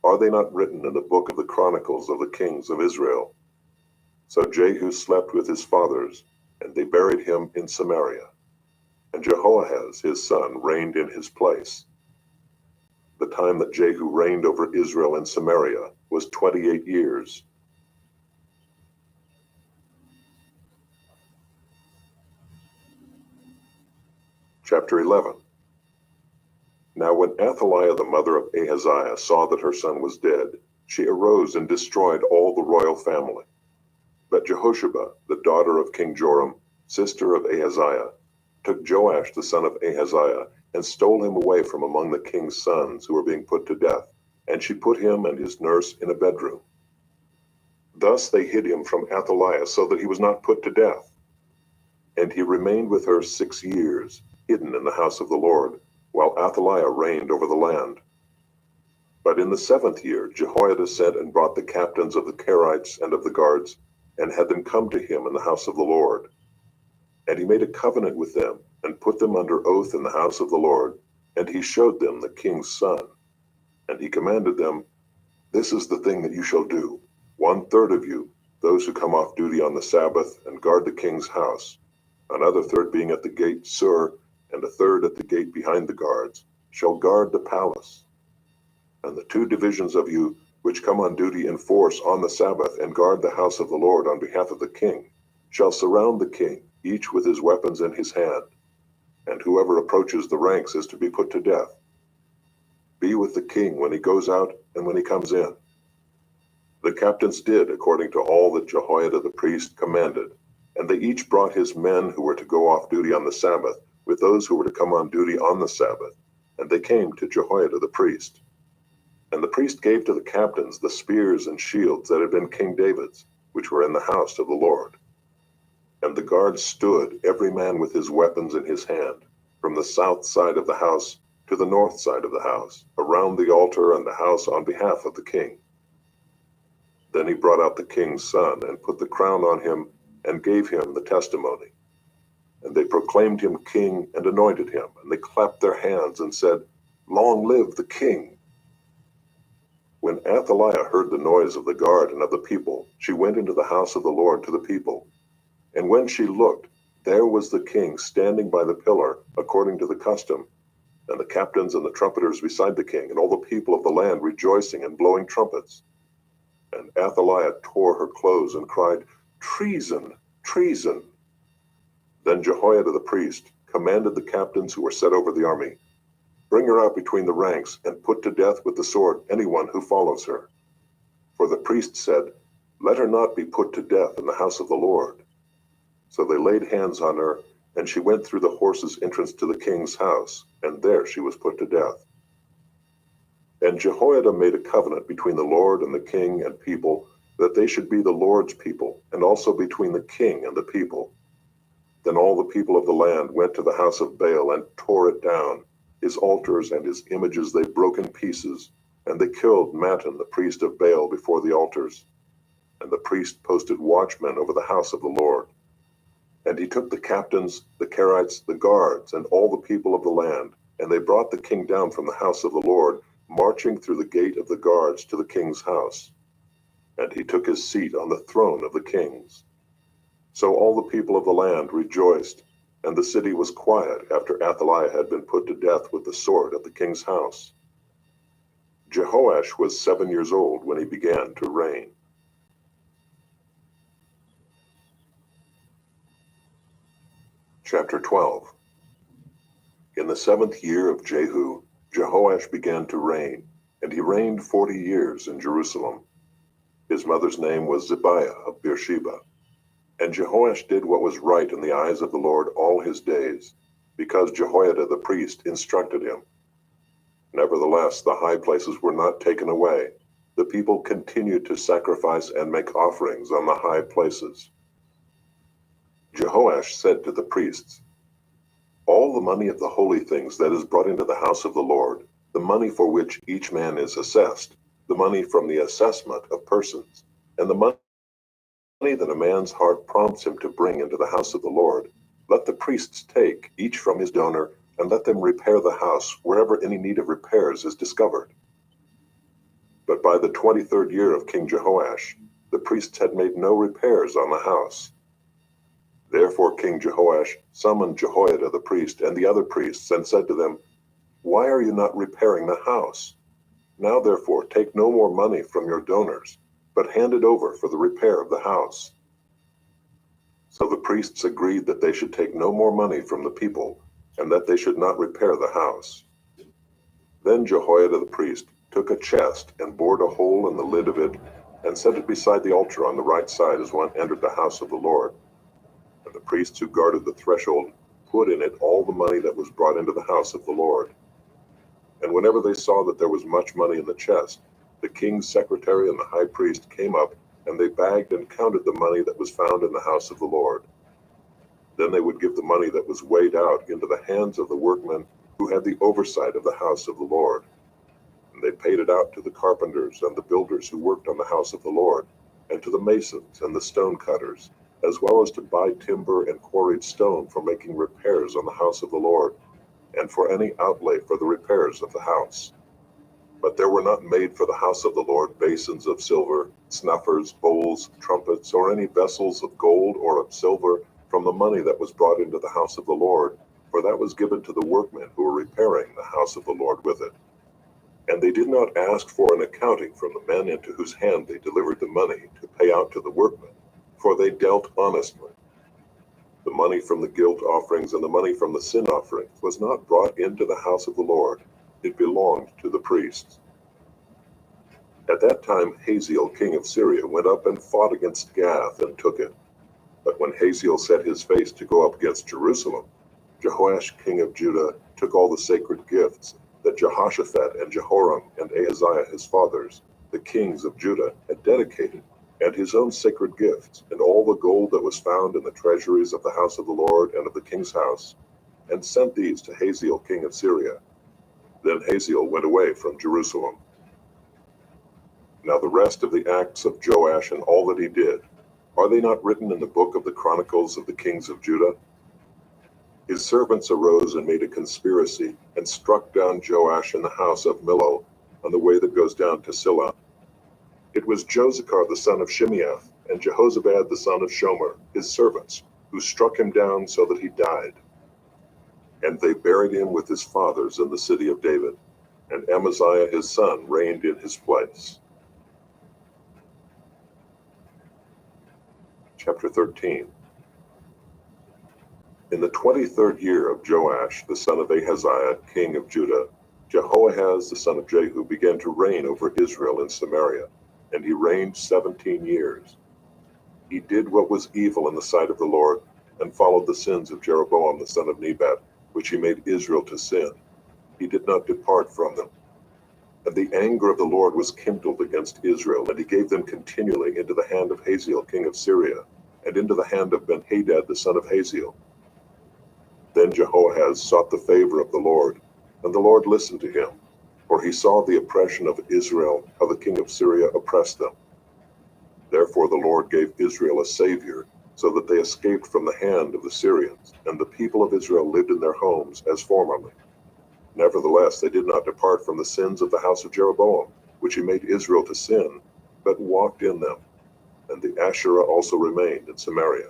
are they not written in the book of the Chronicles of the kings of Israel? So Jehu slept with his fathers, and they buried him in Samaria. And Jehoahaz his son reigned in his place. The time that Jehu reigned over Israel in Samaria was 28 years. Chapter 11. Now when Athaliah the mother of Ahaziah saw that her son was dead, she arose and destroyed all the royal family. But Jehosheba, the daughter of King Joram, sister of Ahaziah, took Joash the son of Ahaziah, and stole him away from among the king's sons who were being put to death, and she put him and his nurse in a bedroom. Thus they hid him from Athaliah, so that he was not put to death. And he remained with her 6 years, hidden in the house of the Lord, while Athaliah reigned over the land. But in the 7th year Jehoiada sent and brought the captains of the Kerites and of the guards, and had them come to him in the house of the Lord. And he made a covenant with them, and put them under oath in the house of the Lord, and he showed them the king's son. And he commanded them, This is the thing that you shall do. 1/3 of you, those who come off duty on the Sabbath, and guard the king's house, another third being at the gate Sur, and a third at the gate behind the guards, shall guard the palace. And the 2 divisions of you, which come on duty in force on the Sabbath, and guard the house of the Lord on behalf of the king, shall surround the king, each with his weapons in his hand. And whoever approaches the ranks is to be put to death. Be with the king when he goes out and when he comes in. The captains did according to all that Jehoiada the priest commanded, and they each brought his men who were to go off duty on the Sabbath, with those who were to come on duty on the Sabbath, and they came to Jehoiada the priest. And the priest gave to the captains the spears and shields that had been King David's, which were in the house of the Lord. And the guards stood, every man with his weapons in his hand, from the south side of the house to the north side of the house, around the altar and the house on behalf of the king. Then he brought out the king's son, and put the crown on him, and gave him the testimony. And they proclaimed him king, and anointed him, and they clapped their hands, and said, Long live the king! When Athaliah heard the noise of the guard and of the people, she went into the house of the Lord to the people. And when she looked, there was the king standing by the pillar, according to the custom, and the captains and the trumpeters beside the king, and all the people of the land rejoicing and blowing trumpets. And Athaliah tore her clothes and cried, Treason! Treason! Then Jehoiada the priest commanded the captains who were set over the army, Bring her out between the ranks, and put to death with the sword anyone who follows her. For the priest said, Let her not be put to death in the house of the Lord. So they laid hands on her, and she went through the horses' entrance to the king's house, and there she was put to death. And Jehoiada made a covenant between the Lord and the king and people, that they should be the Lord's people, and also between the king and the people. Then all the people of the land went to the house of Baal and tore it down. His altars and his images they broke in pieces, and they killed Mattan the priest of Baal before the altars. And the priest posted watchmen over the house of the Lord. And he took the captains, the Kerites, the guards, and all the people of the land, and they brought the king down from the house of the Lord, marching through the gate of the guards to the king's house. And he took his seat on the throne of the kings. So all the people of the land rejoiced, and the city was quiet after Athaliah had been put to death with the sword at the king's house. Jehoash was 7 years old when he began to reign. Chapter 12. In the 7th year of Jehu, Jehoash began to reign, and he reigned 40 years in Jerusalem. His mother's name was Zibiah of Beersheba. And Jehoash did what was right in the eyes of the Lord all his days, because Jehoiada the priest instructed him. Nevertheless, the high places were not taken away. The people continued to sacrifice and make offerings on the high places. Jehoash said to the priests, All the money of the holy things that is brought into the house of the Lord, the money for which each man is assessed, the money from the assessment of persons, and the money that a man's heart prompts him to bring into the house of the Lord, let the priests take, each from his donor, and let them repair the house wherever any need of repairs is discovered. But by the 23rd year of King Jehoash, the priests had made no repairs on the house. Therefore King Jehoash summoned Jehoiada the priest and the other priests, and said to them, Why are you not repairing the house? Now therefore take no more money from your donors, but hand it over for the repair of the house. So the priests agreed that they should take no more money from the people, and that they should not repair the house. Then Jehoiada the priest took a chest and bored a hole in the lid of it, and set it beside the altar on the right side as one entered the house of the Lord. And the priests who guarded the threshold put in it all the money that was brought into the house of the Lord. And whenever they saw that there was much money in the chest, the king's secretary and the high priest came up, and they bagged and counted the money that was found in the house of the Lord. Then they would give the money that was weighed out into the hands of the workmen who had the oversight of the house of the Lord. And they paid it out to the carpenters and the builders who worked on the house of the Lord, and to the masons and the stone cutters, as well as to buy timber and quarried stone for making repairs on the house of the Lord, and for any outlay for the repairs of the house. But there were not made for the house of the Lord basins of silver, snuffers, bowls, trumpets, or any vessels of gold or of silver from the money that was brought into the house of the Lord, for that was given to the workmen who were repairing the house of the Lord with it. And they did not ask for an accounting from the men into whose hand they delivered the money to pay out to the workmen, for they dealt honestly. The money from the guilt offerings and the money from the sin offerings was not brought into the house of the Lord. It belonged to the priests. At that time Hazael king of Syria went up and fought against Gath and took it. But when Hazael set his face to go up against Jerusalem, Jehoash king of Judah took all the sacred gifts that Jehoshaphat and Jehoram and Ahaziah his fathers, the kings of Judah, had dedicated, and his own sacred gifts, and all the gold that was found in the treasuries of the house of the Lord and of the king's house, and sent these to Hazael king of Syria. Then Hazael went away from Jerusalem. Now the rest of the acts of Joash and all that he did, are they not written in the book of the Chronicles of the kings of Judah? His servants arose and made a conspiracy, and struck down Joash in the house of Millo, on the way that goes down to Silla. It was Josachar the son of Shimeath, and Jehozabad the son of Shomer, his servants, who struck him down so that he died. And they buried him with his fathers in the city of David, and Amaziah his son reigned in his place. Chapter 13. In the 23rd year of Joash, the son of Ahaziah, king of Judah, Jehoahaz, the son of Jehu, began to reign over Israel in Samaria, and he reigned 17 years. He did what was evil in the sight of the Lord, and followed the sins of Jeroboam, the son of Nebat, which he made Israel to sin. He did not depart from them. And the anger of the Lord was kindled against Israel, and he gave them continually into the hand of Hazael, king of Syria, and into the hand of Ben-Hadad, the son of Hazael. Then Jehoahaz sought the favor of the Lord, and the Lord listened to him, for he saw the oppression of Israel, how the king of Syria oppressed them. Therefore the Lord gave Israel a savior, so that they escaped from the hand of the Syrians, and the people of Israel lived in their homes as formerly. Nevertheless, they did not depart from the sins of the house of Jeroboam, which he made Israel to sin, but walked in them. And the Asherah also remained in Samaria.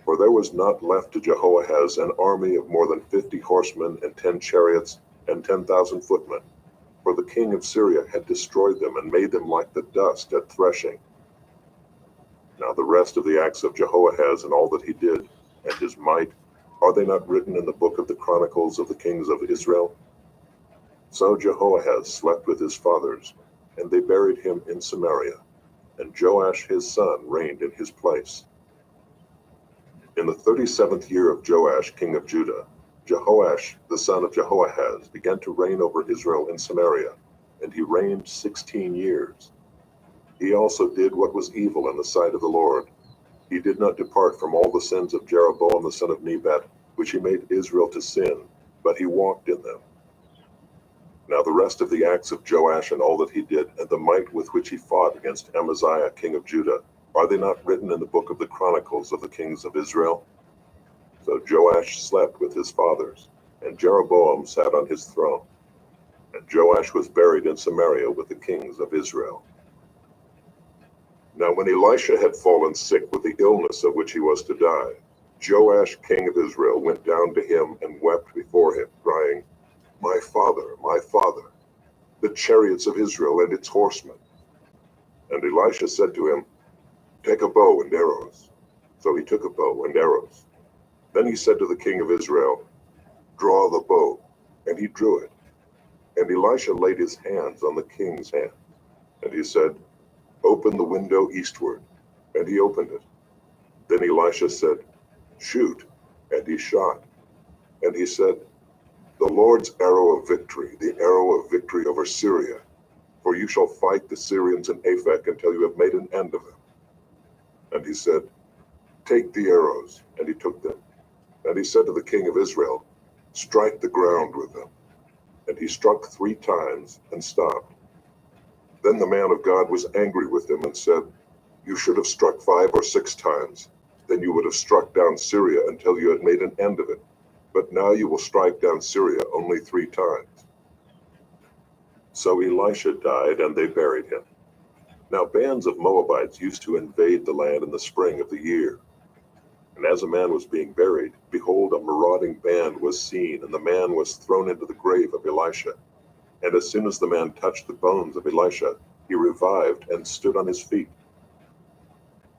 For there was not left to Jehoahaz an army of more than 50 horsemen and 10 chariots and 10,000 footmen, for the king of Syria had destroyed them and made them like the dust at threshing. Now the rest of the acts of Jehoahaz and all that he did, and his might, are they not written in the book of the Chronicles of the kings of Israel? So Jehoahaz slept with his fathers, and they buried him in Samaria, and Joash his son reigned in his place. In the 37th year of Joash king of Judah, Jehoash the son of Jehoahaz began to reign over Israel in Samaria, and he reigned 16 years. He also did what was evil in the sight of the Lord. He did not depart from all the sins of Jeroboam the son of Nebat, which he made Israel to sin, but he walked in them. Now the rest of the acts of Joash and all that he did, and the might with which he fought against Amaziah king of Judah, are they not written in the book of the Chronicles of the kings of Israel? So Joash slept with his fathers, and Jeroboam sat on his throne. And Joash was buried in Samaria with the kings of Israel. Now when Elisha had fallen sick with the illness of which he was to die, Joash king of Israel went down to him and wept before him, crying, my father, the chariots of Israel and its horsemen. And Elisha said to him, take a bow and arrows. So he took a bow and arrows. Then he said to the king of Israel, draw the bow. And he drew it. And Elisha laid his hands on the king's hand, and he said, "Open the window eastward." And he opened it. Then Elisha said, "Shoot." And he shot. And he said, "The Lord's arrow of victory, the arrow of victory over Syria. For you shall fight the Syrians in Aphek until you have made an end of them." And he said, "Take the arrows." And he took them. And he said to the king of Israel, "Strike the ground with them." And he struck 3 times and stopped. Then the man of God was angry with him and said, "You should have struck 5 or 6 times. Then you would have struck down Syria until you had made an end of it. But now you will strike down Syria only 3 times. So Elisha died, and they buried him. Now bands of Moabites used to invade the land in the spring of the year. And as a man was being buried, behold, a marauding band was seen, and the man was thrown into the grave of Elisha. And as soon as the man touched the bones of Elisha, he revived and stood on his feet.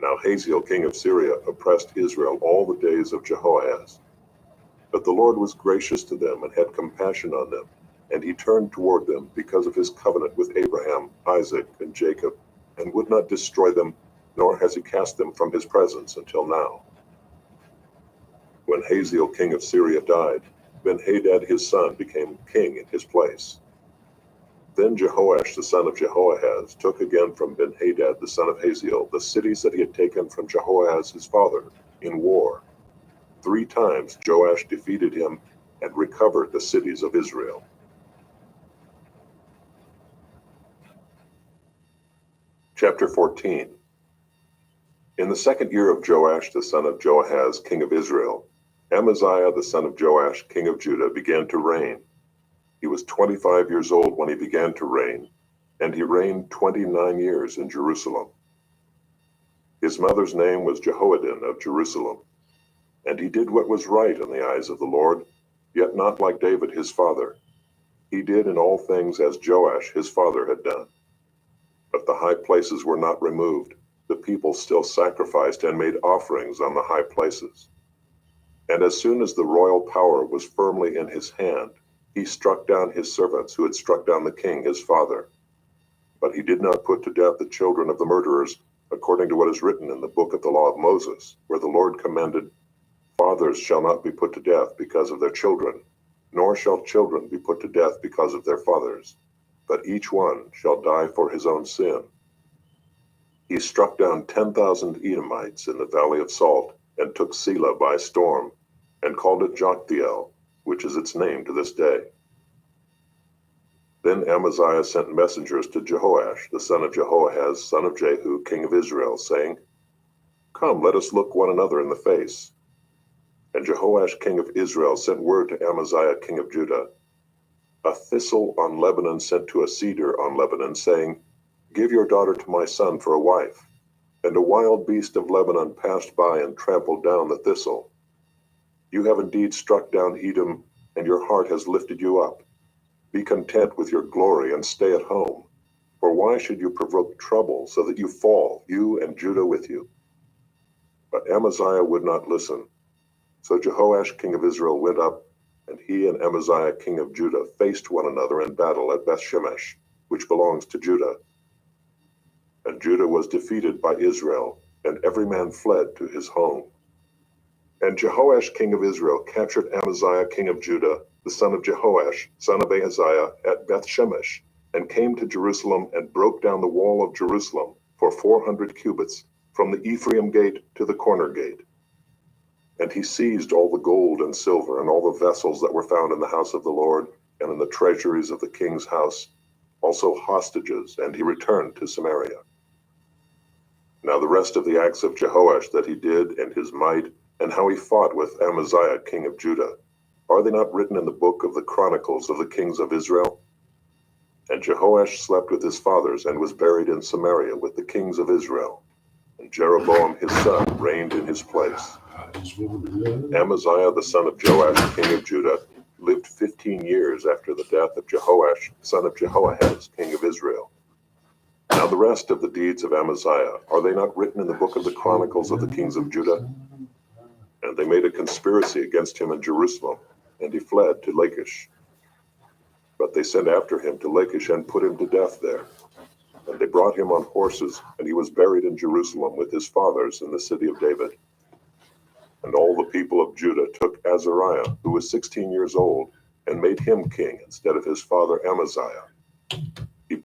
Now Hazael king of Syria oppressed Israel all the days of Jehoahaz. But the Lord was gracious to them and had compassion on them, and he turned toward them because of his covenant with Abraham, Isaac, and Jacob, and would not destroy them, nor has he cast them from his presence until now. When Hazael king of Syria died, Ben-Hadad his son became king in his place. Then Jehoash the son of Jehoahaz took again from Ben-Hadad the son of Hazael the cities that he had taken from Jehoahaz his father in war. 3 times Joash defeated him and recovered the cities of Israel. Chapter 14. In the 2nd year of Joash the son of Joahaz king of Israel, Amaziah the son of Joash king of Judah began to reign. He was 25 years old when he began to reign, and he reigned 29 years in Jerusalem. His mother's name was Jehoaddan of Jerusalem, and he did what was right in the eyes of the Lord, yet not like David his father. He did in all things as Joash his father had done. But the high places were not removed. The people still sacrificed and made offerings on the high places. And as soon as the royal power was firmly in his hand, he struck down his servants who had struck down the king his father. But he did not put to death the children of the murderers, according to what is written in the book of the law of Moses, where the Lord commanded, "Fathers shall not be put to death because of their children, nor shall children be put to death because of their fathers, but each one shall die for his own sin." He struck down 10,000 Edomites in the valley of Salt, and took Selah by storm, and called it Joktheel, which is its name to this day. Then Amaziah sent messengers to Jehoash, the son of Jehoahaz, son of Jehu, king of Israel, saying, "Come, let us look one another in the face." And Jehoash, king of Israel, sent word to Amaziah, king of Judah, "A thistle on Lebanon sent to a cedar on Lebanon, saying, 'Give your daughter to my son for a wife.' And a wild beast of Lebanon passed by and trampled down the thistle. You have indeed struck down Edom, and your heart has lifted you up. Be content with your glory and stay at home. For why should you provoke trouble so that you fall, you and Judah with you?" But Amaziah would not listen. So Jehoash king of Israel went up, and he and Amaziah king of Judah faced one another in battle at Bethshemesh, which belongs to Judah. And Judah was defeated by Israel, and every man fled to his home. And Jehoash king of Israel captured Amaziah king of Judah, the son of Jehoash, son of Ahaziah, at Bethshemesh, and came to Jerusalem and broke down the wall of Jerusalem for 400 cubits, from the Ephraim gate to the corner gate. And he seized all the gold and silver and all the vessels that were found in the house of the Lord and in the treasuries of the king's house, also hostages, and he returned to Samaria. Now the rest of the acts of Jehoash that he did, and his might, and how he fought with Amaziah king of Judah, are they not written in the book of the Chronicles of the kings of Israel? And Jehoash slept with his fathers and was buried in Samaria with the kings of Israel. And Jeroboam his son reigned in his place. Amaziah the son of Joash king of Judah lived 15 years after the death of Jehoash son of Jehoahaz king of Israel. Now the rest of the deeds of Amaziah, are they not written in the book of the Chronicles of the kings of Judah? And they made a conspiracy against him in Jerusalem, and he fled to Lachish. But they sent after him to Lachish and put him to death there. And they brought him on horses, and he was buried in Jerusalem with his fathers in the city of David. And all the people of Judah took Azariah, who was 16 years old, and made him king instead of his father Amaziah.